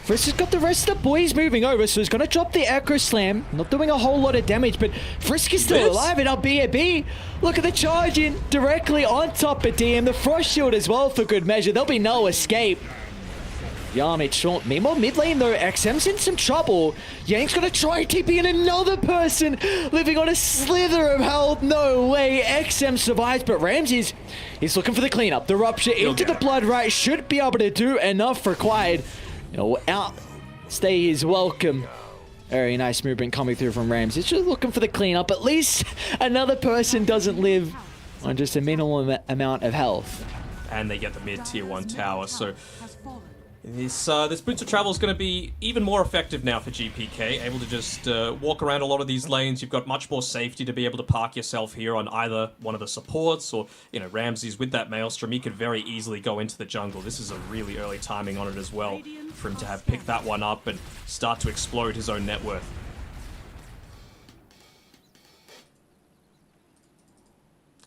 Frisk has got the rest of the boys moving over, so he's going to drop the Echo Slam. Not doing a whole lot of damage, but Frisk is still alive, and our BAB. Look at the charge in directly on top of DM. The Frost Shield as well for good measure. There'll be no escape. Yamich short. Meanwhile, mid lane though, XM's in some trouble. Yang's going to try TP in another person, living on a slither of health. No way. XM survives, but Ramses is looking for the cleanup. The rupture into the blood right should be able to do enough required. You know, outstay his welcome. Very nice movement coming through from Rams. It's just looking for the cleanup. At least another person doesn't live on just a minimal amount of health. And they get the mid tier 1 tower, so this Boots of Travel is going to be even more effective now for GPK, able to just walk around a lot of these lanes. You've got much more safety to be able to park yourself here on either one of the supports, or, you know, Ramses with that Maelstrom, he could very easily go into the jungle. This is a really early timing on it as well, for him to have picked that one up and start to explode his own net worth.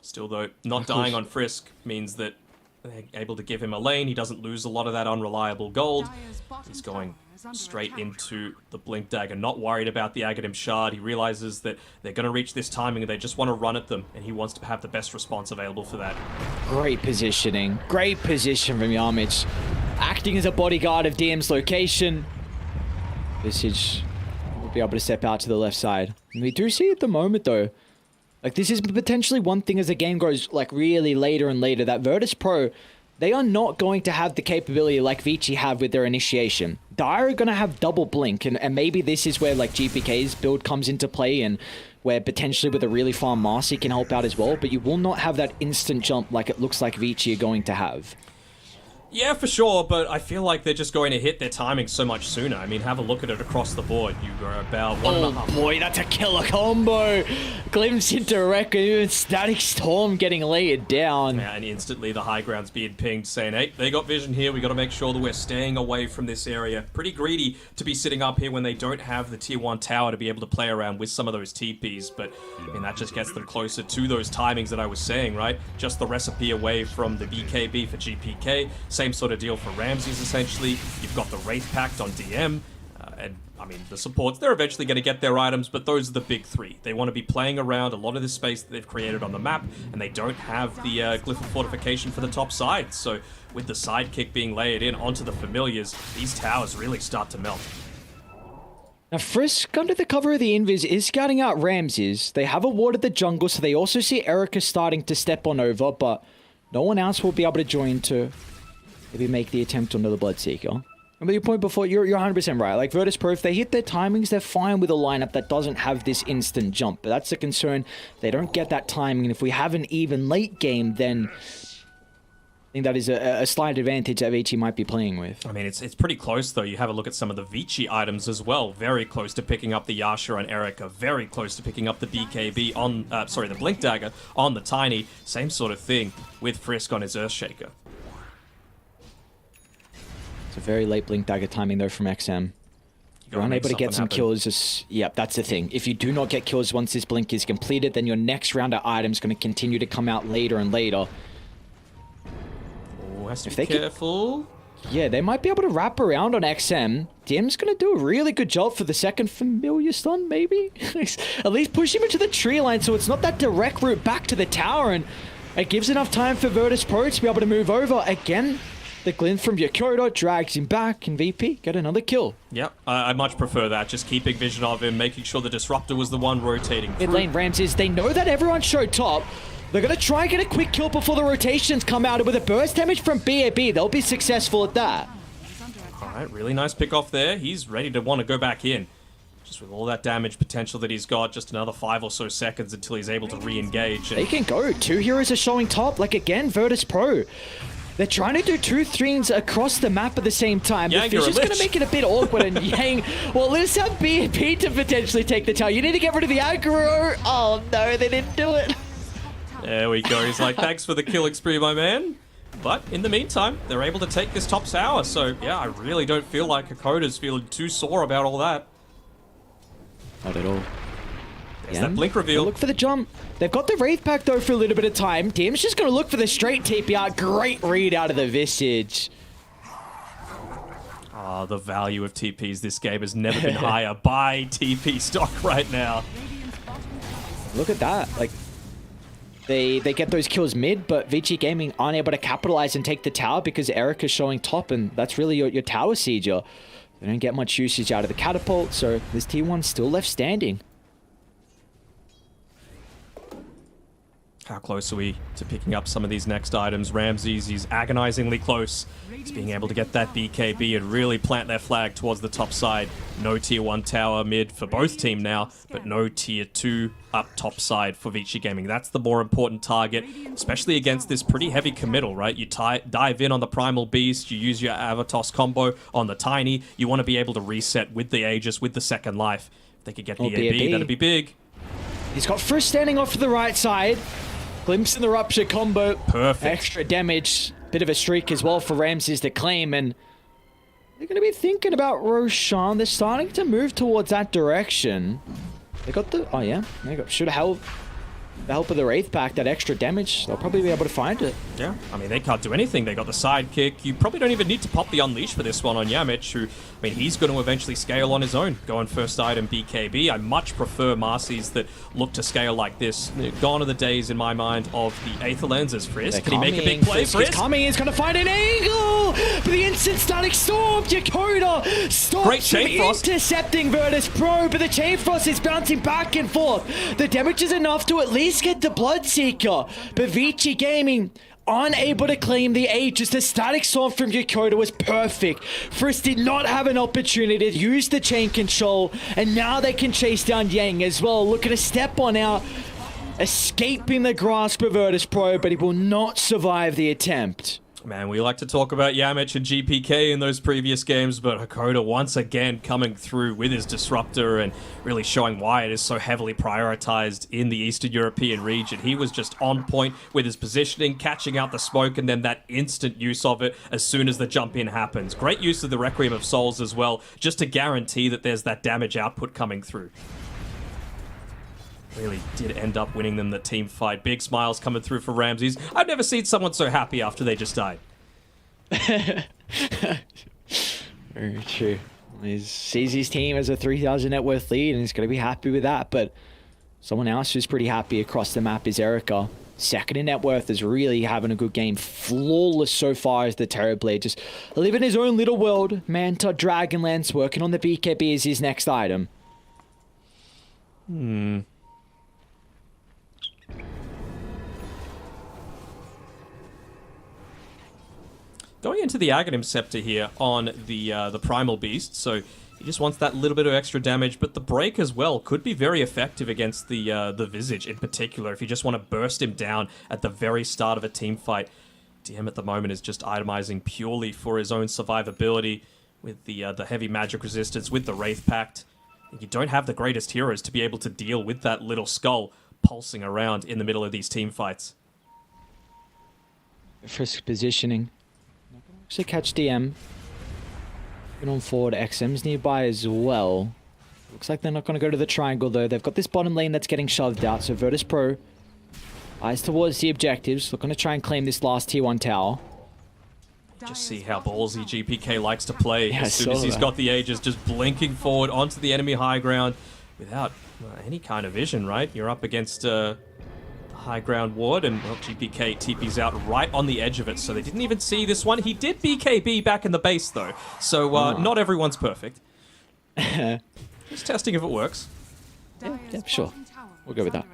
Still though, not dying on Frisk means that they're able to give him a lane. He doesn't lose a lot of that unreliable gold. He's going straight into the Blink Dagger, not worried about the Aghanim Shard. He realizes that they're going to reach this timing and they just want to run at them, and he wants to have the best response available for that. Great positioning. Great position from Yamich. Acting as a bodyguard of DM's location. Visage will be able to step out to the left side. And we do see at the moment though, like, this is potentially one thing as the game goes, like, really later and later, that Virtus Pro, they are not going to have the capability like Vici have with their initiation. Dire are going to have double blink, and maybe this is where, like, GPK's build comes into play, and where potentially with a really farm Marcy can help out as well, but you will not have that instant jump like it looks like Vici are going to have. Yeah, for sure, but I feel like they're just going to hit their timing so much sooner. I mean, have a look at it across the board. You are about 1.5. Oh boy, that's a killer combo. Glimpse into Reku, Static Storm getting laid down. Yeah, and instantly the high ground's being pinged, saying, hey, they got vision here. We got to make sure that we're staying away from this area. Pretty greedy to be sitting up here when they don't have the tier 1 tower to be able to play around with some of those TPs, but I mean, that just gets them closer to those timings that I was saying, right? Just the recipe away from the BKB for GPK. Same sort of deal for Ramses, essentially. You've got the Wraith Pact on DM, and I mean, the supports, they're eventually going to get their items, but those are the big three. They want to be playing around a lot of this space that they've created on the map, and they don't have the Glyph of Fortification for the top side. So with the sidekick being layered in onto the familiars, these towers really start to melt. Now, Frisk, under the cover of the Invis, is scouting out Ramses. They have a ward at the jungle, so they also see Erica starting to step on over, but no one else will be able to join to maybe make the attempt onto the Bloodseeker. Remember your point before, you're 100% right. Like, Virtus Pro, if they hit their timings, they're fine with a lineup that doesn't have this instant jump. But that's the concern. They don't get that timing, and if we have an even late game, then I think that is a slight advantage that Vici might be playing with. I mean, it's pretty close, though. You have a look at some of the Vici items as well. Very close to picking up the Yasha on Erica. Very close to picking up the BKB on, the Blink Dagger on the Tiny. Same sort of thing with Frisk on his Earthshaker. It's a very late Blink Dagger timing, though, from XM. You're unable to get some kills. Yep, that's the thing. If you do not get kills once this Blink is completed, then your next round of items going to continue to come out later and later. Oh, has to be careful. Yeah, they might be able to wrap around on XM. DM's going to do a really good job for the second familiar stun, maybe? At least push him into the tree line so it's not that direct route back to the tower, and it gives enough time for Virtus Pro to be able to move over. Again, the glint from Yokota drags him back, and VP get another kill. Yep, I much prefer that. Just keeping vision of him, making sure the Disruptor was the one rotating through. Mid lane Ramses, they know that everyone showed top. They're going to try and get a quick kill before the rotations come out, and with a burst damage from BAB, they'll be successful at that. Alright, really nice pick off there. He's ready to want to go back in. Just with all that damage potential that he's got, just another 5 or so seconds until he's able to re-engage. They can go. 2 heroes are showing top. Like, again, Virtus Pro. They're trying to do 2 streams across the map at the same time. Yang, the Fish is going to make it a bit awkward, and Yang, well, let's have BAB to potentially take the tower. You need to get rid of the aggro. Oh, no, they didn't do it. There we go. He's like, thanks for the killing spree, my man. But in the meantime, they're able to take this top tower. So, yeah, I really don't feel like Hakoda's feeling too sore about all that. Not at all. There's that blink reveal. Look for the jump. They've got the Wraith Pack, though, for a little bit of time. DM's just going to look for the straight TP out. Great read out of the Visage. Oh, the value of TPs this game has never been higher. Buy TP stock right now. Look at that. Like, they get those kills mid, but VG Gaming aren't able to capitalize and take the tower because Erica's showing top, and that's really your tower sieger. They don't get much usage out of the catapult, so this T1's still left standing. How close are we to picking up some of these next items? Ramses, he's agonizingly close to being able to get that BKB and really plant their flag towards the top side. No tier 1 tower mid for both team now, but no tier 2 up top side for Vici Gaming. That's the more important target, especially against this pretty heavy committal, right? You dive in on the Primal Beast, you use your Avatos combo on the Tiny, you want to be able to reset with the Aegis, with the second life. If they could get BAB, that'd be big. He's got Frisk standing off to the right side. Glimpse in the Rupture combo. Perfect. Extra damage. Bit of a streak as well for Ramses to claim, and they're going to be thinking about Roshan. They're starting to move towards that direction. They got the... Oh, yeah. They got... Should have the help of the Wraith Pack, that extra damage. They'll probably be able to find it. Yeah, I mean, they can't do anything. They got the sidekick. You probably don't even need to pop the Unleash for this one on Yamich, who, I mean, he's going to eventually scale on his own. Going first item BKB. I much prefer Marcy's that look to scale like this. Gone are the days, in my mind, of the Aether Lenses. Frisk, can he make a big play? Frisk coming, he's going to find an angle! For the instant Static Storm, Yokota stops Great Chain Frost. Intercepting Virtus Pro, but the Chain Frost is bouncing back and forth. The damage is enough to at least get the Bloodseeker, but Vici Gaming unable to claim the Aegis. The Static Storm from Yokota was perfect. Frisk did not have an opportunity to use the chain control, and now they can chase down Yang as well. Look at a step on out, escaping the grasp of Virtus Pro, but he will not survive the attempt. Man, we like to talk about Yamich and GPK in those previous games, but Hakoda once again coming through with his Disruptor and really showing why it is so heavily prioritized in the Eastern European region. He was just on point with his positioning, catching out the smoke, and then that instant use of it as soon as the jump in happens. Great use of the Requiem of Souls as well, just to guarantee that there's that damage output coming through. Really did end up winning them the team fight. Big smiles coming through for Ramses. I've never seen someone so happy after they just died. Very true. He sees his team as a 3,000 net worth lead and he's going to be happy with that. But someone else who's pretty happy across the map is Erica. Second in net worth is really having a good game. Flawless so far as the Terrorblade. Just living his own little world. Manta, Dragonlance, working on the BKB as his next item. Going into the Aghanim Scepter here on the Primal Beast, so he just wants that little bit of extra damage, but the break as well could be very effective against the Visage in particular, if you just want to burst him down at the very start of a team fight. DM at the moment is just itemizing purely for his own survivability with the heavy magic resistance, with the Wraith Pact. You don't have the greatest heroes to be able to deal with that little skull pulsing around in the middle of these team fights. Frisk positioning. Actually catch DM. Going on forward, XM's nearby as well. Looks like they're not going to go to the triangle though. They've got this bottom lane that's getting shoved out, so Virtus Pro eyes towards the objectives. Looking to try and claim this last tier 1 tower. Just see how ballsy GPK likes to play. Yeah, as soon as he's got the Aegis, just blinking forward onto the enemy high ground without any kind of vision, right? You're up against the high ground ward, and well, GPK TP's out right on the edge of it, so they didn't even see this one. He did BKB back in the base, though, so not everyone's perfect. Just testing if it works. Yeah, sure. We'll go with that.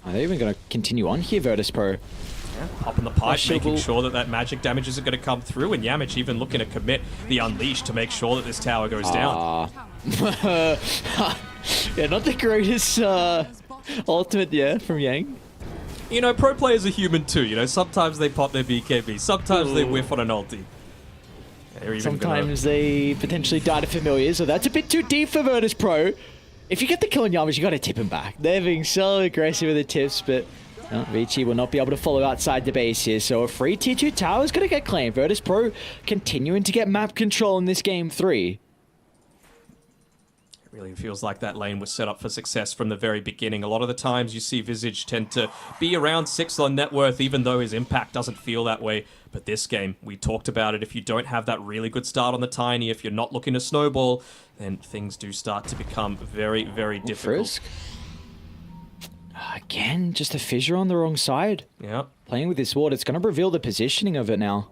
Are they even going to continue on here, Virtus Pro? Yeah, popping the pipe, making sure that that magic damage isn't going to come through, and Yamich even looking to commit the Unleash to make sure that this tower goes down. Yeah, not the greatest ultimate, from Yang. You know, pro players are human too, you know, sometimes they pop their BKB, sometimes they whiff on an ulti. Sometimes they potentially die to familiars, so that's a bit too deep for Virtus Pro. If you get the kill on Yamish, you got to tip him back. They're being so aggressive with the tips, but Vici will not be able to follow outside the base here, so a free tier 2 tower is going to get claimed. Virtus Pro continuing to get map control in this game 3. It really feels like that lane was set up for success from the very beginning. A lot of the times you see Visage tend to be around 6 on net worth, even though his impact doesn't feel that way. But this game, we talked about it, if you don't have that really good start on the Tiny, if you're not looking to snowball, then things do start to become very, very difficult. Frisk. Again, just a fissure on the wrong side. Yeah. Playing with this ward, it's going to reveal the positioning of it now.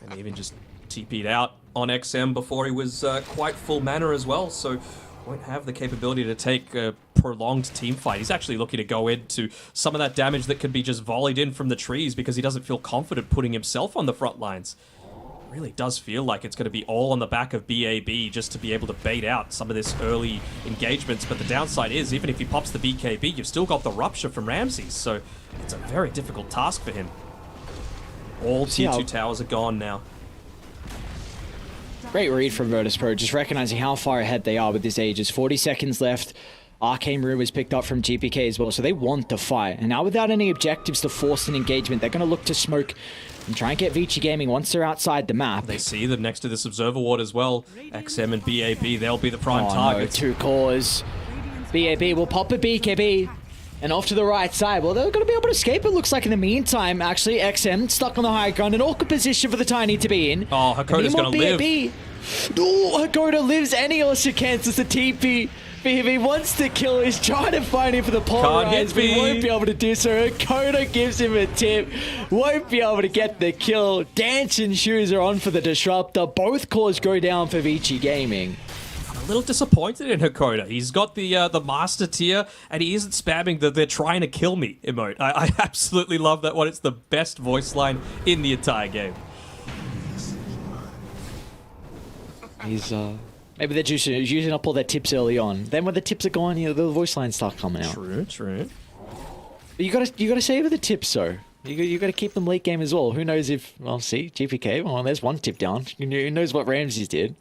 And even just TP'd out on XM before he was quite full mana as well, so won't have the capability to take a prolonged team fight. He's actually looking to go into some of that damage that could be just volleyed in from the trees because he doesn't feel confident putting himself on the front lines. It really does feel like it's going to be all on the back of BAB just to be able to bait out some of this early engagements, but the downside is, even if he pops the BKB, you've still got the Rupture from Ramses, so it's a very difficult task for him. All tier 2 towers are gone now. Great read from Virtus Pro, just recognizing how far ahead they are with this Aegis. 40 seconds left. Arcane Rune was picked up from GPK as well, so they want to fight. And now without any objectives to force an engagement, they're going to look to smoke and try and get Vici Gaming once they're outside the map. They see them next to this Observer Ward as well. XM and BAB, they'll be the prime targets. No, 2 cores. BAB will pop a BKB. And off to the right side. Well, they're going to be able to escape, it looks like. In the meantime, actually, XM stuck on the high ground. An awkward position for the Tiny to be in. Oh, Hakoda's going to live. Oh, Hakoda lives and he also cancels the TP. If he wants to kill, he's trying to find him for the polarize, but he won't be able to do so. Hakoda gives him a tip. Won't be able to get the kill. Dancing shoes are on for the Disruptor. Both cores go down for Vici Gaming. A little disappointed in Hakoda. He's got the master tier, and he isn't spamming the "they're trying to kill me" emote. I absolutely love that one. It's the best voice line in the entire game. He's maybe they're just using up all their tips early on. Then when the tips are gone, the voice lines start coming out. True. You gotta savor the tips, though. You gotta keep them late game as well. Who knows if, well, see, GPK, well, there's one tip down. Who knows what Ramses did?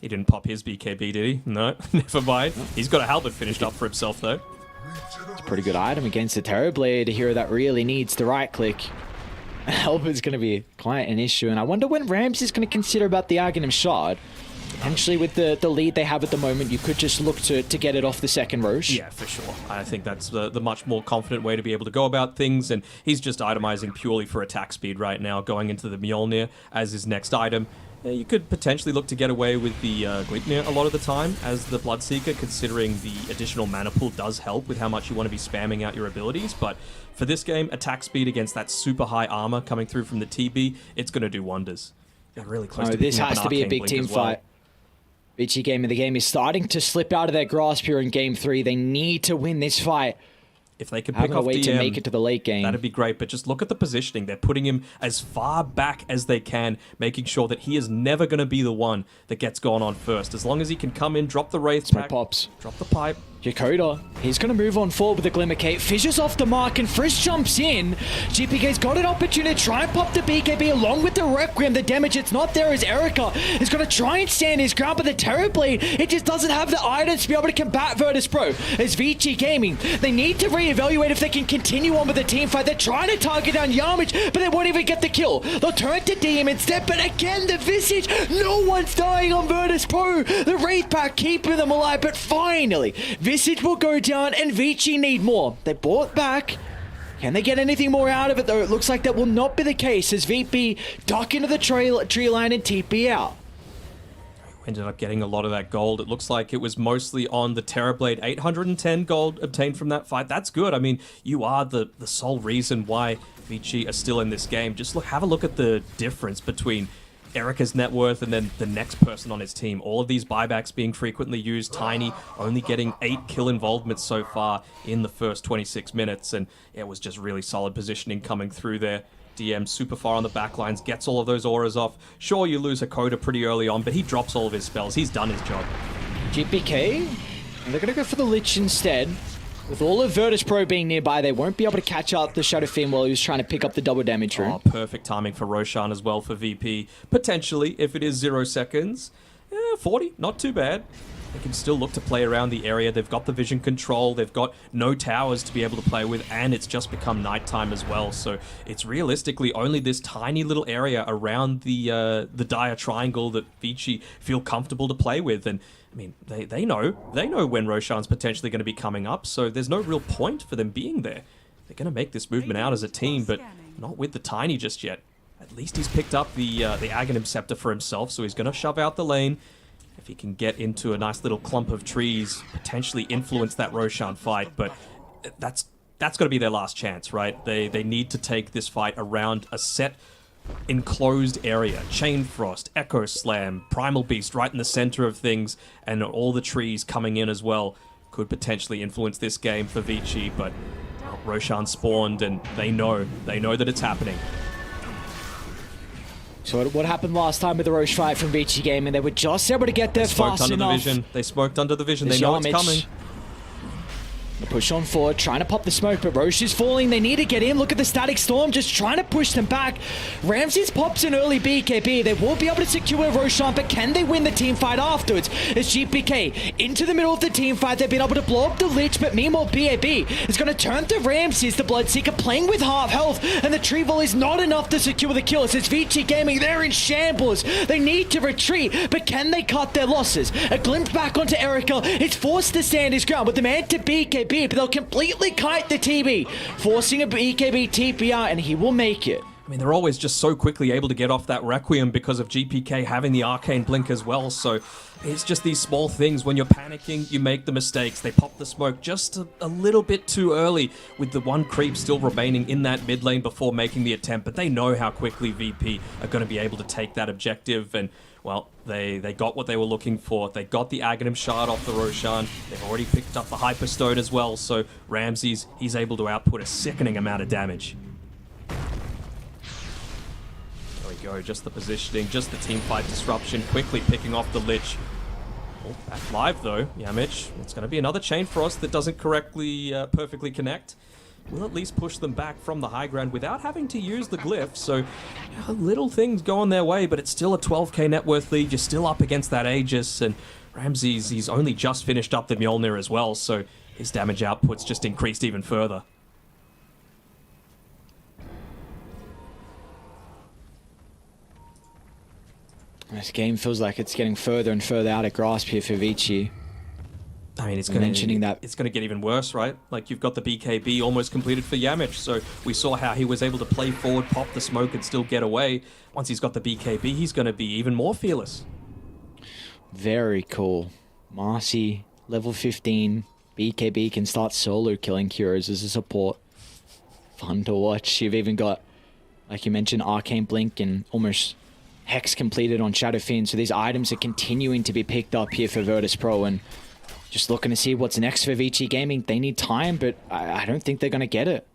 He didn't pop his BKB, did he? No, never mind. He's got a halberd finished up for himself, though. It's a pretty good item against the Terrorblade, a hero that really needs the right click. Halberd's going to be quite an issue, and I wonder when Rams is going to consider about the Aghanim Shard. Potentially with the lead they have at the moment, you could just look to get it off the second Roche. Yeah, for sure. I think that's the much more confident way to be able to go about things, and he's just itemizing purely for attack speed right now, going into the Mjolnir as his next item. You could potentially look to get away with the Gleipnir a lot of the time as the Bloodseeker, considering the additional mana pool does help with how much you want to be spamming out your abilities, but for this game, attack speed against that super high armor coming through from the TB, it's going to do wonders. They're really close to this has to be a big team fight. VG game of the game is starting to slip out of their grasp here in Game 3. They need to win this fight. If they can pick off DM, to make it to the late game, that'd be great. But just look at the positioning. They're putting him as far back as they can, making sure that he is never going to be the one that gets gone on first. As long as he can come in, drop the Wraith pack, pops, drop the pipe. Yakoda, he's going to move on forward with the Glimmer Cape. Fissures off the mark and Frisk jumps in. GPK's got an opportunity to try and pop the BKB along with the Requiem. The damage it's not there as Erica is going to try and stand his ground, but the Terrorblade, it just doesn't have the items to be able to combat Virtus Pro. As Vici Gaming, they need to reevaluate if they can continue on with the team fight. They're trying to target down Yamich, but they won't even get the kill. They'll turn to DM instead, but again, the Visage, no one's dying on Virtus Pro. The Wraith Pack keeping them alive, but finally, Visage will go down and Vici need more. They bought back. Can they get anything more out of it though? It looks like that will not be the case as VP duck into the tree line and TP out. Ended up getting a lot of that gold. It looks like it was mostly on the Terrorblade. 810 gold obtained from that fight. That's good. I mean, you are the sole reason why Vici are still in this game. Just have a look at the difference between Erica's net worth and then the next person on his team. All of these buybacks being frequently used. Tiny only getting 8 kill involvements so far in the first 26 minutes, and it was just really solid positioning coming through there. DM super far on the backlines, gets all of those auras off. Sure, you lose Hakoda pretty early on, but he drops all of his spells. He's done his job. GPK, they're going to go for the Lich instead. With all of Virtus Pro being nearby, they won't be able to catch up the Shadow Fiend while he was trying to pick up the double damage rune. Oh, perfect timing for Roshan as well for VP. Potentially, if it is 0 seconds, 40, not too bad. They can still look to play around the area. They've got the vision control. They've got no towers to be able to play with, and it's just become nighttime as well. So it's realistically only this tiny little area around the dire triangle that Vici feel comfortable to play with. And I mean, they know when Roshan's potentially going to be coming up. So there's no real point for them being there. They're going to make this movement out as a team, but not with the Tiny just yet. At least he's picked up the Aghanim Scepter for himself, so he's going to shove out the lane. If he can get into a nice little clump of trees, potentially influence that Roshan fight, but that's got to be their last chance, right? They need to take this fight around a set enclosed area. Chain Frost, Echo Slam, Primal Beast right in the center of things, and all the trees coming in as well could potentially influence this game for Vici, but Roshan spawned and they know that it's happening. So what happened last time with the Roche fight from Vici Gaming? They were just able to get there fast enough. They smoked under the vision. They know it's coming. They push on forward, trying to pop the smoke, but Roche is falling. They need to get in. Look at the Static Storm, just trying to push them back. Ramses pops an early BKB. They will be able to secure Roshan, but can they win the team fight afterwards? As GPK into the middle of the team fight, they've been able to blow up the Lich, but meanwhile BAB is going to turn to Ramses, the Bloodseeker, playing with half health, and the tree volley is not enough to secure the kill. It says Vici Gaming, they're in shambles. They need to retreat, but can they cut their losses? A glimpse back onto Erica. It's forced to stand his ground with the man to BKB, but they'll completely kite the TB, forcing a BKB TPR, and he will make it. I mean, they're always just so quickly able to get off that Requiem because of GPK having the Arcane Blink as well, so it's just these small things. When you're panicking, you make the mistakes. They pop the smoke just a little bit too early with the one creep still remaining in that mid lane before making the attempt, but they know how quickly VP are going to be able to take that objective, and well, they got what they were looking for. They got the Aghanim Shard off the Roshan. They've already picked up the Hyperstone as well, so Ramses, he's able to output a sickening amount of damage. There we go, just the positioning, just the team fight disruption, quickly picking off the Lich. Oh, back live though, Yamich. It's going to be another Chain Frost that doesn't perfectly connect. will at least push them back from the high ground without having to use the glyph. So little things going their way, but it's still a 12k net worth lead. You're still up against that Aegis, and Ramses, he's only just finished up the Mjolnir as well, so his damage output's just increased even further. This game feels like it's getting further and further out of grasp here for Vici. I mean, it's going to get even worse, right? Like, you've got the BKB almost completed for Yamich, so we saw how he was able to play forward, pop the smoke, and still get away. Once he's got the BKB, he's going to be even more fearless. Very cool. Marcy, level 15. BKB can start solo killing heroes as a support. Fun to watch. You've even got, like you mentioned, Arcane Blink and almost Hex completed on Shadowfiend, so these items are continuing to be picked up here for Virtus Pro, and just looking to see what's next for Vici Gaming. They need time, but I don't think they're going to get it.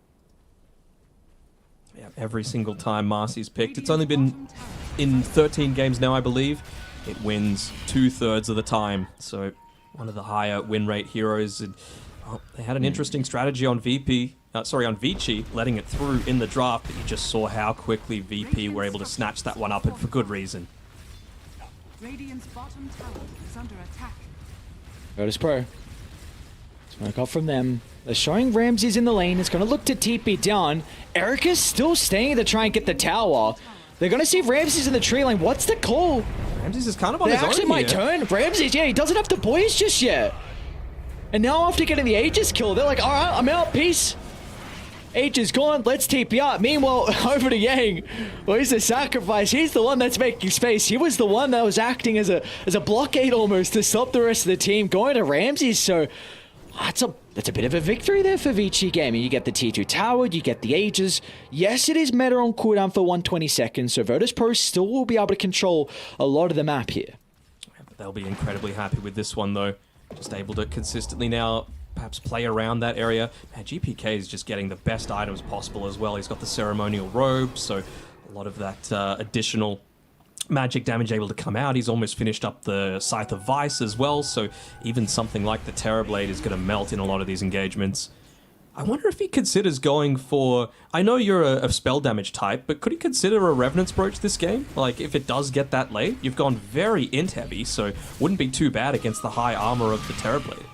Yeah, every single time Marcy's picked. It's only been in 13 games now, I believe. It wins 2/3 of the time, so one of the higher win rate heroes. And they had an interesting strategy on on Vici, letting it through in the draft, but you just saw how quickly VP were able to snatch that one up, and for good reason. Radiant's bottom tower is under attack. Virtus Pro. Smoke off from them. They're showing Ramses in the lane. It's going to look to TP down. Erica's still staying to try and get the tower. They're going to see Ramses in the tree lane. What's the call? Ramses is kind of on his own here. Actually, my turn. Ramses, yeah, he doesn't have the boys just yet. And now after getting the Aegis kill, they're like, all right, I'm out. Peace. Aegis gone. Let's TP up. Meanwhile, over to Yang. Well, he's the sacrifice. He's the one that's making space. He was the one that was acting as a blockade almost to stop the rest of the team going to Ramses. So that's a bit of a victory there for Vici Gaming. You get the T2 tower, you get the Aegis. Yes, it is meta on cooldown for 120 seconds, so Virtus Pro still will be able to control a lot of the map here. Yeah, but they'll be incredibly happy with this one, though. Just able to consistently now perhaps play around that area. Man, GPK is just getting the best items possible as well. He's got the ceremonial robe, so a lot of that additional magic damage able to come out. He's almost finished up the Scythe of Vice as well, so even something like the Terrorblade is going to melt in a lot of these engagements. I wonder if he considers going for... I know you're a spell damage type, but could he consider a Revenant's Brooch this game? Like, if it does get that late, you've gone very int heavy, so wouldn't be too bad against the high armor of the Terrorblade.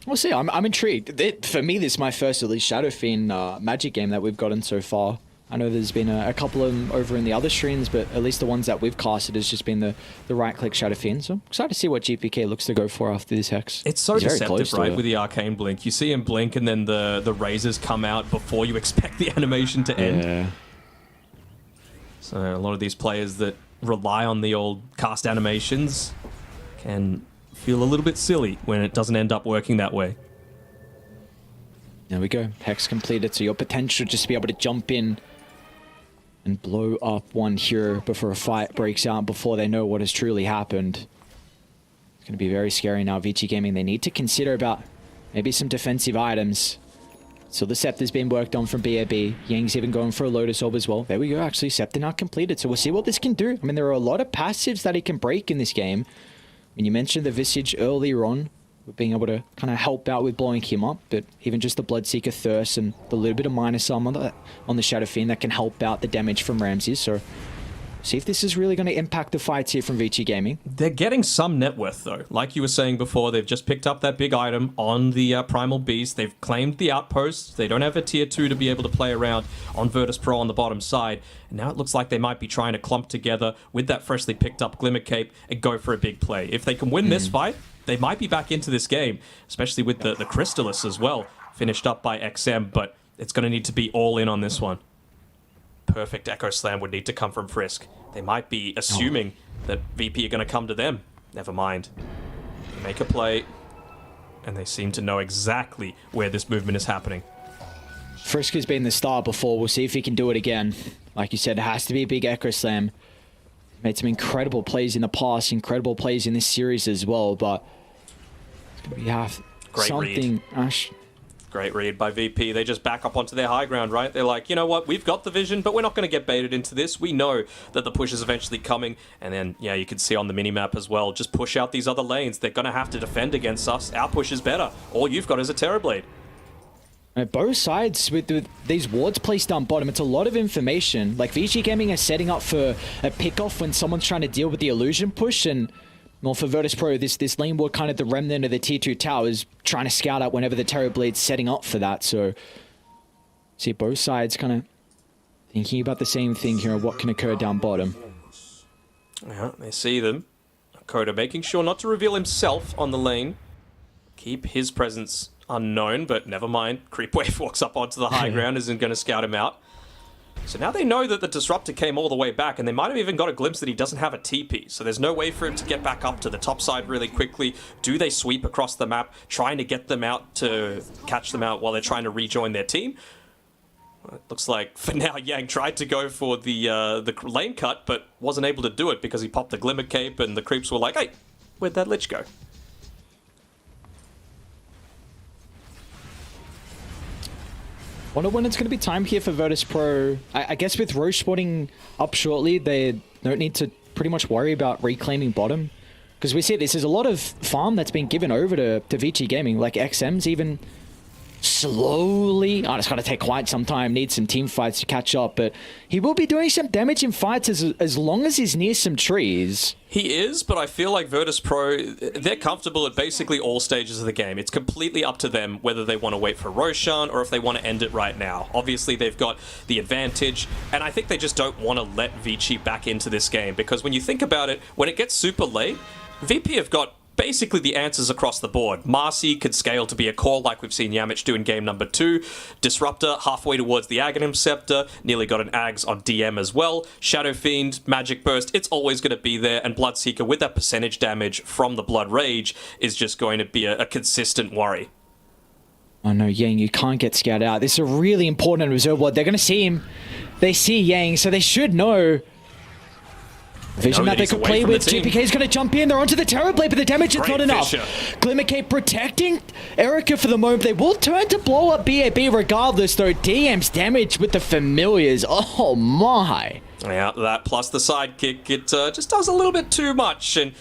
We'll see. I'm intrigued. For me, this is my first at least Shadowfiend Magic game that we've gotten so far. I know there's been a couple of them over in the other streams, but at least the ones that we've casted has just been the right-click Shadowfiend. So I'm excited to see what GPK looks to go for after this Hex. It's so deceptive, right, with the Arcane Blink. You see him blink, and then the razors come out before you expect the animation to end. Yeah. So a lot of these players that rely on the old cast animations can feel a little bit silly when it doesn't end up working that way. There we go. Hex completed, so your potential just to be able to jump in and blow up one hero before a fight breaks out, before they know what has truly happened. It's going to be very scary now. Vici Gaming, they need to consider about maybe some defensive items. So the Scepter's been worked on from BAB. Yang's even going for a Lotus Orb as well. There we go, actually. Scepter now completed, so we'll see what this can do. I mean, there are a lot of passives that he can break in this game. When you mentioned the Visage earlier on, with being able to kind of help out with blowing him up, but even just the Bloodseeker Thirst and the little bit of minus armor on the Shadow Fiend that can help out the damage from Ramses. So see if this is really going to impact the fights here from Vici Gaming. They're getting some net worth, though. Like you were saying before, they've just picked up that big item on the Primal Beast. They've claimed the outposts. They don't have a tier 2 to be able to play around on Virtus Pro on the bottom side. And now it looks like they might be trying to clump together with that freshly picked up Glimmer Cape and go for a big play. If they can win this fight, they might be back into this game, especially with the Crystallis as well, finished up by XM, but it's going to need to be all in on this one. Perfect Echo Slam would need to come from Frisk. They might be assuming that VP are going to come to them. Never mind. They make a play, and they seem to know exactly where this movement is happening. Frisk has been the star before. We'll see if he can do it again. Like you said, it has to be a big Echo Slam. Made some incredible plays in the past, incredible plays in this series as well, but it's going to be Great something... Great read by VP. They just back up onto their high ground, right? They're like, you know what? We've got the vision, but we're not going to get baited into this. We know that the push is eventually coming. And then, yeah, you can see on the minimap as well, just push out these other lanes. They're going to have to defend against us. Our push is better. All you've got is a Terrorblade. Both sides with these wards placed down bottom, it's a lot of information. Like VG Gaming is setting up for a pick-off when someone's trying to deal with the illusion push, and well, for Virtus Pro, this lane ward, kind of the remnant of the tier 2 towers, trying to scout out whenever the Terrorblade's setting up for that. So, see both sides kind of thinking about the same thing here, what can occur down bottom. Yeah, they see them. Coda making sure not to reveal himself on the lane. Keep his presence unknown, but never mind. Creepwave walks up onto the high ground, isn't going to scout him out. So now they know that the Disruptor came all the way back, and they might have even got a glimpse that he doesn't have a TP, so there's no way for him to get back up to the top side really quickly. Do they sweep across the map, trying to get them out to catch them out while they're trying to rejoin their team? Well, it looks like, for now, Yang tried to go for the lane cut, but wasn't able to do it because he popped the Glimmer Cape, and the creeps were like, hey, where'd that Lich go? Wonder when it's going to be time here for Virtus Pro. I guess with Roche spotting up shortly, they don't need to pretty much worry about reclaiming bottom. Because we see this is a lot of farm that's been given over to VG Gaming. Like XM's even slowly... Oh, it's going to take quite some time. Needs some team fights to catch up. But he will be doing some damage in fights as long as he's near some trees. He is, but I feel like Virtus Pro, they're comfortable at basically all stages of the game. It's completely up to them whether they want to wait for Roshan or if they want to end it right now. Obviously, they've got the advantage, and I think they just don't want to let Vici back into this game, because when you think about it, when it gets super late, VP have got basically the answers across the board. Marcy could scale to be a core like we've seen Yamich do in game number 2. Disruptor halfway towards the Aghanim Scepter, nearly got an Ags on DM as well. Shadow Fiend, Magic Burst, it's always going to be there, and Bloodseeker with that percentage damage from the Blood Rage is just going to be a consistent worry. Oh no, Yang, you can't get scouted out. This is a really important reserve ward. They're going to see him. They see Yang, so they should know vision that they could play with. GPK is going to jump in. They're onto the Terrorblade, but the damage is not enough. Glimmer Cape protecting Erica for the moment. They will turn to blow up BAB regardless, though. DM's damage with the Familiars. Oh my. Yeah, that plus the sidekick, it just does a little bit too much. And,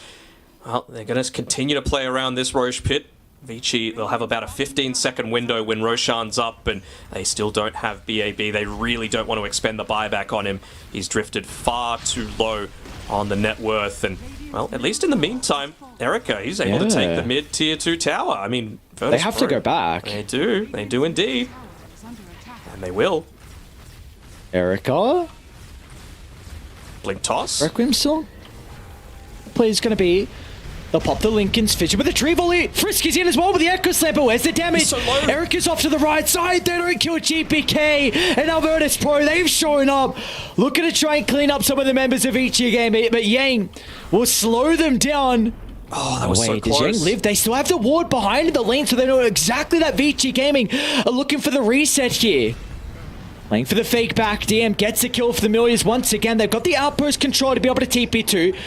well, they're going to continue to play around this Roche pit. Vici, they'll have about a 15-second window when Roshan's up, and they still don't have BAB. They really don't want to expend the buyback on him. He's drifted far too low on the net worth, and, well, at least in the meantime, Erica, he's able to take the mid-tier 2 tower. I mean, Virtus they have to go back. They do indeed. And they will. Erica? Blink toss. Requiem song? Play's going to be... They'll pop the Lincoln's Fissure with a tree volley. Frisky's in as well with the Echo Slam, but where's the damage? So Erica's off to the right side. They don't kill GPK. And now Virtus Pro, they've shown up. Looking to try and clean up some of the members of each game, but Yang will slow them down. Oh, that was so close. Does Yang live? They still have the ward behind in the lane, so they know exactly that VG Gaming are looking for the reset here. Playing for the fake back. DM gets the kill for the Familiars once again. They've got the outpost control to be able to TP2.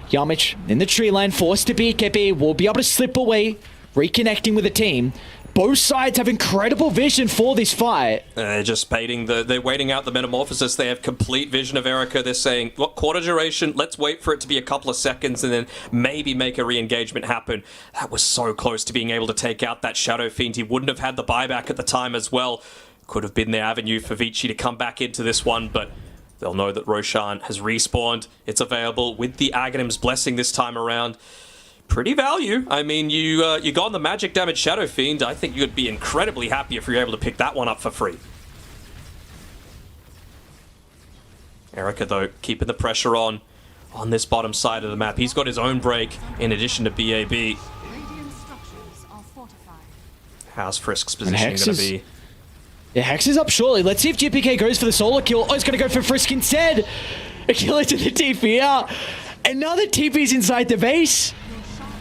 Yamich in the tree line, forced to BKB, will be able to slip away, reconnecting with the team. Both sides have incredible vision for this fight. They're just baiting they're waiting out the Metamorphosis. They have complete vision of Erica. They're saying, look, quarter duration, let's wait for it to be a couple of seconds and then maybe make a re-engagement happen. That was so close to being able to take out that Shadow Fiend. He wouldn't have had the buyback at the time as well. Could have been the avenue for Vici to come back into this one, but they'll know that Roshan has respawned. It's available with the Aghanim's Blessing this time around. Pretty value. I mean, you got on the magic damage Shadow Fiend. I think you'd be incredibly happy if you're able to pick that one up for free. Erica, though, keeping the pressure on this bottom side of the map. He's got his own break in addition to BAB. How's Frisk's position going to be? Yeah, Hex is up shortly. Let's see if GPK goes for the solo kill. Oh, he's going to go for Frisk instead. A killer to the TP out. And now the TP's inside the base.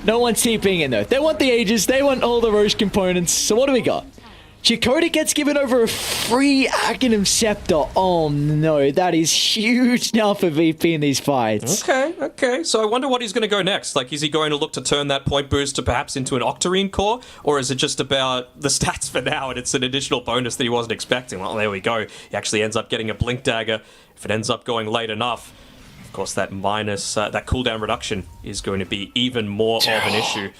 No one's TPing in though. They want the Aegis. They want all the Roche components. So what do we got? Chakotay gets given over a free Aghanim Scepter. Oh no, that is huge now for VP in these fights. Okay. So I wonder what he's going to go next. Like, is he going to look to turn that point booster perhaps into an Octarine core? Or is it just about the stats for now and it's an additional bonus that he wasn't expecting? Well, there we go. He actually ends up getting a Blink Dagger. If it ends up going late enough, of course, that minus, that cooldown reduction is going to be even more of an issue.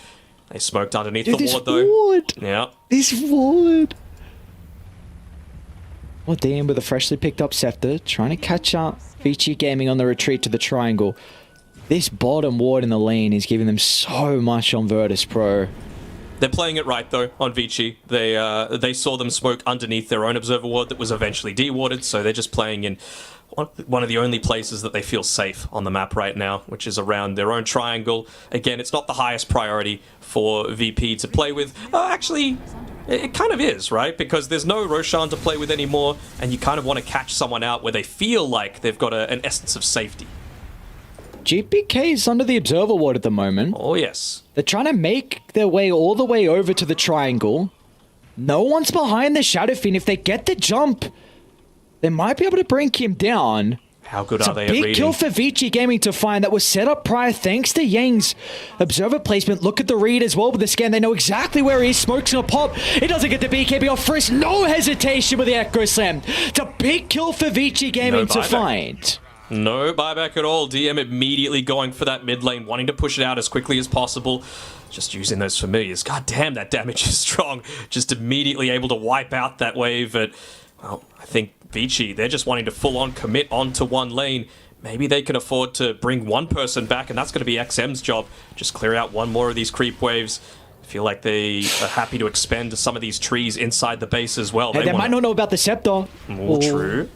They smoked underneath the ward, though. Yeah. This ward. Well, DM with a freshly picked up Scepter, trying to catch up. VG Gaming on the retreat to the triangle. This bottom ward in the lane is giving them so much on Virtus Pro. They're playing it right, though, on Vici. They saw them smoke underneath their own Observer ward that was eventually dewarded, so they're just playing in one of the only places that they feel safe on the map right now, which is around their own triangle. Again, it's not the highest priority for VP to play with. Actually, it kind of is, right? Because there's no Roshan to play with anymore, and you kind of want to catch someone out where they feel like they've got an essence of safety. GPK is under the Observer ward at the moment. Oh, yes. They're trying to make their way all the way over to the triangle. No one's behind the Shadow Fiend. If they get the jump, they might be able to bring him down. How good are they at reading? Big kill for Vici Gaming to find that was set up prior thanks to Yang's Observer placement. Look at the read as well with the scan. They know exactly where he is. Smoke's gonna pop. It doesn't get the BKB off first. No hesitation with the Echo Slam. It's a big kill for Vici Gaming to find. No buyback at all. DM immediately going for that mid lane, wanting to push it out as quickly as possible. Just using those familiars. God damn, that damage is strong. Just immediately able to wipe out that wave. But, well, I think Vici, they're just wanting to full-on commit onto one lane. Maybe they can afford to bring one person back, and that's going to be XM's job. Just clear out one more of these creep waves. I feel like they are happy to expend some of these trees inside the base as well. Hey, they might not know about the Scepter. More true.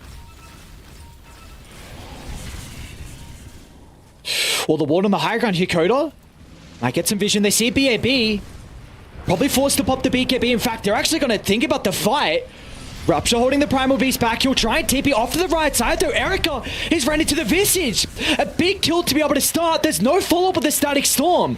Well, the ward on the high ground here, Coda. Might get some vision. They see BAB. Probably forced to pop the BKB. In fact, they're actually going to think about the fight. Rupture holding the Primal Beast back. He'll try and TP off to the right side, though. Erica is ran into the Visage. A big kill to be able to start. There's no follow-up with the Static Storm.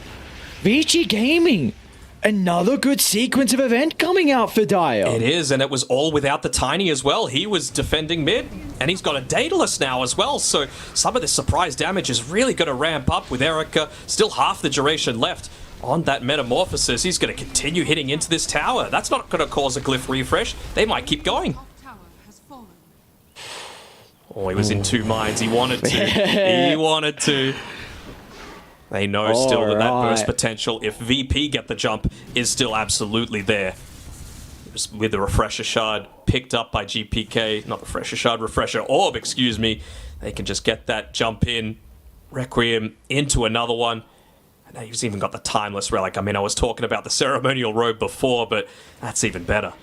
Vici Gaming. Another good sequence of event coming out for Dire. It is, and it was all without the Tiny as well. He was defending mid, and he's got a Daedalus now as well, so some of this surprise damage is really going to ramp up with Erica. Still half the duration left on that Metamorphosis. He's going to continue hitting into this tower. That's not going to cause a glyph refresh. They might keep going. Oh, he was in two minds. He wanted to. He wanted to. They know still that burst potential, if VP get the jump, is still absolutely there. Just with the Refresher Shard picked up by GPK, not Refresher Shard, Refresher Orb, excuse me. They can just get that jump in, Requiem into another one. And now he's even got the Timeless Relic. I mean, I was talking about the Ceremonial Robe before, but that's even better.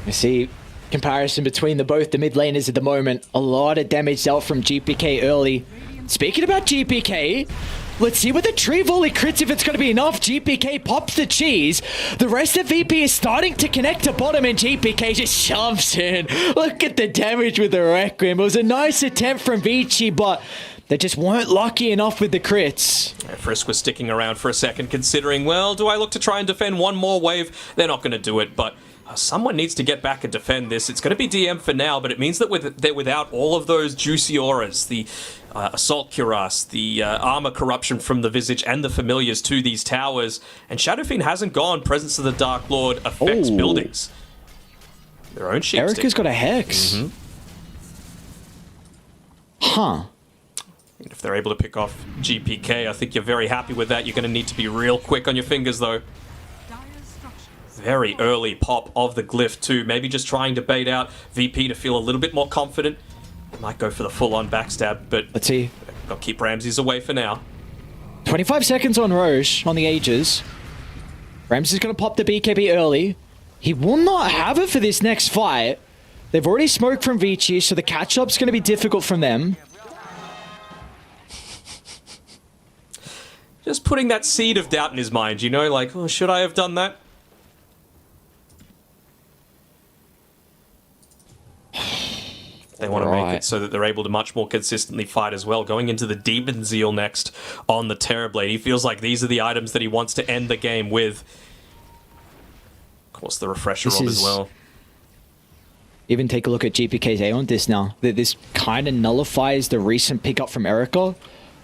You see comparison between both the mid laners at the moment. A lot of damage dealt from GPK early. Speaking about GPK, let's see what the tree volley crits if it's going to be enough. GPK pops the cheese. The rest of VP is starting to connect to bottom, and GPK just shoves in. Look at the damage with the Requiem. It was a nice attempt from Vici, but they just weren't lucky enough with the crits. Frisk was sticking around for a second, considering, well, do I look to try and defend one more wave? They're not going to do it, but someone needs to get back and defend this. It's going to be DM for now, but it means that they're without all of those juicy auras, the Assault Cuirass, the armor corruption from the Visage, and the familiars to these towers. And Shadow Fiend hasn't gone. Presence of the Dark Lord affects buildings. Their own sheep. Erica's got a Hex. Huh. And if they're able to pick off GPK, I think you're very happy with that. You're going to need to be real quick on your fingers, though. Very early pop of the glyph too. Maybe just trying to bait out VP to feel a little bit more confident. They might go for the full-on backstab, but let's see. Got to keep Ramses away for now. 25 seconds on Roche on the Aegis. Ramses is going to pop the BKB early. He will not have it for this next fight. They've already smoked from Vici, so the catch-up's going to be difficult from them. Just putting that seed of doubt in his mind, you know, like, oh, should I have done that? They want to make it so that they're able to much more consistently fight as well. Going into the Demon Zeal next on the Terrorblade, he feels like these are the items that he wants to end the game with. Of course, the Refresher Rob as well. Even take a look at GPK's A on this now. This kind of nullifies the recent pickup from Erica,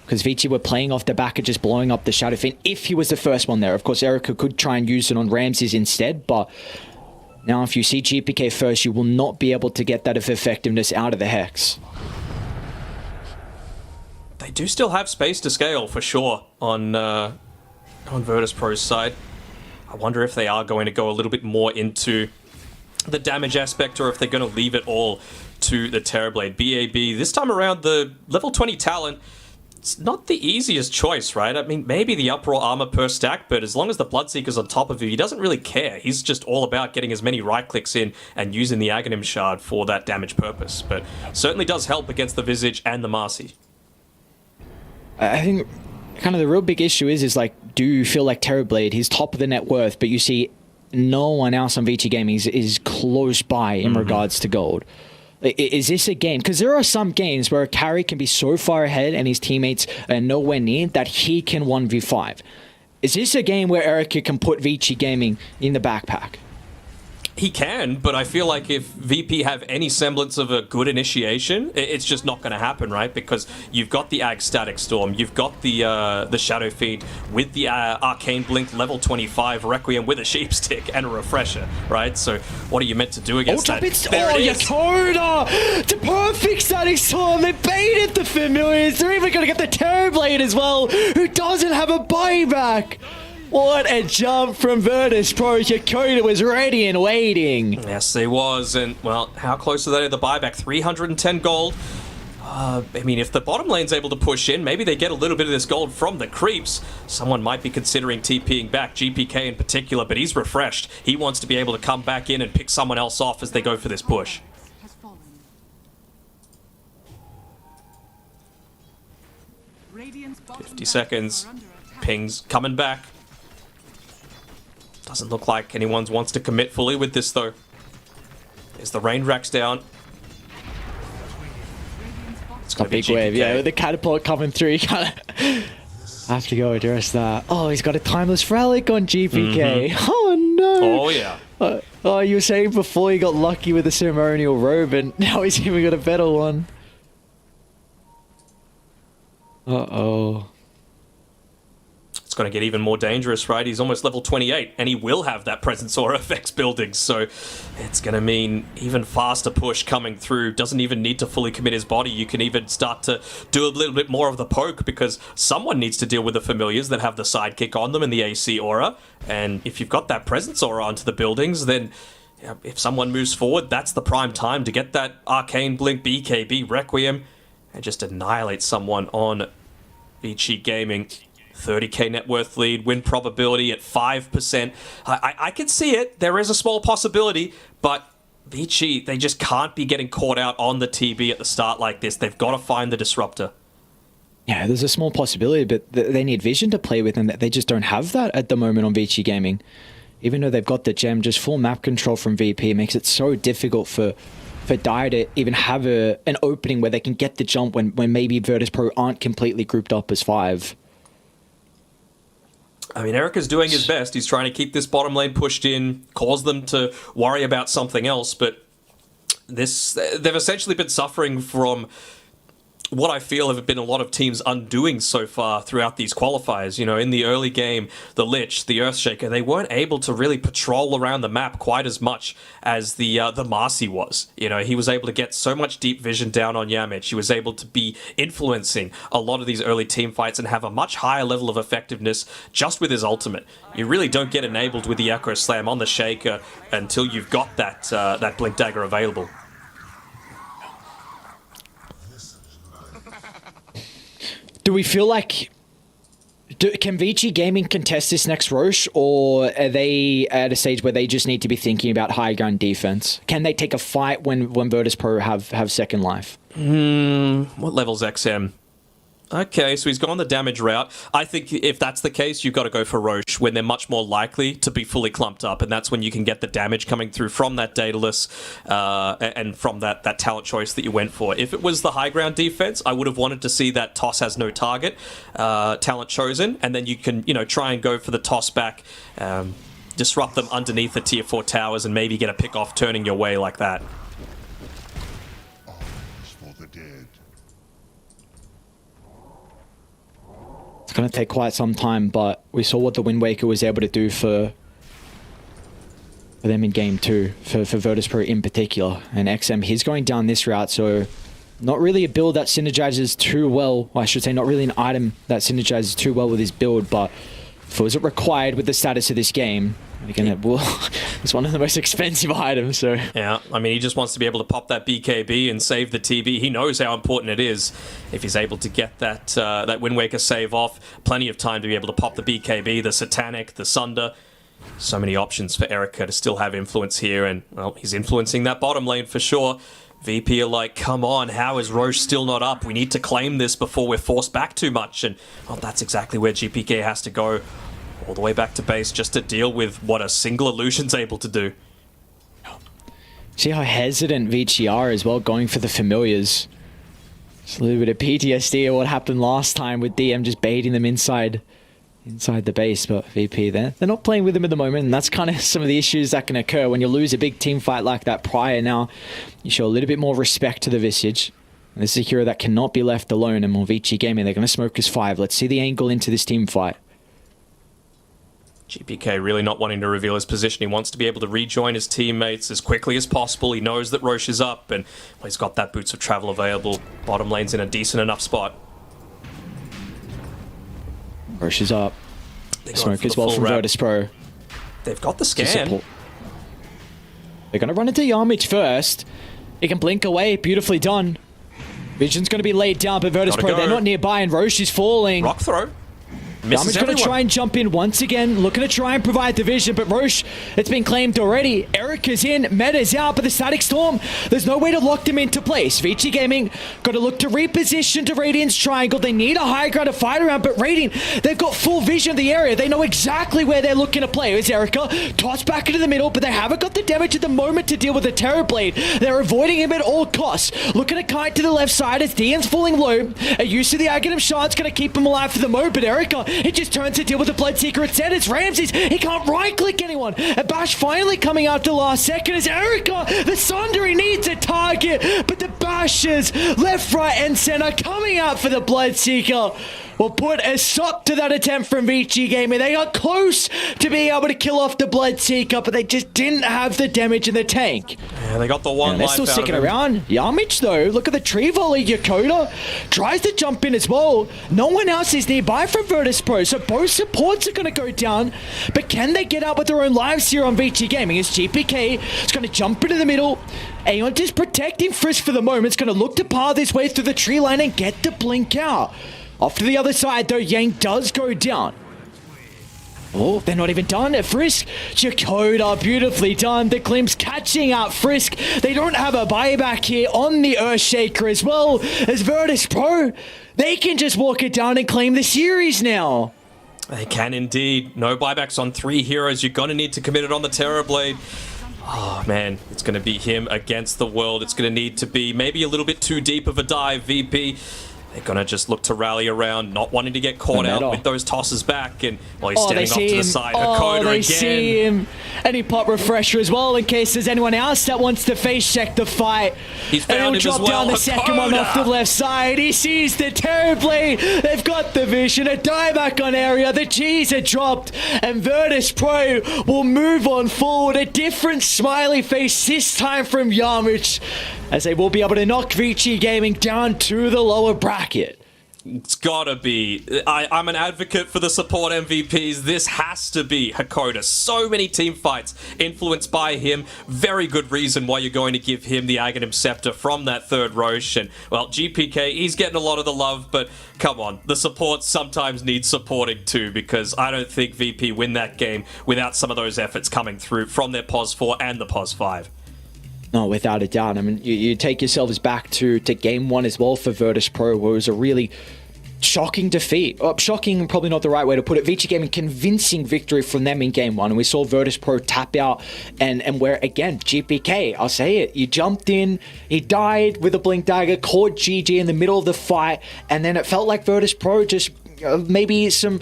because Vici were playing off the back of just blowing up the Shadow Fiend if he was the first one there. Of course, Erica could try and use it on Ramses instead, but now if you see GPK first, you will not be able to get that effectiveness out of the Hex. They do still have space to scale, for sure, on Virtus Pro's side. I wonder if they are going to go a little bit more into the damage aspect, or if they're going to leave it all to the Terrorblade. BAB, this time around, the level 20 talent, it's not the easiest choice, right? I mean, maybe the uproar armor per stack, but as long as the Bloodseeker's on top of you, he doesn't really care. He's just all about getting as many right clicks in and using the Aghanim Shard for that damage purpose. But certainly does help against the Visage and the Marcy. I think kind of the real big issue is like, do you feel like Terrorblade, he's top of the net worth, but you see no one else on VG Gaming is close by in regards to gold? Is this a game? Because there are some games where a carry can be so far ahead and his teammates are nowhere near that he can 1v5. Is this a game where Erica can put VG Gaming in the backpack? He can, but I feel like if VP have any semblance of a good initiation, it's just not going to happen, right? Because you've got the Ag Static Storm, you've got the Shadow Feed with the Arcane Blink level 25 Requiem with a Sheep Stick and a Refresher, right? So what are you meant to do against that? Yakota! The perfect Static Storm! They baited the Familiars! They're even going to get the Terrorblade as well, who doesn't have a buyback! What a jump from Virtus Pro. Yakota was ready and waiting. Yes, they was. And, well, how close are they to the buyback? 310 gold. I mean, if the bottom lane's able to push in, maybe they get a little bit of this gold from the creeps. Someone might be considering TPing back, GPK in particular, but he's refreshed. He wants to be able to come back in and pick someone else off as they go for this push. Radiant's 50 seconds. Ping's coming back. Doesn't look like anyone wants to commit fully with this, though. There's the rain racks down. It's got a big wave, yeah. With the catapult coming through, you kind of have to go address that. Oh, he's got a Timeless Relic on GPK. Oh, no. Oh, yeah. Oh, you were saying before he got lucky with the ceremonial robe, and now he's even got a better one. Uh-oh. It's going to get even more dangerous, right? He's almost level 28, and he will have that Presence Aura effects building, so it's going to mean even faster push coming through. Doesn't even need to fully commit his body. You can even start to do a little bit more of the poke, because someone needs to deal with the Familiars that have the sidekick on them and the AC Aura, and if you've got that Presence Aura onto the buildings, then if someone moves forward, that's the prime time to get that Arcane Blink, BKB, Requiem, and just annihilate someone on VG Gaming. 30k net worth lead, win probability at 5%. I can see it. There is a small possibility, but VG, they just can't be getting caught out on the TB at the start like this. They've got to find the disruptor. Yeah, there's a small possibility, but they need vision to play with, and they just don't have that at the moment on VG Gaming. Even though they've got the gem, just full map control from VP makes it so difficult for Dire to even have an opening where they can get the jump when maybe Virtus Pro aren't completely grouped up as 5. I mean, Erica's doing his best. He's trying to keep this bottom lane pushed in, cause them to worry about something else, but they've essentially been suffering from what I feel have been a lot of teams undoing so far throughout these qualifiers. You know, in the early game, the Lich, the Earthshaker, they weren't able to really patrol around the map quite as much as the Marcy was. You know, he was able to get so much deep vision down on Yamich. He was able to be influencing a lot of these early team fights and have a much higher level of effectiveness just with his ultimate. You really don't get enabled with the Echo Slam on the Shaker until you've got that Blink Dagger available. Do we feel like... Can VG Gaming contest this next Roche, or are they at a stage where they just need to be thinking about high ground defense? Can they take a fight when Virtus Pro have second life? What level's XM? Okay, so he's gone the damage route. I think if that's the case, you've got to go for Roche when they're much more likely to be fully clumped up, and that's when you can get the damage coming through from that Daedalus and from that talent choice that you went for. If it was the high ground defense, I would have wanted to see that toss has no target talent chosen, and then you can try and go for the toss back, disrupt them underneath the tier 4 towers, and maybe get a pick off turning your way like that. It's going to take quite some time, but we saw what the Wind Waker was able to do for them in game 2, for Virtus.pro in particular. And XM, he's going down this route, so not really a build that synergizes too well. Well, I should say not really an item that synergizes too well with his build, but was it required with the status of this game? Again, it's one of the most expensive items, so... Yeah, I mean, he just wants to be able to pop that BKB and save the TB. He knows how important it is if he's able to get that Wind Waker save off. Plenty of time to be able to pop the BKB, the Satanic, the Sunder. So many options for Erica to still have influence here, and, well, he's influencing that bottom lane for sure. VP are like, come on, how is Roche still not up? We need to claim this before we're forced back too much, and, well, that's exactly where GPK has to go. All the way back to base just to deal with what a single illusion's able to do. See how hesitant Vici are as well, going for the familiars. Just a little bit of PTSD of what happened last time with DM just baiting them inside the base, but VP they're not playing with them at the moment, and that's kind of some of the issues that can occur when you lose a big team fight like that prior. Now, you show a little bit more respect to the Visage. And this is a hero that cannot be left alone, and Vici Gaming, they're going to smoke his 5. Let's see the angle into this team fight. GPK really not wanting to reveal his position. He wants to be able to rejoin his teammates as quickly as possible. He knows that Roche is up, and well, he's got that Boots of Travel available. Bottom lane's in a decent enough spot. Roche is up. Smoke as well from Virtus.pro. They've got the scan. They're going to run into Yamich first. He can blink away. Beautifully done. Vision's going to be laid down, but Virtus.pro, they're not nearby, and Roche is falling. Rock throw. Yamich's going to try and jump in once again, looking to try and provide the vision, but Roche, it's been claimed already. Erica's in, Meta's out, but the Static Storm, there's no way to lock them into place. Vici Gaming got to look to reposition to Radiant's triangle. They need a high ground to fight around, but Radiant, they've got full vision of the area. They know exactly where they're looking to play. It's Erica, tossed back into the middle, but they haven't got the damage at the moment to deal with the Terror Blade. They're avoiding him at all costs. Looking to kite to the left side as Dian's falling low. A use of the Aghanim Shard's going to keep him alive for the moment, but Erica, it just turns to deal with the Bloodseeker instead. It's Ramses. He can't right-click anyone. And Bash finally coming out to last second as Erica, the Sunder, he needs a target, but the Bashers, left, right, and center coming out for the Bloodseeker will put a stop to that attempt from Vici Gaming. They got close to being able to kill off the Bloodseeker, but they just didn't have the damage in the tank. Yeah, they got the one life they're still sticking around. Yamich, though, look at the tree volley. Yakoda tries to jump in as well. No one else is nearby from Virtus.pro, so both supports are going to go down, but can they get out with their own lives here on Vici Gaming? As GPK is going to jump into the middle. Aeon just protecting Frisk for the moment. It's going to look to path his way through the tree line and get the blink out. Off to the other side, though, Yang does go down. Oh, they're not even done at Frisk. Yakoda, beautifully done. The Glimpse catching out Frisk. They don't have a buyback here on the Earthshaker as well as Virtus.pro. They can just walk it down and claim the series now. They can indeed. No buybacks on 3 heroes. You're going to need to commit it on the Terror Blade. Oh, man, it's going to be him against the world. It's going to need to be maybe a little bit too deep of a dive, VP. They're going to just look to rally around, not wanting to get caught out with those tosses back. And while he's standing off to the side, Hakoda they again. See him. And he pop refresher as well in case there's anyone else that wants to face check the fight. He's found him as well. Drop down the second one off the left side. He sees the Terror Blade. They've got the vision. A dieback on area. The G's are dropped. And Virtus.pro will move on forward. A different smiley face this time from Yamich, as they will be able to knock Vici Gaming down to the lower bracket. It's gotta be. I'm an advocate for the support MVPs. This has to be Hakoda. So many team fights influenced by him. Very good reason why you're going to give him the Aghanim Scepter from that third Roche. And, well, GPK, he's getting a lot of the love, but come on. The support sometimes needs supporting too, because I don't think VP win that game without some of those efforts coming through from their POS 4 and the POS 5. No, without a doubt. I mean, you take yourselves back to game 1 as well for Virtus.pro, where it was a really shocking defeat. Shocking, probably not the right way to put it. Vici Gaming convincing victory from them in game 1. And we saw Virtus Pro tap out and where, again, GPK, I'll say it, you jumped in, he died with a blink dagger, caught GG in the middle of the fight, and then it felt like Virtus Pro just maybe some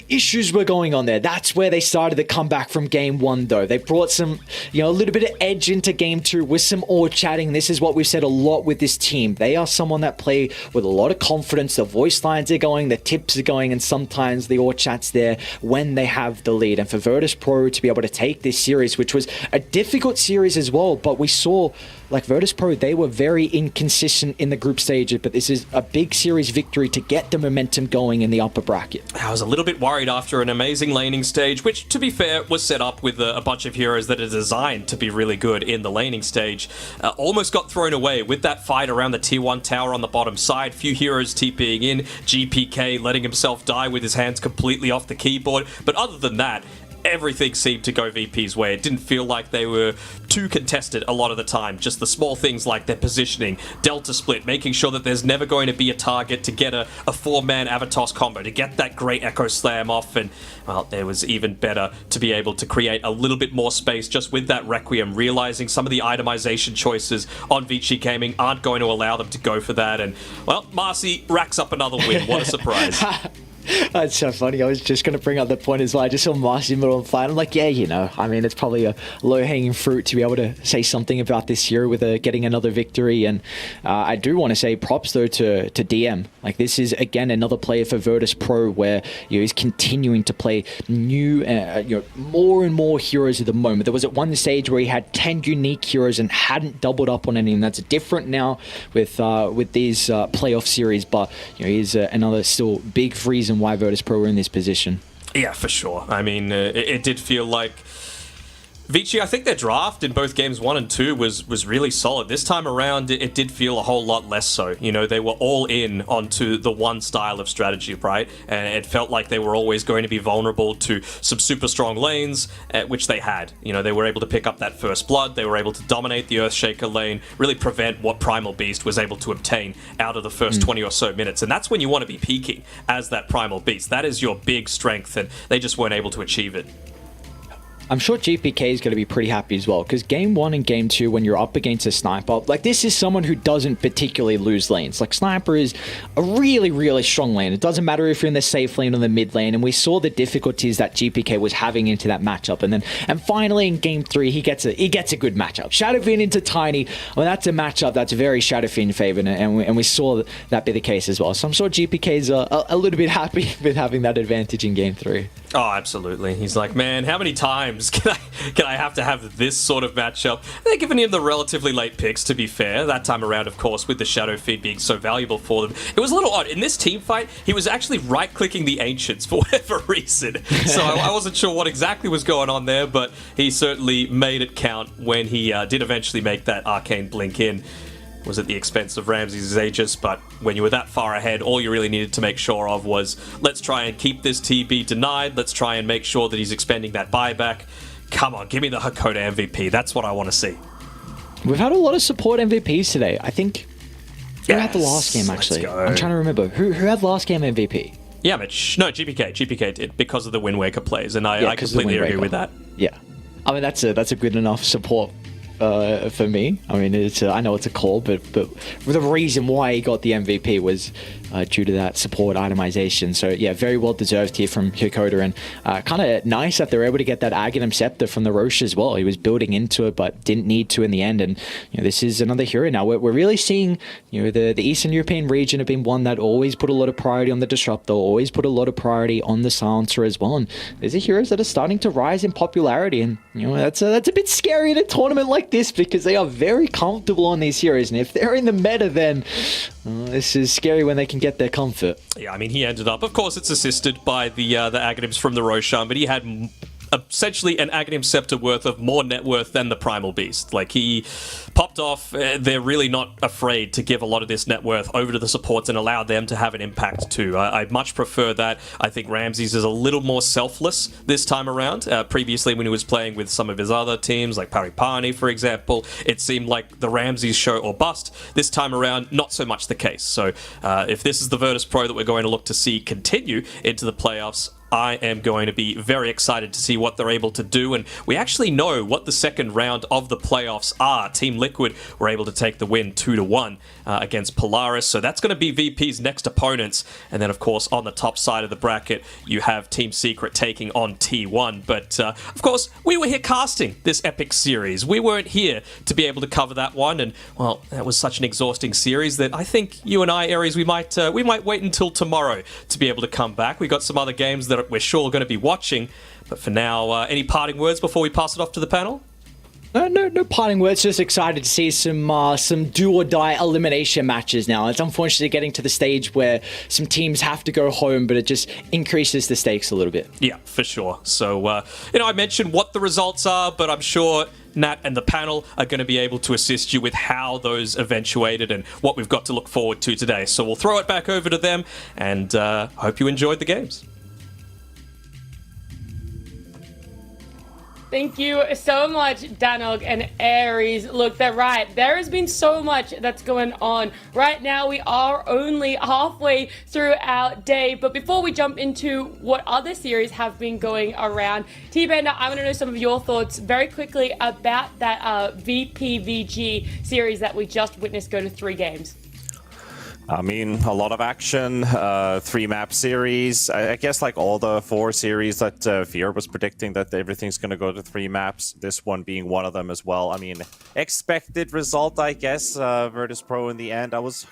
issues were going on there. That's where they started the comeback from game 1, though. They brought some, a little bit of edge into game 2 with some ore chatting. This is what we've said a lot with this team. They are someone that play with a lot of confidence. The voice lines are going, the tips are going, and sometimes the ore chat's there when they have the lead. And for Virtus Pro to be able to take this series, which was a difficult series as well, but we saw, like Virtus Pro, they were very inconsistent in the group stages, but this is a big series victory to get the momentum going in the upper bracket. I was a little bit worried after an amazing laning stage, which, to be fair, was set up with a bunch of heroes that are designed to be really good in the laning stage. Almost got thrown away with that fight around the tier 1 tower on the bottom side. Few heroes TPing in, GPK letting himself die with his hands completely off the keyboard. But other than that, everything seemed to go VP's way. It didn't feel like they were too contested a lot of the time. Just the small things like their positioning, delta split, making sure that there's never going to be a target to get a 4-man Avatos combo, to get that great Echo Slam off. And, well, it was even better to be able to create a little bit more space just with that Requiem, realizing some of the itemization choices on Vici Gaming aren't going to allow them to go for that. And, well, Marcy racks up another win. What a surprise. That's so funny. I was just going to bring up the point as well. I just saw Marcy middle and fight. I'm like, yeah, I mean, it's probably a low-hanging fruit to be able to say something about this hero with getting another victory. And I do want to say props, though, to DM. Like, this is, again, another player for Virtus Pro where he's continuing to play new, more and more heroes at the moment. There was at one stage where he had 10 unique heroes and hadn't doubled up on any, and that's different now with these playoff series. But he's another still big reason why Virtus Pro were in this position. Yeah, for sure. I mean, it did feel like Vici, I think their draft in both games 1 and 2 was really solid. This time around, it did feel a whole lot less so. They were all in onto the one style of strategy, right? And it felt like they were always going to be vulnerable to some super strong lanes, which they had. They were able to pick up that first blood. They were able to dominate the Earthshaker lane, really prevent what Primal Beast was able to obtain out of the first 20 or so minutes. And that's when you want to be peaking as that Primal Beast. That is your big strength, and they just weren't able to achieve it. I'm sure GPK is going to be pretty happy as well, because game 1 and game 2, when you're up against a sniper, like, this is someone who doesn't particularly lose lanes. Like, sniper is a really, really strong lane. It doesn't matter if you're in the safe lane or the mid lane, and we saw the difficulties that GPK was having into that matchup. And finally in game 3, he gets a good matchup. Shadowfiend into Tiny. Well, that's a matchup that's very Shadowfiend favored, and we saw that be the case as well. So I'm sure GPK is a little bit happy with having that advantage in game 3. Oh, absolutely. He's like, man, how many times can I have to have this sort of matchup? They're giving him the relatively late picks, to be fair. That time around, of course, with the Shadow Feed being so valuable for them. It was a little odd. In this team fight, he was actually right-clicking the Ancients for whatever reason. So I wasn't sure what exactly was going on there, but he certainly made it count when he did eventually make that Arcane Blink in. Was at the expense of Ramses' Aegis, but when you were that far ahead, all you really needed to make sure of was, let's try and keep this TB denied, let's try and make sure that he's expending that buyback. Come on, give me the Hakoda MVP, that's what I want to see. We've had a lot of support MVPs today. I think who had the last game, actually? I'm trying to remember. Who had last game MVP? Yeah, Mitch. No, GPK did, because of the Wind Waker plays, and I completely agree with that. Yeah. I mean, that's a good enough support for me. I mean, I know it's a call, but the reason why he got the MVP was due to that support itemization. So yeah, very well deserved here from Hakoda, and kind of nice that they're able to get that Aghanim Scepter from the Roche as well. He was building into it, but didn't need to in the end. And this is another hero now. We're really seeing the Eastern European region have been one that always put a lot of priority on the Disruptor, always put a lot of priority on the Silencer as well. And these are heroes that are starting to rise in popularity, and that's a bit scary in a tournament like this, because they are very comfortable on these heroes, and if they're in the meta, then this is scary when they can get their comfort. Yeah, I mean, he ended up, of course, it's assisted by the Aghanims from the Roshan, but he had essentially an Aghanim Scepter worth of more net worth than the Primal Beast. Like, he popped off. They're really not afraid to give a lot of this net worth over to the supports and allow them to have an impact too. I much prefer that. I think Ramses is a little more selfless this time around. Previously, when he was playing with some of his other teams, like Paripani, for example, it seemed like the Ramses show or bust. This time around, not so much the case. So if this is the Virtus Pro that we're going to look to see continue into the playoffs, I am going to be very excited to see what they're able to do, and we actually know what the second round of the playoffs are. Team Liquid were able to take the win 2-1 against Polaris, so that's going to be VP's next opponents. And then, of course, on the top side of the bracket, you have Team Secret taking on T1. But, of course, we were here casting this epic series. We weren't here to be able to cover that one, and, well, that was such an exhausting series that I think you and I, Aries, we might wait until tomorrow to be able to come back. We got some other games that we're sure going to be watching, but for now, any parting words before we pass it off to the panel? No parting words. Just excited to see some do or die elimination matches now. It's unfortunately getting to the stage where some teams have to go home, but it just increases the stakes a little bit. Yeah, for sure. So, I mentioned what the results are, but I'm sure Nat and the panel are going to be able to assist you with how those eventuated and what we've got to look forward to today. So we'll throw it back over to them, and hope you enjoyed the games. Thank you so much, Danog and Aries. Look, they're right. There has been so much that's going on. Right now, we are only halfway through our day. But before we jump into what other series have been going around, T-Bender, I want to know some of your thoughts very quickly about that VPVG series that we just witnessed go to 3 games. I mean, a lot of action, 3-map series. I guess like all the 4 series that Fear was predicting that everything's going to go to 3 maps, this one being one of them as well. I mean, expected result, I guess, Virtus Pro in the end. It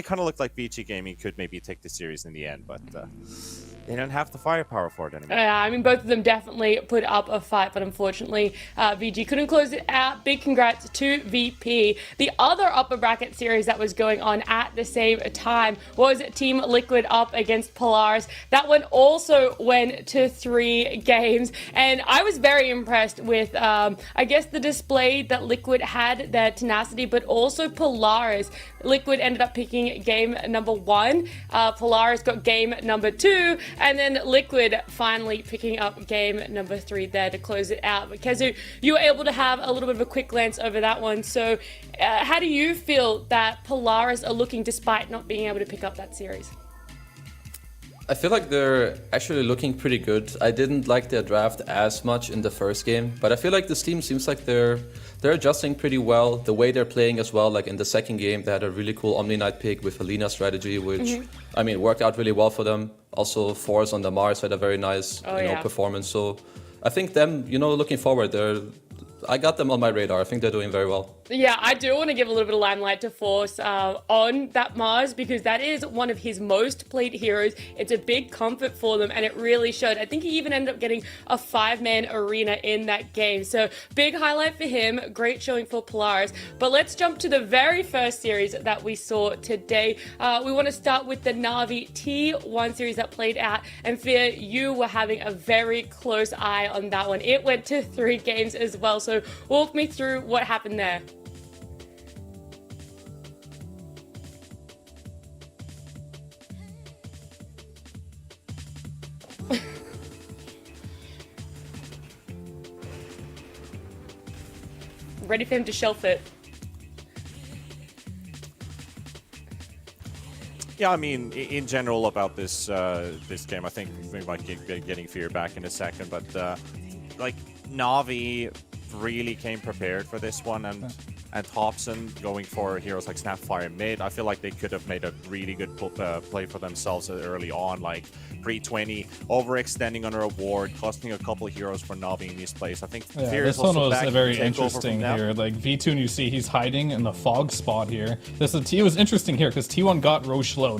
kind of looked like VG Gaming could maybe take the series in the end, but they don't have the firepower for it anymore. Yeah, I mean, both of them definitely put up a fight, but unfortunately, VG couldn't close it out. Big congrats to VP. The other upper bracket series that was going on at the same time was Team Liquid up against Polaris. That one also went to 3 games, and I was very impressed with, I guess, the display that Liquid had, their tenacity, but also Polaris. Liquid ended up picking game number 1. Polaris got game number 2, and then Liquid finally picking up game number 3 there to close it out. But Kezu, you were able to have a little bit of a quick glance over that one. So how do you feel that Polaris are looking despite not being able to pick up that series? I feel like they're actually looking pretty good. I didn't like their draft as much in the first game, but I feel like this team seems like they're adjusting pretty well. The way they're playing as well, like in the second game, they had a really cool Omni Knight pick with Alina strategy, which, I mean, worked out really well for them. Also, Force on the Mars had a very nice performance. So I think them, looking forward, I got them on my radar. I think they're doing very well. Yeah, I do want to give a little bit of limelight to Force on that Mars, because that is one of his most played heroes. It's a big comfort for them, and it really showed. I think he even ended up getting a 5-man arena in that game. So big highlight for him. Great showing for Polaris. But let's jump to the very first series that we saw today. We want to start with the Na'Vi T1 series that played out, and Fear, you were having a very close eye on that one. It went to 3 games as well. So walk me through what happened there. Ready for him to shelf it. Yeah, I mean, in general about this this game, I think we might get getting Fear back in a second, but like Na'Vi really came prepared for this one, and Thompson going for heroes like Snapfire mid. I feel like they could have made a really good play for themselves early on, like pre-20, overextending on a reward, costing a couple of heroes for Na'Vi in this place. I think Fear this is also one was back very interesting here. Like V2, you see he's hiding in the fog spot here. It was interesting here because T1 got Roche low.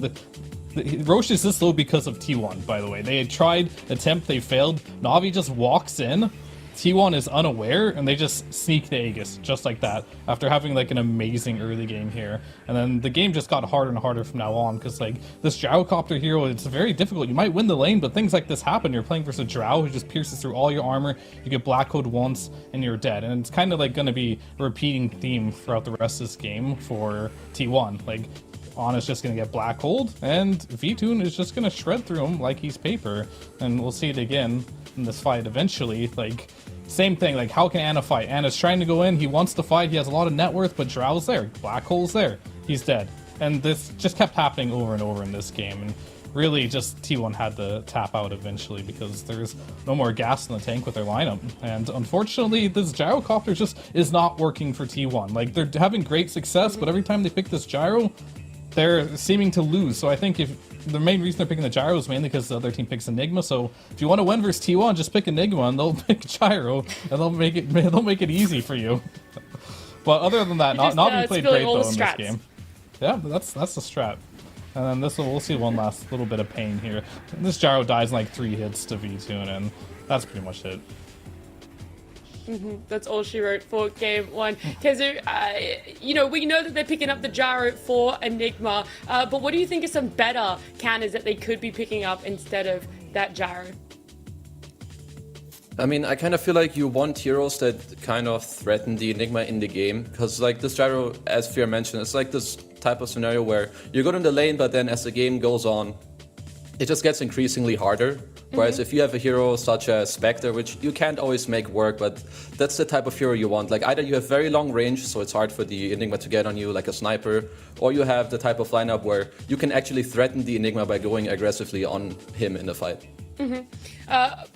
Roche is this low because of T1, by the way. They had tried, they failed. Na'Vi just walks in, T1 is unaware, and they just sneak the Aegis, just like that, after having, like, an amazing early game here. And then the game just got harder and harder from now on, because, like, this Gyrocopter hero, it's very difficult. You might win the lane, but things like this happen. You're playing versus a Drow who just pierces through all your armor, you get Black Code once, and you're dead. And it's kind of, like, going to be a repeating theme throughout the rest of this game for T1. Like, Ana's just going to get Black Hold, and Vtoon is just going to shred through him like he's paper. And we'll see it again in this fight eventually. Like, same thing, like, how can Ana fight? Ana's trying to go in, he wants to fight, he has a lot of net worth, but Drow's there, Black Hole's there, he's dead. And this just kept happening over and over in this game, and really just T1 had to tap out eventually because there's no more gas in the tank with their lineup. And unfortunately, this Gyrocopter just is not working for T1. Like, they're having great success, but every time they pick this Gyro, they're seeming to lose. So I think if the main reason they're picking the Gyro is mainly because the other team picks Enigma. So if you want to win versus T1, just pick Enigma and they'll pick Gyro and they'll make it easy for you. But other than that, Navi played great though in this game. Yeah, that's the strat. And then we'll see one last little bit of pain here. This Gyro dies in like 3 hits to Vtoon, and that's pretty much it. That's all she wrote for game 1. Kezu, we know that they're picking up the Gyro for Enigma, but what do you think are some better counters that they could be picking up instead of that Gyro? I mean, I kind of feel like you want heroes that kind of threaten the Enigma in the game, because like this Gyro, as Fear mentioned, it's like this type of scenario where you're good in the lane, but then as the game goes on, it just gets increasingly harder. Whereas if you have a hero such as Spectre, which you can't always make work, but that's the type of hero you want. Like, either you have very long range, so it's hard for the Enigma to get on you like a sniper, or you have the type of lineup where you can actually threaten the Enigma by going aggressively on him in the fight.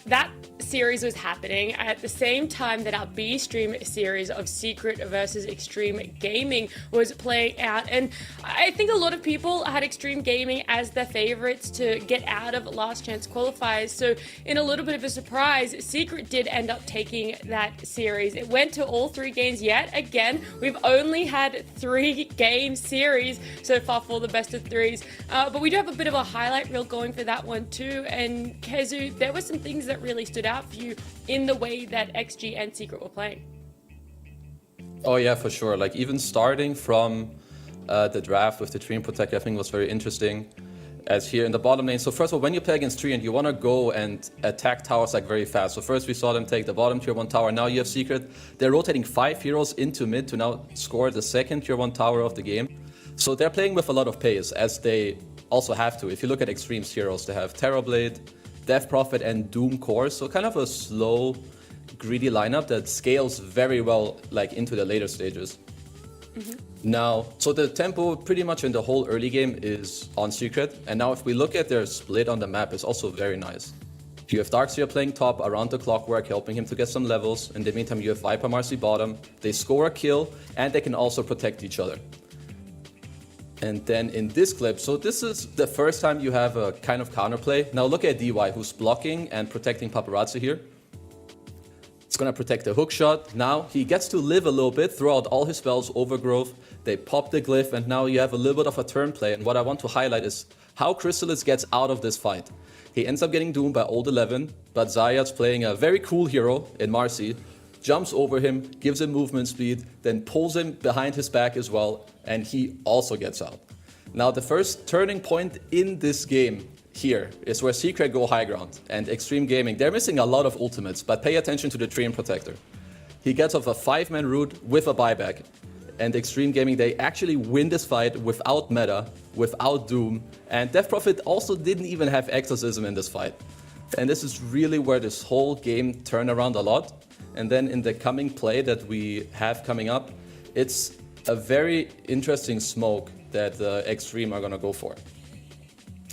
That series was happening at the same time that our B stream series of Secret versus Extreme Gaming was playing out, and I think a lot of people had Extreme Gaming as their favorites to get out of Last Chance Qualifiers. So in a little bit of a surprise, Secret did end up taking that series. It went to all 3 games yet again. We've only had 3 game series so far for the best of 3s, but we do have a bit of a highlight reel going for that one too. And Kezu, there were some things that really stood out for you in the way that XG and Secret were playing. Oh yeah, for sure. Like, even starting from the draft with the Treant Protector, I think was very interesting. As here in the bottom lane, so first of all, when you play against Treant, you want to go and attack towers like very fast. So first we saw them take the bottom tier 1 tower, now you have Secret. They're rotating 5 heroes into mid to now score the second tier 1 tower of the game. So they're playing with a lot of pace, as they also have to. If you look at Extreme's heroes, they have Terrorblade, Death Prophet, and Doom Core. So kind of a slow, greedy lineup that scales very well like into the later stages. Now, so the tempo pretty much in the whole early game is on Secret, and now if we look at their split on the map, it's also very nice. You have Darkseer playing top around the clockwork, helping him to get some levels. In the meantime, you have Viper Marcy bottom. They score a kill, and they can also protect each other. And then in this clip, so this is the first time you have a kind of counterplay. Now look at DY, who's blocking and protecting Paparazzi here. It's gonna protect the hook shot. Now he gets to live a little bit throughout all his spells, Overgrowth. They pop the glyph, and now you have a little bit of a turn play. And what I want to highlight is how Chrysalis gets out of this fight. He ends up getting doomed by old 11, but Zayat's playing a very cool hero in Marcy, jumps over him, gives him movement speed, then pulls him behind his back as well, and he also gets out. Now the first turning point in this game here is where Secret go high ground, and Extreme Gaming, they're missing a lot of ultimates, but pay attention to the Treant Protector. He gets off a 5-man root with a buyback, and Extreme Gaming, they actually win this fight without meta, without Doom, and Death Prophet also didn't even have Exorcism in this fight. And this is really where this whole game turned around a lot. And then in the coming play that we have coming up, it's a very interesting smoke that Extreme are gonna go for.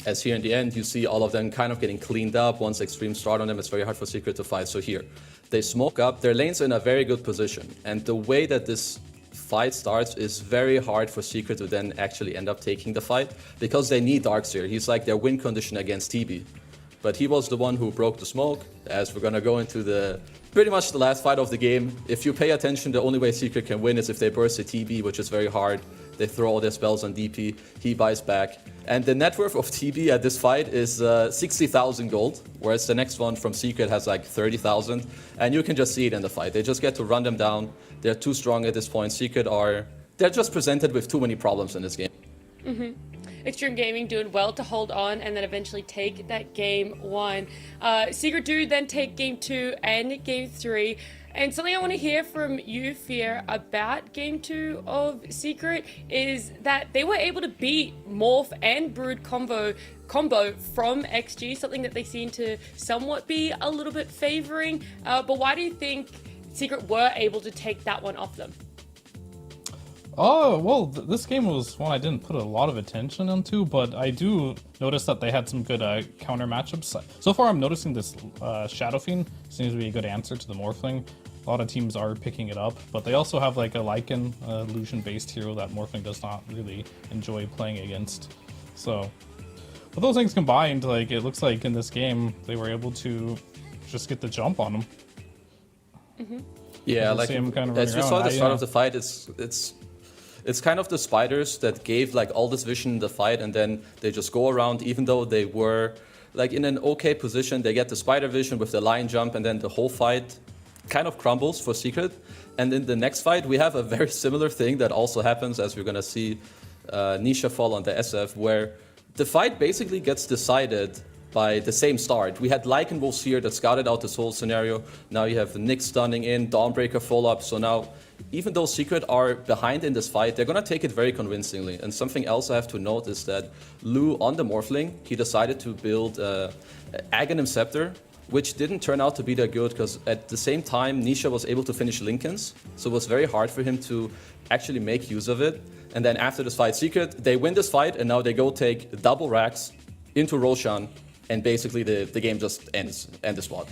As here in the end, you see all of them kind of getting cleaned up. Once Extreme start on them, it's very hard for Secret to fight. So here, they smoke up, their lanes are in a very good position. And the way that this fight starts is very hard for Secret to then actually end up taking the fight, because they need Darkseer. He's like their win condition against TB. But he was the one who broke the smoke, as we're gonna go into the pretty much the last fight of the game. If you pay attention, the only way Secret can win is if they burst a TB, which is very hard. They throw all their spells on DP. He buys back. And the net worth of TB at this fight is 60,000 gold, whereas the next one from Secret has like 30,000. And you can just see it in the fight. They just get to run them down. They're too strong at this point. Secret they're just presented with too many problems in this game. Extreme Gaming doing well to hold on and then eventually take that game 1. Secret do then take game 2 and game 3. And something I want to hear from you, Fear, about game 2 of Secret is that they were able to beat Morph and Brood combo from XG, something that they seem to somewhat be a little bit favoring. But why do you think Secret were able to take that one off them? Oh, well, this game was one I didn't put a lot of attention into, but I do notice that they had some good counter matchups. So far, I'm noticing this Shadow Fiend seems to be a good answer to the Morphling. A lot of teams are picking it up, but they also have like a Lycan illusion-based hero that Morphling does not really enjoy playing against. So, with those things combined, like it looks like in this game, they were able to just get the jump on them. Yeah, like as we saw at the start of the fight, it's kind of the spiders that gave like all this vision in the fight, and then they just go around, even though they were like in an okay position. They get the spider vision with the lion jump, and then the whole fight kind of crumbles for Secret. And in the next fight, we have a very similar thing that also happens, as we're gonna see Nisha fall on the SF, where the fight basically gets decided by the same start. We had Lycan Wolves here that scouted out this whole scenario. Now you have Nyx stunning in, Dawnbreaker full up. So now, even though Secret are behind in this fight, they're gonna take it very convincingly. And something else I have to note is that Lu on the Morphling, he decided to build Aghanim Scepter, which didn't turn out to be that good because at the same time, Nisha was able to finish Lincoln's. So it was very hard for him to actually make use of it. And then after this fight, Secret, they win this fight, and now they go take double racks into Roshan, and basically the game just ends the spot.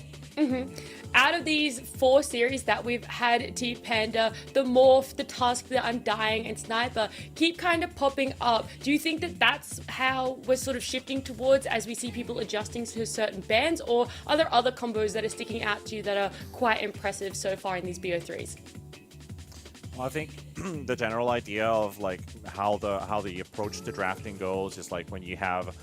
Out of these 4 series that we've had, T-Panda, the Morph, the Tusk, the Undying, and Sniper keep kind of popping up. Do you think that that's how we're sort of shifting towards as we see people adjusting to certain bans, or are there other combos that are sticking out to you that are quite impressive so far in these BO3s? Well, I think the general idea of like how the approach to drafting goes is like when you have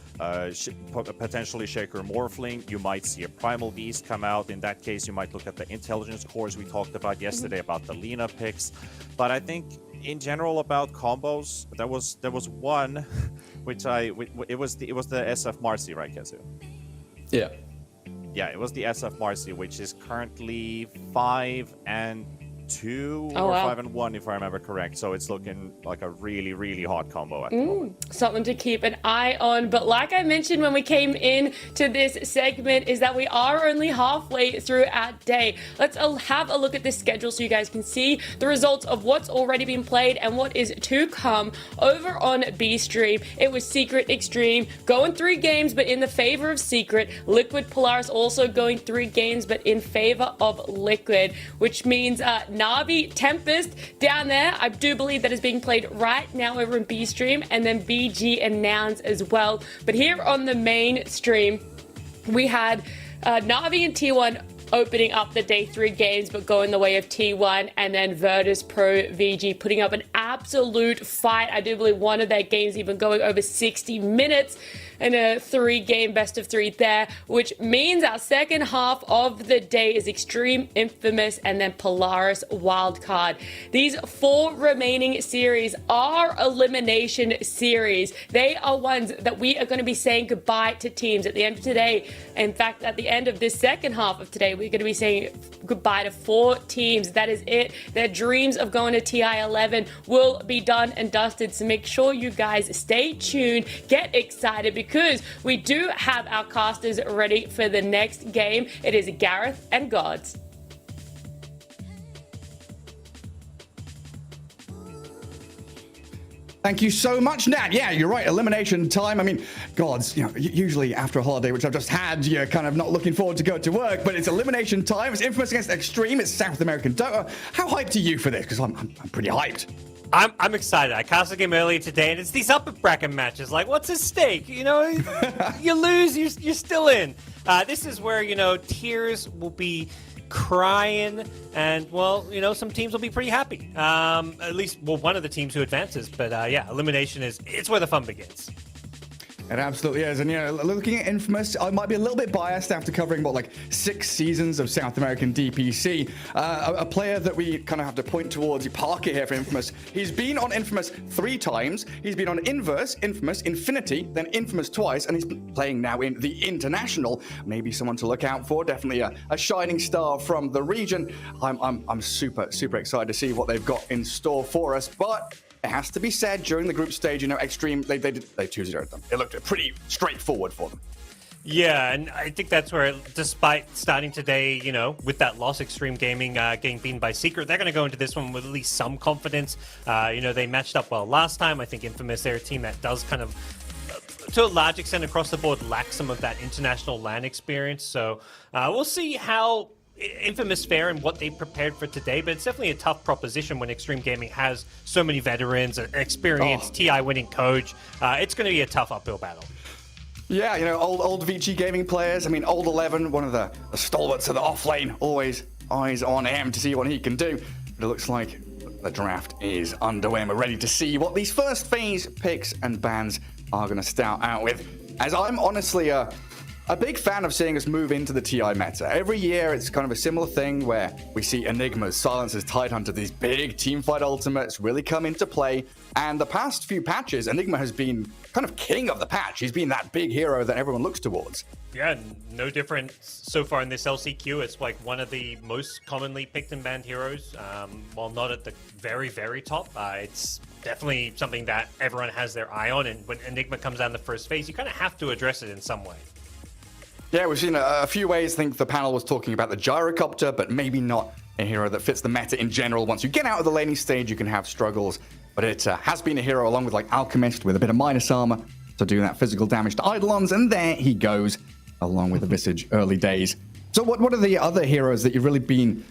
potentially Shaker Morphling, you might see a Primal Beast come out. In that case, you might look at the intelligence cores we talked about yesterday about the Lina picks. But I think in general about combos, there was one which it was the SF Marcy, right, Kezu? Yeah. Yeah, it was the SF Marcy, which is currently 5-2 or 5-1 if I remember correct. So it's looking like a really, really hot combo at the moment. Something to keep an eye on. But like I mentioned when we came in to this segment is that we are only halfway through our day. Let's have a look at this schedule so you guys can see the results of what's already been played and what is to come over on B-Stream. It was Secret Extreme going 3 games but in the favor of Secret. Liquid Polaris also going 3 games but in favor of Liquid, which means Na'Vi Tempest down there, I do believe that is being played right now over in B-Stream, and then BG and Nouns as well. But here on the main stream, we had Na'Vi and T1 opening up the day 3 games, but going the way of T1, and then Virtus Pro VG putting up an absolute fight. I do believe one of their games even going over 60 minutes. And a 3-game best of 3 there, which means our second half of the day is Extreme, Infamous, and then Polaris Wildcard. These 4 remaining series are elimination series. They are ones that we are going to be saying goodbye to teams at the end of today. In fact, at the end of this second half of today, we're going to be saying goodbye to 4 teams. That is it. Their dreams of going to TI11 will be done and dusted. So make sure you guys stay tuned, get excited, because we do have our casters ready for the next game. It is Gareth and Gods. Thank you so much, Nat. Yeah, you're right. Elimination time. I mean, Gods, you know, usually after a holiday, which I've just had, you're kind of not looking forward to go to work, but it's elimination time. It's Infamous against Extreme. It's South American Dota. How hyped are you for this? Because I'm pretty hyped. I'm excited. I cast a game earlier today, and it's these upper bracket matches. Like, what's at stake? You know, you lose, you're still in. This is where, you know, tiers will be crying, and, well, you know, some teams will be pretty happy. At least, well, one of the teams who advances. But, yeah, elimination it's where the fun begins. It absolutely is. And, you know, looking at Infamous, I might be a little bit biased after covering, what, like 6 seasons of South American DPC. A player that we kind of have to point towards, Parker here for Infamous. He's been on Infamous 3 times. He's been on Inverse, Infamous, Infinity, then Infamous twice, and he's playing now in the International. Maybe someone to look out for. Definitely a shining star from the region. I'm super excited to see what they've got in store for us. But it has to be said, during the group stage, you know, Extreme, they 2-0'd them. It looked pretty straightforward for them. Yeah, and I think that's where, despite starting today, you know, with that loss, Extreme Gaming getting beaten by Secret, they're going to go into this one with at least some confidence. You know, they matched up well last time. I think Infamous, they're a team that does kind of, to a large extent across the board, lack some of that international LAN experience. So we'll see how Infamous fare and what they prepared for today, but it's definitely a tough proposition when Extreme Gaming has so many veterans, an experienced TI winning coach. It's going to be a tough uphill battle. Yeah, you know, old VG Gaming players. I mean, old 11, one of the stalwarts of the off lane, always eyes on him to see what he can do. But it looks like the draft is underway, and we're ready to see what these first phase picks and bans are going to start out with. As I'm honestly a big fan of seeing us move into the TI meta. Every year, it's kind of a similar thing where we see Enigmas, Silencers, Tidehunter, these big teamfight ultimates really come into play. And the past few patches, Enigma has been kind of king of the patch. He's been that big hero that everyone looks towards. Yeah, no different so far in this LCQ. It's like one of the most commonly picked and banned heroes. While not at the very, very top, it's definitely something that everyone has their eye on. And when Enigma comes down the first phase, you kind of have to address it in some way. Yeah, we've seen a few ways. I think the panel was talking about the Gyrocopter, but maybe not a hero that fits the meta in general. Once you get out of the laning stage, you can have struggles. But it has been a hero along with like Alchemist with a bit of minus armor to do that physical damage to Eidolons, and there he goes, along with the Visage early days. So what are the other heroes that you've really been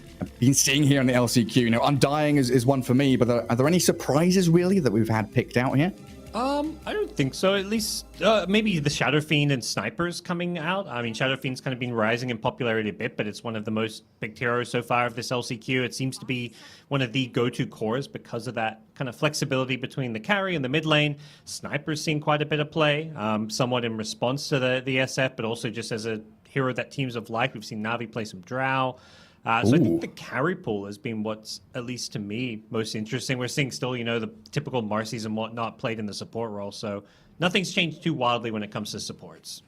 seeing here in the LCQ? You know, Undying is one for me, but are there any surprises really that we've had picked out here? I don't think so. At least maybe the Shadow Fiend and Snipers coming out. I mean, Shadow Fiend's kind of been rising in popularity a bit, but it's one of the most picked heroes so far of this LCQ. It seems to be one of the go-to cores because of that kind of flexibility between the carry and the mid lane. Sniper's seen quite a bit of play, somewhat in response to the SF, but also just as a hero that teams have liked. We've seen Na'Vi play some Drow. So I think the carry pool has been what's, at least to me, most interesting. We're seeing still, you know, the typical Marcy's and whatnot played in the support role. So nothing's changed too wildly when it comes to supports.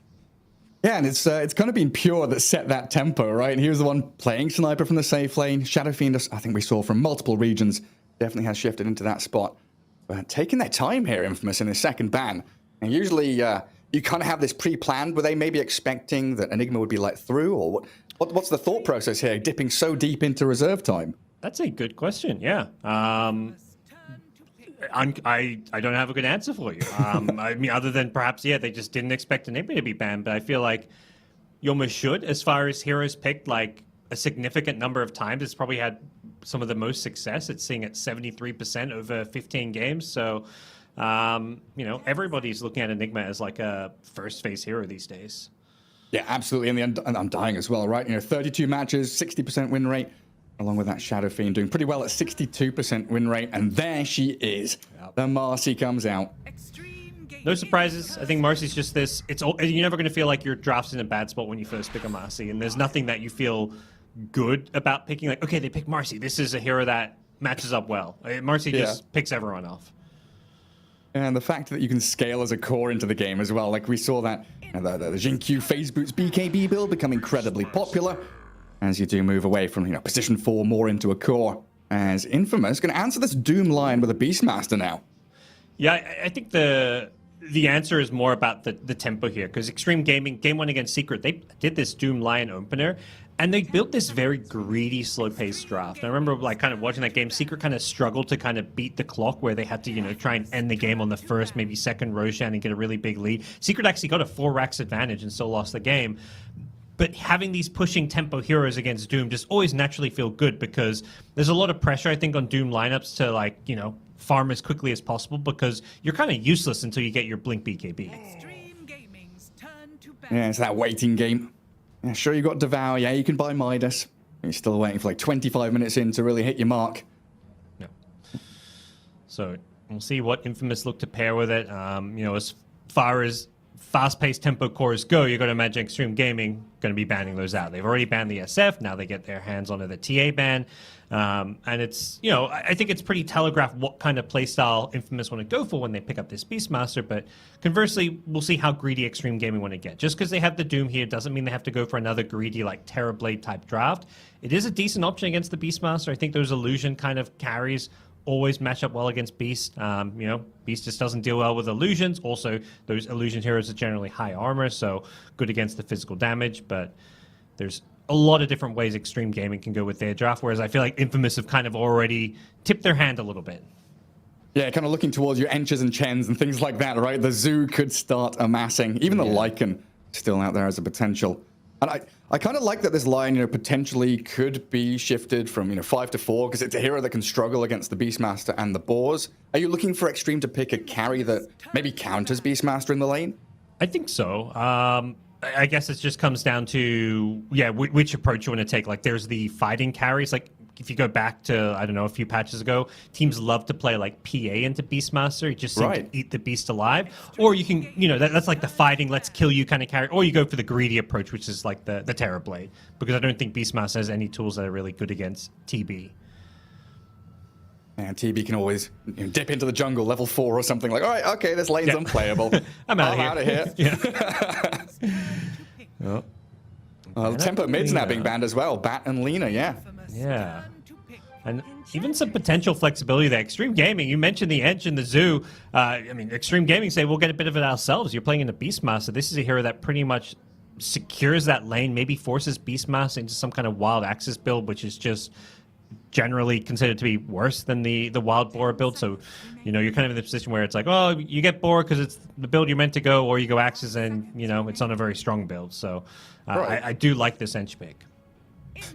Yeah, and it's kind of been Pure that set that tempo, right? And he was the one playing Sniper from the safe lane. Shadow Fiend, I think we saw from multiple regions, definitely has shifted into that spot. But taking their time here, Infamous, in his second ban. And usually you kind of have this pre-planned. Were they maybe expecting that Enigma would be let through, or what? What's the thought process here, dipping so deep into reserve time? That's a good question, yeah. I don't have a good answer for you. I mean, other than perhaps, yeah, they just didn't expect Enigma to be banned, but I feel like you almost should, as far as heroes picked, like a significant number of times. It's probably had some of the most success. It's seeing at 73% over 15 games. So, you know, everybody's looking at Enigma as like a first phase hero these days. Yeah, absolutely. And Undying as well, right? You know, 32 matches, 60% win rate, along with that Shadow Fiend doing pretty well at 62% win rate. And there she is. The Marcy comes out. No surprises. I think Marcy's just this. You're never going to feel like your draft's in a bad spot when you first pick a Marcy. And there's nothing that you feel good about picking. Like, okay, they picked Marcy. This is a hero that matches up well. Marcy just picks everyone off. And the fact that you can scale as a core into the game as well. Like we saw that, you know, the Jin-Q Phase Boots BKB build become incredibly popular as you do move away from, you know, position 4 more into a core. As Infamous going to answer this Doom line with a Beastmaster now. Yeah, I think the answer is more about the tempo here, because Extreme Gaming, game 1 against Secret, they did this Doom Lion opener, and they built this very greedy, slow-paced draft. And I remember, like, kind of watching that game. Secret kind of struggled to kind of beat the clock, where they had to, you know, try and end the game on the first, maybe second Roshan and get a really big lead. Secret actually got a 4 racks advantage and still lost the game. But having these pushing tempo heroes against Doom just always naturally feel good, because there's a lot of pressure, I think, on Doom lineups to, like, you know, farm as quickly as possible, because you're kind of useless until you get your Blink BKB. Yeah, it's that waiting game. Yeah, sure, you got Devour. Yeah, you can buy Midas. You're still waiting for like 25 minutes in to really hit your mark. Yeah. So we'll see what Infamous look to pair with it. You know, as far as fast-paced tempo cores go, you're going to imagine Extreme Gaming going to be banning those out. They've already banned the SF. Now they get their hands onto the TA ban. And it's, you know, I think it's pretty telegraphed what kind of playstyle Infamous want to go for when they pick up this Beastmaster. But conversely, we'll see how greedy Extreme Gaming want to get. Just because they have the Doom here doesn't mean they have to go for another greedy, like, Terrorblade type draft. It is a decent option against the Beastmaster. I think those Illusion kind of carries always match up well against Beast. You know, Beast just doesn't deal well with illusions. Also, those illusion heroes are generally high armor, so good against the physical damage. But there's a lot of different ways Extreme Gaming can go with their draft, whereas I feel like Infamous have kind of already tipped their hand a little bit. Yeah, kind of looking towards your Enches and Chens and things like that, right? The Zoo could start amassing. Even the Lycan still out there as a potential. And I kind of like that this line, you know, potentially could be shifted from, you know, 5 to 4, because it's a hero that can struggle against the Beastmaster and the Boars. Are you looking for Extreme to pick a carry that maybe counters Beastmaster in the lane? I think so. I guess it just comes down to, which approach you want to take. Like, there's the fighting carries. Like, if you go back to, I don't know, a few patches ago, teams love to play, like, PA into Beastmaster. You just seem to eat the beast alive. Or you can, you know, that's like the fighting, let's kill you kind of carry. Or you go for the greedy approach, which is like the Terrorblade. Because I don't think Beastmaster has any tools that are really good against TB. And TB can always, you know, dip into the jungle, level 4 or something. Like, all right, okay, this lane's unplayable. I'm out of here. The tempo mid's now being banned as well. Bat and Lina, Yeah. And even some potential flexibility there. Extreme Gaming, you mentioned the Edge and the Zoo. I mean, Extreme Gaming say we'll get a bit of it ourselves. You're playing in the Beastmaster. This is a hero that pretty much secures that lane, maybe forces Beastmaster into some kind of wild Axis build, which is just generally considered to be worse than the wild Boar build. So, you know, you're kind of in the position where it's like, oh, you get Boar because it's the build you're meant to go, or you go Axis and, you know, it's on a very strong build. So I do like this Ench pick.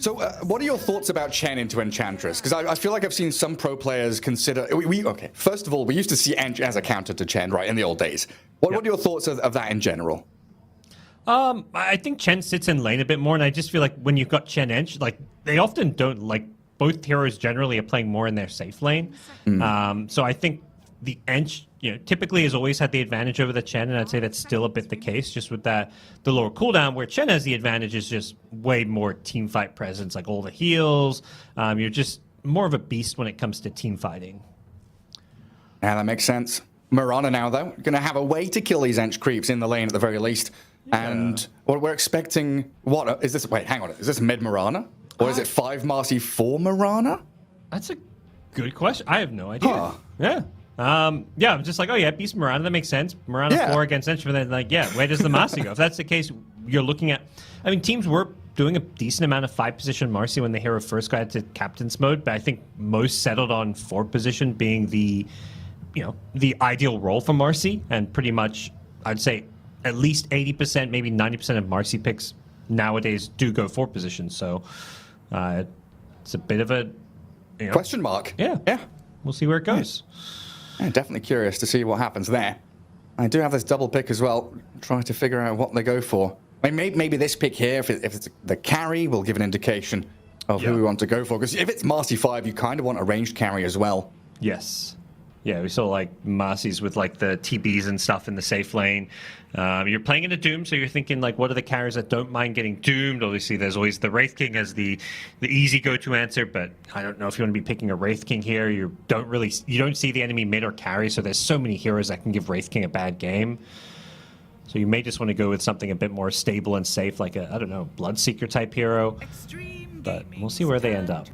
So what are your thoughts about Chen into Enchantress? Because I feel like I've seen some pro players consider... Okay, first of all, we used to see Ench as a counter to Chen, right, in the old days. What are your thoughts of that in general? I think Chen sits in lane a bit more, and I just feel like when you've got Chen Ench, like, they often don't, like, both heroes generally are playing more in their safe lane. So I think the Ench, you know, typically has always had the advantage over the Chen, and I'd say that's still a bit the case, just with the lower cooldown, where Chen has the advantage is just way more team fight presence, like all the heals. You're just more of a beast when it comes to team fighting. Yeah, that makes sense. Mirana now, though, going to have a way to kill these Ench creeps in the lane at the very least. Yeah. And what we're expecting, what is this? Wait, hang on. Is this mid Mirana? Or is it 5 Marcy 4 Mirana? That's a good question. I have no idea. Yeah. I'm just like, oh yeah, Beast Mirana, that makes sense. Mirana 4 against Ench, but then like, where does the Marcy go? If that's the case, you're looking at, I mean, teams were doing a decent amount of 5 position Marcy when the hero first got into captain's mode, but I think most settled on 4 position being the, you know, the ideal role for Marcy, and pretty much, I'd say at least 80%, maybe 90% of Marcy picks nowadays do go 4 position. So it's a bit of a question mark. Yeah. We'll see where it goes. Yeah, definitely curious to see what happens there. I do have this double pick as well, trying to figure out what they go for. I mean, maybe this pick here, if it's the carry, will give an indication of who we want to go for. Because if it's Marcy 5, you kind of want a ranged carry as well. Yes. Yeah, we saw like Marcy's with like the TBs and stuff in the safe lane. You're playing in a Doom, so you're thinking like, what are the carries that don't mind getting doomed? Obviously, there's always the Wraith King as the easy go-to answer, but I don't know if you want to be picking a Wraith King here. You don't see the enemy mid or carry, so there's so many heroes that can give Wraith King a bad game. So you may just want to go with something a bit more stable and safe, like a, I don't know, Bloodseeker type hero. But we'll see where they end up.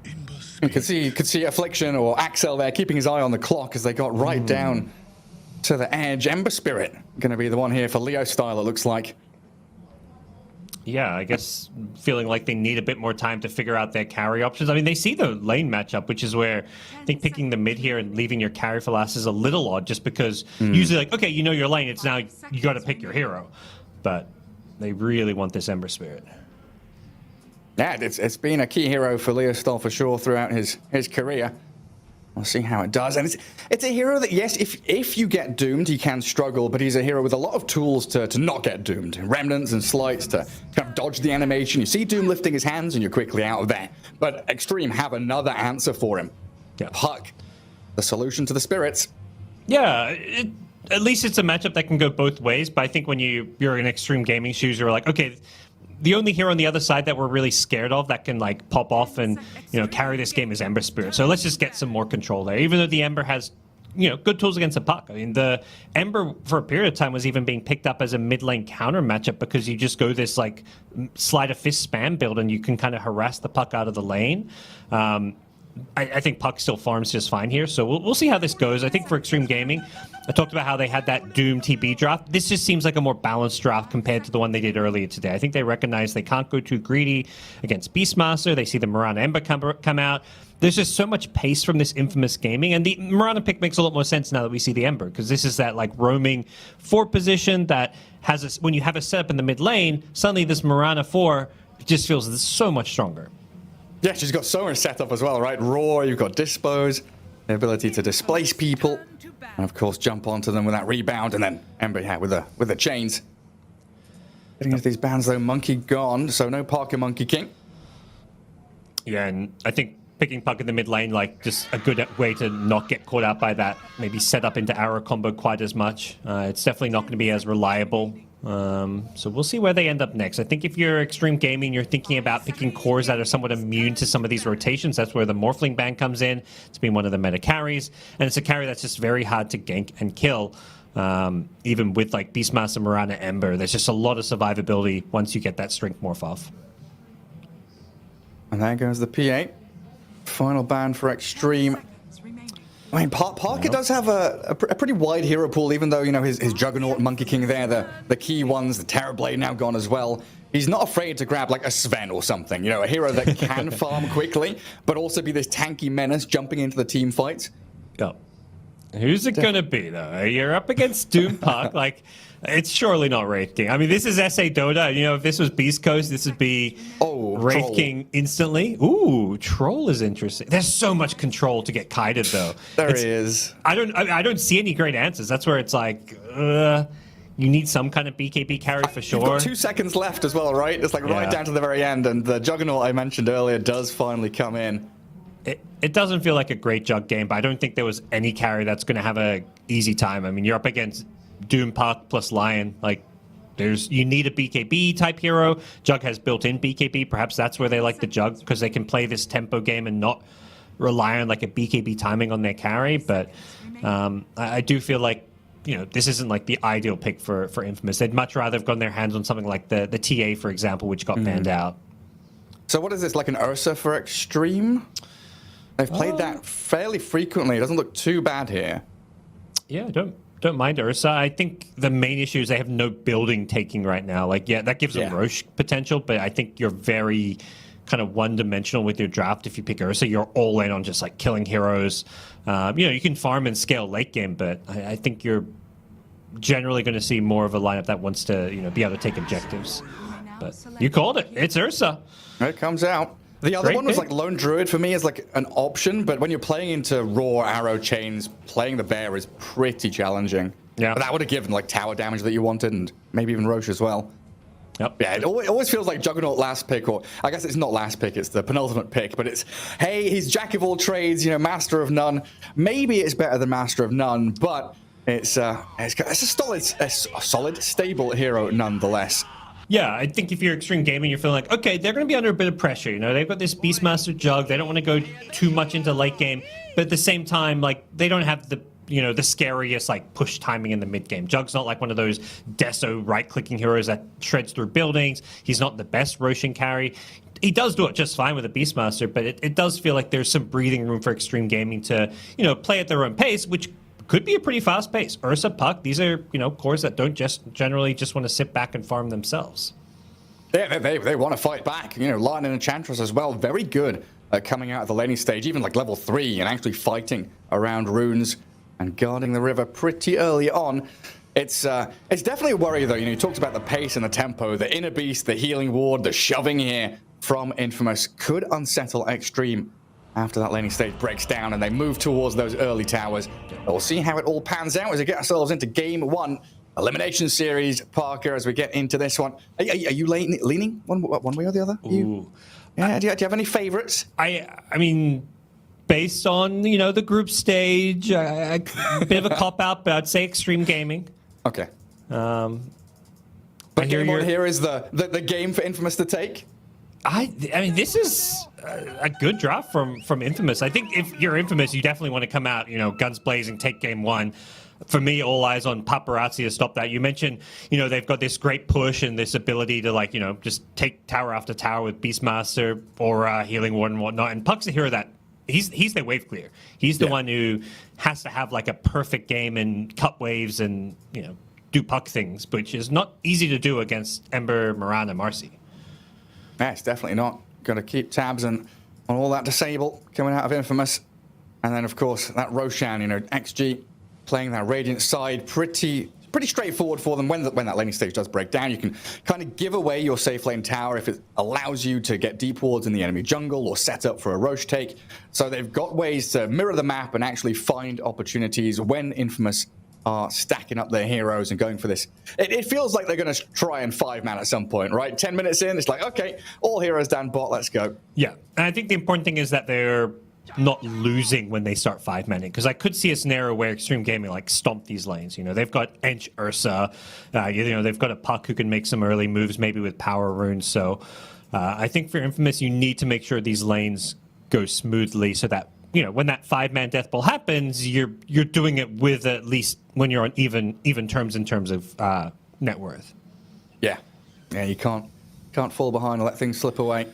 You could see Affliction or Axel there keeping his eye on the clock as they got right down to the edge. Ember Spirit going to be the one here for Leo Style, it looks like. Yeah, I guess feeling like they need a bit more time to figure out their carry options. I mean, they see the lane matchup, which is where I think picking the mid here and leaving your carry for last is a little odd, just because usually like, okay, you know your lane, it's now you got to pick your hero. But they really want this Ember Spirit. Yeah, it's been a key hero for Leo Stoll for sure throughout his career. We'll see how it does. And it's a hero that, yes, if you get doomed, he can struggle, but he's a hero with a lot of tools to not get doomed. Remnants and slights to kind of dodge the animation. You see Doom lifting his hands and you're quickly out of there. But Extreme have another answer for him. Yeah. Puck, the solution to the spirits. Yeah, at least it's a matchup that can go both ways, but I think when you're in Extreme Gaming shoes, you're like, okay, the only hero on the other side that we're really scared of that can like pop off and carry this game is Ember Spirit. So let's just get some more control there. Even though the Ember has good tools against the Puck. I mean, the Ember for a period of time was even being picked up as a mid lane counter matchup because you just go this like sleight of fist spam build and you can kind of harass the Puck out of the lane. I think Puck still farms just fine here, so we'll see how this goes. I think for Extreme Gaming, I talked about how they had that Doom TB draft. This just seems like a more balanced draft compared to the one they did earlier today. I think they recognize they can't go too greedy against Beastmaster. They see the Mirana Ember come out. There's just so much pace from this Infamous Gaming, and the Mirana pick makes a lot more sense now that we see the Ember, because this is that like roaming 4 position that has when you have a setup in the mid lane, suddenly this Mirana 4 just feels so much stronger. Yeah, she's got so much setup as well, right? Roar, you've got Dispose, the ability to displace people, and of course jump onto them with that rebound, and then Ember, yeah, with the chains. Getting into these bans though, Monkey gone, so no Parker Monkey King. Yeah, and I think picking Puck in the mid lane, like just a good way to not get caught out by that, maybe set up into arrow combo quite as much. It's definitely not going to be as reliable. So we'll see where they end up next. I think if you're Extreme Gaming, you're thinking about picking cores that are somewhat immune to some of these rotations. That's where the Morphling ban comes in. It's been one of the meta carries, and it's a carry that's just very hard to gank and kill. Even with like Beastmaster, Mirana, Ember, there's just a lot of survivability once you get that strength morph off. And there goes the P8. Final ban for Extreme. I mean, Parker does have a pretty wide hero pool, even though, his Juggernaut, Monkey King there, the key ones, the Terrorblade now gone as well. He's not afraid to grab like a Sven or something, a hero that can farm quickly, but also be this tanky menace jumping into the team fights. Yep. Who's it going to be, though? You're up against Doom Puck. Like, it's surely not Wraith King. I mean, this is SA Dota. If this was Beast Coast, this would be Wraith Troll. King instantly. Ooh, Troll is interesting. There's so much control to get kited, though. There he is. I don't see any great answers. That's where it's like, you need some kind of BKB carry for sure. You've got 2 seconds left as well, right? It's like right down to the very end, and the Juggernaut I mentioned earlier does finally come in. It doesn't feel like a great Jug game, but I don't think there was any carry that's going to have a easy time. I mean, you're up against Doom Puck plus Lion. Like, you need a BKB type hero. Jug has built-in BKB. Perhaps that's where they like the Jug, because they can play this tempo game and not rely on like a BKB timing on their carry. But I do feel like this isn't like the ideal pick for Infamous. They'd much rather have gotten their hands on something like the TA, for example, which got banned out. So what is this, like an Ursa for Extreme? They've played that fairly frequently. It doesn't look too bad here. Yeah, don't mind Ursa. I think the main issue is they have no building taking right now. Like, yeah, that gives them Roche potential, but I think you're very kind of one-dimensional with your draft. If you pick Ursa, you're all in on just like killing heroes. You can farm and scale late game, but I think you're generally going to see more of a lineup that wants to be able to take objectives. But you called it. It's Ursa. It comes out. The other one was like Lone Druid for me as like an option, but when you're playing into raw arrow chains, playing the bear is pretty challenging. Yeah. But that would have given like tower damage that you wanted, and maybe even Roche as well. Yep. Yeah, it always feels like Juggernaut last pick, or I guess it's not last pick, it's the penultimate pick, but it's, hey, he's jack of all trades, master of none. Maybe it's better than master of none, but it's a solid, stable hero nonetheless. Yeah, I think if you're Extreme Gaming, you're feeling like, okay, they're going to be under a bit of pressure. They've got this Beastmaster Jug. They don't want to go too much into late game, but at the same time, like, they don't have the the scariest like push timing in the mid game. Jug's not like one of those Deso right-clicking heroes that shreds through buildings. He's not the best Roshan carry. He does do it just fine with a Beastmaster, but it does feel like there's some breathing room for Extreme Gaming to play at their own pace, which could be a pretty fast pace. Ursa, Puck, these are, cores that don't generally just want to sit back and farm themselves. They want to fight back. Lion and Enchantress as well, very good at coming out of the laning stage, even like level 3, and actually fighting around runes and guarding the river pretty early on. It's definitely a worry, though. You talked about the pace and the tempo, the Inner Beast, the Healing Ward, the shoving here from Infamous could unsettle Extreme after that laning stage breaks down and they move towards those early towers. We'll see how it all pans out as we get ourselves into game 1. Elimination series, Parker, as we get into this one. Are you leaning one way or the other? Do you have any favorites? I mean, based on, the group stage, a bit of a cop-out, but I'd say Extreme Gaming. Okay. But game 1 here is the game for Infamous to take? I mean, this is a good draft from Infamous. I think if you're Infamous, you definitely want to come out, guns blazing, take game 1. For me, all eyes on Paparazzi to stop that. You mentioned, they've got this great push and this ability to, just take tower after tower with Beastmaster or Healing Ward and whatnot. And Puck's the hero that he's their wave clear. He's the one who has to have like a perfect game and cut waves and, do Puck things, which is not easy to do against Ember, Mirana, Marcy. Yeah, it's definitely not. Got to keep tabs on all that disable coming out of Infamous. And then, of course, that Roshan, XG playing that Radiant side, pretty straightforward for them. When that laning stage does break down, you can kind of give away your safe lane tower if it allows you to get deep wards in the enemy jungle or set up for a Roche take. So they've got ways to mirror the map and actually find opportunities when Infamous are stacking up their heroes and going for this. It feels like they're going to try and 5-man at some point, right? 10 minutes in, it's like, okay, all heroes down bot, let's go. Yeah, and I think the important thing is that they're not losing when they start 5-manning, because I could see a scenario where Extreme Gaming stomp these lanes. They've got Ench, Ursa, they've got a Puck who can make some early moves, maybe with power runes. So I think for Infamous, you need to make sure these lanes go smoothly so that when that 5-man death ball happens, you're doing it with at least when you're on even terms in terms of net worth. Yeah, you can't fall behind and let things slip away.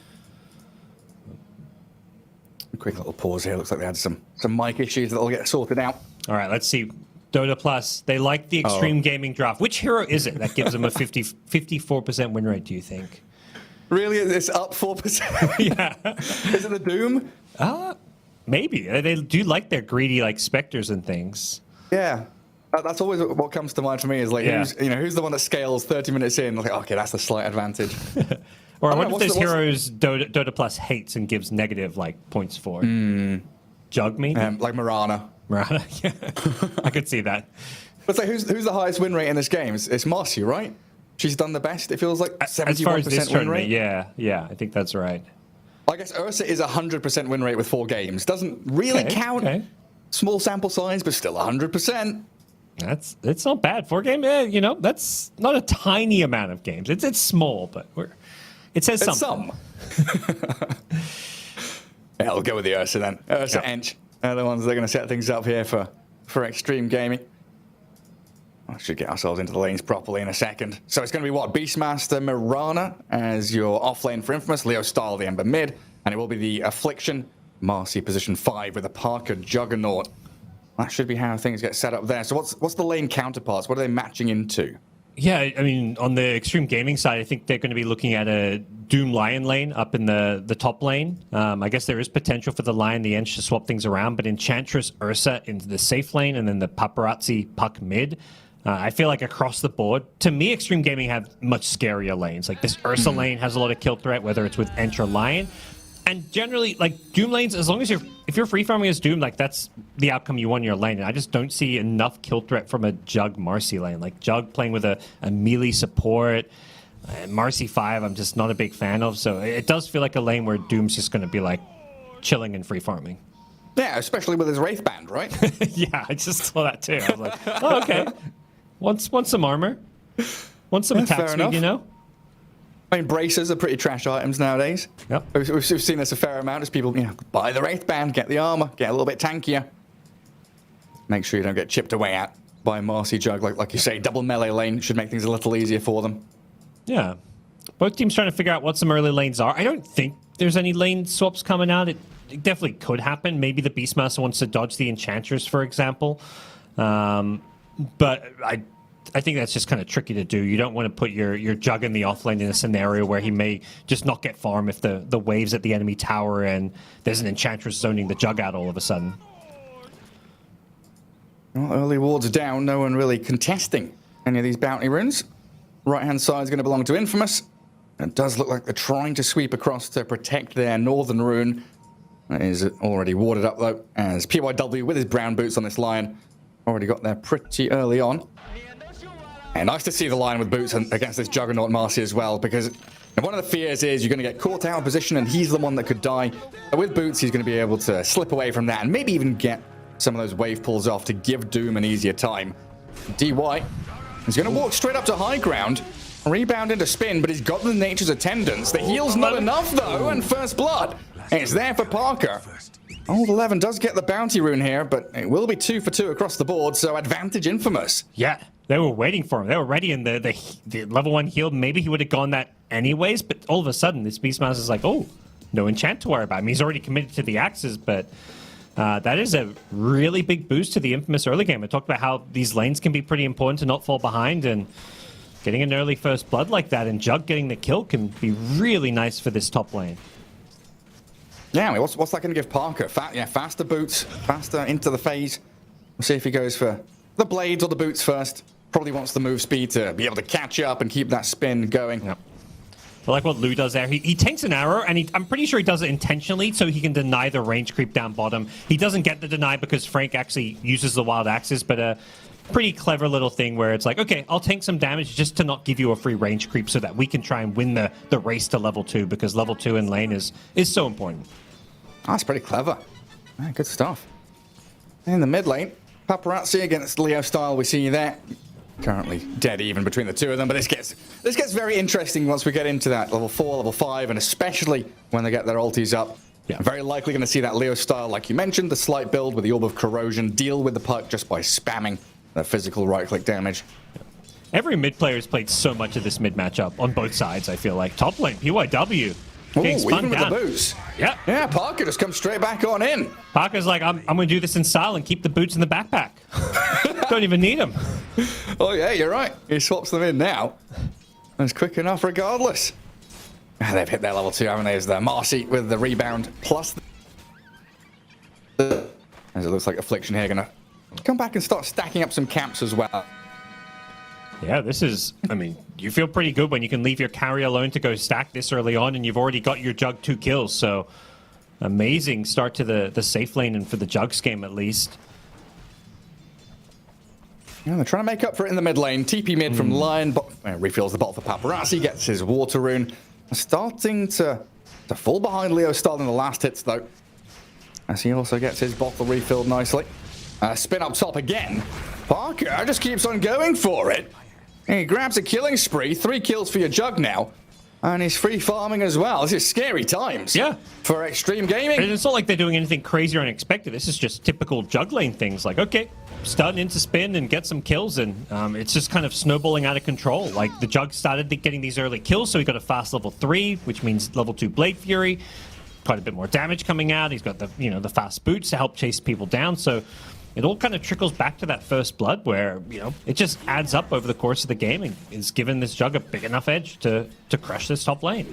Quick little pause here. Looks like they had some mic issues that'll get sorted out. All right, let's see. Dota Plus, they like the Extreme Gaming draft. Which hero is it that gives them a 54% win rate, do you think? Really? It's up 4%? Yeah. Is it the Doom? Maybe. They do like their greedy specters and things. Yeah. That's always what comes to mind for me is who's the one that scales 30 minutes in? Okay, that's a slight advantage. Or I wonder if there's heroes Dota Plus hates and gives negative points for. Jug maybe? Like Mirana. Mirana, yeah. I could see that. But who's the highest win rate in this game? It's Marcy, right? She's done the best. It feels like 71% as far as this win rate. Yeah, I think that's right. I guess Ursa is 100% win rate with 4 games. Doesn't really count. Okay. Small sample size, but still 100%. It's not bad. 4 game, that's not a tiny amount of games. It's small, but it says something. Yeah, I'll go with the Ursa then. Ursa, Ench. They're the ones that are going to set things up here for Extreme Gaming. I should get ourselves into the lanes properly in a second. So it's going to be what? Beastmaster, Mirana as your off lane for Infamous. Leo Style, the Ember mid. And it will be the Affliction. Marcy position 5 with a Parker Juggernaut. That should be how things get set up there. So what's the lane counterparts? What are they matching into? Yeah, I mean, on the Extreme Gaming side, I think they're going to be looking at a Doom Lion lane up in the top lane. I guess there is potential for the Lion, the Ench to swap things around, but Enchantress, Ursa into the safe lane, and then the Paparazzi Puck mid. I feel like across the board, to me, Extreme Gaming have much scarier lanes. This Ursa lane has a lot of kill threat, whether it's with Ench or Lion. And generally, Doom lanes, as long as if you're free farming as Doom, that's the outcome you want in your lane. And I just don't see enough kill threat from a Jug Marcy lane. Jug playing with a melee support, Marcy 5, I'm just not a big fan of. So it does feel like a lane where Doom's just going to be chilling and free farming. Yeah, especially with his Wraith Band, right? Yeah, I just saw that too. I was like, oh, okay. Want some armor? Want some attack speed, I mean, bracers are pretty trash items nowadays. Yep. We've seen this a fair amount as people, buy the Wraith Band, get the armor, get a little bit tankier. Make sure you don't get chipped away at by Marcy Jug. Like you say, double melee lane should make things a little easier for them. Yeah. Both teams trying to figure out what some early lanes are. I don't think there's any lane swaps coming out. It definitely could happen. Maybe the Beastmaster wants to dodge the Enchantress, for example. But I think that's just kind of tricky to do. You don't want to put your Jug in the offlane in a scenario where he may just not get farm if the waves at the enemy tower and there's an Enchantress zoning the Jug out all of a sudden. Well, early wards down, no one really contesting any of these bounty runes. Right-hand side is going to belong to Infamous. It does look like they're trying to sweep across to protect their northern rune. That is already warded up, though, as PYW with his brown boots on this Lion already got there pretty early on. And nice to see the Lion with boots against this Juggernaut Marcy as well, because one of the fears is you're going to get caught out of position and he's the one that could die. But with boots, he's going to be able to slip away from that and maybe even get some of those wave pulls off to give Doom an easier time. DY is going to walk straight up to high ground, rebound into spin, but he's got the Nature's Attendance. The heal's not enough, though, and First Blood. And it's there for Parker. Old 11 does get the bounty rune here, but it will be 2 for 2 across the board, so advantage Infamous. Yeah, they were waiting for him. They were ready, and the level 1 heal, maybe he would have gone that anyways, but all of a sudden, this Beastmaster is like, oh, no enchant to worry about. I mean, he's already committed to the axes, but that is a really big boost to the Infamous early game. I talked about how these lanes can be pretty important to not fall behind, and getting an early First Blood like that and Jug getting the kill can be really nice for this top lane. Yeah, I mean, what's that going to give Parker? Faster boots, faster into the phase. We'll see if he goes for the blades or the boots first. Probably wants the move speed to be able to catch up and keep that spin going. Yep. I like what Lou does there. He tanks an arrow, and I'm pretty sure he does it intentionally so he can deny the range creep down bottom. He doesn't get the deny because Frank actually uses the wild axes, but a pretty clever little thing where it's like, okay, I'll tank some damage just to not give you a free range creep so that we can try and win the race to level 2, because level 2 in lane is so important. Oh, that's pretty clever. Yeah, good stuff. In the mid lane, Paparazzi against Leo Style, we see you there. Currently dead even between the two of them, but this gets very interesting once we get into that level 4, level 5, and especially when they get their ultis up. Yeah. Very likely going to see that Leo Style, like you mentioned, the slight build with the Orb of Corrosion, deal with the puck just by spamming that physical right-click damage. Every mid player has played so much of this mid matchup on both sides, I feel like. Top lane, PYW. Even with the boots. Yeah. Yeah, Parker just comes straight back on in. Parker's like, I'm going to do this in style and keep the boots in the backpack. Don't even need them. Oh, yeah, you're right. He swaps them in now. That's quick enough regardless. They've hit their level 2, haven't they? There's the Marcy with the rebound plus as it looks like Affliction here going to come back and start stacking up some camps as well. Yeah, this is, I mean, you feel pretty good when you can leave your carry alone to go stack this early on, and you've already got your Jug 2 kills, so amazing start to the safe lane, and for the Jugs game at least. Yeah, they're trying to make up for it in the mid lane. TP mid from Lion, refills the bottle for Paparazzi, gets his water rune. Starting to fall behind Leo Style in the last hits, though, as he also gets his bottle refilled nicely. Spin up top again. Parker just keeps on going for it. He grabs a killing spree, 3 kills for your Jug now. And he's free farming as well. This is scary times. Yeah. For Extreme Gaming. And it's not like they're doing anything crazy or unexpected. This is just typical Jug lane things. Like, okay, stun into spin and get some kills, and it's just kind of snowballing out of control. Like, the Jug started getting these early kills, so he got a fast level 3, which means level 2 Blade Fury. Quite a bit more damage coming out. He's got the the fast boots to help chase people down. So it all kind of trickles back to that First Blood where, it just adds up over the course of the game and is giving this Jug a big enough edge to crush this top lane.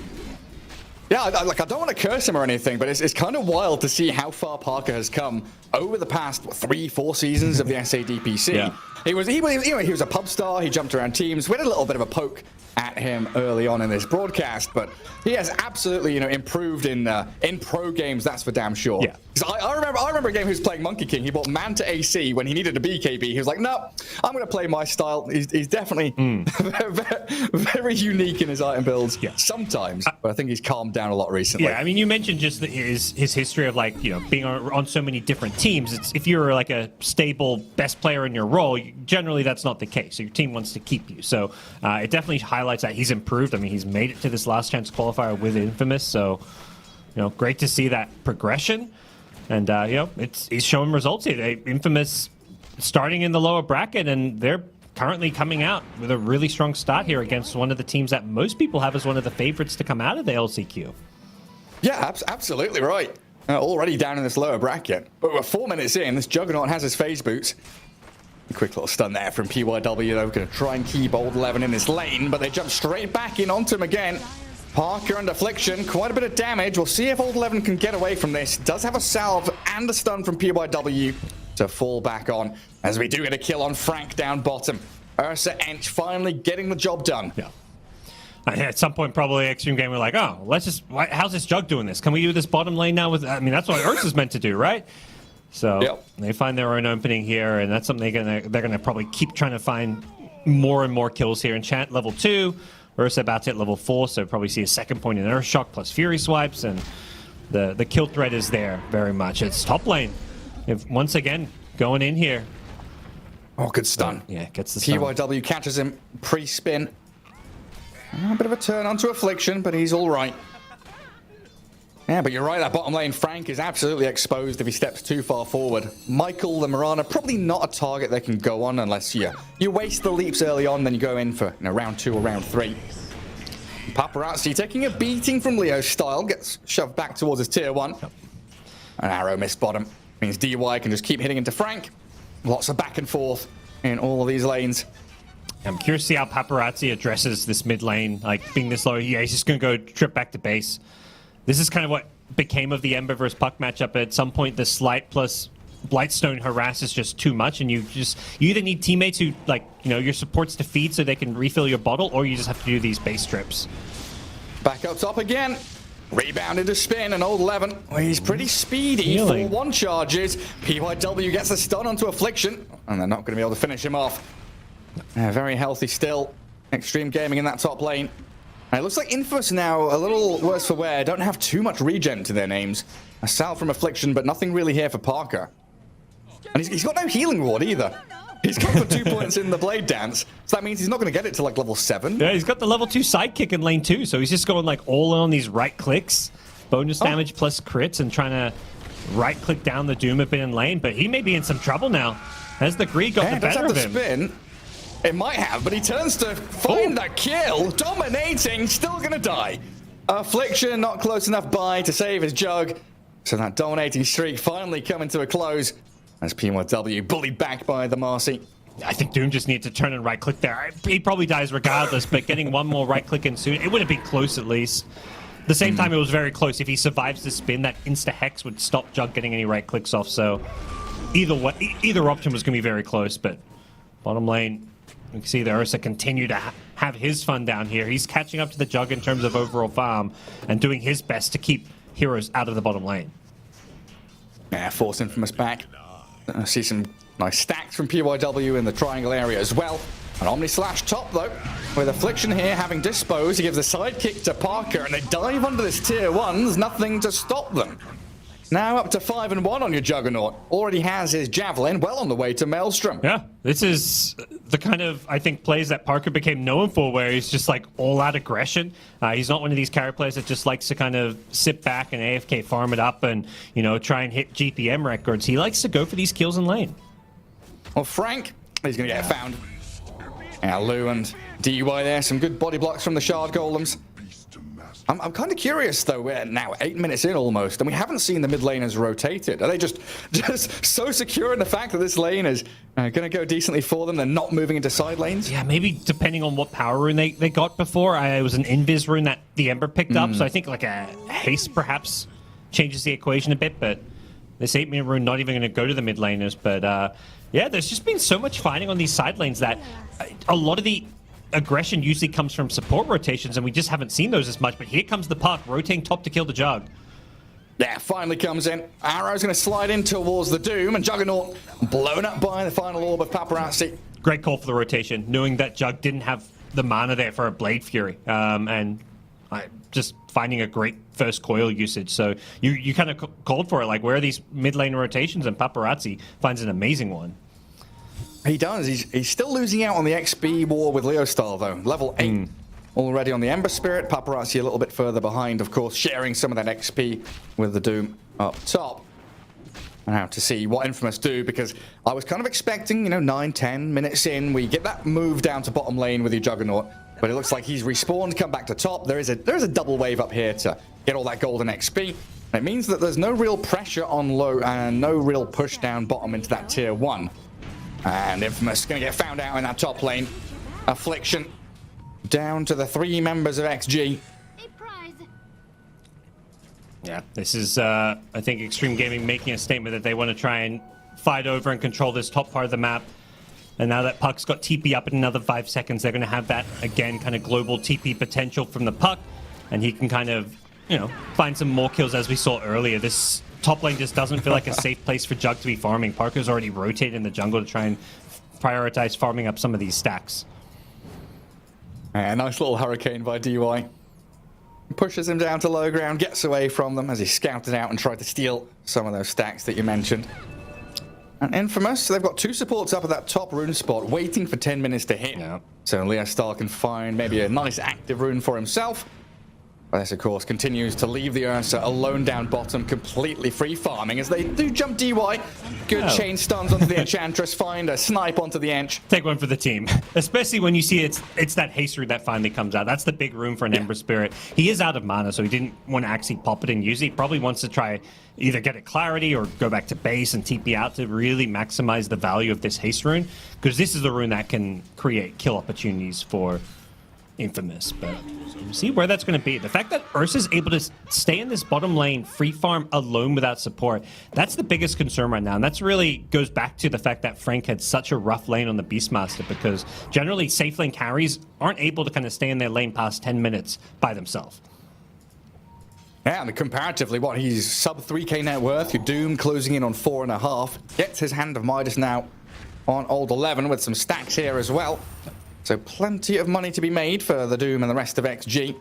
Yeah, I don't want to curse him or anything, but it's kind of wild to see how far Parker has come over the past 3-4 seasons of the SADPC. Yeah. He was a pub star. He jumped around teams. We had a little bit of a poke at him early on in this broadcast, but he has absolutely improved in pro games. That's for damn sure. Yeah. I remember a game he was playing Monkey King. He bought Manta AC when he needed a BKB. He was like, no, I'm going to play my style. He's definitely very unique in his item builds. Yeah. Sometimes, but I think he's calmed down a lot recently. Yeah, I mean, you mentioned just his history of being on so many different teams. It's if you're like a stable best player in your role, generally that's not the case. So your team wants to keep you. So it definitely highlights that he's improved. I mean, he's made it to this last chance qualifier with Infamous. So great to see that progression. And he's showing results here. Infamous starting in the lower bracket, and they're currently coming out with a really strong start here against one of the teams that most people have as one of the favorites to come out of the LCQ. Yeah, absolutely right. Already down in this lower bracket. But we're 4 minutes in. This Juggernaut has his phase boots. A quick little stun there from PYW, though. Going to try and keep Old 11 in this lane, but they jump straight back in onto him again. Parker and Affliction, quite a bit of damage. We'll see if Old 11 can get away from this. Does have a salve and a stun from PYW to fall back on, as we do get a kill on Frank down bottom. Ursa Ench finally getting the job done. Yeah. At some point, probably Extreme Game were like, oh, how's this Jug doing this? Can we do this bottom lane now? I mean, that's what Ursa's meant to do, right? So they find their own opening here, and that's something they're gonna probably keep trying to find more and more kills here. Enchant level 2, Ursa about to hit level 4, so probably see a second point in Earth Shock plus Fury swipes, and the kill threat is there very much. It's top lane. Once again, going in here. Oh, good stun. Yeah, gets the stun. PYW catches him pre-spin. A bit of a turn onto Affliction, but he's all right. Yeah, but you're right, that bottom lane, Frank, is absolutely exposed if he steps too far forward. Michael, the Mirana, probably not a target they can go on unless you waste the leaps early on, then you go in for round 2 or round 3. Paparazzi taking a beating from Leo Style, gets shoved back towards his tier 1. An arrow missed bottom. Means DY can just keep hitting into Frank. Lots of back and forth in all of these lanes. I'm curious to see how Paparazzi addresses this mid lane, like being this low. Yeah, he's just going to go trip back to base. This is kind of what became of the Ember versus Puck matchup. At some point, the Slight plus Blightstone harass is just too much, and you either need teammates who, your supports to feed so they can refill your bottle, or you just have to do these base trips. Back up top again. Rebound into spin, and old Levin, he's pretty speedy. 4-1 charges. PYW gets the stun onto Affliction, and they're not going to be able to finish him off. Very healthy still. Extreme Gaming in that top lane. And it looks like Infamous now, a little worse for wear, don't have too much regen to their names. A salve from Affliction, but nothing really here for Parker. And he's got no healing ward either. He's got the 2 points in the Blade Dance, so that means he's not going to get it to level 7. Yeah, he's got the level 2 sidekick in lane 2, so he's just going all in on these right clicks, bonus damage plus crits, and trying to right click down the Doom a bit in lane. But he may be in some trouble now. Has the greed got the better of him? Spin. It might have, but he turns to find that kill. Dominating, still going to die. Affliction not close enough by to save his Jug. So that dominating streak finally coming to a close. As PYW bullied back by the Marcy. I think Doom just needs to turn and right click there. He probably dies regardless, but getting one more right click in soon, it would have been close at least. At the same time, it was very close. If he survives the spin, that insta-hex would stop Jug getting any right clicks off. So either option was going to be very close, but bottom lane, you can see the Ursa continue to have his fun down here. He's catching up to the Jug in terms of overall farm and doing his best to keep heroes out of the bottom lane. Yeah, force Infamous back. I see some nice stacks from PYW in the triangle area as well. An Omni Slash top though, with Affliction here having disposed. He gives the sidekick to Parker and they dive under this tier 1. There's nothing to stop them. Now up to 5-1 on your Juggernaut. Already has his Javelin, well on the way to Maelstrom. Yeah, this is the kind of, I think, plays that Parker became known for, where he's just all-out aggression. He's not one of these carry players that just likes to kind of sit back and AFK farm it up and, try and hit GPM records. He likes to go for these kills in lane. Well, Frank, he's going to get found. Now Lou and DUI there, some good body blocks from the Shard Golems. I'm kind of curious though, we're now 8 minutes in almost, and we haven't seen the mid laners rotated. Are they just so secure in the fact that this lane is going to go decently for them? They're not moving into side lanes? Yeah, maybe depending on what power rune they got before. It was an Invis rune that the Ember picked up, so I think a haste perhaps changes the equation a bit, but this 8-minute rune not even going to go to the mid laners. But yeah, there's just been so much fighting on these side lanes that a lot of the aggression usually comes from support rotations, and we just haven't seen those as much. But here comes the Puck, rotating top to kill the Jug. Yeah, finally comes in. Arrow's going to slide in towards the Doom, and Juggernaut blown up by the final orb of Paparazzi. Great call for the rotation, knowing that Jug didn't have the mana there for a Blade Fury, and just finding a great first coil usage. So you kind of called for it, where are these mid lane rotations, and Paparazzi finds an amazing one. He does. He's still losing out on the XP war with Leo Style, though. Level 8 already on the Ember Spirit. Paparazzi a little bit further behind, of course, sharing some of that XP with the Doom up top. And now to see what Infamous do, because I was kind of expecting, 9-10 minutes in, we get that move down to bottom lane with your Juggernaut. But it looks like he's respawned, come back to top. There is a double wave up here to get all that golden XP. It means that there's no real pressure on low and no real push down bottom into that tier 1. And Infamous going to get found out in that top lane. Affliction down to the 3 members of XG. Yeah, this is, I think, Extreme Gaming making a statement that they want to try and fight over and control this top part of the map. And now that Puck's got TP up in another 5 seconds, they're going to have that, again, kind of global TP potential from the Puck. And he can kind of, you know, find some more kills as we saw earlier. This top lane just doesn't feel like a safe place for Jug to be farming. Parker's already rotated in the jungle to try and prioritize farming up some of these stacks. Nice little hurricane by DY. Pushes him down to low ground, gets away from them as he scouted out and tried to steal some of those stacks that you mentioned. And Infamous, they've got 2 supports up at that top rune spot, waiting for 10 minutes to hit. Yeah. So Leo Stahl can find maybe a nice active rune for himself. But this, of course, continues to leave the Ursa alone down bottom, completely free farming as they do jump DY. Good chain stuns onto the Enchantress, find a snipe onto the Ench. Take one for the team, especially when you see it's that haste rune that finally comes out. That's the big room for an Ember Spirit. He is out of mana, so he didn't want to actually pop it and use it. He probably wants to try either get it clarity or go back to base and TP out to really maximize the value of this haste rune, because this is the rune that can create kill opportunities for Infamous. But we'll see where that's going to be. The fact that Ursa's able to stay in this bottom lane free farm alone without support, that's the biggest concern right now. And that's really goes back to the fact that Frank had such a rough lane on the Beastmaster, because generally safe lane carries aren't able to kind of stay in their lane past 10 minutes by themselves. Yeah, and comparatively, he's sub 3k net worth. Your Doom closing in on 4.5. Gets his Hand of Midas now on old 11 with some stacks here as well. So plenty of money to be made for the Doom and the rest of XG.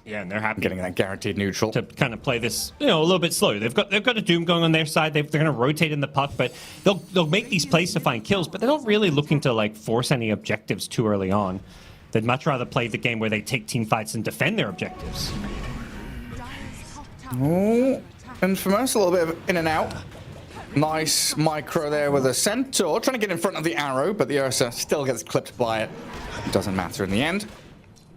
Yeah, and they're happy getting that guaranteed neutral to kind of play this, you know, a little bit slow. They've got a Doom going on their side. They're going to rotate in the Puck, but they'll make these plays to find kills. But they're not really looking to like force any objectives too early on. They'd much rather play the game where they take team fights and defend their objectives. Oh, Infamous, a little bit of in and out. Nice micro there with a Centaur, trying to get in front of the arrow, but the Ursa still gets clipped by it. Doesn't matter in the end.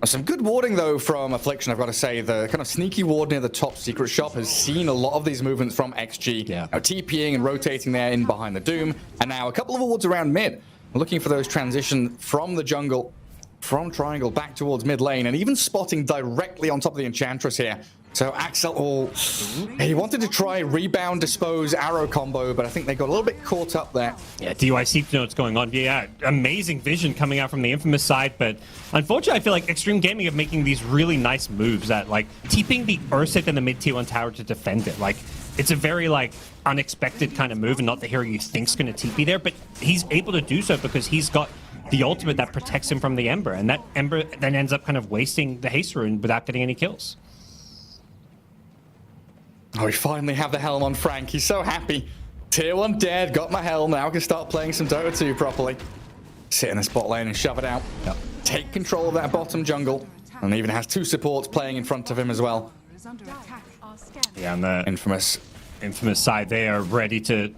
Some good warding, though, from Affliction, I've got to say. The kind of sneaky ward near the top secret shop has seen a lot of these movements from XG. Yeah. Now, TPing and rotating there in behind the Doom. And now a couple of wards around mid. Looking for those transition from the jungle, from triangle back towards mid lane, and even spotting directly on top of the Enchantress here. So Axel, he wanted to try rebound, dispose, arrow combo, but I think they got a little bit caught up there. Yeah, DYC to know what's going on. Yeah, amazing vision coming out from the Infamous side, but unfortunately I feel like Extreme Gaming are making these really nice moves at like keeping the Ursa in the mid tier 1 tower to defend it. Like, it's a very like unexpected kind of move, and not the hero you think's going to TP there, but he's able to do so because he's got the ultimate that protects him from the Ember, and that Ember then ends up kind of wasting the haste rune without getting any kills. Oh, we finally have the helm on Frank. He's so happy. Tier 1 dead, got my helm. Now I can start playing some Dota 2 properly. Sit in the spot lane and shove it out. Yep. Take control of that bottom jungle. And even has 2 supports playing in front of him as well. Yeah, on the Infamous side, they are ready to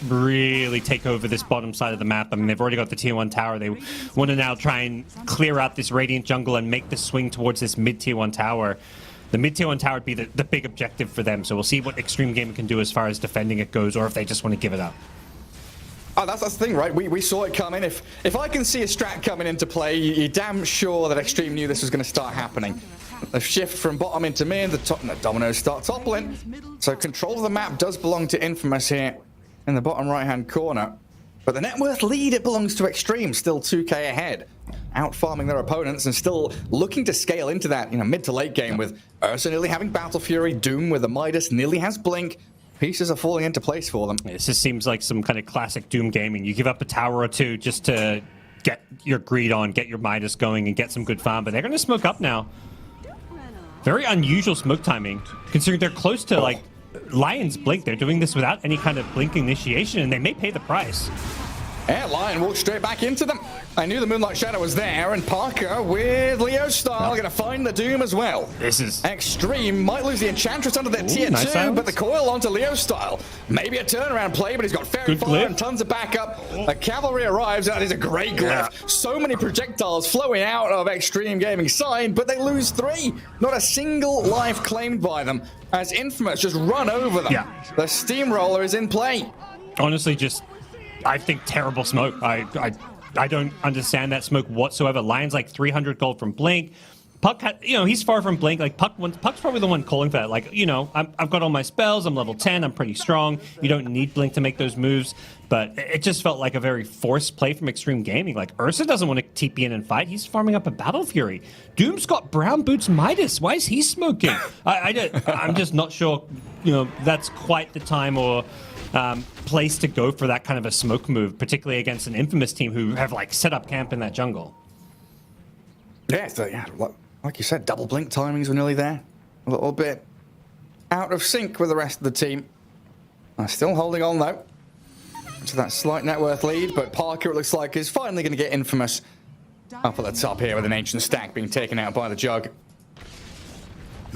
really take over this bottom side of the map. I mean, they've already got the tier 1 tower. They want to now try and clear out this Radiant jungle and make the swing towards this mid tier 1 tower. The mid-tier 1 tower would be the big objective for them, so we'll see what Extreme Gaming can do as far as defending it goes, or if they just want to give it up. Oh, that's the thing, right? We saw it coming. If I can see a strat coming into play, you're damn sure that Extreme knew this was going to start happening. The shift from bottom into mid, the dominoes start toppling. So control of the map does belong to Infamous here in the bottom right-hand corner. But the net worth lead, it belongs to Extreme, still 2k ahead. Out-farming their opponents and still looking to scale into that, you know, mid to late game with Ursa nearly having Battle Fury, Doom with the Midas nearly has Blink. Pieces are falling into place for them. This just seems like some kind of classic Doom gaming. You give up a tower or two just to get your greed on, get your Midas going, and get some good farm, but they're going to smoke up now. Very unusual smoke timing, considering they're close to, like, Lion's Blink. They're doing this without any kind of Blink initiation, and they may pay the price. Yeah, Lion walked straight back into them. I knew the Moonlight Shadow was there, and Parker with Leo style going to find the Doom as well. This is Extreme might lose the Enchantress under their tier 2, but the coil onto Leo style. Maybe a turnaround play, but he's got Fairy Fire and tons of backup. A cavalry arrives, and that is a great glyph. So many projectiles flowing out of Extreme Gaming side, but they lose 3. Not a single life claimed by them, as Infamous just run over them. The Steamroller is in play. Honestly, just I think terrible smoke. I don't understand that smoke whatsoever. Lion's like 300 gold from Blink. Puck, he's far from Blink. Like Puck's probably the one calling for that. Like, I've got all my spells. I'm level 10. I'm pretty strong. You don't need Blink to make those moves. But it just felt like a very forced play from Extreme Gaming. Like Ursa doesn't want to TP in and fight. He's farming up a Battle Fury. Doom's got Brown Boots Midas. Why is he smoking? I'm just not sure. That's quite the time or place to go for that kind of a smoke move, particularly against an Infamous team who have like set up camp in that jungle. Yeah, so like you said, double blink timings were nearly there. A little bit out of sync with the rest of the team. Still holding on though to that slight net worth lead, but Parker, it looks like, is finally going to get Infamous up at the top here with an Ancient Stack being taken out by the Jug.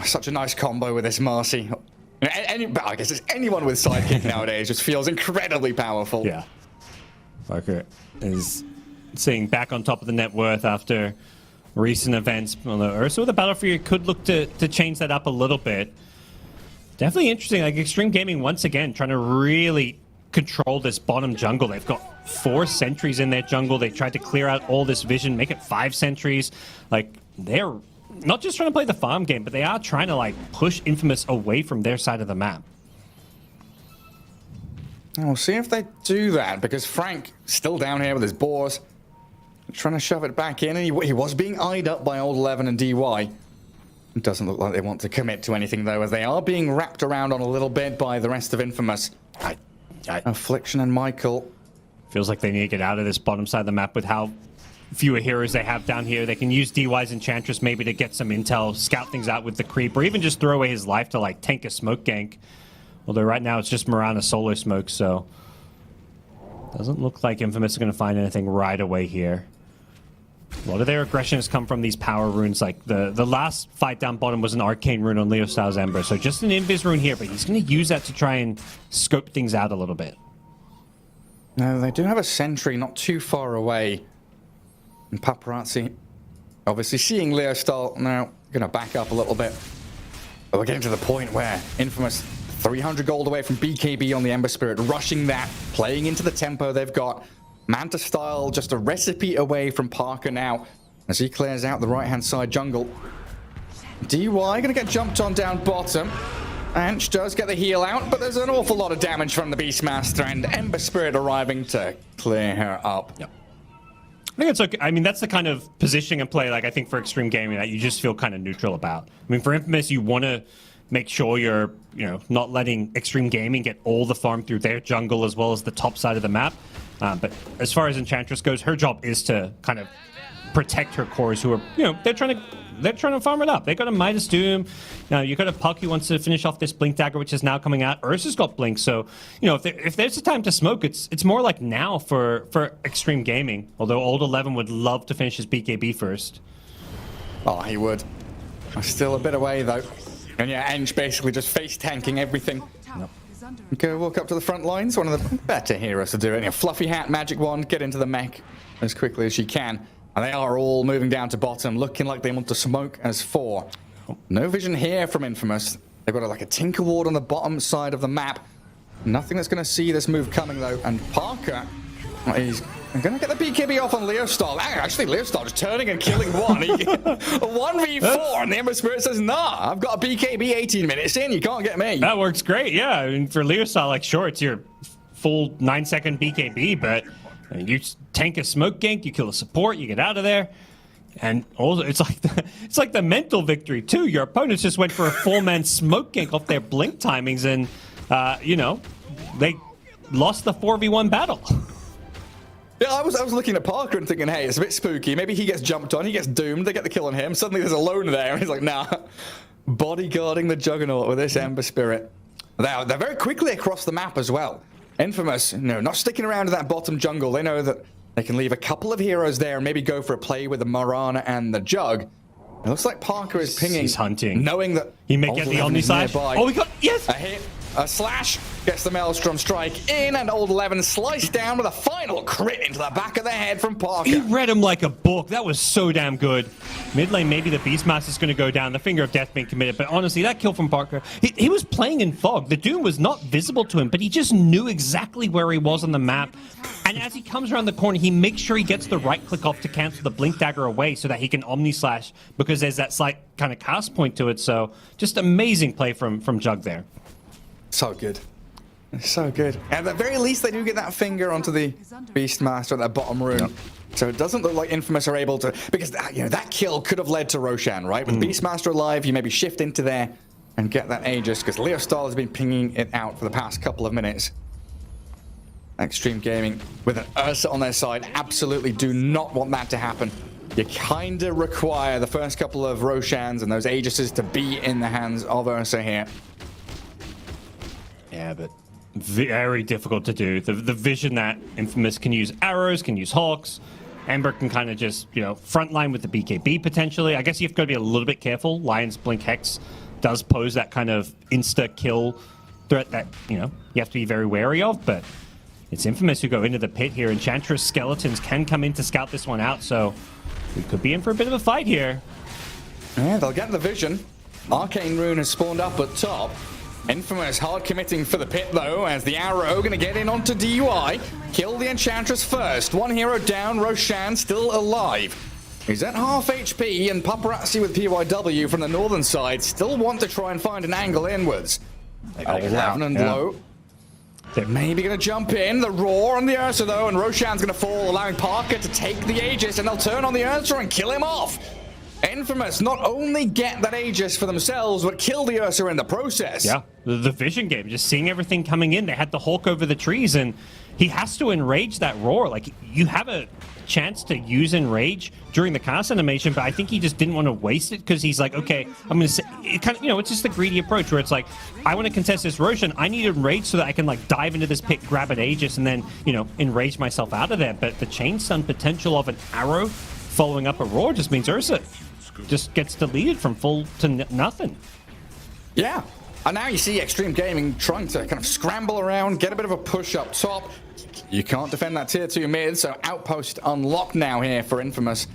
Such a nice combo with this Marcy. I guess it's anyone with sidekick nowadays just feels incredibly powerful. Yeah. Parker is sitting back on top of the net worth after recent events. Although Ursa with the Battle Fury could look to change that up a little bit. Definitely interesting. Like Extreme Gaming once again trying to really control this bottom jungle. They've got 4 sentries in their jungle. They tried to clear out all this vision, make it 5 sentries. Like they're not just trying to play the farm game, but they are trying to like push Infamous away from their side of the map. And we'll see if they do that, because Frank still down here with his boars, trying to shove it back in, and he was being eyed up by Old 11 and DY. It doesn't look like they want to commit to anything though, as they are being wrapped around on a little bit by the rest of Infamous. Affliction and Michael. Feels like they need to get out of this bottom side of the map with how fewer heroes they have down here. They can use DY's Enchantress maybe to get some intel, scout things out with the creep, or even just throw away his life to like tank a smoke gank. Although right now it's just Mirana solo smoke, so doesn't look like Infamous is going to find anything right away here. A lot of their aggression has come from these power runes. Like the last fight down bottom was an arcane rune on Leo Styles Ember, so just an invis rune here, but he's going to use that to try and scope things out a little bit. No, they do have a sentry not too far away. And Paparazzi, obviously seeing Leo Style now, going to back up a little bit. But we're getting to the point where Infamous 300 gold away from BKB on the Ember Spirit, rushing that, playing into the tempo they've got. Manta Style just a recipe away from Parker now as he clears out the right-hand side jungle. DY going to get jumped on down bottom. Anch does get the heal out, but there's an awful lot of damage from the Beastmaster, and Ember Spirit arriving to clear her up. Yep. I think it's okay. I mean, that's the kind of positioning and play, like, I think for Extreme Gaming that you just feel kind of neutral about. I mean, for Infamous, you want to make sure you're, not letting Extreme Gaming get all the farm through their jungle as well as the top side of the map. But as far as Enchantress goes, her job is to kind of protect her cores who are, they're trying to farm it up. They got a Midas Doom. Now you got a Puck who wants to finish off this Blink Dagger, which is now coming out. Ursa's got Blink, so if there's a time to smoke, it's more like now for Extreme Gaming. Although Old 11 would love to finish his BKB first. Oh, he would. Still a bit away though, and yeah, Eng basically just face tanking everything. Nope. Go walk up to the front lines. One of the better heroes to do it. Fluffy Hat, Magic Wand, get into the mech as quickly as you can. And they are all moving down to bottom, looking like they want to smoke as 4. No vision here from Infamous. They've got like a Tinker Ward on the bottom side of the map. Nothing that's going to see this move coming though. And Parker, he's going to get the BKB off on Leo Star. Actually, Leo Star just turning and killing one. A 1v4, and the Ember Spirit says, nah, I've got a BKB 18 minutes in, you can't get me. That works great, yeah. I mean, for Leo Star, like, sure, it's your full 9-second BKB, but you tank a smoke gank, you kill a support, you get out of there. And also, it's like the mental victory, too. Your opponents just went for a 4-man smoke gank off their blink timings, and, they lost the 4v1 battle. Yeah, I was looking at Parker and thinking, hey, it's a bit spooky. Maybe he gets jumped on, he gets doomed, they get the kill on him. Suddenly there's a lone there, and he's like, nah. Bodyguarding the Juggernaut with this Ember Spirit. They're very quickly across the map as well. Infamous, not sticking around in that bottom jungle. They know that they can leave a couple of heroes there and maybe go for a play with the Marana and the Jug. It looks like Parker is pinging. He's hunting. Knowing that he may get the Omni side. Oh, we got, yes! A hit. A slash gets the Maelstrom strike in, and Old 11 sliced down with a final crit into the back of the head from Parker. He read him like a book. That was so damn good. Mid lane, maybe the Beastmaster's going to go down. The Finger of Death being committed. But honestly, that kill from Parker, he was playing in fog. The Doom was not visible to him, but he just knew exactly where he was on the map. And as he comes around the corner, he makes sure he gets the right click off to cancel the Blink Dagger away so that he can Omni Slash, because there's that slight kind of cast point to it. So just amazing play from Jug there. So good. So good. At the very least, they do get that finger onto the Beastmaster at that bottom room. Yep. So it doesn't look like Infamous are able to... Because that kill could have led to Roshan, right? With Beastmaster alive, you maybe shift into there and get that Aegis, because Leo Stahl has been pinging it out for the past couple of minutes. Extreme Gaming with an Ursa on their side absolutely do not want that to happen. You kind of require the first couple of Roshans and those Aegises to be in the hands of Ursa here. Yeah, but very difficult to do. The vision that Infamous can use arrows, can use hawks. Ember can kind of just, frontline with the BKB potentially. I guess you've got to be a little bit careful. Lion's Blink Hex does pose that kind of insta-kill threat that, you have to be very wary of, but it's Infamous who go into the pit here. Enchantress Skeletons can come in to scout this one out, so we could be in for a bit of a fight here. Yeah, they'll get the vision. Arcane Rune has spawned up at top. Infamous hard committing for the pit though, as the arrow gonna get in onto DUI. Kill the Enchantress first. One hero down, Roshan still alive. He's at half HP, and Paparazzi with PYW from the northern side still want to try and find an angle inwards. Eleven and low. They're maybe gonna jump in. The roar on the Ursa though, and Roshan's gonna fall, allowing Parker to take the Aegis, and they'll turn on the Ursa and kill him off. Infamous not only get that Aegis for themselves, but kill the Ursa in the process. Yeah, the vision game, just seeing everything coming in. They had the Hawk over the trees, and he has to enrage that roar. Like, you have a chance to use enrage during the cast animation, but I think he just didn't want to waste it, because he's like, okay, I'm going to say, it kind of, it's just the greedy approach where it's like, I want to contest this Roshan, I need enrage so that I can like dive into this pit, grab an Aegis, and then, enrage myself out of there. But the chain stun potential of an arrow following up a roar just means Ursa just gets deleted from full to nothing. Yeah. And now you see Extreme Gaming trying to kind of scramble around, get a bit of a push up top. You can't defend that tier 2 mid, so Outpost unlocked now here for Infamous.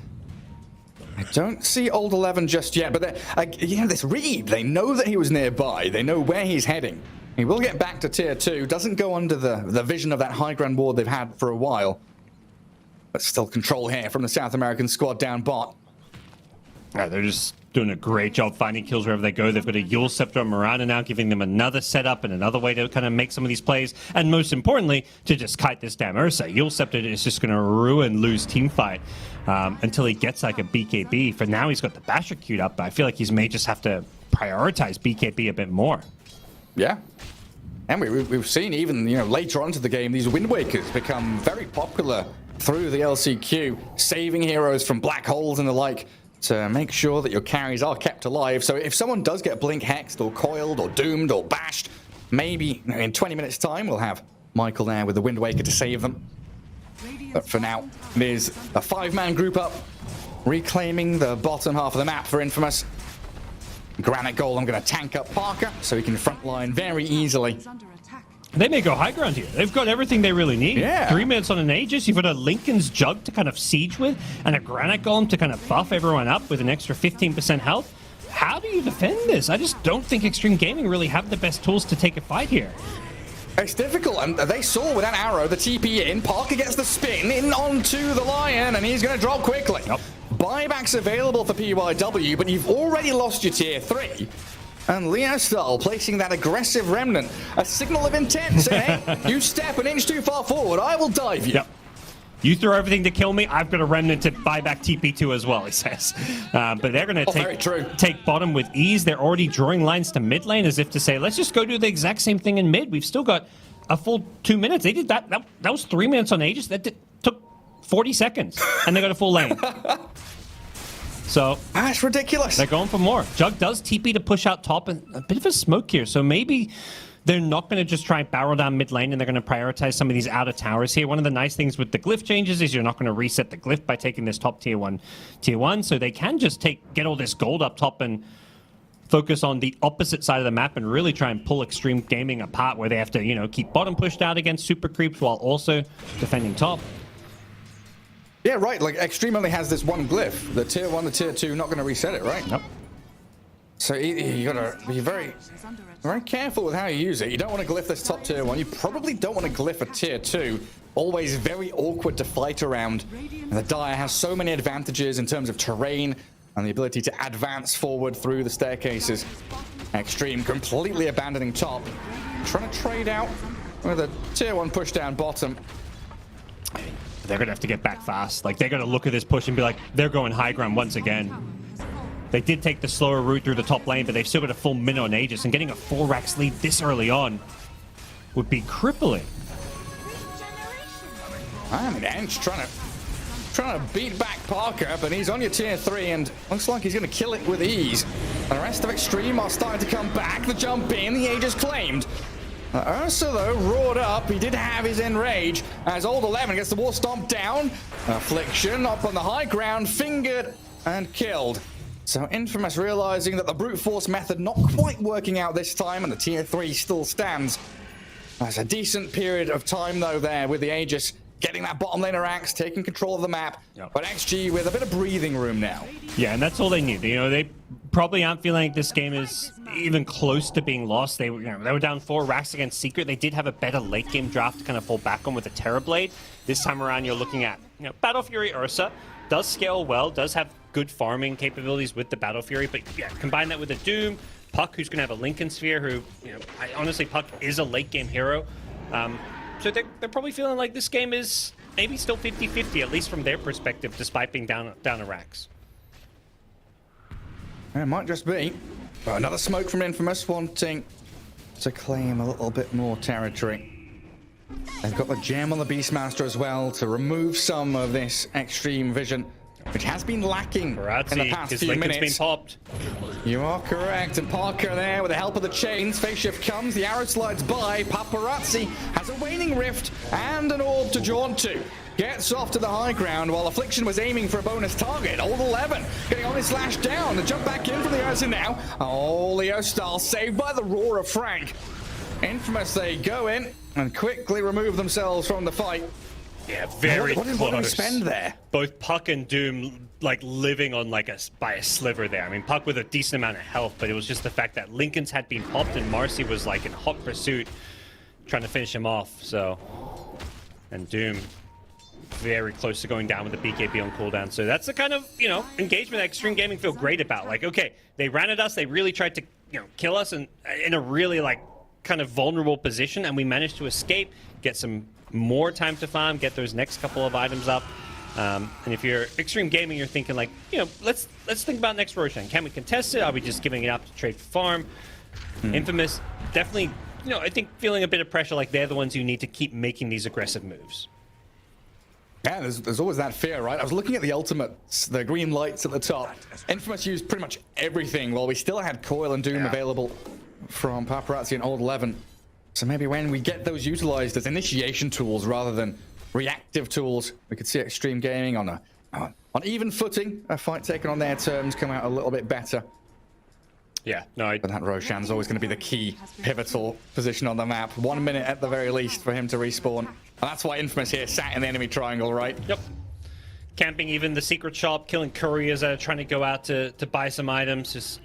I don't see Old 11 just yet, but this read, they know that he was nearby. They know where he's heading. He will get back to tier 2, doesn't go under the vision of that high ground ward they've had for a while. But still control here from the South American squad down bot. Yeah, they're just doing a great job finding kills wherever they go. They've got a Yule Scepter on Miranda now, giving them another setup and another way to kind of make some of these plays. And most importantly, to just kite this damn Ursa. Yule Scepter is just going to ruin Lou's teamfight until he gets like a BKB. For now, he's got the Basher queued up, but I feel like he may just have to prioritize BKB a bit more. Yeah. And we've seen even, later on into the game, these Wind Wakers become very popular through the LCQ, saving heroes from black holes and the like, to make sure that your carries are kept alive. So if someone does get blink hexed or coiled or doomed or bashed, maybe in 20 minutes time we'll have Michael there with the Wind Waker to save them. But for now, there's a 5-man group up, reclaiming the bottom half of the map for Infamous. Granite Golem going to tank up Parker so he can frontline very easily. They may go high ground here. They've got everything they really need. Yeah. 3 minutes on an Aegis. You've got a Lincoln's Jug to kind of siege with, and a Granite Golem to kind of buff everyone up with an extra 15% health. How do you defend this? I just don't think Extreme Gaming really have the best tools to take a fight here. It's difficult, and they saw with that arrow the TP in. Parker gets the spin in onto the Lion, and he's going to drop quickly. Yep. Buybacks available for PYW, but you've already lost your tier 3. And Leo Stahl placing that aggressive remnant, a signal of intent, saying, hey, you step an inch too far forward, I will dive you. Yep. You throw everything to kill me, I've got a remnant to buy back TP2 as well, he says. But they're going to take bottom with ease. They're already drawing lines to mid lane as if to say, let's just go do the exact same thing in mid. We've still got a full 2 minutes. They did that. That was 3 minutes on Aegis. That took 40 seconds, and they got a full lane. So that's ridiculous. They're going for more. Jug does TP to push out top, and a bit of a smoke here. So maybe they're not going to just try and barrel down mid lane, and they're going to prioritize some of these outer towers here. One of the nice things with the glyph changes is you're not going to reset the glyph by taking this top tier one. So they can just get all this gold up top and focus on the opposite side of the map and really try and pull Extreme Gaming apart, where they have to, you know, keep bottom pushed out against super creeps while also defending top. Yeah, right. Like, Extreme only has this one glyph. The tier 1, the tier 2, not going to reset it, right? Nope. So you got to be very careful with how you use it. You don't want to glyph this top tier 1. You probably don't want to glyph a tier 2. Always very awkward to fight around. And the Dire has so many advantages in terms of terrain and the ability to advance forward through the staircases. Extreme completely abandoning top. Trying to trade out with a tier 1 push down bottom. They're going to have to get back fast. Like, they're going to look at this push and be like, they're going high ground once again. They did take the slower route through the top lane, but they've still got a full min on Aegis, and getting a 4-rax lead this early on would be crippling. I mean, Ench trying to beat back Parker, but he's on your tier 3, and looks like he's going to kill it with ease. The rest of Extreme are starting to come back. The jump in, the Aegis claimed. Ursa, though, roared up. He did have his enrage as Old 11 gets the wall stomped down. Affliction up on the high ground, fingered and killed. So Infamous realizing that the brute force method not quite working out this time, and the tier 3 still stands. There's a decent period of time, though, there with the Aegis getting that bottom laner axe, taking control of the map. Yep. But XG with a bit of breathing room now. Yeah, and that's all they need. You know, they probably aren't feeling like this game is even close to being lost. They were down 4 racks against Secret. They did have a better late game draft to kind of fall back on with the Terrorblade. This time around, you're looking at, you know, Battle Fury Ursa does scale well, does have good farming capabilities with the Battle Fury, but yeah, combine that with a Doom, Puck, who's going to have a Lincoln Sphere, who, you know, honestly, Puck is a late game hero. So they're probably feeling like this game is maybe still 50-50, at least from their perspective, despite being down a racks. It might just be. But another smoke from Infamous, wanting to claim a little bit more territory. They've got the gem on the Beastmaster as well to remove some of this extreme vision, which has been lacking in the past few minutes. Been popped. You are correct, and Parker there with the help of the chains. Phase shift comes, the arrow slides by. Paparazzi has a waning rift and an orb to jaunt to. Gets off to the high ground while Affliction was aiming for a bonus target. Old 11 getting on his slash down. The jump back in from the Ursa now. Oh, Leo style saved by the roar of Frank. Infamous, they go in and quickly remove themselves from the fight. Yeah, very close. What did we spend there? Both Puck and Doom like living on like by a sliver there. I mean, Puck with a decent amount of health, but it was just the fact that Lincoln's had been popped and Marcy was like in hot pursuit trying to finish him off. So, and Doom very close to going down with the BKB on cooldown. So that's the kind of, you know, engagement that Extreme Gaming feel great about. Like, okay, they ran at us, they really tried to, you know, kill us and in a really like kind of vulnerable position, and we managed to escape, get some more time to farm, get those next couple of items up. And if you're Extreme Gaming, you're thinking like, you know, let's think about next Roshan. Can we contest it? Are we just giving it up to trade for farm? Infamous, definitely, you know, I think feeling a bit of pressure, like they're the ones who need to keep making these aggressive moves. Yeah, there's always that fear, right? I was looking at the ultimates, the green lights at the top. Infamous used pretty much everything, while we still had Coil and Doom available from Paparazzi and Old 11. So maybe when we get those utilized as initiation tools rather than reactive tools, we could see Extreme Gaming on even footing, a fight taken on their terms, come out a little bit better. Yeah, no, but that Roshan's always going to be the key pivotal position on the map. 1 minute at the very least for him to respawn. And that's why Infamous here sat in the enemy triangle, right? Yep. Camping even the secret shop, killing couriers that are trying to go out to buy some items, just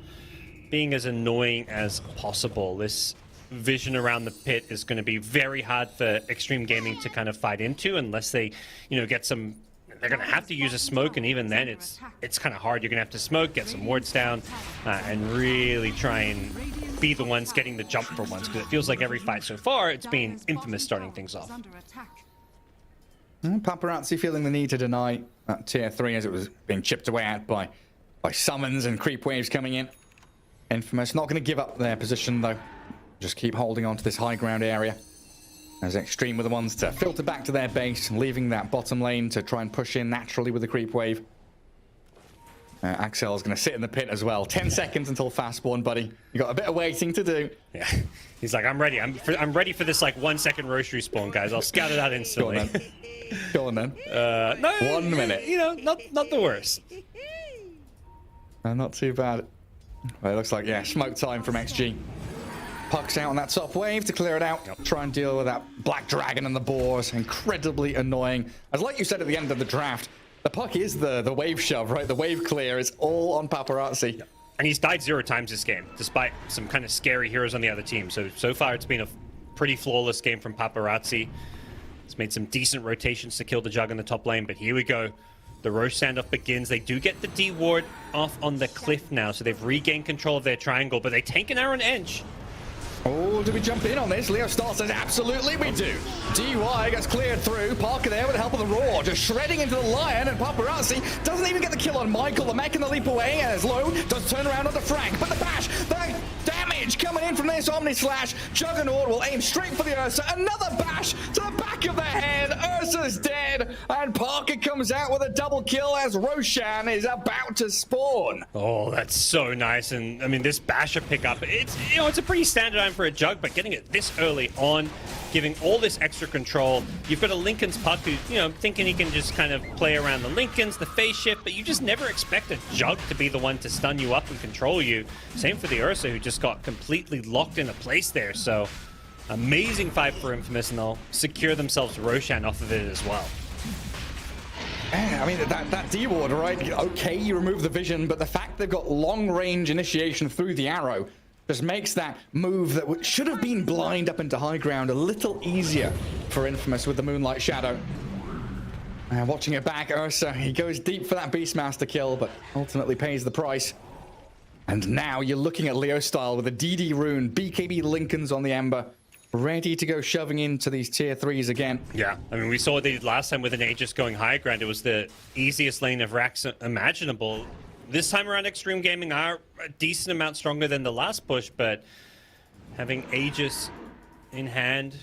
being as annoying as possible. This vision around the pit is going to be very hard for Extreme Gaming to kind of fight into unless they, you know, get some. They're going to have to use a smoke, and even then it's kind of hard. You're going to have to smoke, get some wards down, and really try and be the ones getting the jump for once, because it feels like every fight so far it's been Infamous starting things off. Paparazzi feeling the need to deny that tier 3 as it was being chipped away at by summons and creep waves coming in. Infamous not going to give up their position though. Just keep holding on to this high ground area. As Extreme were the ones to filter back to their base, leaving that bottom lane to try and push in naturally with the creep wave. Axel's going to sit in the pit as well. 10 seconds until fast spawn, buddy. You got a bit of waiting to do. Yeah, he's like, I'm ready. I'm ready for this like 1 second roastery spawn, guys. I'll scout it out instantly. Go on then. No, 1 minute. You know, not the worst. Not too bad. Well, it looks like, yeah, smoke time from XG. Puck's out on that top wave to clear it out. Try and deal with that Black Dragon and the boars. Incredibly annoying. As like you said at the end of the draft, the puck is the wave shove, right? The wave clear is all on Paparazzi. And he's died 0 times this game, despite some kind of scary heroes on the other team. So far it's been a pretty flawless game from Paparazzi. He's made some decent rotations to kill the Jug in the top lane, but here we go. The Roche standoff begins. They do get the D ward off on the cliff now, so they've regained control of their triangle, but they take an Aaron Ench. Oh, do we jump in on this? Leo Star says, absolutely we do. DY gets cleared through. Parker there with the help of the Roar, just shredding into the Lion, and Paparazzi doesn't even get the kill on Michael. The mech in the leap away, and as low, does turn around on the Frank. But the bash, the damage coming in from this Omni Slash. Juggernaut will aim straight for the Ursa. Another bash to the back of the head. Ursa's dead, and Parker comes out with a double kill as Roshan is about to spawn. Oh, that's so nice. And I mean, this basher pickup, it's a pretty standard item for a Jug, but getting it this early on, giving all this extra control. You've got a Lincoln's puck who, thinking he can just kind of play around the Lincolns, the phase shift, but you just never expect a Jug to be the one to stun you up and control you. Same for the Ursa, who just got completely locked into place there. So amazing fight for Infamous, and they'll secure themselves Roshan off of it as well. Yeah, I mean, that D-ward, right? Okay, you remove the vision, but the fact they've got long-range initiation through the arrow just makes that move that should have been blind up into high ground a little easier for Infamous with the Moonlight Shadow. Watching it back, Ursa, he goes deep for that Beastmaster kill, but ultimately pays the price. And now you're looking at Leo Style with a DD rune, BKB Lincolns on the Ember, ready to go shoving into these tier 3s again. Yeah, I mean, we saw what they did last time with an Aegis going high ground. It was the easiest lane of racks imaginable. This time around, Extreme Gaming are a decent amount stronger than the last push, but having Aegis in hand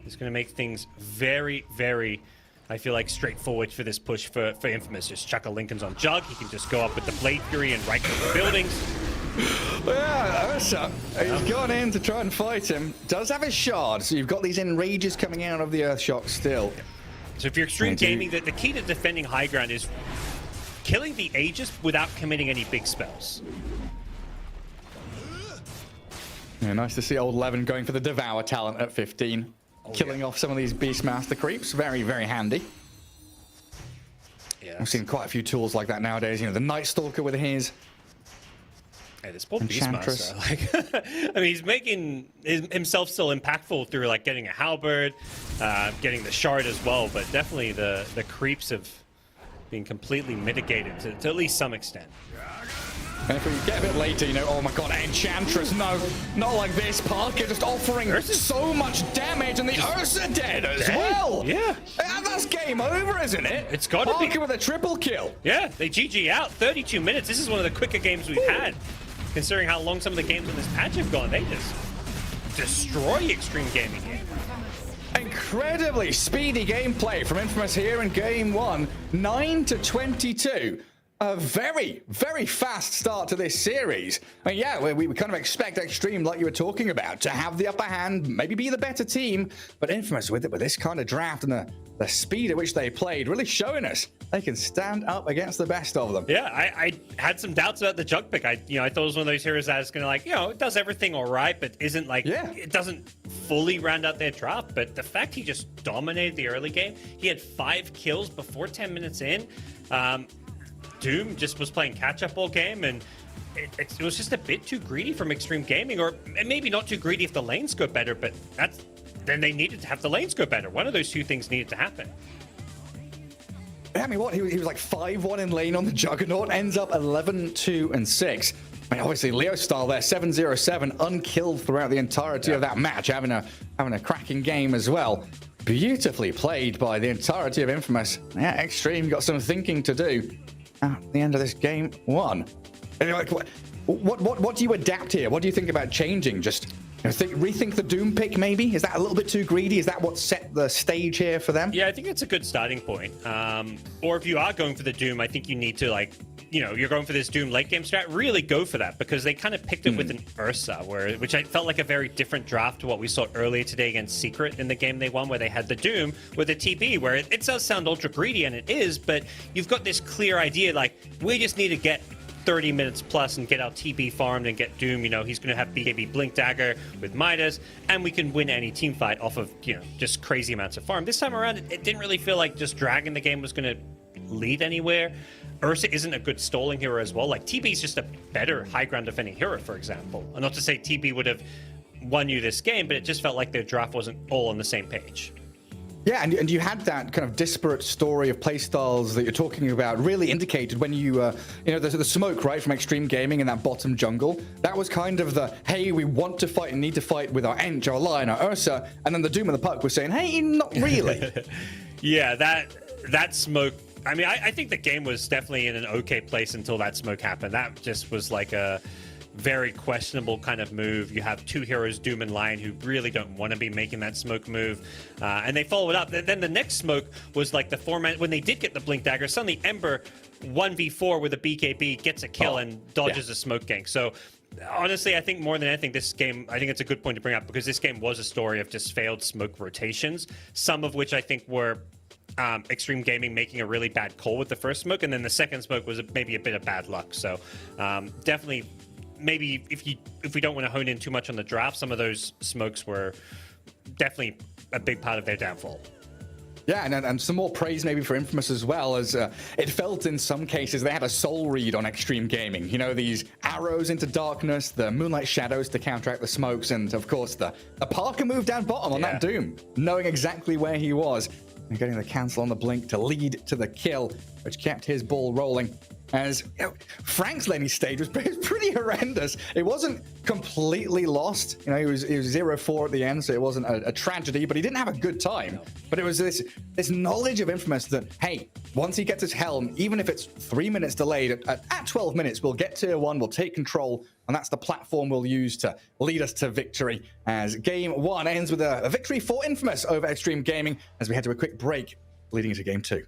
is going to make things very, very, I feel like, straightforward for this push for Infamous. Just chuck a Lincoln's on Jug. He can just go up with the Blade Fury and right through the buildings. Yeah, Ursa, he's gone in to try and fight him. Does have his shard, so you've got these enrages coming out of the Earthshock still. So if you're Extreme Gaming, the key to defending high ground is killing the Aegis without committing any big spells. Yeah, nice to see old Levin going for the Devour talent at 15. Killing off some of these Beastmaster creeps. Very, very handy. Yeah. I've seen quite a few tools like that nowadays. The Night Stalker with his. Hey, this poor Beastmaster. I mean, he's making himself still impactful through getting a halberd, getting the shard as well, but definitely the creeps have been completely mitigated to at least some extent. And if we get a bit later, oh my god, Enchantress, no, not like this. Parker just offering so much damage, and the Ursa dead as well. Yeah. That's game over, isn't it? It's got to be. Parker with a triple kill. Yeah, they GG out. 32 minutes. This is one of the quicker games we've had, considering how long some of the games in this patch have gone. They just destroy Extreme Gaming here. Incredibly speedy gameplay from Infamous here in game 1. 9-22. A very, very fast start to this series. I mean, yeah, we kind of expect Extreme, like you were talking about, to have the upper hand, maybe be the better team. But Infamous with this kind of draft and the speed at which they played, really showing us they can stand up against the best of them. Yeah, I had some doubts about the Jug pick. I thought it was one of those heroes that's going to it does everything all right, but isn't it doesn't fully round out their draft. But the fact he just dominated the early game, he had 5 kills before 10 minutes in. Doom just was playing catch-up all game, and it was just a bit too greedy from Extreme Gaming, or maybe not too greedy if the lanes go better, but then they needed to have the lanes go better. One of those two things needed to happen. I mean, what? He was like 5-1 in lane on the Juggernaut, ends up 11-2-6. I mean, obviously, Leo style there, 7-0-7, unkilled throughout the entirety of that match, having a cracking game as well. Beautifully played by the entirety of Infamous. Yeah, Extreme got some thinking to do at the end of this game 1. And what do you adapt here? What do you think about changing? Just rethink the Doom pick, maybe? Is that a little bit too greedy? Is that what set the stage here for them? Yeah, I think it's a good starting point. Or if you are going for the Doom, I think you need to, you're going for this Doom late game strat, really go for that, because they kind of picked it with an Ursa, which I felt like a very different draft to what we saw earlier today against Secret in the game they won, where they had the Doom with a TP, where it does sound ultra greedy, and it is, but you've got this clear idea, we just need to get 30 minutes plus and get our TB farmed and get Doom. You know, he's going to have BKB Blink Dagger with Midas, and we can win any team fight off of, you know, just crazy amounts of farm. This time around, it didn't really feel like just dragging the game was going to lead anywhere. Ursa isn't a good stalling hero as well. Like, TB's just a better high ground defending hero, for example. And not to say TB would have won you this game, but it just felt like their draft wasn't all on the same page. Yeah, and you had that kind of disparate story of playstyles that you're talking about really indicated when you know, the smoke, right, from Extreme Gaming in that bottom jungle. That was kind of the, hey, we want to fight and need to fight with our Ench, our Lion, our Ursa, and then the Doom and the Puck was saying, hey, not really. Yeah, that smoke, I mean, I think the game was definitely in an okay place until that smoke happened. That just was like a very questionable kind of move. You have two heroes, Doom and Lion, who really don't want to be making that smoke move, and they followed up. Then the next smoke was like the format when they did get the Blink Dagger. Suddenly Ember 1v4 with a BKB gets a kill and dodges a smoke gank. So honestly, I think more than anything, this game, I think it's a good point to bring up, because this game was a story of just failed smoke rotations, some of which I think were Extreme Gaming making a really bad call with the first smoke, and then the second smoke was maybe a bit of bad luck. So definitely, maybe if we don't want to hone in too much on the draft, some of those smokes were definitely a big part of their downfall. Yeah, and some more praise maybe for Infamous as well, as it felt in some cases they had a soul read on Extreme Gaming. You know, these arrows into darkness, the Moonlight Shadows to counteract the smokes, and of course the Parker move down bottom on that Doom, knowing exactly where he was and getting the cancel on the Blink to lead to the kill, which kept his ball rolling. As you know, Frank's laning stage was pretty horrendous. It wasn't completely lost. You know, he was 0-4 at the end, so it wasn't a tragedy, but he didn't have a good time. But it was this knowledge of Infamous that, hey, once he gets his helm, even if it's 3 minutes delayed, at 12 minutes, we'll get tier 1, we'll take control, and that's the platform we'll use to lead us to victory. As game 1 ends with a victory for Infamous over Extreme Gaming, as we head to a quick break leading into game 2.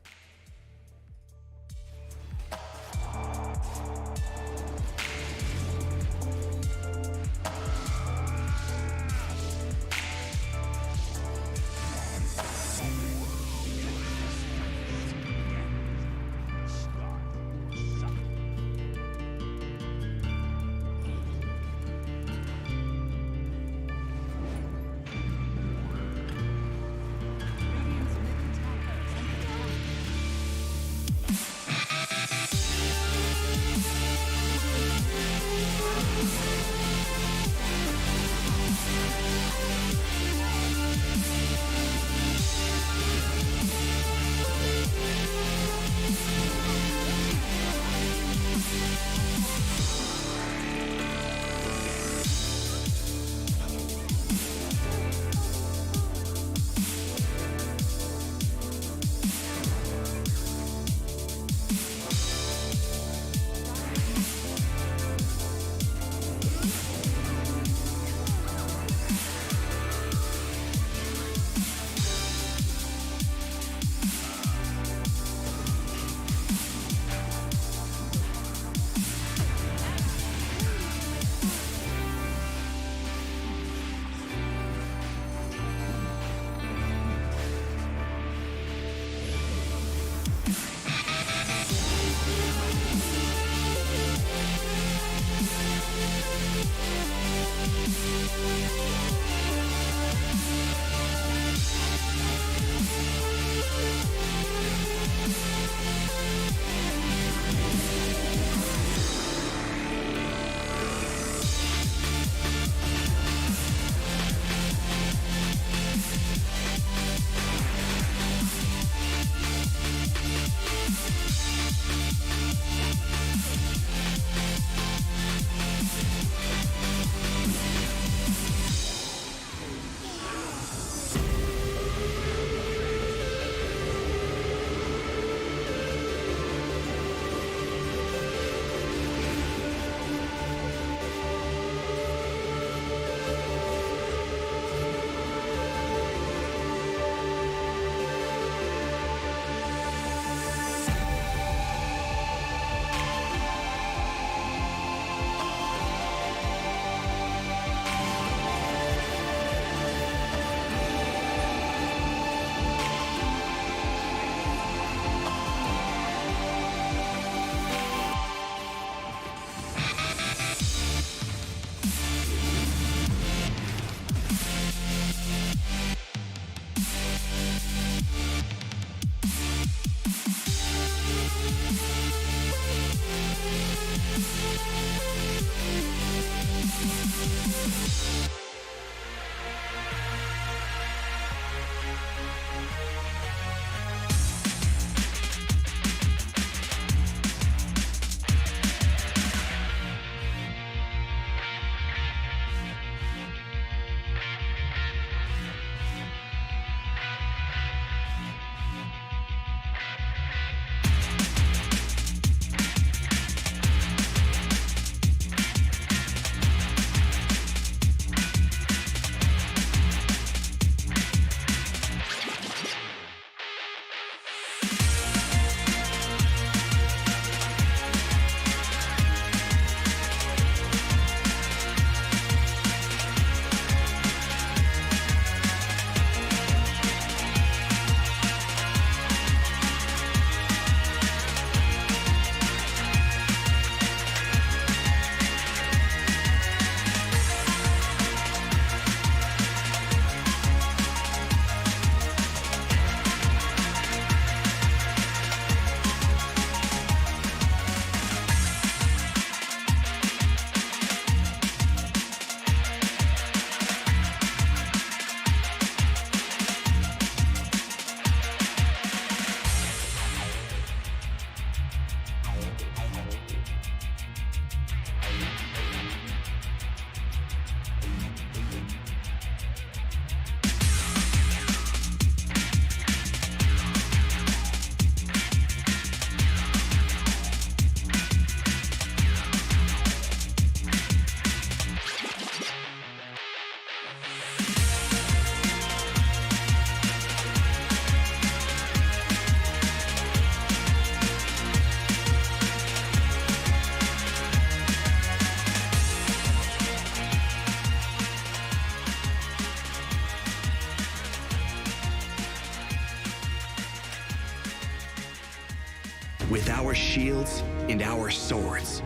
With our shields and our swords,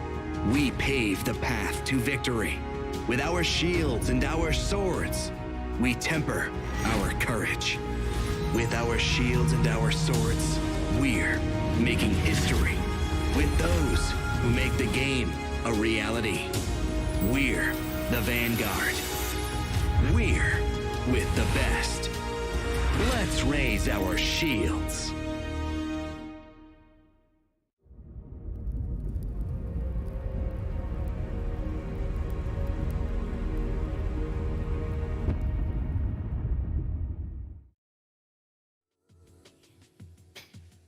we pave the path to victory. With our shields and our swords, we temper our courage. With our shields and our swords, we're making history. With those who make the game a reality, we're the Vanguard. We're with the best. Let's raise our shields.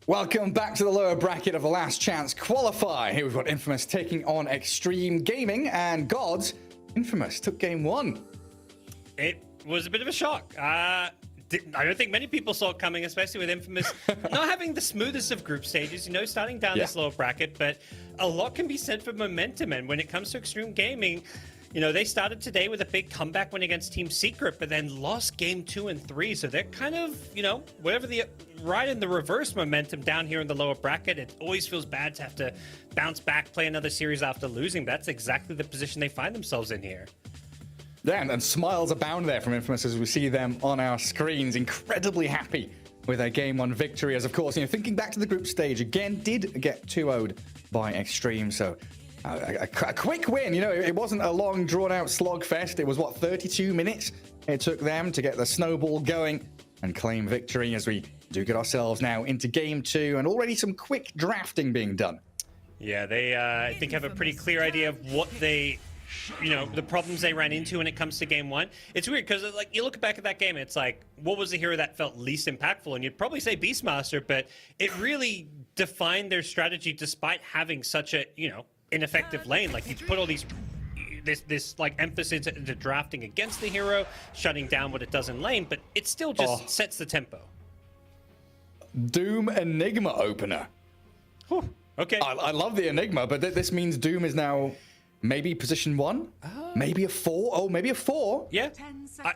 Welcome back to the lower bracket of the Last Chance Qualifier. Here we've got Infamous taking on Extreme Gaming, and Gods, Infamous took game 1. It was a bit of a shock. I don't think many people saw it coming, especially with Infamous not having the smoothest of group stages, you know, starting down this lower bracket, but a lot can be said for momentum, and when it comes to Extreme Gaming, you know, they started today with a big comeback win against Team Secret, but then lost game 2 and 3. So they're kind of, you know, right in the reverse momentum down here in the lower bracket. It always feels bad to have to bounce back, play another series after losing. That's exactly the position they find themselves in here. Yeah, and smiles abound there from Infamous as we see them on our screens. Incredibly happy with their game 1 victory. As of course, you know, thinking back to the group stage, again, did get 2-0'd by Extreme. So a quick win, you know, it wasn't a long drawn-out slogfest. It was, 32 minutes it took them to get the snowball going and claim victory as we do get ourselves now into game 2 and already some quick drafting being done. Yeah, they, I think, have a pretty clear idea of what they, you know, the problems they ran into when it comes to game 1. It's weird because, like, you look back at that game, it's like, what was the hero that felt least impactful? And you'd probably say Beastmaster, but it really defined their strategy despite having such a, you know, ineffective lane. Like, you put all these this like emphasis into drafting against the hero, shutting down what it does in lane, but it still just sets the tempo. Doom Enigma opener. Whew. Okay. I love the Enigma, but this means Doom is now maybe position 1, maybe a 4. Oh, maybe a 4. Yeah,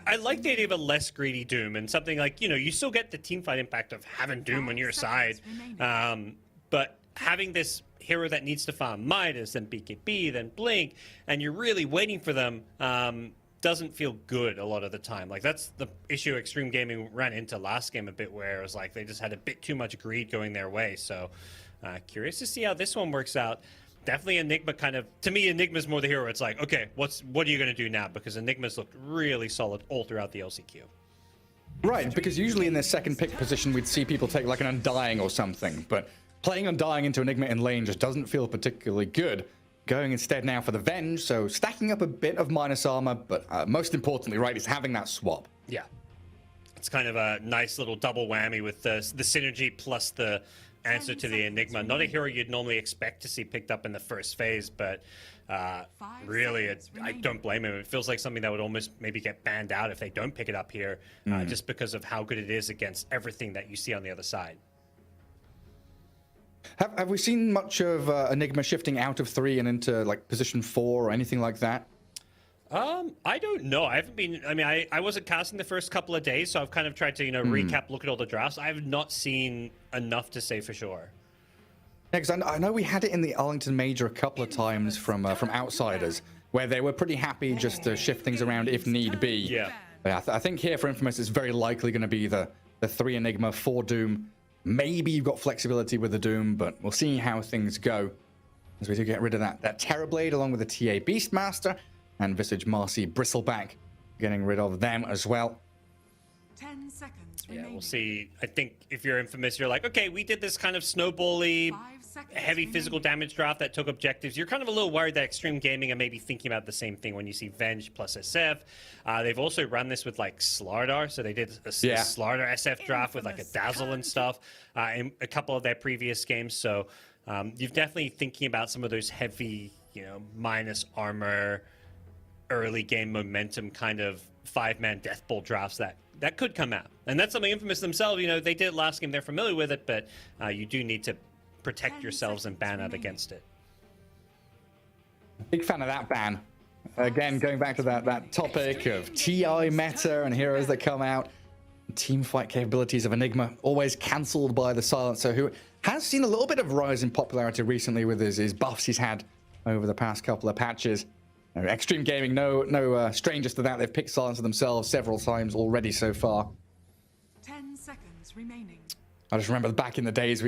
I like the idea of a less greedy Doom and something like, you know, you still get the teamfight impact of having Doom on your side, but having this hero that needs to farm Midas, then BKB, then Blink, and you're really waiting for them, doesn't feel good a lot of the time. Like, that's the issue Extreme Gaming ran into last game a bit, where it was like they just had a bit too much greed going their way. So curious to see how this one works out. Definitely Enigma kind of, to me, Enigma's more the hero. It's like, okay, what are you going to do now? Because Enigma's looked really solid all throughout the LCQ. Right, because usually in their second pick position, we'd see people take like an Undying or something, but playing Undying into Enigma in lane just doesn't feel particularly good. Going instead now for the Venge, so stacking up a bit of minus armor, but most importantly, right, is having that swap. Yeah. It's kind of a nice little double whammy with the synergy plus the answer to the Enigma. Not a hero you'd normally expect to see picked up in the first phase, but really, I don't blame him. It feels like something that would almost maybe get banned out if they don't pick it up here, just because of how good it is against everything that you see on the other side. Have we seen much of Enigma shifting out of 3 and into like position 4 or anything like that? I don't know. I haven't been, I mean, I wasn't casting the first couple of days, so I've kind of tried to, you know, recap, look at all the drafts. I have not seen enough to say for sure. Yeah, because I know we had it in the Arlington Major a couple of times from outsiders, where they were pretty happy just to shift things around if need be. Yeah. But I think here for Infamous, it's very likely going to be the 3 Enigma, 4 Doom. Maybe you've got flexibility with the Doom, but we'll see how things go as we do get rid of that Terrorblade along with the TA Beastmaster and Visage Marcy Bristleback, getting rid of them as well. 10 seconds remaining. Yeah, we'll see. I think if you're Infamous, you're like, okay, we did this kind of snowbally, heavy physical damage draft that took objectives. You're kind of a little worried that Extreme Gaming are maybe thinking about the same thing when you see Venge plus SF. They've also run this with like Slardar, so they did a Slardar SF draft with like a Dazzle and stuff in a couple of their previous games. So you're definitely thinking about some of those heavy, you know, minus armor, early game momentum kind of 5-man death bowl drafts that could come out. And that's something Infamous themselves, you know, they did it last game, they're familiar with it, but you do need to protect yourselves and ban out against it. Big fan of that ban. Again, going back to that topic of TI meta and heroes that come out, team fight capabilities of Enigma always cancelled by the Silencer, who has seen a little bit of rise in popularity recently with his buffs he's had over the past couple of patches. Extreme Gaming, no strangers to that. They've picked Silencer themselves several times already so far. 10 seconds remaining. I just remember back in the days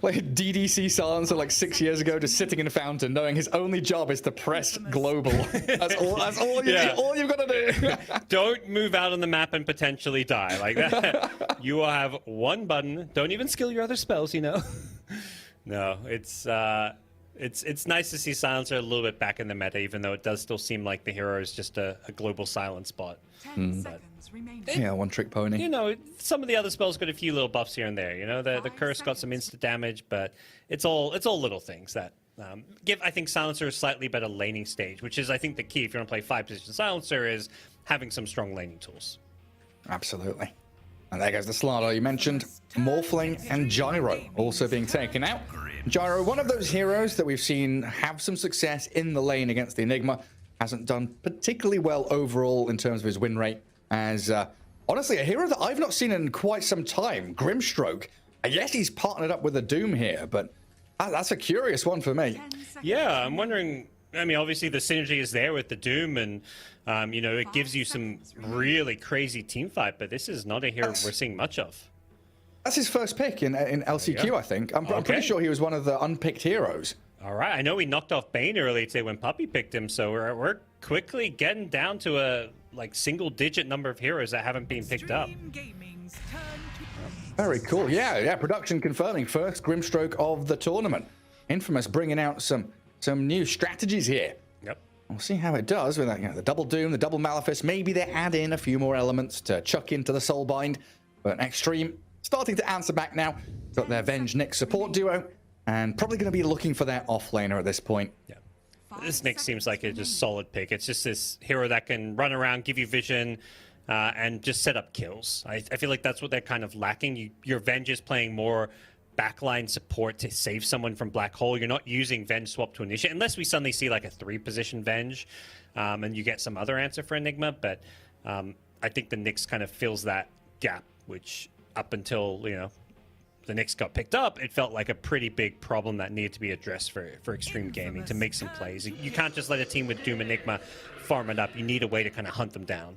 like DDC Silencer like 6 years ago, just sitting in a fountain, knowing his only job is to press global. That's all you've got to do. Don't move out on the map and potentially die like that. You will have one button. Don't even skill your other spells, you know. No, it's nice to see Silencer a little bit back in the meta, even though it does still seem like the hero is just a global silence bot. 10 seconds remaining. Yeah, one trick pony. You know, some of the other spells got a few little buffs here and there. You know, the curse got some instant damage, but it's all little things that give, I think, Silencer a slightly better laning stage, which is, I think, the key if you want to play 5-position Silencer is having some strong laning tools. Absolutely. And there goes the Slardar you mentioned. Morphling and Gyro also being taken out. Gyro, one of those heroes that we've seen have some success in the lane against the Enigma, hasn't done particularly well overall in terms of his win rate. As honestly, a hero that I've not seen in quite some time, Grimstroke. Yes, he's partnered up with a Doom here, but that's a curious one for me. Yeah, I'm wondering. I mean, obviously the synergy is there with the Doom, and you know, it gives you some really crazy team fight. But this is not a hero we're seeing much of. That's his first pick in LCQ, I think. I'm pretty sure he was one of the unpicked heroes. All right, I know we knocked off Bane earlier today when Puppy picked him, so we're quickly getting down to a single-digit number of heroes that haven't been picked up. Very cool. Yeah. Production confirming first Grimstroke of the tournament. Infamous bringing out some new strategies here. Yep. We'll see how it does with that. You know, the double Doom, the double Malefice. Maybe they add in a few more elements to chuck into the Soulbind. But Extreme starting to answer back now. Got their Venge Nyx support duo, and probably going to be looking for their offlaner at this point. Yeah. This Nyx seems like a just solid pick. It's just this hero that can run around, give you vision, and just set up kills. I feel like that's what they're kind of lacking. Your Venge is playing more backline support to save someone from Black Hole. You're not using Venge swap to initiate, unless we suddenly see like a 3-position Venge, and you get some other answer for Enigma. But I think the Nyx kind of fills that gap, which up until, you know, the Nyx got picked up, it felt like a pretty big problem that needed to be addressed for Extreme Gaming to make some plays. You can't just let a team with Doom Enigma farm it up. You need a way to kind of hunt them down.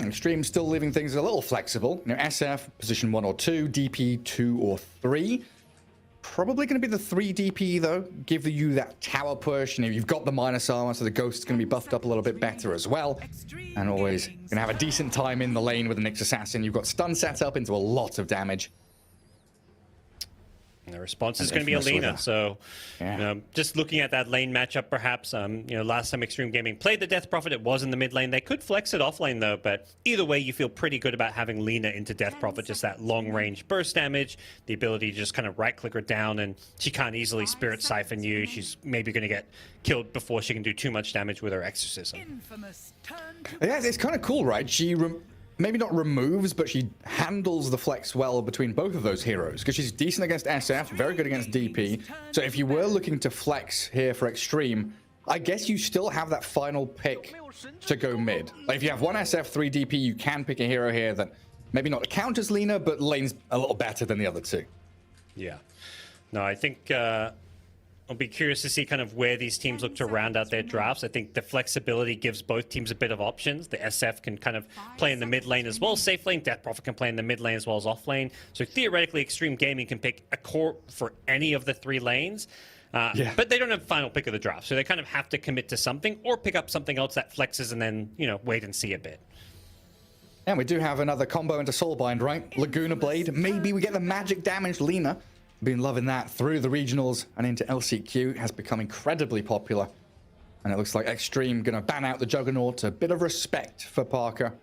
Extreme still leaving things a little flexible. You know, SF, position 1 or 2, DP 2 or 3. Probably going to be the 3 DP, though. Give you that tower push. You know, you've got the minus armor, so the Ghost's going to be buffed up a little bit better as well. And always going to have a decent time in the lane with the Nyx Assassin. You've got stun set up into a lot of damage. And the response is going to be Alina. So, you know, just looking at that lane matchup, perhaps, you know, last time Extreme Gaming played the Death Prophet, it was in the mid lane. They could flex it off lane, though, but either way, you feel pretty good about having Lina into Death Prophet, just that long-range burst damage, the ability to just kind of right-click her down, and she can't easily Spirit Siphon you. She's maybe going to get killed before she can do too much damage with her Exorcism. Yeah, it's kind of cool, right? She maybe not removes, but she handles the flex well between both of those heroes, because she's decent against SF, very good against DP. So if you were looking to flex here for Extreme, I guess you still have that final pick to go mid. Like if you have one SF, 3 DP, you can pick a hero here that maybe not counters Lina, but lanes a little better than the other two. Yeah. No, I think I'll be curious to see kind of where these teams look to round out their drafts. I think the flexibility gives both teams a bit of options. The SF can kind of play in the mid lane as well as safe lane. Death Prophet can play in the mid lane as well as off lane. So theoretically, Extreme Gaming can pick a core for any of the 3 lanes. But they don't have final pick of the draft. So they kind of have to commit to something or pick up something else that flexes and then, you know, wait and see a bit. And we do have another combo into Soulbind, right? Laguna Blade. Maybe we get the magic damage Lina. Been loving that through the regionals and into LCQ. It has become incredibly popular. And it looks like Extreme going to ban out the Juggernaut. A bit of respect for Parker.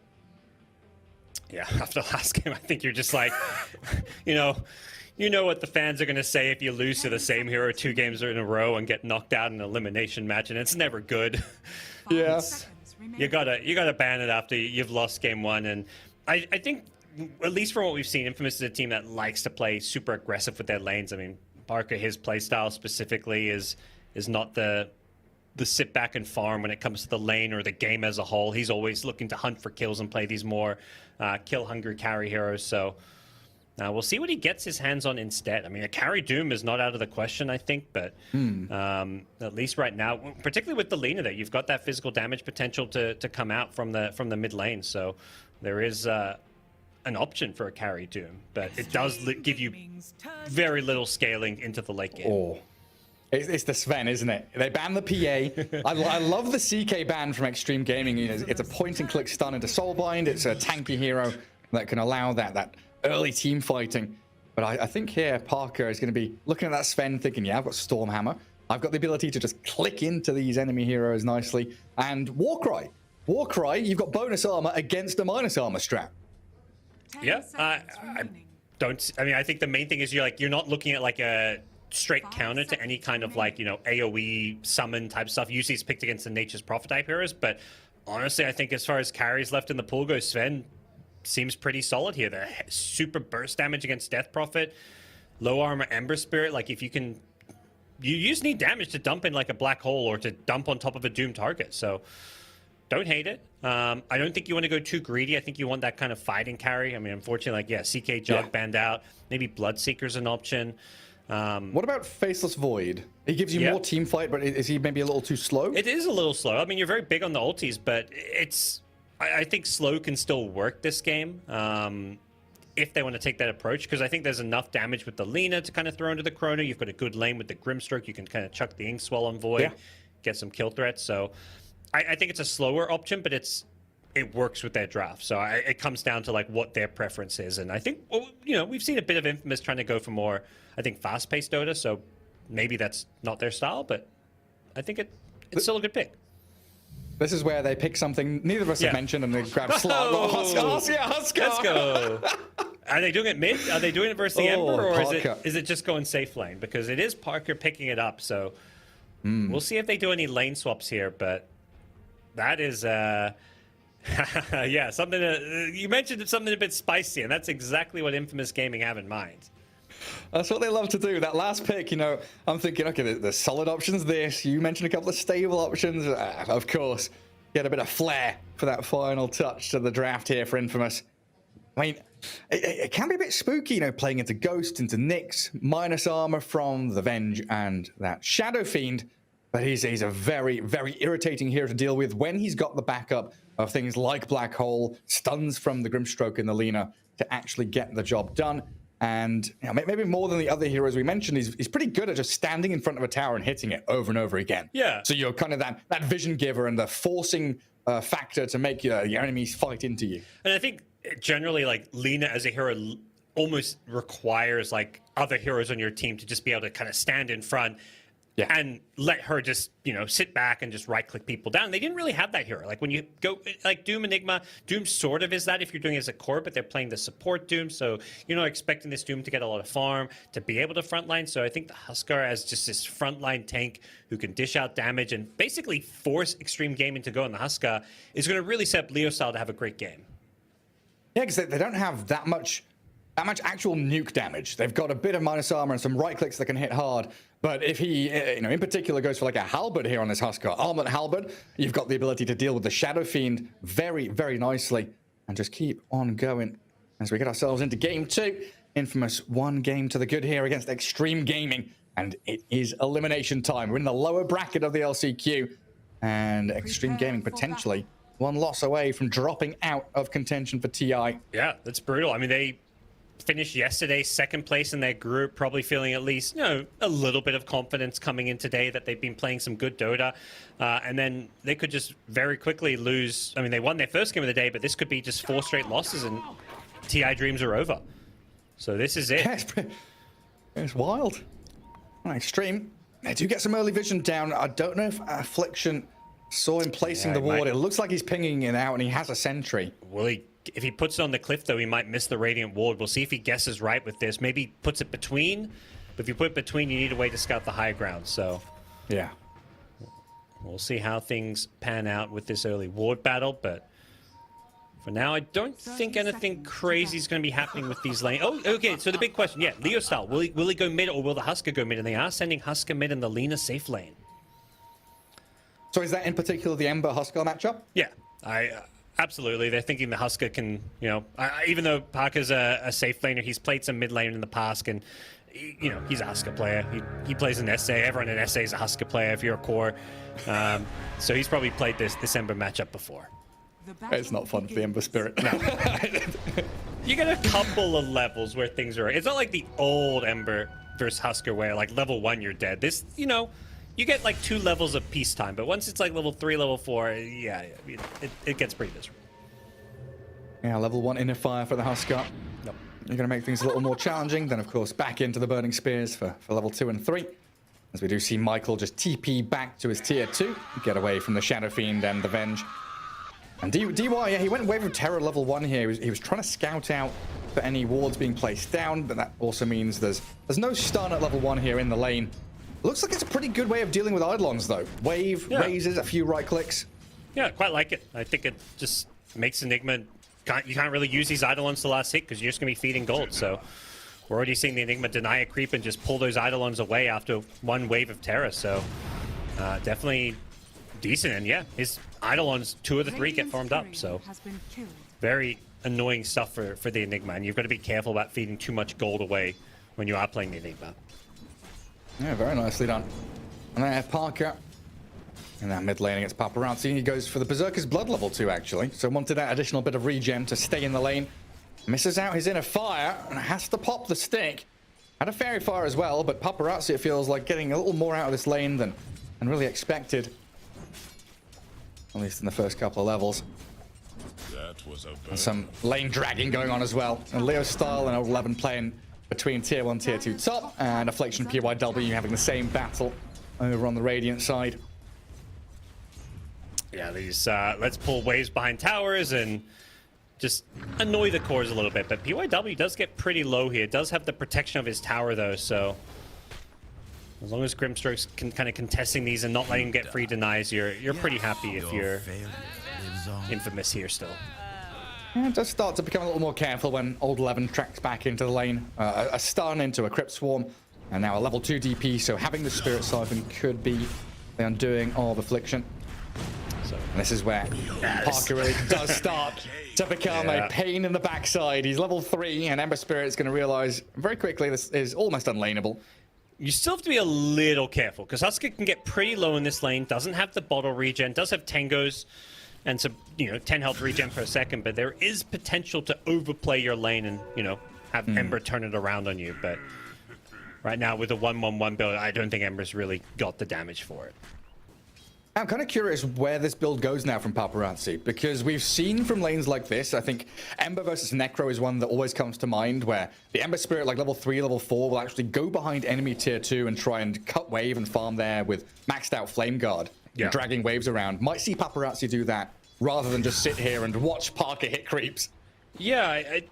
Yeah, after last game, I think you're just like, you know what the fans are going to say if you lose to the same hero 2 games in a row and get knocked out in an elimination match, and it's never good. Yeah. You gotta ban it after you've lost game 1, and I think, at least from what we've seen, Infamous is a team that likes to play super aggressive with their lanes. I mean, Parker, his playstyle specifically is not the sit back and farm when it comes to the lane or the game as a whole. He's always looking to hunt for kills and play these more kill hungry carry heroes. So We'll see what he gets his hands on instead. I mean, a carry Doom is not out of the question, I think, but at least right now, particularly with the Lina there, you've got that physical damage potential to come out from the mid lane. So there is an option for a carry Doom, but it does give you very little scaling into the late game. Oh. It's the Sven, isn't it? They banned the PA. I love the CK ban from Extreme Gaming. You know, it's a point-and-click stun into Soulbind. It's a tanky hero that can allow that early team fighting. But I think here Parker is going to be looking at that Sven thinking, yeah, I've got Stormhammer. I've got the ability to just click into these enemy heroes nicely. And Warcry. Warcry, you've got bonus armor against a minus armor strat. Yeah, I mean, I think the main thing is you're not looking at like a straight counter to any kind of like, you know, AoE summon type stuff. Usually it's picked against the Nature's Prophet type heroes, but honestly, I think as far as carries left in the pool goes, Sven seems pretty solid here. The super burst damage against Death Prophet, low armor Ember Spirit. Like if you just need damage to dump in like a black hole or to dump on top of a Doom target. So don't hate it. I don't think you want to go too greedy. I think you want that kind of fighting carry. I mean, unfortunately, like, yeah, CK Jug banned out. Maybe Bloodseeker's an option. What about Faceless Void? He gives you more team fight, but is he maybe a little too slow? It is a little slow. I mean, you're very big on the ultis, but I think slow can still work this game if they want to take that approach, because I think there's enough damage with the Lina to kind of throw into the Chrono. You've got a good lane with the Grimstroke. You can kind of chuck the Inkswell on Void, get some kill threats. So I think it's a slower option, but it works with their draft. So it comes down to like what their preference is. And I think, well, you know, we've seen a bit of Infamous trying to go for more, I think, fast-paced Dota. So maybe that's not their style, but I think it's still a good pick. This is where they pick something neither of us have mentioned, and they grab Slug. Huskar. Let's go. Are they doing it mid? Are they doing it versus the Ember, or is it just going safe lane? Because it is Parker picking it up. So we'll see if they do any lane swaps here. But that is, yeah, something. You mentioned something a bit spicy, and that's exactly what Infamous Gaming have in mind. That's what they love to do. That last pick, you know, I'm thinking, okay, there's solid options this. You mentioned a couple of stable options. Of course, get a bit of flair for that final touch to the draft here for Infamous. I mean, it can be a bit spooky, you know, playing into Ghost, into Nyx, minus armor from the Venge and that Shadow Fiend. But he's a very, very irritating hero to deal with when he's got the backup of things like Black Hole, stuns from the Grimstroke and the Lina to actually get the job done. And you know, maybe more than the other heroes we mentioned, he's pretty good at just standing in front of a tower and hitting it over and over again. Yeah. So you're kind of that vision giver and the forcing factor to make your enemies fight into you. And I think generally, like, Lina as a hero almost requires like other heroes on your team to just be able to kind of stand in front and let her just, you know, sit back and just right-click people down. They didn't really have that hero. Like, when you go, like, Doom Enigma, Doom sort of is that if you're doing it as a core, but they're playing the support Doom, so you're not expecting this Doom to get a lot of farm, to be able to frontline. So I think the Huskar as just this frontline tank who can dish out damage and basically force Extreme Gaming to go on the Huskar is going to really set up Leo Style to have a great game. Yeah, because they don't have that much actual nuke damage. They've got a bit of minus armor and some right clicks that can hit hard. But if he, you know, in particular goes for like a halberd here on this Huskar, armored halberd, you've got the ability to deal with the Shadow Fiend very, very nicely and just keep on going as we get ourselves into game 2. Infamous 1 game to the good here against Extreme Gaming, and it is elimination time. We're in the lower bracket of the LCQ, and Extreme Gaming potentially 1 loss away from dropping out of contention for TI. Yeah, that's brutal. I mean, they finished yesterday 2nd place in their group, probably feeling at least, you know, a little bit of confidence coming in today that they've been playing some good Dota, and then they could just very quickly lose. I mean, they won their first game of the day, but this could be just 4 straight losses and TI dreams are over. So this is it. Yeah, it's wild. Extreme, they do get some early vision down. I don't know if Affliction saw him placing the ward. It looks like he's pinging it out and he has a sentry. Will he? If he puts it on the cliff, though, he might miss the Radiant Ward. We'll see if he guesses right with this. Maybe he puts it between. But if you put it between, you need a way to scout the high ground. So, yeah. We'll see how things pan out with this early ward battle. But for now, I don't think anything crazy is going to be happening with these lanes. Oh, okay. So the big question, yeah, Leo Style. Will he go mid or will the Huskar go mid? And they are sending Huskar mid in the Lina safe lane. So is that in particular the Ember Huskar matchup? Yeah. Absolutely. They're thinking the Husker can, even though Parker's a safe laner, he's played some mid lane in the past, and, he's a Husker player. He plays an SA. Everyone in SA is a Husker player if you're a core. So he's probably played this Ember matchup before. It's not fun for the Ember Spirit. No. You get a couple of levels where things are... It's not like the old Ember versus Husker where, like, level 1 you're dead. This, you get, like, 2 levels of peacetime, but once it's, like, level 3, level 4, yeah, it gets pretty miserable. Yeah, level 1 inner fire for the Husker. Nope. You're going to make things a little more challenging. Then, of course, back into the Burning Spears for level 2 and 3. As we do see Michael just TP back to his tier 2. Get away from the Shadow Fiend and the Venge. And DY, yeah, he went Wave of Terror level 1 here. He was trying to scout out for any wards being placed down, but that also means there's no stun at level 1 here in the lane. Looks like it's a pretty good way of dealing with Eidolons, though. Wave, raises, a few right clicks. Yeah, quite like it. I think it just makes Enigma... You can't really use these Eidolons to last hit because you're just going to be feeding gold, so... We're already seeing the Enigma deny a creep and just pull those Eidolons away after 1 wave of Terror, so... definitely decent, and yeah, his Eidolons, 2 of the 3 get farmed up, so... Very annoying stuff for the Enigma, and you've got to be careful about feeding too much gold away when you are playing the Enigma. Yeah, very nicely done. And there, Parker. In that mid lane against Paparazzi, he goes for the Berserker's Blood level 2, actually. So wanted that additional bit of regen to stay in the lane. Misses out his inner fire and has to pop the stick. Had a fairy fire as well, but Paparazzi, it feels like getting a little more out of this lane than really expected. At least in the first couple of levels. And some lane dragging going on as well. And Leo Style and Old 11 playing between tier 1, tier 2 top, and Affliction PYW having the same battle over on the Radiant side. Yeah, these let's pull waves behind towers and just annoy the cores a little bit. But PYW does get pretty low here. Does have the protection of his tower though, so as long as Grimstroke's kind of contesting these and not letting him get free denies, you're pretty happy if you're Infamous here still. Yeah, it does start to become a little more careful when Old 11 tracks back into the lane. A stun into a Crypt Swarm, and now a level 2 DP, so having the Spirit Siphon could be the undoing of Affliction. And this is where Parker really does start to become a pain in the backside. He's level 3, and Ember Spirit's going to realize very quickly this is almost unlaneable. You still have to be a little careful, because Husker can get pretty low in this lane, doesn't have the bottle regen, does have Tangos, and some, 10 health regen per second, but there is potential to overplay your lane and, have Ember turn it around on you. But right now, with a 1-1-1 build, I don't think Ember's really got the damage for it. I'm kind of curious where this build goes now from Paparazzi, because we've seen from lanes like this, I think Ember versus Necro is one that always comes to mind, where the Ember Spirit, like level 3, level 4, will actually go behind enemy tier 2 and try and cut wave and farm there with maxed out Flame Guard, dragging waves around. Might see Paparazzi do that, rather than just sit here and watch Parker hit creeps. Yeah, I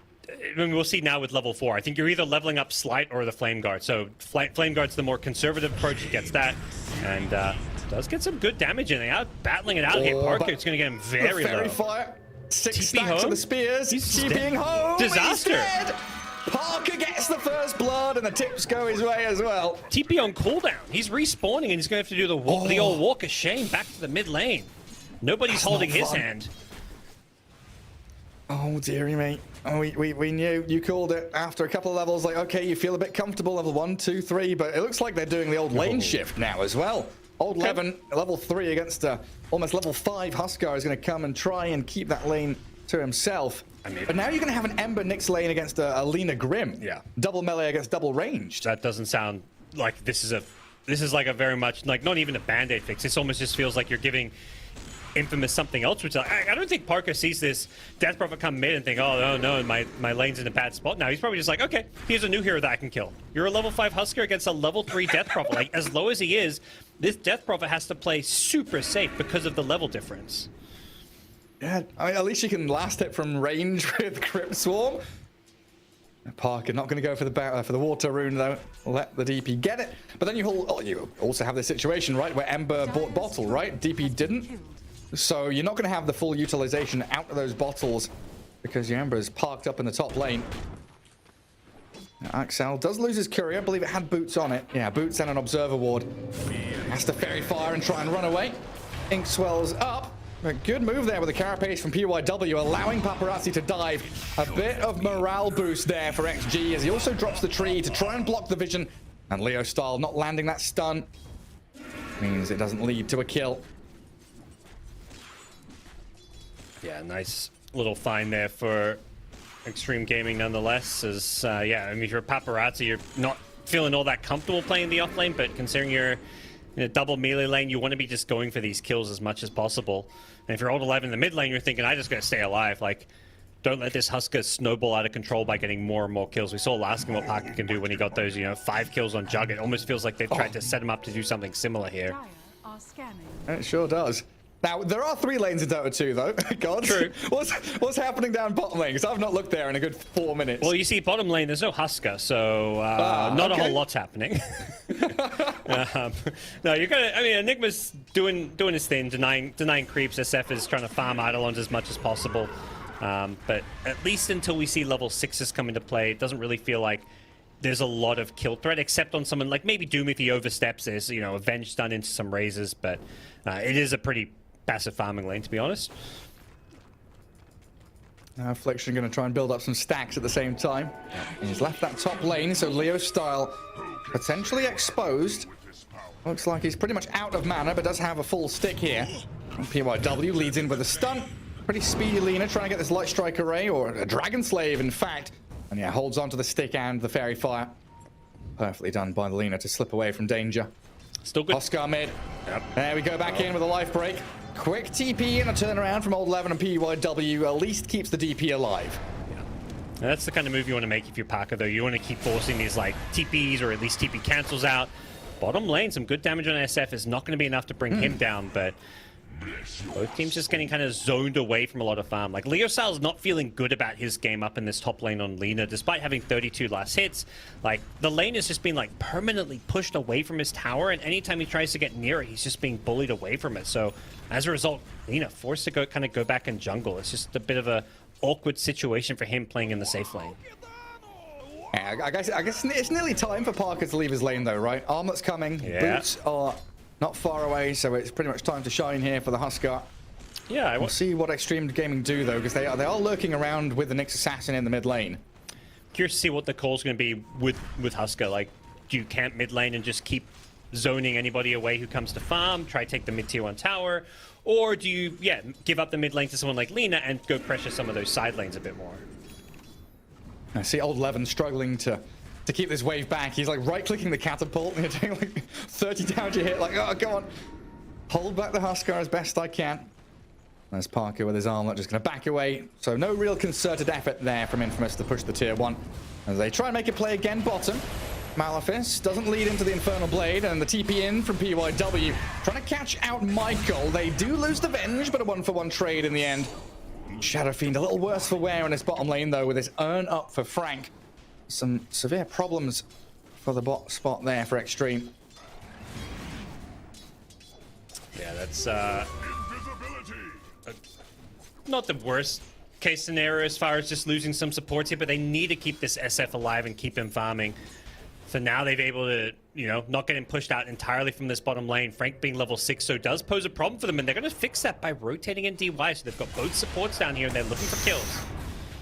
mean, we'll see now with level 4. I think you're either leveling up Slight or the Flame Guard. So Flame Guard's the more conservative approach, he gets that, and does get some good damage in. They are battling it out here. Parker, it's going to get him very low. Fire. 6 stacks of the spears. He's TPing home. Disaster. Parker gets the first blood, and the tips go his way as well. TP on cooldown. He's respawning, and he's going to have to do the old walk of shame back to the mid lane. Nobody's holding his hand. Oh, dearie me. Oh, we knew. You called it after a couple of levels. Like, okay, you feel a bit comfortable, level 1, 2, 3, but it looks like they're doing the old lane shift now as well. Old 11, level 3 against almost level 5 Huskar is going to come and try and keep that lane to himself. But now you're going to have an Ember Nyx lane against a Lina Grim. Yeah. Double melee against double ranged. That doesn't sound like this is like a very much, like, not even a band-aid fix. This almost just feels like you're giving Infamous something else, which I don't think Parker sees this Death Prophet come mid and think, oh no, my lane's in a bad spot. Now he's probably just like, okay, here's a new hero that I can kill. You're a level 5 Husker against a level 3 Death Prophet. Like, as low as he is, this Death Prophet has to play super safe because of the level difference. Yeah, I mean, at least you can last hit from range with Crypt Swarm. Parker not going to go for the water rune though. Let the DP get it. But then you also have this situation, right, where Ember bought bottle, right? DP didn't. So you're not going to have the full utilization out of those bottles because your Ember is parked up in the top lane. Now, Axel does lose his courier. I believe it had boots on it. Yeah, boots and an observer ward. Has to fairy fire and try and run away. Ink swells up. A good move there with the carapace from PYW, allowing Paparazzi to dive. A bit of morale boost there for XG as he also drops the tree to try and block the vision. And Leo Style not landing that stun means it doesn't lead to a kill. Yeah, nice little find there for Extreme Gaming nonetheless. As yeah, I mean, if you're a Paparazzi, you're not feeling all that comfortable playing the off lane, but considering you're in a double melee lane, you want to be just going for these kills as much as possible. And if you're old 11 in the mid lane, you're thinking, I just gotta stay alive. Like, don't let this Husker snowball out of control by getting more and more kills. We saw last game what Parker can do when he got those, 5 kills on Jug. It almost feels like they've tried to set him up to do something similar here. It sure does. Now, there are 3 lanes in Dota 2, though. God. True. What's happening down bottom lane? Because I've not looked there in a good 4 minutes. Well, you see, bottom lane, there's no Husker, so not a whole lot's happening. No, you're gonna. I mean, Enigma's doing his thing, denying creeps. SF is trying to farm Eidolons as much as possible. But at least until we see level 6s come into play, it doesn't really feel like there's a lot of kill threat, except on someone like maybe Doom if he oversteps. There's Avenge done into some raises, but it is a pretty passive farming lane, to be honest. Now Affliction going to try and build up some stacks at the same time. And he's left that top lane, so Leo Style potentially exposed. Looks like he's pretty much out of mana, but does have a full stick here. And PYW leads in with a stun. Pretty speedy Lina trying to get this Light Strike Array, or a Dragon Slave, in fact. And yeah, holds onto the stick and the Fairy Fire. Perfectly done by Lina to slip away from danger. Still good. Oscar mid. Yep. There we go, back in with a life break. Quick TP and a turnaround from Old 11 and PYW at least keeps the DP alive. Yeah. That's the kind of move you want to make if you're Parker, though. You want to keep forcing these like TPs or at least TP cancels out. Bottom lane, some good damage on SF is not going to be enough to bring him down, but both teams just getting kind of zoned away from a lot of farm. Like, Leo Sal's not feeling good about his game up in this top lane on Lina, despite having 32 last hits. Like, the lane has just been, like, permanently pushed away from his tower, and anytime he tries to get near it, he's just being bullied away from it. So, as a result, Lina forced to go back in jungle. It's just a bit of a awkward situation for him playing in the safe lane. Yeah, I guess it's nearly time for Parker to leave his lane, though, right? Armlet's coming. Yeah. Boots are not far away, so it's pretty much time to shine here for the Husker. Yeah, we'll see what Extreme Gaming do, though, because they are lurking around with the Nyx Assassin in the mid lane. Curious to see what the call's going to be with Husker. Like, do you camp mid lane and just keep zoning anybody away who comes to farm, try to take the mid tier 1 tower, or do you, give up the mid lane to someone like Lina and go pressure some of those side lanes a bit more? I see Old Levin struggling to keep this wave back. He's like right-clicking the catapult and you're doing like 30 damage a hit. Like, oh, come on. Hold back the Husker as best I can. There's Parker with his armlet just going to back away. So no real concerted effort there from Infamous to push the tier 1. As they try and make a play again bottom. Malefice doesn't lead into the Infernal Blade, and the TP in from PYW. Trying to catch out Michael. They do lose the Venge, but a 1-for-1 trade in the end. Shadow Fiend a little worse for wear in his bottom lane, though, with his earn up for Frank. Some severe problems for the bot spot there for Extreme. Yeah, that's not the worst case scenario as far as just losing some supports here, but they need to keep this SF alive and keep him farming. So now they've able to, not get him pushed out entirely from this bottom lane. Frank being level 6, so does pose a problem for them, and they're going to fix that by rotating in DY. So they've got both supports down here, and they're looking for kills.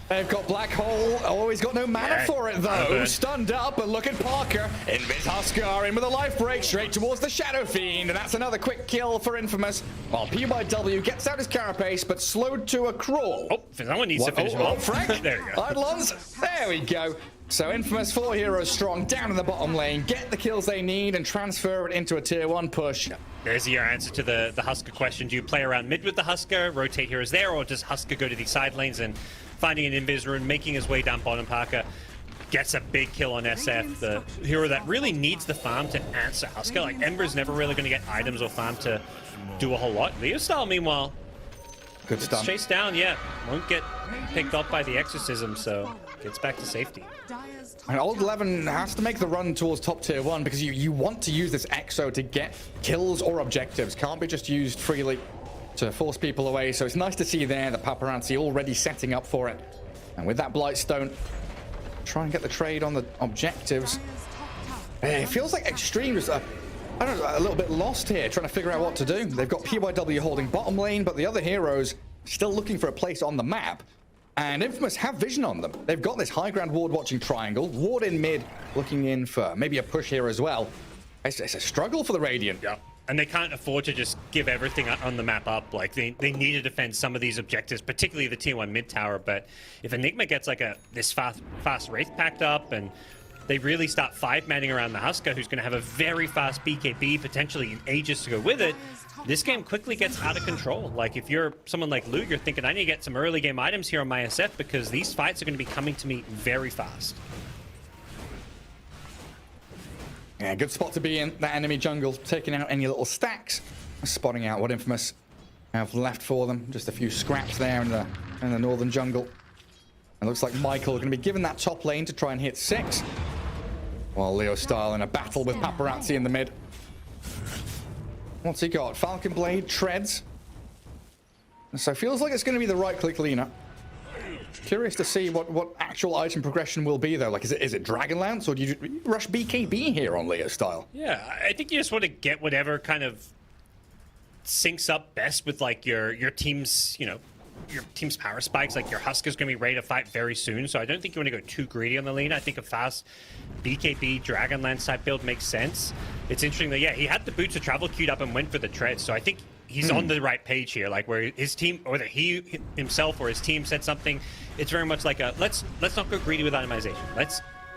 They've got Black Hole. Oh, he's got no mana for it, though. Stunned up, but look at Parker. Invis Husker in with a life break straight towards the Shadow Fiend, and that's another quick kill for Infamous. While PYW gets out his carapace, but slowed to a crawl. Oh, someone needs to finish him off. Frank. There we go. Eidolons. There we go. So Infamous 4 heroes strong down in the bottom lane, get the kills they need and transfer it into a tier 1 push. There's your answer to the Husker question. Do you play around mid with the Husker, rotate heroes there, or does Husker go to these side lanes and finding an Invis rune, making his way down bottom? Parker gets a big kill on SF, the hero that really needs the farm to answer Husker. Like, Ember's never really going to get items or farm to do a whole lot. Leo Style, meanwhile, good stuff. Chased down, won't get picked up by the Exorcism, so gets back to safety. And Old 11 has to make the run towards top tier 1 because you want to use this Exo to get kills or objectives. Can't be just used freely to force people away. So it's nice to see there that Paparazzi already setting up for it. And with that Blightstone, try and get the trade on the objectives. It feels like Extreme just I don't know, a little bit lost here, trying to figure out what to do. They've got PYW holding bottom lane, but the other heroes still looking for a place on the map. And Infamous have vision on them. They've got this high ground ward watching triangle, ward in mid, looking in for maybe a push here as well. It's a struggle for the Radiant. Yeah. And they can't afford to just give everything on the map up. Like, they need to defend some of these objectives, particularly the tier 1 mid tower. But if Enigma gets like this fast Wraith packed up, and they really start 5-manning around the Husker, who's going to have a very fast BKB, potentially Aegis to go with it, this game quickly gets out of control. Like, if you're someone like Luke, you're thinking, I need to get some early game items here on my SF because these fights are going to be coming to me very fast. Yeah, good spot to be in, that enemy jungle, taking out any little stacks, spotting out what Infamous have left for them. Just a few scraps there in the northern jungle. It looks like Michael going to be given that top lane to try and hit 6. While Leo Style in a battle with Paparazzi in the mid. What's he got? Falcon Blade, Treads. So feels like it's going to be the right-click Lina. Curious to see what actual item progression will be, though. Like, is it Dragonlance, or do you rush BKB here on Leo Style? Yeah, I think you just want to get whatever kind of syncs up best with, like, your team's, you know, your team's power spikes. Like, your Husker's going to be ready to fight very soon, so I don't think you want to go too greedy on the lane. I think a fast BKB Dragonlance type build makes sense. It's interesting that, yeah, he had the Boots of Travel queued up and went for the Tread, so I think he's on the right page here. Like, where his team, or that he himself or his team said something, it's very much like a let's not go greedy with itemization.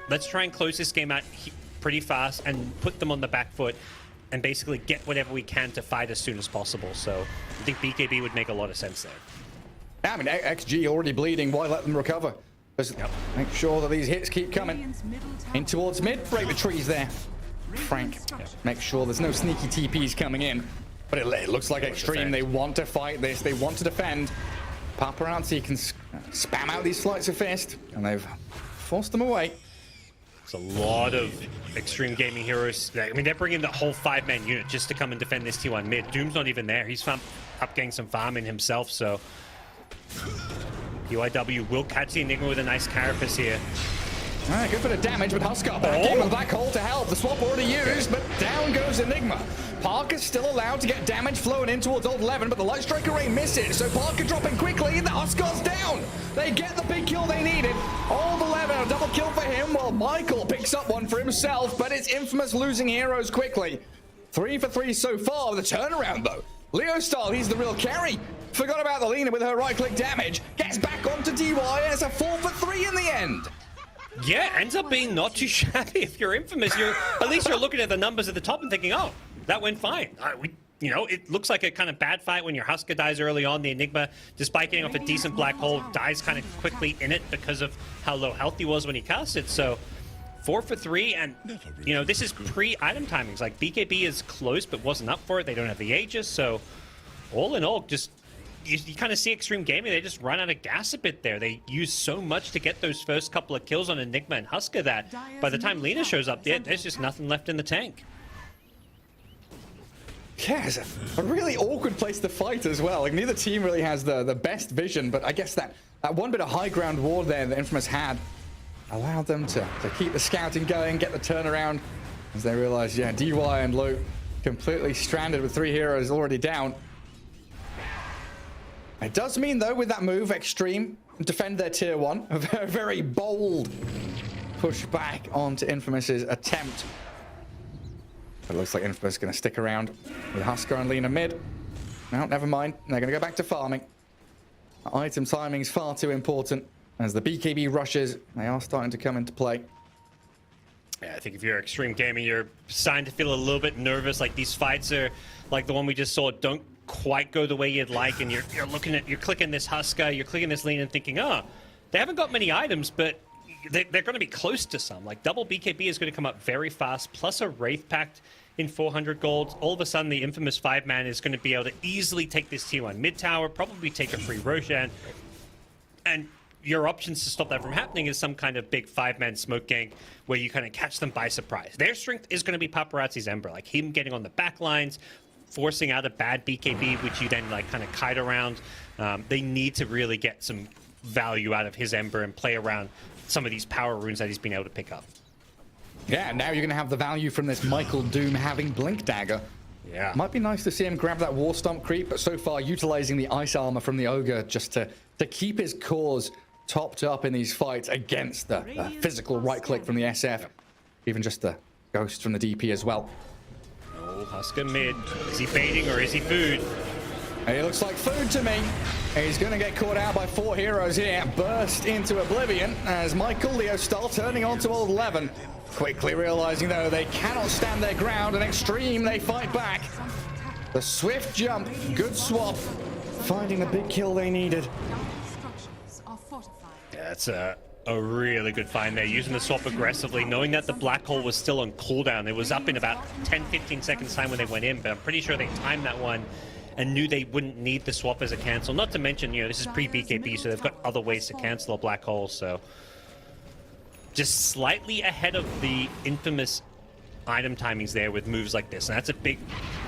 Let's try and close this game out pretty fast and put them on the back foot and basically get whatever we can to fight as soon as possible. So I think BKB would make a lot of sense there. I mean, XG already bleeding. Why let them recover? Just make sure that these hits keep coming. In towards mid, break the trees there. Frank, make sure there's no sneaky TPs coming in. But it looks like Extreme, they want to fight this, they want to defend. Paparazzi can spam out these sleights of fist, and they've forced them away. It's a lot of Extreme Gaming heroes. I mean, they're bringing the whole 5-man unit just to come and defend this T1 mid. Doom's not even there. He's up getting some farm in himself, so PYW will catch the Enigma with a nice carapace here. Alright, good bit of damage, but Husker back in with a black hole to help. The swap already used, but down goes Enigma. Parker's still allowed to get damage flowing in towards Old 11, but the Light Strike Array misses, so Parker dropping quickly, the Huskar's down. They get the big kill they needed. Old 11, a double kill for him, while Michael picks up one for himself, but it's Infamous losing heroes quickly. 3 for 3 so far, with a turnaround though. Leo Style, he's the real carry. Forgot about the Lina with her right-click damage. Gets back onto DY, and it's a 4 for 3 in the end. Yeah, ends up being not too shabby. If you're Infamous, at least you're looking at the numbers at the top and thinking, oh, that went fine. You know, it looks like a kind of bad fight when your Husker dies early on. The Enigma, despite getting off a decent black hole, dies kind of quickly in it because of how low health he was when he cast it. So 4 for 3, and, you know, this is pre-item timings. Like, BKB is close but wasn't up for it. They don't have the Aegis, so all in all, just you kind of see Extreme Gaming, they just run out of gas a bit there. They use so much to get those first couple of kills on Enigma and Husker that by the time Lina shows up, there's just nothing left in the tank. Yeah, it's a really awkward place to fight as well. Like, neither team really has the best vision, but I guess that one bit of high ground war there that Infamous had allowed them to keep the scouting going, get the turnaround, as they realized, yeah, DY and Luke completely stranded with 3 heroes already down. It does mean, though, with that move, Extreme defend their tier 1. A very, very bold push back onto Infamous's attempt. It looks like Infamous is going to stick around with Husker and Lina mid. No, never mind. They're going to go back to farming. Item timing is far too important. As the BKB rushes, they are starting to come into play. Yeah, I think if you're Extreme Gaming, you're starting to feel a little bit nervous. Like, these fights are, like the one we just saw, don't quite go the way you'd like, and you're clicking this Husker, you're clicking this Lean and thinking, oh, they haven't got many items, but they're going to be close to some. Like, double BKB is going to come up very fast, plus a Wraith Pact in 400 gold. All of a sudden, the Infamous 5-man is going to be able to easily take this T1 mid tower, probably take a free Roshan, and your options to stop that from happening is some kind of big 5-man smoke gank where you kind of catch them by surprise. Their strength is going to be Paparazzi's Ember, like him getting on the back lines, forcing out a bad BKB, which you then like kind of kite around. They need to really get some value out of his Ember and play around some of these power runes that he's been able to pick up. Yeah, now you're going to have the value from this Michael Doom having Blink Dagger. Yeah. Might be nice to see him grab that War Stomp creep, but so far utilizing the Ice Armor from the Ogre just to keep his cause topped up in these fights against the physical right-click from the SF. Even just the Ghost from the DP as well. Oh, Husker mid. Is he baiting or is he food? It looks like food to me. He's going to get caught out by 4 heroes here. Burst into oblivion as Michael Leostal turning on to old 11. Quickly realizing, though, they cannot stand their ground, and Extreme, they fight back. The swift jump, good swap, finding the big kill they needed. Yeah, that's a really good find there, using the swap aggressively, knowing that the black hole was still on cooldown. It was up in about 10-15 seconds time when they went in, but I'm pretty sure they timed that one and knew they wouldn't need the swap as a cancel. Not to mention, you know, this is pre-BKB, so they've got other ways to cancel a black hole, so just slightly ahead of the infamous item timings there with moves like this, and that's a big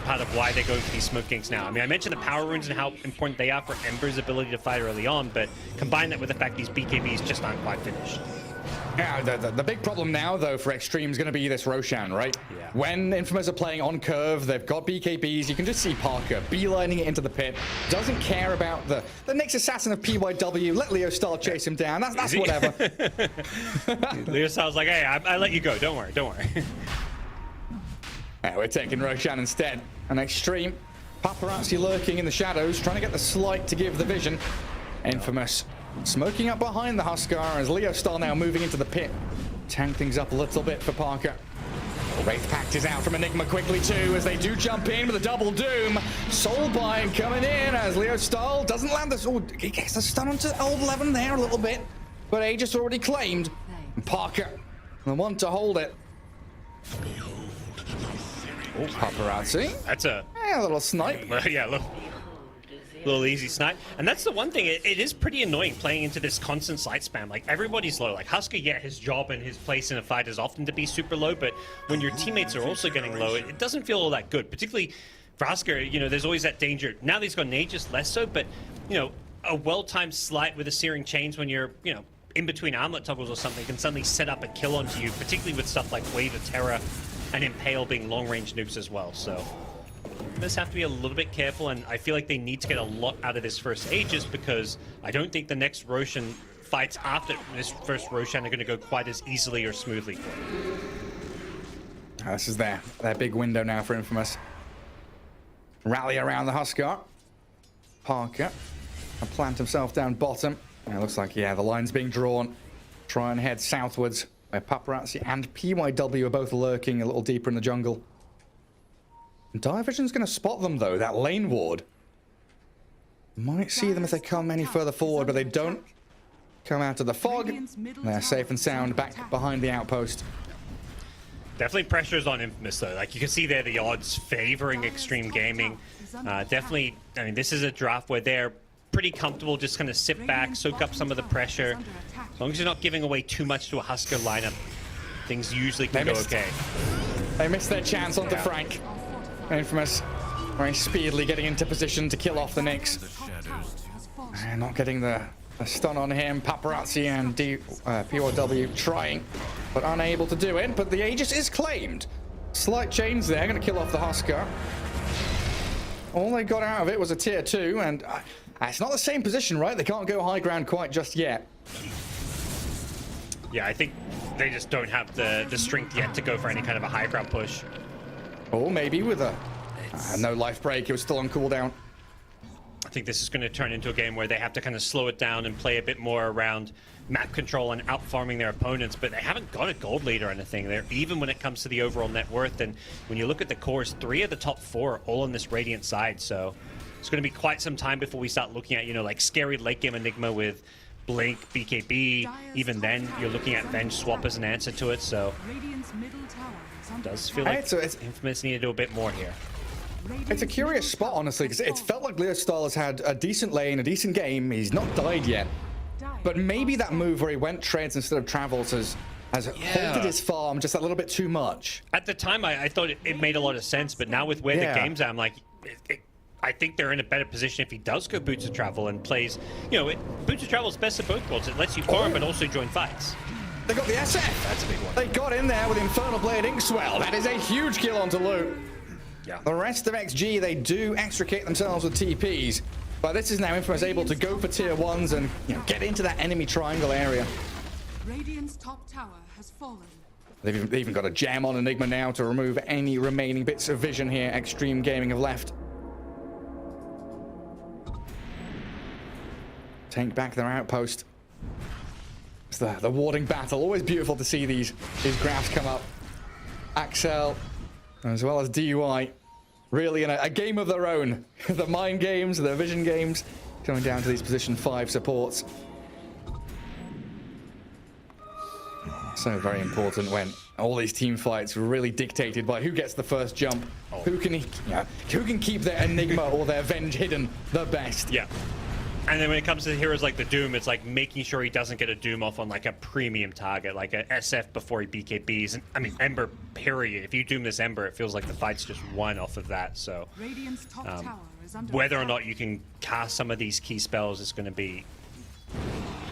part of why they're going for these smoke ganks now. I mean, I mentioned the power runes and how important they are for Ember's ability to fight early on, but combine that with the fact these BKBs just aren't quite finished. Yeah, the big problem now, though, for Extreme is going to be this Roshan, right? Yeah. When Infamous are playing on curve, they've got BKBs, you can just see Parker beelining it into the pit. Doesn't care about the next assassin of PYW. Let Leostal chase him down. That's whatever. Leostal's like, hey, I let you go. Don't worry, don't worry. Yeah, we're taking Roshan instead. An Extreme. Paparazzi lurking in the shadows, trying to get the slight to give the vision. Infamous smoking up behind the Huskar as Leostal now moving into the pit. Tank things up a little bit for Parker. Wraith Pact is out from Enigma quickly too as they do jump in with a double doom. Soulbind coming in as Leostal doesn't land this. Oh, he gets a stun onto old 11 there a little bit. But Aegis already claimed. And Parker, the one to hold it. Oh, Paparazzi. That's a little snipe. Yeah, little easy snipe. And that's the one thing, it is pretty annoying playing into this constant sight spam. Like, everybody's low. Like, Husker, yeah, his job and his place in a fight is often to be super low, but when your teammates are also getting low, it doesn't feel all that good. Particularly for Husker, you know, there's always that danger. Now that he's got an Aegis, less so, but, you know, a well-timed slight with a Searing Chains when you're, you know, in between armlet toggles or something can suddenly set up a kill onto you, particularly with stuff like Wave of Terror and Impale being long-range nukes as well, so just have to be a little bit careful, and I feel like they need to get a lot out of this first Aegis because I don't think the next Roshan fights after this first Roshan are going to go quite as easily or smoothly. This is their big window now for Infamous. Rally around the Huskar. Parker and plant himself down bottom. And it looks like, yeah, the line's being drawn. Try and head southwards where Paparazzi and PYW are both lurking a little deeper in the jungle. Direvision's going to spot them, though. That lane ward might see them if they come any further forward, but they don't come out of the fog. They're safe and sound back behind the outpost. Definitely pressures on Infamous, though. Like, you can see there the odds favoring Extreme Gaming. Definitely, I mean, this is a draft where they're pretty comfortable, just kind of sit back, soak up some of the pressure. As long as you're not giving away too much to a Husker lineup, things usually can go okay. They missed their chance onto Frank. Infamous very speedily getting into position to kill off the Nyx. And not getting the stun on him. Paparazzi and POW trying, but unable to do it. But the Aegis is claimed. Slight change there, going to kill off the Huskar. All they got out of it was a tier 2, and it's not the same position, right? They can't go high ground quite just yet. Yeah, I think they just don't have the strength yet to go for any kind of a high ground push. Or maybe with a no life break, it was still on cooldown. I think this is going to turn into a game where they have to kind of slow it down and play a bit more around map control and out-farming their opponents, but they haven't got a gold lead or anything. They're even when it comes to the overall net worth, and when you look at the cores, 3 of the top 4 are all on this Radiant side, so it's going to be quite some time before we start looking at, you know, like scary late game Enigma with Blink, BKB. Even then, you're looking at Venge swap as an answer to it, so it does feel like Infamous need to do a bit more here. It's a curious spot, honestly, because it's felt like Leostal has had a decent lane, a decent game. He's not died yet. But maybe that move where he went trades instead of travels has halted his farm just a little bit too much. At the time, I thought it made a lot of sense, but now with where the game's at, I'm like, I think they're in a better position if he does go Boots of Travel and plays, you know, Boots of Travel is best of both worlds. It lets you farm, but also join fights. They got the SF. That's a big one. They got in there with Infernal Blade Inkswell. That is a huge kill onto Lu. Yeah. The rest of XG, they do extricate themselves with TPs. But this is now Infamous able to go for tier 1s and get into that enemy triangle area. Radiant's top tower has fallen. They've even got a gem on Enigma now to remove any remaining bits of vision here Extreme Gaming have left. Take back their outpost. It's the warding battle. Always beautiful to see these graphs come up. Axel, as well as DUI, really in a game of their own. The mind games, the vision games, coming down to these position 5 supports. So very important when all these team fights were really dictated by who gets the first jump, who can keep their Enigma or their Venge hidden the best. Yeah. And then when it comes to heroes like the Doom, it's like making sure he doesn't get a Doom off on like a premium target, like a SF before he BKBs. And I mean, Ember, period. If you Doom this Ember, it feels like the fight's just won off of that. So whether or not you can cast some of these key spells is going to be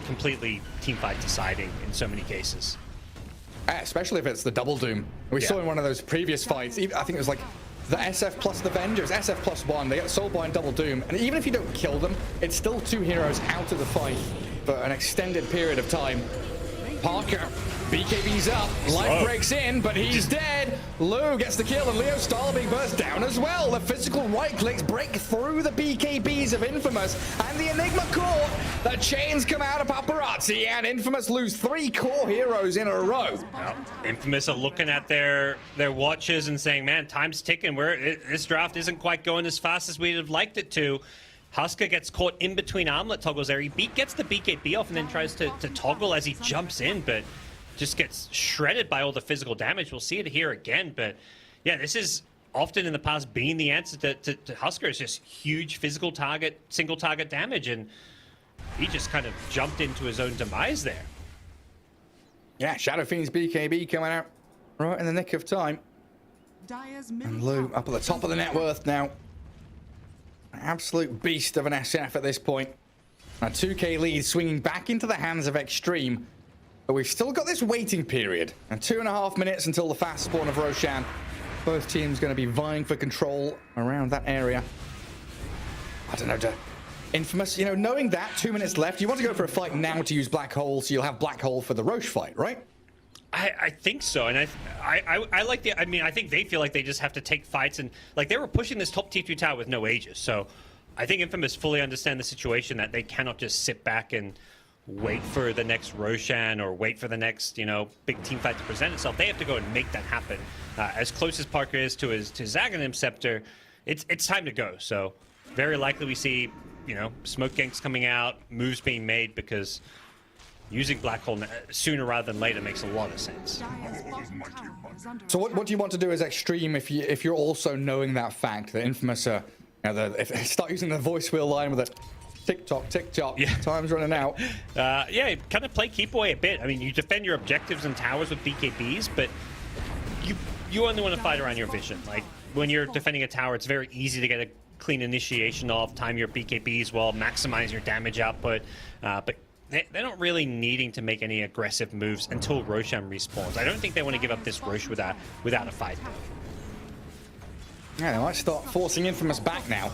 completely team fight deciding in so many cases. Especially if it's the double Doom. We saw in one of those previous fights, I think it was like the SF plus the Venge, it was SF plus 1, they get Soulbind double Doom, and even if you don't kill them, it's still 2 heroes out of the fight for an extended period of time. Parker, BKB's up, life breaks in, but he's dead. Lu gets the kill, and Leo Stahl being burst down as well. The physical right clicks break through the BKBs of Infamous, and the Enigma caught. The chains come out of Paparazzi, and Infamous lose 3 core heroes in a row. Well, Infamous are looking at their watches and saying, man, time's ticking. This draft isn't quite going as fast as we'd have liked it to. Husker gets caught in between armlet toggles there. He gets the BKB off and then tries to toggle as he jumps in, but just gets shredded by all the physical damage. We'll see it here again, but yeah, this is often in the past been the answer to Husker. It's just huge physical target, single target damage, and he just kind of jumped into his own demise there. Yeah, Shadow Fiend's BKB coming out right in the nick of time. And Lu up at the top of the net worth now. An absolute beast of an SF at this point. A 2k lead swinging back into the hands of Extreme. But we've still got this waiting period. And 2.5 minutes until the fast spawn of Roshan. Both teams going to be vying for control around that area. I don't know, Infamous, knowing that 2 minutes left, you want to go for a fight now to use Black Hole, so you'll have Black Hole for the Roche fight, right? I think so, and I like the. I mean, I think they feel like they just have to take fights, and like they were pushing this top T2 tower with no Aegis. So I think Infamous fully understand the situation that they cannot just sit back and wait for the next Roshan or wait for the next big team fight to present itself. They have to go and make that happen. As close as Parker is to his Aghanim Scepter, it's time to go. So very likely we see smoke ganks coming out, moves being made, because using Black Hole sooner rather than later makes a lot of sense. So what do you want to do as Extreme if you're also knowing that fact that Infamous if they start using the voice wheel line with a tick-tock, tick-tock, time's running out. Yeah, kind of play keep away a bit. I mean, you defend your objectives and towers with BKBs, but you only want to fight around your vision. Like, when you're defending a tower, it's very easy to get a clean initiation off, time your BKBs well, maximize your damage output, but they're not really needing to make any aggressive moves until Roshan respawns. I don't think they want to give up this Roche without a fight, though. Yeah, they might start forcing Infamous back now.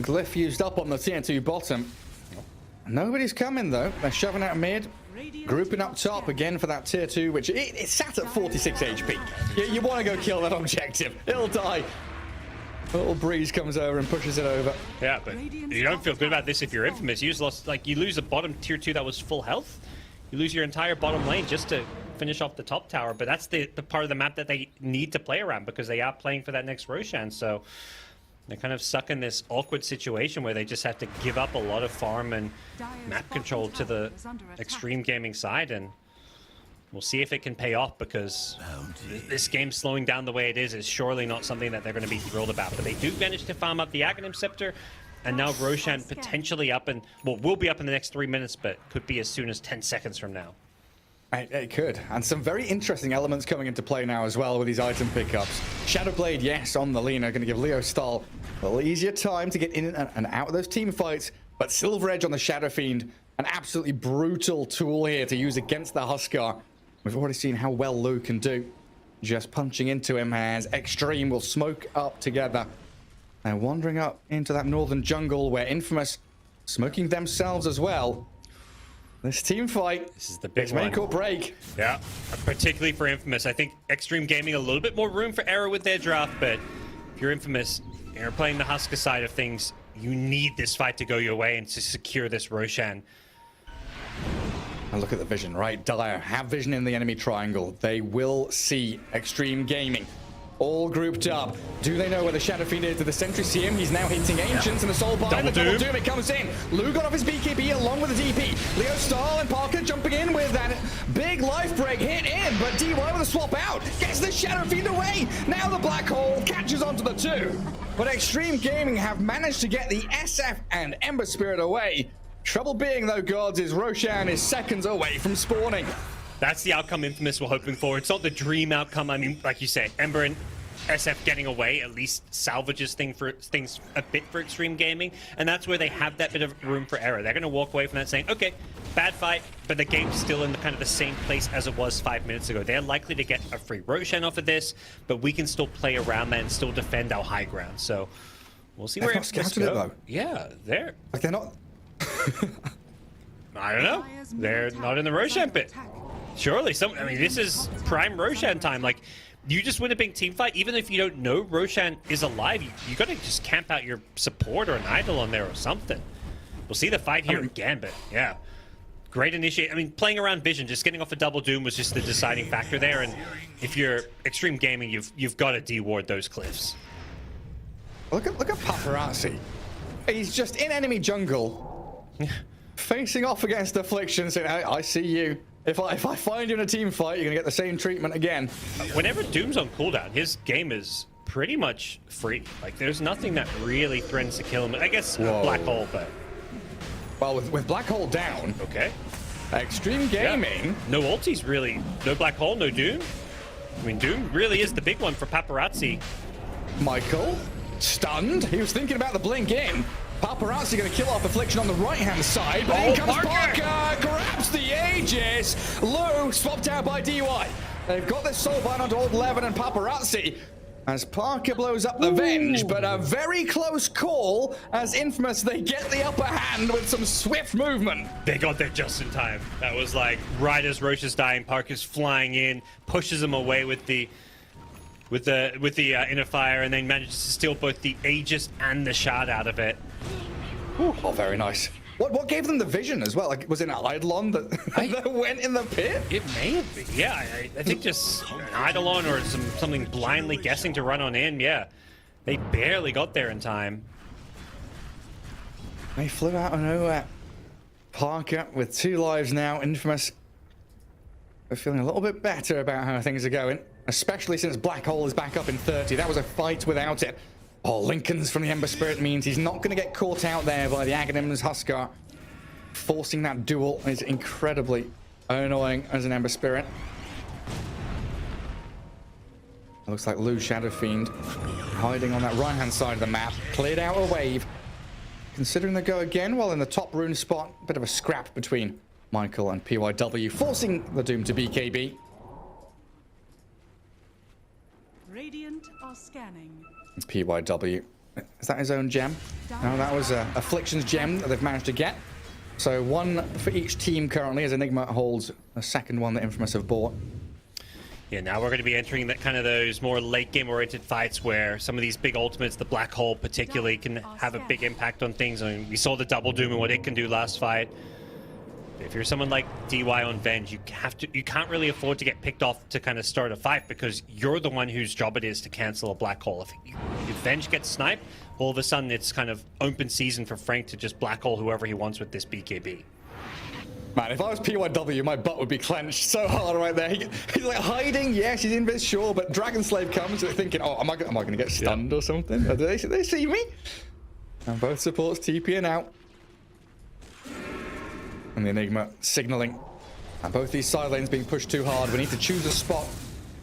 Glyph used up on the tier 2 bottom. Nobody's coming, though. They're shoving out mid, grouping up top again for that tier 2, which it sat at 46 HP. You want to go kill that objective. It'll die. A little breeze comes over and pushes it over. Yeah, but you don't feel good about this if you're Infamous. You lose a bottom tier 2 that was full health. You lose your entire bottom lane just to finish off the top tower. But that's the part of the map that they need to play around, because they are playing for that next Roshan. So they're kind of stuck in this awkward situation where they just have to give up a lot of farm and map control to the Extreme Gaming side, and we'll see if it can pay off, because this game slowing down the way it is surely not something that they're going to be thrilled about. But they do manage to farm up the Aghanim Scepter, and now Roshan potentially will be up in the next 3 minutes, but could be as soon as 10 seconds from now. It could. And some very interesting elements coming into play now as well with these item pickups. Shadowblade, yes, on the Lina, going to give Leo Stahl a little easier time to get in and out of those team fights. But Silver Edge on the Shadow Fiend, an absolutely brutal tool here to use against the Huskar. We've already seen how well Lu can do. Just punching into him as Extreme will smoke up together. They're wandering up into that northern jungle where Infamous smoking themselves as well. This team fight, this is the big it's one. make or break. Yeah, particularly for Infamous. I think Extreme Gaming a little bit more room for error with their draft, but if you're Infamous and you're playing the Husker side of things, you need this fight to go your way and to secure this Roshan. And look at the vision, right? Dire have vision in the enemy triangle. They will see Extreme Gaming all grouped up. Do they know where the Shadow Fiend is? Did the Sentry see him? He's now hitting Ancients and a Soul Bind. The Double Doom, it comes in. Lu got off his BKB along with the DP. Leo Stahl and Parker jumping in with that big life break hit in, but DY with a swap out. Gets the Shadow Fiend away. Now the Black Hole catches onto the two. But Extreme Gaming have managed to get the SF and Ember Spirit away. Trouble being, though, gods, is Roshan is seconds away from spawning. That's the outcome Infamous were hoping for. It's not the dream outcome. I mean, like you said, Ember and SF getting away at least salvages things a bit for Extreme Gaming, and that's where they have that bit of room for error. They're going to walk away from that saying, okay, bad fight, but the game's still in the kind of the same place as it was 5 minutes ago. They're likely to get a free Roshan off of this, but we can still play around that and still defend our high ground. So we'll see where Infamous go. Though. Yeah, they're like they're not. I don't know. They're not in the Roshan pit. Surely, I mean, this is prime Roshan time. Like, you just win a big team fight, even if you don't know Roshan is alive, you gotta just camp out your support or an idol on there or something. We'll see the fight here again, but yeah. Great initiate. I mean, playing around vision, just getting off a double doom was just the deciding factor there, and if you're Extreme Gaming, you've got to deward those cliffs. Look at Paparazzi. He's just in enemy jungle, facing off against Affliction, saying, I see you. If I find you in a team fight, you're gonna get the same treatment again. Whenever Doom's on cooldown, his game is pretty much free. Like, there's nothing that really threatens to kill him. I guess Black Hole, but... Well, with Black Hole down... Okay. Extreme Gaming... Yeah. No ultis, really. No Black Hole, no Doom. I mean, Doom really is the big one for Paparazzi. Michael, stunned. He was thinking about the blink in. Paparazzi going to kill off Affliction on the right-hand side, but in comes Parker, grabs the Aegis. Lu swapped out by DY. They've got this Soul Bind onto Old Levin and Paparazzi as Parker blows up the Venge, but a very close call as Infamous, they get the upper hand with some swift movement. They got there just in time. That was like right as Roche is dying, Parker's flying in, pushes him away with the inner fire, and then manages to steal both the Aegis and the shard out of it. Oh, very nice. What gave them the vision as well? Like, was it an Eidolon that went in the pit? It may have been. Yeah, I think just an Eidolon or something blindly guessing to run on in. Yeah, they barely got there in time. They flew out of nowhere. Parker with 2 lives now. Infamous are feeling a little bit better about how things are going, especially since Black Hole is back up in 30. That was a fight without it. Oh, Lincoln's from the Ember Spirit means he's not going to get caught out there by the Aghanim's Huskar. Forcing that duel is incredibly annoying as an Ember Spirit. It looks like Lu Shadow Fiend hiding on that right-hand side of the map. Cleared out a wave. Considering the go again, while in the top rune spot, a bit of a scrap between Michael and PYW, forcing the Doom to BKB. Radiant are scanning. PYW. Is that his own gem? No, that was Affliction's gem that they've managed to get. So 1 for each team currently, as Enigma holds a second one that Infamous have bought. Yeah, now we're going to be entering that kind of those more late game oriented fights where some of these big ultimates, the Black Hole particularly, can have a big impact on things. I mean, we saw the Double Doom and what it can do last fight. If you're someone like DY on Venge, you can't really afford to get picked off to kind of start a fight because you're the one whose job it is to cancel a Black Hole. If Venge gets sniped, all of a sudden it's kind of open season for Frank to just Black Hole whoever he wants with this BKB. Man, if I was PYW, my butt would be clenched so hard right there. He's like hiding, yes, he's in this, sure, but Dragon Slave comes thinking, oh, am I going to get stunned or something? Do they see me? And both supports TPing out. And the Enigma signaling. And both these side lanes being pushed too hard. We need to choose a spot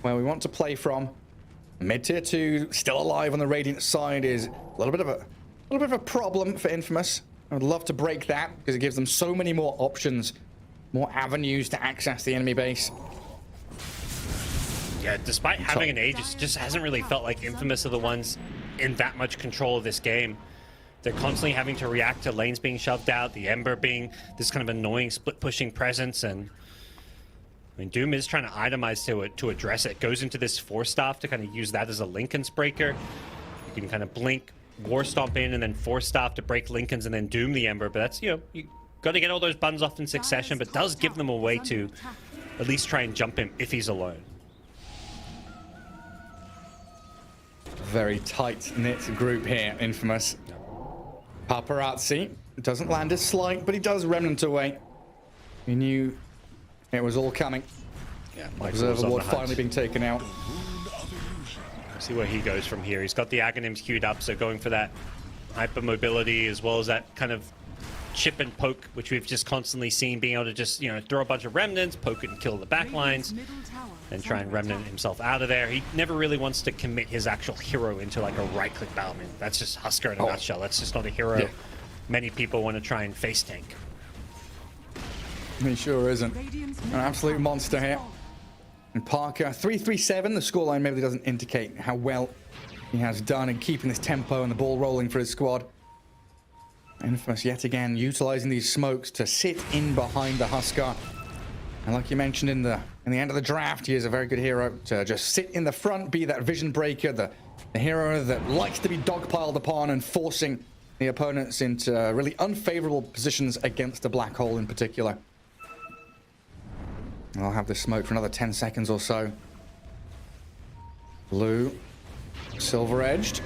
where we want to play from. Mid-tier 2, still alive on the Radiant side, is a little bit of a problem for Infamous. I would love to break that because it gives them so many more options, more avenues to access the enemy base. yeah, despite having an Aegis, just hasn't really felt like Infamous are the ones in that much control of this game. They're constantly having to react to lanes being shoved out, the Ember being this kind of annoying split-pushing presence, and I mean, Doom is trying to itemize to address it. Goes into this Force Staff to kind of use that as a Linken's breaker. You can kind of blink, War Stomp in, and then Force Staff to break Linken's and then Doom the Ember, but that's, you know, you got to get all those buttons off in succession, but does give them a way to at least try and jump him if he's alone. Very tight-knit group here, Infamous. Paparazzi doesn't land his slight, but he does Remnant away. He knew it was all coming. Yeah, Observer Ward finally being taken out. See where he goes from here. He's got the Aghanims queued up, so going for that hyper mobility as well as that kind of chip and poke, which we've just constantly seen, being able to just, you know, throw a bunch of remnants, poke it and kill the backlines, and try and remnant himself out of there. He never really wants to commit his actual hero into like a right-click battle. I mean, that's just Husker in a nutshell. That's just not a hero many people want to try and face tank. He sure isn't. An absolute monster here. And Parker, 3-3-7. The scoreline maybe doesn't indicate how well he has done in keeping this tempo and the ball rolling for his squad. Infamous yet again utilizing these smokes to sit in behind the Husker. And like you mentioned in the end of the draft, he is a very good hero to just sit in the front, be that vision breaker, the hero that likes to be dogpiled upon and forcing the opponents into really unfavorable positions against the black hole in particular. And I'll have this smoke for another 10 seconds or so. Blue, silver edged,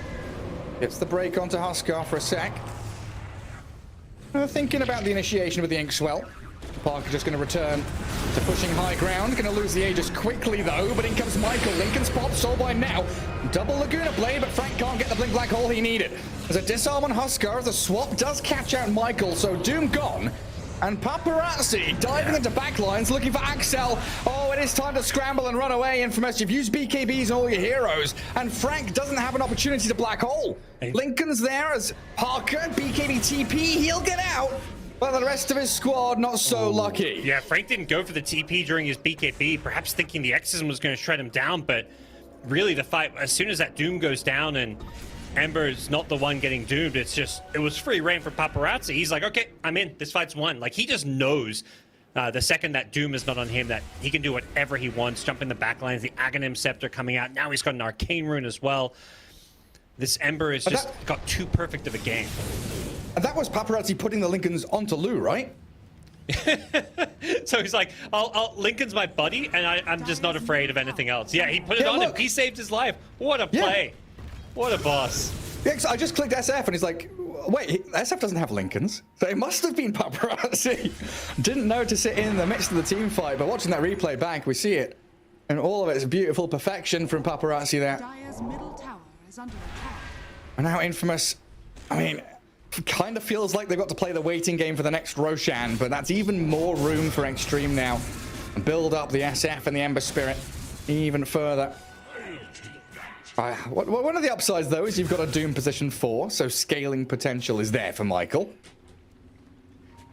gets the break onto Husker for a sec. Thinking about the initiation with the Inkswell. Parker just going to return to pushing high ground. Going to lose the Aegis quickly though, but in comes Michael. Linken's pop, sold by now. Double Laguna Blade, but Frank can't get the blink black hole he needed. There's a disarm on Husker. The swap does catch out Michael, so Doom gone. And Paparazzi diving into backlines, looking for Axel. Oh, it is time to scramble and run away, Infamous. You've used BKBs on all your heroes, and Frank doesn't have an opportunity to black hole. Linken's there as Parker, BKB TP, he'll get out. But the rest of his squad, not so lucky. Yeah, Frank didn't go for the TP during his BKB, perhaps thinking the Exorcism was going to shred him down, but really the fight, as soon as that Doom goes down and Ember's not the one getting doomed, it was free reign for Paparazzi. He's like, okay, I'm in, this fight's won. Like, he just knows the second that Doom is not on him that he can do whatever he wants, jump in the backlines, the Aghanim Scepter coming out. Now he's got an Arcane Rune as well. This Ember has just got too perfect of a game. And that was Paparazzi putting the Linken's onto Lou, right? So he's like, Linken's my buddy, and I'm just not afraid of anything else. Yeah, he put it on him. He saved his life. What a play. What a boss. Yeah, I just clicked SF and he's like, wait, SF doesn't have Linken's. So it must have been Paparazzi. Didn't notice it in the midst of the team fight, but watching that replay back, we see it. And all of its beautiful perfection from Paparazzi there. Dire's middle tower is under attack. And now Infamous, I mean, kind of feels like they've got to play the waiting game for the next Roshan, but that's even more room for Extreme now. And build up the SF and the Ember Spirit even further. One of the upsides, though, is you've got a Doom position 4, so scaling potential is there for Michael.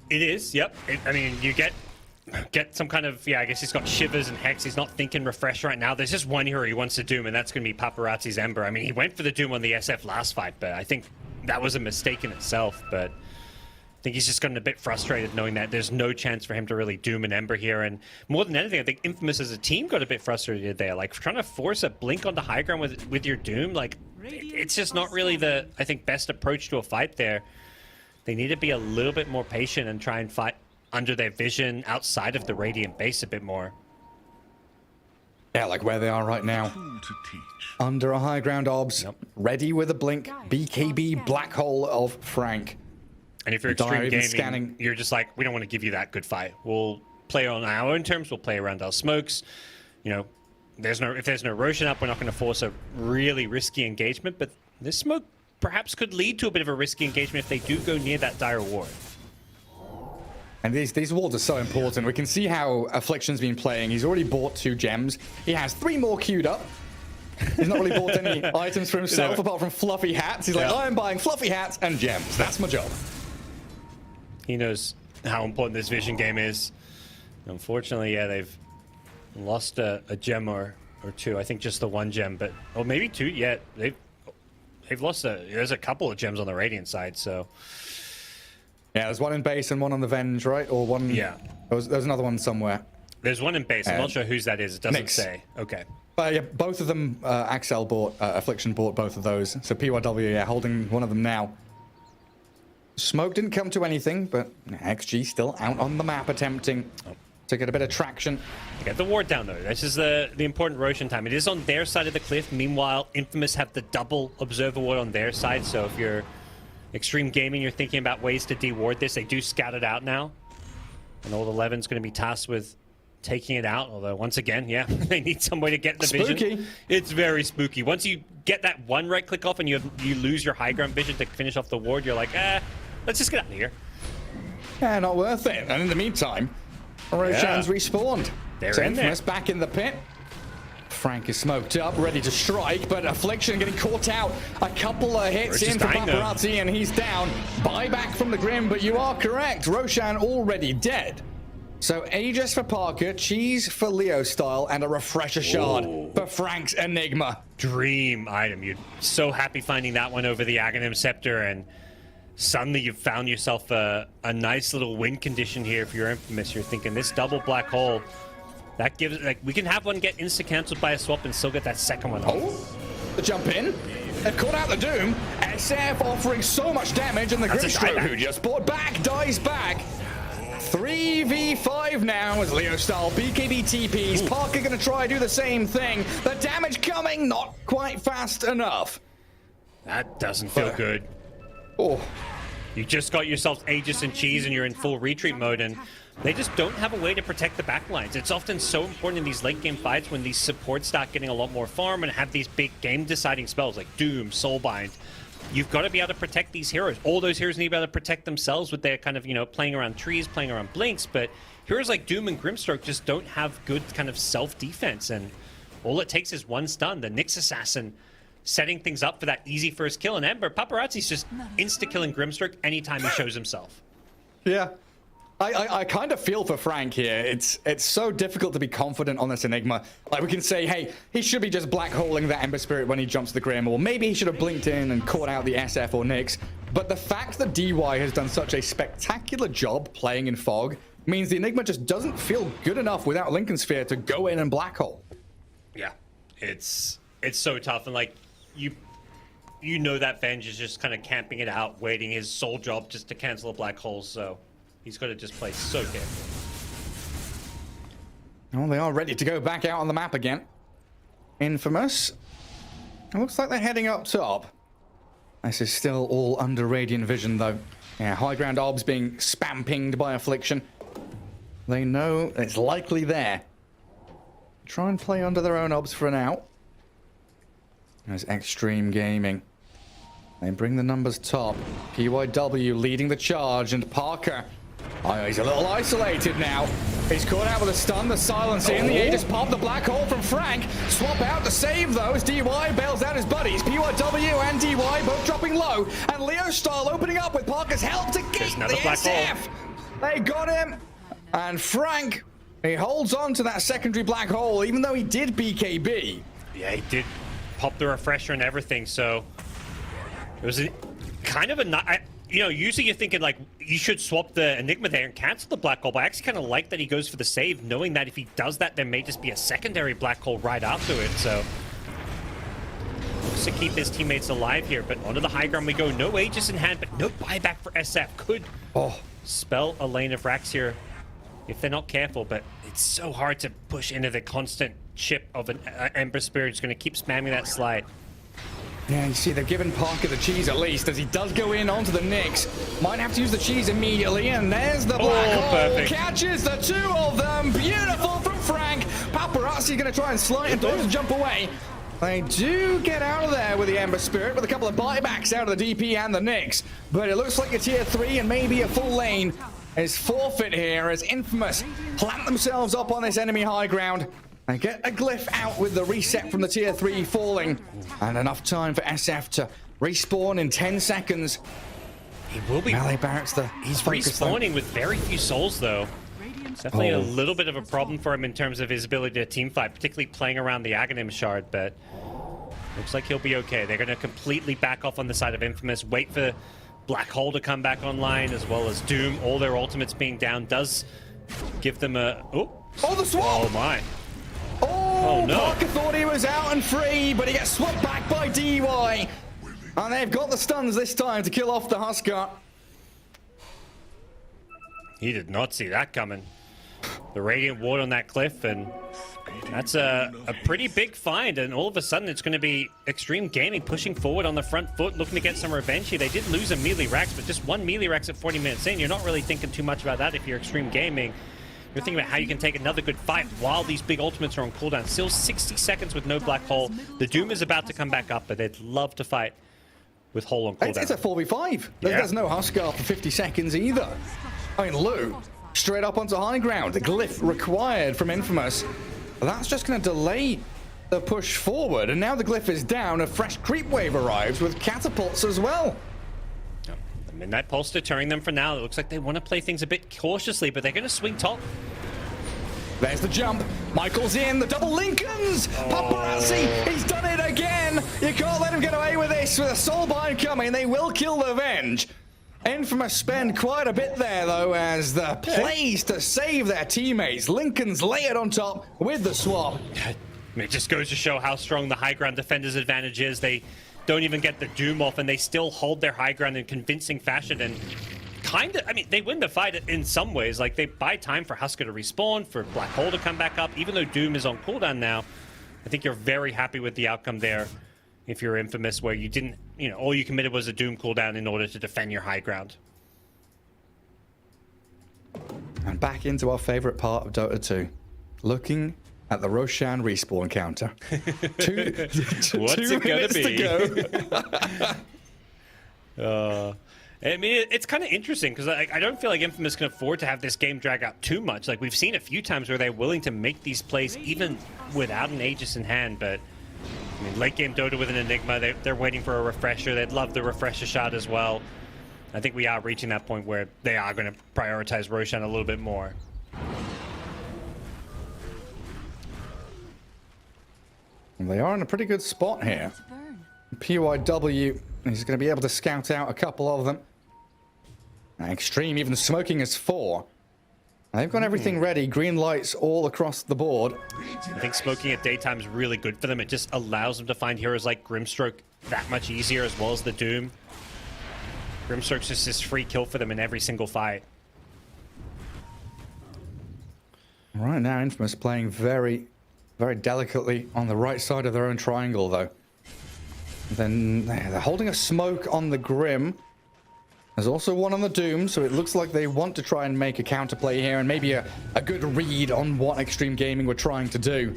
It is, yep. I mean, you get some kind of, I guess he's got Shivers and Hex. He's not thinking Refresh right now. There's just one hero he wants to Doom, and that's going to be Paparazzi's Ember. I mean, he went for the Doom on the SF last fight, but I think that was a mistake in itself. But I think he's just gotten a bit frustrated knowing that there's no chance for him to really Doom an Ember here. And more than anything, I think Infamous as a team got a bit frustrated there. Like, trying to force a blink onto high ground with your Doom, like, it's just not really the, I think, best approach to a fight there. They need to be a little bit more patient and try and fight under their vision outside of the Radiant base a bit more. Yeah, like where they are right now. Under a high ground obs, ready with a blink, BKB black hole of Frank. And if you're Extreme Gaming, you're just like, we don't want to give you that good fight. We'll play on our own terms. We'll play around our smokes. You know, if there's no Roshan up, we're not going to force a really risky engagement. But this smoke perhaps could lead to a bit of a risky engagement if they do go near that Dire Ward. And these wards are so important. We can see how Affliction's been playing. He's already bought 2 gems. He has 3 more queued up. He's not really bought any items for himself apart from fluffy hats. He's like, I'm buying fluffy hats and gems. That's my job. He knows how important this vision game is. Unfortunately, they've lost a gem or or two. I think just the one gem, but oh, maybe two. Yeah, they've lost there's a couple of gems on the Radiant side, so yeah, there's one in base and one on the Venge, right? Or one. Yeah, there's another one somewhere. There's one in base. I'm not sure whose that is. It doesn't say. Okay. But yeah, both of them, Axel bought, Affliction bought both of those. So PYW, yeah, holding one of them now. Smoke didn't come to anything, but XG still out on the map attempting to get a bit of traction. Get the ward down, though. This is the important Roshan time. It is on their side of the cliff. Meanwhile, Infamous have the double Observer ward on their side. So if you're Extreme Gaming, you're thinking about ways to de-ward this. They do scout it out now. And Old 11's going to be tasked with taking it out. Although, once again, yeah, they need some way to get the vision. It's very spooky. Once you get that one right click off and you lose your high ground vision to finish off the ward, you're like, let's just get out of here. Yeah, not worth it. And in the meantime, Roshan's respawned. They're so in there. Infamous back in the pit. Frank is smoked up, ready to strike, but Affliction getting caught out. A couple of hits in for Paparazzi, and he's down. Buyback from the Grim, but you are correct. Roshan already dead. So Aegis for Parker, Cheese for Leo Style, and a Refresher Shard for Frank's Enigma. Dream item. You're so happy finding that one over the Aghanim Scepter, and suddenly you've found yourself a nice little win condition here for your Infamous. You're thinking this double black hole, that gives, like, we can have one get insta-cancelled by a swap and still get that second one off. The jump in. They've caught out the Doom. SF offering so much damage, and the Grimstroke, who just bought back, dies back. 3v5 now as Leo Style, BKB TPs. Parker gonna try to do the same thing. The damage coming, not quite fast enough. That doesn't feel good. You just got yourself Aegis and Cheese and you're in full retreat mode, and they just don't have a way to protect the backlines. It's often so important in these late game fights when these supports start getting a lot more farm and have these big game deciding spells like Doom, Soulbind. You've got to be able to protect these heroes. All those heroes need to be able to protect themselves with their kind of, playing around trees, playing around blinks, but heroes like Doom and Grimstroke just don't have good kind of self-defense, and all it takes is one stun. The Nyx Assassin setting things up for that easy first kill, and Ember, Paparazzi's just insta-killing Grimstroke anytime he shows himself. Yeah. I kind of feel for Frank here. It's so difficult to be confident on this Enigma. Like, we can say, hey, he should be just black holing that Ember Spirit when he jumps the Grim, or maybe he should have blinked in and caught out the SF or Nyx. But the fact that DY has done such a spectacular job playing in Fog means the Enigma just doesn't feel good enough without Lincoln Sphere to go in and black hole. Yeah, it's so tough, and like you know that Venge is just kind of camping it out, waiting his sole job just to cancel a black hole, so he's got to just play so careful. Oh, they are ready to go back out on the map again. Infamous. It looks like they're heading up top. This is still all under Radiant Vision, though. Yeah, high ground orbs being spam-pinged by Affliction. They know it's likely there. Try and play under their own orbs for now. There's Extreme Gaming. They bring the numbers top. PYW leading the charge, and Parker. Oh, he's a little isolated now. He's caught out with a stun, the silence in, the Aegis pop, the black hole from Frank. Swap out to save those. DY bails out his buddies. PYW and DY both dropping low. And Leo Style opening up with Parker's help to get the SF. They got him. And Frank, he holds on to that secondary black hole, even though he did BKB. Yeah, he did pop the refresher and everything, so it was kind of a... usually you're thinking, like, you should swap the Enigma there and cancel the black hole, but I actually kind of like that he goes for the save, knowing that if he does that, there may just be a secondary black hole right after it, so... looks to keep his teammates alive here, but onto the high ground we go. No Aegis in hand, but no buyback for SF. Could spell a lane of racks here if they're not careful, but it's so hard to push into the constant chip of an Ember Spirit. It's going to keep spamming that slide. Yeah, you see, they've given Parker the cheese at least, as he does go in onto the Nyx. Might have to use the cheese immediately, and there's the black hole. Perfect. Catches the two of them. Beautiful from Frank. Paparazzi going to try and slide and throw to jump away. They do get out of there with the Ember Spirit, with a couple of buybacks out of the DP and the Nyx. But it looks like a tier 3 and maybe a full lane is forfeit here as Infamous plant themselves up on this enemy high ground. They get a glyph out with the reset from the tier 3 falling, and enough time for SF to respawn in 10 seconds. He will be. Melee Barracks, he's respawning with very few souls, though. It's definitely a little bit of a problem for him in terms of his ability to team fight, particularly playing around the Aghanim shard, but looks like he'll be okay. They're going to completely back off on the side of Infamous, wait for Black Hole to come back online, as well as Doom. All their ultimates being down does give them a... Oh, the swap! Oh, my. Oh, no. Parker thought he was out and free, but he gets swapped back by DY. And they've got the stuns this time to kill off the Husker. He did not see that coming. The Radiant Ward on that cliff, and that's a pretty big find. And all of a sudden, it's going to be Extreme Gaming pushing forward on the front foot, looking to get some revenge here. They did lose a melee Rax, but just one melee Rax at 40 minutes in. You're not really thinking too much about that if you're Extreme Gaming. You're thinking about how you can take another good fight while these big ultimates are on cooldown. Still 60 seconds with no Black Hole. The Doom is about to come back up, but they'd love to fight with Hole on cooldown. It's a 4v5. There's no Husker for 50 seconds either. I mean, Lou, straight up onto high ground. The glyph required from Infamous. That's just going to delay the push forward. And now the glyph is down. A fresh creep wave arrives with catapults as well. The Midnight Pulse deterring them for now. It looks like they want to play things a bit cautiously, but they're going to swing top. There's the jump. Michael's in. The double Lincolns. Paparazzi. He's done it again. You can't let him get away with this. With a soulbind coming, they will kill the Venge. Infamous spend quite a bit there, though, as the plays to save their teammates. Lincoln's layered on top with the swap. It just goes to show how strong the high ground defender's advantage is. They don't even get the Doom off, and they still hold their high ground in convincing fashion. And kind of, I mean, they win the fight in some ways. Like, they buy time for Husker to respawn, for Black Hole to come back up. Even though Doom is on cooldown now, I think you're very happy with the outcome there. If you're Infamous, where you didn't, all you committed was a Doom cooldown in order to defend your high ground. And back into our favorite part of Dota 2, looking at the Roshan respawn counter. What's it gonna be? I mean, it's kind of interesting because I don't feel like Infamous can afford to have this game drag out too much. Like, we've seen a few times where they're willing to make these plays even without an Aegis in hand, but I mean, late game Dota with an Enigma, they're waiting for a refresher. They'd love the refresher shot as well. I think we are reaching that point where they are going to prioritize Roshan a little bit more. They are in a pretty good spot here. PYW is going to be able to scout out a couple of them. Extreme even smoking as 4. They've got everything ready. Green lights all across the board. I think smoking at daytime is really good for them. It just allows them to find heroes like Grimstroke that much easier, as well as the Doom. Grimstroke's just this free kill for them in every single fight. Right now, Infamous playing very, very delicately on the right side of their own triangle, though. Then they're holding a smoke on the Grim. There's also one on the Doom, so it looks like they want to try and make a counterplay here and maybe a good read on what Extreme Gaming were trying to do.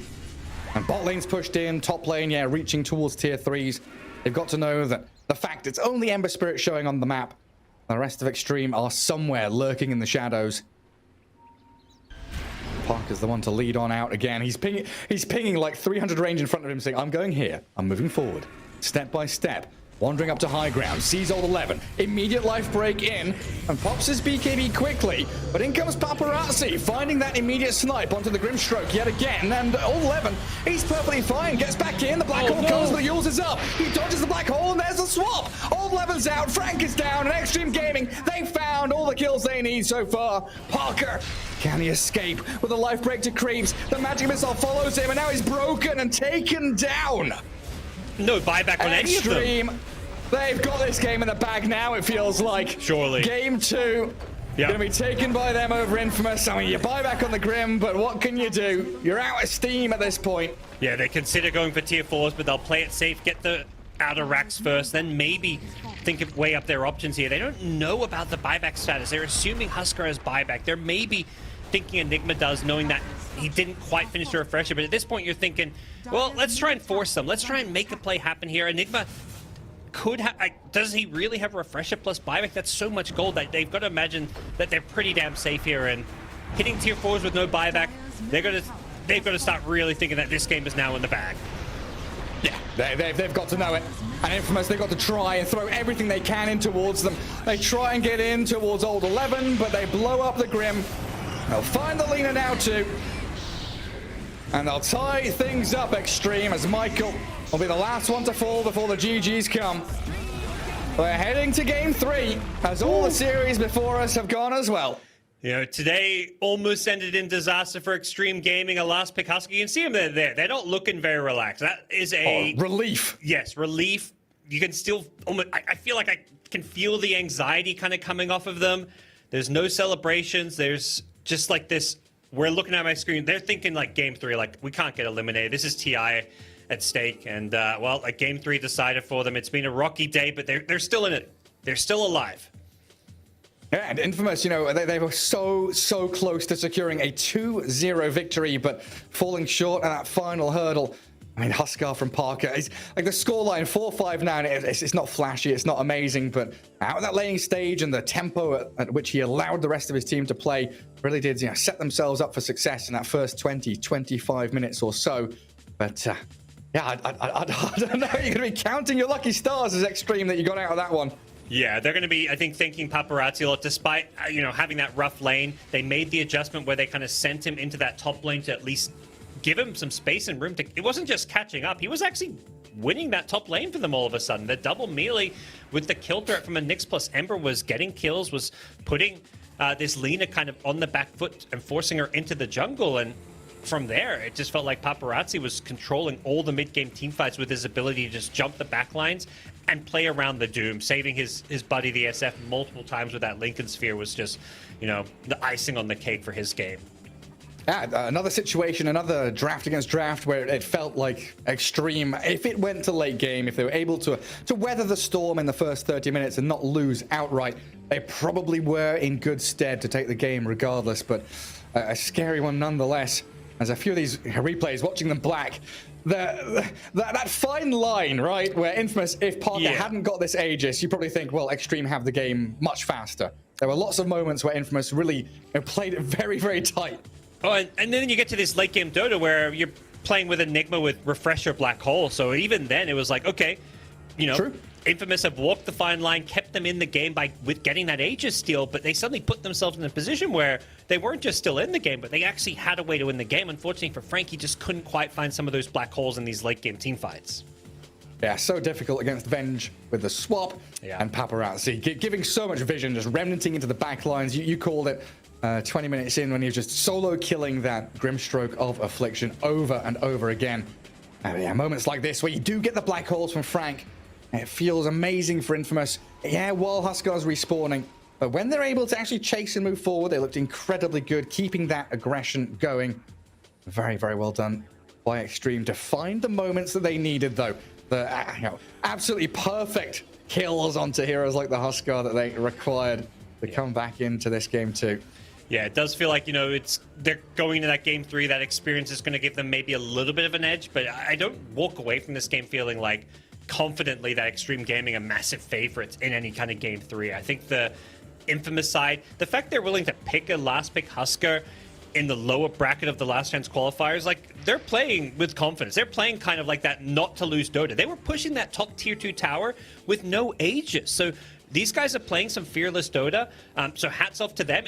And bot lane's pushed in, top lane, reaching towards tier 3s. They've got to know that the fact it's only Ember Spirit showing on the map, the rest of Extreme are somewhere lurking in the shadows. Parker's the one to lead on out again. He's pinging like 300 range in front of him, saying, I'm going here, I'm moving forward, step by step. Wandering up to high ground, sees Old 11, immediate life break in, and pops his BKB quickly. But in comes Paparazzi, finding that immediate snipe onto the Grimstroke yet again. And Old 11, he's perfectly fine, gets back in, the Black Hole comes, the Yules is up. He dodges the Black Hole, and there's a swap. Old 11's out, Frank is down, and Extreme Gaming, they found all the kills they need so far. Parker, can he escape with a life break to creeps? The magic missile follows him, and now he's broken and taken down. No buyback on any of them. Extreme, they've got this game in the bag now, it feels like. Surely. Game 2, gonna be taken by them over Infamous. I mean, you buy back on the Grim, but what can you do? You're out of steam at this point. Yeah, they consider going for tier 4s, but they'll play it safe, get the outer racks first, then maybe think of weigh up their options here. They don't know about the buyback status. They're assuming Husker has buyback. They're maybe thinking Enigma does, knowing that he didn't quite finish the refresher, but at this point you're thinking, well, let's try and force them. Let's try and make a play happen here. Enigma could have, does he really have refresher plus buyback? That's so much gold that they've got to imagine that they're pretty damn safe here, and hitting tier 4s with no buyback, they've got to start really thinking that this game is now in the bag. Yeah, they've got to know it. And Infamous, they've got to try and throw everything they can in towards them. They try and get in towards Old 11, but they blow up the Grim. They'll find the leaner now too. And they'll tie things up Extreme as Michael will be the last one to fall before the GGs come. We're heading to game 3 as all the series before us have gone as well. You know, today almost ended in disaster for Extreme Gaming, a last pick Husky. You can see them there. They're not looking very relaxed. That is a... relief. Yes, relief. You can still... I feel like I can feel the anxiety kind of coming off of them. There's no celebrations. There's just like this... We're looking at my screen. They're thinking like game 3, like, we can't get eliminated. This is TI at stake. And, well, like game 3 decided for them. It's been a rocky day, but they're still in it. They're still alive. Yeah, and Infamous, you know, they were so close to securing a 2-0 victory, but falling short at that final hurdle. I mean, Huskar from Parker, is like the scoreline 4-5 now. It's not flashy, it's not amazing, but out of that laning stage and the tempo at which he allowed the rest of his team to play really did, you know, set themselves up for success in that first 20-25 minutes or so. But yeah, I don't know. You're going to be counting your lucky stars as Extreme that you got out of that one. Yeah, they're going to be, I think, thanking Paparazzi a lot. Despite, you know, having that rough lane, they made the adjustment where they kind of sent him into that top lane to at least give him some space and room to... It wasn't just catching up. He was actually winning that top lane for them all of a sudden. The double melee with the kill threat from a Nyx plus Ember was getting kills, was putting this Lina kind of on the back foot and forcing her into the jungle. And from there, it just felt like Paparazzi was controlling all the mid-game teamfights with his ability to just jump the backlines and play around the Doom. Saving his buddy, the SF, multiple times with that Lincoln Sphere was just, you know, the icing on the cake for his game. Yeah, another situation, another draft against draft where it felt like Extreme, if it went to late game, if they were able to weather the storm in the first 30 minutes and not lose outright, they probably were in good stead to take the game regardless, but a scary one nonetheless. As a few of these replays, watching them black, that fine line, right, where Infamous, if Parker hadn't got this Aegis, you probably think, well, Extreme have the game much faster. There were lots of moments where Infamous really played it very, very tight. Oh, and then you get to this late game Dota where you're playing with Enigma with Refresher Black Hole. So even then it was like, okay, you know, Infamous have walked the fine line, kept them in the game with getting that Aegis steal, but they suddenly put themselves in a position where they weren't just still in the game, but they actually had a way to win the game. Unfortunately for Frank, he just couldn't quite find some of those black holes in these late game team fights. Yeah, so difficult against Venge with the swap and Paparazzi, giving so much vision, just remnanting into the back lines. You called it 20 minutes in when he was just solo killing that Grimstroke of Affliction over and over again. Yeah, moments like this where you do get the black holes from Frank, it feels amazing for Infamous. Yeah, while Huskar's respawning, but when they're able to actually chase and move forward, they looked incredibly good, keeping that aggression going. Very, very well done by Extreme to find the moments that they needed, though. The absolutely perfect kills onto heroes like the Huskar that they required to come back into this game too. Yeah, it does feel like, you know, they're going into that game 3. That experience is going to give them maybe a little bit of an edge, but I don't walk away from this game feeling like confidently that Extreme Gaming are massive favorites in any kind of game 3. I think the Infamous side, the fact they're willing to pick a last pick Huskar in the lower bracket of the Last Chance Qualifiers, like, they're playing with confidence. They're playing kind of like that not to lose Dota. They were pushing that top tier 2 tower with no Aegis. So these guys are playing some fearless Dota. So hats off to them.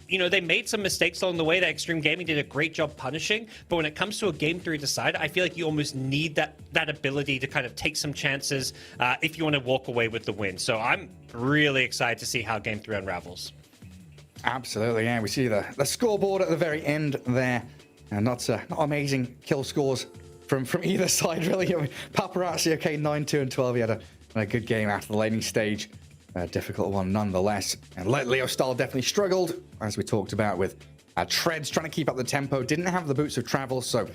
You know, they made some mistakes along the way that Extreme Gaming did a great job punishing. But when it comes to a game 3 decider, I feel like you almost need that ability to kind of take some chances if you want to walk away with the win. So I'm really excited to see how game 3 unravels. Absolutely, yeah. We see the scoreboard at the very end there. And not amazing kill scores from either side, really. I mean, Paparazzi, okay, 9-2 and 12. He had a good game after the laning stage. A difficult one nonetheless. And Leo Stahl definitely struggled, as we talked about, with Treads trying to keep up the tempo. Didn't have the boots of travel, so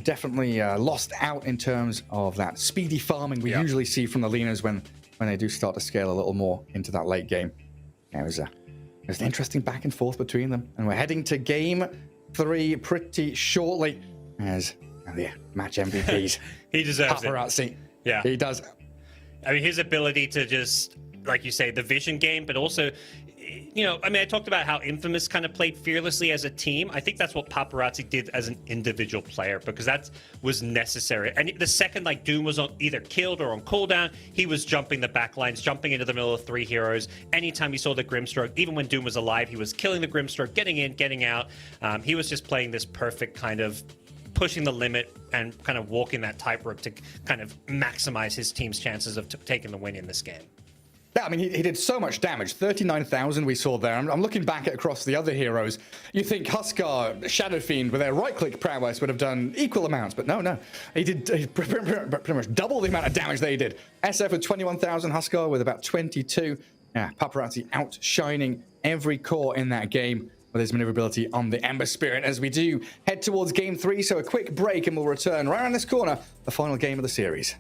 definitely lost out in terms of that speedy farming we usually see from the Linas when they do start to scale a little more into that late game. Yeah, it was an interesting back and forth between them. And we're heading to game 3 pretty shortly as the match MVPs. He deserves Paparazzi. it. Yeah. He does. I mean, his ability to just, like you say, the vision game, but also you know, I mean, I talked about how Infamous kind of played fearlessly as a team. I think that's what Paparazzi did as an individual player, because that was necessary. And the second like Doom was either killed or on cooldown, he was jumping the backlines, jumping into the middle of 3 heroes. Anytime he saw the Grimstroke, even when Doom was alive, he was killing the Grimstroke, getting in, getting out. He was just playing this perfect kind of pushing the limit and kind of walking that tightrope to kind of maximize his team's chances of taking the win in this game. Yeah, I mean, he did so much damage. 39,000 we saw there. I'm looking back across the other heroes. You think Huskar, Shadow Fiend, with their right-click prowess would have done equal amounts, but no. He did pretty much double the amount of damage they did. SF with 21,000, Huskar with about 22. Yeah, Paparazzi outshining every core in that game with his maneuverability on the Ember Spirit as we do head towards Game 3. So a quick break and we'll return right around this corner, the final game of the series.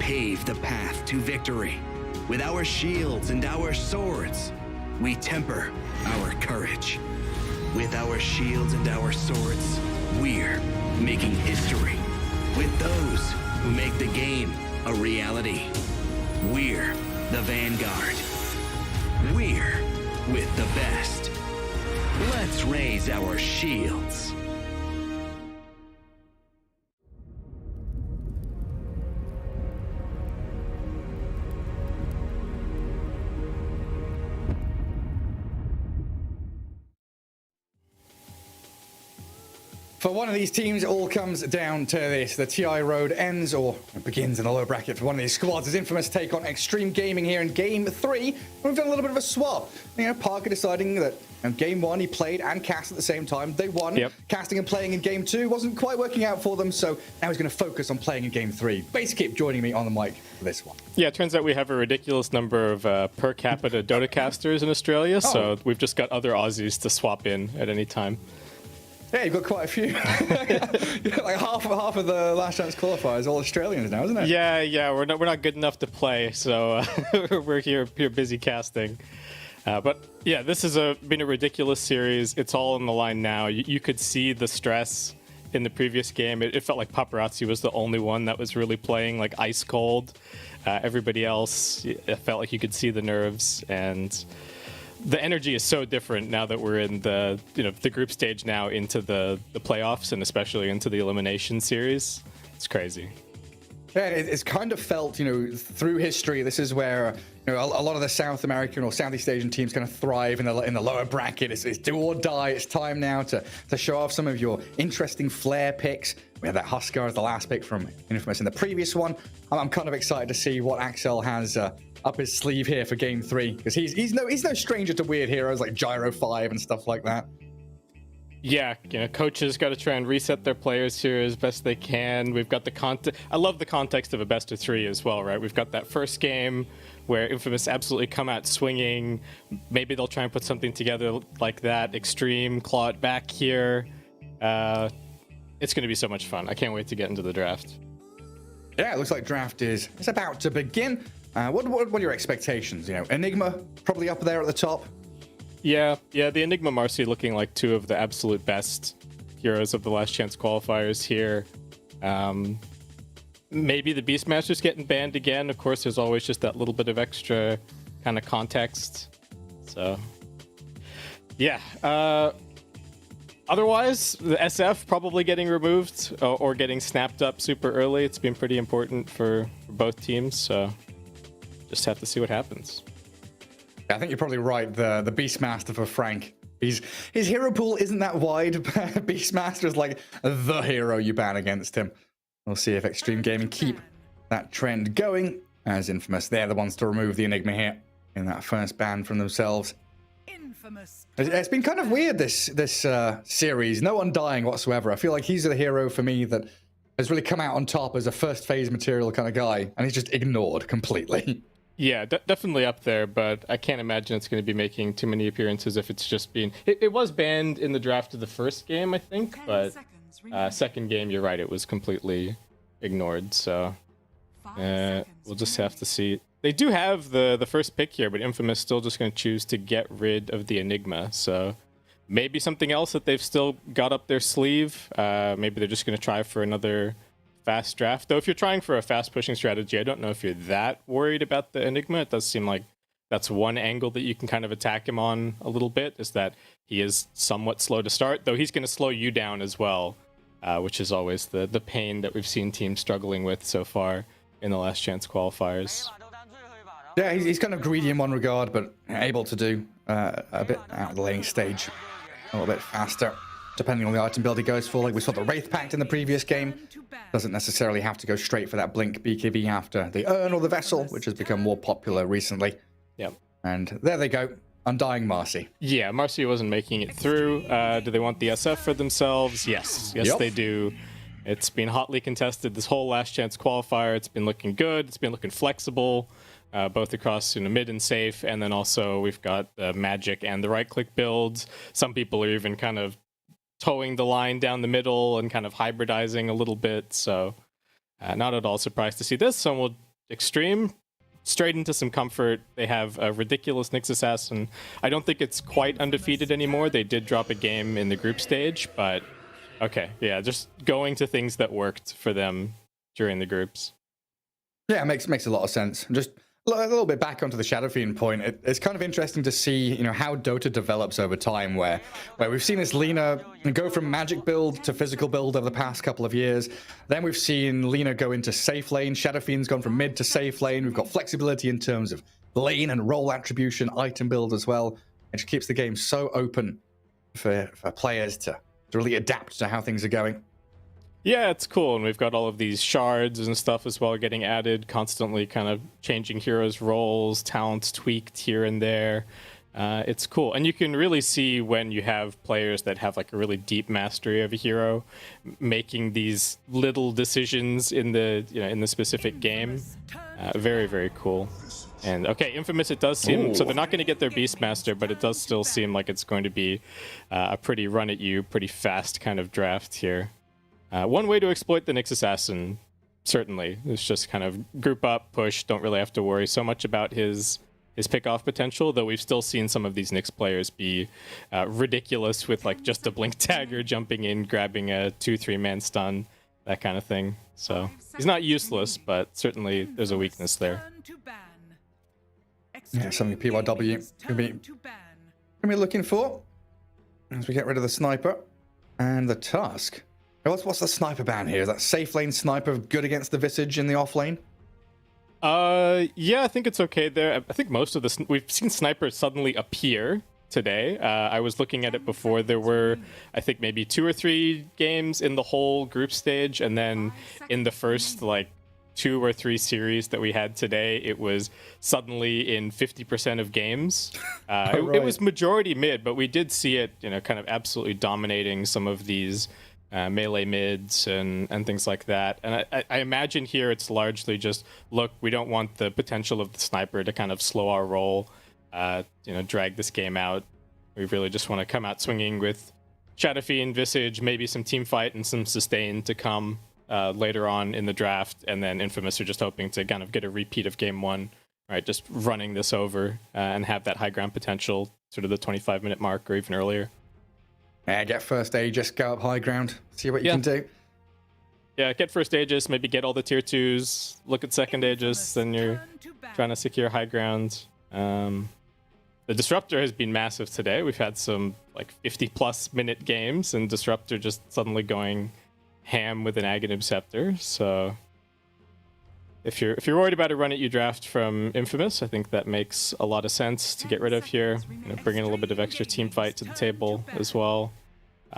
pave the path to victory. With our shields and our swords, we temper our courage. With our shields and our swords, we're making history. With those who make the game a reality, we're the Vanguard. We're with the best. Let's raise our shields. For one of these teams, it all comes down to this. The TI road ends or begins in the lower bracket for one of these squads as Infamous take on Extreme Gaming here in Game 3. We've done a little bit of a swap. You know, Parker deciding that in Game 1 he played and cast at the same time. They won. Yep. Casting and playing in Game 2 wasn't quite working out for them, so now he's going to focus on playing in Game 3. Basically, keep joining me on the mic for this one. Yeah, it turns out we have a ridiculous number of per capita Dota casters in Australia, so we've just got other Aussies to swap in at any time. Yeah, you've got quite a few. Like half of the Last Chance Qualifiers all Australians now, isn't it? Yeah, we're not good enough to play, so we're here busy casting. But yeah, this has been a ridiculous series. It's all on the line now. You could see the stress in the previous game. It felt like Paparazzi was the only one that was really playing like ice cold. Everybody else, it felt like you could see the nerves, and the energy is so different now that we're in the group stage now into the playoffs, and especially into the elimination series. It's crazy. Yeah, it's kind of felt, through history, this is where a lot of the South American or Southeast Asian teams kind of thrive in the lower bracket. It's do or die. It's time now to show off some of your interesting flair picks. We had that Huskar as the last pick from Infamous in the previous one. I'm kind of excited to see what Axel has up his sleeve here for Game 3, because he's no stranger to weird heroes like Gyro 5 and stuff like that. Yeah, coaches got to try and reset their players here as best they can. We've got the context. I love the context of a best of 3 as well, right? We've got that first game where Infamous absolutely come out swinging. Maybe they'll try and put something together like that. Extreme claw it back here. It's going to be so much fun. I can't wait to get into the draft. Yeah, it looks like draft is about to begin. What are your expectations? Enigma probably up there at the top. Yeah, the Enigma Marcy looking like two of the absolute best heroes of the Last Chance Qualifiers here. Maybe the Beastmaster's getting banned again. Of course, there's always just that little bit of extra kind of context. So, yeah. Otherwise, the SF probably getting removed or getting snapped up super early. It's been pretty important for both teams, so just have to see what happens. I think you're probably right. The Beastmaster for Frank. His hero pool isn't that wide. Beastmaster is like the hero you ban against him. We'll see if Extreme Gaming keep that trend going. As Infamous, they're the ones to remove the Enigma here in that first ban from themselves. Infamous. It's been kind of weird, this series. No Undying whatsoever. I feel like he's the hero for me that has really come out on top as a first phase material kind of guy, and he's just ignored completely. Yeah, definitely up there, but I can't imagine it's going to be making too many appearances if it's just been... It was banned in the draft of the first game, I think, but second game, you're right, it was completely ignored, so we'll just have to see. They do have the first pick here, but Infamous still just going to choose to get rid of the Enigma, so maybe something else that they've still got up their sleeve. Maybe they're just going to try for another fast draft. Though if you're trying for a fast pushing strategy, I don't know if you're that worried about the Enigma. It does seem like that's one angle that you can kind of attack him on a little bit, is that he is somewhat slow to start, though he's going to slow you down as well, which is always the pain that we've seen teams struggling with so far in the Last Chance Qualifiers. Yeah, he's kind of greedy in one regard, but able to do a bit out of the lane stage a little bit faster, depending on the item build he goes for. Like we saw the Wraith Pact in the previous game. Doesn't necessarily have to go straight for that Blink BKB after the Urn or the Vessel, which has become more popular recently. Yep. And there they go. Undying Marcy. Yeah, Marcy wasn't making it through. Do they want the SF for themselves? Yes. Yes, they do. It's been hotly contested this whole Last Chance Qualifier. It's been looking good. It's been looking flexible, both across mid and safe. And then also we've got the magic and the right-click builds. Some people are even kind of towing the line down the middle and kind of hybridizing a little bit. So not at all surprised to see this. So we'll Extreme, straight into some comfort. They have a ridiculous Nyx Assassin. I don't think it's quite undefeated anymore. They did drop a game in the group stage, but okay, yeah, just going to things that worked for them during the groups. Yeah, it makes a lot of sense. Just a little bit back onto the Shadow Fiend point. It's kind of interesting to see, how Dota develops over time, where we've seen this Lina go from magic build to physical build over the past couple of years. Then we've seen Lina go into safe lane. Shadow Fiend's gone from mid to safe lane. We've got flexibility in terms of lane and role attribution, item build as well. It just keeps the game so open for players to really adapt to how things are going. Yeah, it's cool, and we've got all of these shards and stuff as well getting added, constantly kind of changing heroes' roles, talents tweaked here and there. It's cool, and you can really see when you have players that have like a really deep mastery of a hero, making these little decisions in the in the specific game. Very, very cool. And okay, Infamous, it does seem so they're not going to get their Beastmaster, but it does still seem like it's going to be a pretty run at you, pretty fast kind of draft here. One way to exploit the Nyx Assassin, certainly, is just kind of group up, push, don't really have to worry so much about his pick-off potential, though we've still seen some of these Nyx players be ridiculous with like just a blink dagger, jumping in, grabbing a 2-3 man stun, that kind of thing. So he's not useless, but certainly there's a weakness there. Yeah, something PYW can be looking for as we get rid of the sniper and the Tusk. What's the sniper ban here? Is that safe lane sniper good against the Visage in the off lane? Yeah, I think it's okay there. I think most of the we've seen snipers suddenly appear today. I was looking at it before. There were, I think, maybe 2 or 3 games in the whole group stage, and then in the first like 2 or 3 series that we had today, it was suddenly in 50% of games. Right. It was majority mid, but we did see it, kind of absolutely dominating some of these melee mids and things like that. And I imagine here it's largely just, look, we don't want the potential of the sniper to kind of slow our roll, drag this game out. We really just want to come out swinging with Shadow Fiend, Visage, maybe some team fight and some sustain to come later on in the draft. And then Infamous are just hoping to kind of get a repeat of game 1, right? Just running this over and have that high ground potential, sort of the 25-minute mark or even earlier. Yeah, get first Aegis, go up high ground, see what you can do. Yeah, get first Aegis, maybe get all the tier 2s, look at second Aegis, then you're trying to secure high ground. The Disruptor has been massive today. We've had some like 50-plus minute games, and Disruptor just suddenly going ham with an Aghanim Scepter. So if you're worried about a run at you draft from Infamous, I think that makes a lot of sense to get rid of here. Bring in a little bit of extra team fight to the table as well.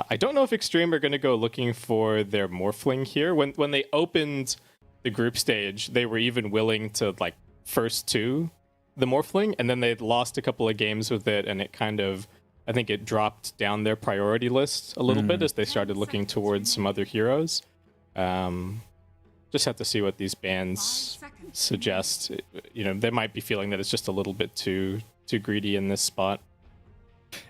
I don't know if Extreme are going to go looking for their Morphling here. When they opened the group stage, they were even willing to like first to the Morphling, and then they lost a couple of games with it, and it kind of, I think it dropped down their priority list a little bit as they started looking towards some other heroes. Just have to see what these bans suggest. They might be feeling that it's just a little bit too greedy in this spot.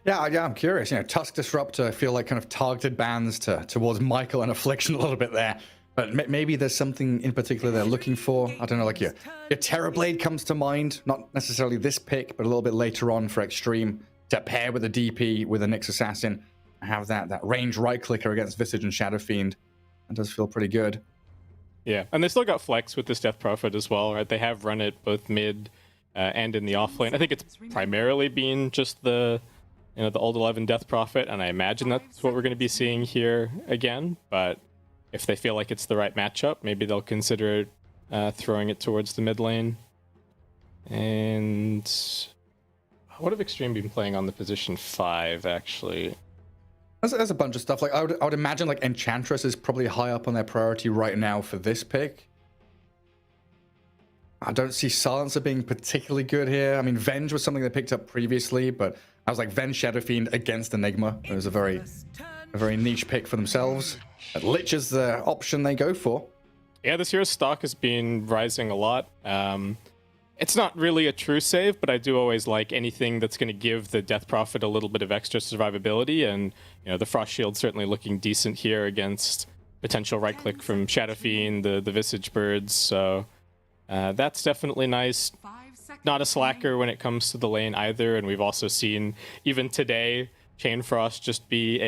Yeah, I'm curious. Tusk Disruptor feel like kind of targeted bans towards Michael and Affliction a little bit there. But maybe there's something in particular they're looking for. I don't know, like your Terrorblade comes to mind. Not necessarily this pick, but a little bit later on for Extreme to pair with a DP with a Nyx Assassin. Have that range right clicker against Visage and Shadow Fiend. That does feel pretty good. Yeah, and they still got flex with this Death Prophet as well, right? They have run it both mid and in the offlane. I think it's primarily been just the old 11 Death Prophet, and I imagine that's what we're going to be seeing here again. But if they feel like it's the right matchup, maybe they'll consider throwing it towards the mid lane. And what have Extreme been playing on the position 5, actually? There's a bunch of stuff. Like I would imagine like Enchantress is probably high up on their priority right now for this pick. I don't see Silencer being particularly good here. I mean, Venge was something they picked up previously, but I was like Venge Shadow Fiend against Enigma. It was a very niche pick for themselves. But Lich is the option they go for. Yeah, this hero's stock has been rising a lot. It's not really a true save, but I do always like anything that's going to give the Death Prophet a little bit of extra survivability, and the Frost Shield certainly looking decent here against potential right click from Shadow Fiend, the Visage Birds. So That's definitely nice. Not a slacker when it comes to the lane either, and we've also seen, even today, Chain Frost just be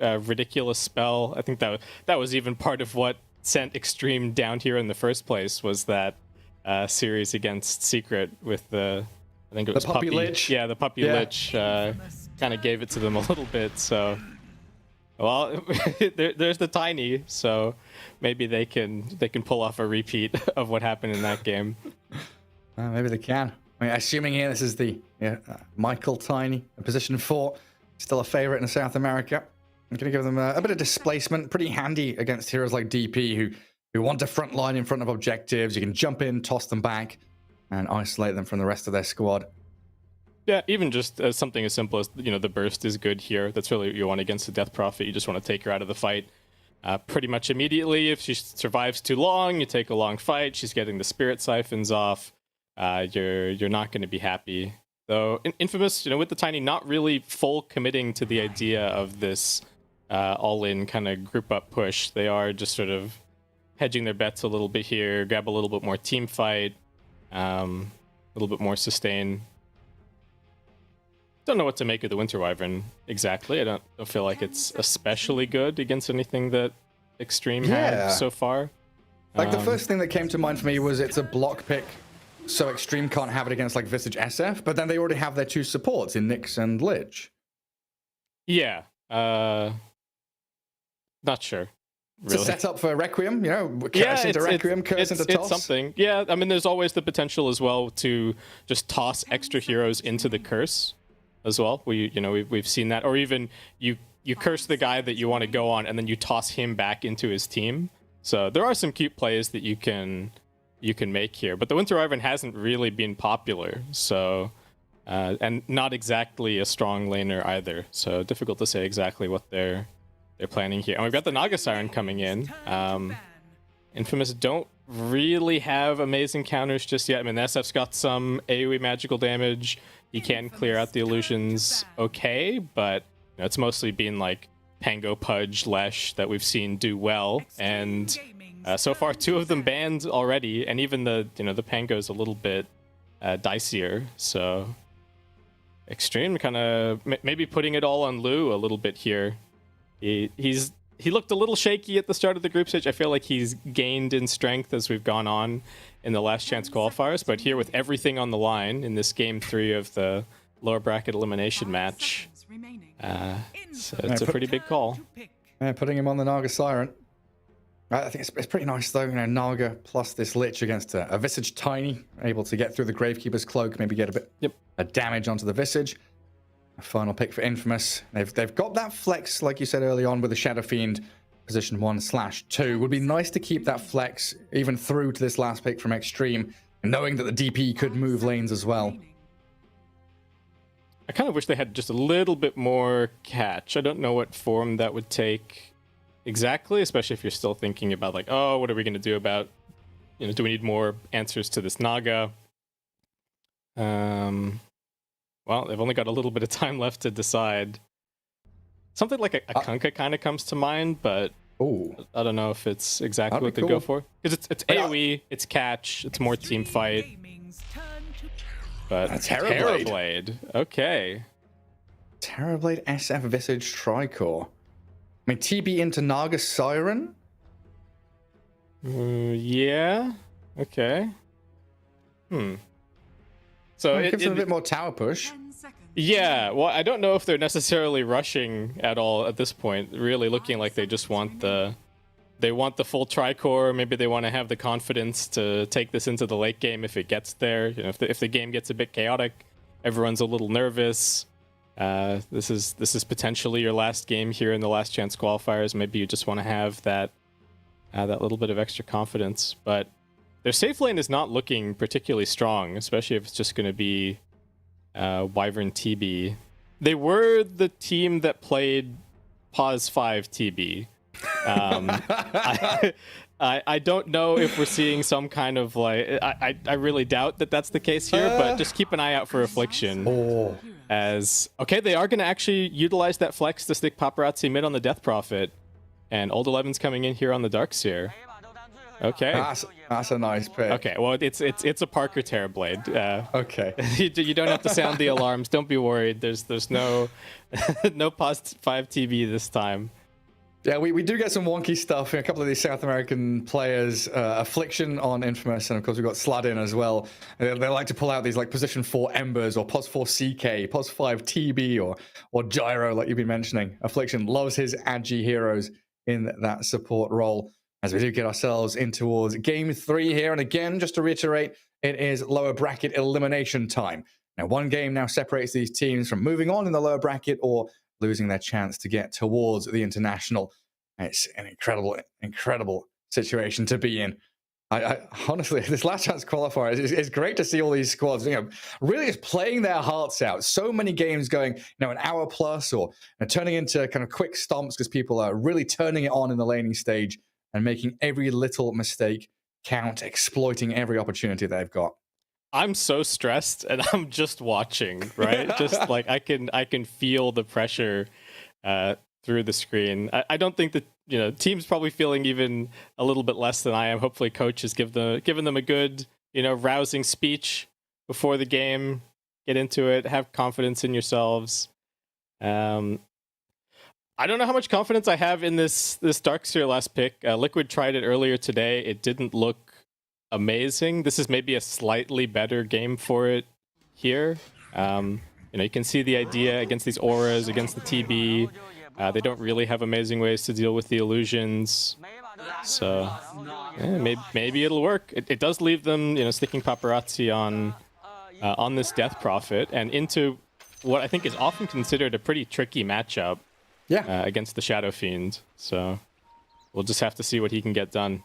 a ridiculous spell. I think that was even part of what sent Extreme down here in the first place, was that series against Secret with I think it was the Puppy Lich. Yeah, the Puppy Lich kind of gave it to them a little bit, so... Well, there's the Tiny, so maybe they can pull off a repeat of what happened in that game. Maybe they can. I mean, assuming here this is the Michael Tiny, position 4, still a favorite in South America. I'm going to give them a bit of displacement, pretty handy against heroes like DP who want to front line in front of objectives. You can jump in, toss them back, and isolate them from the rest of their squad. Yeah, even just something as simple as, the burst is good here. That's really what you want against the Death Prophet. You just want to take her out of the fight pretty much immediately. If she survives too long, you take a long fight. She's getting the Spirit Siphons off. You're not going to be happy. Though Infamous, with the Tiny, not really full committing to the idea of this all-in kind of group-up push. They are just sort of hedging their bets a little bit here, grab a little bit more team fight, a little bit more sustain. Don't know what to make of the Winter Wyvern exactly. I don't feel like it's especially good against anything that Extreme had so far. Like the first thing that came to mind for me was it's a block pick, so Extreme can't have it against like Visage SF, but then they already have their 2 supports in Nyx and Lich. Yeah. Not sure. Really. It's a setup for Requiem, curse into Requiem, curse into Toss. It's something. Yeah, I mean, there's always the potential as well to just toss extra heroes into the curse as well. We've seen that, or even you curse the guy that you want to go on, and then you toss him back into his team. So there are some cute plays that you can make here, but the Winter Wyvern hasn't really been popular, so and not exactly a strong laner either. So difficult to say exactly what they're planning here. And we've got the Naga Siren coming in. Infamous don't really have amazing counters just yet. I mean, the SF's got some AoE magical damage. He can clear out the illusions okay, but it's mostly been like Pango, Pudge, Lesh that we've seen do well. And so far, 2 of them banned already, and even the Pango's a little bit dicier. So Extreme kind of maybe putting it all on Lu a little bit here. He looked a little shaky at the start of the group stage. I feel like he's gained in strength as we've gone on in the Last Chance Qualifiers, but here with everything on the line in this game 3 of the lower bracket elimination match, it's a pretty big call. Yeah, putting him on the Naga Siren. I think it's pretty nice though, Naga plus this Lich against a Visage Tiny, able to get through the Gravekeeper's Cloak, maybe get a bit of damage onto the Visage. A final pick for Infamous. They've got that flex, like you said early on, with the Shadow Fiend position 1/2. Would be nice to keep that flex even through to this last pick from Extreme, knowing that the DP could move lanes as well. I kind of wish they had just a little bit more catch. I don't know what form that would take exactly, especially if you're still thinking about like, oh, what are we going to do about, do we need more answers to this Naga? Well, they've only got a little bit of time left to decide. Something like a Kunkka kind of comes to mind, but I don't know if it's exactly what they go for. Because it's AoE, it's catch, it's more team fight. But Terrorblade. Okay. Terrorblade SF Visage Tricore. I mean, TB into Naga Siren? Yeah. Okay. So it gives them a bit more tower push. Yeah, well, I don't know if they're necessarily rushing at all at this point. Really looking like they just want the full Tricore. Maybe they want to have the confidence to take this into the late game if it gets there. If the game gets a bit chaotic, everyone's a little nervous. This is potentially your last game here in the Last Chance Qualifiers. Maybe you just want to have that little bit of extra confidence, but their safe lane is not looking particularly strong, especially if it's just going to be Wyvern TB. They were the team that played Pause 5 TB. I don't know if we're seeing some kind of like... I really doubt that that's the case here, but just keep an eye out for Affliction. As okay, they are going to actually utilize that flex to stick Paparazzi mid on the Death Prophet, and Old 11's coming in here on the Darkseer. Okay. That's a nice pick. Okay, well, it's a Parker Terrorblade. Okay. You don't have to sound the alarms. Don't be worried. There's no no past 5 TB this time. Yeah, we do get some wonky stuff. A couple of these South American players, Affliction on Infamous, and of course we've got Sladin as well. They like to pull out these like position 4 Embers or pos 4 CK, pos 5 TB or Gyro, like you've been mentioning. Affliction loves his Agi heroes in that support role. As we do get ourselves in towards game 3 here, and again, just to reiterate, it is lower bracket elimination time. Now, one game now separates these teams from moving on in the lower bracket or losing their chance to get towards the international. It's an incredible situation to be in. I honestly, this last chance qualifier is great to see all these squads, really just playing their hearts out. So many games going, an hour plus, or turning into kind of quick stomps because people are really turning it on in the laning stage and making every little mistake count, exploiting every opportunity they've got. I'm so stressed, and I'm just watching, right? Just like I can feel the pressure through the screen. I don't think that team's probably feeling even a little bit less than I am. Hopefully, coach has given them a good rousing speech before the game. Get into it. Have confidence in yourselves. I don't know how much confidence I have in this Darkseer last pick. Liquid tried it earlier today. It didn't look amazing. This is maybe a slightly better game for it here. You can see the idea against these auras, against the TB. They don't really have amazing ways to deal with the illusions. So maybe it'll work. It does leave them, sticking paparazzi on this Death Prophet and into what I think is often considered a pretty tricky matchup. Yeah. Against the Shadow Fiend. So we'll just have to see what he can get done.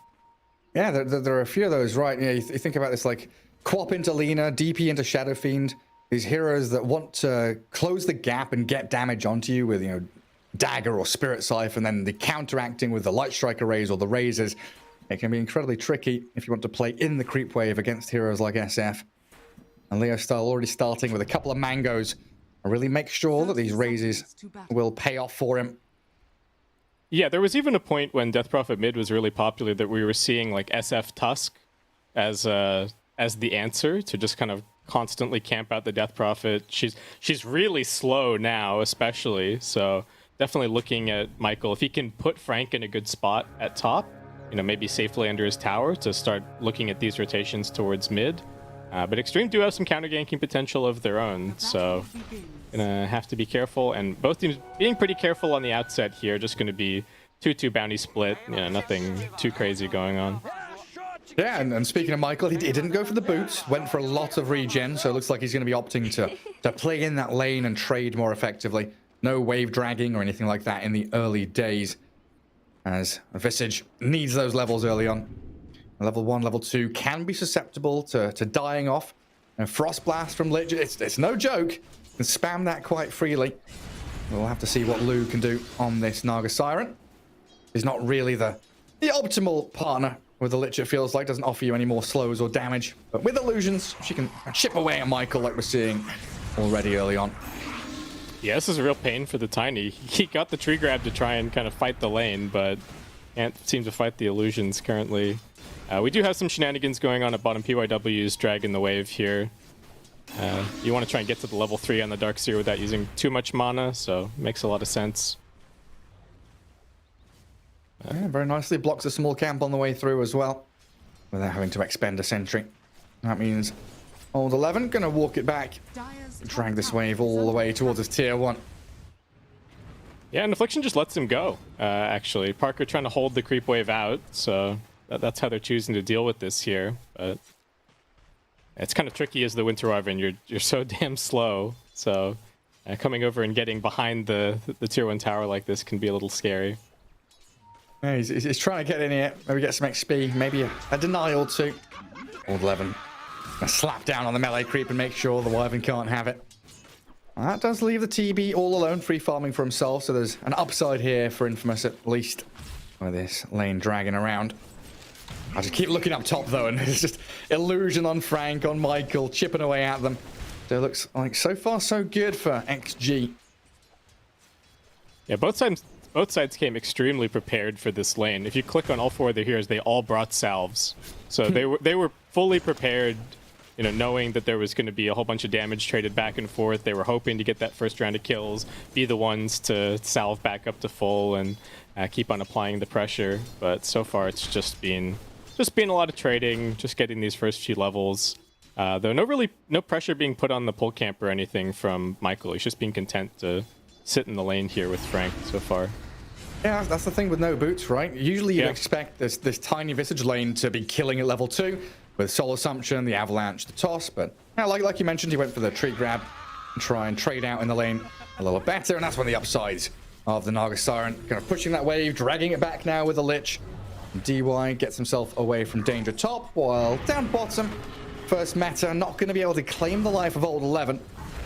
Yeah, there are a few of those, right? You think about this, like Quap into Lina, DP into Shadow Fiend. These heroes that want to close the gap and get damage onto you with, Dagger or Spirit Scythe, and then the counteracting with the Light Striker Rays or the Razors. It can be incredibly tricky if you want to play in the creep wave against heroes like SF. And Leo Style already starting with a couple of mangoes. Really make sure that these raises will pay off for him. Yeah, there was even a point when Death Prophet mid was really popular that we were seeing like SF Tusk as the answer to just kind of constantly camp out the Death Prophet. She's really slow now, especially. So definitely looking at Michael, if he can put Frank in a good spot at top, maybe safely under his tower to start looking at these rotations towards mid. But Extreme do have some counter-ganking potential of their own, so gonna have to be careful. And both teams being pretty careful on the outset here, just gonna be 2-2 bounty split, nothing too crazy going on. Yeah, and speaking of Michael, he didn't go for the boots, went for a lot of regen, so it looks like he's going to be opting to play in that lane and trade more effectively. No wave dragging or anything like that in the early days, as Visage needs those levels early on. Level 1, level 2 can be susceptible to dying off. And Frost Blast from Lich, it's no joke. You can spam that quite freely. We'll have to see what Lou can do on this Naga Siren. He's not really the optimal partner with the Lich, it feels like. Doesn't offer you any more slows or damage. But with illusions, she can chip away at Michael like we're seeing already early on. Yeah, this is a real pain for the Tiny. He got the tree grab to try and kind of fight the lane, but can't seem to fight the illusions currently. We do have some shenanigans going on at bottom. PYW's dragging the wave here. You want to try and get to the level 3 on the Darkseer without using too much mana, so makes a lot of sense. Yeah, very nicely blocks a small camp on the way through as well, without having to expend a sentry. That means old 11 gonna walk it back, drag this wave all the way towards his tier 1. Yeah, and Affliction just lets him go, actually. Parker trying to hold the creep wave out, so that's how they're choosing to deal with this here. But it's kind of tricky as the Winter Wyvern. You're so damn slow, so coming over and getting behind the tier 1 tower like this can be a little scary. Yeah, he's trying to get in here, maybe get some XP, maybe a denial too. Old 11 gonna slap down on the melee creep and make sure the Wyvern can't have it. That does leave the TB all alone, free farming for himself, so there's an upside here for Infamous at least, with this lane dragging around. I just keep looking up top though, and it's just illusion on Frank, on Michael, chipping away at them. So it looks like so far so good for XG. Yeah, both both sides came extremely prepared for this lane. If you click on all 4 of their heroes, they all brought salves. So they were fully prepared, you know, knowing that there was going to be a whole bunch of damage traded back and forth. They were hoping to get that first round of kills, be the ones to salve back up to full and keep on applying the pressure. But so far, it's just been a lot of trading, just getting these first few levels. Though no pressure being put on the pull camp or anything from Michael. He's just being content to sit in the lane here with Frank so far. Yeah, that's the thing with no boots, right? Usually you'd expect this tiny Visage lane to be killing at level 2 with Soul Assumption, the Avalanche, the Toss, but yeah, like you mentioned, he went for the tree grab and try and trade out in the lane a little better, and that's one of the upsides of the Naga Siren. Kind of pushing that wave, dragging it back now with the Lich. DY gets himself away from danger top, while down bottom, first meta, not going to be able to claim the life of Old 11.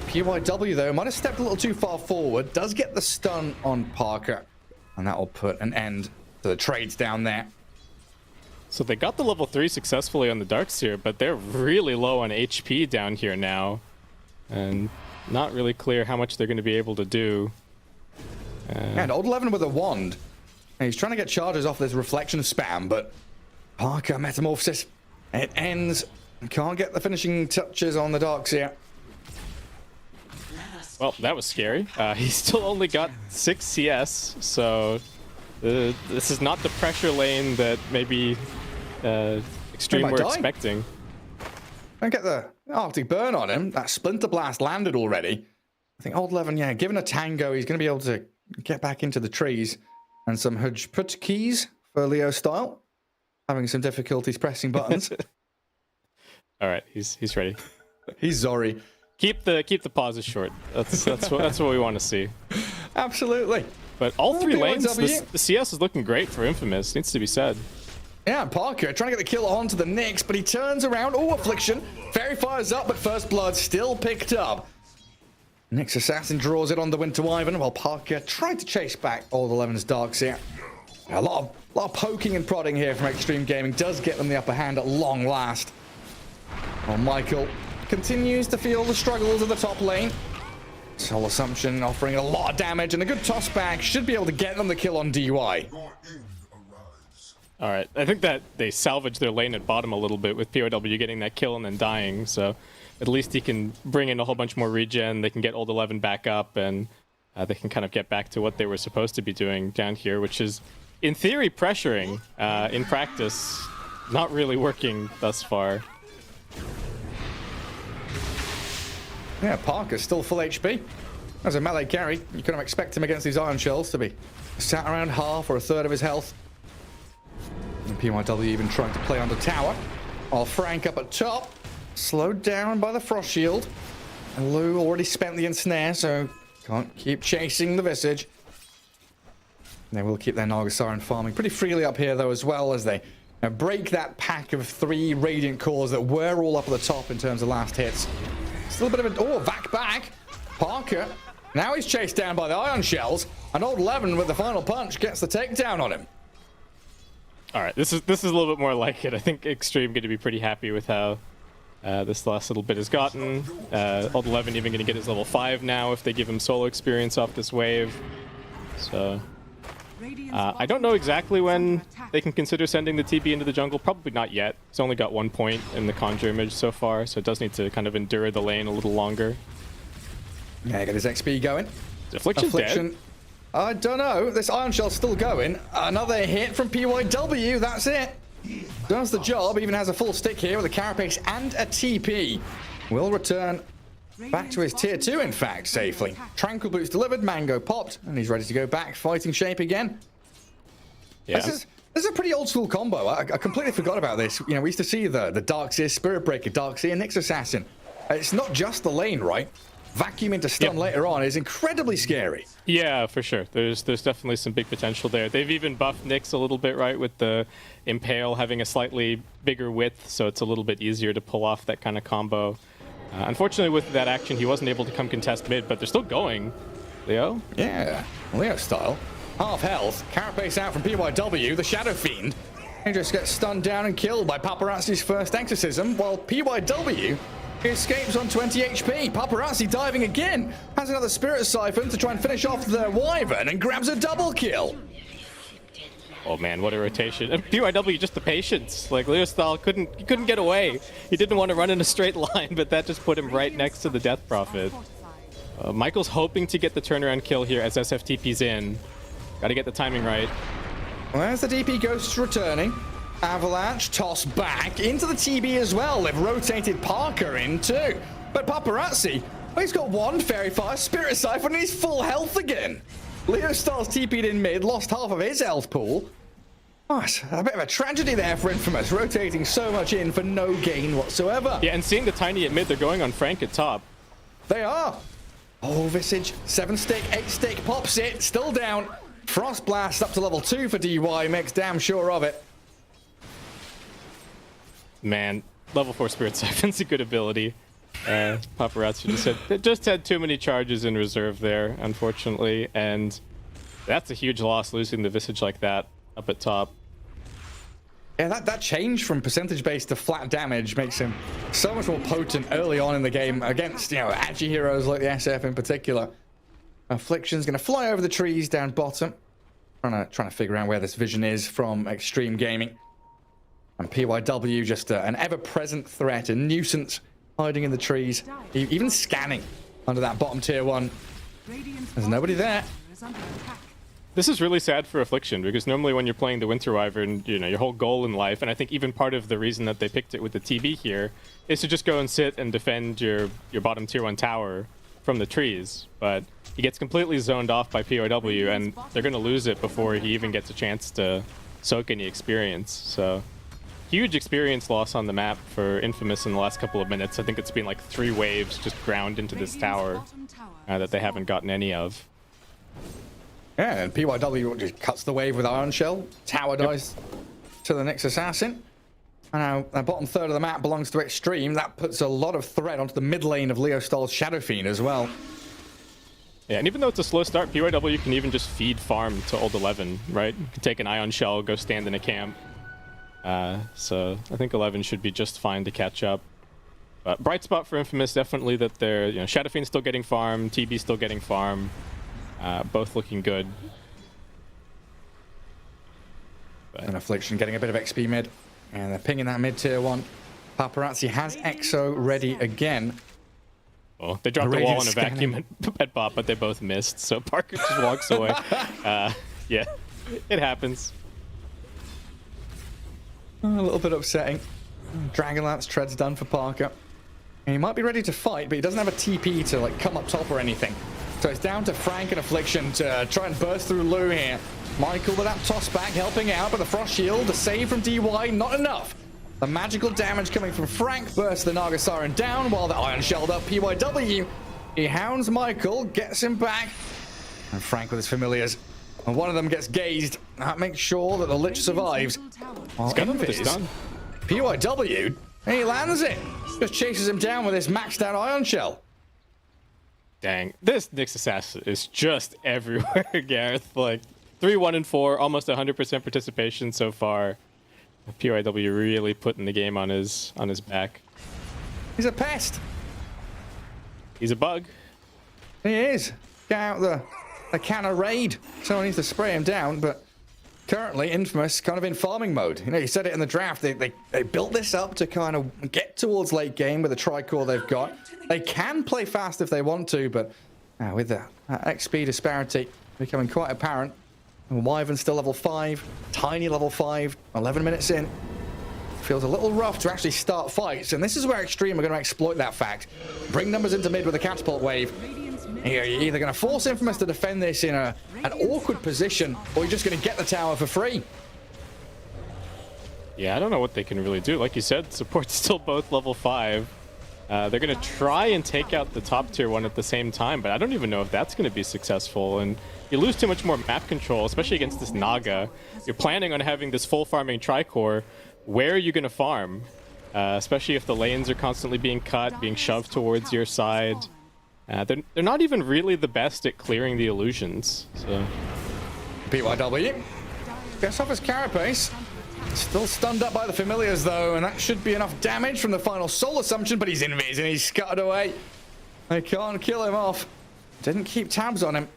PYW, though, might have stepped a little too far forward, does get the stun on Parker, and that will put an end to the trades down there. So they got the level 3 successfully on the Darkseer, but they're really low on HP down here now, and not really clear how much they're going to be able to do. And Old 11 with a wand. And he's trying to get charges off this reflection spam, but Parker Metamorphosis, it ends. Can't get the finishing touches on the Darkseer. Well, that was scary. He's still only got 6 CS, so this is not the pressure lane that maybe Extreme were expecting. Don't get the Arctic Burn on him. That Splinter Blast landed already. I think Old 11, yeah, given a tango, he's going to be able to get back into the trees. And some Hudge keys for Leo style. Having some difficulties pressing buttons. All right, he's ready. He's Zori. Keep the pauses short. That's what we want to see. Absolutely. But all 3 lanes, the CS is looking great for Infamous. Needs to be said. Yeah, Parker trying to get the kill onto the Nyx, but he turns around. Oh, Affliction. Fairy fires up, but First Blood still picked up. Nyx Assassin draws it on the Winter Wyvern, while Parker tried to chase back Old 11's Darkseer. A lot of poking and prodding here from Extreme Gaming does get them the upper hand at long last. Well, Michael continues to feel the struggles of the top lane. Soul Assumption offering a lot of damage, and a good toss back should be able to get them the kill on DY. All right, I think that they salvaged their lane at bottom a little bit with POW getting that kill and then dying, so at least he can bring in a whole bunch more regen, they can get Old 11 back up, and they can kind of get back to what they were supposed to be doing down here, which is, in theory, pressuring. In practice, not really working thus far. Yeah, Parker's still full HP. As a melee carry, you kind of expect him against these Iron Shells to be sat around half or a third of his health. And PYW even trying to play under tower. While Frank up at top, slowed down by the Frost Shield. And Lou already spent the ensnare, so can't keep chasing the Visage. They will keep their Naga Siren farming pretty freely up here, though, as well, as they break that pack of 3 Radiant cores that were all up at the top in terms of last hits. Still a bit of a... Oh, back. Parker. Now he's chased down by the Iron Shells. And Old 11 with the final punch gets the takedown on him. All right, this is a little bit more like it. I think Extreme going to be pretty happy with how this last little bit has gotten. Old 11 even going to get his level 5 now if they give him solo experience off this wave. So... I don't know exactly when they can consider sending the TB into the jungle. Probably not yet. He's only got 1 point in the Conjure image so far, so it does need to kind of endure the lane a little longer. Yeah, get his XP going. Is Affliction dead? I don't know. This Iron Shell's still going. Another hit from PYW. That's it. Does the job. Even has a full stick here with a Carapace and a TP. Will return back to his tier 2, in fact, safely. Tranquil Boots delivered, Mango popped, and he's ready to go back, fighting shape again. Yeah. This is a pretty old school combo. I completely forgot about this. You know, we used to see the Darkseer, Spirit Breaker, Darkseer, Nyx Assassin. It's not just the lane, right? Vacuum into stun later on is incredibly scary. Yeah, for sure. There's definitely some big potential there. They've even buffed Nyx a little bit, right, with the Impale having a slightly bigger width, so it's a little bit easier to pull off that kind of combo. Unfortunately, with that action, he wasn't able to come contest mid, but they're still going. Leo? Yeah, Leo style. Half health. Carapace out from PYW, the Shadow Fiend. He just gets stunned down and killed by Paparazzi's first exorcism, while PYW He escapes on 20 HP. Paparazzi diving again. Has another Spirit Siphon to try and finish off the Wyvern and grabs a double kill. Oh man, what a rotation. And PYW, just the patience. Like, Leostyle couldn't get away. He didn't want to run in a straight line, but that just put him right next to the Death Prophet. Michael's hoping to get the turnaround kill here as SFTP's in. Gotta get the timing right. Well, there's the DP Ghosts returning. Avalanche toss back into the TB as well. They've rotated Parker in too. But Paparazzi, well, he's got one Fairy Fire, Spirit Siphon, and he's full health again. Leostyl's TP'd in mid, lost half of his health pool. Oh, it's a bit of a tragedy there for Infamous, rotating so much in for no gain whatsoever. Yeah, and seeing the Tiny at mid, they're going on Frank at top. They are. Oh, Visage, 7-stick, 8-stick, pops it, still down. Frost Blast up to level 2 for DY, makes damn sure of it. Man, level 4 Spirit Siphon's a good ability. Paparazzi just had too many charges in reserve there, unfortunately, and that's a huge loss, losing the Visage like that up at top. Yeah, that change from percentage-based to flat damage makes him so much more potent early on in the game against, you know, edgy heroes like the SF in particular. Affliction's going to fly over the trees down bottom, trying to figure out where this vision is from Extreme Gaming. And PYW just an ever-present threat, a nuisance hiding in the trees, even scanning under that bottom tier 1. There's nobody there. This is really sad for Affliction, because normally when you're playing the Winter Wyvern, you know, your whole goal in life, and I think even part of the reason that they picked it with the TV here, is to just go and sit and defend your bottom tier 1 tower from the trees. But he gets completely zoned off by POW, and they're going to lose it before he even gets a chance to soak any experience. So huge experience loss on the map for Infamous in the last couple of minutes. I think it's been like 3 waves just ground into this tower that they haven't gotten any of. Yeah, and PYW just cuts the wave with Iron Shell. Tower dies to the next assassin. And now the bottom third of the map belongs to Extreme. That puts a lot of threat onto the mid lane of Leostyl's Shadow Fiend as well. Yeah, and even though it's a slow start, PYW can even just feed farm to Old 11, right? You can take an Ion Shell, go stand in a camp. So I think 11 should be just fine to catch up. But bright spot for Infamous, definitely that they're, you know, Shadow Fiend's still getting farm, TB still getting farm. Both looking good. And Affliction getting a bit of XP mid. And they're pinging that mid tier 1. Paparazzi has EXO ready again. Oh, they dropped the wall in a vacuum at bot, but they both missed. So Parker just walks away. Yeah, it happens. A little bit upsetting. Dragonlance treads done for Parker. And he might be ready to fight, but he doesn't have a TP to like come up top or anything. So it's down to Frank and Affliction to try and burst through Lou here. Michael with that toss back helping out, but the Frost Shield, the save from DY, not enough. The magical damage coming from Frank bursts the Naga Siren down while the Iron Shelled up PYW. He hounds Michael, gets him back. And Frank with his familiars. And one of them gets gazed. That makes sure that the Lich survives. While PYW, he lands it. Just chases him down with his maxed out Iron Shell. Dang, this Nyx Assassin is just everywhere, Gareth. Like 3-1-4, almost 100% participation so far. PYW really putting the game on his back. He's a pest. He's a bug. He is. Get out the canna raid. Someone needs to spray him down, but currently Infamous kind of in farming mode. You know, you said it in the draft. They built this up to kind of get towards late game with the Tricore they've got. They can play fast if they want to, but with that XP disparity becoming quite apparent. Wyvern still level 5, Tiny level 5, 11 minutes in. Feels a little rough to actually start fights, and this is where Extreme are going to exploit that fact. Bring numbers into mid with a catapult wave. You're either going to force Infamous to defend this in an awkward position, or you're just going to get the tower for free. Yeah, I don't know what they can really do. Like you said, support's still both level 5. They're going to try and take out the top tier 1 at the same time, but I don't even know if that's going to be successful. And you lose too much more map control, especially against this Naga. You're planning on having this full farming Tricore. Where are you going to farm? Especially if the lanes are constantly being cut, being shoved towards your side. They're not even really the best at clearing the illusions. So PYW gets off his carapace. Still stunned up by the familiars though, and that should be enough damage from the final soul assumption, but he's invis and he's scuttered away. They can't kill him off. Didn't keep tabs on him.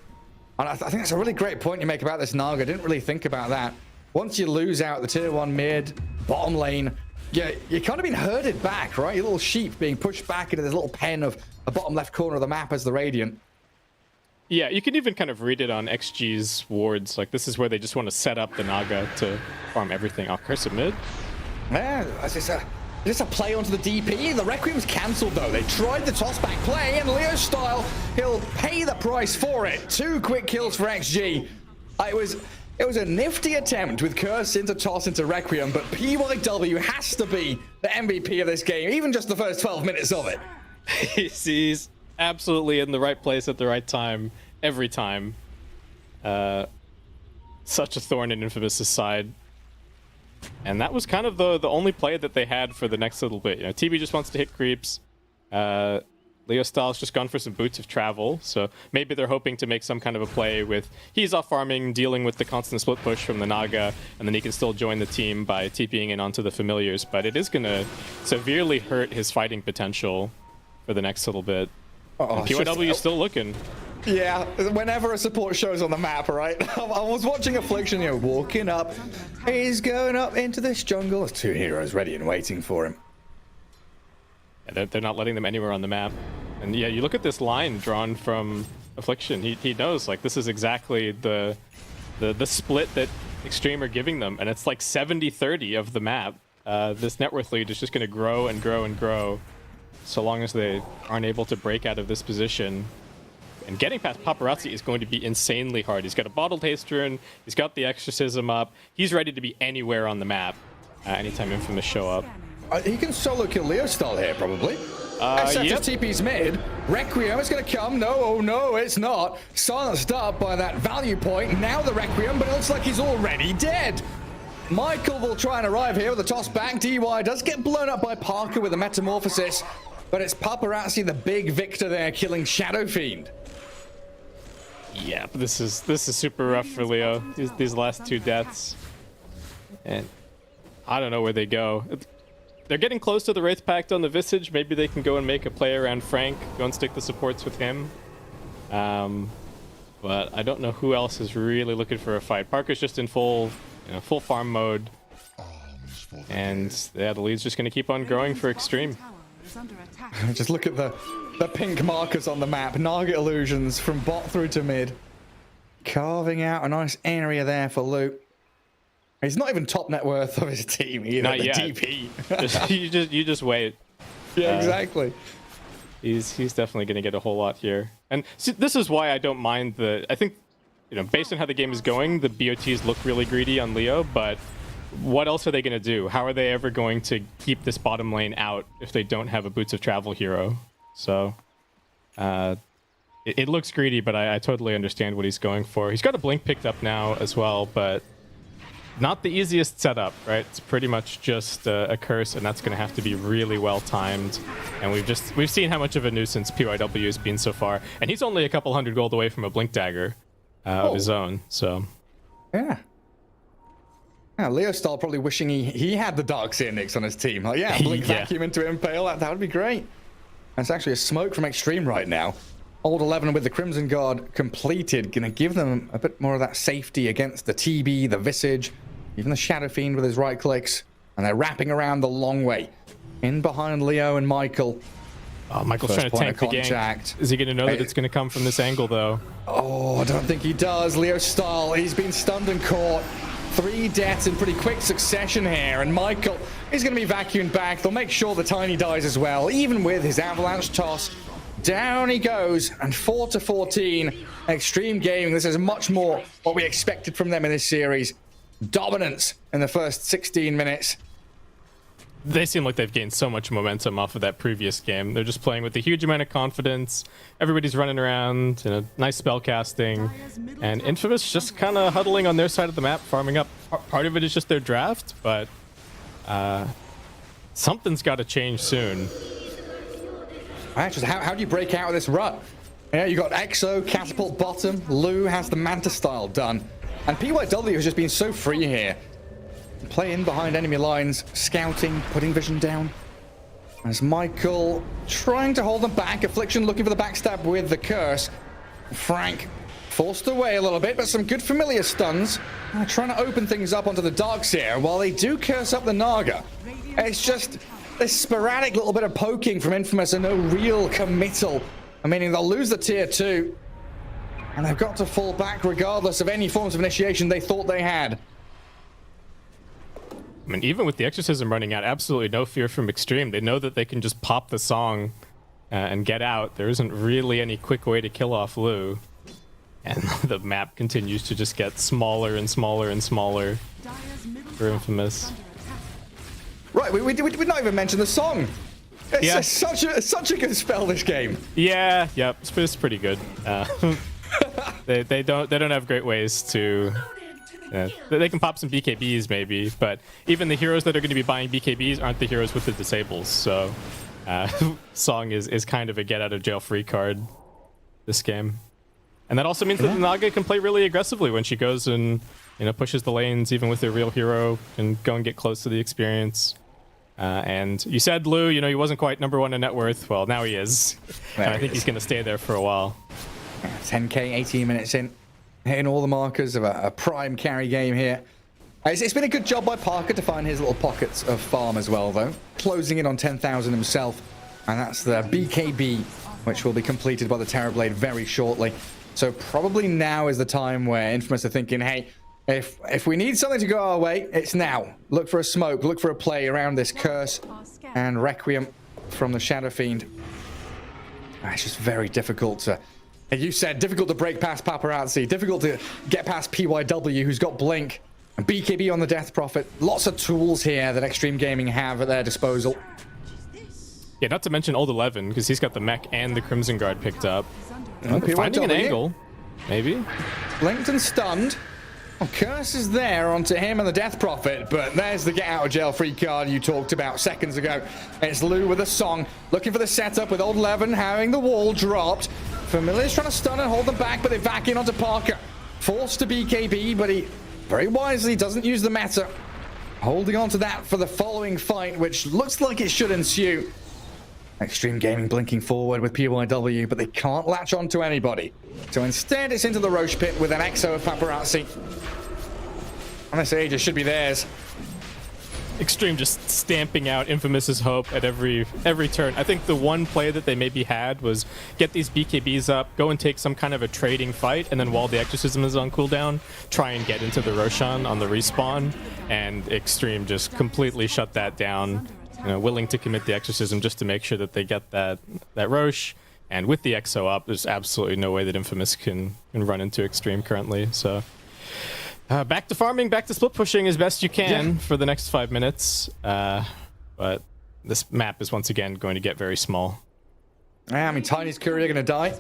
And I think that's a really great point you make about this Naga. Didn't really think about that. Once you lose out the tier 1 mid, bottom lane, you're kind of being herded back, right? Your little sheep being pushed back into this little pen of the bottom left corner of the map as the Radiant. Yeah, you can even kind of read it on XG's wards. Like, this is where they just want to set up the Naga to farm everything. Oh, curse of mid. Yeah, that's just a play onto the DP. The Requiem's cancelled though. They tried the toss back play, and Leo style, he'll pay the price for it. 2 quick kills for XG. It was a nifty attempt with Curse into toss into Requiem, but PYW has to be the MVP of this game, even just the first 12 minutes of it. He's absolutely in the right place at the right time every time. Such a thorn in Infamous's side. And that was kind of the only play that they had for the next little bit. You know, TB just wants to hit creeps. Leo Style's just gone for some boots of travel, so maybe they're hoping to make some kind of a play with he's off farming, dealing with the constant split push from the Naga, and then he can still join the team by TPing in onto the familiars, but it is going to severely hurt his fighting potential for the next little bit. And PYW is still looking. Yeah, whenever a support shows on the map, right? I was watching Affliction, walking up. He's going up into this jungle. There's 2 heroes ready and waiting for him. Yeah, they're not letting them anywhere on the map. And yeah, you look at this line drawn from Affliction. He knows, like, this is exactly the split that Extreme are giving them, and it's like 70-30 of the map. This net worth lead is just going to grow and grow and grow so long as they aren't able to break out of this position. And getting past Paparazzi is going to be insanely hard. He's got a Bottled Haste rune, he's got the Exorcism up, he's ready to be anywhere on the map anytime Infamous show up. He can solo kill Leo Style here, probably. Yep. TP's mid. Requiem is going to come. No, oh no, it's not. Silenced up by that value point. Now the Requiem, but it looks like he's already dead. Michael will try and arrive here with a toss back. DY does get blown up by Parker with a Metamorphosis, but it's Paparazzi, the big victor there, killing Shadow Fiend. Yeah, but this is super rough for Leo. These last 2 deaths, and I don't know where they go. They're getting close to the Wraith Pact on the Visage. Maybe they can go and make a play around Frank, go and stick the supports with him. But I don't know who else is really looking for a fight. Parker's just in full farm mode, and yeah, the lead's just going to keep on growing for Extreme. Just look at the pink markers on the map. Naga illusions from bot through to mid. Carving out a nice area there for loot. He's not even top net worth of his team either. Not the yet. DP. you just wait. Yeah, exactly. He's definitely going to get a whole lot here. And see, this is why I don't mind I think, based on how the game is going, the BOTs look really greedy on Leo, but what else are they going to do? How are they ever going to keep this bottom lane out if they don't have a Boots of Travel hero? So, it looks greedy, but I totally understand what he's going for. He's got a Blink picked up now as well, but not the easiest setup, right? It's pretty much just a curse, and that's going to have to be really well timed. And we've seen how much of a nuisance PYW has been so far, and he's only a couple 100 gold away from a Blink dagger of his own. So yeah, Leo Style probably wishing he had the Dark Seer Nyx on his team. Like, Blink vacuum into Impale, that would be great. That's actually a smoke from Extreme right now. Old 11 with the Crimson Guard completed, gonna give them a bit more of that safety against the TB, the Visage, even the Shadow Fiend with his right clicks, and they're wrapping around the long way. In behind Leo and Michael. Oh, Michael's trying to tank the gank. Is he gonna know that it's gonna come from this angle though? Oh, I don't think he does. Leo Style, he's been stunned and caught. 3 deaths in pretty quick succession here, and Michael is gonna be vacuumed back. They'll make sure the Tiny dies as well, even with his Avalanche toss. Down he goes, and 4-14. Extreme Gaming, this is much more what we expected from them in this series. Dominance in the first 16 minutes. They seem like they've gained so much momentum off of that previous game. They're just playing with a huge amount of confidence. Everybody's running around, nice spell casting. And Infamous just kind of huddling on their side of the map, farming up. Part of it is just their draft, but something's got to change soon. Actually, how do you break out of this rut? Yeah, you got Exo, Catapult bottom. Lou has the Manta style done. And PYW has just been so free here. Playing behind enemy lines, scouting, putting vision down. As Michael trying to hold them back. Affliction looking for the backstab with the curse. Frank forced away a little bit, but some good familiar stuns. Trying to open things up onto the Darks here. While they do curse up the Naga, it's just this sporadic little bit of poking from Infamous and no real committal. Meaning they'll lose the tier 2. And they've got to fall back regardless of any forms of initiation they thought they had. I mean, even with the Exorcism running out, absolutely no fear from Extreme. They know that they can just pop the song and get out. There isn't really any quick way to kill off Lu. And the map continues to just get smaller and smaller and smaller for Infamous. Right, we not even mention the song. It's such a good spell, this game. Yeah, yep, it's pretty good. They don't have great ways to... they can pop some BKBs maybe, but even the heroes that are going to be buying BKBs aren't the heroes with the disables, so Song is kind of a get out of jail free card this game. And that also means that the Naga can play really aggressively when she goes and pushes the lanes even with their real hero and go and get close to the experience. And you said Lu, he wasn't quite #1 in net worth. Well, now he is. And I think he's going to stay there for a while. 10k, 18 minutes in. Hitting all the markers of a prime carry game here. It's been a good job by Parker to find his little pockets of farm as well, though. Closing in on 10,000 himself. And that's the BKB, which will be completed by the Terrorblade very shortly. So probably now is the time where Infamous are thinking, hey, if we need something to go our way, it's now. Look for a smoke, look for a play around this curse and Requiem from the Shadow Fiend. It's just very difficult to... You said difficult to break past Paparazzi, difficult to get past PYW, who's got Blink, and BKB on the Death Prophet. Lots of tools here that Extreme Gaming have at their disposal. Yeah, not to mention Old 11, because he's got the mech and the Crimson Guard picked up. Finding an angle, maybe. Blinked and stunned. Oh, curse is there onto him and the Death Prophet, but there's the get out of jail free card you talked about seconds ago. It's Lu with a song, looking for the setup with Old 11 having the wall dropped. Familiar's trying to stun and hold them back, but they back in onto Parker. Forced to BKB, but he very wisely doesn't use the meta. Holding on to that for the following fight, which looks like it should ensue. Extreme Gaming blinking forward with PYW, but they can't latch on to anybody. So instead, it's into the Roche pit with an EXO of Paparazzi. And this Aegis should be theirs. Extreme just stamping out Infamous's hope at every turn. I think the one play that they maybe had was get these BKBs up, go and take some kind of a trading fight, and then while the Exorcism is on cooldown, try and get into the Roshan on the respawn. And Extreme just completely shut that down. Willing to commit the Exorcism just to make sure that they get that Roche. And with the EXO up, there's absolutely no way that Infamous can run into Extreme currently. So back to farming, back to split pushing as best you can for the next 5 minutes. But this map is once again going to get very small. I mean, Tiny's courier going to die.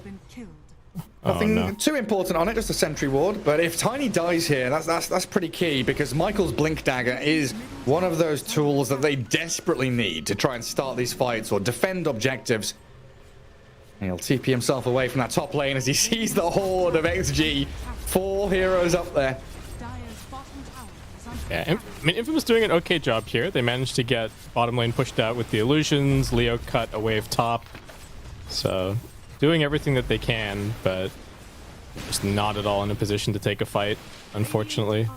Nothing too important on it, just a sentry ward. But if Tiny dies here, that's pretty key, because Michael's Blink Dagger is one of those tools that they desperately need to try and start these fights or defend objectives. He'll TP himself away from that top lane as he sees the horde of XG. 4 heroes up there. Yeah, I mean, Infamous doing an okay job here. They managed to get bottom lane pushed out with the illusions. Leo cut a wave top. So doing everything that they can, but just not at all in a position to take a fight, unfortunately.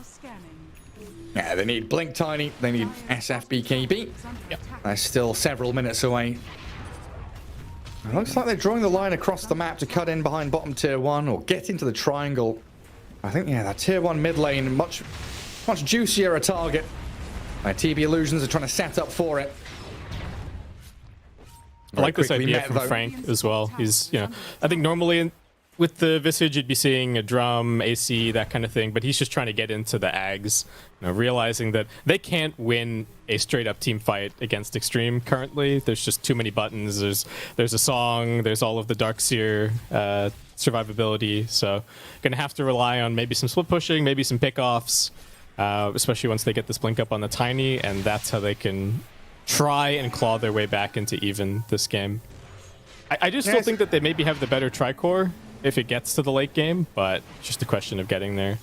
Yeah, they need Blink Tiny, they need SFBKB. Yep. They're still several minutes away. It looks like they're drawing the line across the map to cut in behind bottom tier 1 or get into the triangle. I think, yeah, that tier 1 mid lane, much juicier a target. TB Illusions are trying to set up for it. I like this idea from Frank as well. He's, I think normally with the Visage, you'd be seeing a drum, AC, that kind of thing, but he's just trying to get into the Ags, realizing that they can't win a straight-up team fight against Extreme currently. There's just too many buttons. There's a song, there's all of the Darkseer survivability, so gonna have to rely on maybe some split pushing, maybe some pickoffs, especially once they get this blink up on the Tiny, and that's how they can try and claw their way back into even this game. I just still think that they maybe have the better Tricore if it gets to the late game, but just a question of getting there.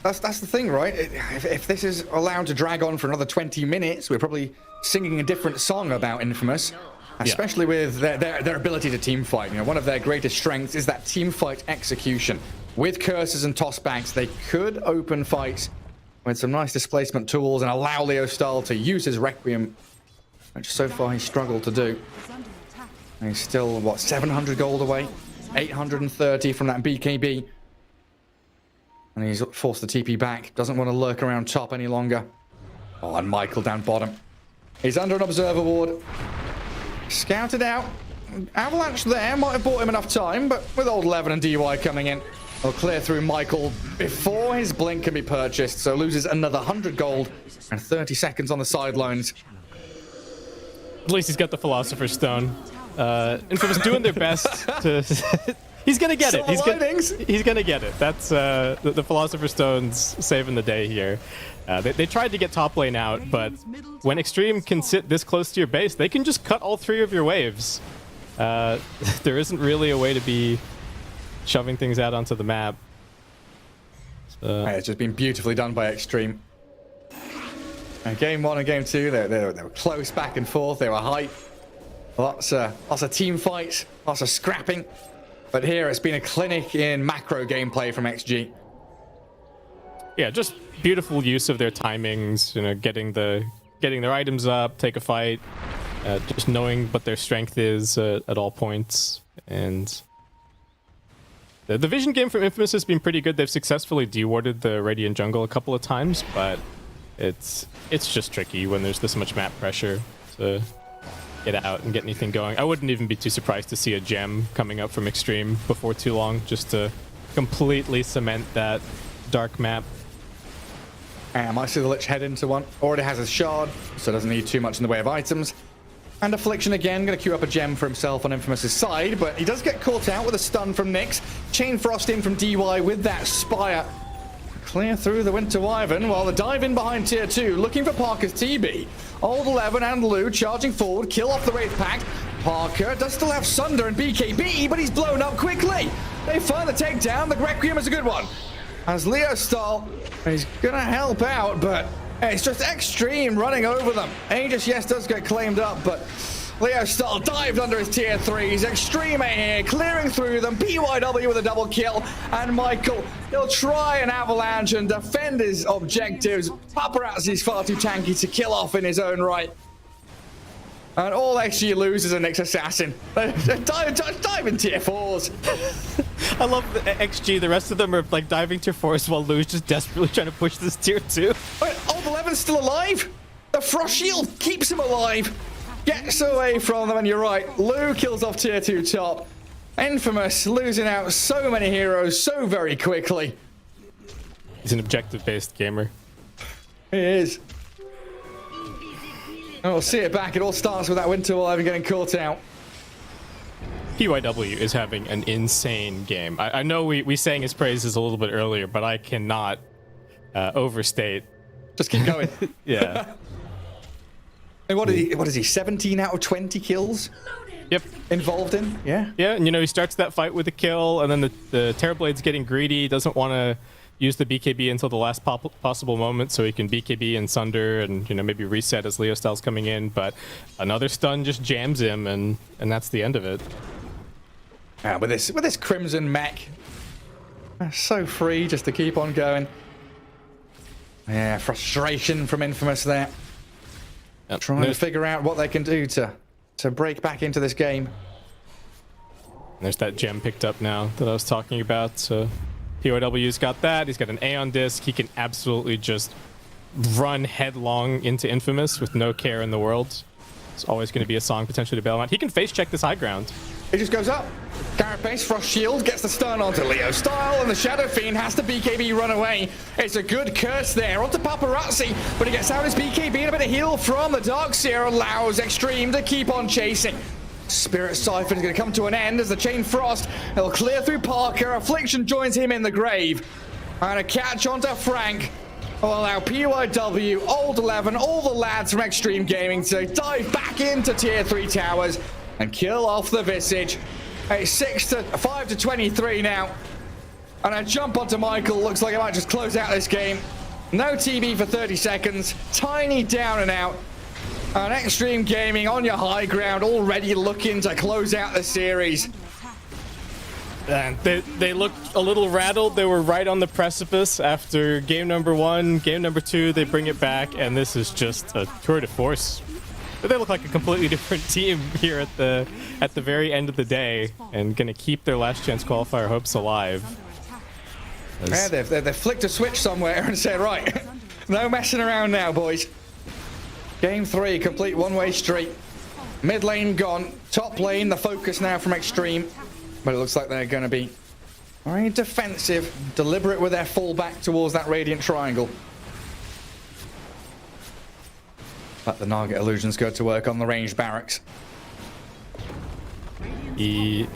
That's the thing, right? If this is allowed to drag on for another 20 minutes, we're probably singing a different song about Infamous, especially with their ability to team fight. You know, one of their greatest strengths is that team fight execution. With curses and tossbacks, they could open fights with some nice displacement tools and allow Leo Stahl to use his Requiem, which so far he's struggled to do. And he's still, what, 700 gold away? 830 from that BKB. And he's forced the TP back. Doesn't want to lurk around top any longer. Oh, and Michael down bottom. He's under an observer ward. Scouted out. Avalanche there. Might have bought him enough time, but with Old 11 and DY coming in, he'll clear through Michael before his blink can be purchased. So loses another 100 gold and 30 seconds on the sidelines. At least he's got the Philosopher's Stone. Infamous doing their best to... He's gonna get it. He's gonna get it. That's the Philosopher's Stone's saving the day here. They tried to get top lane out, but when Extreme can sit this close to your base, they can just cut all 3 of your waves. There isn't really a way to be shoving things out onto the map. So. It's just been beautifully done by Extreme. And game 1 and game 2, they were close back and forth. They were hype. Lots of team fights, lots of scrapping. But here it's been a clinic in macro gameplay from XG. Yeah, just beautiful use of their timings, you know, getting their items up, take a fight, just knowing what their strength is at all points. And the vision game from Infamous has been pretty good. They've successfully dewarded the Radiant jungle a couple of times, but it's just tricky when there's this much map pressure to get out and get anything going. I wouldn't even be too surprised to see a gem coming up from Extreme before too long, just to completely cement that dark map. I might see the Lich head into one. Already has his shard, so doesn't need too much in the way of items. And Affliction again, going to queue up a gem for himself on Infamous's side, but he does get caught out with a stun from Nyx. Chain Frost in from DY with that Spire. Clear through the Winter Wyvern while the dive in behind tier 2, looking for Parker's TB. Old 11 and Lou charging forward, kill off the Wraith Pact. Parker does still have Sunder and BKB, but he's blown up quickly. They find the takedown. The Requiem is a good one. As Leo Stahl, he's gonna help out, but it's just Extreme running over them. Aegis, yes, does get claimed up, but Leo Stahl dived under his tier 3s. Extreme here, clearing through them. PYW with a double kill. And Michael, he'll try an avalanche and defend his objectives. Paparazzi's far too tanky to kill off in his own right. And all XG loses a Nyx Assassin. Dive in tier 4s. I love the XG. The rest of them are like diving tier 4s while Lou's just desperately trying to push this tier 2. Wait, Old 11's still alive? The Frost Shield keeps him alive. Gets away from them, and you're right. Lou kills off tier 2 top. Infamous losing out so many heroes so very quickly. He's an objective-based gamer. He is. And we'll see it back. It all starts with that Winter Wyvern getting caught out. PYW is having an insane game. I know we sang his praises a little bit earlier, but I cannot overstate. Just keep going. Yeah. And what is he? 17 out of 20 kills? Yep. Involved in? Yeah. Yeah, and you know, he starts that fight with a kill, and then the Terrorblade's getting greedy, doesn't want to use the BKB until the last possible moment so he can BKB and Sunder and, you know, maybe reset as Leo Stahl's coming in, but another stun just jams him, and that's the end of it. Yeah, with this Crimson mech, so free just to keep on going. Yeah, frustration from Infamous there. Yep. Trying to figure out what they can do to break back into this game. There's that gem picked up now that I was talking about. So POW's got that. He's got an A on disc. He can absolutely just run headlong into Infamous with no care in the world. It's always going to be a song potentially to bail him out. He can face check this high ground. It just goes up. Carapace, Frost Shield, gets the stun onto Leo Stahl, and the Shadow Fiend has to BKB run away. It's a good curse there onto Paparazzi, but he gets out his BKB and a bit of heal from the Darkseer allows Extreme to keep on chasing. Spirit Siphon is going to come to an end as the Chain Frost. He'll clear through Parker. Affliction joins him in the grave. And a catch onto Frank will allow PYW, Old 11, all the lads from Extreme Gaming to dive back into tier 3 towers and kill off the Visage. It's 5 to 23 now. And a jump onto Michael. Looks like it might just close out this game. No TB for 30 seconds. Tiny down and out. And Extreme Gaming on your high ground, already looking to close out the series. And they looked a little rattled. They were right on the precipice after game number 1. Game number 2, they bring it back, and this is just a tour de force. They look like a completely different team here at the very end of the day, and gonna keep their last chance qualifier hopes alive. Yeah, they've flicked a switch somewhere and said, right, no messing around now, boys. Game 3, complete one-way street. Mid lane gone. Top lane, the focus now from Extreme. But it looks like they're going to be very defensive, deliberate with their fall back towards that Radiant Triangle. Let the Naga illusions go to work on the ranged barracks. Yeah,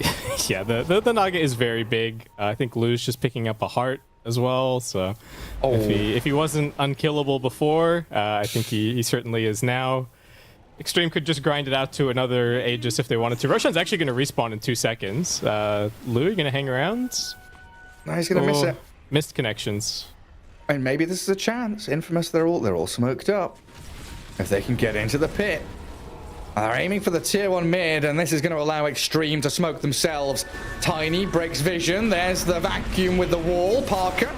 the Naga is very big. I think Lou's just picking up a heart as well. So if he wasn't unkillable before, I think he certainly is now. Extreme could just grind it out to another Aegis if they wanted to. Roshan's actually going to respawn in 2 seconds. Lou, you going to hang around? No, he's going to miss it. Missed connections. And maybe this is a chance. Infamous, they're all smoked up. If they can get into the pit. They're aiming for the tier 1 mid, and this is going to allow Extreme to smoke themselves. Tiny breaks vision. There's the vacuum with the wall. Parker.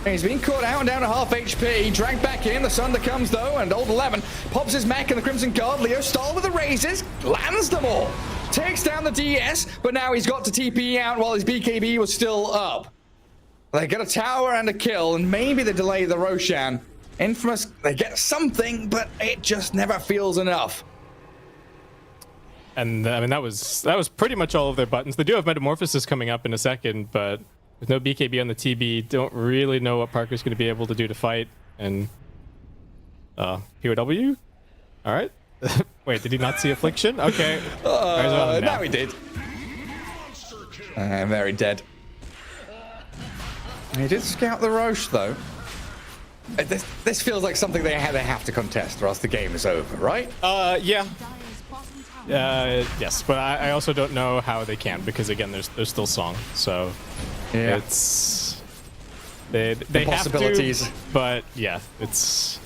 He's been caught out and down to half HP. Dragged back in. The Sunder comes though, and Old 11 pops his mech and the Crimson Guard. Leo Stahl with the raises. Lands them all. Takes down the DS, but now he's got to TP out while his BKB was still up. They get a tower and a kill, and maybe they delay the Roshan. Infamous, they get something, but it just never feels enough. And I mean, that was pretty much all of their buttons. They do have Metamorphosis coming up in a second, but with no BKB on the TB, don't really know what Parker's going to be able to do to fight. And POW? All right. Wait, did he not see Affliction? Okay. Now he did. Very dead. He did scout the Roche though. This feels like something they have to contest, or else the game is over, right? Yeah. Yes, but I also don't know how they can, because again, there's still Song, so yeah. It's they possibilities. Have to, but yeah, it's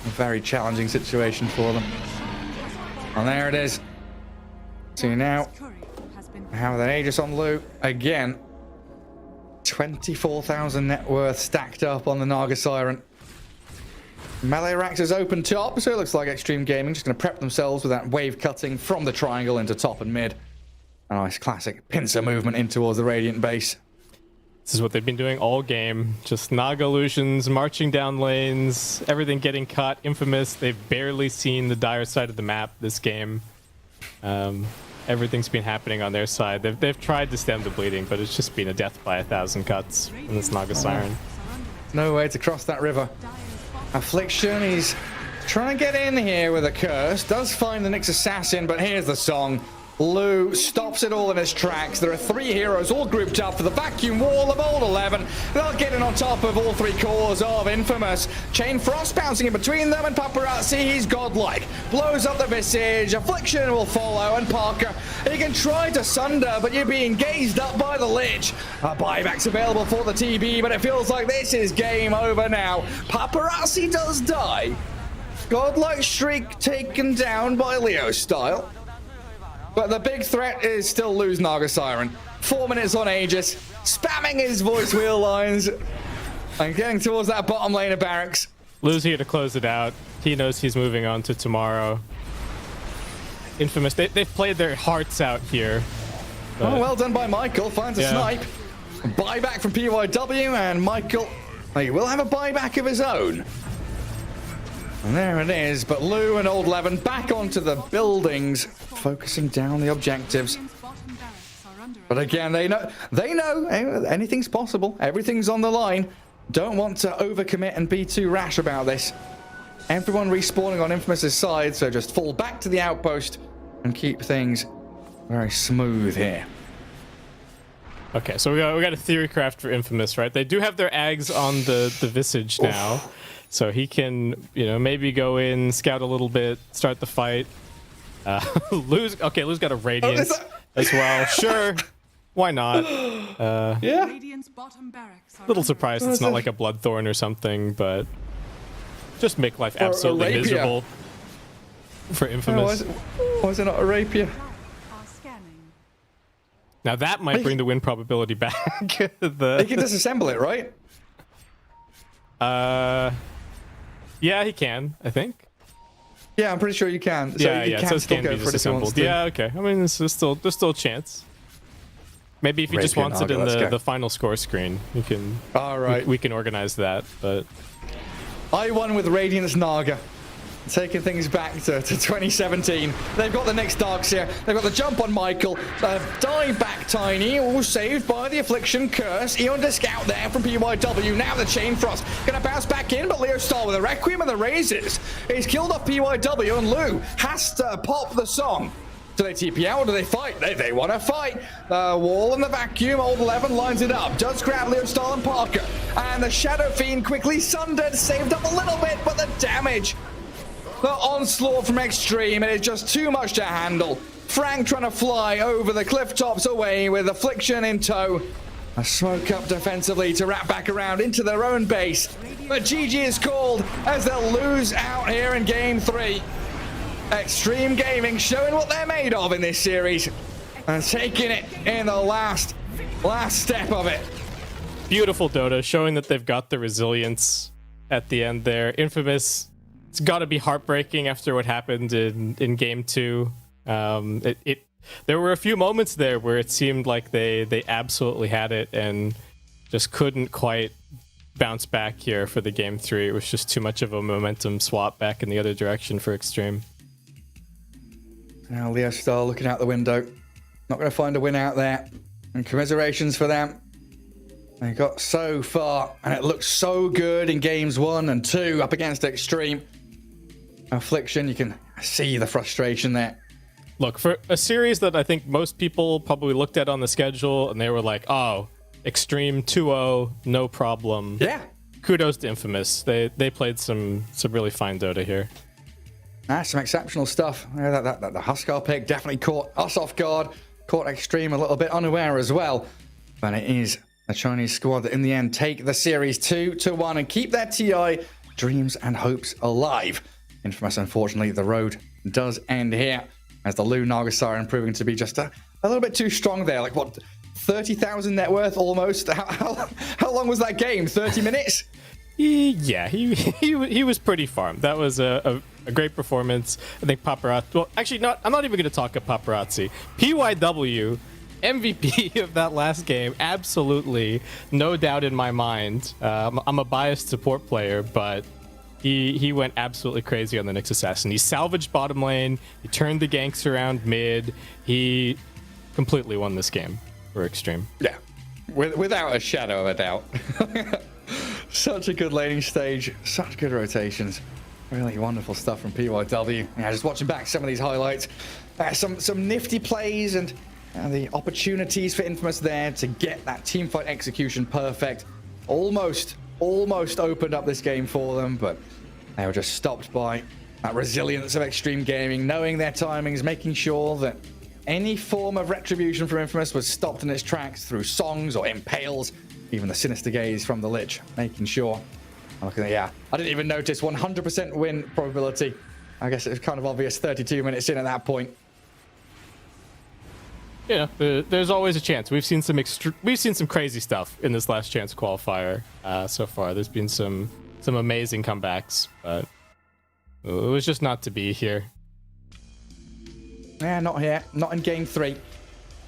a very challenging situation for them. And there it is. See now, how the Aegis on Lou again. 24,000 net worth stacked up on the Naga Siren. Melee Rax is open top, so it looks like Extreme Gaming just going to prep themselves with that wave cutting from the triangle into top and mid. A nice classic pincer movement in towards the Radiant base. This is what they've been doing all game. Just Naga illusions, marching down lanes, everything getting cut. Infamous, they've barely seen the dire side of the map this game. Everything's been happening on their side. They've tried to stem the bleeding, but it's just been a death by 1,000 cuts in this Naga Siren. No way to cross that river. Affliction, he's trying to get in here with a curse. Does find the Nyx Assassin, but here's the song. Lou stops it all in his tracks. There are 3 heroes all grouped up for the vacuum wall of Old 11. They'll get in on top of all 3 cores of Infamous. Chain Frost bouncing in between them, and Paparazzi, he's godlike. Blows up the Visage. Affliction will follow, and Parker, he can try to sunder, but you're being gazed up by the Lich. A buyback's available for the TB, but it feels like this is game over now. Paparazzi does die. Godlike Shriek taken down by Leo Style. But the big threat is still Lou's Naga Siren. 4 minutes on Aegis, spamming his voice wheel lines and getting towards that bottom lane of barracks. Lou's here to close it out. He knows he's moving on to tomorrow. Infamous, they've played their hearts out here. Oh, well done by Michael. Finds a snipe. Buyback from PYW, and Michael, he will have a buyback of his own. And there it is, but Lou and Old 11 back onto the buildings, focusing down the objectives. But again, they know anything's possible. Everything's on the line. Don't want to overcommit and be too rash about this. Everyone respawning on Infamous's side, so just fall back to the outpost and keep things very smooth here. Okay, so we got a theory craft for Infamous, right? They do have their Ags on the Visage now. So he can, maybe go in, scout a little bit, start the fight. Lou's got a Radiance. as well. Sure, why not? Yeah. A little surprised it's not like a Bloodthorn or something, but just make life Or absolutely a rapier. miserable for Infamous. Why is it not a rapier? Now that might bring the win probability back. You can disassemble it, right? Yeah, he can, I think. Yeah, I'm pretty sure you can. So Yeah, you it can says still can go be for it if you want disassembled. to. Yeah, okay. I mean, there's still a chance. Maybe if he just Rapier wants it Naga, in let's go. the final score screen, you can. All right. We can organize that, but. I won with Radiance Naga. Taking things back to 2017. They've got the next Darks here. They've got the jump on Michael. Dive back Tiny. All saved by the Affliction Curse. Eon Disc out there from PYW. Now the Chain Frost. Gonna bounce back in, but Leo Star with a Requiem and the Raises. He's killed off PYW, and Lou has to pop the song. Do they TP out or do they fight? They want to fight. The wall and the vacuum. Old 11 lines it up. Does grab Leo Stahl and Parker. And the Shadow Fiend quickly sundered. Saved up a little bit, but the damage. The onslaught from Extreme. It is just too much to handle. Frank trying to fly over the cliff tops away with Affliction in tow. A smoke up defensively to wrap back around into their own base. But GG is called as they'll lose out here in Game 3. Extreme Gaming showing what they're made of in this series and taking it in the last step of it. Beautiful Dota, showing that they've got the resilience at the end there. Infamous, it's got to be heartbreaking after what happened in Game 2. There were a few moments there where it seemed like they absolutely had it and just couldn't quite bounce back here for the Game 3. It was just too much of a momentum swap back in the other direction for Extreme. Now Leo Star looking out the window. Not going to find a win out there. And commiserations for them. They got so far, and it looked so good in games 1 and 2 up against Extreme. Affliction, you can see the frustration there. Look, for a series that I think most people probably looked at on the schedule and they were like, oh, Extreme 2-0, no problem. Yeah. Kudos to Infamous. They played some really fine Dota here. Some exceptional stuff. Yeah, the Huskar pick definitely caught us off guard. Caught Extreme a little bit unaware as well. But it is the Chinese squad that in the end take the series 2-1 and keep their TI dreams and hopes alive. Infamous, unfortunately, the road does end here as the Lu Nagasaren proving to be just a little bit too strong there. Like, what, 30,000 net worth almost? How long was that game? 30 minutes? Yeah, he was pretty farmed. That was a great performance. I think Paparazzi... Well, actually, I'm not even going to talk about Paparazzi. PYW, MVP of that last game, absolutely, no doubt in my mind. I'm a biased support player, but he went absolutely crazy on the Nyx Assassin. He salvaged bottom lane, he turned the ganks around mid, he completely won this game for Extreme. Yeah, without a shadow of a doubt. Such a good laning stage, such good rotations. Really wonderful stuff from PYW. Yeah, just watching back some of these highlights. Some nifty plays and the opportunities for Infamous there to get that teamfight execution perfect. Almost opened up this game for them, but they were just stopped by that resilience of Extreme Gaming, knowing their timings, making sure that any form of retribution from Infamous was stopped in its tracks through songs or impales. Even the sinister gaze from the Lich, making sure. Yeah, I didn't even notice 100% win probability. I guess it was kind of obvious 32 minutes in at that point. Yeah, there's always a chance. We've seen some crazy stuff in this Last Chance Qualifier so far. There's been some amazing comebacks, but it was just not to be here. Yeah, not here. Not in Game 3.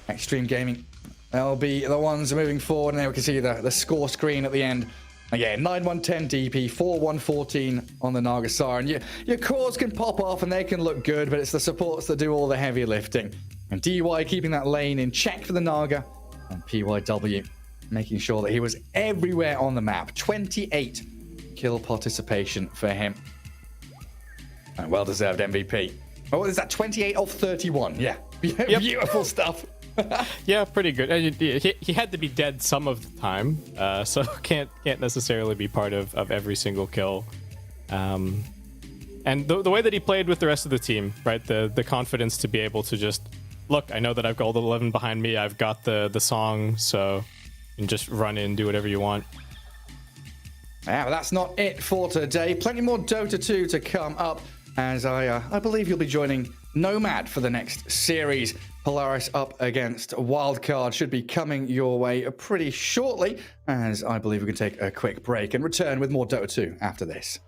Extreme Gaming. They'll be the ones moving forward, and there we can see the score screen at the end. Again, 9-1-10 DP, 4-1-14 on the Nagasaren. Your cores can pop off and they can look good, but it's the supports that do all the heavy lifting. And DY keeping that lane in check for the Naga, and PYW making sure that he was everywhere on the map. 28 kill participation for him. And well-deserved MVP. Oh, is that 28 of 31? Yeah. Yep. Beautiful stuff. Yeah, pretty good. He had to be dead some of the time, so can't necessarily be part of every single kill. And the way that he played with the rest of the team, right? The confidence to be able to just look, I know that I've got Gold 11 behind me. I've got the song, so you can just run in, do whatever you want. Yeah, but that's not it for today. Plenty more Dota 2 to come up, as I believe you'll be joining Nomad for the next series. Polaris up against Wildcard should be coming your way pretty shortly, as I believe we can take a quick break and return with more Dota 2 after this.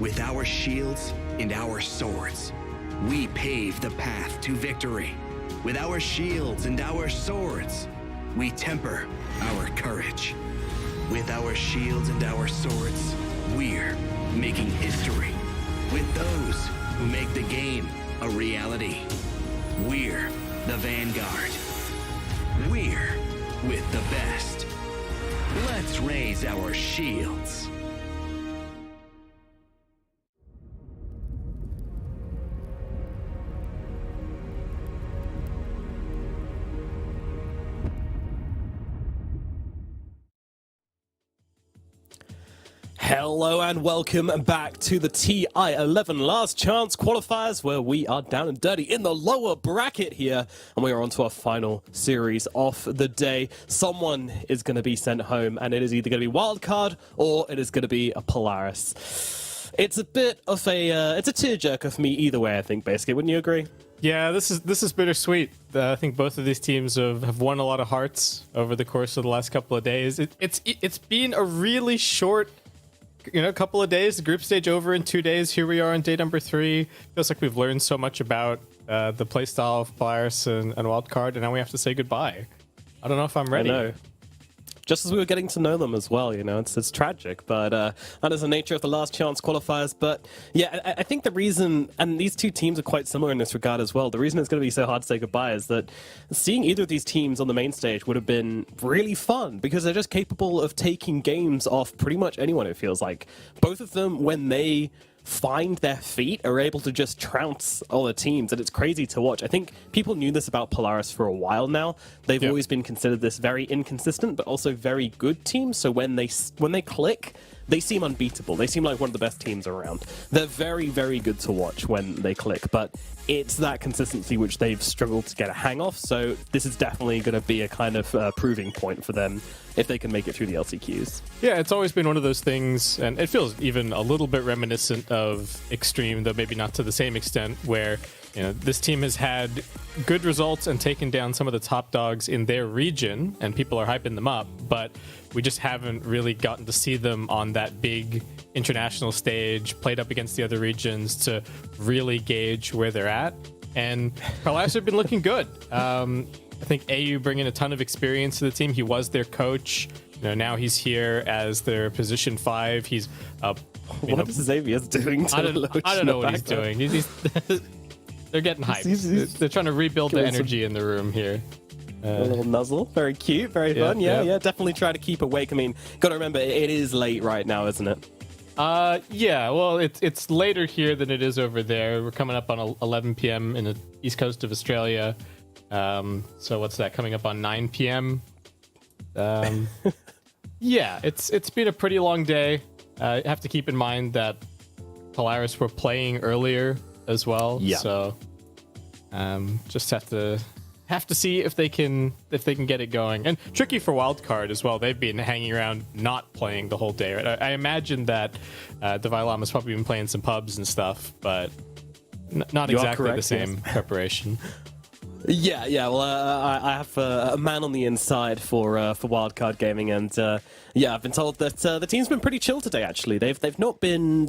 With our shields and our swords, we pave the path to victory. With our shields and our swords, we temper our courage. With our shields and our swords, we're making history. With those who make the game a reality, we're the Vanguard. We're with the best. Let's raise our shields. Hello and welcome back to the TI-11 Last Chance Qualifiers, where we are down and dirty in the lower bracket here, and we are on to our final series of the day. Someone is going to be sent home, and it is either going to be Wildcard or it is going to be a Polaris. It's a bit of a it's a tearjerker for me either way, I think, basically. Wouldn't you agree? Yeah, this is bittersweet. I think both of these teams have won a lot of hearts over the course of the last couple of days. It's been a really short, couple of days. The group stage over in 2 days. Here we are on day number 3. Feels like we've learned so much about the playstyle of Polaris and Wildcard, and now we have to say goodbye. I don't know if I'm ready. I know. Just as we were getting to know them as well, it's tragic, but that is the nature of the Last Chance Qualifiers. But yeah, I think the reason, and these two teams are quite similar in this regard as well, the reason it's going to be so hard to say goodbye is that seeing either of these teams on the main stage would have been really fun, because they're just capable of taking games off pretty much anyone, it feels like. Both of them, when they find their feet, are able to just trounce other teams, and it's crazy to watch. I think people knew this about Polaris for a while now. They've always been considered this very inconsistent but also very good team, so when they click, they seem unbeatable. They seem like one of the best teams around. They're very, very good to watch when they click, but it's that consistency which they've struggled to get a hang of, so this is definitely going to be a kind of proving point for them if they can make it through the LCQs. Yeah, it's always been one of those things, and it feels even a little bit reminiscent of Extreme, though maybe not to the same extent, where this team has had good results and taken down some of the top dogs in their region, and people are hyping them up, but we just haven't really gotten to see them on that big international stage, played up against the other regions to really gauge where they're at. And Polaris have been looking good. I think AU bringing a ton of experience to the team. He was their coach. Now he's here as their position 5. He's what is Xavier's doing? I don't know what he's doing. They're getting hyped. They're trying to rebuild the energy in the room here. A little nuzzle. Very cute, very fun. Yeah, definitely try to keep awake. I mean, gotta remember, it is late right now, isn't it? Yeah, well, it's later here than it is over there. We're coming up on 11 p.m. in the east coast of Australia. So what's that, coming up on 9 p.m.? Yeah, it's been a pretty long day. You have to keep in mind that Polaris were playing earlier as well. Yeah. So just have to see if they can get it going. And tricky for Wildcard as well. They've been hanging around not playing the whole day. Right? I imagine that Devi Lama's probably been playing some pubs and stuff, but not exactly the same preparation. Yeah. Well, I have a man on the inside for Wildcard Gaming, and I've been told that the team's been pretty chill today. Actually, they've not been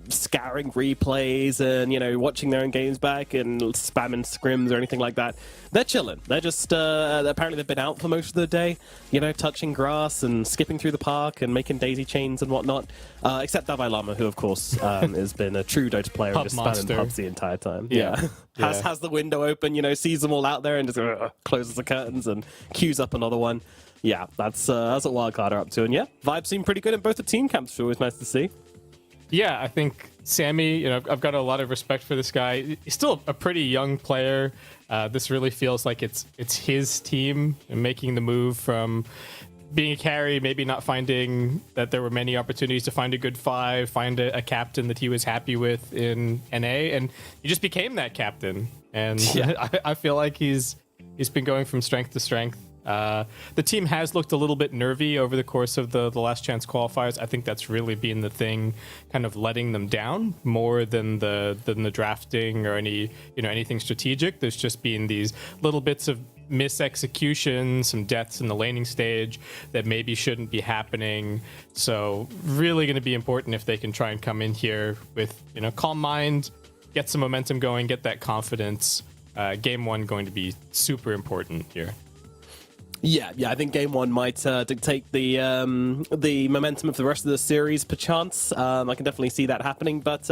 scouring replays and watching their own games back and spamming scrims or anything like that. They're chilling. They're just apparently they've been out for most of the day, touching grass and skipping through the park and making daisy chains and whatnot. Except Devi Lama, who of course has been a true Dota player and just spamming pubs the entire time. Yeah. Has the window open, sees them all out there and just closes the curtains and queues up another one. Yeah, that's what Wildcard are up to. And yeah, vibes seem pretty good in both the team camps, which is always nice to see. Yeah, I think Sammy, I've got a lot of respect for this guy. He's still a pretty young player. This really feels like it's his team, and making the move from being a carry, maybe not finding that there were many opportunities to find a good 5, find a captain that he was happy with in NA, and he just became that captain. And I feel like he's been going from strength to strength. The team has looked a little bit nervy over the course of the Last Chance Qualifiers. I think that's really been the thing kind of letting them down more than the drafting or anything strategic. There's just been these little bits of misexecution, some deaths in the laning stage that maybe shouldn't be happening. So really going to be important if they can try and come in here with, calm mind, get some momentum going, get that confidence. Game 1 going to be super important here. Yeah, I think game 1 might dictate the momentum of the rest of the series, perchance. I can definitely see that happening. But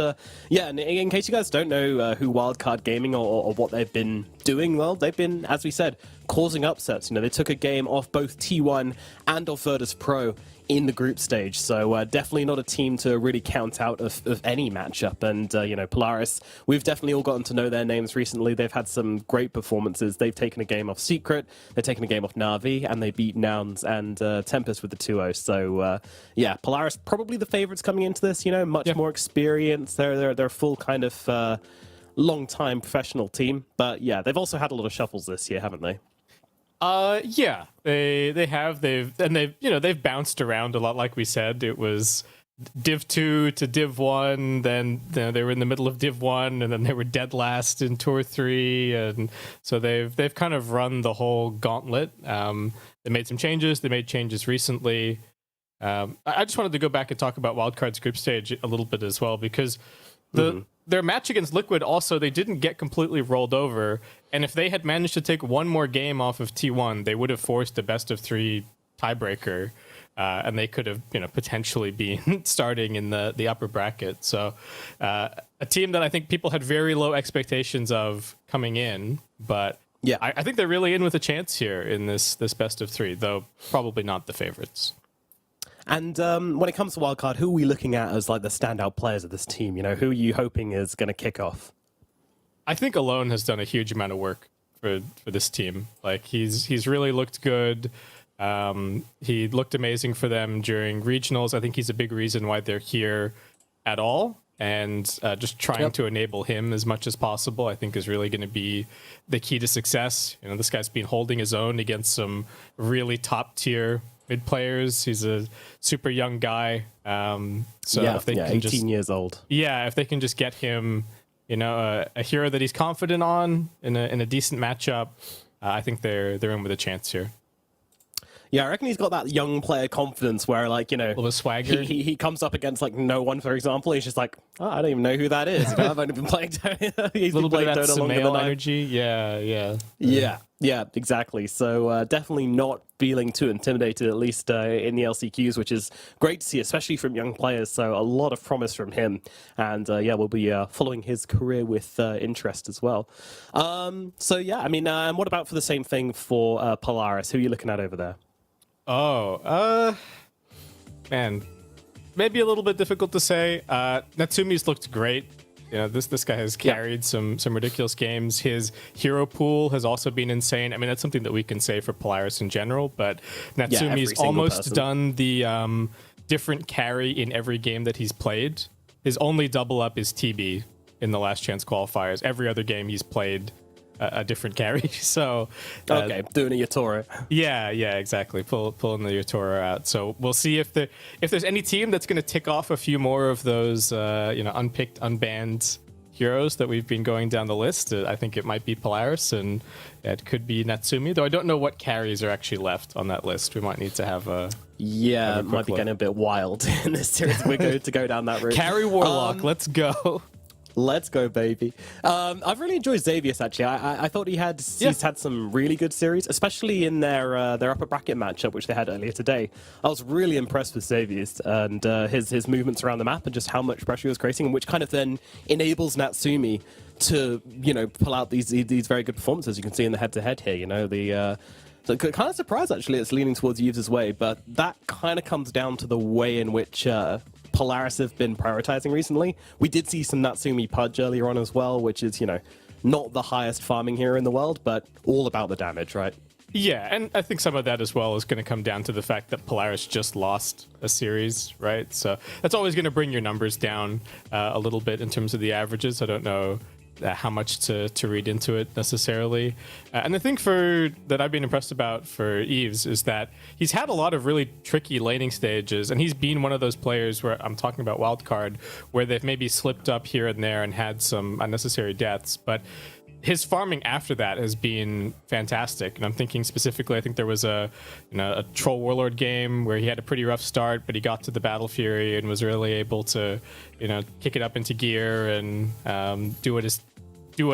yeah, in case you guys don't know who Wildcard Gaming or what they've been doing, well, they've been, as we said, causing upsets. They took a game off both T1 and off Virtus Pro in the group stage, so definitely not a team to really count out of any matchup. And Polaris, we've definitely all gotten to know their names recently. They've had some great performances. They've taken a game off Secret, they've taken a game off Na'Vi, and they beat Nouns and Tempest with the 2-0. So yeah, Polaris probably the favorites coming into this. Much more experience. They're a full kind of long-time professional team. But yeah, they've also had a lot of shuffles this year, haven't they? Yeah, they have. They've bounced around a lot. Like we said, it was Div 2 to Div 1, then they were in the middle of Div 1, and then they were dead last in Tour 3, and so they've kind of run the whole gauntlet. They made some changes. They made changes recently. I just wanted to go back and talk about Wildcard's group stage a little bit as well, because their match against Liquid also, they didn't get completely rolled over, and if they had managed to take one more game off of T1, they would have forced a best of 3 tiebreaker, and they could have potentially been starting in the upper bracket. So a team that I think people had very low expectations of coming in, but yeah, I think they're really in with a chance here in this best of 3, though probably not the favorites. And when it comes to Wildcard, who are we looking at as like the standout players of this team? Who are you hoping is going to kick off? I think Alone has done a huge amount of work for this team. Like he's really looked good. He looked amazing for them during regionals. I think he's a big reason why they're here at all. And just trying to enable him as much as possible, I think, is really going to be the key to success. This guy's been holding his own against some really top tier mid players. He's a super young guy. So if they can 18 years old. Yeah, if they can just get him, a hero that he's confident on in a decent matchup, I think they're in with a chance here. Yeah, I reckon he's got that young player confidence where, like, a little swagger. He comes up against, like, no one, for example. He's just like, I don't even know who that is. I've only been playing Dota. He's a little been bit playing of that Dota longer than Sumail energy. Yeah, exactly. So definitely not feeling too intimidated, at least in the LCQs, which is great to see, especially from young players. So a lot of promise from him. And we'll be following his career with interest as well. So yeah, I mean, what about for the same thing for Polaris? Who are you looking at over there? Man, maybe a little bit difficult to say. Natsumi's looked great. This guy has carried some ridiculous games. His hero pool has also been insane. I mean, that's something that we can say for Polaris in general, but Natsumi's almost done the different carry in every game that he's played. His only double up is TB in the Last Chance Qualifiers. Every other game he's played a different carry. So doing a Yatora. Yeah, exactly. Pulling the Yatora out. So we'll see if there's any team that's going to tick off a few more of those unpicked, unbanned heroes that we've been going down the list. I think it might be Polaris, and it could be Natsumi, though I don't know what carries are actually left on that list. We might need to have a it might be getting a bit wild in this series. We're going to go down that route. Carry Warlock, let's go. Let's go, baby. I've really enjoyed Xavius, actually. I thought he's had some really good series, especially in their upper bracket matchup, which they had earlier today. I was really impressed with Xavius and his movements around the map and just how much pressure he was creating, which kind of then enables Natsumi to, pull out these very good performances you can see in the head-to-head here. So kind of surprised, actually, it's leaning towards Yves' way, but that kind of comes down to the way in which Polaris have been prioritizing recently. We did see some Natsumi Pudge earlier on as well, which is, not the highest farming hero in the world, but all about the damage, right? Yeah, and I think some of that as well is going to come down to the fact that Polaris just lost a series, right? So that's always going to bring your numbers down a little bit in terms of the averages. I don't know how much to read into it necessarily. And the thing that I've been impressed about for Yves is that he's had a lot of really tricky laning stages, and he's been one of those players where I'm talking about Wildcard, where they've maybe slipped up here and there and had some unnecessary deaths, but his farming after that has been fantastic. And I'm thinking specifically, I think there was a Troll Warlord game where he had a pretty rough start, but he got to the Battle Fury and was really able to, kick it up into gear and do what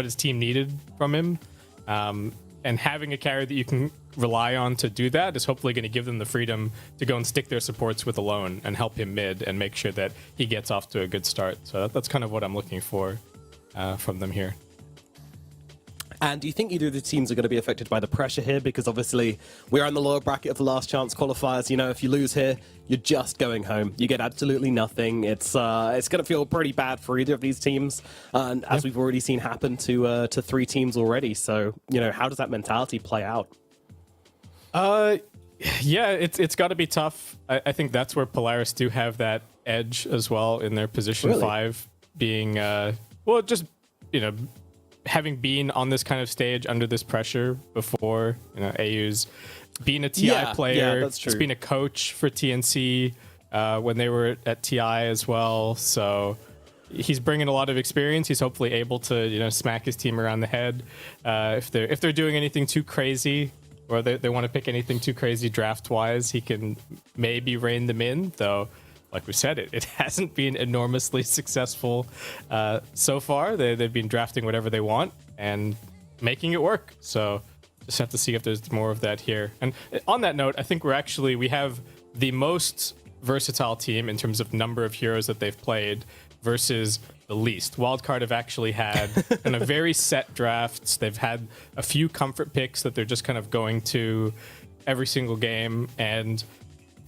his team needed from him. And having a carry that you can rely on to do that is hopefully going to give them the freedom to go and stick their supports with Alone and help him mid and make sure that he gets off to a good start. So that's kind of what I'm looking for from them here. And do you think either of the teams are going to be affected by the pressure here? Because obviously we are in the lower bracket of the last chance qualifiers. If you lose here, you're just going home. You get absolutely nothing. It's going to feel pretty bad for either of these teams, and as we've already seen happen to 3 teams already. So how does that mentality play out? Yeah, it's got to be tough. I think that's where Polaris do have that edge as well in their position 5, being having been on this kind of stage under this pressure before, AU's being a TI player, that's true. just being a coach for TNC when they were at TI as well. So he's bringing a lot of experience. He's hopefully able to, smack his team around the head if they're doing anything too crazy, or they want to pick anything too crazy draft-wise. He can maybe rein them in, though. Like we said, it hasn't been enormously successful so far. They've been drafting whatever they want and making it work. So just have to see if there's more of that here. And on that note, I think we have the most versatile team in terms of number of heroes that they've played versus the least. Wildcard have actually had kind of very set drafts. They've had a few comfort picks that they're just kind of going to every single game, and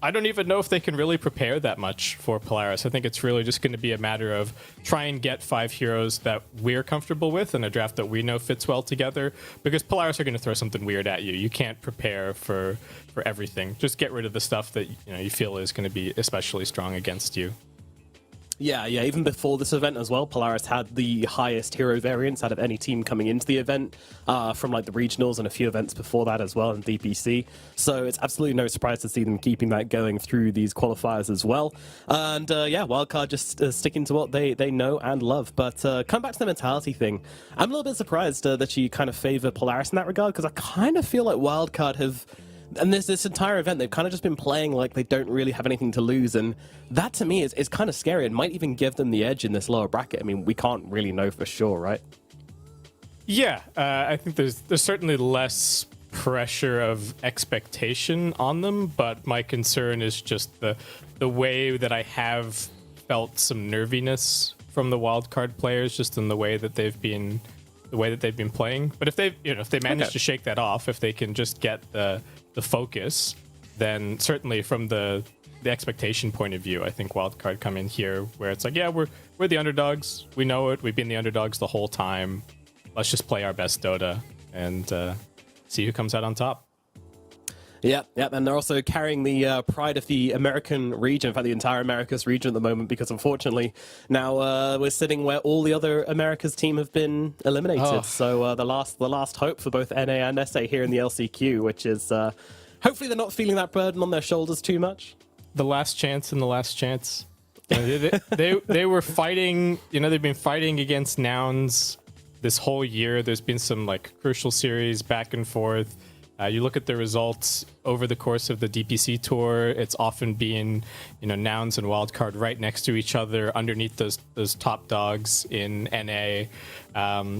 I don't even know if they can really prepare that much for Polaris. I think it's really just going to be a matter of try and get 5 heroes that we're comfortable with in a draft that we know fits well together, because Polaris are going to throw something weird at you. You can't prepare for everything. Just get rid of the stuff that you feel is going to be especially strong against you. Yeah, even before this event as well, Polaris had the highest hero variance out of any team coming into the event from the regionals and a few events before that as well in DPC. So it's absolutely no surprise to see them keeping that going through these qualifiers as well. And Wildcard just sticking to what they know and love. But come back to the mentality thing. I'm a little bit surprised that you kind of favor Polaris in that regard, because I kind of feel like Wildcard have... And this entire event, they've kind of just been playing like they don't really have anything to lose. And that, to me, is kind of scary. It might even give them the edge in this lower bracket. I mean, we can't really know for sure, right? Yeah, I think there's certainly less pressure of expectation on them. But my concern is just the way that I have felt some nerviness from the wildcard players, just in the way that they've been playing. But if they manage to shake that off, if they can just get the focus, then certainly from the expectation point of view, I think Wildcard come in here where it's like, yeah, we're the underdogs. We know it. We've been the underdogs the whole time. Let's just play our best Dota and see who comes out on top. Yep, and they're also carrying the pride of the American region, in fact, the entire Americas region at the moment, because unfortunately now we're sitting where all the other Americas team have been eliminated. Oh. So the last hope for both NA and SA here in the LCQ, which is hopefully they're not feeling that burden on their shoulders too much. The last chance and the last chance. They were fighting. They've been fighting against Nouns this whole year. There's been some crucial series back and forth. You look at the results over the course of the DPC tour, it's often been, Nouns and Wildcard right next to each other underneath those top dogs in NA.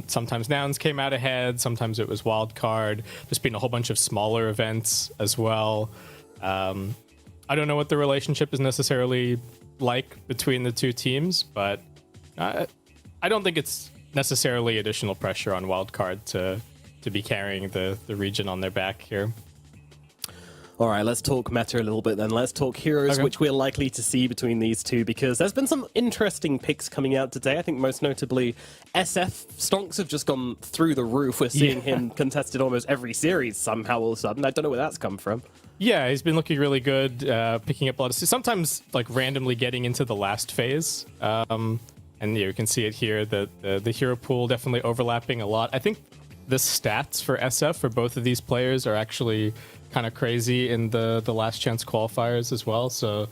Sometimes Nouns came out ahead, sometimes it was Wildcard. There's been a whole bunch of smaller events as well. I don't know what the relationship is necessarily like between the two teams, but I don't think it's necessarily additional pressure on Wildcard to be carrying the region on their back here. All right, let's talk meta a little bit then. Let's talk heroes, which we're likely to see between these two, because there's been some interesting picks coming out today. I think most notably SF. Stonks have just gone through the roof. We're seeing him contested almost every series somehow all of a sudden. I don't know where that's come from. Yeah, he's been looking really good, picking up a lot of... Sometimes, randomly getting into the last phase. And you can see it here, the hero pool definitely overlapping a lot. I think the stats for SF for both of these players are actually kind of crazy in the last chance qualifiers as well. So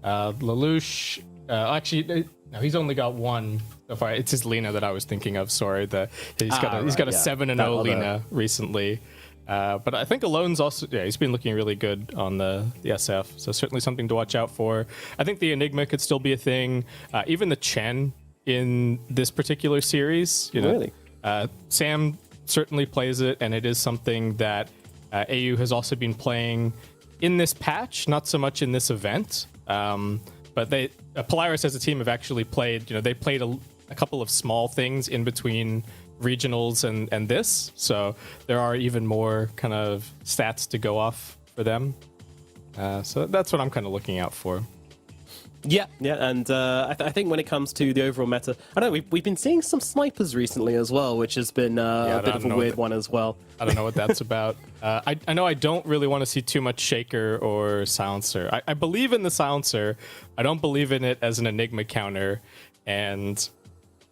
Lelouch, actually, no, he's only got one so far. It's his Lina that I was thinking of. Sorry, he's got a 7-0 Lina recently. But I think Alone's also, he's been looking really good on the SF, so certainly something to watch out for. I think the Enigma could still be a thing. Even the Chen in this particular series, Really? Sam certainly plays it, and it is something that AU has also been playing in this patch, not so much in this event. But Polaris as a team have actually played, they played a couple of small things in between regionals and this, so there are even more kind of stats to go off for them. So that's what I'm kind of looking out for. Yeah, and I think when it comes to the overall meta, I don't know, we've been seeing some snipers recently as well, which has been a bit of a weird one as well. I don't know what that's about. I know I don't really want to see too much Shaker or Silencer. I believe in the Silencer. I don't believe in it as an Enigma counter, and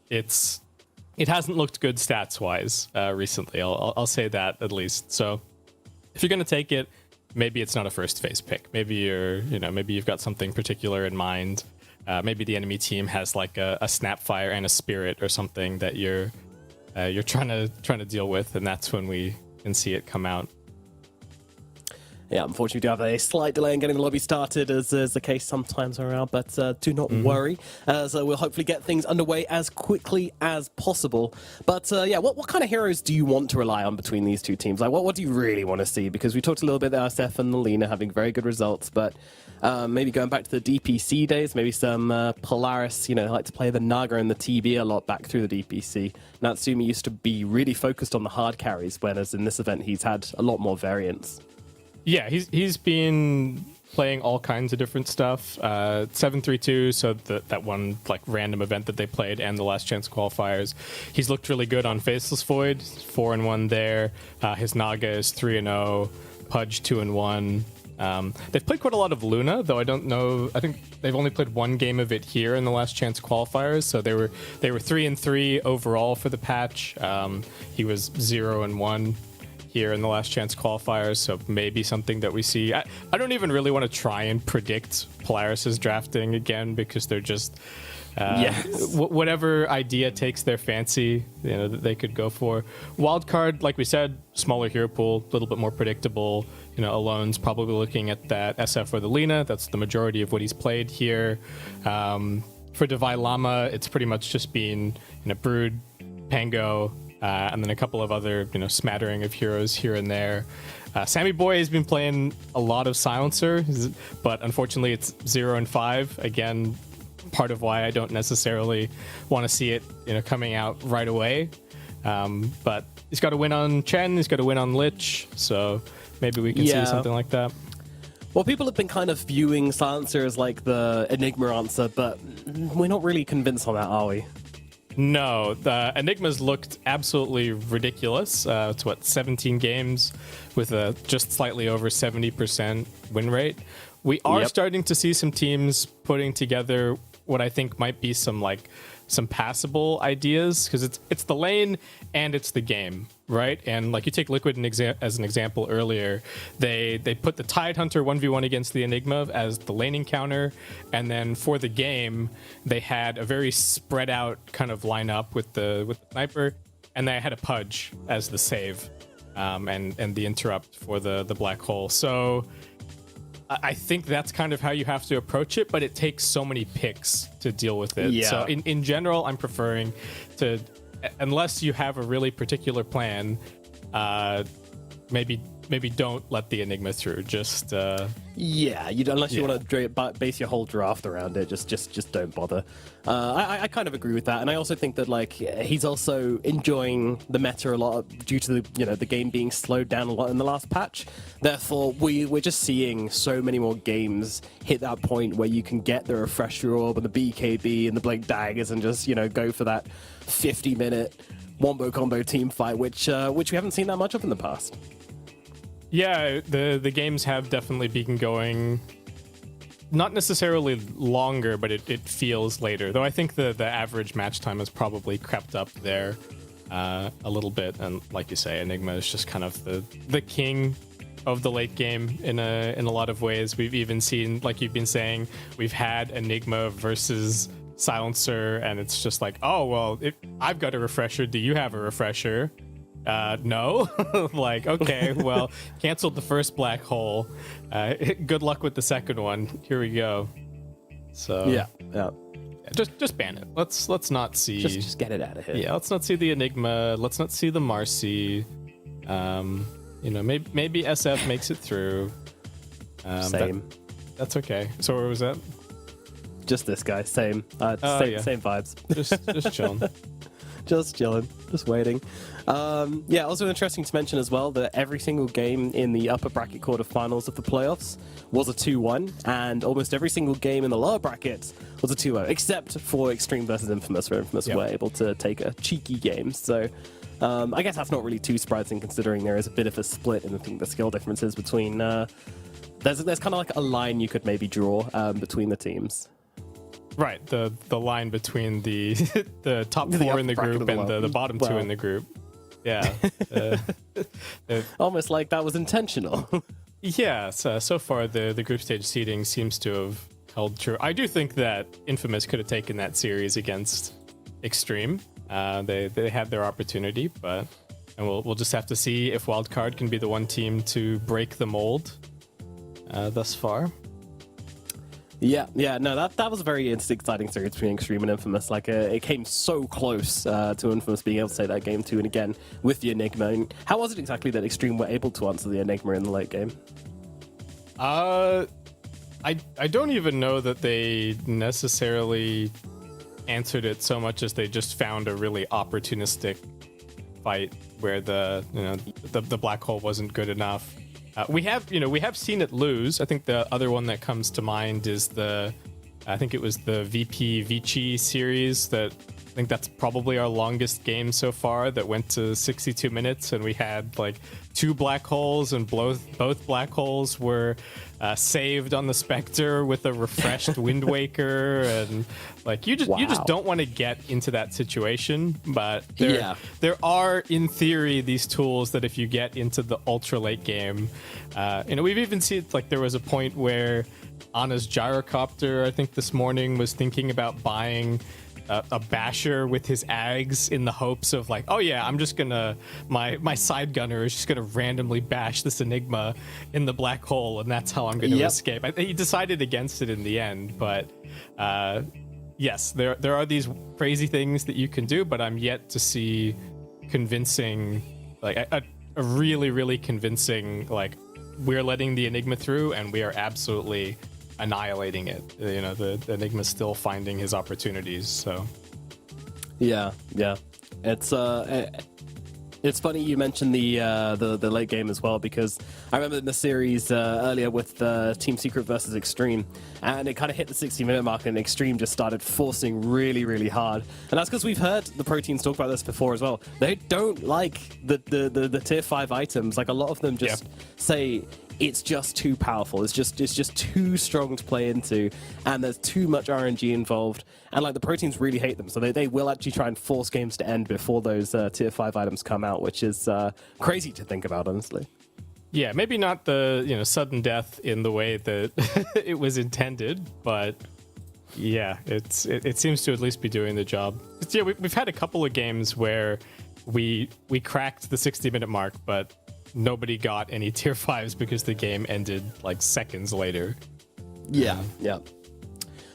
it hasn't looked good stats-wise recently. I'll say that at least. So if you're going to take it, maybe it's not a first phase pick. Maybe maybe you've got something particular in mind. Maybe the enemy team has like a Snapfire and a Spirit or something that you're trying to deal with, and that's when we can see it come out. Yeah, unfortunately, we do have a slight delay in getting the lobby started, as is the case sometimes around, but do not worry. So we'll hopefully get things underway as quickly as possible. But what kind of heroes do you want to rely on between these two teams? Like, what do you really want to see? Because we talked a little bit about SF and the Lina having very good results, but maybe going back to the DPC days, maybe some Polaris, like to play the Naga and the TB a lot back through the DPC. Natsumi used to be really focused on the hard carries, whereas in this event he's had a lot more variance. Yeah, he's been playing all kinds of different stuff. 7-3-2, so that one like random event that they played, and the Last Chance Qualifiers. He's looked really good on Faceless Void, 4-1 there. His Naga is 3-0, Pudge 2-1. They've played quite a lot of Luna, though I don't know. I think they've only played one game of it here in the Last Chance Qualifiers, so they were 3-3 overall for the patch. He was 0-1 here in the Last Chance Qualifiers, so maybe something that we see. I don't even really want to try and predict Polaris's drafting again, because they're just whatever idea takes their fancy, that they could go for. Wildcard, like we said, smaller hero pool, a little bit more predictable. Alone's probably looking at that SF or the Lina. That's the majority of what he's played here. For Divine Llama, it's pretty much just been Brood, Pango, and then a couple of other, smattering of heroes here and there. Sammy Boy has been playing a lot of Silencer, but unfortunately it's 0-5. Again, part of why I don't necessarily want to see it, coming out right away. But he's got to win on Chen, he's got to win on Lich, so maybe we can see something like that. Well, people have been kind of viewing Silencer as like the Enigma answer, but we're not really convinced on that, are we? No, the Enigma's looked absolutely ridiculous. It's 17 games with a just slightly over 70% win rate. We are starting to see some teams putting together what I think might be some passable ideas, because it's the lane and it's the game, right? And like you take Liquid as an example earlier, they put the Tidehunter 1v1 against the Enigma as the laning counter, and then for the game they had a very spread out kind of lineup with the sniper, and they had a Pudge as the save, and the interrupt for the black hole. So I think that's kind of how you have to approach it, but it takes so many picks to deal with it. Yeah. So in general, I'm preferring to, unless you have a really particular plan, maybe don't let the Enigma through. Just unless you want to base your whole draft around it, just don't bother. I kind of agree with that, and I also think that like he's also enjoying the meta a lot due to the game being slowed down a lot in the last patch. Therefore, we're just seeing so many more games hit that point where you can get the Refresher Orb and the BKB and the Blink Daggers and just go for that 50-minute wombo combo team fight, which we haven't seen that much of in the past. Yeah, the games have definitely been going not necessarily longer, but it feels later. Though I think the average match time has probably crept up there a little bit. And like you say, Enigma is just kind of the king of the late game in a lot of ways. We've even seen, like you've been saying, we've had Enigma versus silencer, and it's just like, oh well, I've got a refresher. Do you have a refresher? No. Like, okay, well, canceled the first black hole. Good luck with the second one. Here we go. So yeah. Just ban it. Let's not see. Just get it out of here. Yeah, let's not see the Enigma. Let's not see the Marcy. Maybe SF makes it through. Same. That's okay. So where was that? Just this guy. Same. Same vibes. Just chilling. Just chilling. Just waiting. Also interesting to mention as well that every single game in the upper bracket quarterfinals of the playoffs was a 2-1, and almost every single game in the lower bracket was a 2-0, except for Extreme versus Infamous, where Infamous were able to take a cheeky game. So I guess that's not really too surprising, considering there is a bit of a split in the skill differences between. There's kind of like a line you could maybe draw between the teams. Right, the line between the the top four in the group and the bottom two in the group. Yeah. Almost like that was intentional. Yeah, so far the group stage seeding seems to have held true. I do think that Infamous could have taken that series against Extreme. They had their opportunity, and we'll just have to see if Wildcard can be the one team to break the mold thus far. Yeah, no, that was a very exciting series between Extreme and Infamous. Like, it came so close to Infamous being able to take that game 2, and again, with the Enigma. And how was it exactly that Extreme were able to answer the Enigma in the late game? I don't even know that they necessarily answered it so much as they just found a really opportunistic fight where the black hole wasn't good enough. We have seen it lose. I think the other one that comes to mind is I think it was the VP Vici series. I think that's probably our longest game so far, that went to 62 minutes, and we had like 2 black holes, and both black holes were saved on the Spectre with a refreshed Wind Waker, and like you just don't want to get into that situation. But there are, in theory, these tools that if you get into the ultra late game, we've even seen, like, there was a point where Anna's gyrocopter, I think this morning, was thinking about buying a basher with his ags in the hopes of, like, oh yeah, I'm just gonna my side gunner is just gonna randomly bash this Enigma in the black hole, and that's how I'm gonna escape. He decided against it in the end, but yes, there are these crazy things that you can do, but I'm yet to see convincing, like a really, really convincing, like, we're letting the Enigma through and we are absolutely annihilating it. The Enigma's still finding his opportunities. So yeah, it's funny you mentioned the late game as well, because I remember in the series earlier with Team Secret versus Extreme, and it kind of hit the 60-minute mark, and Extreme just started forcing really, really hard. And that's because we've heard the Pro Teams talk about this before as well. They don't like the tier 5 items. Like, a lot of them just say it's just too powerful. It's just too strong to play into, and there's too much RNG involved. And like, the Pro Teams really hate them, so they will actually try and force games to end before those tier 5 items come out, which is crazy to think about, honestly. Yeah, maybe not the sudden death in the way that it was intended, but yeah, it seems to at least be doing the job. Yeah, we've had a couple of games where we cracked the 60-minute mark, but nobody got any tier 5s because the game ended like seconds later. Yeah.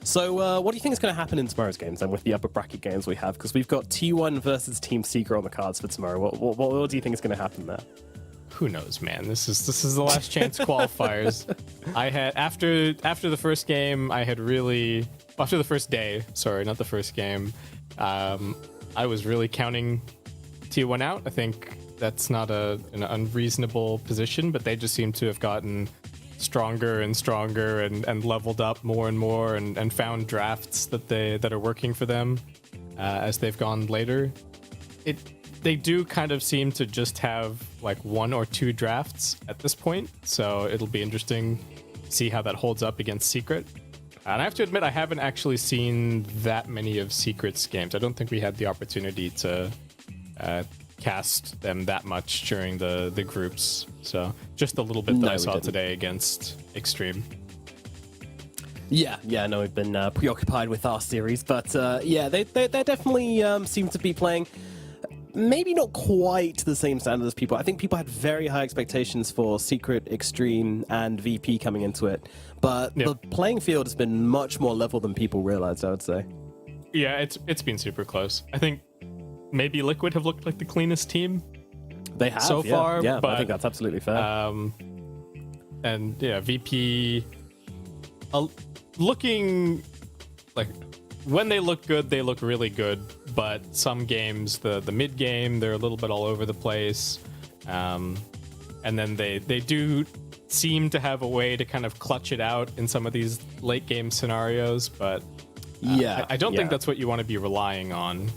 So what do you think is going to happen in tomorrow's games then, with the upper bracket games we have? Because we've got T1 versus Team Secret on the cards for tomorrow. What do you think is going to happen there? Who knows, man? This is the last chance qualifiers. I had after the first game, after the first day, sorry, not the first game, I was really counting T1 out. I think that's not an unreasonable position, but they just seem to have gotten stronger and stronger and leveled up more and more and found drafts that are working for them as they've gone later. They do kind of seem to just have like 1 or 2 drafts at this point, so it'll be interesting to see how that holds up against Secret. And I have to admit, I haven't actually seen that many of Secret's games. I don't think we had the opportunity to cast them that much during the groups. So just a little bit that I saw today against Extreme. Yeah, no, we've been preoccupied with our series, but yeah, they definitely seem to be playing maybe not quite to the same standard as people. I think people had very high expectations for Secret, Extreme, and VP coming into it, but the playing field has been much more level than people realized, I would say. Yeah, it's been super close. I think maybe Liquid have looked like the cleanest team. They have so far. Yeah, but I think that's absolutely fair. And yeah, VP looking like when they look good, they look really good. But some games, the mid game, they're a little bit all over the place. And then they do seem to have a way to kind of clutch it out in some of these late game scenarios. But I don't think that's what you want to be relying on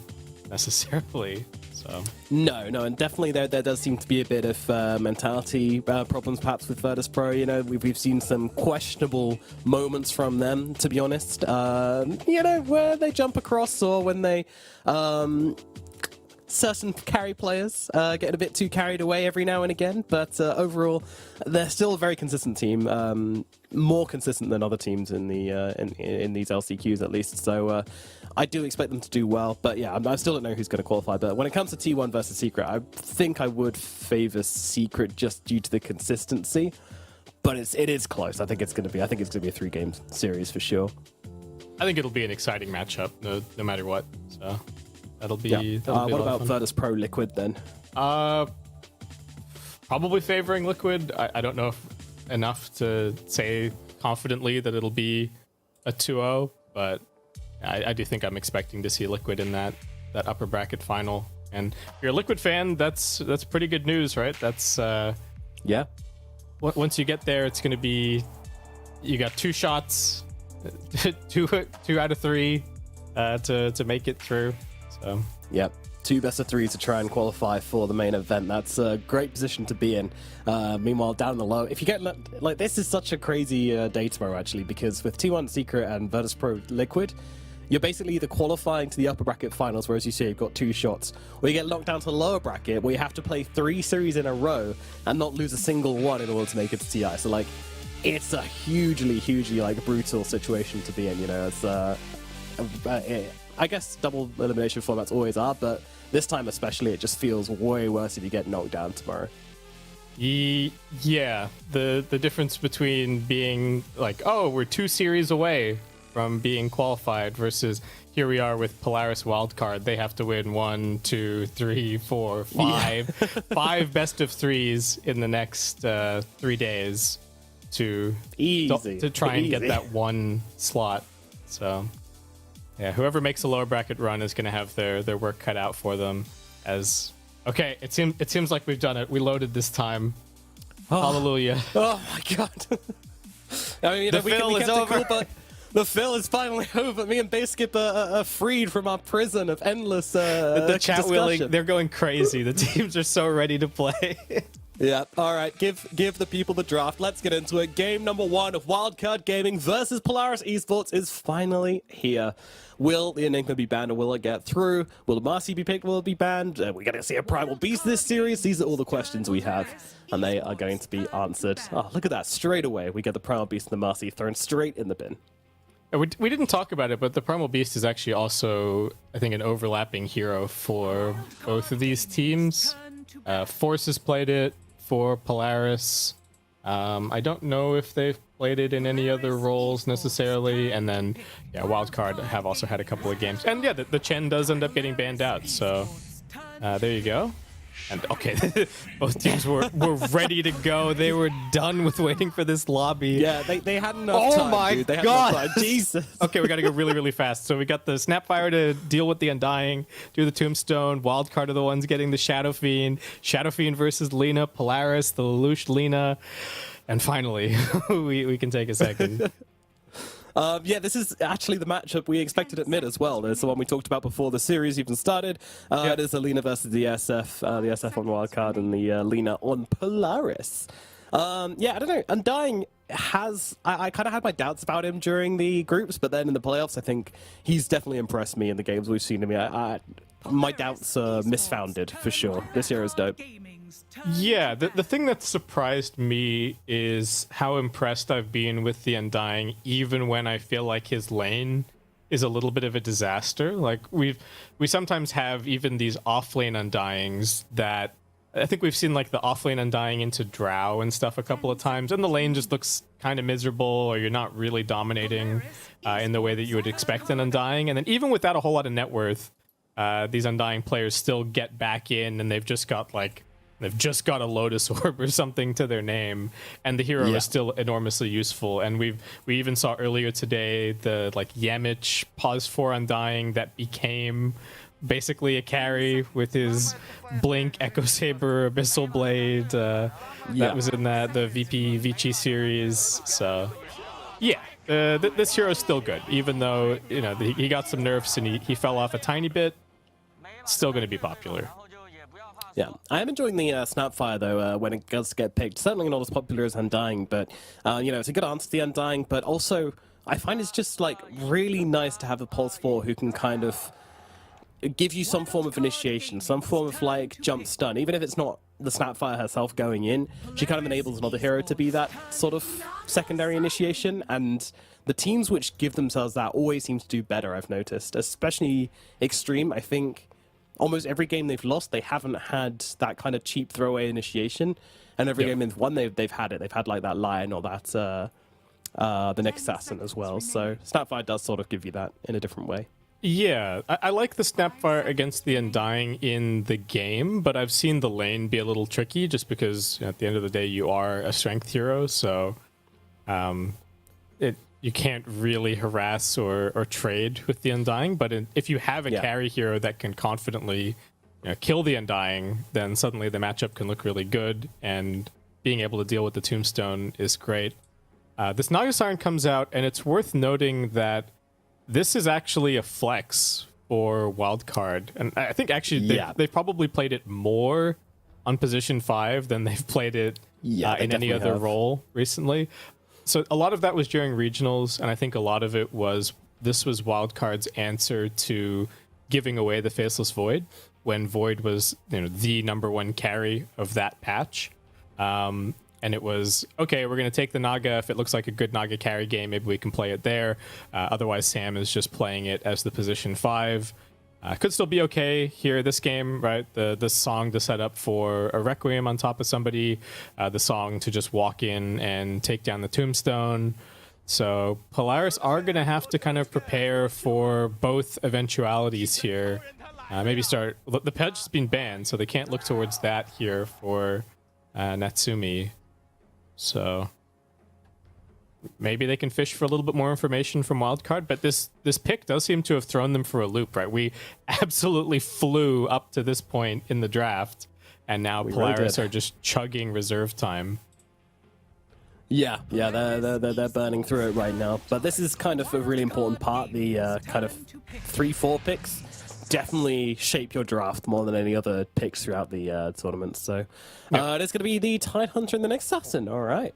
necessarily. So No, and definitely there does seem to be a bit of mentality problems perhaps with Virtus Pro. You know, we've seen some questionable moments from them, to be honest. You know, where they jump across or when they certain carry players getting a bit too carried away every now and again, but overall they're still a very consistent team, more consistent than other teams in the in these LCQs at least. So I do expect them to do well, but yeah, I still don't know who's going to qualify. But when it comes to T1 versus Secret, I think I would favor Secret just due to the consistency. But it is close. I think it's going to be a 3-game series for sure. I think it'll be an exciting matchup, no matter what. So that'll be. What about Virtus Pro Liquid then? Probably favoring Liquid. I don't know enough to say confidently that it'll be a 2-0, but I do think I'm expecting to see Liquid in that upper bracket final. And if you're a Liquid fan, that's pretty good news, right? That's yeah. Once you get there, it's going to be you got 2 shots, two out of 3 to make it through. So yep. 2 best-of-3s to try and qualify for the main event. That's a great position to be in. Meanwhile, down the low, if you get like this is such a crazy day tomorrow actually, because with T1 Secret and Virtus Pro Liquid, you're basically either qualifying to the upper bracket finals, where as you say you've got 2 shots, or you get locked down to the lower bracket where you have to play 3 series in a row and not lose a single one in order to make it to TI. So like, it's a hugely like brutal situation to be in. You know, it's I guess double elimination formats always are, but this time especially, it just feels way worse if you get knocked down tomorrow. Yeah, the difference between being like, oh, we're 2 series away from being qualified versus here we are with Polaris wildcard. They have to win 1, 2, 3, 4, 5, 5 best-of-3s in the next 3 days to try and get that 1 slot. So yeah, whoever makes a lower bracket run is going to have their work cut out for them. As okay, it seems like we've done it. We loaded this time. Oh. Hallelujah! Oh my god! I mean, you know, the fill is over. Cool, but the fill is finally over. Me and Baseskip are freed from our prison of endless. The chat wheeling, they're going crazy. The teams are so ready to play. Yeah, all right, give the people the draft. Let's get into it. Game number 1 of Wildcard Gaming versus Polaris Esports is finally here. Will the Enigma be banned or will it get through? Will the Marcy be picked? Will it be banned? We're going to see a Primal Beast this series. These are all the questions we have, and they are going to be answered. Oh, look at that. Straight away, we get the Primal Beast and the Marcy thrown straight in the bin. We didn't talk about it, but the Primal Beast is actually also, I think, an overlapping hero for both of these teams. Force has played it for Polaris. I don't know if they've played it in any other roles necessarily. And then, yeah, Wildcard have also had a couple of games. And yeah, the Chen does end up getting banned out. So there you go. And okay, both teams were ready to go. They were done with waiting for this lobby. Yeah, they had enough time. Oh my god! Jesus. Okay, we got to go really fast. So we got the Snapfire to deal with the Undying, do the Tombstone. Wildcard are the ones getting the Shadow Fiend. Shadow Fiend versus Lina. Polaris, the Lelouch Lina. And finally, we can take a second. Yeah, this is actually the matchup we expected at mid as well. It's the one we talked about before the series even started. It is the Lina versus the SF on Wildcard and the Lina on Polaris. Yeah, I don't know. Undying has... I kind of had my doubts about him during the groups, but then in the playoffs, I think he's definitely impressed me in the games we've seen him. My doubts are misfounded, for sure. This hero is dope. Yeah, the thing that surprised me is how impressed I've been with the Undying, even when I feel like his lane is a little bit of a disaster. Like we sometimes have even these off-lane Undyings that I think we've seen, like the off-lane Undying into Drow and stuff a couple of times, and the lane just looks kind of miserable, or you're not really dominating in the way that you would expect an Undying. And then even without a whole lot of net worth, these Undying players still get back in, and they've just got a Lotus Orb or something to their name, and the hero is still enormously useful. And we even saw earlier today the like Yamich pause 4 Undying that became basically a carry with his Blink, Echo Saber, Abyssal Blade. That was in the VP Vici series. So yeah, this hero is still good, even though he got some nerfs and he fell off a tiny bit. Still going to be popular. Yeah, I am enjoying the Snapfire, though, when it does get picked. Certainly not as popular as Undying, but, it's a good answer to the Undying, but also I find it's just, like, really nice to have a Pulse 4 who can kind of give you some form of initiation, some form of, like, jump stun. Even if it's not the Snapfire herself going in, she kind of enables another hero to be that sort of secondary initiation, and the teams which give themselves that always seem to do better, I've noticed. Especially Extreme, I think almost every game they've lost, they haven't had that kind of cheap throwaway initiation, and every game they've won, they've had it. They've had like that Lion or that the next Assassin as well. So Snapfire does sort of give you that in a different way. Yeah, I like the Snapfire against the Undying in the game, but I've seen the lane be a little tricky just because at the end of the day you are a strength hero, so you can't really harass or trade with the Undying. But if you have a carry hero that can confidently kill the Undying, then suddenly the matchup can look really good, and being able to deal with the Tombstone is great. This Naga Siren comes out, and it's worth noting that this is actually a flex for Wildcard. And I think actually they've probably played it more on position 5 than they've played it in any other role recently. So a lot of that was during regionals, and I think a lot of it was Wildcard's answer to giving away the Faceless Void when Void was the #1 carry of that patch. And it was, okay, we're going to take the Naga. If it looks like a good Naga carry game, maybe we can play it there. Otherwise, Sam is just playing it as the position 5. Could still be okay here this game, right? The song to set up for a Requiem on top of somebody, the song to just walk in and take down the Tombstone. So Polaris are going to have to kind of prepare for both eventualities here. Maybe start... The Pudge has been banned, so they can't look towards that here for Natsumi. So maybe they can fish for a little bit more information from Wildcard, but this pick does seem to have thrown them for a loop, right? We absolutely flew up to this point in the draft, and now Polaris are just chugging reserve time. Yeah, they're burning through it right now. But this is kind of a really important part. The kind of 3-4 picks definitely shape your draft more than any other picks throughout the tournament. So there's going to be the Tidehunter and the next Assassin. All right.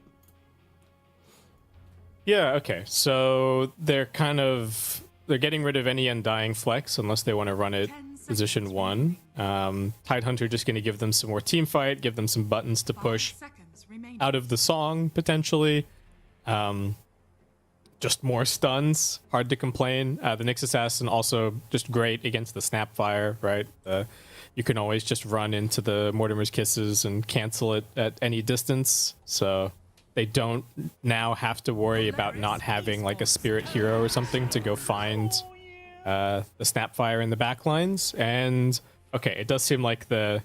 Yeah, okay. So they're getting rid of any Undying flex unless they want to run it position 1. Tidehunter just going to give them some more team fight, give them some buttons to push out of the song, potentially. Just more stuns, hard to complain. The Nyx Assassin also just great against the Snapfire, right? You can always just run into the Mortimer's Kisses and cancel it at any distance, so they don't now have to worry about not having like a spirit hero or something to go find the Snapfire in the backlines. And okay, it does seem like the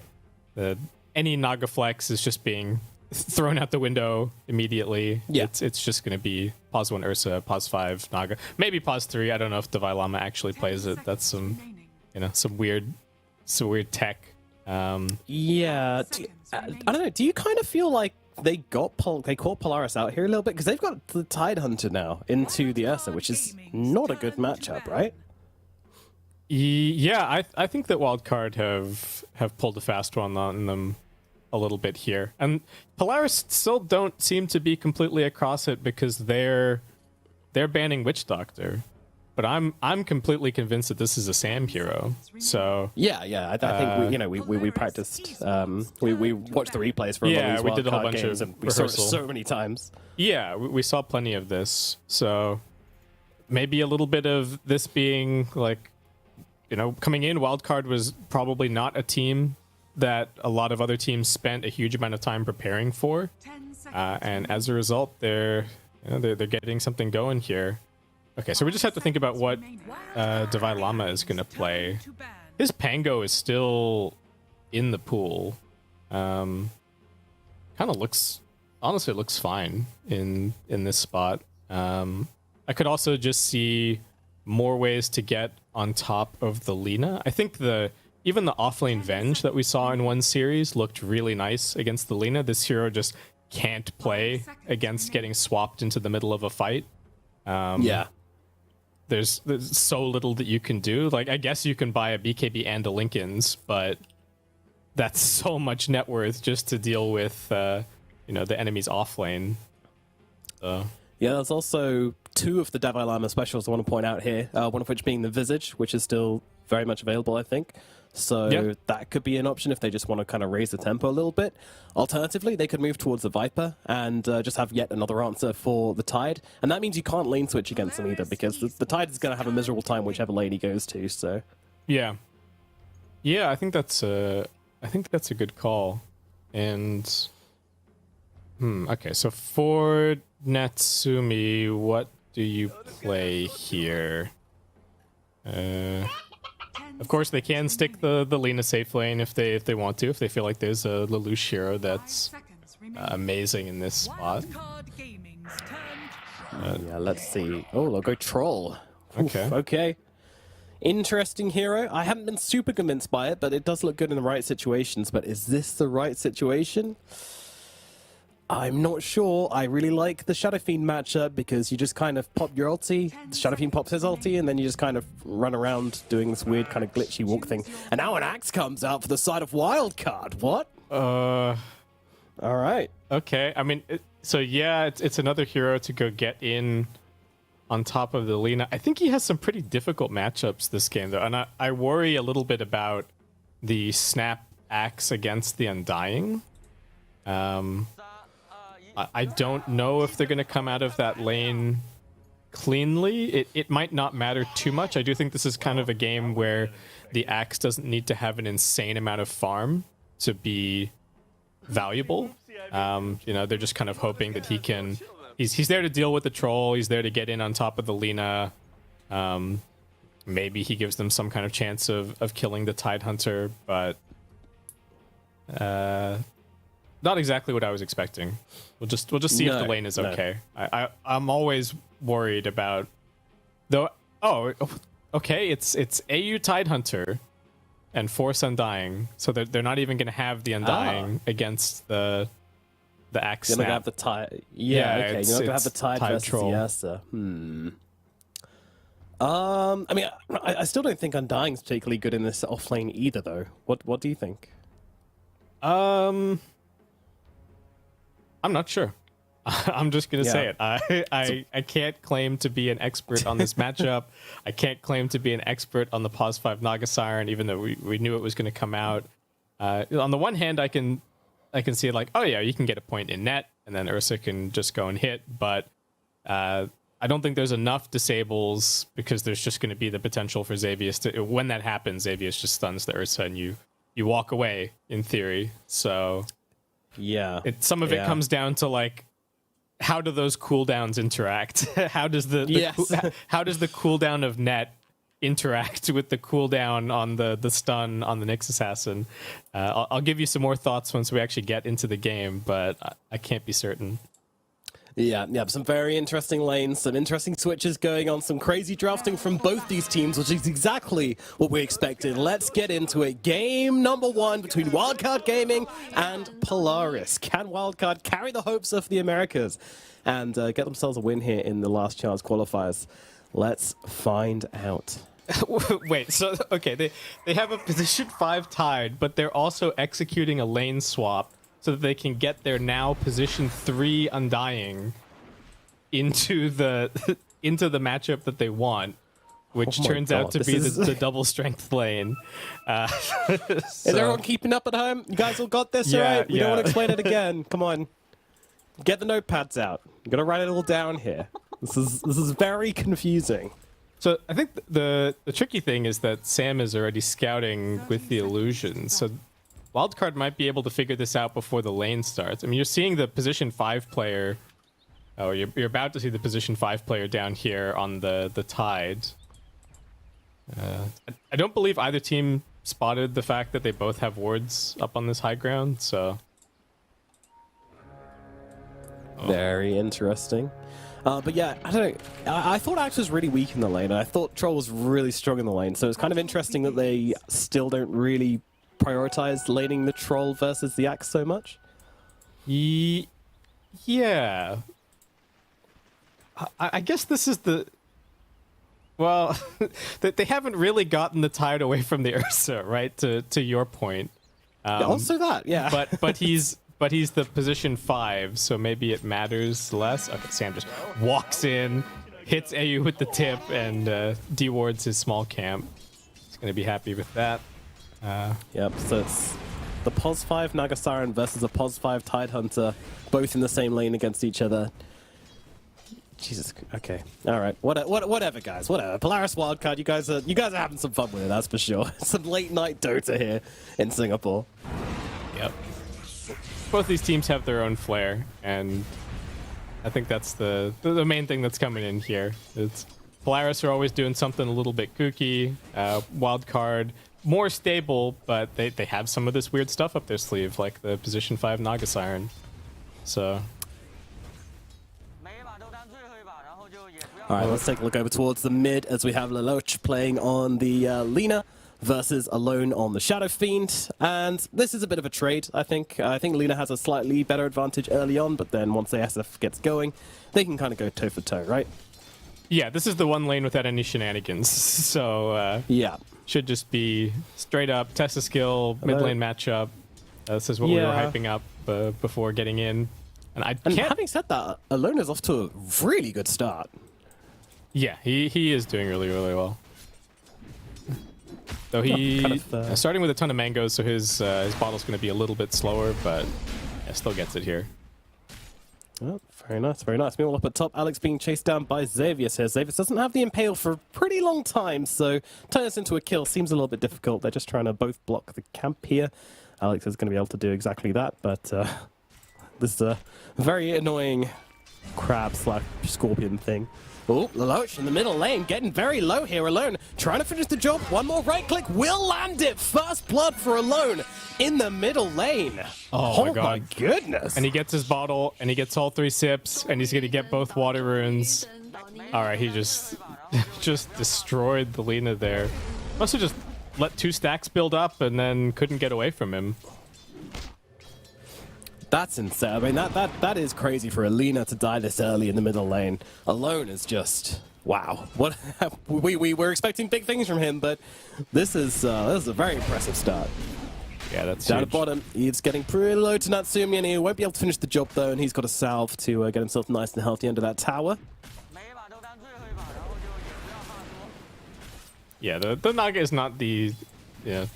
any Naga flex is just being thrown out the window immediately. It's just going to be pause 1 Ursa, pause 5 Naga, maybe pause 3. I don't know if Divine Llama actually plays it. That's some weird tech. I don't know. Do you kind of feel like they caught Polaris out here a little bit, because they've got the Tidehunter now into the Ursa, which is not a good matchup, right? Yeah, I think that Wildcard have pulled a fast one on them a little bit here, and Polaris still don't seem to be completely across it, because they're banning Witch Doctor. but I'm completely convinced that this is a Sam hero. So yeah, I think we practiced. We watched the replays for a lot of these we did a whole bunch games, of and we saw it so many times. Yeah, we saw plenty of this. So maybe a little bit of this being like, coming in, Wildcard was probably not a team that a lot of other teams spent a huge amount of time preparing for, and as a result, they're getting something going here. Okay, so we just have to think about what Divide Llama is going to play. His Pango is still in the pool. Kind of looks fine in this spot. I could also just see more ways to get on top of the Lina. I think even the offlane Venge that we saw in one series looked really nice against the Lina. This hero just can't play against getting swapped into the middle of a fight. There's so little that you can do. Like, I guess you can buy a BKB and a Lincoln's, but that's so much net worth just to deal with, the enemy's offlane. Yeah, there's also 2 of the Davai Lama specials I want to point out here, one of which being the Visage, which is still very much available, I think. So that could be an option if they just want to kind of raise the tempo a little bit. Alternatively, they could move towards the Viper and just have yet another answer for the Tide. And that means you can't lane switch against them either, because the Tide is going to have a miserable time whichever lane he goes to. So yeah, I think that's a good call. And okay, so for Natsumi, what do you play here? Of course, they can stick the Lina safe lane if they want to, if they feel like there's a Lelouch hero that's amazing in this spot. Yeah, let's see. Oh, they'll go Troll. Okay. Okay. Interesting hero. I haven't been super convinced by it, but it does look good in the right situations. But is this the right situation? I'm not sure. I really like the Shadow Fiend matchup because you just kind of pop your ulti, the Shadow Fiend pops his ulti, and then you just kind of run around doing this weird kind of glitchy walk thing. And now an axe comes out for the side of Wildcard. What? All right. Okay. I mean, it's another hero to go get in on top of the Lina. I think he has some pretty difficult matchups this game, though. And I worry a little bit about the Snap Axe against the Undying. I don't know if they're going to come out of that lane cleanly. It might not matter too much. I do think this is kind of a game where the Axe doesn't need to have an insane amount of farm to be valuable. They're just kind of hoping that he can... He's there to deal with the Troll. He's there to get in on top of the Lina. Maybe he gives them some kind of chance of killing the Tide Hunter, but... not exactly what I was expecting. We'll just see if the lane is okay. I'm always worried about though. Oh, okay. It's AU Tide Hunter and Force Undying, so they're not even going to have the Undying against the Axe. You're not Snap. gonna have the Tide. Yeah, okay. You're not gonna have the Tide versus Troll. the Ursa. I mean, I still don't think Undying's particularly good in this offlane either, though. What do you think? I'm not sure. I'm just gonna say it. I can't claim to be an expert on this matchup. I can't claim to be an expert on the Pause 5 Naga Siren, even though we knew it was going to come out. On the one hand, I can see it like, oh yeah, you can get a point in net, and then Ursa can just go and hit. But I don't think there's enough disables because there's just going to be the potential for Xavius to. When that happens, Xavius just stuns the Ursa, and you walk away in theory. So. Yeah. Some of it comes down to like, how do those cooldowns interact? How does how does the cooldown of net interact with the cooldown on the stun on the Nyx Assassin? I'll give you some more thoughts once we actually get into the game, but I can't be certain. Yeah, some very interesting lanes, some interesting switches going on, some crazy drafting from both these teams, which is exactly what we expected. Let's get into it. Game number 1 between Wildcard Gaming and Polaris. Can Wildcard carry the hopes of the Americas and get themselves a win here in the Last Chance Qualifiers? Let's find out. Wait, so, okay, they have a position 5 Tide, but they're also executing a lane swap so that they can get their now position 3 Undying into the matchup that they want. which Oh my turns out God, to this be is- the double strength lane. Is everyone keeping up at home? You guys all got this, Yeah, alright? We don't yeah. want to explain it again. Come on. Get the notepads out. You gotta write it all down here. This is very confusing. So I think the tricky thing is that Sam is already scouting with the illusion. So Wildcard might be able to figure this out before the lane starts. I mean, you're seeing the position 5 player. Oh, you're about to see the position 5 player down here on the Tide. I don't believe either team spotted the fact that they both have wards up on this high ground, so... Very interesting. But yeah, I don't know. I thought Axe was really weak in the lane, and I thought Troll was really strong in the lane, so it's kind of interesting that they still don't really prioritize laning the Troll versus the Axe so much. Yeah. I guess this is the... Well, they haven't really gotten the Tide away from the Ursa, right? To your point. Also that, yeah. But he's the position 5, so maybe it matters less. Okay, Sam just walks in, hits AU with the tip, and dewards his small camp. He's gonna be happy with that. Yep, so it's the POS 5 Nagasiren versus a POS 5 Tidehunter, both in the same lane against each other. Jesus, okay, all right, whatever, guys, whatever. Polaris Wildcard, you guys are having some fun with it, that's for sure. Some late night Dota here in Singapore. Yep. Both these teams have their own flair, and I think that's the main thing that's coming in here. It's Polaris are always doing something a little bit kooky. Wildcard more stable, but they have some of this weird stuff up their sleeve, like the position 5 Nagasiren. So. All right, let's take a look over towards the mid as we have Lelouch playing on the Lina versus Alone on the Shadow Fiend. And this is a bit of a trade, I think. I think Lina has a slightly better advantage early on, but then once the SF gets going, they can kind of go toe for toe, right? Yeah, this is the one lane without any shenanigans. So, yeah. Should just be straight up, test a skill, mid lane matchup. This is what we were hyping up before getting in. And having said that, Alone is off to a really good start. Yeah, he is doing really, really well. Though starting with a ton of mangoes, so his bottle's going to be a little bit slower, but yeah, still gets it here. Oh, very nice, very nice. Meanwhile, up at top, Alex being chased down by Xavius here. Xavius doesn't have the Impale for a pretty long time, so turning this into a kill seems a little bit difficult. They're just trying to both block the camp here. Alex is going to be able to do exactly that, but this is a very annoying crab/scorpion thing. Oh, Lelouch in the middle lane, getting very low here. Alone trying to finish the job. One more right click will land it. First blood for Alone in the middle lane. Oh my God. My goodness. And he gets his bottle, and he gets all 3 sips, and he's going to get both water runes. All right, he just destroyed the Lina there. Must have just let 2 stacks build up and then couldn't get away from him. That's insane. I mean, that is crazy for Alina to die this early in the middle lane. Alone is just wow. What we were expecting big things from him, but this is a very impressive start. Yeah, that's down huge. at bottom. He's getting pretty low to Natsumi, and he won't be able to finish the job though. And he's got a salve to get himself nice and healthy under that tower. Yeah, the Naga is not the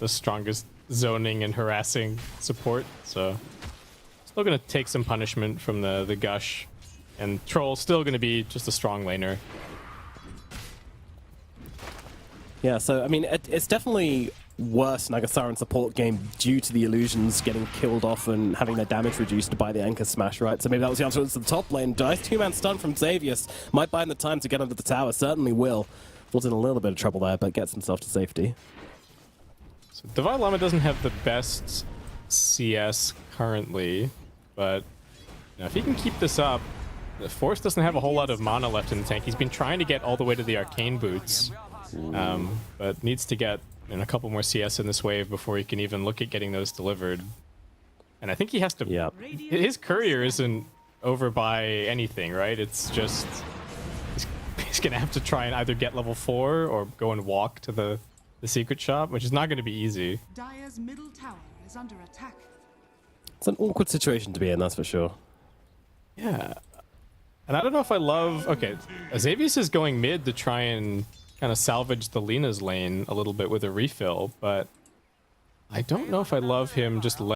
strongest zoning and harassing support, so still gonna take some punishment from the Gush, and Troll's still gonna be just a strong laner. Yeah, so I mean, it's definitely worse Nagasiren support game due to the illusions getting killed off and having their damage reduced by the anchor smash, right? So maybe that was the answer to the top lane. Nice 2-man stun from Xavius. Might buy him the time to get under the tower, certainly will. Was in a little bit of trouble there, but gets himself to safety. So Divine Llama doesn't have the best CS currently, but if he can keep this up, the Force doesn't have a whole lot of mana left in the tank. He's been trying to get all the way to the Arcane Boots, but needs to get a couple more CS in this wave before he can even look at getting those delivered. And I think he has to... Yeah. His courier isn't over by anything, right? It's just... He's going to have to try and either get level 4 or go and walk to the secret shop, which is not going to be easy. Dire's middle tower is under attack. It's an awkward situation to be in, that's for sure. Yeah. And I don't know if I love... Okay, Xavius is going mid to try and kind of salvaged the Lena's lane a little bit with a refill, but I don't know if I love him just